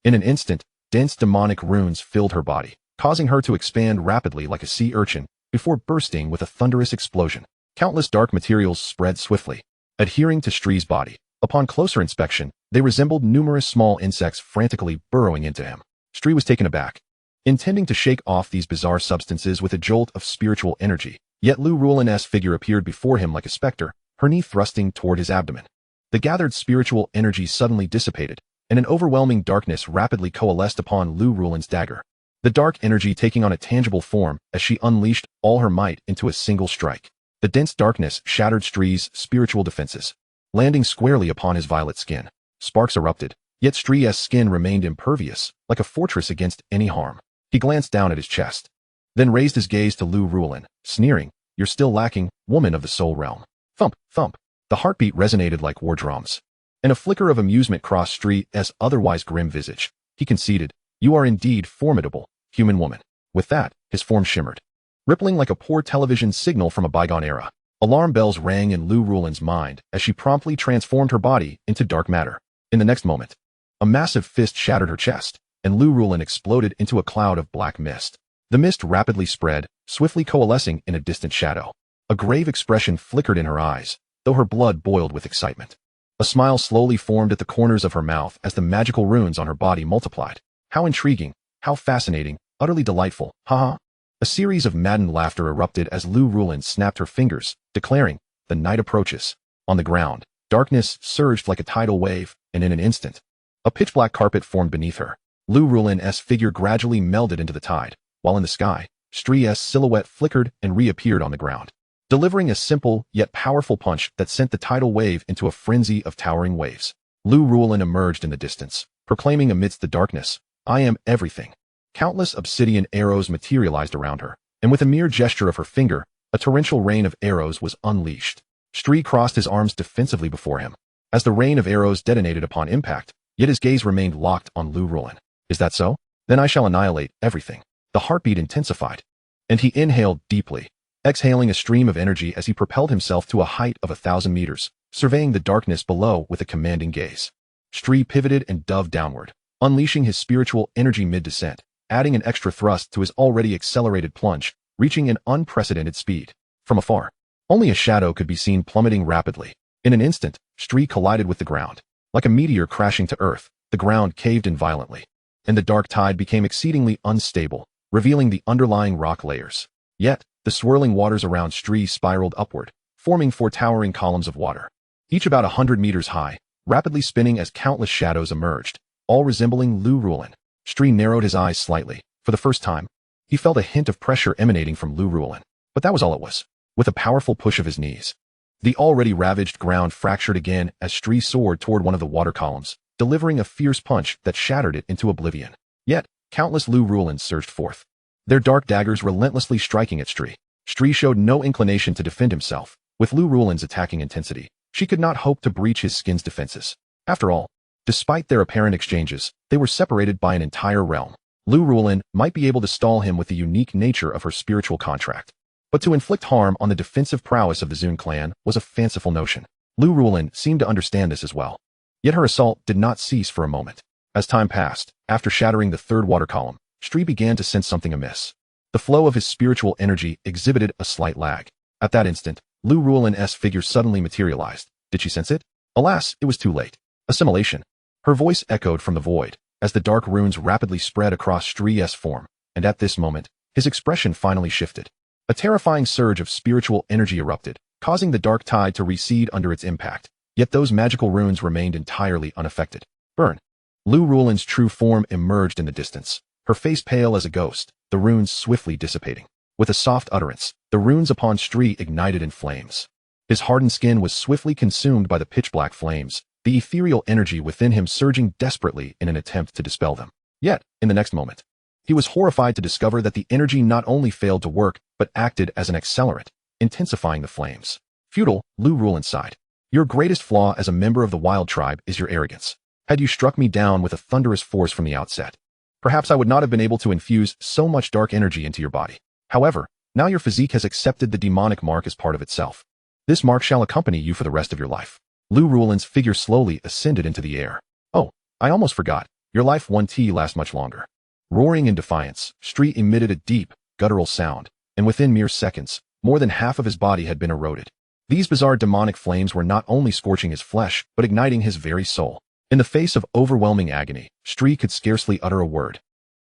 In an instant, dense demonic runes filled her body, causing her to expand rapidly like a sea urchin, before bursting with a thunderous explosion. Countless dark materials spread swiftly, adhering to Stree's body. Upon closer inspection, they resembled numerous small insects frantically burrowing into him. Stree was taken aback, intending to shake off these bizarre substances with a jolt of spiritual energy. Yet Lu Rulin's figure appeared before him like a specter, her knee thrusting toward his abdomen. The gathered spiritual energy suddenly dissipated, and an overwhelming darkness rapidly coalesced upon Lu Rulin's dagger. The dark energy taking on a tangible form as she unleashed all her might into a single strike. The dense darkness shattered Stree's spiritual defenses, landing squarely upon his violet skin. Sparks erupted, yet Stree's skin remained impervious, like a fortress against any harm. He glanced down at his chest, then raised his gaze to Lu Rulin, sneering, "You're still lacking, woman of the soul realm." Thump, thump. The heartbeat resonated like war drums, and a flicker of amusement crossed Stree's otherwise grim visage. He conceded, "You are indeed formidable, human woman." With that, his form shimmered, rippling like a poor television signal from a bygone era. Alarm bells rang in Lu Rulin's mind as she promptly transformed her body into dark matter. In the next moment, a massive fist shattered her chest, and Lu Rulin exploded into a cloud of black mist. The mist rapidly spread, swiftly coalescing in a distant shadow. A grave expression flickered in her eyes, though her blood boiled with excitement. A smile slowly formed at the corners of her mouth as the magical runes on her body multiplied. How intriguing, how fascinating, utterly delightful, haha. A series of maddened laughter erupted as Lu Rulin snapped her fingers, declaring, "The night approaches." On the ground, darkness surged like a tidal wave, and in an instant, a pitch-black carpet formed beneath her. Lu Rulin's figure gradually melded into the tide, while in the sky, Stree's silhouette flickered and reappeared on the ground. delivering a simple yet powerful punch that sent the tidal wave into a frenzy of towering waves. Lu Ruolin emerged in the distance, proclaiming amidst the darkness, "I am everything." Countless obsidian arrows materialized around her, and with a mere gesture of her finger, a torrential rain of arrows was unleashed. Stree crossed his arms defensively before him, as the rain of arrows detonated upon impact, yet his gaze remained locked on Lu Ruolin. "Is that so? Then I shall annihilate everything." The heartbeat intensified, and he inhaled deeply, exhaling a stream of energy as he propelled himself to a height of 1,000 meters, surveying the darkness below with a commanding gaze. Stree pivoted and dove downward, unleashing his spiritual energy mid-descent, adding an extra thrust to his already accelerated plunge, reaching an unprecedented speed. From afar, only a shadow could be seen plummeting rapidly. In an instant, Stree collided with the ground. Like a meteor crashing to earth, the ground caved in violently, and the dark tide became exceedingly unstable, revealing the underlying rock layers. Yet, the swirling waters around Stree spiraled upward, forming 4 towering columns of water, each about 100 meters high, rapidly spinning as countless shadows emerged, all resembling Lu Ruolin. Stree narrowed his eyes slightly. For the first time, he felt a hint of pressure emanating from Lu Ruolin. But that was all it was. With a powerful push of his knees, the already ravaged ground fractured again as Stree soared toward one of the water columns, delivering a fierce punch that shattered it into oblivion. Yet, countless Lu Ruolins surged forth, their dark daggers relentlessly striking at Stree. Stree showed no inclination to defend himself. With Lu Ruolin's attacking intensity, she could not hope to breach his skin's defenses. After all, despite their apparent exchanges, they were separated by an entire realm. Lu Ruolin might be able to stall him with the unique nature of her spiritual contract, but to inflict harm on the defensive prowess of the Zun clan was a fanciful notion. Lu Ruolin seemed to understand this as well. Yet her assault did not cease for a moment. As time passed, after shattering the 3rd water column, Stree began to sense something amiss. The flow of his spiritual energy exhibited a slight lag. At that instant, Lu Ruolin's figure suddenly materialized. Did she sense it? Alas, it was too late. Assimilation. Her voice echoed from the void, as the dark runes rapidly spread across Stree's form, and at this moment, his expression finally shifted. A terrifying surge of spiritual energy erupted, causing the dark tide to recede under its impact, yet those magical runes remained entirely unaffected. Burn. Lu Ruolin's true form emerged in the distance, her face pale as a ghost, the runes swiftly dissipating. With a soft utterance, the runes upon Stree ignited in flames. His hardened skin was swiftly consumed by the pitch-black flames, the ethereal energy within him surging desperately in an attempt to dispel them. Yet, in the next moment, he was horrified to discover that the energy not only failed to work, but acted as an accelerant, intensifying the flames. Futile, Lu Ruolin sighed. "Your greatest flaw as a member of the wild tribe is your arrogance. Had you struck me down with a thunderous force from the outset, perhaps I would not have been able to infuse so much dark energy into your body. However, now your physique has accepted the demonic mark as part of itself. This mark shall accompany you for the rest of your life." Lu Ruolin's figure slowly ascended into the air. "Oh, I almost forgot. Your life won't last much longer." Roaring in defiance, Stree emitted a deep, guttural sound, and within mere seconds, more than half of his body had been eroded. These bizarre demonic flames were not only scorching his flesh, but igniting his very soul. In the face of overwhelming agony, Stree could scarcely utter a word.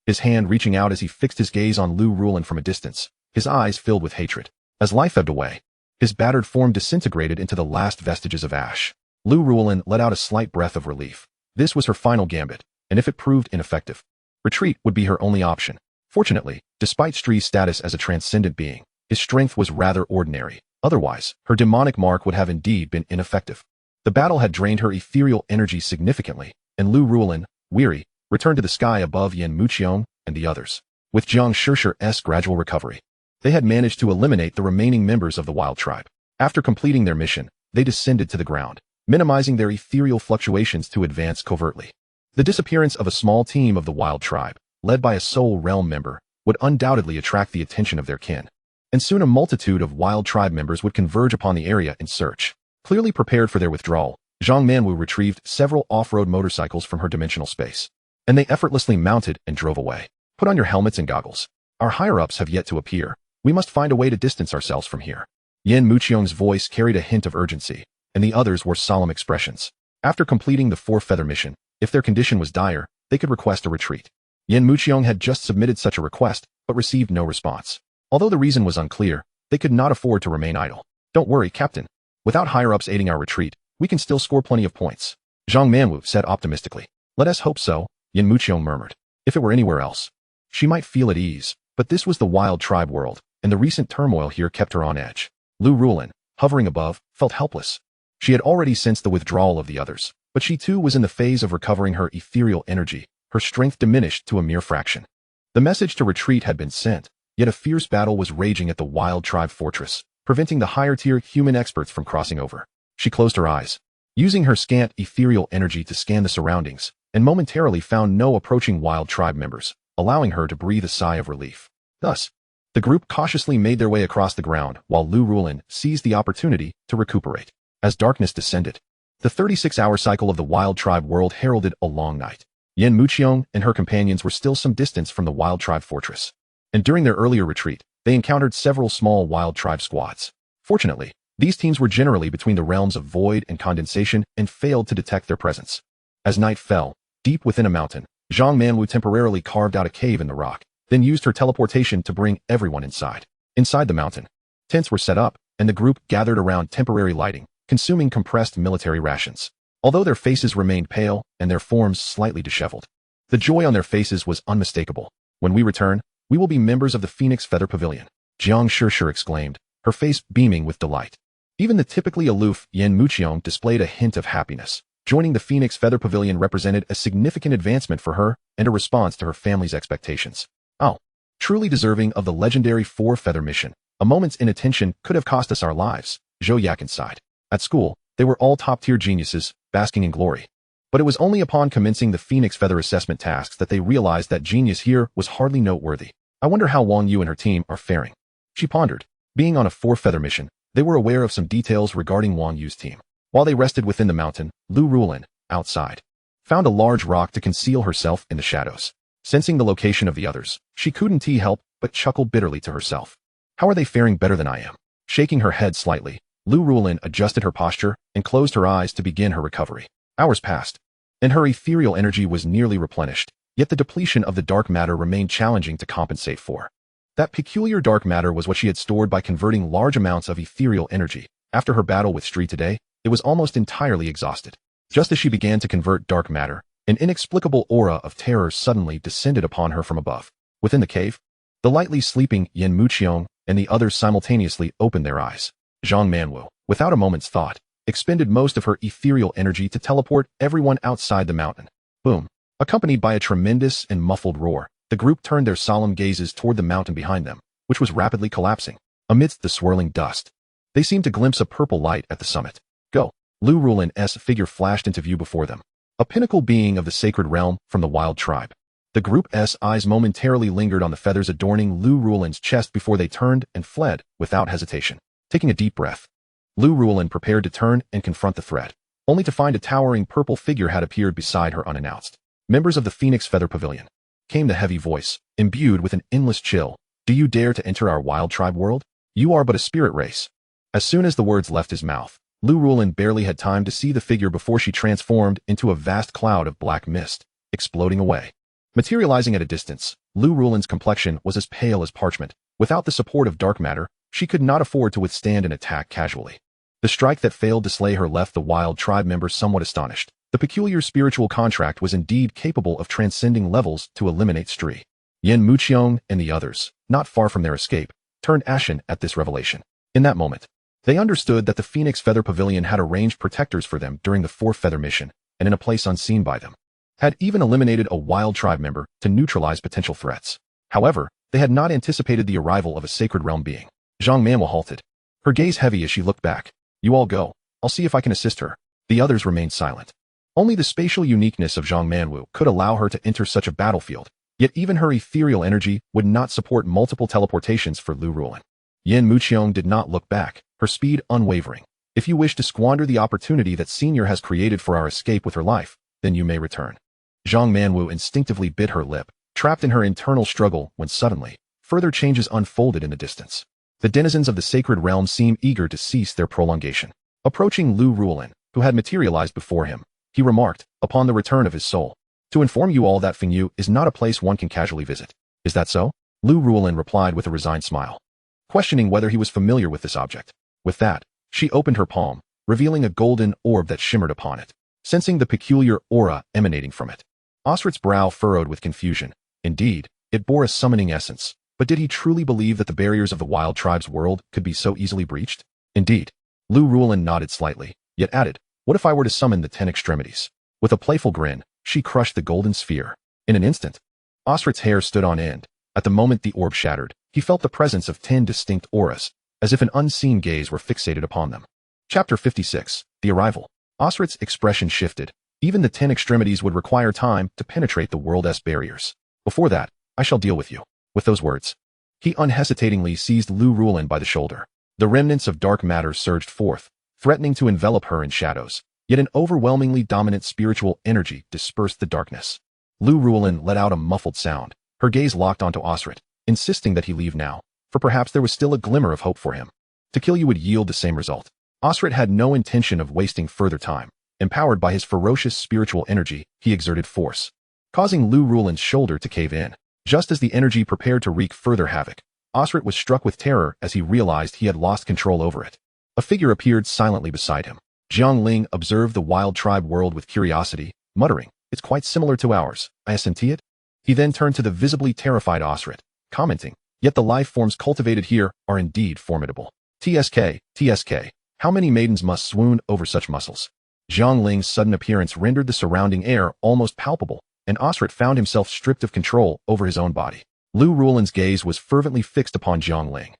His hand reaching out as he fixed his gaze on Lu Ruolin from a distance, his eyes filled with hatred. As life ebbed away, his battered form disintegrated into the last vestiges of ash. Lu Ruolin let out a slight breath of relief. This was her final gambit, and if it proved ineffective, retreat would be her only option. Fortunately, despite Stree's status as a transcendent being, his strength was rather ordinary. Otherwise, her demonic mark would have indeed been ineffective. The battle had drained her ethereal energy significantly, and Lu Ruolin, weary, returned to the sky above Yan Muqiong and the others. With Jiang Shirshir's gradual recovery, they had managed to eliminate the remaining members of the wild tribe. After completing their mission, they descended to the ground, minimizing their ethereal fluctuations to advance covertly. The disappearance of a small team of the wild tribe, led by a Soul Realm member, would undoubtedly attract the attention of their kin, and soon a multitude of wild tribe members would converge upon the area in search. Clearly prepared for their withdrawal, Zhang Manwu retrieved several off-road motorcycles from her dimensional space, and they effortlessly mounted and drove away. "Put on your helmets and goggles. Our higher-ups have yet to appear. We must find a way to distance ourselves from here." Yan Muqiong's voice carried a hint of urgency, and the others wore solemn expressions. After completing the 4-feather mission, if their condition was dire, they could request a retreat. Yan Muqiong had just submitted such a request, but received no response. Although the reason was unclear, they could not afford to remain idle. "Don't worry, Captain. Without higher-ups aiding our retreat, we can still score plenty of points," Zhang Manwu said optimistically. "Let us hope so," Yan Muqiong murmured. If it were anywhere else, she might feel at ease, but this was the wild tribe world, and the recent turmoil here kept her on edge. Lu Rulin, hovering above, felt helpless. She had already sensed the withdrawal of the others, but she too was in the phase of recovering her ethereal energy, her strength diminished to a mere fraction. The message to retreat had been sent, yet a fierce battle was raging at the Wild Tribe fortress, preventing the higher-tier human experts from crossing over. She closed her eyes, using her scant ethereal energy to scan the surroundings, and momentarily found no approaching Wild Tribe members, allowing her to breathe a sigh of relief. Thus, the group cautiously made their way across the ground while Lu Rulin seized the opportunity to recuperate. As darkness descended, the 36-hour cycle of the Wild Tribe world heralded a long night. Yen Muqiong and her companions were still some distance from the Wild Tribe fortress, and during their earlier retreat, they encountered several small Wild Tribe squads. Fortunately, these teams were generally between the realms of void and condensation and failed to detect their presence. As night fell, deep within a mountain, Jiang Lin temporarily carved out a cave in the rock, then used her teleportation to bring everyone inside. Inside the mountain, tents were set up, and the group gathered around temporary lighting, consuming compressed military rations. Although their faces remained pale and their forms slightly disheveled, the joy on their faces was unmistakable. When we return, we will be members of the Phoenix Feather Pavilion, Jiang Shishir exclaimed, her face beaming with delight. Even the typically aloof Yen Muqiong displayed a hint of happiness. Joining the Phoenix Feather Pavilion represented a significant advancement for her and a response to her family's expectations. Oh, truly deserving of the legendary 4-feather mission. A moment's inattention could have cost us our lives, Zhou Yakin sighed. At school, they were all top-tier geniuses, basking in glory. But it was only upon commencing the Phoenix Feather assessment tasks that they realized that genius here was hardly noteworthy. I wonder how Wang Yu and her team are faring. She pondered. Being on a 4-feather mission, they were aware of some details regarding Wang Yu's team. While they rested within the mountain, Lu Rulin, outside, found a large rock to conceal herself in the shadows. Sensing the location of the others, she couldn't help but chuckle bitterly to herself. How are they faring better than I am? Shaking her head slightly, Lu Rulin adjusted her posture and closed her eyes to begin her recovery. Hours passed, and her ethereal energy was nearly replenished, yet the depletion of the dark matter remained challenging to compensate for. That peculiar dark matter was what she had stored by converting large amounts of ethereal energy. After her battle with Stri today, it was almost entirely exhausted. Just as she began to convert dark matter, an inexplicable aura of terror suddenly descended upon her from above. Within the cave, the lightly sleeping Yen Muqiong and the others simultaneously opened their eyes. Zhang Manwu, without a moment's thought, expended most of her ethereal energy to teleport everyone outside the mountain. Boom. Accompanied by a tremendous and muffled roar, the group turned their solemn gazes toward the mountain behind them, which was rapidly collapsing. Amidst the swirling dust, they seemed to glimpse a purple light at the summit. Go. Lu Rulin's figure flashed into view before them, a pinnacle being of the sacred realm from the Wild Tribe. The group's eyes momentarily lingered on the feathers adorning Lu Rulin's chest before they turned and fled without hesitation. Taking a deep breath, Lu Rulin prepared to turn and confront the threat, only to find a towering purple figure had appeared beside her unannounced. Members of the Phoenix Feather Pavilion, came the heavy voice, imbued with an endless chill. Do you dare to enter our Wild Tribe world? You are but a spirit race. As soon as the words left his mouth, Lu Rulin barely had time to see the figure before she transformed into a vast cloud of black mist, exploding away. Materializing at a distance, Lu Rulin's complexion was as pale as parchment. Without the support of dark matter, she could not afford to withstand an attack casually. The strike that failed to slay her left the Wild Tribe members somewhat astonished. The peculiar spiritual contract was indeed capable of transcending levels to eliminate Stri. Yen Muqiong and the others, not far from their escape, turned ashen at this revelation. In that moment, they understood that the Phoenix Feather Pavilion had arranged protectors for them during the 4-feather mission, and in a place unseen by them, had even eliminated a Wild Tribe member to neutralize potential threats. However, they had not anticipated the arrival of a Sacred Realm being. Zhang Manwu halted, her gaze heavy as she looked back. You all go. I'll see if I can assist her. The others remained silent. Only the spatial uniqueness of Zhang Manwu could allow her to enter such a battlefield, yet even her ethereal energy would not support multiple teleportations for Lu Rulin. Yen Muqiong did not look back, her speed unwavering. If you wish to squander the opportunity that Senior has created for our escape with her life, then you may return. Zhang Manwu instinctively bit her lip, trapped in her internal struggle when suddenly, further changes unfolded in the distance. The denizens of the sacred realm seemed eager to cease their prolongation. Approaching Lu Rulin, who had materialized before him, he remarked, upon the return of his soul, to inform you all that Fengyu is not a place one can casually visit. Is that so? Lu Rulin replied with a resigned smile, questioning whether he was familiar with this object. With that, she opened her palm, revealing a golden orb that shimmered upon it. Sensing the peculiar aura emanating from it, Osrit's brow furrowed with confusion. Indeed, it bore a summoning essence, but did he truly believe that the barriers of the Wild Tribe's world could be so easily breached? Indeed. Lu Rulin nodded slightly, yet added, what if I were to summon the 10 extremities? With a playful grin, she crushed the golden sphere. In an instant, Osrit's hair stood on end. At the moment the orb shattered, he felt the presence of 10 distinct auras, as if an unseen gaze were fixated upon them. Chapter 56, The Arrival. Osrit's expression shifted. Even the 10 extremities would require time to penetrate the world's barriers. Before that, I shall deal with you. With those words, he unhesitatingly seized Lu Rulin by the shoulder. The remnants of dark matter surged forth, threatening to envelop her in shadows, yet an overwhelmingly dominant spiritual energy dispersed the darkness. Lu Rulin let out a muffled sound, her gaze locked onto Osrit, insisting that he leave now, for perhaps there was still a glimmer of hope for him. To kill you would yield the same result. Osrit had no intention of wasting further time. Empowered by his ferocious spiritual energy, he exerted force, causing Lu Rulin's shoulder to cave in. Just as the energy prepared to wreak further havoc, Osrit was struck with terror as he realized he had lost control over it. A figure appeared silently beside him. Jiang Lin observed the wild tribe world with curiosity, muttering, it's quite similar to ours, I assent it. He then turned to the visibly terrified Osrit, commenting, yet the life forms cultivated here are indeed formidable. TSK, how many maidens must swoon over such muscles? Jiang Ling's sudden appearance rendered the surrounding air almost palpable, and Osrit found himself stripped of control over his own body. Lu Rulin's gaze was fervently fixed upon Jiang Ling.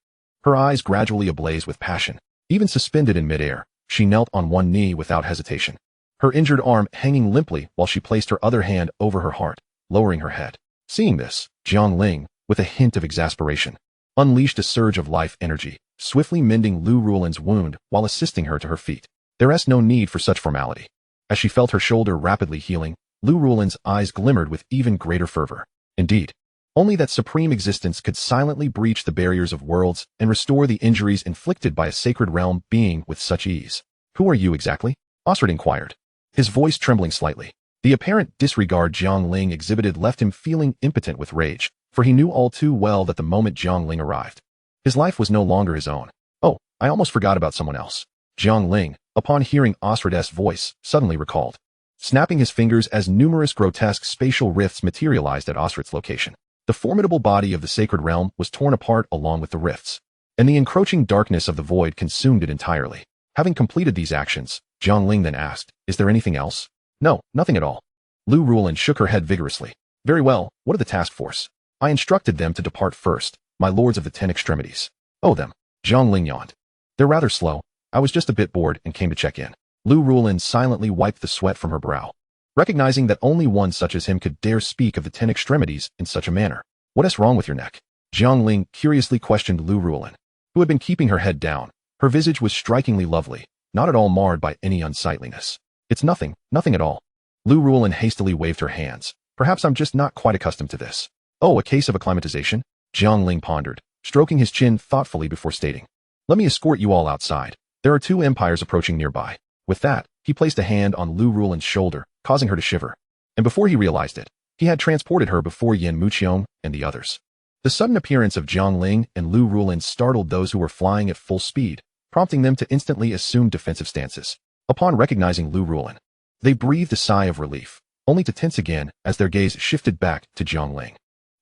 Her eyes gradually ablaze with passion. Even suspended in midair, she knelt on one knee without hesitation, her injured arm hanging limply while she placed her other hand over her heart, lowering her head. Seeing this, Jiang Ling, with a hint of exasperation, unleashed a surge of life energy, swiftly mending Lu Rulin's wound while assisting her to her feet. There was no need for such formality. As she felt her shoulder rapidly healing, Lu Rulin's eyes glimmered with even greater fervor. Indeed, only that supreme existence could silently breach the barriers of worlds and restore the injuries inflicted by a sacred realm being with such ease. Who are you exactly? Osrit inquired, his voice trembling slightly. The apparent disregard Jiang Ling exhibited left him feeling impotent with rage, for he knew all too well that the moment Jiang Ling arrived, his life was no longer his own. Oh, I almost forgot about someone else. Jiang Ling, upon hearing Osrit's voice, suddenly recalled, snapping his fingers as numerous grotesque spatial rifts materialized at Osrit's location. The formidable body of the sacred realm was torn apart along with the rifts, and the encroaching darkness of the void consumed it entirely. Having completed these actions, Jiang Ling then asked, is there anything else? No, nothing at all. Lu Rulin shook her head vigorously. Very well, what of the task force? I instructed them to depart first, my lords of the 10 extremities. Oh them. Jiang Ling yawned. They're rather slow. I was just a bit bored and came to check in. Lu Rulin silently wiped the sweat from her brow, recognizing that only one such as him could dare speak of the 10 extremities in such a manner. What is wrong with your neck? Jiang Ling curiously questioned Lu Rulin, who had been keeping her head down. Her visage was strikingly lovely, not at all marred by any unsightliness. It's nothing at all. Lu Rulin hastily waved her hands. Perhaps I'm just not quite accustomed to this. Oh, a case of acclimatization? Jiang Ling pondered, stroking his chin thoughtfully before stating, let me escort you all outside. There are 2 empires approaching nearby. With that, he placed a hand on Lu Rulin's shoulder, causing her to shiver. And before he realized it, he had transported her before Yin Muqiong and the others. The sudden appearance of Jiang Ling and Lu Rulin startled those who were flying at full speed, prompting them to instantly assume defensive stances. Upon recognizing Lu Rulin, they breathed a sigh of relief, only to tense again as their gaze shifted back to Jiang Ling,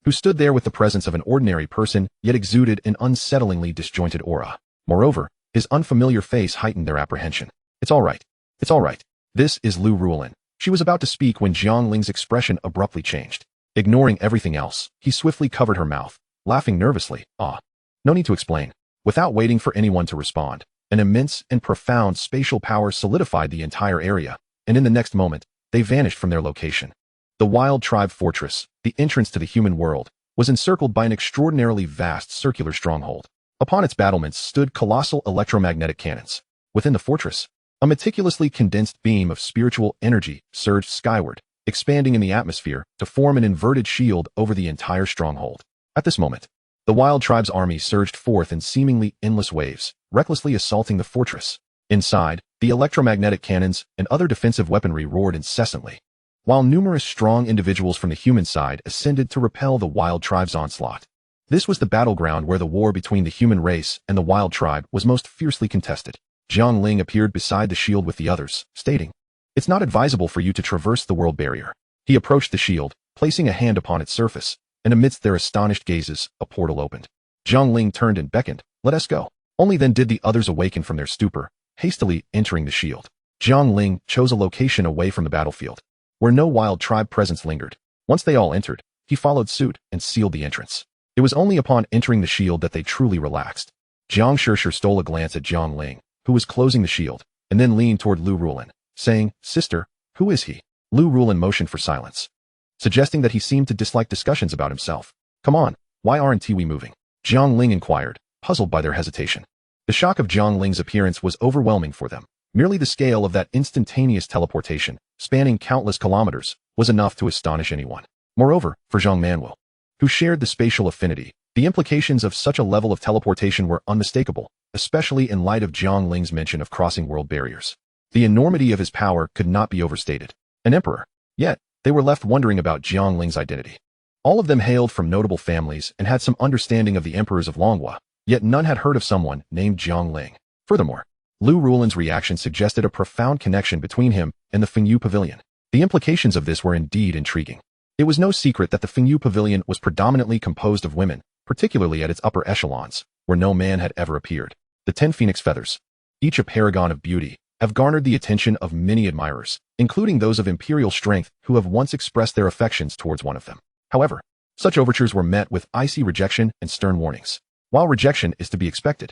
who stood there with the presence of an ordinary person yet exuded an unsettlingly disjointed aura. Moreover, his unfamiliar face heightened their apprehension. It's all right. It's all right. This is Lu Rulin. She was about to speak when Jiang Ling's expression abruptly changed. Ignoring everything else, he swiftly covered her mouth, laughing nervously. No need to explain. Without waiting for anyone to respond, an immense and profound spatial power solidified the entire area, and in the next moment, they vanished from their location. The wild tribe fortress, the entrance to the human world, was encircled by an extraordinarily vast circular stronghold. Upon its battlements stood colossal electromagnetic cannons. Within the fortress, a meticulously condensed beam of spiritual energy surged skyward, expanding in the atmosphere to form an inverted shield over the entire stronghold. At this moment, the wild tribe's army surged forth in seemingly endless waves, recklessly assaulting the fortress. Inside, the electromagnetic cannons and other defensive weaponry roared incessantly, while numerous strong individuals from the human side ascended to repel the wild tribe's onslaught. This was the battleground where the war between the human race and the wild tribe was most fiercely contested. Jiang Ling appeared beside the shield with the others, stating, it's not advisable for you to traverse the world barrier. He approached the shield, placing a hand upon its surface, and amidst their astonished gazes, a portal opened. Jiang Ling turned and beckoned, let us go. Only then did the others awaken from their stupor, hastily entering the shield. Jiang Lin chose a location away from the battlefield, where no wild tribe presence lingered. Once they all entered, he followed suit and sealed the entrance. It was only upon entering the shield that they truly relaxed. Jiang Shishir stole a glance at Jiang Lin, who was closing the shield, and then leaned toward Lu Rulin, saying, "Sister, who is he?" Lu Rulin motioned for silence, suggesting that he seemed to dislike discussions about himself. "Come on, why aren't we moving?" Jiang Lin inquired, puzzled by their hesitation. The shock of Jiang Lin's appearance was overwhelming for them. Merely the scale of that instantaneous teleportation, spanning countless kilometers, was enough to astonish anyone. Moreover, for Zhang Manuel, who shared the spatial affinity, the implications of such a level of teleportation were unmistakable, especially in light of Jiang Lin's mention of crossing world barriers. The enormity of his power could not be overstated. An emperor. Yet, they were left wondering about Jiang Lin's identity. All of them hailed from notable families and had some understanding of the emperors of Longhua, yet none had heard of someone named Jiang Lin. Furthermore, Lu Rulin's reaction suggested a profound connection between him and the Fengyu Pavilion. The implications of this were indeed intriguing. It was no secret that the Fengyu Pavilion was predominantly composed of women, particularly at its upper echelons, where no man had ever appeared. The 10 phoenix feathers, each a paragon of beauty, have garnered the attention of many admirers, including those of imperial strength who have once expressed their affections towards one of them. However, such overtures were met with icy rejection and stern warnings. While rejection is to be expected,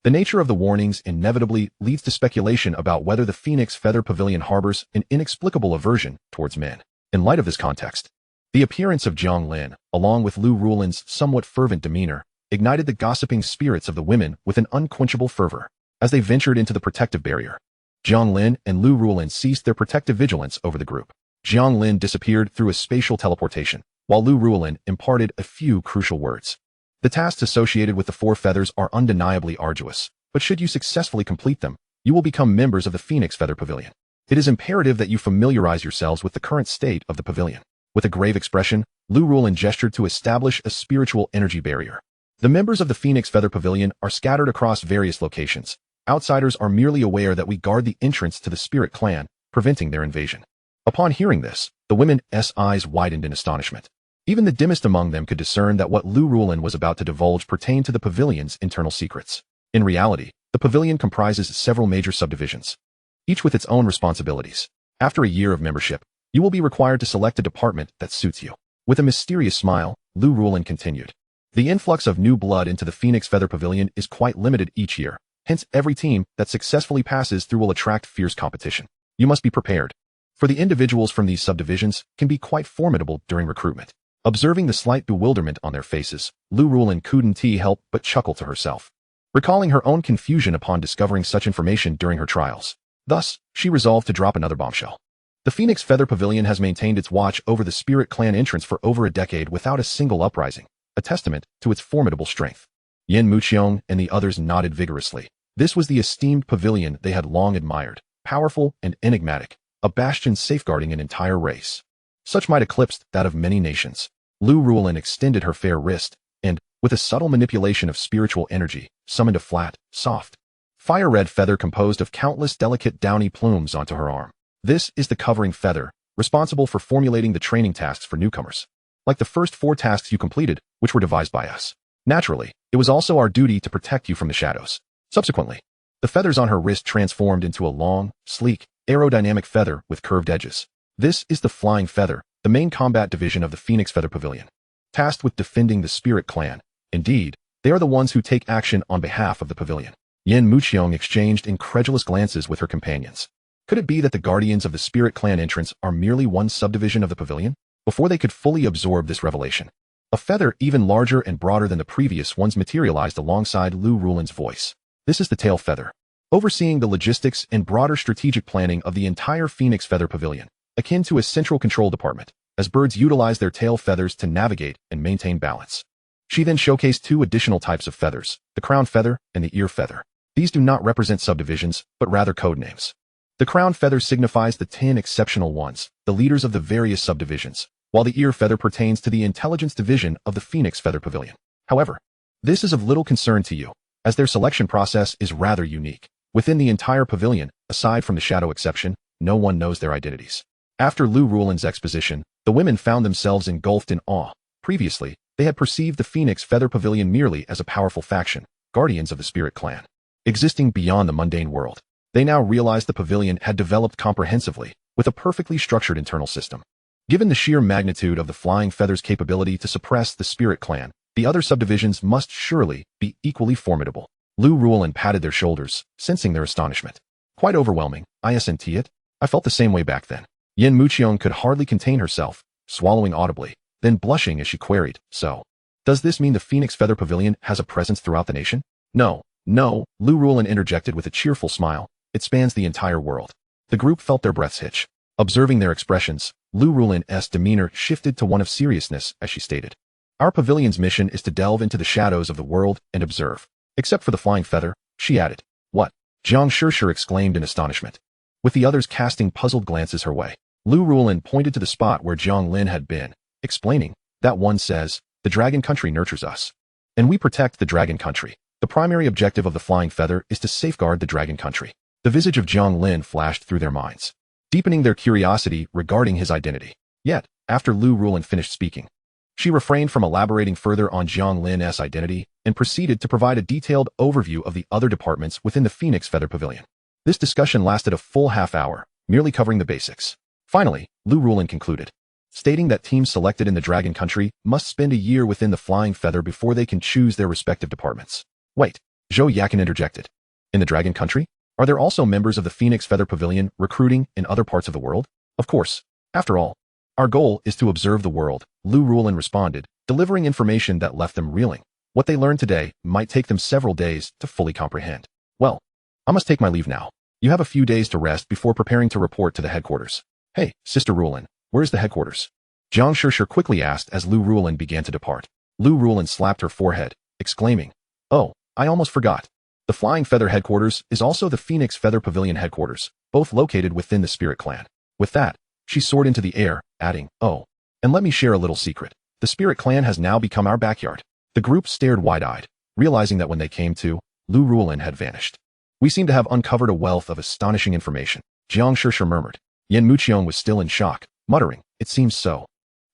the nature of the warnings inevitably leads to speculation about whether the Phoenix Feather Pavilion harbors an inexplicable aversion towards men. In light of this context, the appearance of Jiang Lin, along with Lu Rulin's somewhat fervent demeanor, ignited the gossiping spirits of the women with an unquenchable fervor. As they ventured into the protective barrier, Jiang Lin and Lu Rulin ceased their protective vigilance over the group. Jiang Lin disappeared through a spatial teleportation, while Lu Rulin imparted a few crucial words. The tasks associated with the 4 feathers are undeniably arduous, but should you successfully complete them, you will become members of the Phoenix Feather Pavilion. It is imperative that you familiarize yourselves with the current state of the pavilion. With a grave expression, Lu Rulin gestured to establish a spiritual energy barrier. The members of the Phoenix Feather Pavilion are scattered across various locations. Outsiders are merely aware that we guard the entrance to the spirit clan, preventing their invasion. Upon hearing this, the women's eyes widened in astonishment. Even the dimmest among them could discern that what Lu Rulin was about to divulge pertained to the pavilion's internal secrets. In reality, the pavilion comprises several major subdivisions, each with its own responsibilities. After a year of membership, you will be required to select a department that suits you. With a mysterious smile, Lu Rulin continued. The influx of new blood into the Phoenix Feather Pavilion is quite limited each year. Hence, every team that successfully passes through will attract fierce competition. You must be prepared, for the individuals from these subdivisions can be quite formidable during recruitment. Observing the slight bewilderment on their faces, Lu Rulin couldn't help but chuckle to herself, recalling her own confusion upon discovering such information during her trials. Thus, she resolved to drop another bombshell. The Phoenix Feather Pavilion has maintained its watch over the Spirit Clan entrance for over a decade without a single uprising, a testament to its formidable strength. Yin Muqiong and the others nodded vigorously. This was the esteemed pavilion they had long admired, powerful and enigmatic, a bastion safeguarding an entire race. Such might eclipse that of many nations. Lu Rulin extended her fair wrist, and, with a subtle manipulation of spiritual energy, summoned a flat, soft, fire-red feather composed of countless delicate downy plumes onto her arm. This is the covering feather, responsible for formulating the training tasks for newcomers. Like the first 4 tasks you completed, which were devised by us. Naturally, it was also our duty to protect you from the shadows. Subsequently, the feathers on her wrist transformed into a long, sleek, aerodynamic feather with curved edges. This is the Flying Feather, the main combat division of the Phoenix Feather Pavilion, tasked with defending the Spirit Clan. Indeed, they are the ones who take action on behalf of the pavilion. Yin Muqiong exchanged incredulous glances with her companions. Could it be that the guardians of the Spirit Clan entrance are merely one subdivision of the pavilion? Before they could fully absorb this revelation, a feather even larger and broader than the previous ones materialized alongside Lu Rulin's voice. This is the Tail Feather, overseeing the logistics and broader strategic planning of the entire Phoenix Feather Pavilion, akin to a central control department, as birds utilize their tail feathers to navigate and maintain balance. She then showcased 2 additional types of feathers, the crown feather and the ear feather. These do not represent subdivisions, but rather code names. The crown feather signifies the 10 exceptional ones, the leaders of the various subdivisions, while the ear feather pertains to the intelligence division of the Phoenix Feather Pavilion. However, this is of little concern to you, as their selection process is rather unique. Within the entire pavilion, aside from the shadow exception, no one knows their identities. After Lu Rulin's exposition, the women found themselves engulfed in awe. Previously, they had perceived the Phoenix Feather Pavilion merely as a powerful faction, guardians of the Spirit Clan. existing beyond the mundane world. They now realized the pavilion had developed comprehensively, with a perfectly structured internal system. Given the sheer magnitude of the Flying Feather's capability to suppress the Spirit Clan, the other subdivisions must surely be equally formidable. Lu Ruolin patted their shoulders, sensing their astonishment. Quite overwhelming, isn't it? I felt the same way back then. Yin Muqiong could hardly contain herself, swallowing audibly, then blushing as she queried, so, does this mean the Phoenix Feather Pavilion has a presence throughout the nation? No, Lu Ruolin interjected with a cheerful smile. It spans the entire world. The group felt their breaths hitch. Observing their expressions, Lu Ruolin's demeanor shifted to one of seriousness as she stated, our pavilion's mission is to delve into the shadows of the world and observe. Except for the Flying Feather, she added. What? Jiang Shishir exclaimed in astonishment. With the others casting puzzled glances her way, Lu Ruolin pointed to the spot where Jiang Lin had been, explaining, that one says, the Dragon Country nurtures us. And we protect the Dragon Country. The primary objective of the Flying Feather is to safeguard the Dragon Country. The visage of Jiang Lin flashed through their minds, deepening their curiosity regarding his identity. Yet, after Lu Ruolin finished speaking, she refrained from elaborating further on Jiang Lin's identity and proceeded to provide a detailed overview of the other departments within the Phoenix Feather Pavilion. This discussion lasted a full half-hour, merely covering the basics. Finally, Lu Ruolin concluded, stating that teams selected in the Dragon Country must spend a year within the Flying Feather before they can choose their respective departments. Wait, Zhou Yakin interjected. In the Dragon Country? Are there also members of the Phoenix Feather Pavilion recruiting in other parts of the world? Of course. After all, our goal is to observe the world, Lu Ruolin responded, delivering information that left them reeling. What they learned today might take them several days to fully comprehend. Well, I must take my leave now. You have a few days to rest before preparing to report to the headquarters. Hey, Sister Ruolin, where's the headquarters? Jiang Shishir quickly asked as Lu Ruolin began to depart. Lu Ruolin slapped her forehead, exclaiming, oh, I almost forgot. The Flying Feather headquarters is also the Phoenix Feather Pavilion headquarters, both located within the Spirit Clan. With that, she soared into the air, adding, oh, and let me share a little secret. The Spirit Clan has now become our backyard. The group stared wide-eyed, realizing that when they came to, Lu Ruolin had vanished. We seem to have uncovered a wealth of astonishing information, Jiang Shishir murmured. Yin Muqiong was still in shock, muttering, it seems so.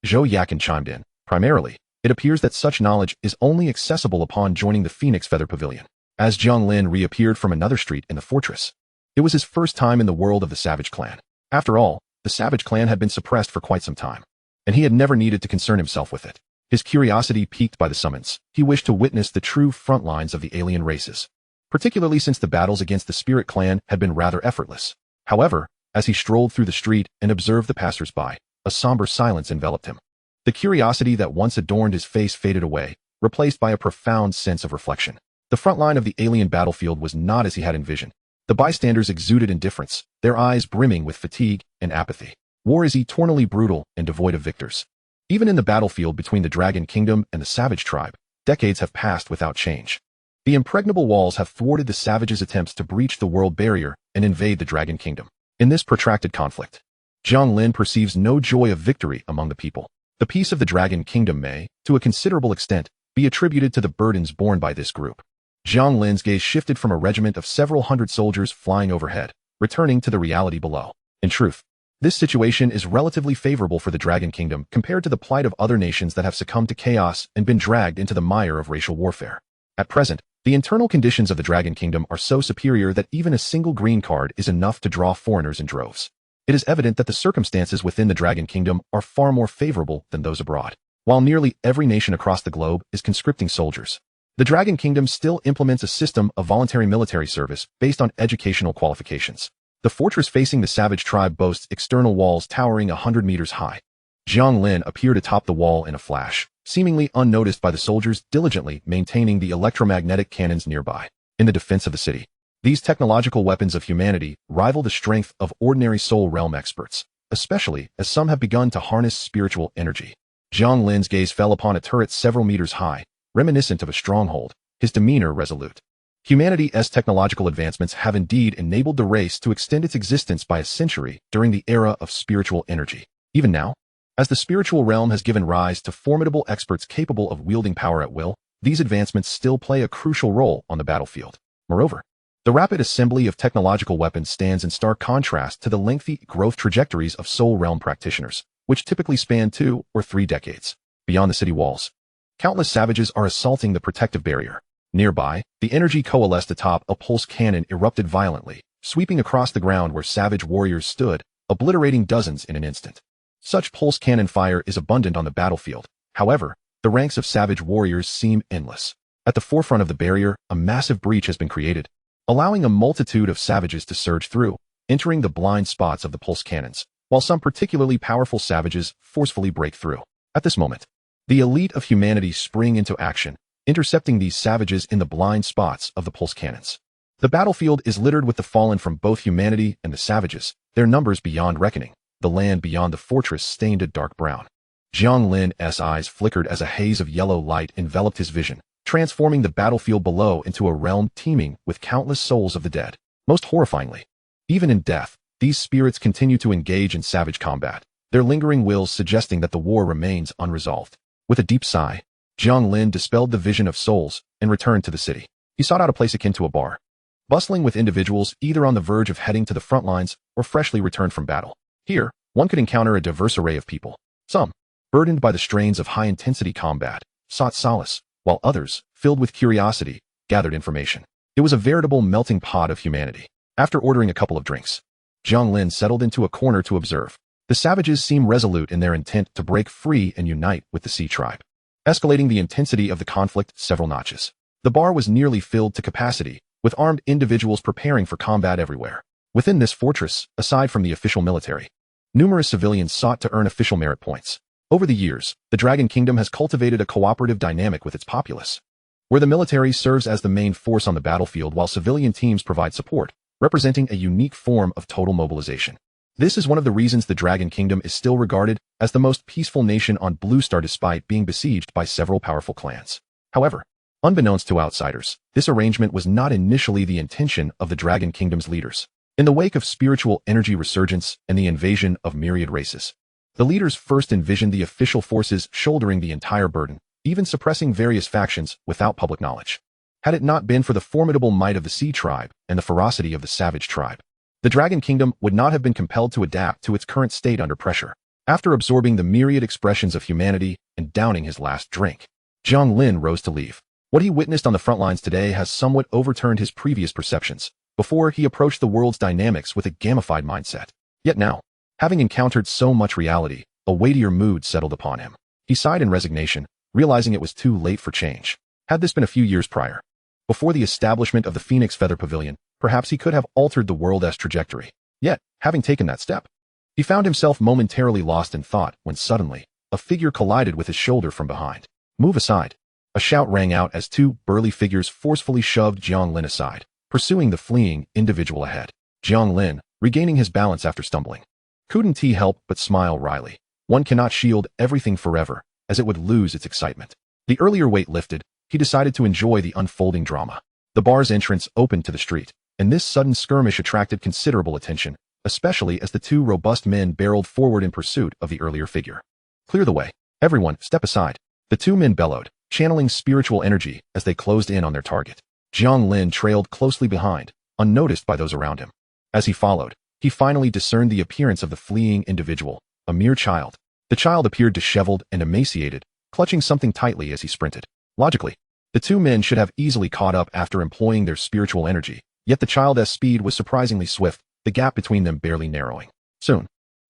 Zhou Yakin chimed in, primarily, it appears that such knowledge is only accessible upon joining the Phoenix Feather Pavilion. As Jiang Lin reappeared from another street in the fortress, it was his first time in the world of the Savage Clan. After all, the Savage Clan had been suppressed for quite some time, and he had never needed to concern himself with it. His curiosity piqued by the summons. He wished to witness the true front lines of the alien races, particularly since the battles against the Spirit Clan had been rather effortless. However, as he strolled through the street and observed the passers-by, a somber silence enveloped him. The curiosity that once adorned his face faded away, replaced by a profound sense of reflection. The front line of the alien battlefield was not as he had envisioned. The bystanders exuded indifference, their eyes brimming with fatigue and apathy. War is eternally brutal and devoid of victors. Even in the battlefield between the Dragon Kingdom and the Savage Tribe, decades have passed without change. The impregnable walls have thwarted the Savages' attempts to breach the world barrier and invade the Dragon Kingdom. In this protracted conflict, Jiang Lin perceives no joy of victory among the people. The peace of the Dragon Kingdom may, to a considerable extent, be attributed to the burdens borne by this group. Jiang Lin's gaze shifted from a regiment of several hundred soldiers flying overhead, returning to the reality below. In truth, this situation is relatively favorable for the Dragon Kingdom compared to the plight of other nations that have succumbed to chaos and been dragged into the mire of racial warfare. At present, the internal conditions of the Dragon Kingdom are so superior that even a single green card is enough to draw foreigners in droves. It is evident that the circumstances within the Dragon Kingdom are far more favorable than those abroad. While nearly every nation across the globe is conscripting soldiers, the Dragon Kingdom still implements a system of voluntary military service based on educational qualifications. The fortress facing the Savage Tribe boasts external walls towering 100 meters high. Jiang Lin appeared atop the wall in a flash, seemingly unnoticed by the soldiers diligently maintaining the electromagnetic cannons nearby. In the defense of the city, these technological weapons of humanity rival the strength of ordinary Soul Realm experts, especially as some have begun to harness spiritual energy. Jiang Lin's gaze fell upon a turret several meters high, reminiscent of a stronghold, his demeanor resolute. Humanity's technological advancements have indeed enabled the race to extend its existence by a century during the era of spiritual energy. Even now, as the spiritual realm has given rise to formidable experts capable of wielding power at will, these advancements still play a crucial role on the battlefield. Moreover, the rapid assembly of technological weapons stands in stark contrast to the lengthy growth trajectories of Soul Realm practitioners, which typically span 2 or 3 decades. Beyond the city walls, countless savages are assaulting the protective barrier. Nearby, the energy coalesced atop a pulse cannon erupted violently, sweeping across the ground where savage warriors stood, obliterating dozens in an instant. Such pulse cannon fire is abundant on the battlefield. However, the ranks of savage warriors seem endless. At the forefront of the barrier, a massive breach has been created, allowing a multitude of savages to surge through, entering the blind spots of the pulse cannons, while some particularly powerful savages forcefully break through. At this moment, the elite of humanity spring into action, intercepting these savages in the blind spots of the pulse cannons. The battlefield is littered with the fallen from both humanity and the savages, their numbers beyond reckoning, the land beyond the fortress stained a dark brown. Jiang Lin's eyes flickered as a haze of yellow light enveloped his vision, transforming the battlefield below into a realm teeming with countless souls of the dead. Most horrifyingly, even in death, these spirits continue to engage in savage combat, their lingering wills suggesting that the war remains unresolved. With a deep sigh, Jiang Lin dispelled the vision of souls and returned to the city. He sought out a place akin to a bar, bustling with individuals either on the verge of heading to the front lines or freshly returned from battle. Here, one could encounter a diverse array of people. Some, burdened by the strains of high-intensity combat, sought solace, while others, filled with curiosity, gathered information. It was a veritable melting pot of humanity. After ordering a couple of drinks, Jiang Lin settled into a corner to observe. The savages seemed resolute in their intent to break free and unite with the Sea Tribe, escalating the intensity of the conflict several notches. The bar was nearly filled to capacity, with armed individuals preparing for combat everywhere. Within this fortress, aside from the official military, numerous civilians sought to earn official merit points. Over the years, the Dragon Kingdom has cultivated a cooperative dynamic with its populace, where the military serves as the main force on the battlefield while civilian teams provide support, representing a unique form of total mobilization. This is one of the reasons the Dragon Kingdom is still regarded as the most peaceful nation on Blue Star despite being besieged by several powerful clans. However, unbeknownst to outsiders, this arrangement was not initially the intention of the Dragon Kingdom's leaders. In the wake of spiritual energy resurgence and the invasion of myriad races, the leaders first envisioned the official forces shouldering the entire burden, even suppressing various factions without public knowledge. Had it not been for the formidable might of the Sea Tribe and the ferocity of the Savage Tribe, the Dragon Kingdom would not have been compelled to adapt to its current state under pressure. After absorbing the myriad expressions of humanity and downing his last drink, Jiang Lin rose to leave. What he witnessed on the front lines today has somewhat overturned his previous perceptions. Before, he approached the world's dynamics with a gamified mindset. Yet now, having encountered so much reality, a weightier mood settled upon him. He sighed in resignation, realizing it was too late for change. Had this been a few years prior, before the establishment of the Phoenix Feather Pavilion, perhaps he could have altered the world's trajectory. Yet, having taken that step, he found himself momentarily lost in thought when suddenly, a figure collided with his shoulder from behind. "Move aside." A shout rang out as two burly figures forcefully shoved Jiang Lin aside, pursuing the fleeing individual ahead. Jiang Lin, regaining his balance after stumbling, couldn't he help but smile wryly. One cannot shield everything forever, as it would lose its excitement. The earlier weight lifted, he decided to enjoy the unfolding drama. The bar's entrance opened to the street, and this sudden skirmish attracted considerable attention, especially as the two robust men barreled forward in pursuit of the earlier figure. "Clear the way. Everyone, step aside." The two men bellowed, channeling spiritual energy as they closed in on their target. Jiang Lin trailed closely behind, unnoticed by those around him. As he followed, he finally discerned the appearance of the fleeing individual, a mere child. The child appeared disheveled and emaciated, clutching something tightly as he sprinted. Logically, the two men should have easily caught up after employing their spiritual energy, yet the child's speed was surprisingly swift, the gap between them barely narrowing. Soon,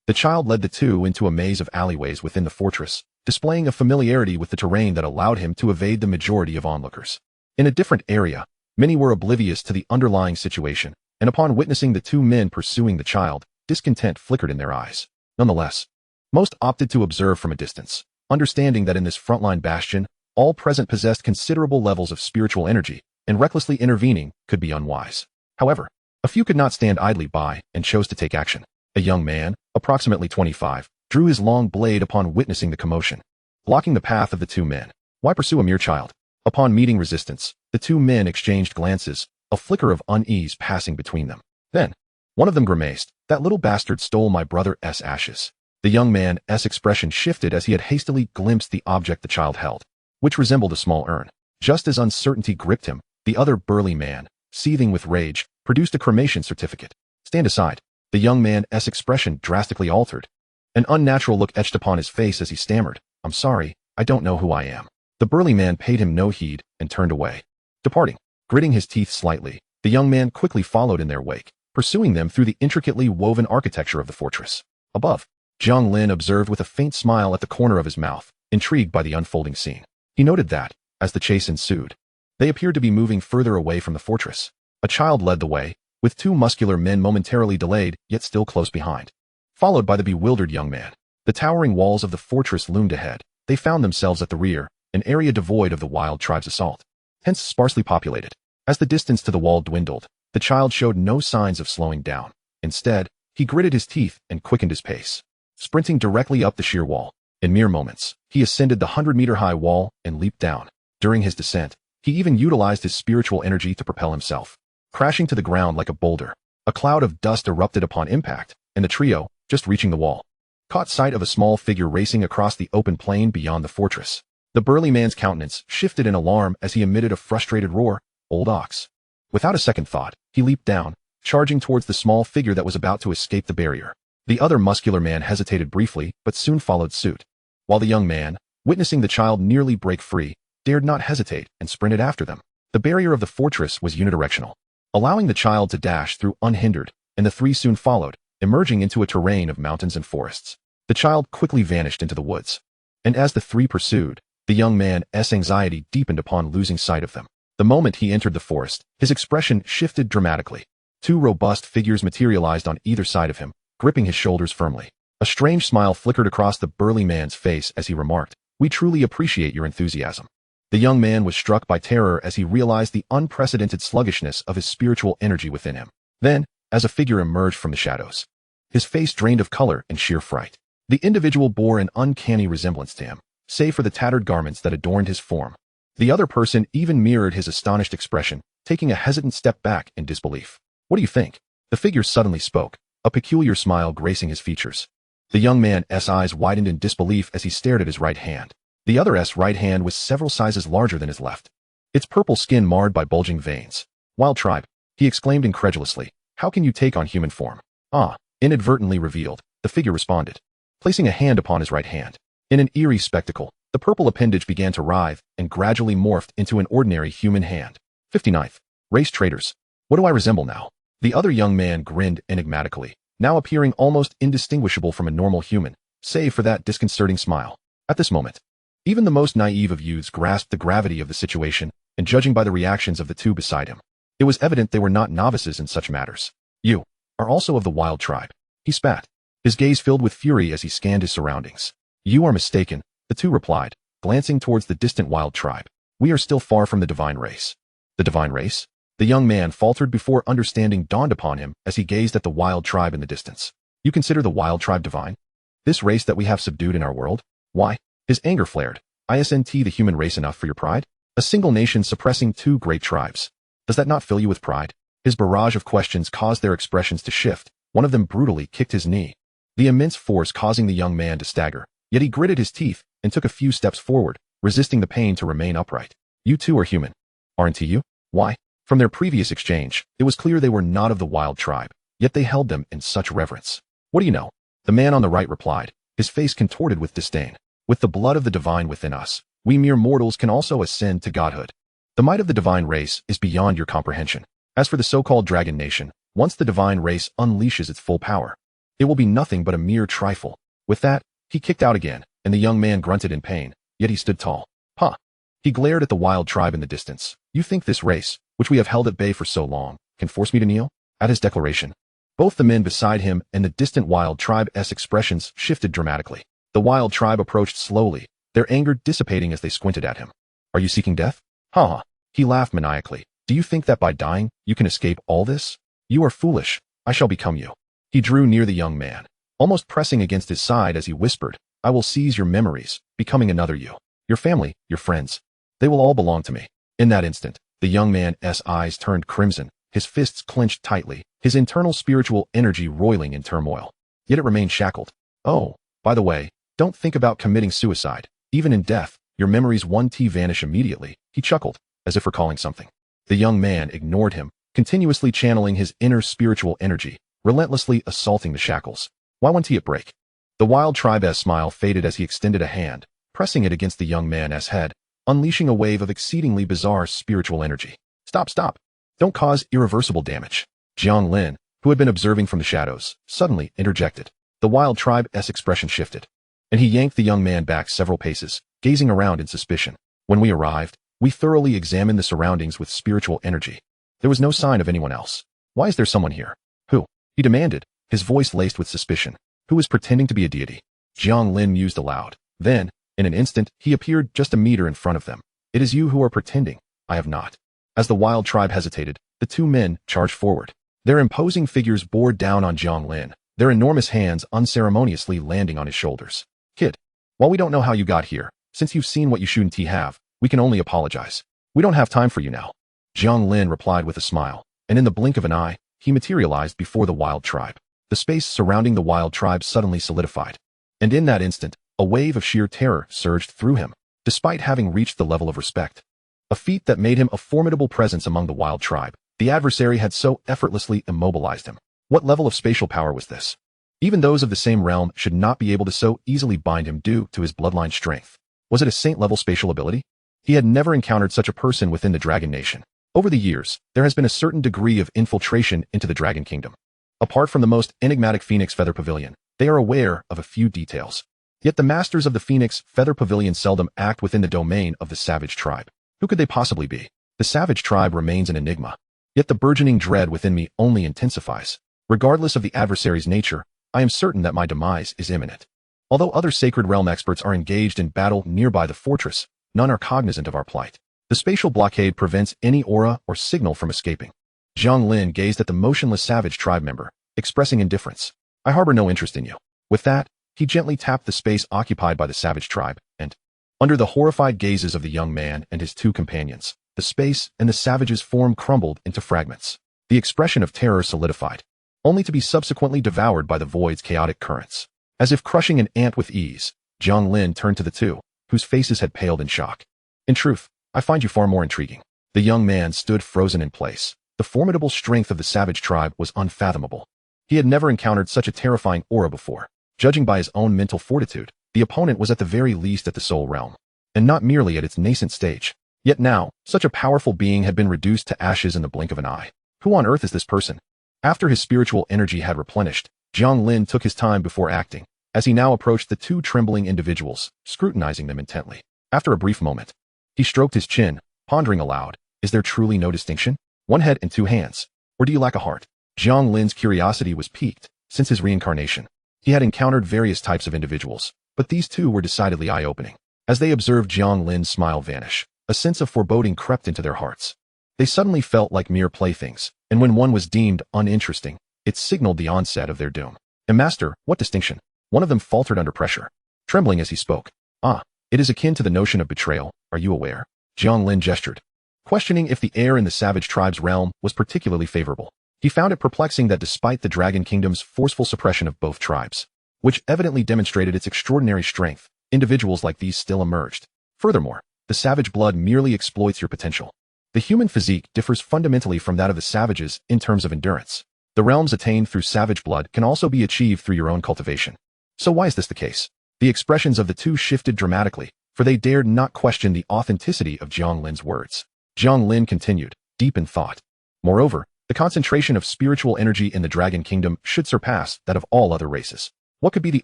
the child led the two into a maze of alleyways within the fortress, displaying a familiarity with the terrain that allowed him to evade the majority of onlookers. In a different area, many were oblivious to the underlying situation, and upon witnessing the two men pursuing the child, discontent flickered in their eyes. Nonetheless, most opted to observe from a distance, understanding that in this frontline bastion, all present possessed considerable levels of spiritual energy, and recklessly intervening could be unwise. However, a few could not stand idly by and chose to take action. A young man, approximately 25, drew his long blade upon witnessing the commotion, blocking the path of the two men. Why pursue a mere child? Upon meeting resistance, the two men exchanged glances, a flicker of unease passing between them. Then, one of them grimaced, "That little bastard stole my brother's ashes." The young man's expression shifted as he had hastily glimpsed the object the child held, which resembled a small urn. Just as uncertainty gripped him, the other burly man, seething with rage, produced a cremation certificate. "Stand aside." The young man's expression drastically altered. An unnatural look etched upon his face as he stammered, "I'm sorry, I don't know who I am." The burly man paid him no heed and turned away. departing. Gritting his teeth slightly, the young man quickly followed in their wake, pursuing them through the intricately woven architecture of the fortress. Above, Jiang Lin observed with a faint smile at the corner of his mouth, intrigued by the unfolding scene. He noted that, as the chase ensued, they appeared to be moving further away from the fortress. A child led the way, with two muscular men momentarily delayed, yet still close behind, followed by the bewildered young man. The towering walls of the fortress loomed ahead. They found themselves at the rear, an area devoid of the wild tribe's assault, hence sparsely populated. As the distance to the wall dwindled, the child showed no signs of slowing down. Instead, he gritted his teeth and quickened his pace, sprinting directly up the sheer wall. In mere moments, he ascended the 100-meter-high wall and leaped down. During his descent, he even utilized his spiritual energy to propel himself, crashing to the ground like a boulder. A cloud of dust erupted upon impact, and the trio, just reaching the wall, caught sight of a small figure racing across the open plain beyond the fortress. The burly man's countenance shifted in alarm as he emitted a frustrated roar. Old ox. Without a second thought, he leaped down, charging towards the small figure that was about to escape the barrier. The other muscular man hesitated briefly, but soon followed suit, while the young man, witnessing the child nearly break free, dared not hesitate and sprinted after them. The barrier of the fortress was unidirectional, allowing the child to dash through unhindered, and the three soon followed, emerging into a terrain of mountains and forests. The child quickly vanished into the woods, and as the three pursued, the young man's anxiety deepened upon losing sight of them. The moment he entered the forest, his expression shifted dramatically. Two robust figures materialized on either side of him, gripping his shoulders firmly. A strange smile flickered across the burly man's face as he remarked, "We truly appreciate your enthusiasm." The young man was struck by terror as he realized the unprecedented sluggishness of his spiritual energy within him. Then, as a figure emerged from the shadows, his face drained of color and sheer fright. The individual bore an uncanny resemblance to him, save for the tattered garments that adorned his form. The other person even mirrored his astonished expression, taking a hesitant step back in disbelief. "What do you think?" The figure suddenly spoke, a peculiar smile gracing his features. The young man's eyes widened in disbelief as he stared at his right hand. The other's right hand was several sizes larger than his left, its purple skin marred by bulging veins. "Wild tribe," he exclaimed incredulously. "How can you take on human form?" "Ah," inadvertently revealed, the figure responded, placing a hand upon his right hand. In an eerie spectacle, the purple appendage began to writhe and gradually morphed into an ordinary human hand. 59th. Race traitors. What do I resemble now? The other young man grinned enigmatically, now appearing almost indistinguishable from a normal human, save for that disconcerting smile. At this moment, even the most naive of youths grasped the gravity of the situation, and judging by the reactions of the two beside him, it was evident they were not novices in such matters. "You are also of the wild tribe," he spat, his gaze filled with fury as he scanned his surroundings. "You are mistaken," the two replied, glancing towards the distant wild tribe. "We are still far from the divine race." "The divine race?" The young man faltered before understanding dawned upon him as he gazed at the wild tribe in the distance. "You consider the wild tribe divine? This race that we have subdued in our world? Why?" His anger flared. "Isn't the human race enough for your pride? A single nation suppressing two great tribes. Does that not fill you with pride?" His barrage of questions caused their expressions to shift. One of them brutally kicked his knee, the immense force causing the young man to stagger. Yet he gritted his teeth and took a few steps forward, resisting the pain to remain upright. "You too are human, aren't you?" "Why?" From their previous exchange, it was clear they were not of the wild tribe, yet they held them in such reverence. "What do you know?" The man on the right replied, his face contorted with disdain. "With the blood of the divine within us, we mere mortals can also ascend to godhood. The might of the divine race is beyond your comprehension. As for the so-called dragon nation, once the divine race unleashes its full power, it will be nothing but a mere trifle." With that, he kicked out again, and the young man grunted in pain, yet he stood tall. "Huh." He glared at the wild tribe in the distance. "You think this race, which we have held at bay for so long, can force me to kneel?" At his declaration, both the men beside him and the distant wild tribe's expressions shifted dramatically. The wild tribe approached slowly, their anger dissipating as they squinted at him. "Are you seeking death?" "Ha!" He laughed maniacally. "Do you think that by dying, you can escape all this? You are foolish. I shall become you." He drew near the young man, almost pressing against his side as he whispered, "I will seize your memories, becoming another you. Your family, your friends, they will all belong to me." In that instant, the young man's eyes turned crimson, his fists clenched tightly, his internal spiritual energy roiling in turmoil. Yet it remained shackled. "Oh, by the way, don't think about committing suicide. Even in death, your memories vanish immediately," he chuckled, as if recalling something. The young man ignored him, continuously channeling his inner spiritual energy, relentlessly assaulting the shackles. "Why won't it break?" The wild tribe's smile faded as he extended a hand, pressing it against the young man's head. unleashing a wave of exceedingly bizarre spiritual energy. Stop, stop. Don't cause irreversible damage. Jiang Lin, who had been observing from the shadows, suddenly interjected. The wild tribe's expression shifted, and he yanked the young man back several paces, gazing around in suspicion. When we arrived, we thoroughly examined the surroundings with spiritual energy. There was no sign of anyone else. Why is there someone here? Who? He demanded, his voice laced with suspicion. Who is pretending to be a deity? Jiang Lin mused aloud. Then, in an instant, he appeared just a meter in front of them. It is you who are pretending. I have not. As the wild tribe hesitated, the two men charged forward. Their imposing figures bore down on Jiang Lin, their enormous hands unceremoniously landing on his shoulders. Kid, while we don't know how you got here, since you've seen what you shouldn't have, we can only apologize. We don't have time for you now. Jiang Lin replied with a smile, and in the blink of an eye, he materialized before the wild tribe. The space surrounding the wild tribe suddenly solidified, and in that instant, a wave of sheer terror surged through him, despite having reached the level of respect. A feat that made him a formidable presence among the wild tribe. The adversary had so effortlessly immobilized him. What level of spatial power was this? Even those of the same realm should not be able to so easily bind him due to his bloodline strength. Was it a saint-level spatial ability? He had never encountered such a person within the Dragon Nation. Over the years, there has been a certain degree of infiltration into the Dragon Kingdom. Apart from the most enigmatic Phoenix Feather Pavilion, they are aware of a few details. Yet the masters of the Phoenix Feather Pavilion seldom act within the domain of the savage tribe. Who could they possibly be? The savage tribe remains an enigma. Yet the burgeoning dread within me only intensifies. Regardless of the adversary's nature, I am certain that my demise is imminent. Although other Sacred Realm experts are engaged in battle nearby the fortress, none are cognizant of our plight. The spatial blockade prevents any aura or signal from escaping. Jiang Lin gazed at the motionless savage tribe member, expressing indifference. I harbor no interest in you. With that, he gently tapped the space occupied by the savage tribe, and, under the horrified gazes of the young man and his two companions, the space and the savage's form crumbled into fragments. The expression of terror solidified, only to be subsequently devoured by the void's chaotic currents. As if crushing an ant with ease, Jiang Lin turned to the two, whose faces had paled in shock. In truth, I find you far more intriguing. The young man stood frozen in place. The formidable strength of the savage tribe was unfathomable. He had never encountered such a terrifying aura before. Judging by his own mental fortitude, the opponent was at the very least at the soul realm, and not merely at its nascent stage. Yet now, such a powerful being had been reduced to ashes in the blink of an eye. Who on earth is this person? After his spiritual energy had replenished, Jiang Lin took his time before acting, as he now approached the two trembling individuals, scrutinizing them intently. After a brief moment, he stroked his chin, pondering aloud, is there truly no distinction? One head and two hands. Or do you lack a heart? Jiang Lin's curiosity was piqued. Since his reincarnation, he had encountered various types of individuals, but these two were decidedly eye-opening. As they observed Jiang Lin's smile vanish, a sense of foreboding crept into their hearts. They suddenly felt like mere playthings, and when one was deemed uninteresting, it signaled the onset of their doom. And master, what distinction? One of them faltered under pressure, trembling as he spoke. Ah, it is akin to the notion of betrayal, are you aware? Jiang Lin gestured, questioning if the air in the savage tribe's realm was particularly favorable. He found it perplexing that despite the Dragon Kingdom's forceful suppression of both tribes, which evidently demonstrated its extraordinary strength, individuals like these still emerged. Furthermore, the savage blood merely exploits your potential. The human physique differs fundamentally from that of the savages in terms of endurance. The realms attained through savage blood can also be achieved through your own cultivation. So why is this the case? The expressions of the two shifted dramatically, for they dared not question the authenticity of Jiang Lin's words. Jiang Lin continued, deep in thought. Moreover, the concentration of spiritual energy in the Dragon Kingdom should surpass that of all other races. What could be the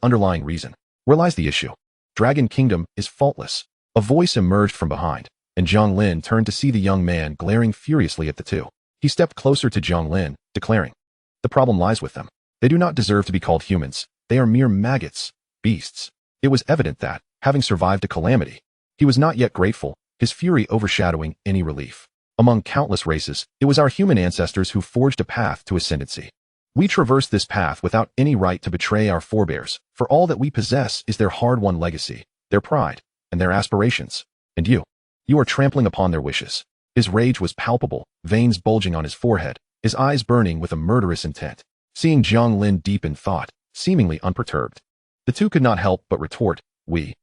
underlying reason? Where lies the issue? Dragon Kingdom is faultless. A voice emerged from behind, and Jiang Lin turned to see the young man glaring furiously at the two. He stepped closer to Jiang Lin, declaring, the problem lies with them. They do not deserve to be called humans. They are mere maggots, beasts. It was evident that, having survived a calamity, he was not yet grateful, his fury overshadowing any relief. Among countless races, it was our human ancestors who forged a path to ascendancy. We traverse this path without any right to betray our forebears, for all that we possess is their hard-won legacy, their pride, and their aspirations. And you are trampling upon their wishes. His rage was palpable, veins bulging on his forehead, his eyes burning with a murderous intent. Seeing Jiang Lin deep in thought, seemingly unperturbed, the two could not help but retort, we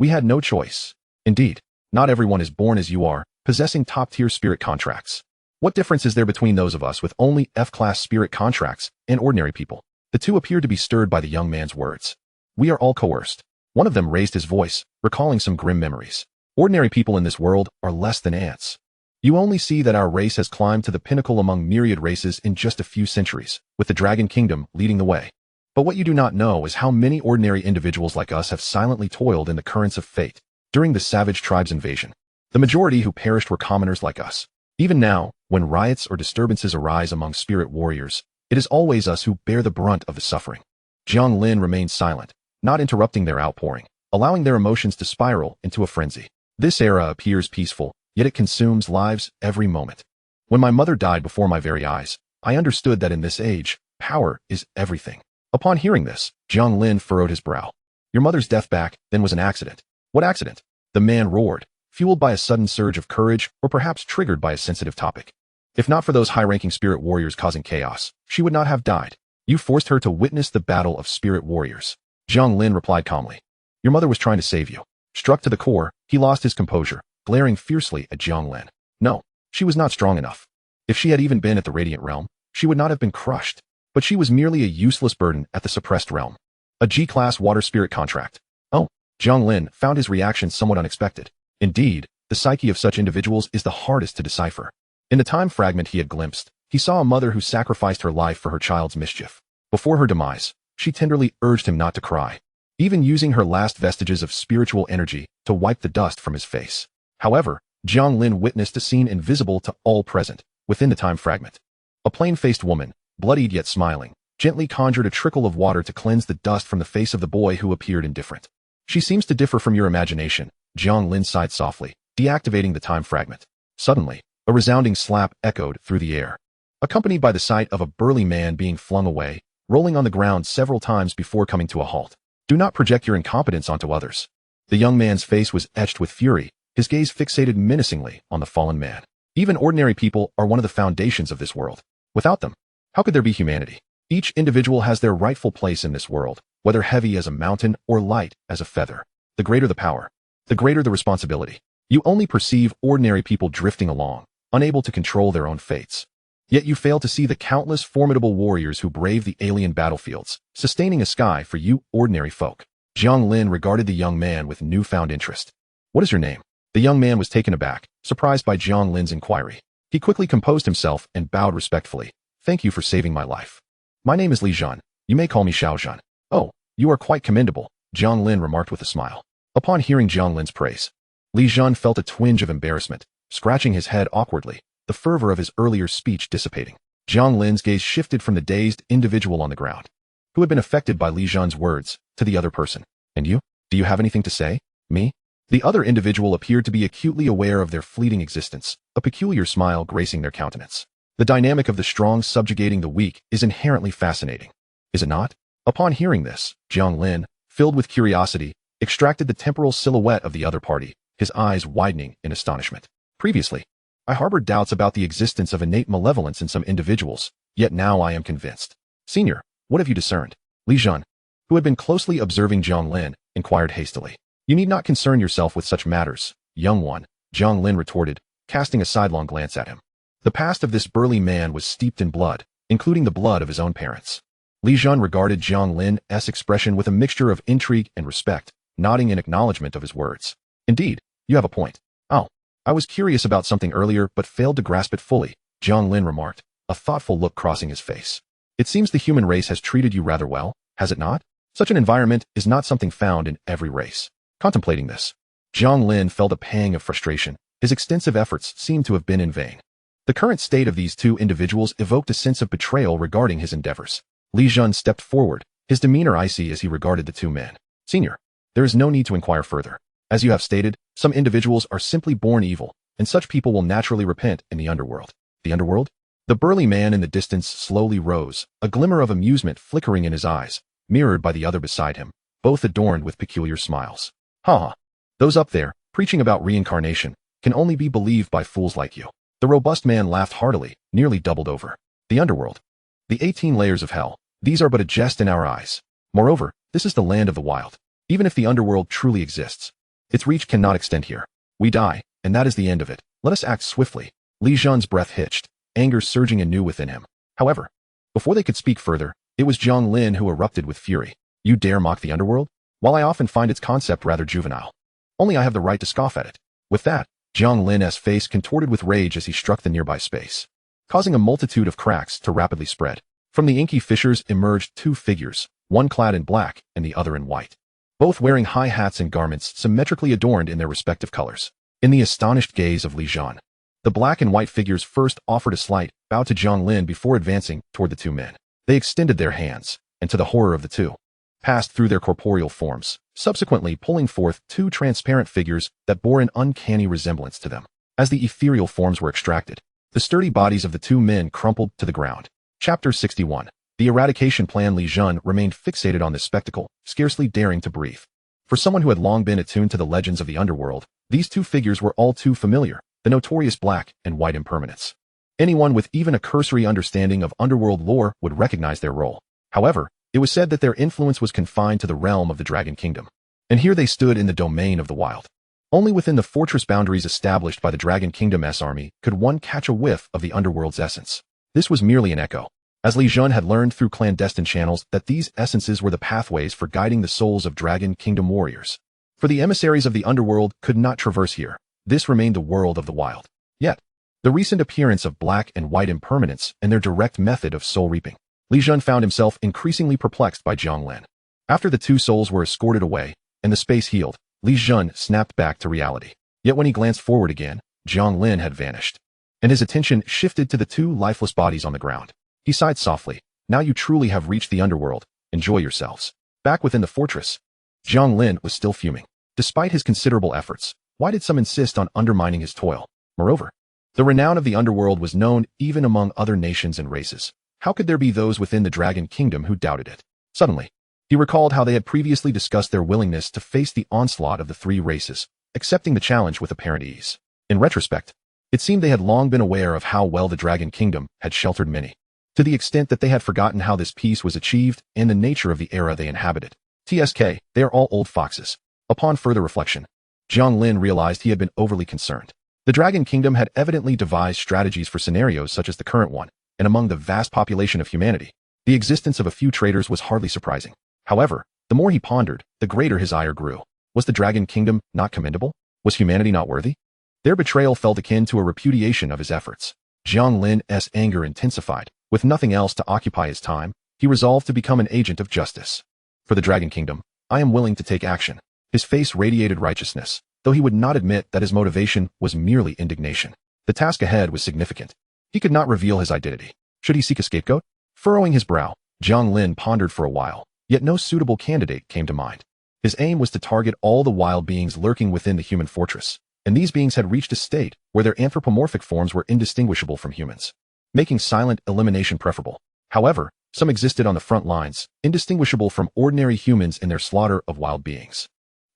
had no choice. Indeed, not everyone is born as you are, possessing top-tier spirit contracts. What difference is there between those of us with only F-class spirit contracts and ordinary people? The two appeared to be stirred by the young man's words. We are all coerced. One of them raised his voice, recalling some grim memories. Ordinary people in this world are less than ants. You only see that our race has climbed to the pinnacle among myriad races in just a few centuries, with the Dragon Kingdom leading the way. But what you do not know is how many ordinary individuals like us have silently toiled in the currents of fate during the savage tribe's invasion. The majority who perished were commoners like us. Even now, when riots or disturbances arise among spirit warriors, it is always us who bear the brunt of the suffering. Jiang Lin remained silent, not interrupting their outpouring, allowing their emotions to spiral into a frenzy. This era appears peaceful, yet it consumes lives every moment. When my mother died before my very eyes, I understood that in this age, power is everything. Upon hearing this, Jiang Lin furrowed his brow. Your mother's death back then was an accident. What accident? The man roared, fueled by a sudden surge of courage or perhaps triggered by a sensitive topic. If not for those high-ranking spirit warriors causing chaos, she would not have died. You forced her to witness the battle of spirit warriors. Jiang Lin replied calmly. Your mother was trying to save you. Struck to the core, he lost his composure, glaring fiercely at Jiang Lin. No, she was not strong enough. If she had even been at the Radiant Realm, she would not have been crushed. But she was merely a useless burden at the suppressed realm. A G-class water spirit contract. Oh, Jiang Lin found his reaction somewhat unexpected. Indeed, the psyche of such individuals is the hardest to decipher. In the time fragment he had glimpsed, he saw a mother who sacrificed her life for her child's mischief. Before her demise, she tenderly urged him not to cry, even using her last vestiges of spiritual energy to wipe the dust from his face. However, Jiang Lin witnessed a scene invisible to all present, within the time fragment. A plain-faced woman, bloodied yet smiling, gently conjured a trickle of water to cleanse the dust from the face of the boy who appeared indifferent. She seems to differ from your imagination, Jiang Lin sighed softly, deactivating the time fragment. Suddenly, a resounding slap echoed through the air, accompanied by the sight of a burly man being flung away, rolling on the ground several times before coming to a halt. Do not project your incompetence onto others. The young man's face was etched with fury, his gaze fixated menacingly on the fallen man. Even ordinary people are one of the foundations of this world. Without them, how could there be humanity? Each individual has their rightful place in this world, whether heavy as a mountain or light as a feather. The greater the power, the greater the responsibility. You only perceive ordinary people drifting along, unable to control their own fates. Yet you fail to see the countless formidable warriors who brave the alien battlefields, sustaining a sky for you ordinary folk. Jiang Lin regarded the young man with newfound interest. What is your name? The young man was taken aback, surprised by Jiang Lin's inquiry. He quickly composed himself and bowed respectfully. Thank you for saving my life. My name is Li Zhan. You may call me Xiao Zhan. Oh, you are quite commendable, Jiang Lin remarked with a smile. Upon hearing Jiang Lin's praise, Li Zhan felt a twinge of embarrassment, scratching his head awkwardly, the fervor of his earlier speech dissipating. Jiang Lin's gaze shifted from the dazed individual on the ground, who had been affected by Li Zhan's words, to the other person. And you? Do you have anything to say? Me? The other individual appeared to be acutely aware of their fleeting existence, a peculiar smile gracing their countenance. The dynamic of the strong subjugating the weak is inherently fascinating. Is it not? Upon hearing this, Jiang Lin, filled with curiosity, extracted the temporal silhouette of the other party, his eyes widening in astonishment. Previously, I harbored doubts about the existence of innate malevolence in some individuals, yet now I am convinced. Senior, what have you discerned? Li Zhan, who had been closely observing Jiang Lin, inquired hastily. You need not concern yourself with such matters, young one, Jiang Lin retorted, casting a sidelong glance at him. The past of this burly man was steeped in blood, including the blood of his own parents. Li Zhan regarded Jiang Lin's expression with a mixture of intrigue and respect, nodding in acknowledgement of his words. Indeed, you have a point. Oh, I was curious about something earlier but failed to grasp it fully, Jiang Lin remarked, a thoughtful look crossing his face. It seems the human race has treated you rather well, has it not? Such an environment is not something found in every race. Contemplating this, Jiang Lin felt a pang of frustration. His extensive efforts seemed to have been in vain. The current state of these two individuals evoked a sense of betrayal regarding his endeavors. Li Zhan stepped forward, his demeanor icy as he regarded the two men. Senior, there is no need to inquire further. As you have stated, some individuals are simply born evil, and such people will naturally repent in the underworld. The underworld? The burly man in the distance slowly rose, a glimmer of amusement flickering in his eyes, mirrored by the other beside him, both adorned with peculiar smiles. Ha! Those up there, preaching about reincarnation, can only be believed by fools like you. The robust man laughed heartily, nearly doubled over. The underworld. The 18 layers of hell. These are but a jest in our eyes. Moreover, this is the land of the wild. Even if the underworld truly exists, its reach cannot extend here. We die, and that is the end of it. Let us act swiftly. Li Zhan's breath hitched, anger surging anew within him. However, before they could speak further, it was Jiang Lin who erupted with fury. You dare mock the underworld? While I often find its concept rather juvenile, Only I have the right to scoff at it. With that, Jiang Lin's face contorted with rage as he struck the nearby space, causing a multitude of cracks to rapidly spread. From the inky fissures emerged two figures, one clad in black and the other in white, both wearing high hats and garments symmetrically adorned in their respective colors. In the astonished gaze of Li Zhan, the black and white figures first offered a slight bow to Jiang Lin before advancing toward the two men. They extended their hands, and to the horror of the two, passed through their corporeal forms, subsequently pulling forth two transparent figures that bore an uncanny resemblance to them. As the ethereal forms were extracted, the sturdy bodies of the two men crumpled to the ground. Chapter 61. The Eradication Plan. Li Zhan remained fixated on this spectacle, scarcely daring to breathe. For someone who had long been attuned to the legends of the underworld, these two figures were all too familiar, the notorious black and white impermanents. Anyone with even a cursory understanding of underworld lore would recognize their role. However, it was said that their influence was confined to the realm of the Dragon Kingdom. And here they stood in the domain of the wild. Only within the fortress boundaries established by the Dragon Kingdom's army could one catch a whiff of the underworld's essence. This was merely an echo, as Li Zhan had learned through clandestine channels that these essences were the pathways for guiding the souls of Dragon Kingdom warriors. For the emissaries of the underworld could not traverse here. This remained the world of the wild. Yet, the recent appearance of black and white impermanents and their direct method of soul reaping, Li Zhan found himself increasingly perplexed by Jiang Lin. After the two souls were escorted away and the space healed, Li Zhan snapped back to reality. Yet when he glanced forward again, Jiang Lin had vanished, and his attention shifted to the two lifeless bodies on the ground. He sighed softly. Now you truly have reached the underworld. Enjoy yourselves. Back within the fortress, Jiang Lin was still fuming. Despite his considerable efforts, why did some insist on undermining his toil? Moreover, the renown of the underworld was known even among other nations and races. How could there be those within the Dragon Kingdom who doubted it? Suddenly, he recalled how they had previously discussed their willingness to face the onslaught of the three races, accepting the challenge with apparent ease. In retrospect, it seemed they had long been aware of how well the Dragon Kingdom had sheltered many, to the extent that they had forgotten how this peace was achieved and the nature of the era they inhabited. TSK, they are all old foxes. Upon further reflection, Jiang Lin realized he had been overly concerned. The Dragon Kingdom had evidently devised strategies for scenarios such as the current one, and among the vast population of humanity, the existence of a few traitors was hardly surprising. However, the more he pondered, the greater his ire grew. Was the Dragon Kingdom not commendable? Was humanity not worthy? Their betrayal felt akin to a repudiation of his efforts. Jiang Lin's anger intensified. With nothing else to occupy his time, he resolved to become an agent of justice. For the Dragon Kingdom, I am willing to take action. His face radiated righteousness, though he would not admit that his motivation was merely indignation. The task ahead was significant. He could not reveal his identity. Should he seek a scapegoat? Furrowing his brow, Jiang Lin pondered for a while, yet no suitable candidate came to mind. His aim was to target all the wild beings lurking within the human fortress, and these beings had reached a state where their anthropomorphic forms were indistinguishable from humans, making silent elimination preferable. However, some existed on the front lines, indistinguishable from ordinary humans in their slaughter of wild beings.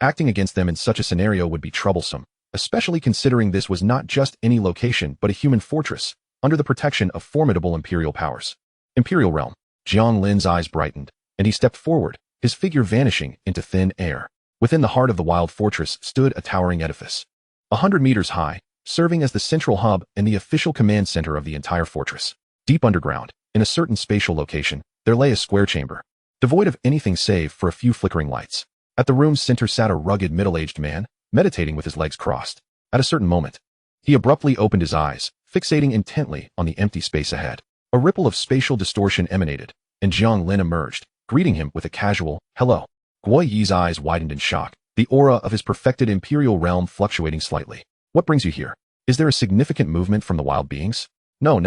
Acting against them in such a scenario would be troublesome, especially considering this was not just any location but a human fortress, under the protection of formidable imperial powers. Imperial realm. Jiang Lin's eyes brightened, and he stepped forward, his figure vanishing into thin air. Within the heart of the wild fortress stood a towering edifice, 100 meters high, serving as the central hub and the official command center of the entire fortress. Deep underground, in a certain spatial location, there lay a square chamber, devoid of anything save for a few flickering lights. At the room's center sat a rugged middle-aged man, meditating with his legs crossed. At a certain moment, he abruptly opened his eyes, fixating intently on the empty space ahead. A ripple of spatial distortion emanated, and Jiang Lin emerged, greeting him with a casual, "Hello." Guo Yi's eyes widened in shock, the aura of his perfected imperial realm fluctuating slightly. "What brings you here? Is there a significant movement from the wild beings?" No.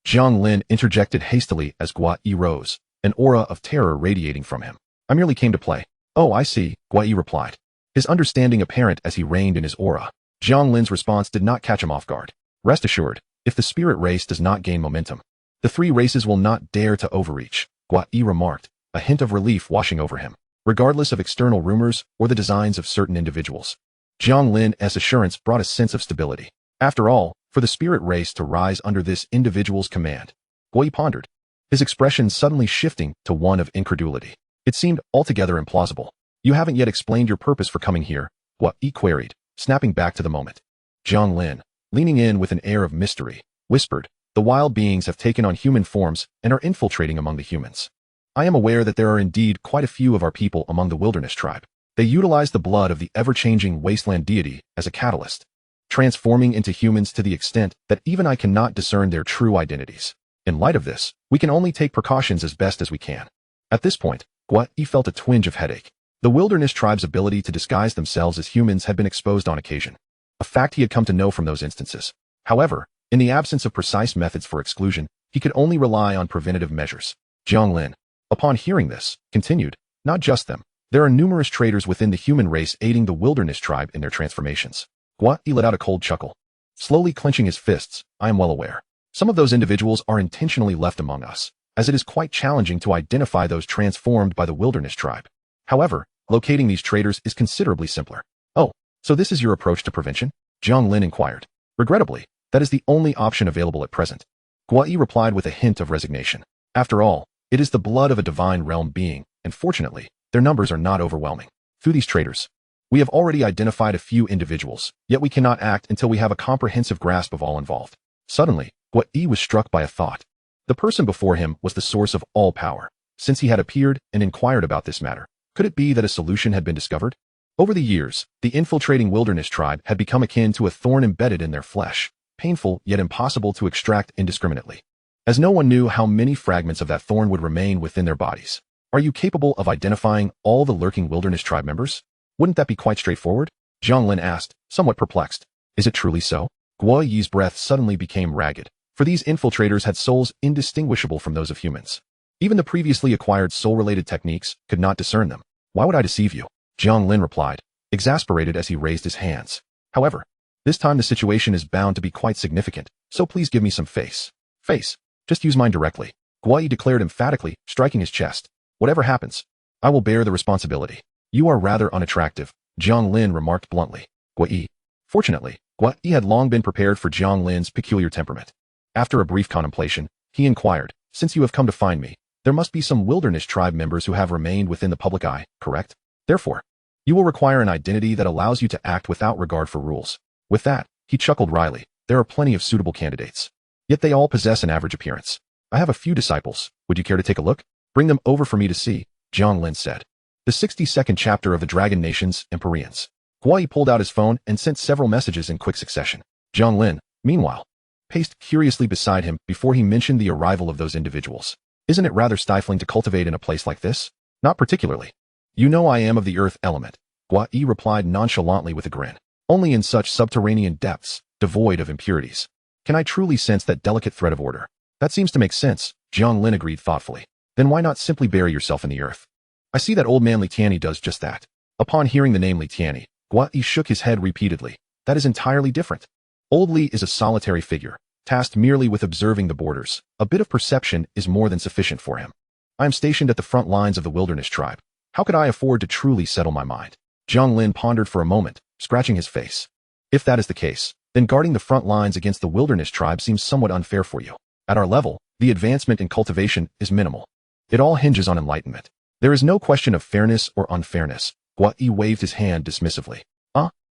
Jiang Lin interjected hastily as Guo Yi rose, an aura of terror radiating from him. "I merely came to play." "Oh, I see," Guo Yi replied, his understanding apparent as he reined in his aura. Jiang Lin's response did not catch him off guard. "Rest assured, if the spirit race does not gain momentum, the three races will not dare to overreach," Guo Yi remarked, a hint of relief washing over him, regardless of external rumors or the designs of certain individuals. Jiang Lin's assurance brought a sense of stability. After all, for the spirit race to rise under this individual's command, Guo Yi pondered, his expression suddenly shifting to one of incredulity. It seemed altogether implausible. "You haven't yet explained your purpose for coming here," Guo Yi queried, snapping back to the moment. Jiang Lin, leaning in with an air of mystery, whispered, "The wild beings have taken on human forms and are infiltrating among the humans. I am aware that there are indeed quite a few of our people among the wilderness tribe. They utilized the blood of the ever-changing wasteland deity as a catalyst, transforming into humans to the extent that even I cannot discern their true identities. In light of this, we can only take precautions as best as we can. At this point, Guai felt a twinge of headache. The wilderness tribe's ability to disguise themselves as humans had been exposed on occasion, a fact he had come to know from those instances. However, in the absence of precise methods for exclusion, he could only rely on preventative measures. Jiang Lin, upon hearing this, continued, not just them. There are numerous traitors within the human race aiding the wilderness tribe in their transformations. Guai let out a cold chuckle. Slowly clenching his fists, I am well aware. Some of those individuals are intentionally left among us, as it is quite challenging to identify those transformed by the wilderness tribe. However, locating these traitors is considerably simpler. Oh, so this is your approach to prevention? Jiang Lin inquired. Regrettably, that is the only option available at present. Guai replied with a hint of resignation. After all, it is the blood of a divine realm being, and fortunately, their numbers are not overwhelming. Through these traitors, we have already identified a few individuals, yet we cannot act until we have a comprehensive grasp of all involved. Suddenly, Guai was struck by a thought. The person before him was the source of all power. Since he had appeared and inquired about this matter, could it be that a solution had been discovered? Over the years, the infiltrating wilderness tribe had become akin to a thorn embedded in their flesh, painful yet impossible to extract indiscriminately, as no one knew how many fragments of that thorn would remain within their bodies. Are you capable of identifying all the lurking wilderness tribe members? Wouldn't that be quite straightforward? Jiang Lin asked, somewhat perplexed. Is it truly so? Guai's breath suddenly became ragged, for these infiltrators had souls indistinguishable from those of humans. Even the previously acquired soul-related techniques could not discern them. Why would I deceive you? Jiang Lin replied, exasperated as he raised his hands. However, this time the situation is bound to be quite significant, so please give me some face. Face. Just use mine directly. Guai declared emphatically, striking his chest. Whatever happens, I will bear the responsibility. You are rather unattractive, Jiang Lin remarked bluntly. Guai. Fortunately, Guai had long been prepared for Jiang Lin's peculiar temperament. After a brief contemplation, he inquired, since you have come to find me, there must be some wilderness tribe members who have remained within the public eye, correct? Therefore, you will require an identity that allows you to act without regard for rules. With that, he chuckled wryly, there are plenty of suitable candidates. Yet they all possess an average appearance. I have a few disciples, would you care to take a look? Bring them over for me to see, Jiang Lin said. The 62nd chapter of the Dragon Nations, Empyreans. Guai pulled out his phone and sent several messages in quick succession. Jiang Lin, meanwhile, paced curiously beside him before he mentioned the arrival of those individuals. Isn't it rather stifling to cultivate in a place like this? Not particularly. You know I am of the earth element, Guai replied nonchalantly with a grin. Only in such subterranean depths, devoid of impurities, can I truly sense that delicate thread of order. That seems to make sense, Jiang Lin agreed thoughtfully. Then why not simply bury yourself in the earth? I see that old man Li Tianyi does just that. Upon hearing the name Li Tianyi, Guai shook his head repeatedly. That is entirely different. Old Li is a solitary figure, tasked merely with observing the borders. A bit of perception is more than sufficient for him. I am stationed at the front lines of the wilderness tribe. How could I afford to truly settle my mind? Jiang Lin pondered for a moment, scratching his face. If that is the case, then guarding the front lines against the wilderness tribe seems somewhat unfair for you. At our level, the advancement in cultivation is minimal. It all hinges on enlightenment. There is no question of fairness or unfairness. Guai waved his hand dismissively.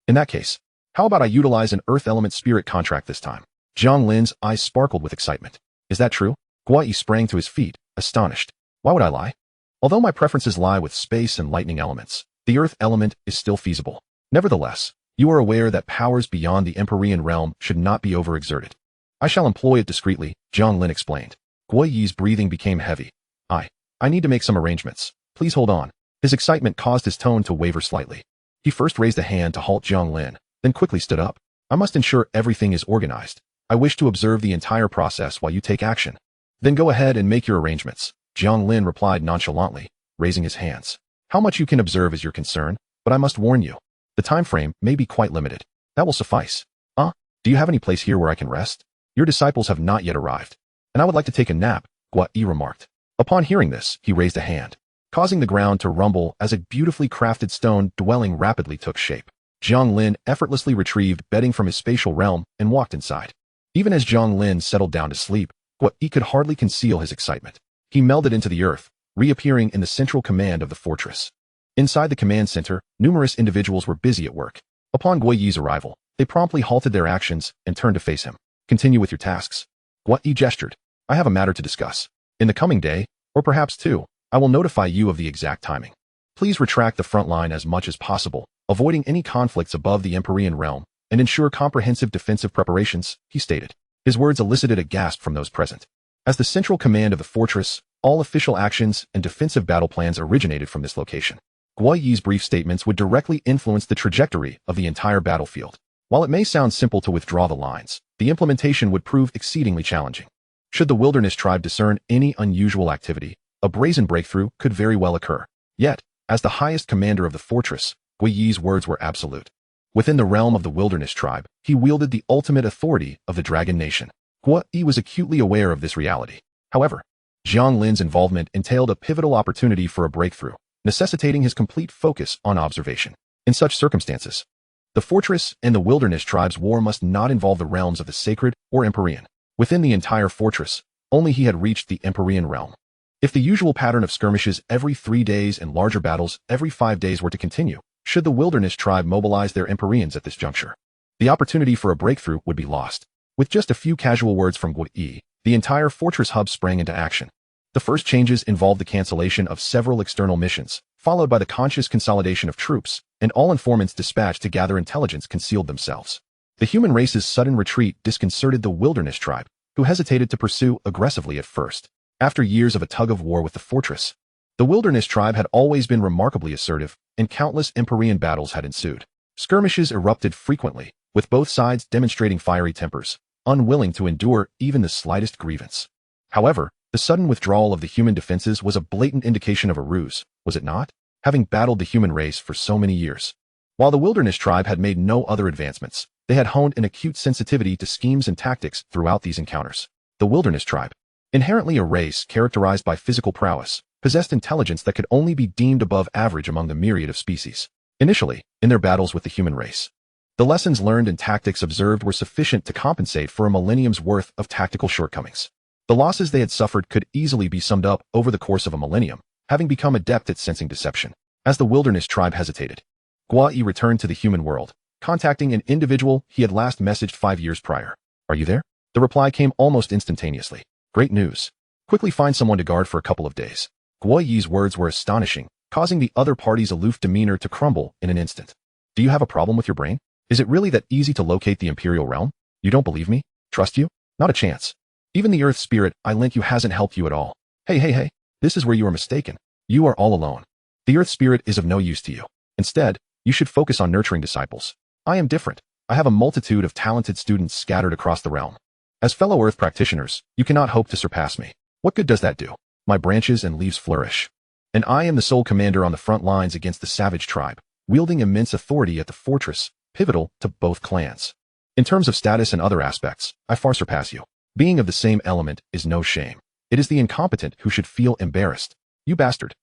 In that case, how about I utilize an earth element spirit contract this time? Jiang Lin's eyes sparkled with excitement. Is that true? Guai sprang to his feet, astonished. Why would I lie? Although my preferences lie with space and lightning elements, the earth element is still feasible. Nevertheless, you are aware that powers beyond the Empyrean realm should not be overexerted. I shall employ it discreetly, Jiang Lin explained. Guai's breathing became heavy. I need to make some arrangements. Please hold on. His excitement caused his tone to waver slightly. He first raised a hand to halt Jiang Lin, then quickly stood up. I must ensure everything is organized. I wish to observe the entire process while you take action. Then go ahead and make your arrangements, Jiang Lin replied nonchalantly, raising his hands. How much you can observe is your concern, but I must warn you. The time frame may be quite limited. That will suffice. Do you have any place here where I can rest? Your disciples have not yet arrived, and I would like to take a nap, Guai remarked. Upon hearing this, he raised a hand, causing the ground to rumble as a beautifully crafted stone dwelling rapidly took shape. Jiang Lin effortlessly retrieved bedding from his spatial realm and walked inside. Even as Jiang Lin settled down to sleep, Guai could hardly conceal his excitement. He melded into the earth, reappearing in the central command of the fortress. Inside the command center, numerous individuals were busy at work. Upon Guai's arrival, they promptly halted their actions and turned to face him. Continue with your tasks. Guai gestured. I have a matter to discuss. In the coming day, or perhaps two, I will notify you of the exact timing. Please retract the front line as much as possible, avoiding any conflicts above the Empyrean realm, and ensure comprehensive defensive preparations, he stated. His words elicited a gasp from those present. As the central command of the fortress, all official actions and defensive battle plans originated from this location. Guo Yi's brief statements would directly influence the trajectory of the entire battlefield. While it may sound simple to withdraw the lines, the implementation would prove exceedingly challenging. Should the wilderness tribe discern any unusual activity, a brazen breakthrough could very well occur. Yet, as the highest commander of the fortress, Guo Yi's words were absolute. Within the realm of the wilderness tribe, he wielded the ultimate authority of the dragon nation. Guo Yi was acutely aware of this reality. However, Jiang Lin's involvement entailed a pivotal opportunity for a breakthrough, necessitating his complete focus on observation. In such circumstances, the fortress and the wilderness tribe's war must not involve the realms of the sacred or Empyrean. Within the entire fortress, only he had reached the Empyrean realm. If the usual pattern of skirmishes every 3 days and larger battles every 5 days were to continue, should the wilderness tribe mobilize their Empyreans at this juncture, the opportunity for a breakthrough would be lost. With just a few casual words from Guo Yi, the entire fortress hub sprang into action. The first changes involved the cancellation of several external missions, followed by the conscious consolidation of troops, and all informants dispatched to gather intelligence concealed themselves. The human race's sudden retreat disconcerted the wilderness tribe, who hesitated to pursue aggressively at first. After years of a tug-of-war with the fortress, the wilderness tribe had always been remarkably assertive, and countless Empyrean battles had ensued. Skirmishes erupted frequently, with both sides demonstrating fiery tempers, unwilling to endure even the slightest grievance. However, the sudden withdrawal of the human defenses was a blatant indication of a ruse, was it not? Having battled the human race for so many years. While the wilderness tribe had made no other advancements, they had honed an acute sensitivity to schemes and tactics throughout these encounters. The wilderness tribe, inherently a race characterized by physical prowess, possessed intelligence that could only be deemed above average among the myriad of species. Initially, in their battles with the human race, the lessons learned and tactics observed were sufficient to compensate for a millennium's worth of tactical shortcomings. The losses they had suffered could easily be summed up over the course of a millennium, having become adept at sensing deception. As the wilderness tribe hesitated, Guo Yi returned to the human world, contacting an individual he had last messaged 5 years prior. "Are you there?" The reply came almost instantaneously. "Great news. Quickly find someone to guard for a couple of days." Guo Yi's words were astonishing, causing the other party's aloof demeanor to crumble in an instant. "Do you have a problem with your brain? Is it really that easy to locate the Imperial realm? You don't believe me? Trust you? Not a chance. Even the Earth spirit I lent you hasn't helped you at all. Hey, this is where you are mistaken. You are all alone. The Earth spirit is of no use to you. Instead, you should focus on nurturing disciples. I am different. I have a multitude of talented students scattered across the realm. As fellow Earth practitioners, you cannot hope to surpass me. What good does that do? My branches and leaves flourish. And I am the sole commander on the front lines against the savage tribe, wielding immense authority at the fortress, pivotal to both clans. In terms of status and other aspects, I far surpass you. Being of the same element is no shame. It is the incompetent who should feel embarrassed. You bastard."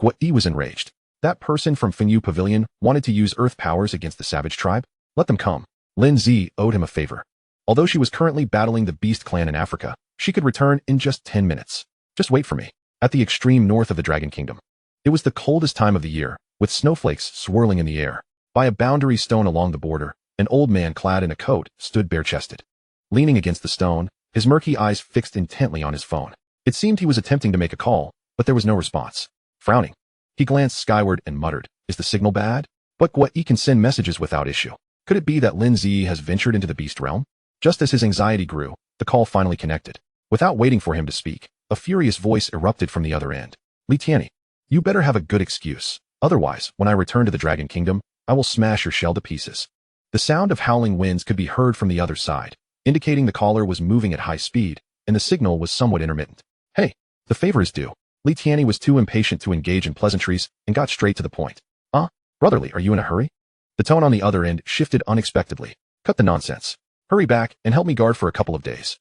Guo Yi was enraged. That person from Fenyu Pavilion wanted to use earth powers against the savage tribe? Let them come. Lin Zi owed him a favor. Although she was currently battling the Beast clan in Africa, she could return in just 10 minutes. Just wait for me. At the extreme north of the Dragon Kingdom. It was the coldest time of the year, with snowflakes swirling in the air. By a boundary stone along the border, an old man clad in a coat stood bare-chested. Leaning against the stone, his murky eyes fixed intently on his phone. It seemed he was attempting to make a call, but there was no response. Frowning, he glanced skyward and muttered, "Is the signal bad?" But Guo Yi can send messages without issue. Could it be that Lin Zi has ventured into the beast realm? Just as his anxiety grew, the call finally connected. Without waiting for him to speak, a furious voice erupted from the other end. "Li Tianyi, you better have a good excuse. Otherwise, when I return to the Dragon Kingdom, I will smash your shell to pieces." The sound of howling winds could be heard from the other side, indicating the caller was moving at high speed, and the signal was somewhat intermittent. "Hey, the favor is due." Li Tianyi was too impatient to engage in pleasantries and got straight to the point. Brotherly, are you in a hurry?" The tone on the other end shifted unexpectedly. "Cut the nonsense. Hurry back and help me guard for a couple of days."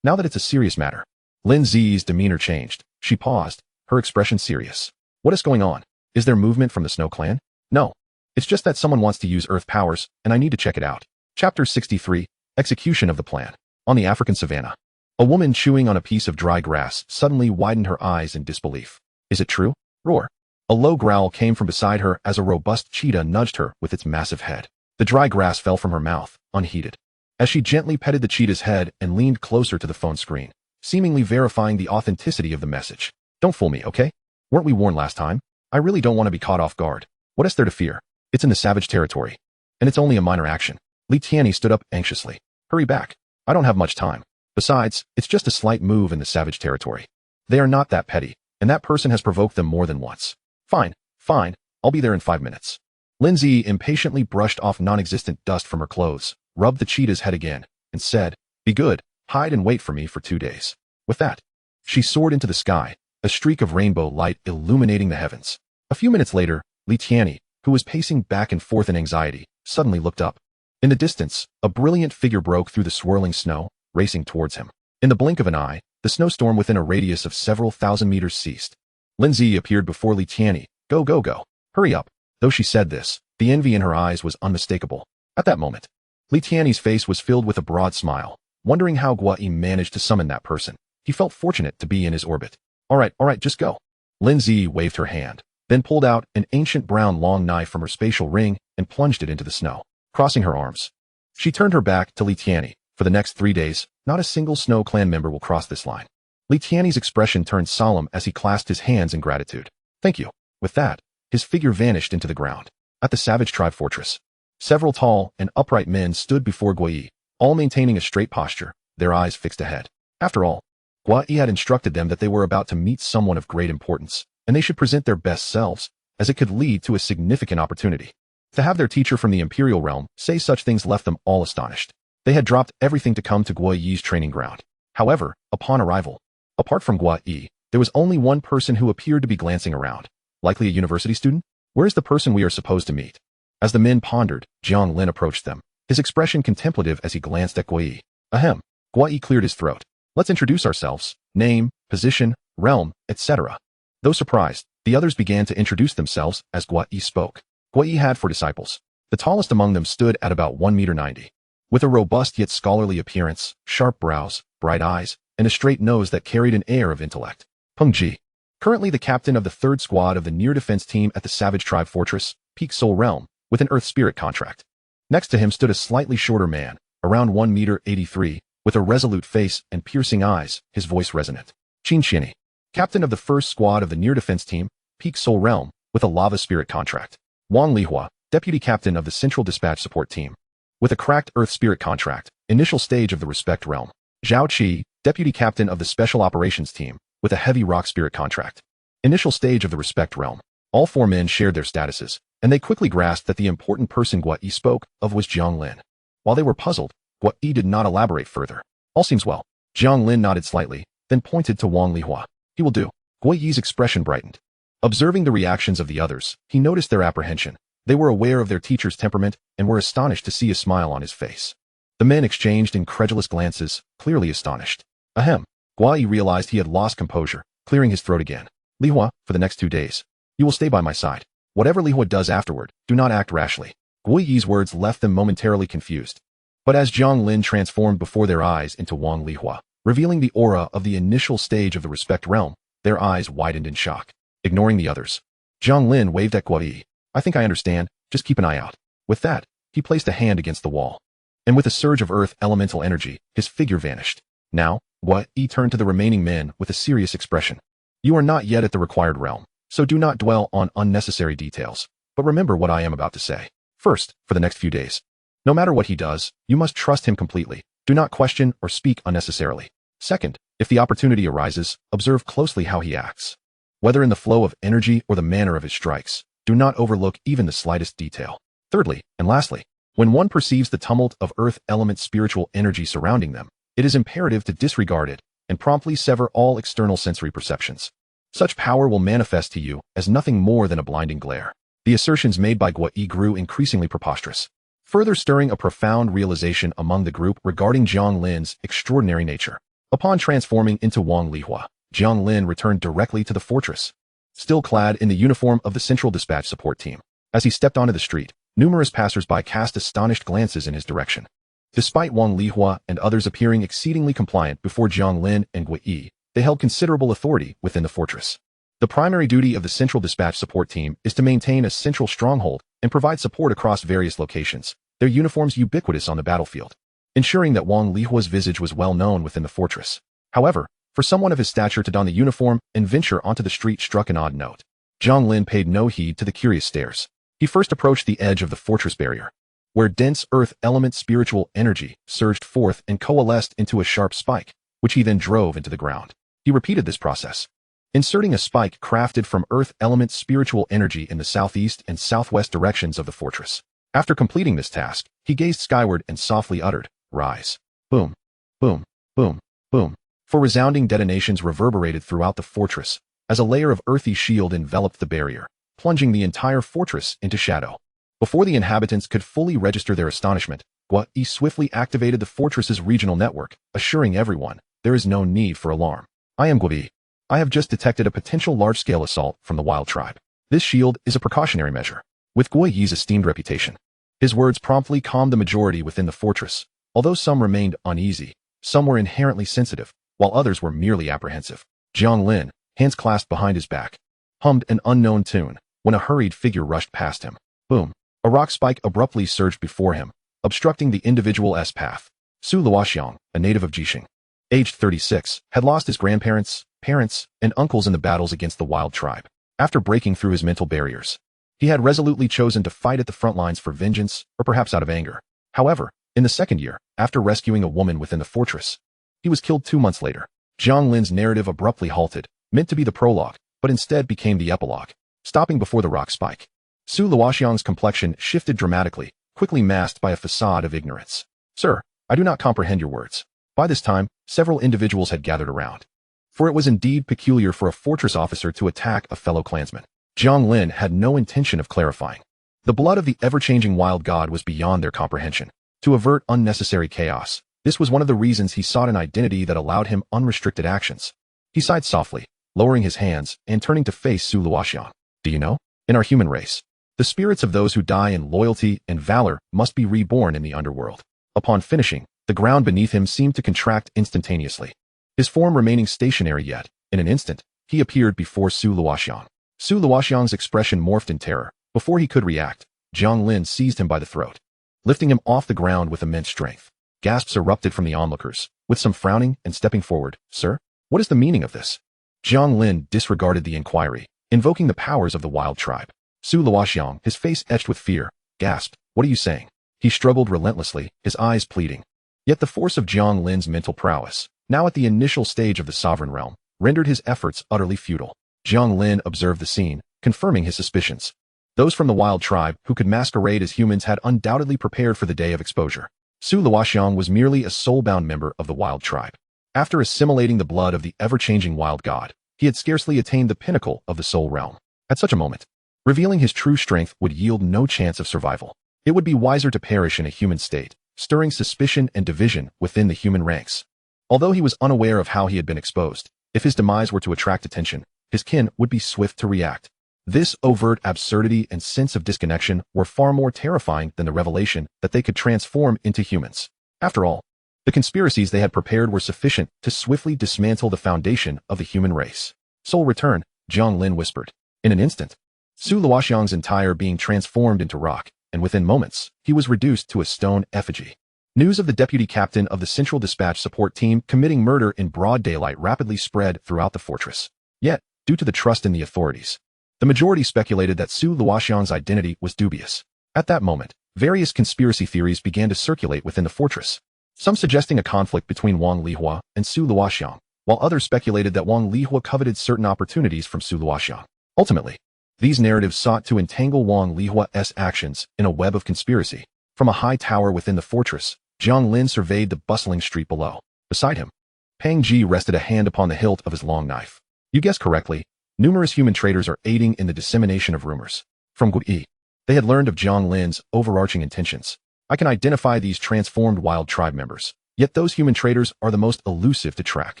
Now that it's a serious matter." Lin Zi's demeanor changed. She paused, her expression serious. "What is going on? Is there movement from the Snow Clan?" "No. It's just that someone wants to use Earth powers, and I need to check it out." Chapter 63, Execution of the Plan. On the African savannah, a woman chewing on a piece of dry grass suddenly widened her eyes in disbelief. "Is it true?" Roar. A low growl came from beside her as a robust cheetah nudged her with its massive head. The dry grass fell from her mouth, unheeded. As she gently petted the cheetah's head and leaned closer to the phone screen, seemingly verifying the authenticity of the message. "Don't fool me, okay? Weren't we warned last time? I really don't want to be caught off guard. What is there to fear? It's in the savage territory. And it's only a minor action. Li Tianyi stood up anxiously. Hurry back. I don't have much time. Besides, it's just a slight move in the savage territory. They are not that petty, and that person has provoked them more than once. Fine, fine, I'll be there in 5 minutes. Lindsay impatiently brushed off non-existent dust from her clothes, rubbed the cheetah's head again, and said, Be good, hide and wait for me for 2 days. With that, she soared into the sky, a streak of rainbow light illuminating the heavens. A few minutes later, Li Tianyi, who was pacing back and forth in anxiety, suddenly looked up. In the distance, a brilliant figure broke through the swirling snow, racing towards him. In the blink of an eye, the snowstorm within a radius of several thousand meters ceased. Lindsay appeared before Li Tianyi. Go, go, go. Hurry up. Though she said this, the envy in her eyes was unmistakable. At that moment, Li Tianyi's face was filled with a broad smile, wondering how Guo Yi managed to summon that person. He felt fortunate to be in his orbit. All right, just go. Lindsay waved her hand, then pulled out an ancient brown long knife from her spatial ring and plunged it into the snow. Crossing her arms, she turned her back to Li Tianyi. For the next 3 days, not a single Snow Clan member will cross this line. Li Tianyi's expression turned solemn as he clasped his hands in gratitude. Thank you. With that, his figure vanished into the ground. At the savage tribe fortress, several tall and upright men stood before Guo Yi, all maintaining a straight posture, their eyes fixed ahead. After all, Guo Yi had instructed them that they were about to meet someone of great importance, and they should present their best selves, as it could lead to a significant opportunity. To have their teacher from the Imperial realm say such things left them all astonished. They had dropped everything to come to Guo Yi's training ground. However, upon arrival, apart from Guo Yi, there was only one person who appeared to be glancing around. Likely a university student? Where is the person we are supposed to meet? As the men pondered, Jiang Lin approached them, his expression contemplative as he glanced at Guo Yi. Ahem. Guo Yi cleared his throat. Let's introduce ourselves. Name, position, realm, etc. Though surprised, the others began to introduce themselves as Guo Yi spoke. Guo Yi had 4 disciples. The tallest among them stood at about 1.90 meters. With a robust yet scholarly appearance, sharp brows, bright eyes, and a straight nose that carried an air of intellect. Peng Ji, currently the captain of the 3rd squad of the near defense team at the Savage Tribe Fortress, Peak Soul Realm, with an Earth Spirit contract. Next to him stood a slightly shorter man, around 1.83 meters, with a resolute face and piercing eyes, his voice resonant. Qin Xianyi, captain of the 1st squad of the near defense team, Peak Soul Realm, with a Lava Spirit contract. Wang Lihua, deputy captain of the Central Dispatch Support Team, with a cracked Earth Spirit contract, initial stage of the Respect Realm. Zhao Qi, deputy captain of the Special Operations Team, with a heavy Rock Spirit contract, initial stage of the Respect Realm. All 4 men shared their statuses, and they quickly grasped that the important person Guo Yi spoke of was Jiang Lin. While they were puzzled, Guo Yi did not elaborate further. All seems well. Jiang Lin nodded slightly, then pointed to Wang Lihua. He will do. Guo Yi's expression brightened. Observing the reactions of the others, he noticed their apprehension. They were aware of their teacher's temperament and were astonished to see a smile on his face. The men exchanged incredulous glances, clearly astonished. Ahem. Guo Yi realized he had lost composure, clearing his throat again. Lihua, for the next 2 days, you will stay by my side. Whatever Lihua does afterward, do not act rashly. Guo Yi's words left them momentarily confused. But as Jiang Lin transformed before their eyes into Wang Lihua, revealing the aura of the initial stage of the Respect Realm, their eyes widened in shock. Ignoring the others, Jiang Lin waved at Guo Yi. I think I understand, just keep an eye out. With that, he placed a hand against the wall. And with a surge of earth elemental energy, his figure vanished. Now, Guo Yi turned to the remaining men with a serious expression. You are not yet at the required realm, so do not dwell on unnecessary details, but remember what I am about to say. First, for the next few days, no matter what he does, you must trust him completely. Do not question or speak unnecessarily. Second, if the opportunity arises, observe closely how he acts. Whether in the flow of energy or the manner of his strikes, do not overlook even the slightest detail. Thirdly, and lastly, when one perceives the tumult of earth element spiritual energy surrounding them, it is imperative to disregard it and promptly sever all external sensory perceptions. Such power will manifest to you as nothing more than a blinding glare. The assertions made by Guo Yi grew increasingly preposterous, further stirring a profound realization among the group regarding Jiang Lin's extraordinary nature. Upon transforming into Wang Lihua, Jiang Lin returned directly to the fortress, still clad in the uniform of the Central Dispatch Support Team. As he stepped onto the street, numerous passers-by cast astonished glances in his direction. Despite Wang Lihua and others appearing exceedingly compliant before Jiang Lin and Guo Yi, they held considerable authority within the fortress. The primary duty of the Central Dispatch Support Team is to maintain a central stronghold and provide support across various locations, their uniforms ubiquitous on the battlefield, ensuring that Wang Lihua's visage was well known within the fortress. However, for someone of his stature to don the uniform and venture onto the street struck an odd note. Jiang Lin paid no heed to the curious stares. He first approached the edge of the fortress barrier, where dense earth element spiritual energy surged forth and coalesced into a sharp spike, which he then drove into the ground. He repeated this process, inserting a spike crafted from earth element spiritual energy in the southeast and southwest directions of the fortress. After completing this task, he gazed skyward and softly uttered, "Rise." Boom, boom, boom, boom. For resounding detonations reverberated throughout the fortress, as a layer of earthy shield enveloped the barrier, plunging the entire fortress into shadow. Before the inhabitants could fully register their astonishment, Gua-i swiftly activated the fortress's regional network, assuring everyone, there is no need for alarm. I am Gua-i. I have just detected a potential large-scale assault from the wild tribe. This shield is a precautionary measure. With Gua-i's esteemed reputation, his words promptly calmed the majority within the fortress. Although some remained uneasy, some were inherently sensitive, while others were merely apprehensive. Jiang Lin, hands clasped behind his back, hummed an unknown tune when a hurried figure rushed past him. Boom. A rock spike abruptly surged before him, obstructing the individual's path. Su Luoxiang, a native of Jixing, aged 36, had lost his grandparents, parents, and uncles in the battles against the wild tribe. After breaking through his mental barriers, he had resolutely chosen to fight at the front lines for vengeance, or perhaps out of anger. However, in the second year, after rescuing a woman within the fortress, he was killed 2 months later. Jiang Lin's narrative abruptly halted, meant to be the prologue, but instead became the epilogue, stopping before the rock spike. Su Luoxiang's complexion shifted dramatically, quickly masked by a facade of ignorance. Sir, I do not comprehend your words. By this time, several individuals had gathered around. For it was indeed peculiar for a fortress officer to attack a fellow clansman. Jiang Lin had no intention of clarifying. The blood of the ever-changing wild god was beyond their comprehension. To avert unnecessary chaos, this was one of the reasons he sought an identity that allowed him unrestricted actions. He sighed softly, lowering his hands and turning to face Su Luoxiang. Do you know? In our human race, the spirits of those who die in loyalty and valor must be reborn in the underworld. Upon finishing, the ground beneath him seemed to contract instantaneously. His form remaining stationary yet, in an instant, he appeared before Su Luoxiang. Su Luoxiang's expression morphed in terror. Before he could react, Jiang Lin seized him by the throat, lifting him off the ground with immense strength. Gasps erupted from the onlookers, with some frowning and stepping forward. Sir, what is the meaning of this? Jiang Lin disregarded the inquiry, invoking the powers of the wild tribe. Su Luoxiang, his face etched with fear, gasped, "What are you saying?" He struggled relentlessly, his eyes pleading. Yet the force of Jiang Lin's mental prowess, now at the initial stage of the sovereign realm, rendered his efforts utterly futile. Jiang Lin observed the scene, confirming his suspicions. Those from the wild tribe who could masquerade as humans had undoubtedly prepared for the day of exposure. Su Luoxiang was merely a soul-bound member of the wild tribe. After assimilating the blood of the ever-changing wild god, he had scarcely attained the pinnacle of the soul realm. At such a moment, revealing his true strength would yield no chance of survival. It would be wiser to perish in a human state, stirring suspicion and division within the human ranks. Although he was unaware of how he had been exposed, if his demise were to attract attention, his kin would be swift to react. This overt absurdity and sense of disconnection were far more terrifying than the revelation that they could transform into humans. After all, the conspiracies they had prepared were sufficient to swiftly dismantle the foundation of the human race. Soul return, Jiang Lin whispered. In an instant, Su Luoxiang's entire being transformed into rock, and within moments, he was reduced to a stone effigy. News of the deputy captain of the Central Dispatch Support Team committing murder in broad daylight rapidly spread throughout the fortress. Yet, due to the trust in the authorities, the majority speculated that Su Luoxiang's identity was dubious. At that moment, various conspiracy theories began to circulate within the fortress, some suggesting a conflict between Wang Lihua and Su Luoxiang, while others speculated that Wang Lihua coveted certain opportunities from Su Luoxiang. Ultimately, these narratives sought to entangle Wang Lihua's actions in a web of conspiracy. From a high tower within the fortress, Jiang Lin surveyed the bustling street below. Beside him, Pang Ji rested a hand upon the hilt of his long knife. You guessed correctly. Numerous human traders are aiding in the dissemination of rumors. From Gui, they had learned of Jiang Lin's overarching intentions. I can identify these transformed wild tribe members, yet those human traders are the most elusive to track.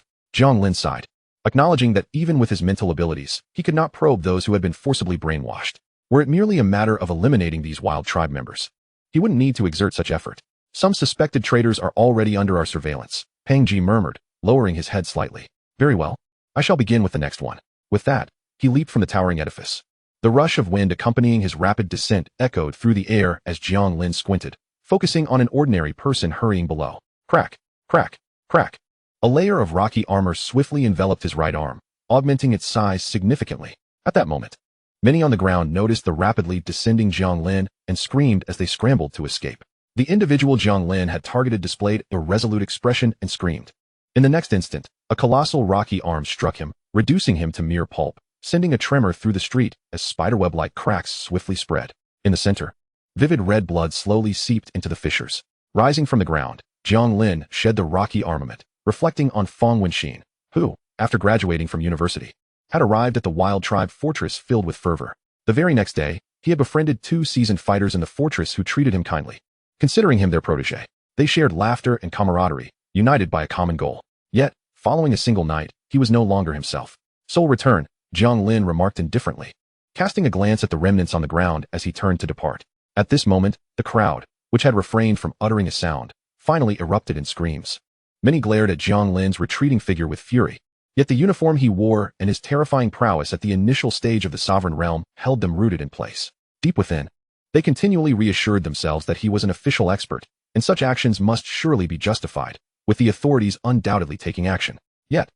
Jiang Lin sighed, acknowledging that even with his mental abilities, he could not probe those who had been forcibly brainwashed. Were it merely a matter of eliminating these wild tribe members, he wouldn't need to exert such effort. Some suspected traders are already under our surveillance, Pang Ji murmured, lowering his head slightly. Very well. I shall begin with the next one. With that, he leaped from the towering edifice. The rush of wind accompanying his rapid descent echoed through the air as Jiang Lin squinted, focusing on an ordinary person hurrying below. Crack, crack, crack. A layer of rocky armor swiftly enveloped his right arm, augmenting its size significantly. At that moment, Many on the ground noticed the rapidly descending Jiang Lin and screamed as they scrambled to escape. The individual Jiang Lin had targeted displayed a resolute expression and screamed. In the next instant, a colossal rocky arm struck him, reducing him to mere pulp, sending a tremor through the street as spiderweb-like cracks swiftly spread. In the center, vivid red blood slowly seeped into the fissures. Rising from the ground, Jiang Lin shed the rocky armament, reflecting on Feng Wenxin, who, after graduating from university, had arrived at the wild tribe fortress filled with fervor. The very next day, he had befriended 2 seasoned fighters in the fortress who treated him kindly. Considering him their protege, they shared laughter and camaraderie, united by a common goal. Yet, following a single night, he was no longer himself. Soul return, Jiang Lin remarked indifferently, casting a glance at the remnants on the ground as he turned to depart. At this moment, the crowd, which had refrained from uttering a sound, finally erupted in screams. Many glared at Jiang Lin's retreating figure with fury, yet the uniform he wore and his terrifying prowess at the initial stage of the sovereign realm held them rooted in place. Deep within, they continually reassured themselves that he was an official expert, and such actions must surely be justified, with the authorities undoubtedly taking action. Yet,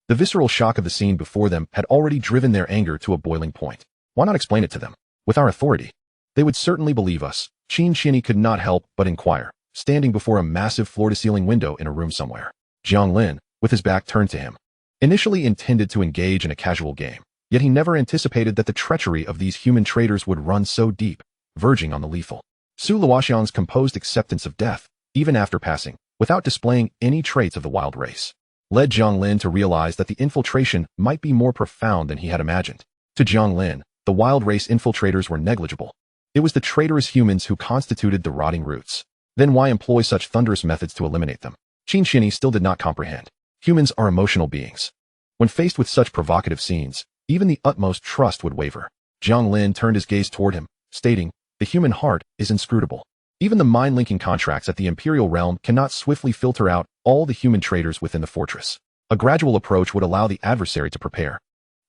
the visceral shock of the scene before them had already driven their anger to a boiling point. Why not explain it to them? With our authority, they would certainly believe us. Qin Qianyi could not help but inquire, standing before a massive floor-to-ceiling window in a room somewhere. Jiang Lin, with his back turned to him, initially intended to engage in a casual game, yet he never anticipated that the treachery of these human traitors would run so deep, verging on the lethal. Su Luoxian's composed acceptance of death, even after passing, without displaying any traits of the wild race, led Jiang Lin to realize that the infiltration might be more profound than he had imagined. To Jiang Lin, the wild race infiltrators were negligible. It was the traitorous humans who constituted the rotting roots. Then why employ such thunderous methods to eliminate them? Qin Qianyi still did not comprehend. Humans are emotional beings. When faced with such provocative scenes, even the utmost trust would waver. Jiang Lin turned his gaze toward him, stating, "The human heart is inscrutable. Even the mind-linking contracts at the Imperial realm cannot swiftly filter out all the human traitors within the fortress. A gradual approach would allow the adversary to prepare,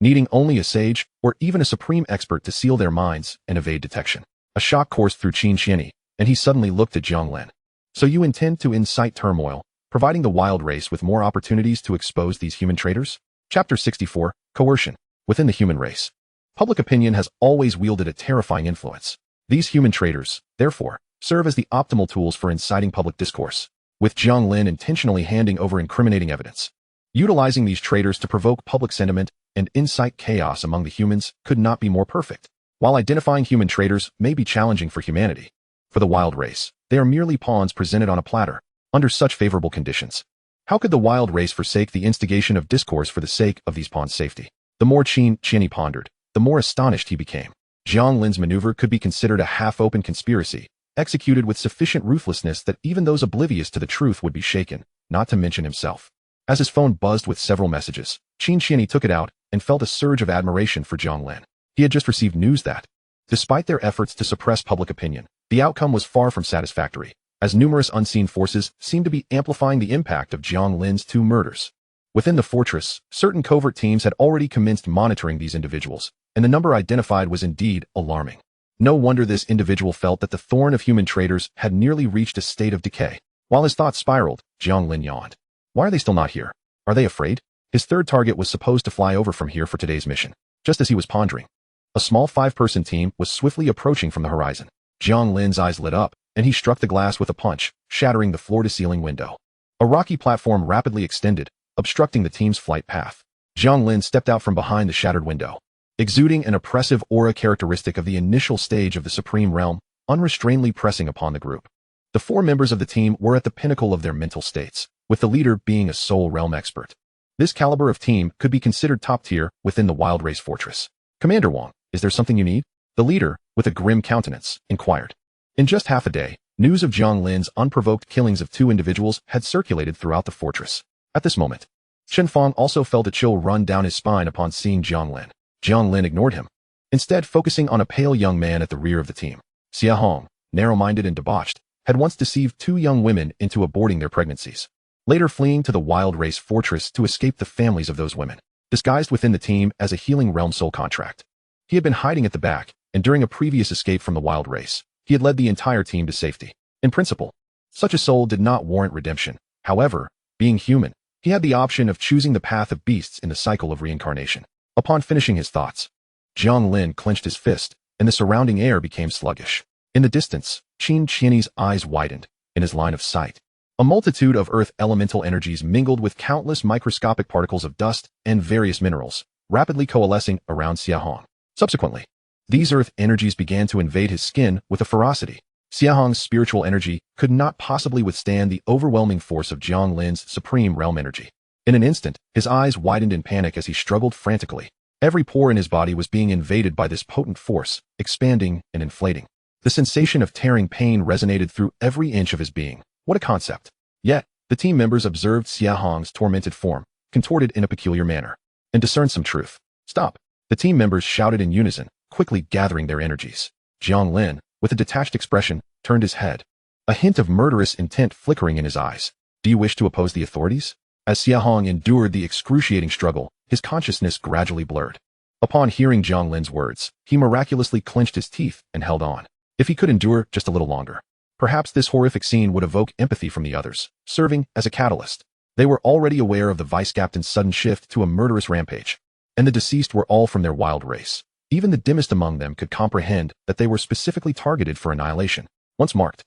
needing only a sage or even a supreme expert to seal their minds and evade detection." A shock coursed through Qin Qianyi, and he suddenly looked at Jiang Lin. "So you intend to incite turmoil, providing the wild race with more opportunities to expose these human traitors?" Chapter 64, Coercion. Within the human race, public opinion has always wielded a terrifying influence. These human traitors, therefore, serve as the optimal tools for inciting public discourse, with Jiang Lin intentionally handing over incriminating evidence. Utilizing these traitors to provoke public sentiment and incite chaos among the humans could not be more perfect. While identifying human traitors may be challenging for humanity, for the wild race, they are merely pawns presented on a platter. Under such favorable conditions, how could the wild race forsake the instigation of discourse for the sake of these pawns' safety? The more Qin Qianyi pondered, the more astonished he became. Jiang Lin's maneuver could be considered a half-open conspiracy, executed with sufficient ruthlessness that even those oblivious to the truth would be shaken, not to mention himself. As his phone buzzed with several messages, Qin Qianyi took it out and felt a surge of admiration for Jiang Lin. He had just received news that, despite their efforts to suppress public opinion, the outcome was far from satisfactory, as numerous unseen forces seemed to be amplifying the impact of Jiang Lin's 2 murders. Within the fortress, certain covert teams had already commenced monitoring these individuals, and the number identified was indeed alarming. No wonder this individual felt that the thorn of human traitors had nearly reached a state of decay. While his thoughts spiraled, Jiang Lin yawned. Why are they still not here? Are they afraid? His third target was supposed to fly over from here for today's mission. Just as he was pondering, a small 5-person team was swiftly approaching from the horizon. Jiang Lin's eyes lit up, and he struck the glass with a punch, shattering the floor-to-ceiling window. A rocky platform rapidly extended, obstructing the team's flight path. Jiang Lin stepped out from behind the shattered window, exuding an oppressive aura characteristic of the initial stage of the Supreme Realm, unrestrainedly pressing upon the group. The 4 members of the team were at the pinnacle of their mental states, with the leader being a Soul Realm expert. This caliber of team could be considered top-tier within the Wild Race Fortress. "Commander Wang, is there something you need?" The leader, with a grim countenance, inquired. In just half a day, news of Jiang Lin's unprovoked killings of 2 individuals had circulated throughout the fortress. At this moment, Chen Feng also felt a chill run down his spine upon seeing Jiang Lin. Jiang Lin ignored him, instead focusing on a pale young man at the rear of the team. Xia Hong, narrow-minded and debauched, had once deceived 2 young women into aborting their pregnancies, later fleeing to the Wild Race Fortress to escape the families of those women, disguised within the team as a Healing Realm soul contract. He had been hiding at the back, and during a previous escape from the Wild Race, he had led the entire team to safety. In principle, such a soul did not warrant redemption. However, being human, he had the option of choosing the path of beasts in the cycle of reincarnation. Upon finishing his thoughts, Jiang Lin clenched his fist, and the surrounding air became sluggish. In the distance, Qin Qian's eyes widened, in his line of sight. A multitude of earth elemental energies mingled with countless microscopic particles of dust and various minerals, rapidly coalescing around Xiahong. Subsequently, these earth energies began to invade his skin with a ferocity. Xiahong's spiritual energy could not possibly withstand the overwhelming force of Jiang Lin's supreme realm energy. In an instant, his eyes widened in panic as he struggled frantically. Every pore in his body was being invaded by this potent force, expanding and inflating. The sensation of tearing pain resonated through every inch of his being. What a concept! Yet, the team members observed Xiahong's tormented form, contorted in a peculiar manner, and discerned some truth. Stop! The team members shouted in unison, quickly gathering their energies. Jiang Lin, with a detached expression, turned his head, a hint of murderous intent flickering in his eyes. Do you wish to oppose the authorities? As Xiahong endured the excruciating struggle, his consciousness gradually blurred. Upon hearing Jiang Lin's words, he miraculously clenched his teeth and held on. If he could endure just a little longer, perhaps this horrific scene would evoke empathy from the others, serving as a catalyst. They were already aware of the vice captain's sudden shift to a murderous rampage, and the deceased were all from their wild race. Even the dimmest among them could comprehend that they were specifically targeted for annihilation. Once marked,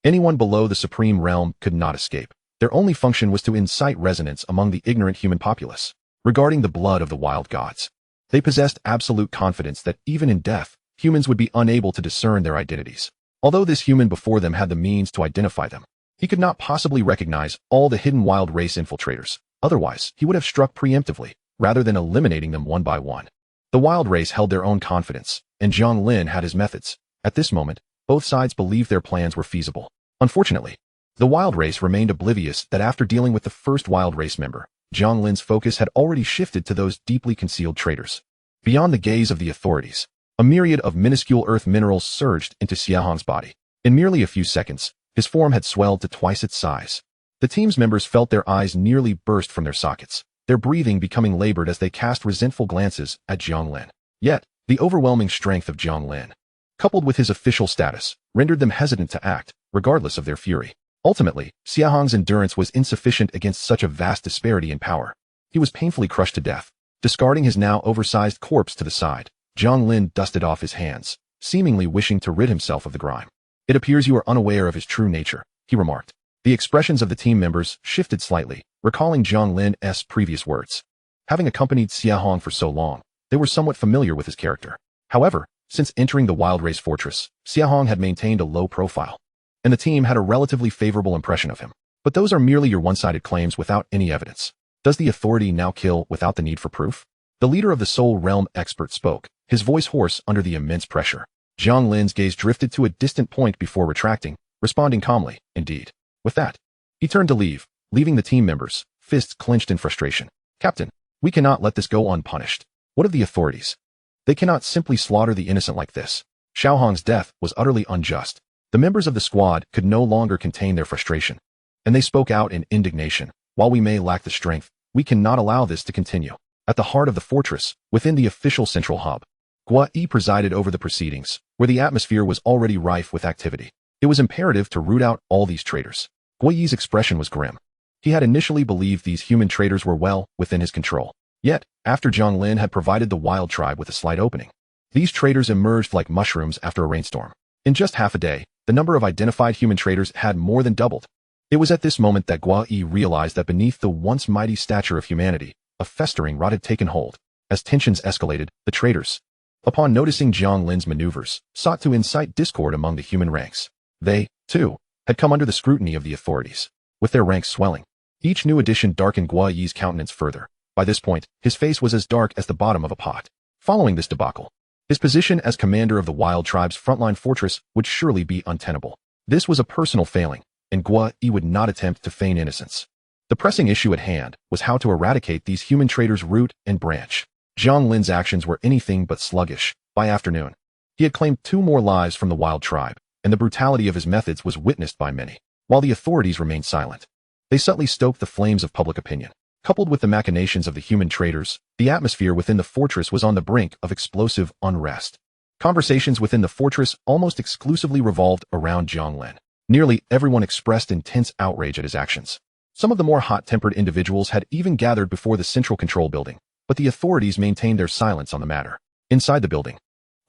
anyone below the supreme realm could not escape. Their only function was to incite resonance among the ignorant human populace regarding the blood of the wild gods. They possessed absolute confidence that even in death, humans would be unable to discern their identities. Although this human before them had the means to identify them, he could not possibly recognize all the hidden wild race infiltrators. Otherwise, he would have struck preemptively, rather than eliminating them one by one. The wild race held their own confidence, and Jiang Lin had his methods. At this moment, both sides believed their plans were feasible. Unfortunately, the wild race remained oblivious that after dealing with the first wild race member, Jiang Lin's focus had already shifted to those deeply concealed traitors. Beyond the gaze of the authorities, a myriad of minuscule earth minerals surged into Xiahong's body. In merely a few seconds, his form had swelled to twice its size. The team's members felt their eyes nearly burst from their sockets, their breathing becoming labored as they cast resentful glances at Jiang Lin. Yet, the overwhelming strength of Jiang Lin, coupled with his official status, rendered them hesitant to act, regardless of their fury. Ultimately, Xiahong's endurance was insufficient against such a vast disparity in power. He was painfully crushed to death. Discarding his now oversized corpse to the side, Jiang Lin dusted off his hands, seemingly wishing to rid himself of the grime. It appears you are unaware of his true nature, he remarked. The expressions of the team members shifted slightly, recalling Jiang Lin's previous words. Having accompanied Xiahong for so long, they were somewhat familiar with his character. However, since entering the Wild Race Fortress, Xiahong had maintained a low profile, and the team had a relatively favorable impression of him. But those are merely your one-sided claims without any evidence. Does the authority now kill without the need for proof? The leader of the Soul Realm expert spoke, his voice hoarse under the immense pressure. Jiang Lin's gaze drifted to a distant point before retracting, responding calmly, indeed. With that, he turned to leave, leaving the team members, fists clenched in frustration. Captain, we cannot let this go unpunished. What of the authorities? They cannot simply slaughter the innocent like this. Xiahong's death was utterly unjust. The members of the squad could no longer contain their frustration, and they spoke out in indignation. While we may lack the strength, we cannot allow this to continue. At the heart of the fortress, within the official central hub, Gua Yi presided over the proceedings, where the atmosphere was already rife with activity. It was imperative to root out all these traitors. Gua Yi's expression was grim. He had initially believed these human traitors were well within his control. Yet, after Jiang Lin had provided the wild tribe with a slight opening, these traitors emerged like mushrooms after a rainstorm. In just half a day, the number of identified human traitors had more than doubled. It was at this moment that Gua Yi realized that beneath the once mighty stature of humanity, a festering rot had taken hold. As tensions escalated, the traitors, upon noticing Jiang Lin's maneuvers, sought to incite discord among the human ranks. They, too, had come under the scrutiny of the authorities. With their ranks swelling, each new addition darkened Gua Yi's countenance further. By this point, his face was as dark as the bottom of a pot. Following this debacle, his position as commander of the Wild Tribe's frontline fortress would surely be untenable. This was a personal failing, and Gua Yi would not attempt to feign innocence. The pressing issue at hand was how to eradicate these human traitors root and branch. Jiang Lin's actions were anything but sluggish. By afternoon, he had claimed 2 more lives from the Wild Tribe, and the brutality of his methods was witnessed by many. While the authorities remained silent, they subtly stoked the flames of public opinion. Coupled with the machinations of the human traitors, the atmosphere within the fortress was on the brink of explosive unrest. Conversations within the fortress almost exclusively revolved around Jiang Lin. Nearly everyone expressed intense outrage at his actions. Some of the more hot-tempered individuals had even gathered before the central control building, but the authorities maintained their silence on the matter. Inside the building,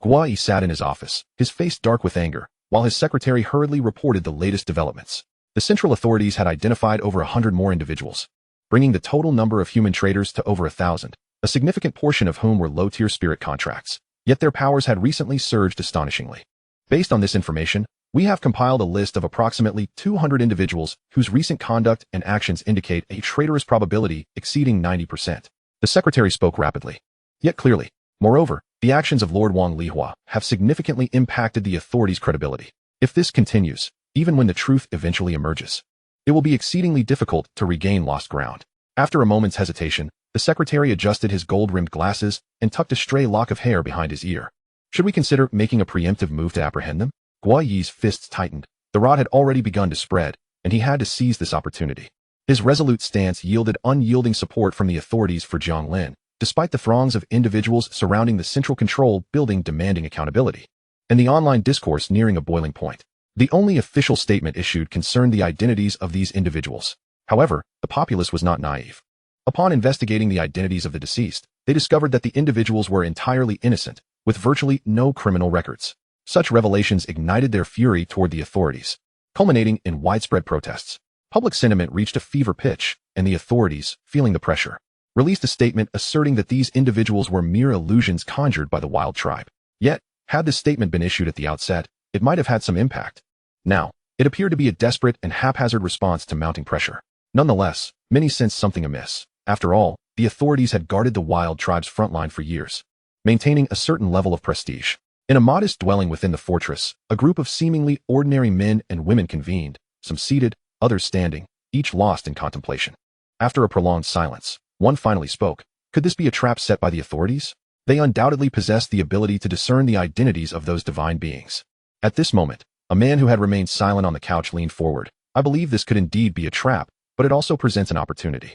Guai sat in his office, his face dark with anger, while his secretary hurriedly reported the latest developments. The central authorities had identified over 100 more individuals, bringing the total number of human traders to over 1,000, a significant portion of whom were low-tier spirit contracts. Yet their powers had recently surged astonishingly. Based on this information, we have compiled a list of approximately 200 individuals whose recent conduct and actions indicate a traitorous probability exceeding 90%. The secretary spoke rapidly, yet clearly. Moreover, the actions of Lord Wang Lihua have significantly impacted the authorities' credibility. If this continues, even when the truth eventually emerges, it will be exceedingly difficult to regain lost ground. After a moment's hesitation, the secretary adjusted his gold-rimmed glasses and tucked a stray lock of hair behind his ear. Should we consider making a preemptive move to apprehend them? Guai Yi's fists tightened. The rod had already begun to spread, and he had to seize this opportunity. His resolute stance yielded unyielding support from the authorities for Jiang Lin, despite the throngs of individuals surrounding the central control building demanding accountability, and the online discourse nearing a boiling point. The only official statement issued concerned the identities of these individuals. However, the populace was not naive. Upon investigating the identities of the deceased, they discovered that the individuals were entirely innocent, with virtually no criminal records. Such revelations ignited their fury toward the authorities, culminating in widespread protests. Public sentiment reached a fever pitch, and the authorities, feeling the pressure, released a statement asserting that these individuals were mere illusions conjured by the wild tribe. Yet, had this statement been issued at the outset, it might have had some impact. Now, it appeared to be a desperate and haphazard response to mounting pressure. Nonetheless, many sensed something amiss. After all, the authorities had guarded the wild tribe's frontline for years, maintaining a certain level of prestige. In a modest dwelling within the fortress, a group of seemingly ordinary men and women convened, some seated, others standing, each lost in contemplation. After a prolonged silence, one finally spoke. Could this be a trap set by the authorities? They undoubtedly possessed the ability to discern the identities of those divine beings. At this moment, a man who had remained silent on the couch leaned forward. I believe this could indeed be a trap, but it also presents an opportunity.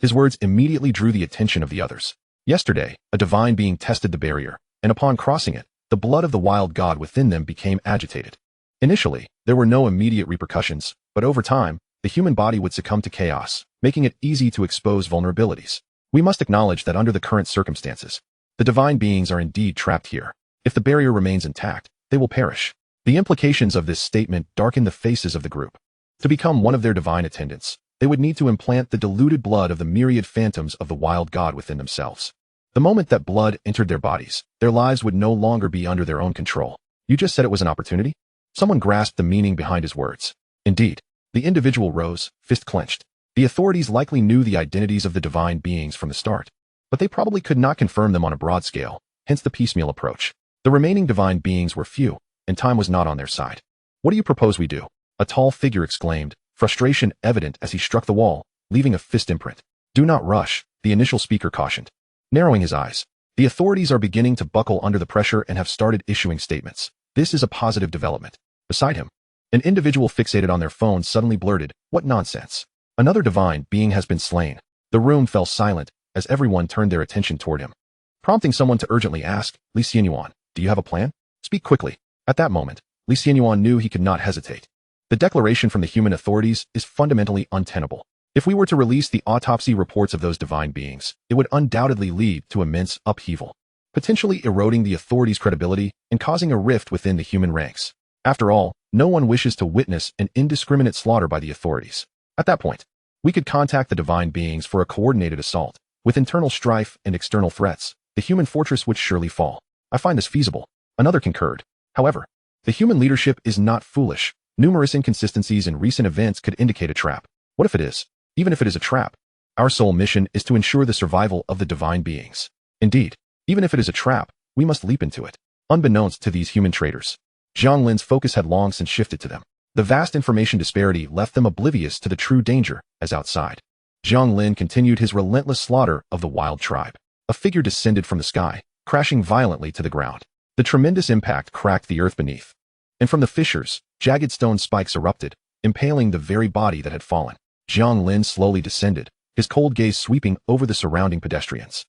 His words immediately drew the attention of the others. Yesterday, a divine being tested the barrier, and upon crossing it, the blood of the wild god within them became agitated. Initially, there were no immediate repercussions, but over time, the human body would succumb to chaos, making it easy to expose vulnerabilities. We must acknowledge that under the current circumstances, the divine beings are indeed trapped here. If the barrier remains intact, they will perish. The implications of this statement darken the faces of the group. To become one of their divine attendants, they would need to implant the diluted blood of the myriad phantoms of the wild god within themselves. The moment that blood entered their bodies, their lives would no longer be under their own control. You just said it was an opportunity? Someone grasped the meaning behind his words. Indeed. The individual rose, fist clenched. The authorities likely knew the identities of the divine beings from the start, but they probably could not confirm them on a broad scale, hence the piecemeal approach. The remaining divine beings were few, and time was not on their side. What do you propose we do? A tall figure exclaimed, frustration evident as he struck the wall, leaving a fist imprint. Do not rush, the initial speaker cautioned. Narrowing his eyes, the authorities are beginning to buckle under the pressure and have started issuing statements. This is a positive development. Beside him, an individual fixated on their phone suddenly blurted, what nonsense. Another divine being has been slain. The room fell silent as everyone turned their attention toward him, prompting someone to urgently ask, Li Xianyuan, do you have a plan? Speak quickly. At that moment, Li Xianyuan knew he could not hesitate. The declaration from the human authorities is fundamentally untenable. If we were to release the autopsy reports of those divine beings, it would undoubtedly lead to immense upheaval, potentially eroding the authorities' credibility and causing a rift within the human ranks. After all, no one wishes to witness an indiscriminate slaughter by the authorities. At that point, we could contact the divine beings for a coordinated assault. With internal strife and external threats, the human fortress would surely fall. I find this feasible. Another concurred. However, the human leadership is not foolish. Numerous inconsistencies in recent events could indicate a trap. What if it is? Even if it is a trap, our sole mission is to ensure the survival of the divine beings. Indeed, even if it is a trap, we must leap into it. Unbeknownst to these human traitors, Jiang Lin's focus had long since shifted to them. The vast information disparity left them oblivious to the true danger as outside. Jiang Lin continued his relentless slaughter of the wild tribe. A figure descended from the sky, crashing violently to the ground. The tremendous impact cracked the earth beneath, and from the fissures, jagged stone spikes erupted, impaling the very body that had fallen. Jiang Lin slowly descended, his cold gaze sweeping over the surrounding pedestrians.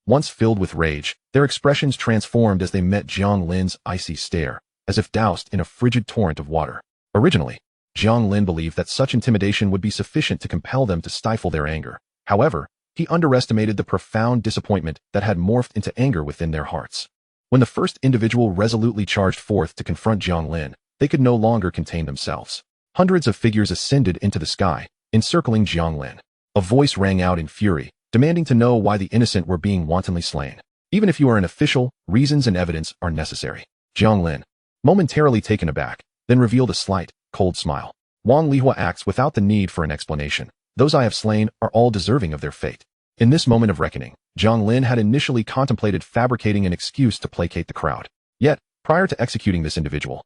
Once filled with rage, their expressions transformed as they met Jiang Lin's icy stare, as if doused in a frigid torrent of water. Originally, Jiang Lin believed that such intimidation would be sufficient to compel them to stifle their anger. However, He underestimated the profound disappointment that had morphed into anger within their hearts. When the first individual resolutely charged forth to confront Jiang Lin, they could no longer contain themselves. Hundreds of figures ascended into the sky, encircling Jiang Lin. A voice rang out in fury, demanding to know why the innocent were being wantonly slain. Even if you are an official, reasons and evidence are necessary. Jiang Lin, momentarily taken aback, then revealed a slight, cold smile. Wang Lihua acts without the need for an explanation. Those I have slain are all deserving of their fate. In this moment of reckoning, Jiang Lin had initially contemplated fabricating an excuse to placate the crowd. Yet, prior to executing this individual,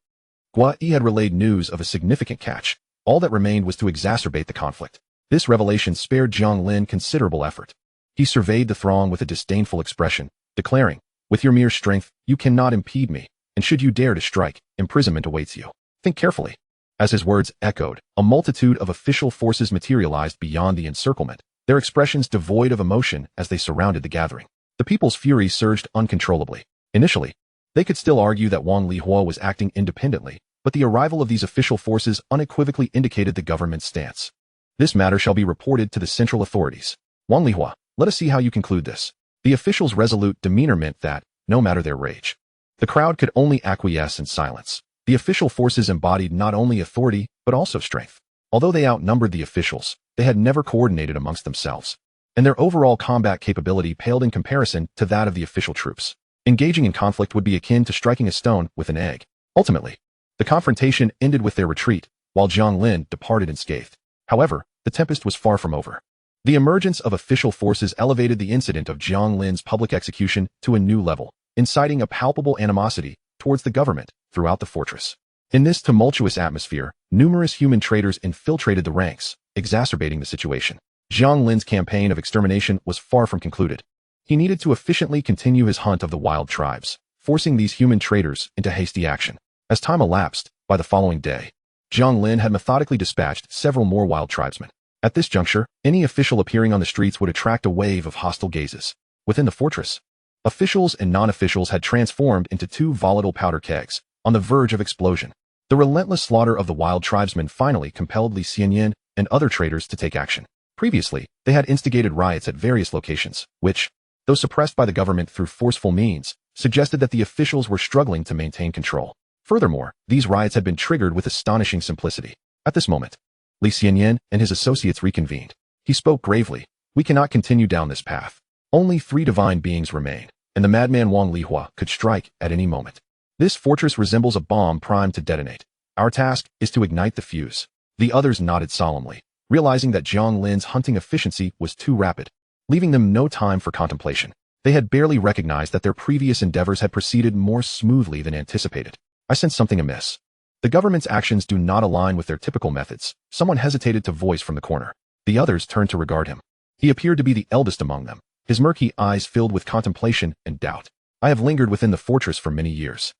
Gua Yi had relayed news of a significant catch. All that remained was to exacerbate the conflict. This revelation spared Jiang Lin considerable effort. He surveyed the throng with a disdainful expression, declaring, "With your mere strength, you cannot impede me, and should you dare to strike, imprisonment awaits you. Think carefully." As his words echoed, a multitude of official forces materialized beyond the encirclement, their expressions devoid of emotion as they surrounded the gathering. The people's fury surged uncontrollably. Initially, they could still argue that Wang Lihua was acting independently, but the arrival of these official forces unequivocally indicated the government's stance. "This matter shall be reported to the central authorities. Wang Lihua, let us see how you conclude this." The officials' resolute demeanor meant that, no matter their rage, the crowd could only acquiesce in silence. The official forces embodied not only authority, but also strength. Although they outnumbered the officials, they had never coordinated amongst themselves, and their overall combat capability paled in comparison to that of the official troops. Engaging in conflict would be akin to striking a stone with an egg. Ultimately, the confrontation ended with their retreat, while Jiang Lin departed unscathed. However, the tempest was far from over. The emergence of official forces elevated the incident of Jiang Lin's public execution to a new level, inciting a palpable animosity towards the government throughout the fortress. In this tumultuous atmosphere, numerous human traitors infiltrated the ranks, exacerbating the situation. Jiang Lin's campaign of extermination was far from concluded. He needed to efficiently continue his hunt of the wild tribes, forcing these human traitors into hasty action. As time elapsed, by the following day, Jiang Lin had methodically dispatched several more wild tribesmen. At this juncture, any official appearing on the streets would attract a wave of hostile gazes. Within the fortress, officials and non-officials had transformed into two volatile powder kegs, on the verge of explosion. The relentless slaughter of the wild tribesmen finally compelled Li Xianyan and other traitors to take action. Previously, they had instigated riots at various locations, which, though suppressed by the government through forceful means, suggested that the officials were struggling to maintain control. Furthermore, these riots had been triggered with astonishing simplicity. At this moment, Li Xianyan and his associates reconvened. He spoke gravely, "We cannot continue down this path. Only 3 divine beings remain, and the madman Wang Lihua could strike at any moment. This fortress resembles a bomb primed to detonate. Our task is to ignite the fuse." The others nodded solemnly, realizing that Jiang Lin's hunting efficiency was too rapid, leaving them no time for contemplation. They had barely recognized that their previous endeavors had proceeded more smoothly than anticipated. "I sense something amiss. The government's actions do not align with their typical methods." Someone hesitated to voice from the corner. The others turned to regard him. He appeared to be the eldest among them, his murky eyes filled with contemplation and doubt. "I have lingered within the fortress for many years.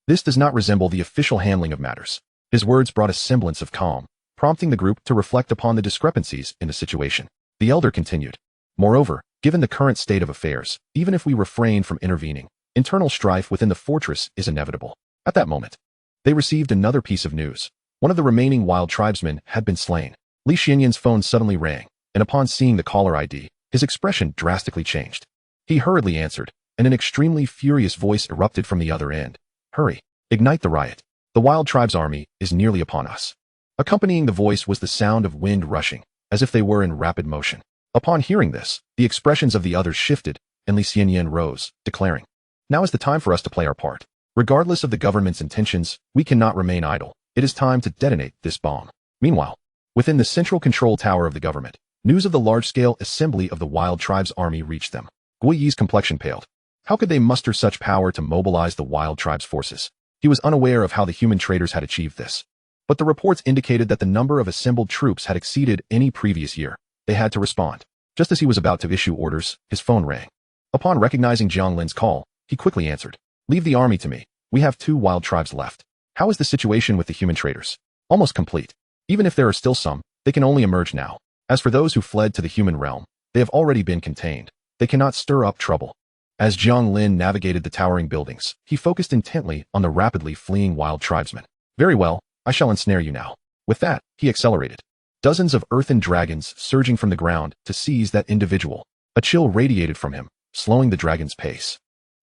This does not resemble the official handling of matters." His words brought a semblance of calm, prompting the group to reflect upon the discrepancies in the situation. The elder continued, "Moreover, given the current state of affairs, even if we refrain from intervening, internal strife within the fortress is inevitable." At that moment, they received another piece of news. One of the remaining wild tribesmen had been slain. Li Xianyan's phone suddenly rang, and upon seeing the caller ID, his expression drastically changed. He hurriedly answered, and an extremely furious voice erupted from the other end. "Hurry, ignite the riot. The wild tribe's army is nearly upon us." Accompanying the voice was the sound of wind rushing, as if they were in rapid motion. Upon hearing this, the expressions of the others shifted, and Li Xianyan rose, declaring, "Now is the time for us to play our part. Regardless of the government's intentions, we cannot remain idle. It is time to detonate this bomb." Meanwhile, within the central control tower of the government, news of the large-scale assembly of the wild tribe's army reached them. Gui Yi's complexion paled. How could they muster such power to mobilize the wild tribe's forces? He was unaware of how the human traitors had achieved this. But the reports indicated that the number of assembled troops had exceeded any previous year. They had to respond. Just as he was about to issue orders, his phone rang. Upon recognizing Jiang Lin's call, he quickly answered, "Leave the army to me. We have 2 wild tribes left." "How is the situation with the human traitors?" "Almost complete. Even if there are still some, they can only emerge now. As for those who fled to the human realm, they have already been contained. They cannot stir up trouble." As Jiang Lin navigated the towering buildings, he focused intently on the rapidly fleeing wild tribesmen. "Very well, I shall ensnare you now." With that, he accelerated. Dozens of earthen dragons surging from the ground to seize that individual. A chill radiated from him, slowing the dragon's pace.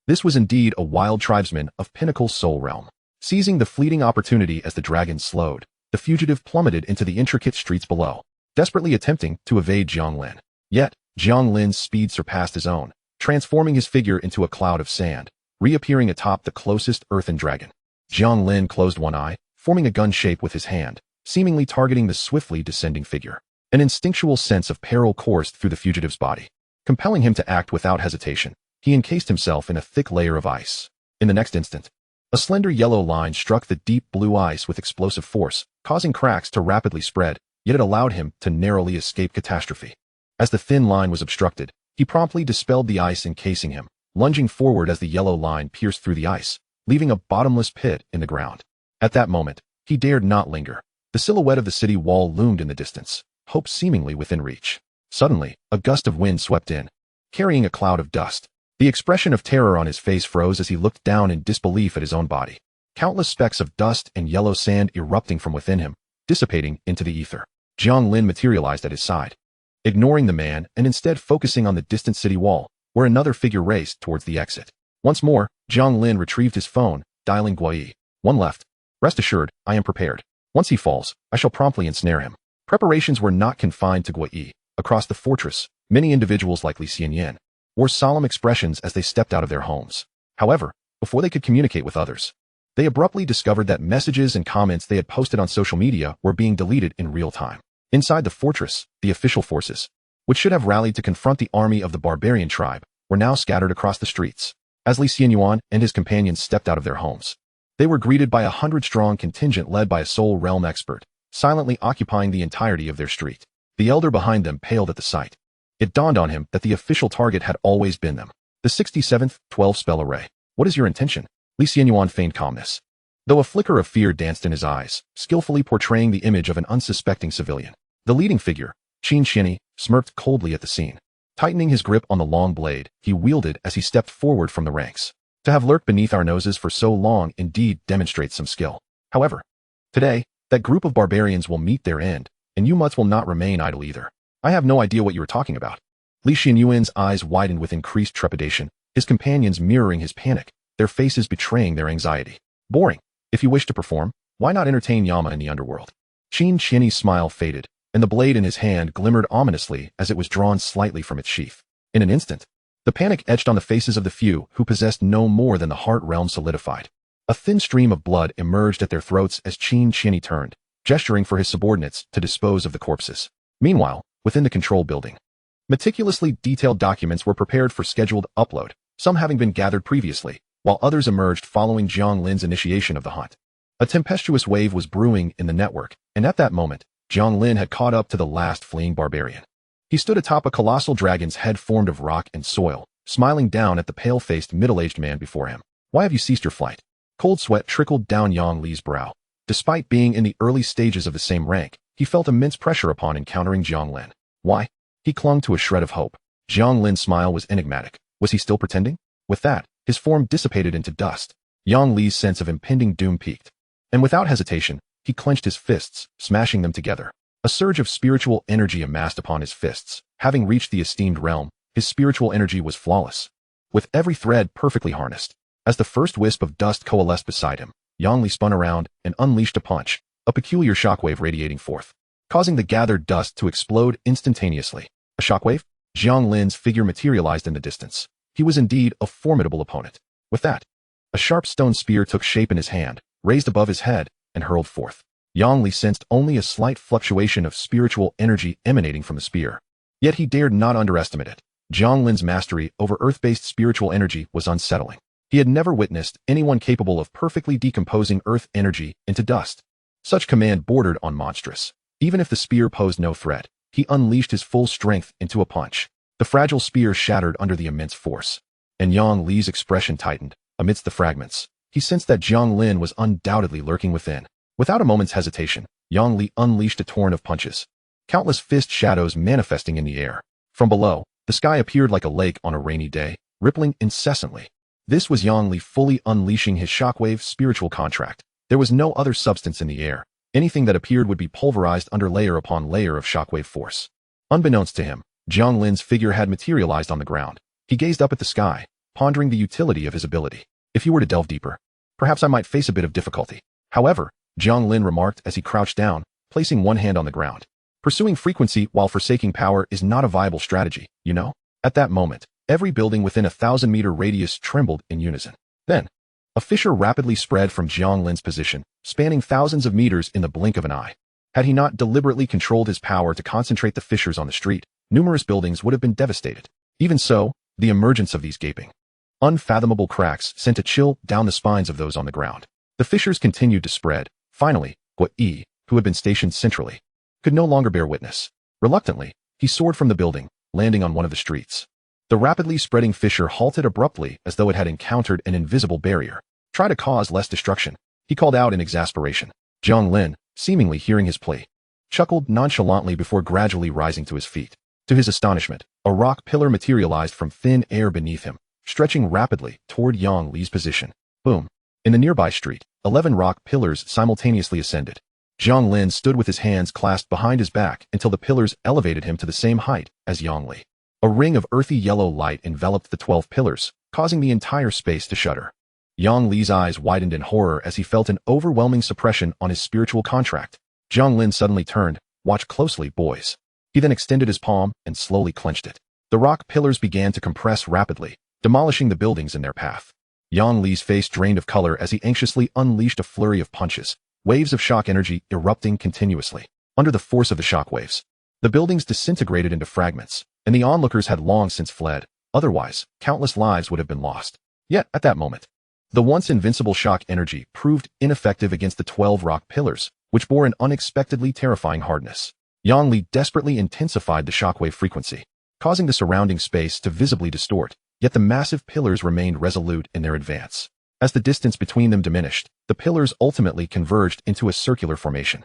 This was indeed a wild tribesman of Pinnacle Soul Realm. Seizing the fleeting opportunity as the dragon slowed, the fugitive plummeted into the intricate streets below, desperately attempting to evade Jiang Lin. Yet, Jiang Lin's speed surpassed his own, transforming his figure into a cloud of sand, reappearing atop the closest earthen dragon. Jiang Lin closed one eye, forming a gun shape with his hand, seemingly targeting the swiftly descending figure. An instinctual sense of peril coursed through the fugitive's body, compelling him to act without hesitation. He encased himself in a thick layer of ice. In the next instant, a slender yellow line struck the deep blue ice with explosive force, causing cracks to rapidly spread, yet it allowed him to narrowly escape catastrophe. As the thin line was obstructed, he promptly dispelled the ice encasing him, lunging forward as the yellow line pierced through the ice, leaving a bottomless pit in the ground. At that moment, he dared not linger. The silhouette of the city wall loomed in the distance, hope seemingly within reach. Suddenly, a gust of wind swept in, carrying a cloud of dust. The expression of terror on his face froze as he looked down in disbelief at his own body. Countless specks of dust and yellow sand erupting from within him, dissipating into the ether. Jiang Lin materialized at his side, ignoring the man and instead focusing on the distant city wall, where another figure raced towards the exit. Once more, Jiang Lin retrieved his phone, dialing Guai. One left. Rest assured, I am prepared. Once he falls, I shall promptly ensnare him. Preparations were not confined to Guai. Across the fortress, many individuals like Li Xianyan wore solemn expressions as they stepped out of their homes. However, before they could communicate with others, they abruptly discovered that messages and comments they had posted on social media were being deleted in real time. Inside the fortress, the official forces, which should have rallied to confront the army of the barbarian tribe, were now scattered across the streets. As Li Xianyuan and his companions stepped out of their homes, they were greeted by a 100-strong contingent led by a Soul Realm expert, silently occupying the entirety of their street. The elder behind them paled at the sight. It dawned on him that the official target had always been them. The 67th 12-spell array. What is your intention? Li Xianyuan feigned calmness, though a flicker of fear danced in his eyes, skillfully portraying the image of an unsuspecting civilian. The leading figure, Qin Xianyi, smirked coldly at the scene. Tightening his grip on the long blade, he wielded as he stepped forward from the ranks. To have lurked beneath our noses for so long indeed demonstrates some skill. However, today, that group of barbarians will meet their end, and you mutts will not remain idle either. I have no idea what you are talking about. Li Xianyuan's eyes widened with increased trepidation, his companions mirroring his panic, their faces betraying their anxiety. Boring. If you wish to perform, why not entertain Yama in the underworld? Qin Xianyi's smile faded, and the blade in his hand glimmered ominously as it was drawn slightly from its sheath. In an instant, the panic etched on the faces of the few who possessed no more than the heart realm solidified. A thin stream of blood emerged at their throats as Qin Xianyi turned, gesturing for his subordinates to dispose of the corpses. Meanwhile, within the control building, meticulously detailed documents were prepared for scheduled upload, some having been gathered previously, while others emerged following Jiang Lin's initiation of the hunt. A tempestuous wave was brewing in the network, and at that moment, Jiang Lin had caught up to the last fleeing barbarian. He stood atop a colossal dragon's head formed of rock and soil, smiling down at the pale-faced middle-aged man before him. Why have you ceased your flight? Cold sweat trickled down Yang Li's brow. Despite being in the early stages of the same rank, he felt immense pressure upon encountering Jiang Lin. Why? He clung to a shred of hope. Jiang Lin's smile was enigmatic. Was he still pretending? With that, his form dissipated into dust. Yang Li's sense of impending doom peaked. And without hesitation, he clenched his fists, smashing them together. A surge of spiritual energy amassed upon his fists. Having reached the esteemed realm, his spiritual energy was flawless, with every thread perfectly harnessed. As the first wisp of dust coalesced beside him, Yang Li spun around and unleashed a punch, a peculiar shockwave radiating forth, causing the gathered dust to explode instantaneously. A shockwave? Jiang Lin's figure materialized in the distance. He was indeed a formidable opponent. With that, a sharp stone spear took shape in his hand, raised above his head, and hurled forth. Yang Li sensed only a slight fluctuation of spiritual energy emanating from the spear. Yet he dared not underestimate it. Jiang Lin's mastery over earth-based spiritual energy was unsettling. He had never witnessed anyone capable of perfectly decomposing earth energy into dust. Such command bordered on monstrous. Even if the spear posed no threat, he unleashed his full strength into a punch. The fragile spear shattered under the immense force, and Yang Li's expression tightened. Amidst the fragments, he sensed that Jiang Lin was undoubtedly lurking within. Without a moment's hesitation, Yang Li unleashed a torrent of punches, countless fist shadows manifesting in the air. From below, the sky appeared like a lake on a rainy day, rippling incessantly. This was Yang Li fully unleashing his shockwave spiritual contract. There was no other substance in the air. Anything that appeared would be pulverized under layer upon layer of shockwave force. Unbeknownst to him, Jiang Lin's figure had materialized on the ground. He gazed up at the sky, pondering the utility of his ability. If he were to delve deeper, perhaps I might face a bit of difficulty. However, Jiang Lin remarked as he crouched down, placing one hand on the ground. Pursuing frequency while forsaking power is not a viable strategy, you know? At that moment, every building within a 1,000-meter radius trembled in unison. Then, a fissure rapidly spread from Jiang Lin's position, spanning thousands of meters in the blink of an eye. Had he not deliberately controlled his power to concentrate the fissures on the street, numerous buildings would have been devastated. Even so, the emergence of these gaping, unfathomable cracks sent a chill down the spines of those on the ground. The fissures continued to spread. Finally, Guo Yi, who had been stationed centrally, could no longer bear witness. Reluctantly, he soared from the building, landing on one of the streets. The rapidly spreading fissure halted abruptly as though it had encountered an invisible barrier. Try to cause less destruction, he called out in exasperation. Jiang Lin, seemingly hearing his plea, chuckled nonchalantly before gradually rising to his feet. To his astonishment, a rock pillar materialized from thin air beneath him, stretching rapidly toward Yang Li's position. Boom. In the nearby street, 11 rock pillars simultaneously ascended. Jiang Lin stood with his hands clasped behind his back until the pillars elevated him to the same height as Yang Li. A ring of earthy yellow light enveloped the 12 pillars, causing the entire space to shudder. Yang Li's eyes widened in horror as he felt an overwhelming suppression on his spiritual contract. Jiang Lin suddenly turned. Watch closely, boys. He then extended his palm and slowly clenched it. The rock pillars began to compress rapidly, demolishing the buildings in their path. Yang Li's face drained of color as he anxiously unleashed a flurry of punches, waves of shock energy erupting continuously. Under the force of the shock waves, the buildings disintegrated into fragments, and the onlookers had long since fled. Otherwise, countless lives would have been lost. Yet, at that moment, the once invincible shock energy proved ineffective against the 12 rock pillars, which bore an unexpectedly terrifying hardness. Yang Li desperately intensified the shockwave frequency, causing the surrounding space to visibly distort, yet the massive pillars remained resolute in their advance. As the distance between them diminished, the pillars ultimately converged into a circular formation.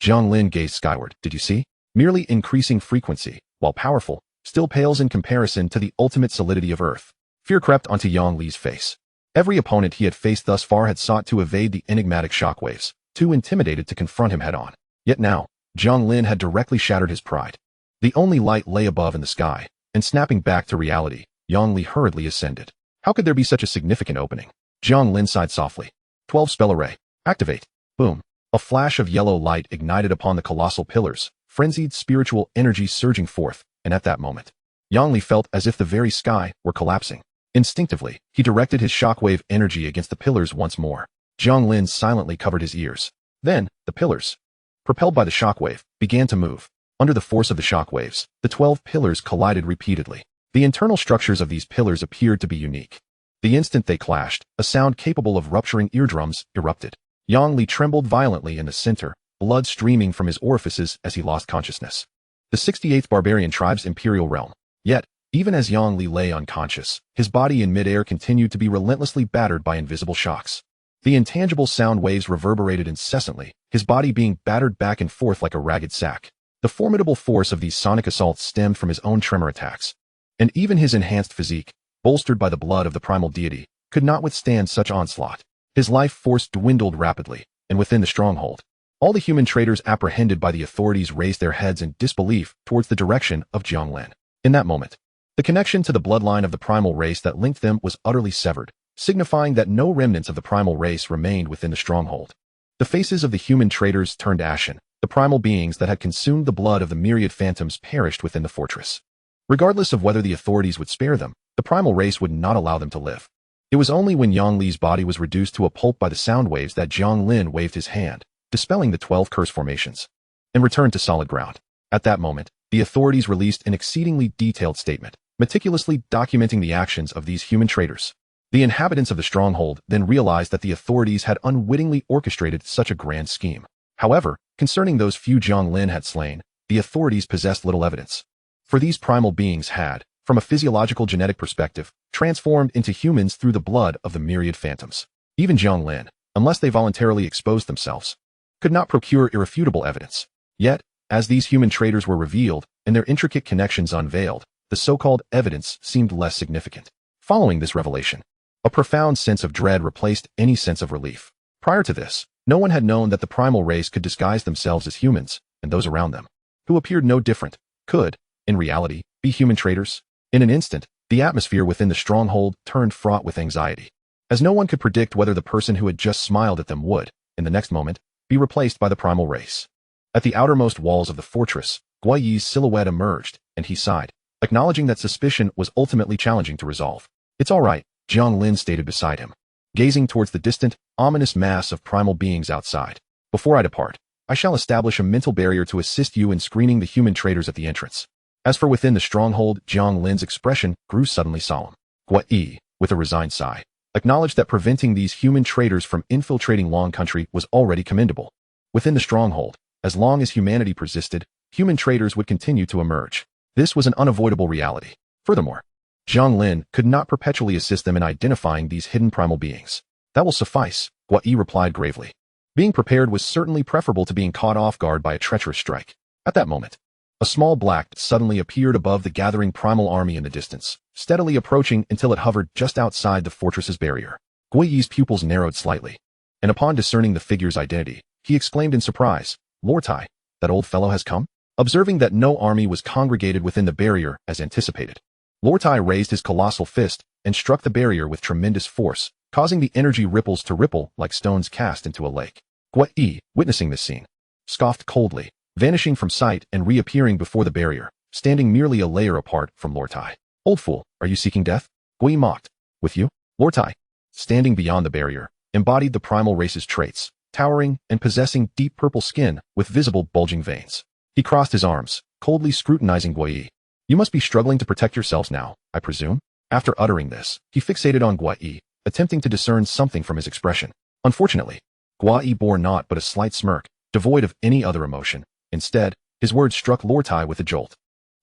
Jiang Lin gazed skyward. Did you see? Merely increasing frequency, while powerful, still pales in comparison to the ultimate solidity of Earth. Fear crept onto Yang Li's face. Every opponent he had faced thus far had sought to evade the enigmatic shockwaves, too intimidated to confront him head-on. Yet now, Jiang Lin had directly shattered his pride. The only light lay above in the sky, and snapping back to reality, Yang Li hurriedly ascended. How could there be such a significant opening? Jiang Lin sighed softly. 12 spell array. Activate. Boom. A flash of yellow light ignited upon the colossal pillars, frenzied spiritual energy surging forth, and at that moment, Yang Li felt as if the very sky were collapsing. Instinctively, he directed his shockwave energy against the pillars once more. Jiang Lin silently covered his ears. Then, the pillars, propelled by the shockwave, began to move. Under the force of the shockwaves, the 12 pillars collided repeatedly. The internal structures of these pillars appeared to be unique. The instant they clashed, a sound capable of rupturing eardrums erupted. Yang Li trembled violently in the center, blood streaming from his orifices as he lost consciousness. The 68th Barbarian Tribe's Imperial Realm. Yet, even as Yang Li lay unconscious, his body in midair continued to be relentlessly battered by invisible shocks. The intangible sound waves reverberated incessantly, his body being battered back and forth like a ragged sack. The formidable force of these sonic assaults stemmed from his own tremor attacks. And even his enhanced physique, bolstered by the blood of the primal deity, could not withstand such onslaught. His life force dwindled rapidly, and within the stronghold, all the human traders apprehended by the authorities raised their heads in disbelief towards the direction of Jiang Lin. In that moment, the connection to the bloodline of the primal race that linked them was utterly severed, signifying that no remnants of the primal race remained within the stronghold. The faces of the human traders turned ashen. The primal beings that had consumed the blood of the myriad phantoms perished within the fortress. Regardless of whether the authorities would spare them, the primal race would not allow them to live. It was only when Yang Li's body was reduced to a pulp by the sound waves that Jiang Lin waved his hand, dispelling the 12 curse formations, and returned to solid ground. At that moment, the authorities released an exceedingly detailed statement, meticulously documenting the actions of these human traders. The inhabitants of the stronghold then realized that the authorities had unwittingly orchestrated such a grand scheme. However, concerning those few Jiang Lin had slain, the authorities possessed little evidence. For these primal beings had, from a physiological genetic perspective, transformed into humans through the blood of the myriad phantoms. Even Jiang Lin, unless they voluntarily exposed themselves, could not procure irrefutable evidence. Yet, as these human traders were revealed and their intricate connections unveiled, the so-called evidence seemed less significant. Following this revelation, a profound sense of dread replaced any sense of relief. Prior to this, no one had known that the primal race could disguise themselves as humans, and those around them, who appeared no different, could, in reality, be human traitors? In an instant, the atmosphere within the stronghold turned fraught with anxiety, as no one could predict whether the person who had just smiled at them would, in the next moment, be replaced by the primal race. At the outermost walls of the fortress, Guo Yi's silhouette emerged, and he sighed, acknowledging that suspicion was ultimately challenging to resolve. It's all right, Jiang Lin stated beside him, gazing towards the distant, ominous mass of primal beings outside. Before I depart, I shall establish a mental barrier to assist you in screening the human traitors at the entrance. As for within the stronghold, Jiang Lin's expression grew suddenly solemn. Guo Yi, with a resigned sigh, acknowledged that preventing these human traitors from infiltrating Long Country was already commendable. Within the stronghold, as long as humanity persisted, human traitors would continue to emerge. This was an unavoidable reality. Furthermore, Jiang Lin could not perpetually assist them in identifying these hidden primal beings. That will suffice, Guo Yi replied gravely. Being prepared was certainly preferable to being caught off guard by a treacherous strike. At that moment, a small black suddenly appeared above the gathering primal army in the distance, steadily approaching until it hovered just outside the fortress's barrier. Guo Yi's pupils narrowed slightly, and upon discerning the figure's identity, he exclaimed in surprise, Lord Tai, that old fellow has come? Observing that no army was congregated within the barrier as anticipated, Lord Tai raised his colossal fist and struck the barrier with tremendous force, causing the energy ripples to ripple like stones cast into a lake. Guo Yi, witnessing this scene, scoffed coldly, vanishing from sight and reappearing before the barrier, standing merely a layer apart from Lord Tai. Old fool, are you seeking death? Guo Yi mocked. With you? Lord Tai, standing beyond the barrier, embodied the primal race's traits, towering and possessing deep purple skin with visible bulging veins. He crossed his arms, coldly scrutinizing Guo Yi. You must be struggling to protect yourselves now, I presume? After uttering this, he fixated on Guo Yi, attempting to discern something from his expression. Unfortunately, Guo Yi bore naught but a slight smirk, devoid of any other emotion. Instead, his words struck Lord Tai with a jolt.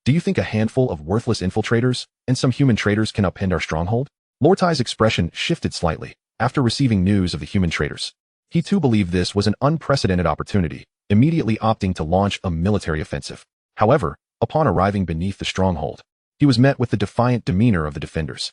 Do you think a handful of worthless infiltrators and some human traitors can upend our stronghold? Lord Tai's expression shifted slightly after receiving news of the human traitors. He too believed this was an unprecedented opportunity, immediately opting to launch a military offensive. However, upon arriving beneath the stronghold, he was met with the defiant demeanor of the defenders.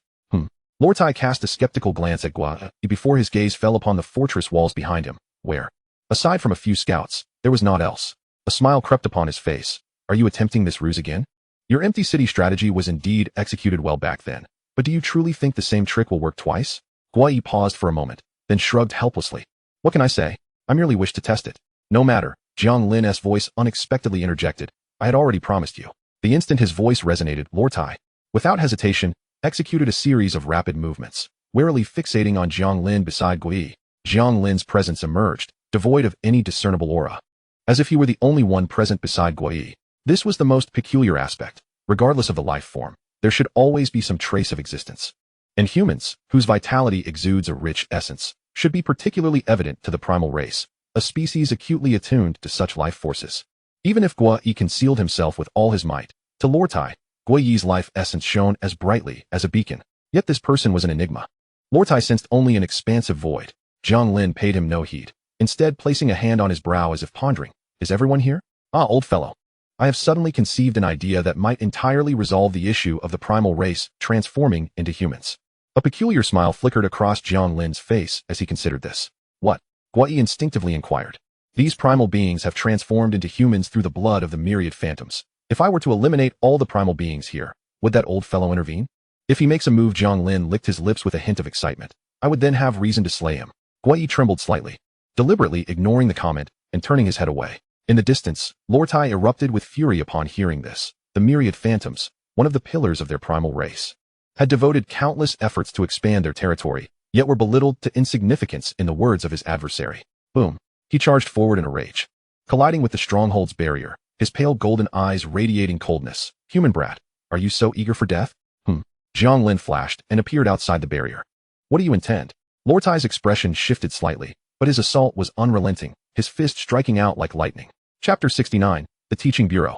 Lord Tai cast a skeptical glance at Guo Yi before his gaze fell upon the fortress walls behind him, where, aside from a few scouts, there was naught else. A smile crept upon his face. Are you attempting this ruse again? Your empty city strategy was indeed executed well back then, but do you truly think the same trick will work twice? Guo Yi paused for a moment, then shrugged helplessly. What can I say? I merely wish to test it. No matter, Jiang Lin's voice unexpectedly interjected. I had already promised you. The instant his voice resonated, Lord Tai, without hesitation, executed a series of rapid movements, warily fixating on Jiang Lin beside Guo Yi. Jiang Lin's presence emerged, devoid of any discernible aura, as if he were the only one present beside Guo Yi. This was the most peculiar aspect. Regardless of the life form, there should always be some trace of existence. And humans, whose vitality exudes a rich essence, should be particularly evident to the primal race, a species acutely attuned to such life forces. Even if Guo Yi concealed himself with all his might, to Lord Tai, Guo Yi's life essence shone as brightly as a beacon. Yet this person was an enigma. Lord Tai sensed only an expansive void. Jiang Lin paid him no heed, instead placing a hand on his brow as if pondering. Is everyone here? Ah, old fellow. I have suddenly conceived an idea that might entirely resolve the issue of the primal race transforming into humans. A peculiar smile flickered across Jiang Lin's face as he considered this. What? Guo Yi instinctively inquired. These primal beings have transformed into humans through the blood of the myriad phantoms. If I were to eliminate all the primal beings here, would that old fellow intervene? If he makes a move, Jiang Lin licked his lips with a hint of excitement. I would then have reason to slay him. Guo Yi trembled slightly, deliberately ignoring the comment and turning his head away. In the distance, Lord Tai erupted with fury upon hearing this. The myriad phantoms, one of the pillars of their primal race, had devoted countless efforts to expand their territory, yet were belittled to insignificance in the words of his adversary. Boom. He charged forward in a rage, colliding with the stronghold's barrier, his pale golden eyes radiating coldness. Human brat, are you so eager for death? Jiang Lin flashed and appeared outside the barrier. What do you intend? Lord Tai's expression shifted slightly, but his assault was unrelenting, his fist striking out like lightning. Chapter 69, The Teaching Bureau.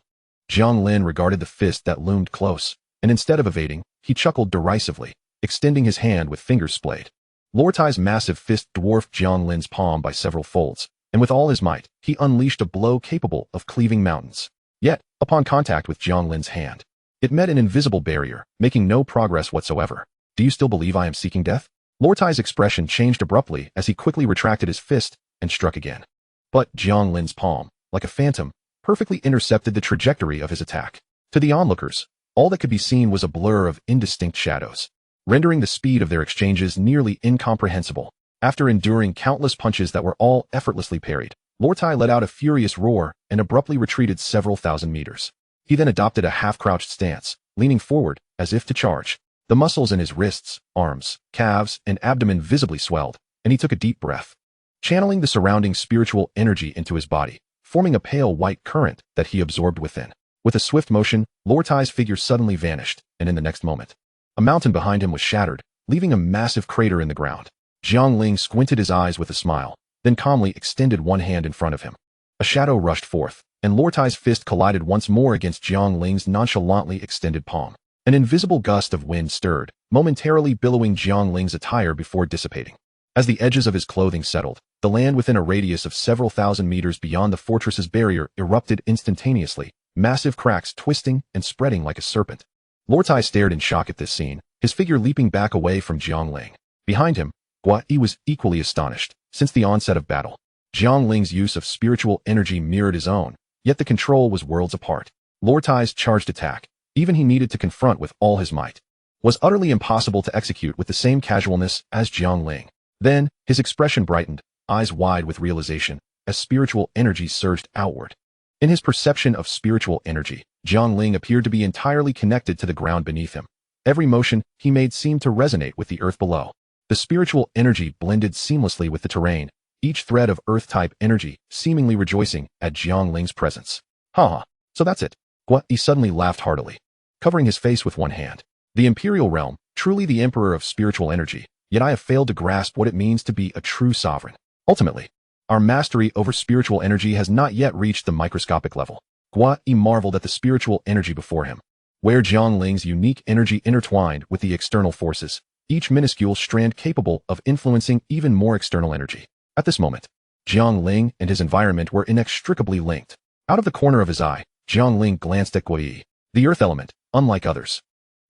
Jiang Lin regarded the fist that loomed close, and instead of evading, he chuckled derisively, extending his hand with fingers splayed. Lord Tai's massive fist dwarfed Jiang Lin's palm by several folds, and with all his might, he unleashed a blow capable of cleaving mountains. Yet, upon contact with Jiang Lin's hand, it met an invisible barrier, making no progress whatsoever. Do you still believe I am seeking death? Lord Tai's expression changed abruptly as he quickly retracted his fist and struck again. But Jiang Lin's palm, like a phantom, perfectly intercepted the trajectory of his attack. To the onlookers, All that could be seen was a blur of indistinct shadows, rendering the speed of their exchanges nearly incomprehensible. After enduring countless punches that were all effortlessly parried, Lortai let out a furious roar and abruptly retreated several thousand meters. He then adopted a half-crouched stance, leaning forward as if to charge. The muscles in his wrists, arms, calves, and abdomen visibly swelled, and he took a deep breath, channeling the surrounding spiritual energy into his body, forming a pale white current that he absorbed within. With a swift motion, Lortai's figure suddenly vanished, and in the next moment, a mountain behind him was shattered, leaving a massive crater in the ground. Jiang Lin squinted his eyes with a smile, then calmly extended one hand in front of him. A shadow rushed forth, and Lortai's fist collided once more against Jiang Lin's nonchalantly extended palm. An invisible gust of wind stirred, momentarily billowing Jiang Lin's attire before dissipating. As the edges of his clothing settled, the land within a radius of several thousand meters beyond the fortress's barrier erupted instantaneously, massive cracks twisting and spreading like a serpent. Lortai stared in shock at this scene, his figure leaping back away from Jiang Ling. Behind him, Gua Yi was equally astonished. Since the onset of battle, Jiang Ling's use of spiritual energy mirrored his own, yet the control was worlds apart. Lortai's charged attack, even he needed to confront with all his might, was utterly impossible to execute with the same casualness as Jiang Ling. Then, his expression brightened, eyes wide with realization, as spiritual energy surged outward. In his perception of spiritual energy, Jiang Ling appeared to be entirely connected to the ground beneath him. Every motion he made seemed to resonate with the earth below. The spiritual energy blended seamlessly with the terrain, each thread of earth-type energy seemingly rejoicing at Jiang Ling's presence. Ha! So that's it. Gua Yi suddenly laughed heartily, covering his face with one hand. The Imperial Realm, truly the emperor of spiritual energy, yet I have failed to grasp what it means to be a true sovereign. Ultimately, our mastery over spiritual energy has not yet reached the microscopic level. Gua Yi marveled at the spiritual energy before him, where Jiang Ling's unique energy intertwined with the external forces, each minuscule strand capable of influencing even more external energy. At this moment, Jiang Ling and his environment were inextricably linked. Out of the corner of his eye, Jiang Ling glanced at Gua Yi. The earth element, unlike others,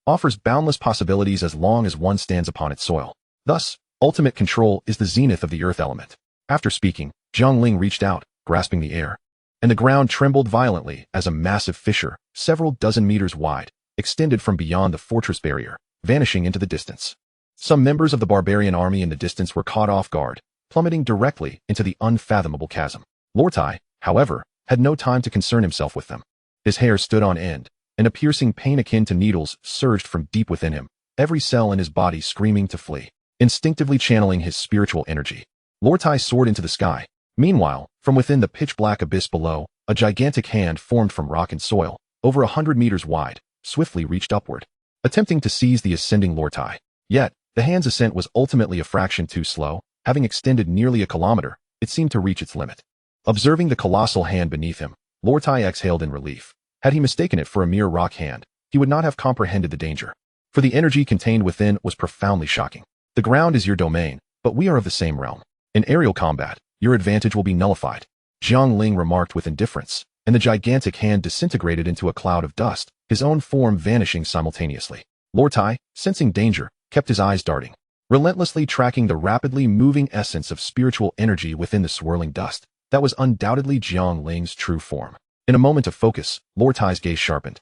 offers boundless possibilities as long as one stands upon its soil. Thus, ultimate control is the zenith of the earth element. After speaking, Jiang Ling reached out, grasping the air, and the ground trembled violently as a massive fissure, several dozen meters wide, extended from beyond the fortress barrier, vanishing into the distance. Some members of the barbarian army in the distance were caught off guard, plummeting directly into the unfathomable chasm. Lortai, however, had no time to concern himself with them. His hair stood on end, and a piercing pain akin to needles surged from deep within him, every cell in his body screaming to flee. Instinctively channeling his spiritual energy, Lortai soared into the sky. Meanwhile, from within the pitch-black abyss below, a gigantic hand formed from rock and soil, over 100 meters wide, swiftly reached upward, attempting to seize the ascending Lortai. Yet, the hand's ascent was ultimately a fraction too slow. Having extended nearly a kilometer, it seemed to reach its limit. Observing the colossal hand beneath him, Lortai exhaled in relief. Had he mistaken it for a mere rock hand, he would not have comprehended the danger, for the energy contained within was profoundly shocking. The ground is your domain, but we are of the same realm. In aerial combat, your advantage will be nullified, Jiang Ling remarked with indifference, and the gigantic hand disintegrated into a cloud of dust, his own form vanishing simultaneously. Lortai, sensing danger, kept his eyes darting, relentlessly tracking the rapidly moving essence of spiritual energy within the swirling dust. That was undoubtedly Jiang Ling's true form. In a moment of focus, Lortai's gaze sharpened,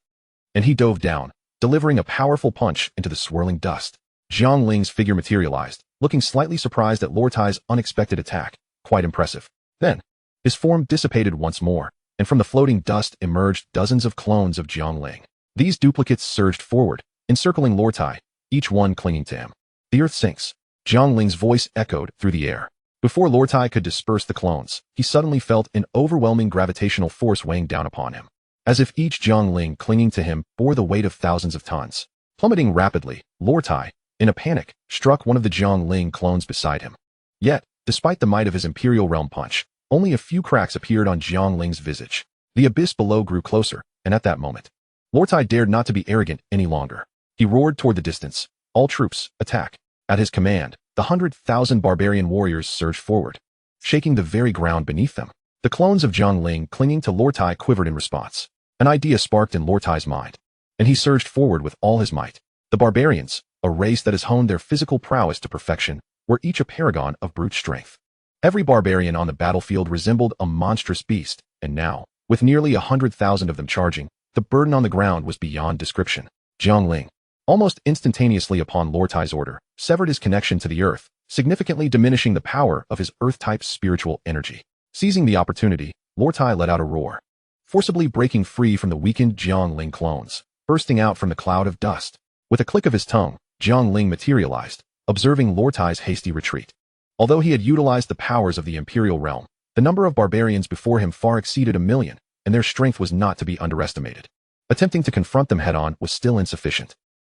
and he dove down, delivering a powerful punch into the swirling dust. Jiang Ling's figure materialized, looking slightly surprised at Lortai's unexpected attack. Quite impressive. Then, his form dissipated once more, and from the floating dust emerged dozens of clones of Jiang Ling. These duplicates surged forward, encircling Lortai, each one clinging to him. The earth sinks. Jiang Ling's voice echoed through the air. Before Lortai could disperse the clones, he suddenly felt an overwhelming gravitational force weighing down upon him, as if each Jiang Ling clinging to him bore the weight of thousands of tons. Plummeting rapidly, Lortai, in a panic, struck one of the Jiang Ling clones beside him. Yet, despite the might of his Imperial Realm punch, only a few cracks appeared on Jiang Ling's visage. The abyss below grew closer, and at that moment, Lortai dared not to be arrogant any longer. He roared toward the distance. All troops, attack. At his command, the 100,000 barbarian warriors surged forward, shaking the very ground beneath them. The clones of Jiang Ling clinging to Lortai quivered in response. An idea sparked in Lortai's mind, and he surged forward with all his might. The barbarians, a race that has honed their physical prowess to perfection, were each a paragon of brute strength. Every barbarian on the battlefield resembled a monstrous beast, and now, with nearly 100,000 of them charging, the burden on the ground was beyond description. Jiang Lin, almost instantaneously upon Lord Tai's order, severed his connection to the earth, significantly diminishing the power of his earth-type spiritual energy. Seizing the opportunity, Lord Tai let out a roar, forcibly breaking free from the weakened Jiang Ling clones, bursting out from the cloud of dust. With a click of his tongue, Jiang Ling materialized, observing Lord Tai's hasty retreat. Although he had utilized the powers of the Imperial realm, the number of barbarians before him far exceeded 1,000,000, and their strength was not to be underestimated. Attempting to confront them head-on was still insufficient.